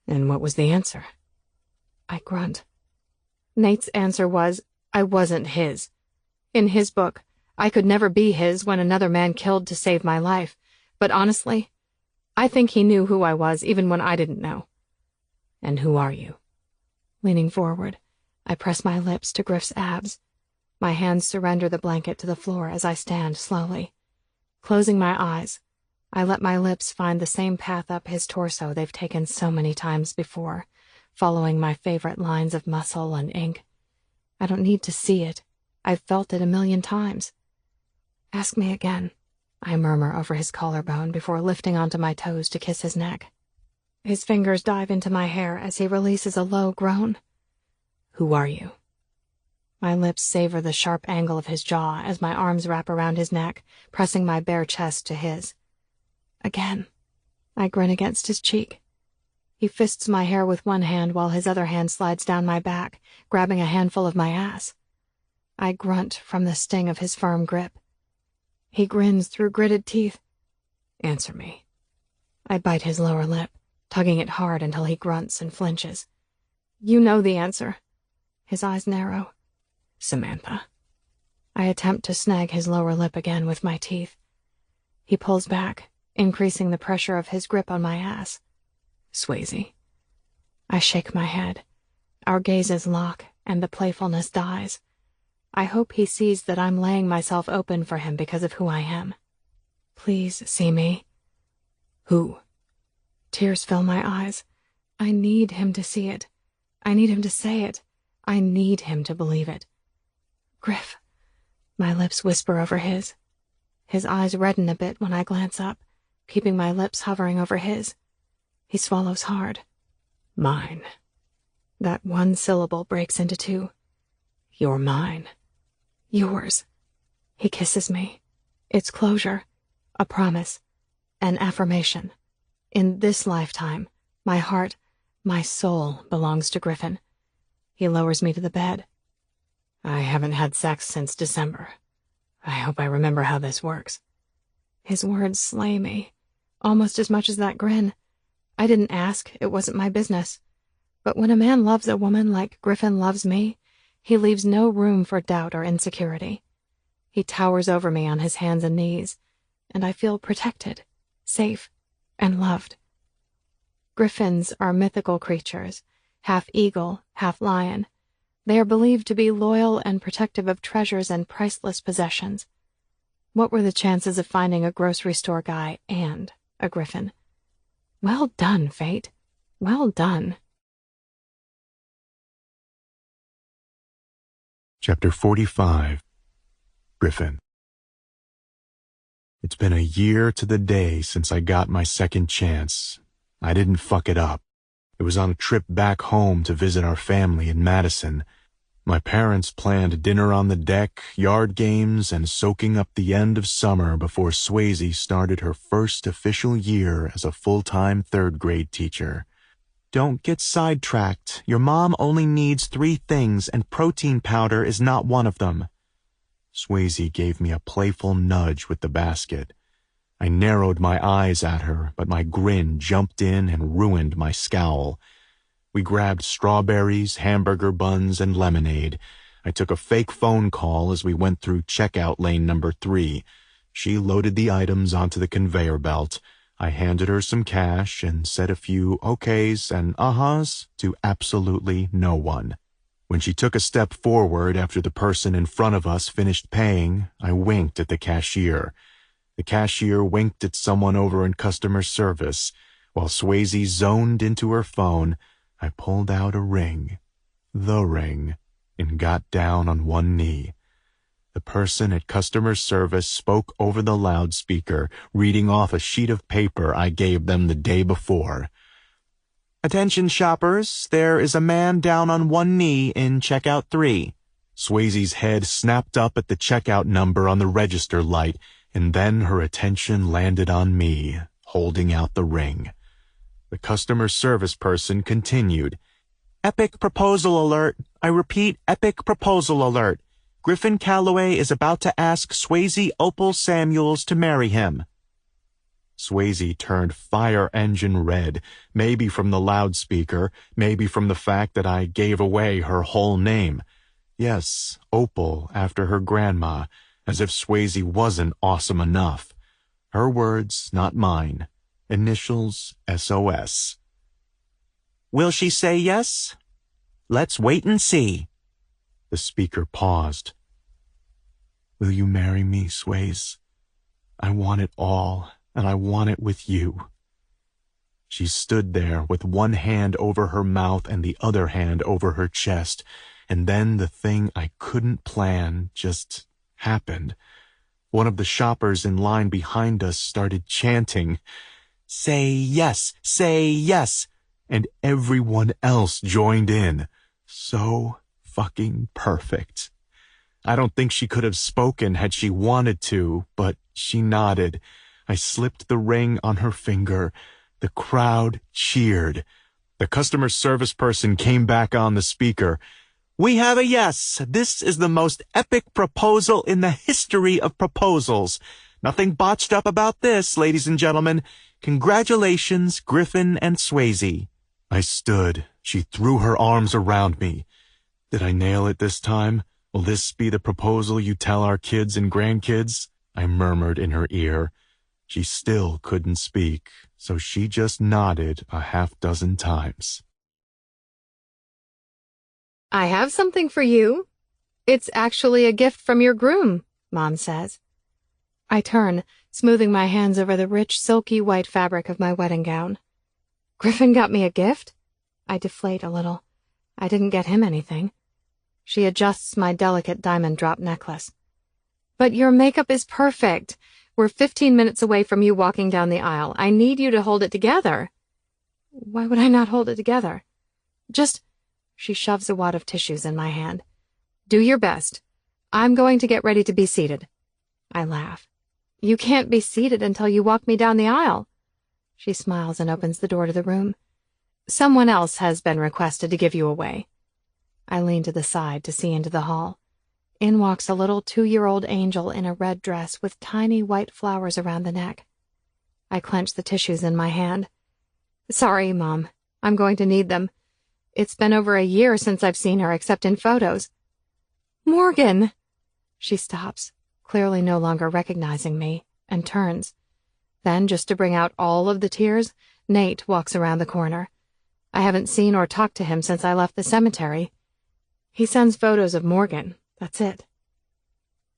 And what was the answer? I grunt. Nate's answer was, I wasn't his. In his book, I could never be his when another man killed to save my life. But honestly, I think he knew who I was even when I didn't know. And who are you? Leaning forward, I press my lips to Griff's abs. My hands surrender the blanket to the floor as I stand slowly. Closing my eyes, I let my lips find the same path up his torso they've taken so many times before, following my favorite lines of muscle and ink. I don't need to see it. I've felt it 1,000,000 times. Ask me again, I murmur over his collarbone before lifting onto my toes to kiss his neck. His fingers dive into my hair as he releases a low groan. Who are you? My lips savor the sharp angle of his jaw as my arms wrap around his neck, pressing my bare chest to his. Again, I grin against his cheek. He fists my hair with one hand while his other hand slides down my back, grabbing a handful of my ass. I grunt from the sting of his firm grip. He grins through gritted teeth. Answer me. I bite his lower lip, tugging it hard until he grunts and flinches. You know the answer. His eyes narrow. Samantha. I attempt to snag his lower lip again with my teeth. He pulls back, increasing the pressure of his grip on my ass. Swayze. I shake my head. Our gazes lock, and the playfulness dies. I hope he sees that I'm laying myself open for him because of who I am. Please see me. Who? Tears fill my eyes. I need him to see it. I need him to say it. I need him to believe it. Griff. My lips whisper over his. His eyes redden a bit when I glance up, keeping my lips hovering over his. He swallows hard. Mine. That one syllable breaks into two. You're mine. Yours. He kisses me. It's closure, a promise, an affirmation. In this lifetime, my heart, my soul belongs to Griffin. He lowers me to the bed. I haven't had sex since December. I hope I remember how this works. His words slay me, almost as much as that grin. I didn't ask, it wasn't my business. But when a man loves a woman like Griffin loves me, he leaves no room for doubt or insecurity. He towers over me on his hands and knees, and I feel protected, safe, and loved. Griffins are mythical creatures, half eagle, half lion. They are believed to be loyal and protective of treasures and priceless possessions. What were the chances of finding a grocery store guy and a griffin? Well done, fate. Well done. Chapter 45. Griffin. It's been a year to the day since I got my second chance. I didn't fuck it up. It was on a trip back home to visit our family in Madison. My parents planned dinner on the deck, yard games, and soaking up the end of summer before Swayze started her first official year as a full-time third-grade teacher. Don't get sidetracked. Your mom only needs 3 things, and protein powder is not one of them. Swayze gave me a playful nudge with the basket. I narrowed my eyes at her, but my grin jumped in and ruined my scowl. We grabbed strawberries, hamburger buns, and lemonade. I took a fake phone call as we went through checkout lane number 3. She loaded the items onto the conveyor belt. I handed her some cash and said a few okays and uh-huhs to absolutely no one. When she took a step forward after the person in front of us finished paying, I winked at the cashier. The cashier winked at someone over in customer service. While Swayze zoned into her phone, I pulled out a ring, the ring, and got down on one knee. The person at customer service spoke over the loudspeaker, reading off a sheet of paper I gave them the day before. "Attention shoppers, there is a man down on one knee in checkout 3. Swayze's head snapped up at the checkout number on the register light, and then her attention landed on me, holding out the ring. The customer service person continued. Epic proposal alert. I repeat, epic proposal alert. Griffin Calloway is about to ask Swayze Opal Samuels to marry him. Swayze turned fire engine red, maybe from the loudspeaker, maybe from the fact that I gave away her whole name. Yes, Opal, after her grandma, as if Swayze wasn't awesome enough. Her words, not mine. Initials SOS. Will she say yes? Let's wait and see. The speaker paused. Will you marry me, Swayze? I want it all, and I want it with you. She stood there with one hand over her mouth and the other hand over her chest, and then the thing I couldn't plan just happened. One of the shoppers in line behind us started chanting, Say yes, say yes, and everyone else joined in. So fucking perfect. I don't think she could have spoken had she wanted to, but she nodded. I slipped the ring on her finger. The crowd cheered. The customer service person came back on the speaker. We have a yes. This is the most epic proposal in the history of proposals. Nothing botched up about this, ladies and gentlemen. Congratulations, Griffin and Swayze. I stood. She threw her arms around me. Did I nail it this time? Will this be the proposal you tell our kids and grandkids? I murmured in her ear. She still couldn't speak, so she just nodded a half-dozen times. I have something for you. It's actually a gift from your groom, Mom says. I turn, smoothing my hands over the rich, silky white fabric of my wedding gown. Griffin got me a gift? I deflate a little. I didn't get him anything. She adjusts my delicate diamond drop necklace. But your makeup is perfect. We're 15 minutes away from you walking down the aisle. I need you to hold it together. Why would I not hold it together? Just... She shoves a wad of tissues in my hand. Do your best. I'm going to get ready to be seated. I laugh. You can't be seated until you walk me down the aisle. She smiles and opens the door to the room. Someone else has been requested to give you away. I lean to the side to see into the hall. In walks a little 2-year-old angel in a red dress with tiny white flowers around the neck. I clench the tissues in my hand. Sorry, Mom. I'm going to need them. It's been over a year since I've seen her, except in photos. Morgan! She stops, clearly no longer recognizing me, and turns. Then, just to bring out all of the tears, Nate walks around the corner. I haven't seen or talked to him since I left the cemetery. He sends photos of Morgan. That's it.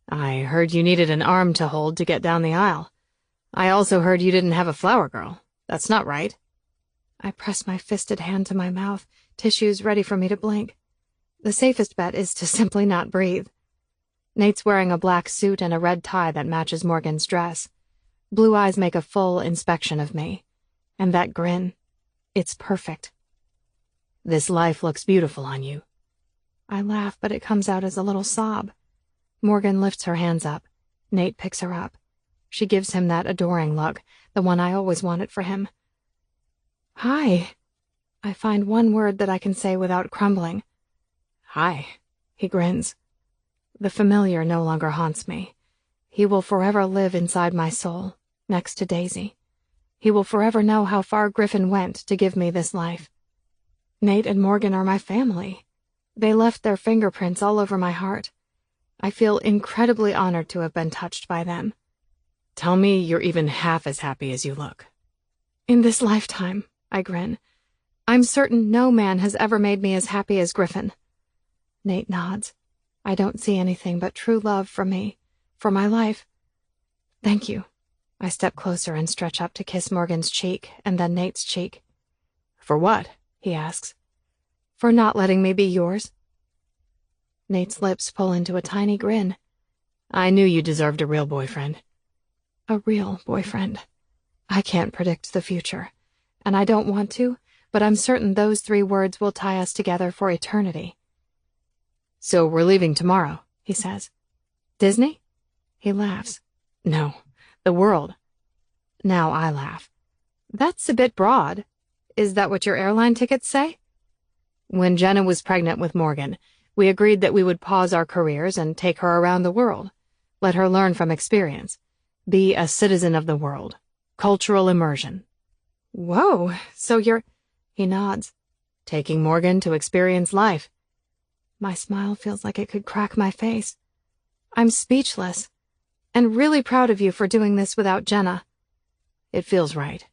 I heard you needed an arm to hold to get down the aisle. I also heard you didn't have a flower girl. That's not right. I press my fisted hand to my mouth, tissues ready for me to blink. The safest bet is to simply not breathe. Nate's wearing a black suit and a red tie that matches Morgan's dress. Blue eyes make a full inspection of me. And that grin, it's perfect. This life looks beautiful on you. I laugh, but it comes out as a little sob. Morgan lifts her hands up. Nate picks her up. She gives him that adoring look, the one I always wanted for him. Hi. I find one word that I can say without crumbling. Hi. He grins. The familiar no longer haunts me. He will forever live inside my soul, next to Daisy. He will forever know how far Griffin went to give me this life. Nate and Morgan are my family. They left their fingerprints all over my heart. I feel incredibly honored to have been touched by them. Tell me you're even half as happy as you look. In this lifetime, I grin. I'm certain no man has ever made me as happy as Griffin. Nate nods. I don't see anything but true love for me, for my life. Thank you. I step closer and stretch up to kiss Morgan's cheek, and then Nate's cheek. For what? He asks. For not letting me be yours. Nate's lips pull into a tiny grin. I knew you deserved a real boyfriend. A real boyfriend. I can't predict the future, and I don't want to, but I'm certain those 3 words will tie us together for eternity. So we're leaving tomorrow, he says. Disney? He laughs. No, the world. Now I laugh. That's a bit broad. Is that what your airline tickets say? When Jenna was pregnant with Morgan, we agreed that we would pause our careers and take her around the world. Let her learn from experience. Be a citizen of the world. Cultural immersion. Whoa, so you're... He nods. Taking Morgan to experience life. My smile feels like it could crack my face. I'm speechless, and really proud of you for doing this without Jenna. It feels right.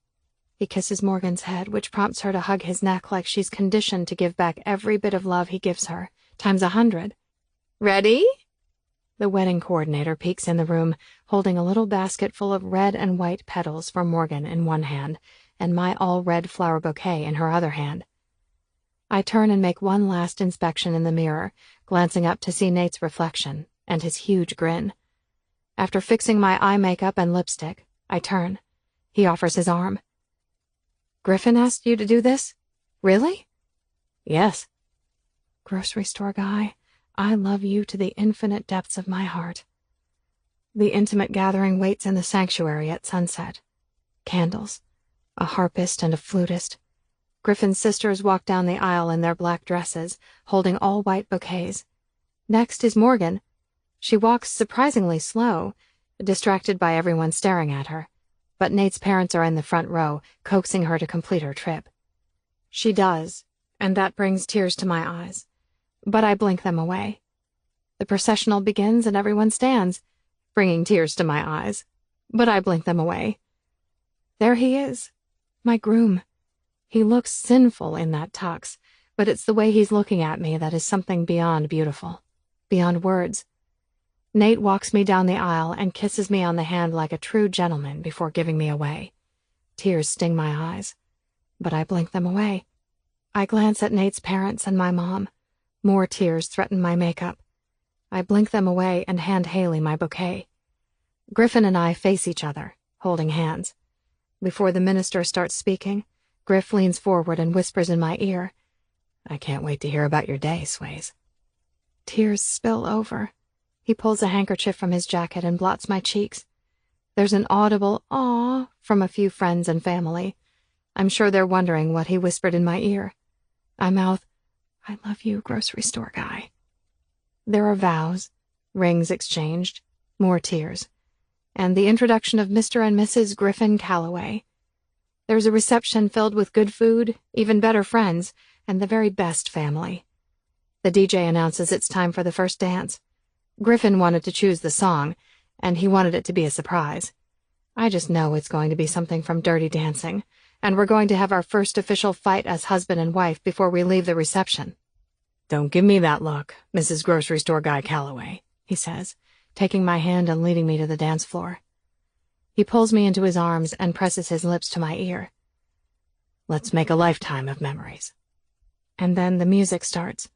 He kisses Morgan's head, which prompts her to hug his neck like she's conditioned to give back every bit of love he gives her, times 100. Ready? The wedding coordinator peeks in the room, holding a little basket full of red and white petals for Morgan in one hand, and my all-red flower bouquet in her other hand. I turn and make one last inspection in the mirror, glancing up to see Nate's reflection and his huge grin. After fixing my eye makeup and lipstick, I turn. He offers his arm. Griffin asked you to do this? Really? Yes. Grocery store guy, I love you to the infinite depths of my heart. The intimate gathering waits in the sanctuary at sunset. Candles. A harpist and a flutist. Griffin's sisters walk down the aisle in their black dresses, holding all white bouquets. Next is Morgan. She walks surprisingly slow, distracted by everyone staring at her, but Nate's parents are in the front row, coaxing her to complete her trip. She does, and that brings tears to my eyes, but I blink them away. The processional begins and everyone stands, bringing tears to my eyes, but I blink them away. There he is, my groom. He looks sinful in that tux, but it's the way he's looking at me that is something beyond beautiful, beyond words. Nate walks me down the aisle and kisses me on the hand like a true gentleman before giving me away. Tears sting my eyes, but I blink them away. I glance at Nate's parents and my mom. More tears threaten my makeup. I blink them away and hand Haley my bouquet. Griffin and I face each other, holding hands. Before the minister starts speaking, Griff leans forward and whispers in my ear, I can't wait to hear about your day, Sways. Tears spill over. He pulls a handkerchief from his jacket and blots my cheeks. There's an audible "aw" from a few friends and family. I'm sure they're wondering what he whispered in my ear. I mouth, I love you, grocery store guy. There are vows, rings exchanged, more tears, and the introduction of Mr. and Mrs. Griffin Calloway. There's a reception filled with good food, even better friends, and the very best family. The DJ announces it's time for the first dance. Griffin wanted to choose the song, and he wanted it to be a surprise. I just know it's going to be something from Dirty Dancing, and we're going to have our first official fight as husband and wife before we leave the reception. Don't give me that look, Mrs. Grocery Store Guy Calloway, he says, taking my hand and leading me to the dance floor. He pulls me into his arms and presses his lips to my ear. Let's make a lifetime of memories. And then the music starts.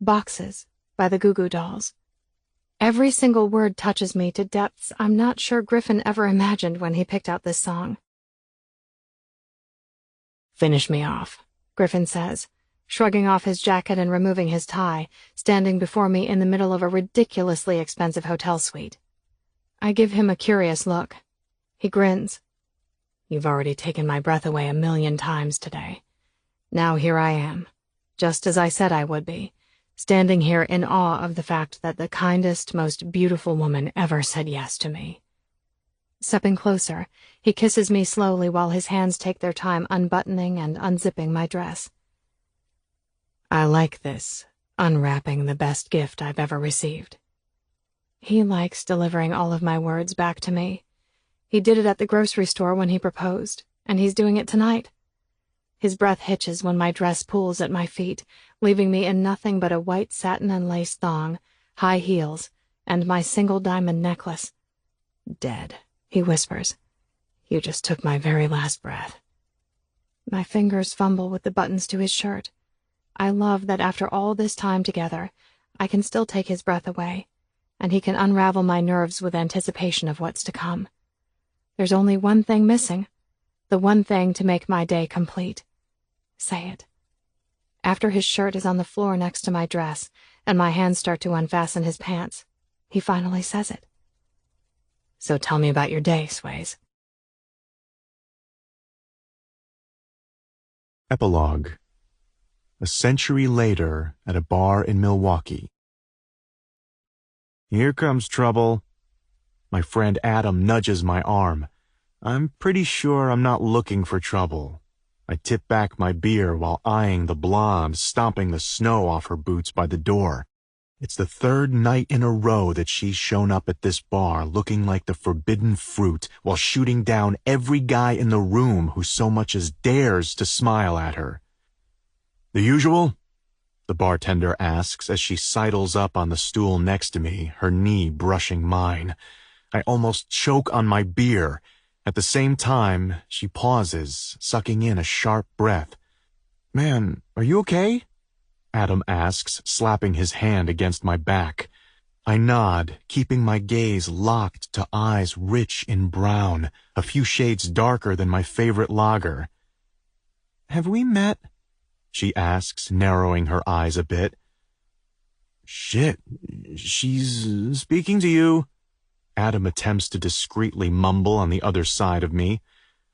Boxes by the Goo Goo Dolls. Every single word touches me to depths I'm not sure Griffin ever imagined when he picked out this song. Finish me off, Griffin says, shrugging off his jacket and removing his tie, standing before me in the middle of a ridiculously expensive hotel suite. I give him a curious look. He grins. You've already taken my breath away 1,000,000 times today. Now here I am, just as I said I would be, standing here in awe of the fact that the kindest, most beautiful woman ever said yes to me. Stepping closer, he kisses me slowly while his hands take their time unbuttoning and unzipping my dress. I like this, unwrapping the best gift I've ever received. He likes delivering all of my words back to me. He did it at the grocery store when he proposed, and he's doing it tonight. His breath hitches when my dress pulls at my feet, leaving me in nothing but a white satin and lace thong, high heels, and my single diamond necklace. Dead, he whispers. You just took my very last breath. My fingers fumble with the buttons to his shirt. I love that after all this time together, I can still take his breath away, and he can unravel my nerves with anticipation of what's to come. There's only one thing missing, the one thing to make my day complete. Say it. After his shirt is on the floor next to my dress, and my hands start to unfasten his pants, he finally says it. So tell me about your day, Sways. Epilogue. A century later, at a bar in Milwaukee. Here comes trouble. My friend Adam nudges my arm. I'm pretty sure I'm not looking for trouble. I tip back my beer while eyeing the blonde stomping the snow off her boots by the door. It's the third night in a row that she's shown up at this bar looking like the forbidden fruit while shooting down every guy in the room who so much as dares to smile at her. The usual? The bartender asks as she sidles up on the stool next to me, her knee brushing mine. I almost choke on my beer. At the same time, she pauses, sucking in a sharp breath. Man, are you okay? Adam asks, slapping his hand against my back. I nod, keeping my gaze locked to eyes rich in brown, a few shades darker than my favorite lager. Have we met? She asks, narrowing her eyes a bit. Shit, she's speaking to you. Adam attempts to discreetly mumble on the other side of me.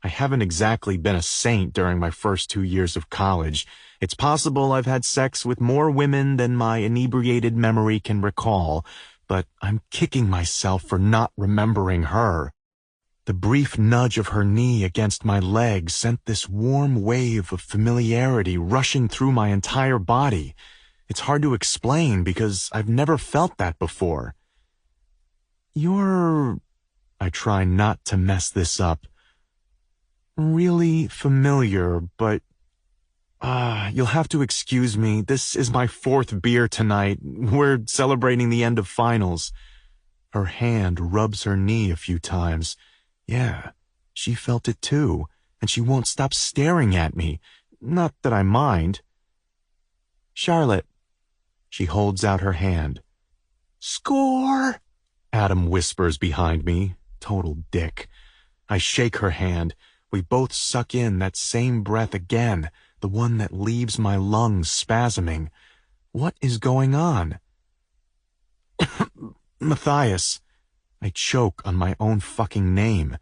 I haven't exactly been a saint during my first 2 years of college. It's possible I've had sex with more women than my inebriated memory can recall, but I'm kicking myself for not remembering her. The brief nudge of her knee against my leg sent this warm wave of familiarity rushing through my entire body. It's hard to explain because I've never felt that before. You're... I try not to mess this up. Really familiar, but... you'll have to excuse me. This is my 4th beer tonight. We're celebrating the end of finals. Her hand rubs her knee a few times. Yeah, she felt it too, and she won't stop staring at me. Not that I mind. Charlotte. She holds out her hand. Score! Adam whispers behind me. Total dick. I shake her hand. We both suck in that same breath again, the one that leaves my lungs spasming. What is going on? Matthias. I choke on my own fucking name.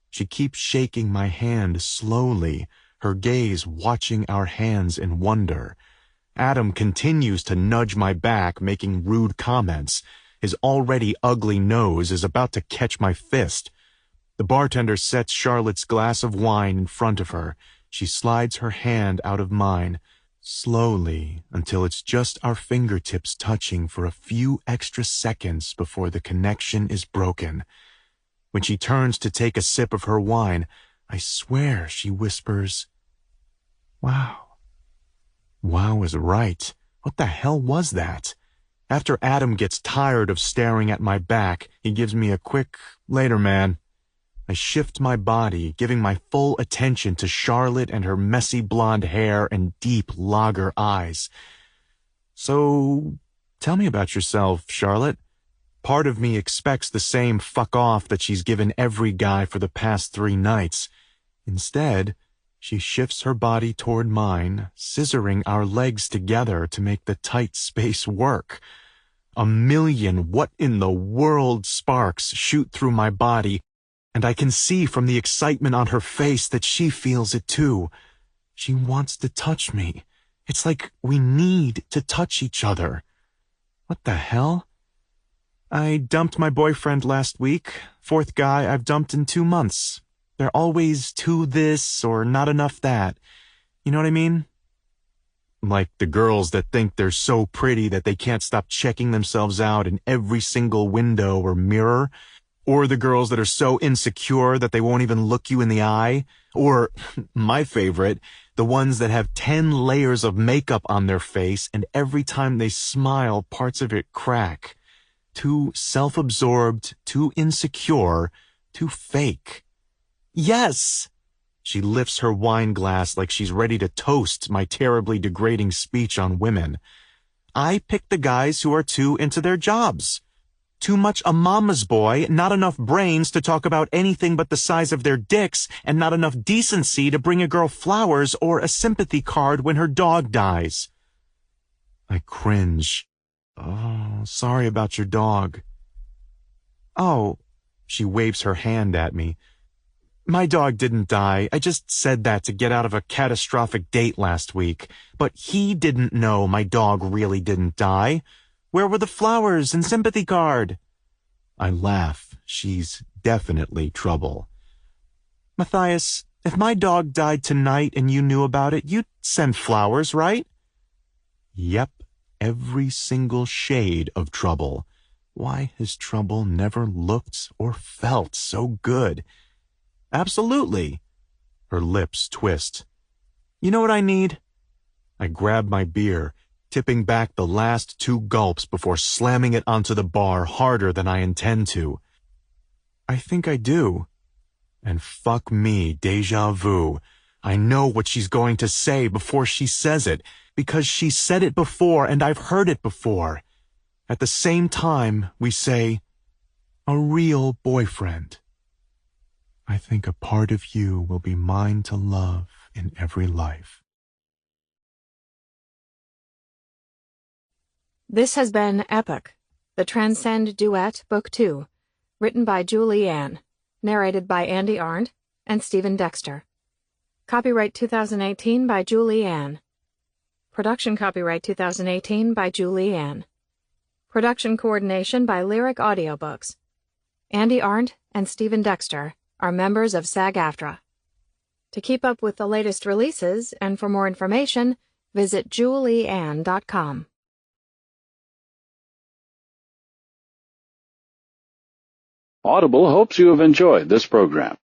She keeps shaking my hand slowly, her gaze watching our hands in wonder. Adam continues to nudge my back, making rude comments. His already ugly nose is about to catch my fist. The bartender sets Charlotte's glass of wine in front of her. She slides her hand out of mine, slowly, until it's just our fingertips touching for a few extra seconds before the connection is broken. When she turns to take a sip of her wine, I swear she whispers, Wow. Wow is right. What the hell was that? After Adam gets tired of staring at my back, he gives me a quick, later man. I shift my body, giving my full attention to Charlotte and her messy blonde hair and deep lager eyes. So, tell me about yourself, Charlotte. Part of me expects the same fuck off that she's given every guy for the past 3 nights. Instead, she shifts her body toward mine, scissoring our legs together to make the tight space work. A million what-in-the-world sparks shoot through my body, and I can see from the excitement on her face that she feels it too. She wants to touch me. It's like we need to touch each other. What the hell? I dumped my boyfriend last week, 4th guy I've dumped in 2 months. They're always too this or not enough that. You know what I mean? Like the girls that think they're so pretty that they can't stop checking themselves out in every single window or mirror. Or the girls that are so insecure that they won't even look you in the eye. Or, my favorite, the ones that have 10 layers of makeup on their face and every time they smile, parts of it crack. Too self-absorbed, too insecure, too fake. Yes! She lifts her wine glass like she's ready to toast my terribly degrading speech on women. I pick the guys who are too into their jobs. Too much a mama's boy, not enough brains to talk about anything but the size of their dicks, and not enough decency to bring a girl flowers or a sympathy card when her dog dies. I cringe. Oh, sorry about your dog. Oh, she waves her hand at me. My dog didn't die. I just said that to get out of a catastrophic date last week. But he didn't know my dog really didn't die. Where were the flowers and sympathy card? I laugh. She's definitely trouble. Matthias, if my dog died tonight and you knew about it, you'd send flowers, right? Yep, every single shade of trouble. Why has trouble never looked or felt so good? Absolutely. Her lips twist. You know what I need? I grab my beer, tipping back the last 2 gulps before slamming it onto the bar harder than I intend to. I think I do. And fuck me, déjà vu. I know what she's going to say before she says it, because she said it before and I've heard it before. At the same time, we say, a real boyfriend. I think a part of you will be mine to love in every life. This has been Epic, the Transcend Duet, Book 2, written by Julie Ann, narrated by Andy Arndt and Stephen Dexter. Copyright 2018 by Julie Ann. Production copyright 2018 by Julie Ann. Production coordination by Lyric Audiobooks. Andy Arndt and Stephen Dexter are members of SAG-AFTRA. To keep up with the latest releases and for more information, visit julieann.com. Audible hopes you have enjoyed this program.